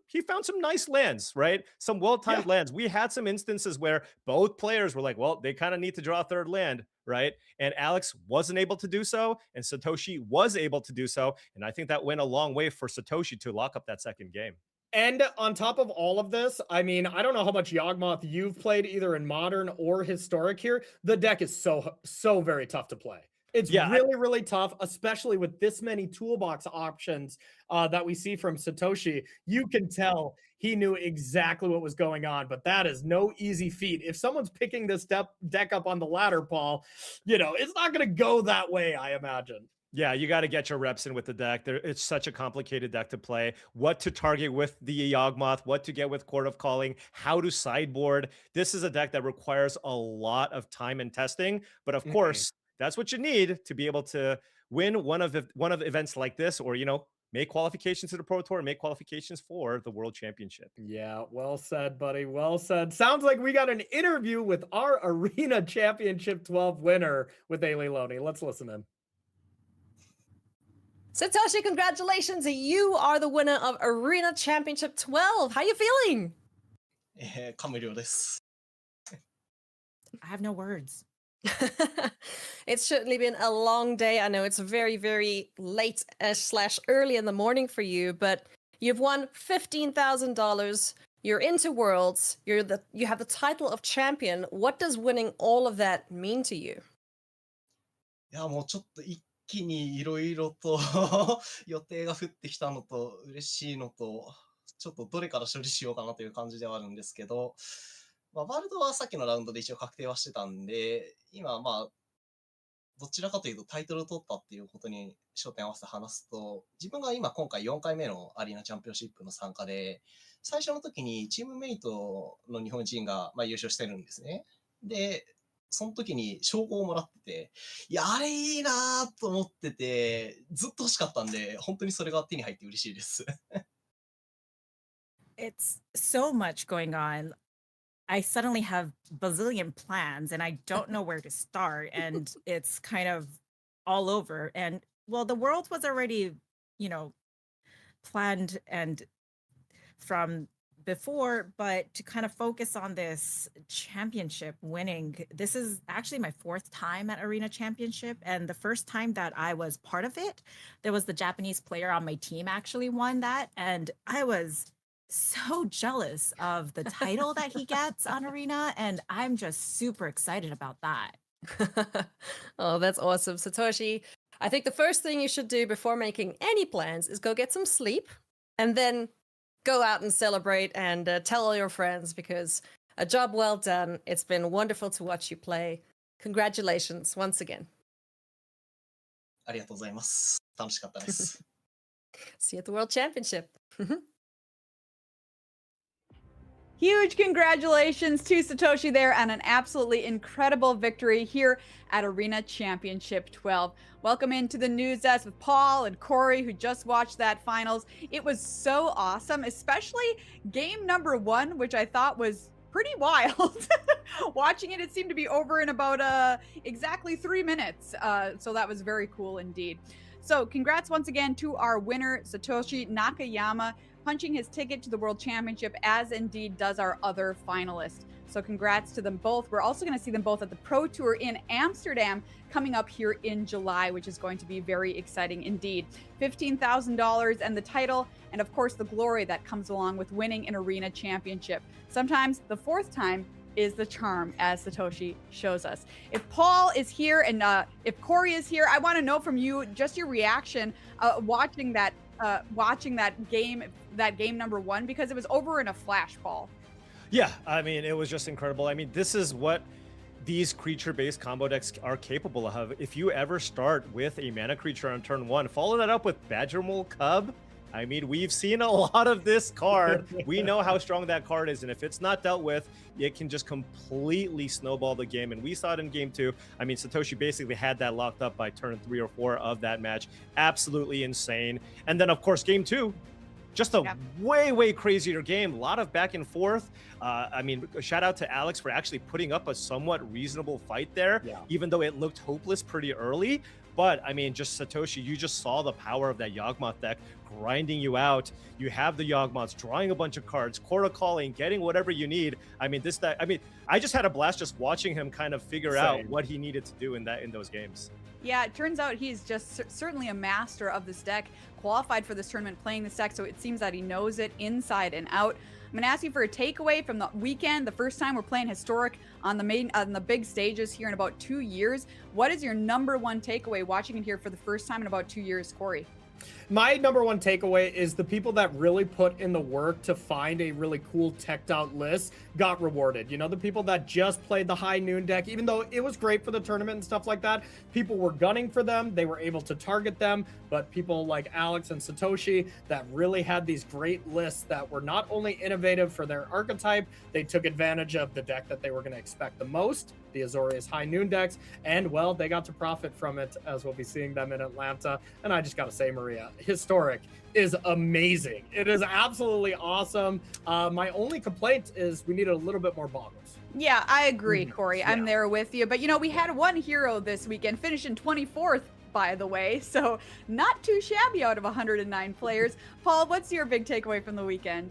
nice lands, right? Some well-timed lands. We had some instances where both players were like, well, they kind of need to draw a third land, right? And Alex wasn't able to do so, and Satoshi was able to do so, and I think that went a long way for Satoshi to lock up that second game. And on top of all of this, I mean, I don't know how much Yawgmoth you've played either in Modern or Historic here. The deck is so very tough to play. It's really tough, especially with this many toolbox options that we see from Satoshi. You can tell he knew exactly what was going on, but that is no easy feat. If someone's picking this deck up on the ladder, Paul, you know, it's not going to go that way, I imagine. Yeah, you got to get your reps in with the deck. It's such a complicated deck to play. What to target with the Yawgmoth, what to get with Court of Calling, how to sideboard. This is a deck that requires a lot of time and testing. But of course, that's what you need to be able to win one of events like this, or, you know, make qualifications to the Pro Tour and make qualifications for the World Championship. Yeah, well said, buddy. Well said. Sounds like we got an interview with our Arena Championship 12 winner with Ailey Loney. Let's listen in. Satoshi, congratulations. You are the winner of Arena Championship 12. How are you feeling? 感無量です。 I have no words. It's certainly been a long day. I know it's very late / early in the morning for you, but you've won $15,000. You're into Worlds. You have the title of champion. What does winning all of that mean to you? いや、もうちょっと一気にいろいろと予定が降ってきたのと嬉しいのと、ちょっとどれから処理しようかなという感じではあるんですけど、まあ、ワールドはさっきのラウンドで一応確定はしてたんで、今まあ、どちらかというとタイトル取ったっていうことに焦点を合わせて話すと、自分が今回4回目のアリーナチャンピオンシップの参加で、最初の時にチームメイトの日本人が優勝してるんですね。で、その時に称号をもらってて、いや、あれいいなと思ってて、ずっと欲しかったんで、本当にそれが手に入って嬉しいです。It's so much going on. I suddenly have bazillion plans and I don't know where to start. And it's kind of all over. And well, the world was already, you know, planned and from before, but to kind of focus on this championship winning, this is actually my 4th time at Arena Championship. And the first time that I was part of it, there was the Japanese player on my team actually won that. And I was so jealous of the title that he gets on Arena. And I'm just super excited about that. Oh, that's awesome. Satoshi, I think the first thing you should do before making any plans is go get some sleep and then go out and celebrate and tell all your friends, because a job well done. It's been wonderful to watch you play. Congratulations once again. ありがとうございます。楽しかったです。See you at the World Championship. Huge congratulations to Satoshi there on an absolutely incredible victory here at Arena Championship 12. Welcome into the news desk with Paul and Corey, who just watched that finals. It was so awesome, especially game number 1, which I thought was pretty wild. Watching it seemed to be over in about exactly 3 minutes. So that was very cool indeed. So congrats once again to our winner, Satoshi Nakayama, punching his ticket to the World Championship, as indeed does our other finalist. So congrats to them both. We're also going to see them both at the Pro Tour in Amsterdam coming up here in July, which is going to be very exciting indeed. $15,000 and the title, and of course the glory that comes along with winning an Arena Championship. Sometimes the 4th time is the charm, as Satoshi shows us. If Paul is here and if Corey is here, I want to know from you just your reaction watching that game number 1, because it was over in a flash, Paul. Yeah, I mean, it was just incredible. I mean, this is what these creature-based combo decks are capable of. If you ever start with a mana creature on turn 1, follow that up with Badger Mole Cub. I mean, we've seen a lot of this card. We know how strong that card is, and if it's not dealt with, it can just completely snowball the game. And we saw it in game 2. I mean, Satoshi basically had that locked up by turn 3 or 4 of that match. Absolutely insane. And then, of course, game 2, just a way crazier game. A lot of back and forth. I mean, shout out to Alex for actually putting up a somewhat reasonable fight there, even though it looked hopeless pretty early. But I mean, just Satoshi, you just saw the power of that Yawgmoth deck grinding you out. You have the Yawgmoths drawing a bunch of cards, Quarter Calling, getting whatever you need. I mean, this deck, I mean, I just had a blast just watching him kind of figure out what he needed to do in those games. Yeah, it turns out he's just certainly a master of this deck, qualified for this tournament playing this deck, so it seems that he knows it inside and out. I'm going to ask you for a takeaway from the weekend, the first time we're playing Historic on the big stages here in about 2 years. What is your number one takeaway watching it here for the first time in about 2 years, Corey? My number one takeaway is the people that really put in the work to find a really cool teched out list got rewarded. You know, the people that just played the High Noon deck, even though it was great for the tournament and stuff like that, people were gunning for them. They were able to target them. But people like Alex and Satoshi that really had these great lists that were not only innovative for their archetype, they took advantage of the deck that they were going to expect the most, the Azorius High Noon decks, and well, they got to profit from it, as we'll be seeing them in Atlanta. And I just got to say, Maria, Historic is amazing. It is absolutely awesome. My only complaint is we needed a little bit more boggles. Yeah, I agree, Corey. I'm there with you. But, you know, we had one hero this weekend, finishing 24th, by the way. So not too shabby out of 109 players. Paul, what's your big takeaway from the weekend?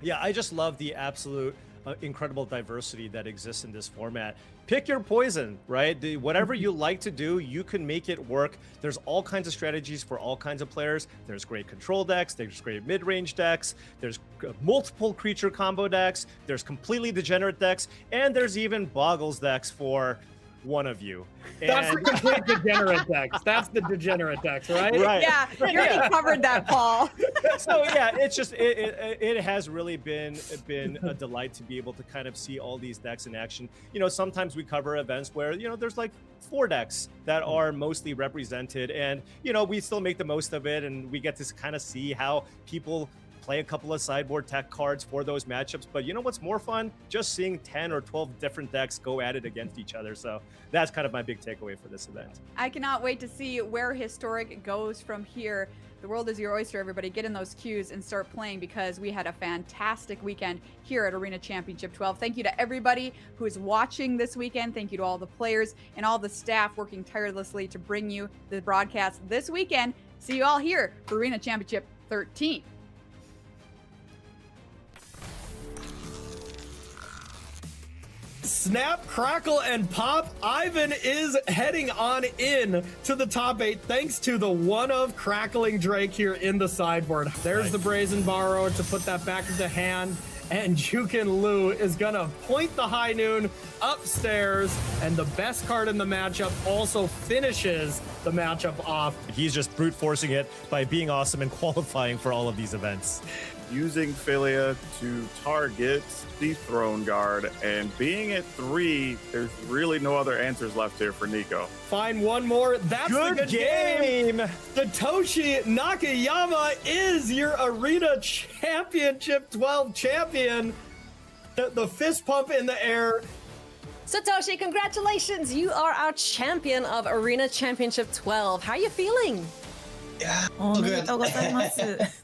Yeah, I just love the absolute incredible diversity that exists in this format. Pick your poison, right? Whatever you like to do, you can make it work. There's all kinds of strategies for all kinds of players. There's great control decks, there's great mid-range decks, there's multiple creature combo decks, there's completely degenerate decks, and there's even boggles decks for one of you. That's the complete degenerate decks. That's the degenerate decks, right? Right. Yeah, you already covered that, Paul. So yeah, it's just it has really been a delight to be able to kind of see all these decks in action. You know, sometimes we cover events where, you know, there's like 4 decks that are mostly represented, and you know, we still make the most of it, and we get to kind of see how people play a couple of sideboard tech cards for those matchups. But you know what's more fun? Just seeing 10 or 12 different decks go at it against each other. So that's kind of my big takeaway for this event. I cannot wait to see where Historic goes from here. The world is your oyster, everybody. Get in those queues and start playing, because we had a fantastic weekend here at Arena Championship 12. Thank you to everybody who is watching this weekend. Thank you to all the players and all the staff working tirelessly to bring you the broadcast this weekend. See you all here for Arena Championship 13. Snap, crackle, and pop. Ivan is heading on in to the top 8 thanks to the one of Crackling Drake here in the sideboard. There's the Brazen Borrower to put that back into hand. And Jukin Lu is going to point the High Noon upstairs. And the best card in the matchup also finishes the matchup off. He's just brute forcing it by being awesome and qualifying for all of these events. Using Philia to target the Throne Guard, and being at 3, there's really no other answers left here for Nico. Find one more. That's good the good game. Satoshi Nakayama is your Arena Championship 12 champion. The fist pump in the air. Satoshi, congratulations! You are our champion of Arena Championship 12. How are you feeling? Yeah, おめでとうございます。